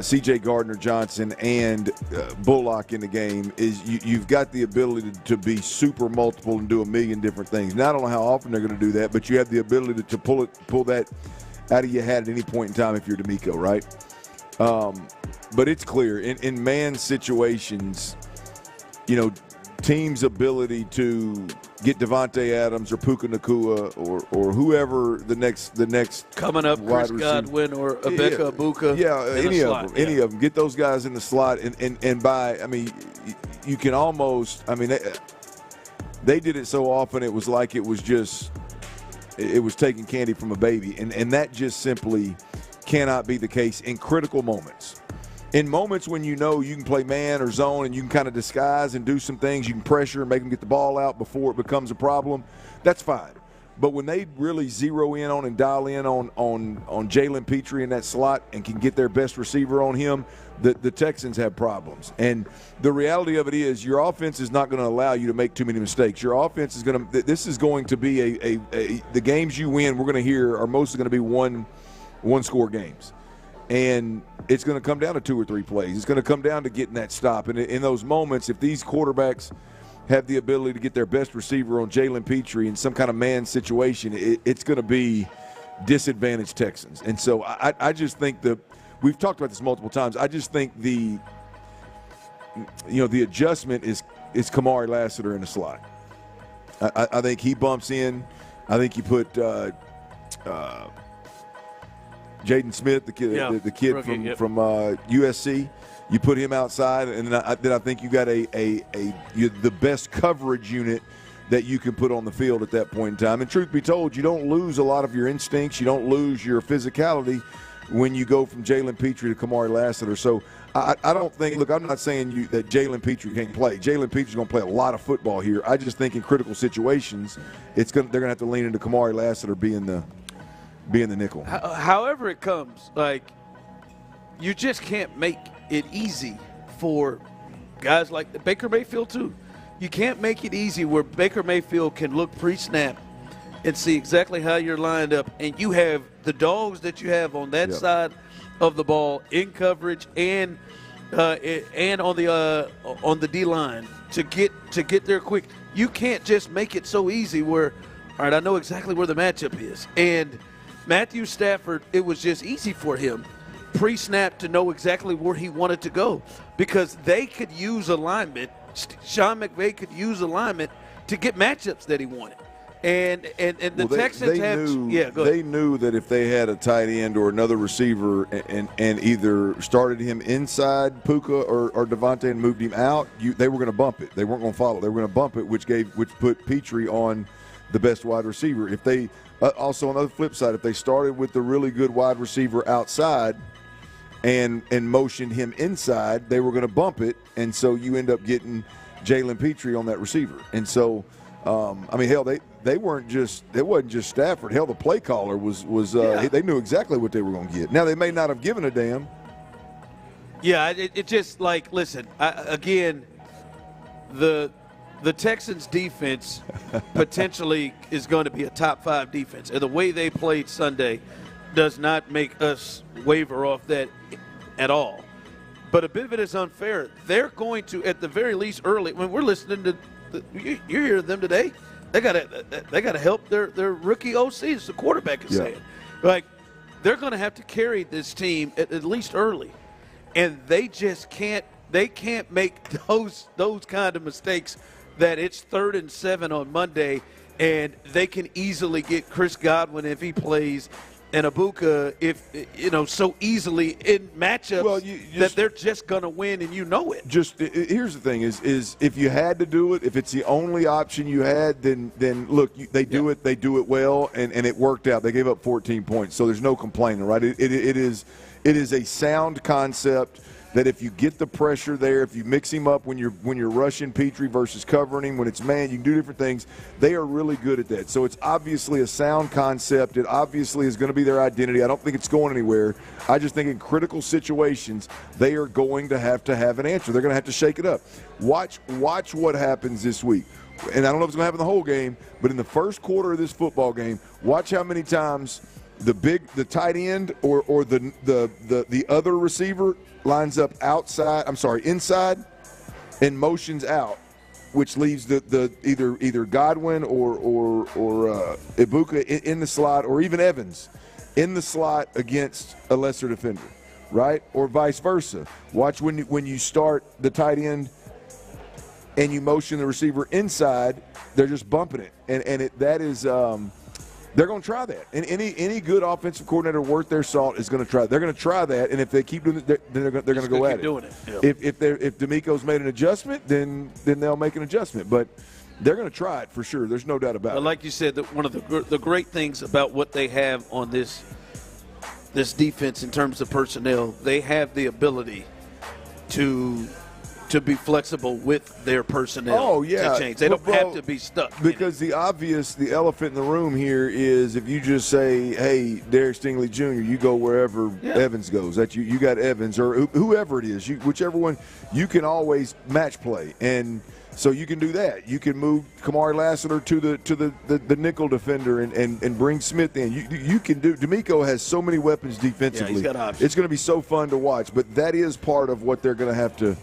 C.J. Gardner-Johnson and Bullock in the game is you've got the ability to be super multiple and do a million different things. Now, I don't know how often they're going to do that, but you have the ability to pull that out of your hat at any point in time if you're D'Amico, right? But it's clear in man situations, you know, team's ability to get Devontae Adams or Puka Nacua or whoever the next coming up, Chris Godwin or Emeka Egbuka. Yeah, any of them. Get those guys in the slot and by, I mean, you can almost, I mean, they did it so often it was like it was taking candy from a baby, and that just simply cannot be the case in critical moments. In moments when you know you can play man or zone and you can kind of disguise and do some things, you can pressure and make them get the ball out before it becomes a problem, that's fine. But when they really zero in on and dial in on Jalen Petrie in that slot and can get their best receiver on him, the Texans have problems. And the reality of it is your offense is not going to allow you to make too many mistakes. Your offense is going to – this is going to be the games you win we're going to hear are mostly going to be one-score games. And it's going to come down to 2 or 3 plays. It's going to come down to getting that stop. And in those moments, if these quarterbacks – have the ability to get their best receiver on Jalen Petrie in some kind of man situation, it's going to be disadvantaged Texans. And so I just think we've talked about this multiple times. I just think the adjustment is Kamari Lassiter in the slot. I think he bumps in. I think you put Jaden Smith, the kid from USC. You put him outside, and then I think you got the best coverage unit that you can put on the field at that point in time. And truth be told, you don't lose a lot of your instincts. You don't lose your physicality when you go from Jalen Petrie to Kamari Lassiter. So I don't think – look, I'm not saying that Jalen Petrie can't play. Jalen Petrie's going to play a lot of football here. I just think in critical situations they're going to have to lean into Kamari Lassiter being the nickel. However it comes, you just can't make – it easy for guys like Baker Mayfield too. You can't make it easy where Baker Mayfield can look pre-snap and see exactly how you're lined up, and you have the dogs that you have on that side of the ball in coverage and on the D line to get there quick. You can't just make it so easy where, all right, I know exactly where the matchup is. And Matthew Stafford, it was just easy for him pre-snap to know exactly where he wanted to go because they could use alignment. Sean McVay could use alignment to get matchups that he wanted. And the Texans they knew that if they had a tight end or another receiver and either started him inside Puka or Devontae and moved him out, they were going to bump it. They weren't going to follow. They were going to bump it, which put Petrie on the best wide receiver. If they also on the flip side, if they started with the really good wide receiver outside and motioned him inside, they were going to bump it, and so you end up getting Jalen Petrie on that receiver. And so, hell, it wasn't just Stafford. Hell, the play caller was they knew exactly what they were going to get. Now, they may not have given a damn. Yeah, it just listen, again, the Texans defense potentially is going to be a top 5 defense, and the way they played Sunday does not make us waver off that at all. But a bit of it is unfair. They're going to, at the very least, early when we're listening to, you hear them today. They got to help their rookie OC. As the quarterback is saying, they're going to have to carry this team at least early, and they just can't. They can't make those kind of mistakes. That it's 3rd and 7 on Monday, and they can easily get Chris Godwin if he plays. And Abuka, so easily in matchups that they're just going to win, and you know it. Here's the thing: is if you had to do it, if it's the only option you had, then look, they do it. They do it well, and it worked out. They gave up 14 points, so there's no complaining, right? It is a sound concept. That if you get the pressure there, if you mix him up when you're rushing Petrie versus covering him, when it's man, you can do different things. They are really good at that. So it's obviously a sound concept. It obviously is going to be their identity. I don't think it's going anywhere. I just think in critical situations, they are going to have an answer. They're going to have to shake it up. Watch what happens this week. And I don't know if it's going to happen the whole game, but in the first quarter of this football game, watch how many times the tight end or the other receiver lines up inside and motions out, which leaves the either Godwin or Ibuka in the slot, or even Evans in the slot against a lesser defender, right? Or vice versa. Watch when you start the tight end and you motion the receiver inside, they're just bumping it, and that is. They're going to try that. And any good offensive coordinator worth their salt is going to try. They're going to try that, and if they keep doing it, then they're going to go at it. Doing it. Yeah. If D'Amico's made an adjustment, then they'll make an adjustment. But they're going to try it for sure. There's no doubt about it. Like you said, one of the great things about what they have on this defense in terms of personnel, they have the ability to to be flexible with their personnel. Oh, yeah. To change. They don't have to be stuck. Because the elephant in the room here is if you just say, hey, Derek Stingley Jr., you go wherever Evans goes. That you got Evans or whoever it is, whichever one, you can always match play. And so you can do that. You can move Kamari Lassiter to the nickel defender and bring Smith in. You can do. D'Amico has so many weapons defensively. Yeah, he's got options. It's going to be so fun to watch. But that is part of what they're going to have to.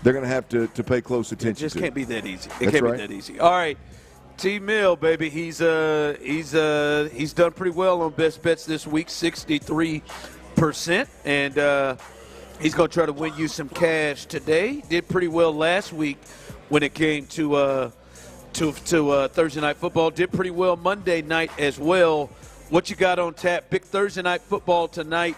They're going to have to pay close attention to. It just can't be that easy. It That's can't right. be that easy. All right, T. Mill, baby, he's done pretty well on best bets this week, 63%, and he's going to try to win you some cash today. Did pretty well last week when it came to Thursday night football. Did pretty well Monday night as well. What you got on tap? Big Thursday night football tonight.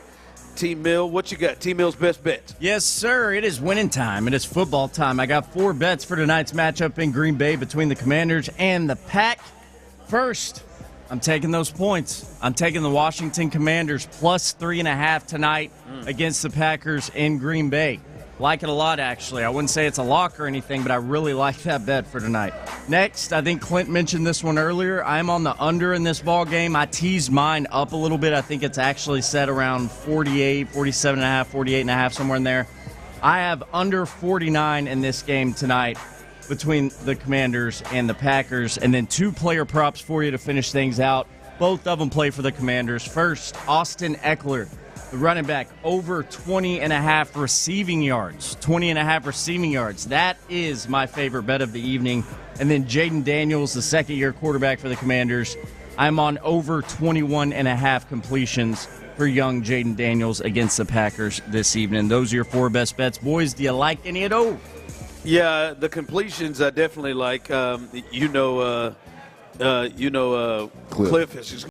T. Mill, what you got? T. Mill's best bets. Yes, sir. It is winning time. It is football time. I got 4 bets for tonight's matchup in Green Bay between the Commanders and the Pack. First, I'm taking those points. I'm taking the Washington Commanders plus 3.5 tonight against the Packers in Green Bay. Like it a lot, actually. I wouldn't say it's a lock or anything, but I really like that bet for tonight. Next, I think Clint mentioned this one earlier. I'm on the under in this ball game. I teased mine up a little bit. I think it's actually set around 48, 47.5, 48.5, somewhere in there. I have under 49 in this game tonight between the Commanders and the Packers. And then 2 player props for you to finish things out. Both of them play for the Commanders. First, Austin Eckler, the running back, over 20.5 receiving yards. 20.5 receiving yards. That is my favorite bet of the evening. And then Jaden Daniels, the second-year quarterback for the Commanders. I'm on over 21.5 completions for young Jaden Daniels against the Packers this evening. Those are your 4 best bets. Boys, do you like any of those? Yeah, the completions I definitely like. Cliff is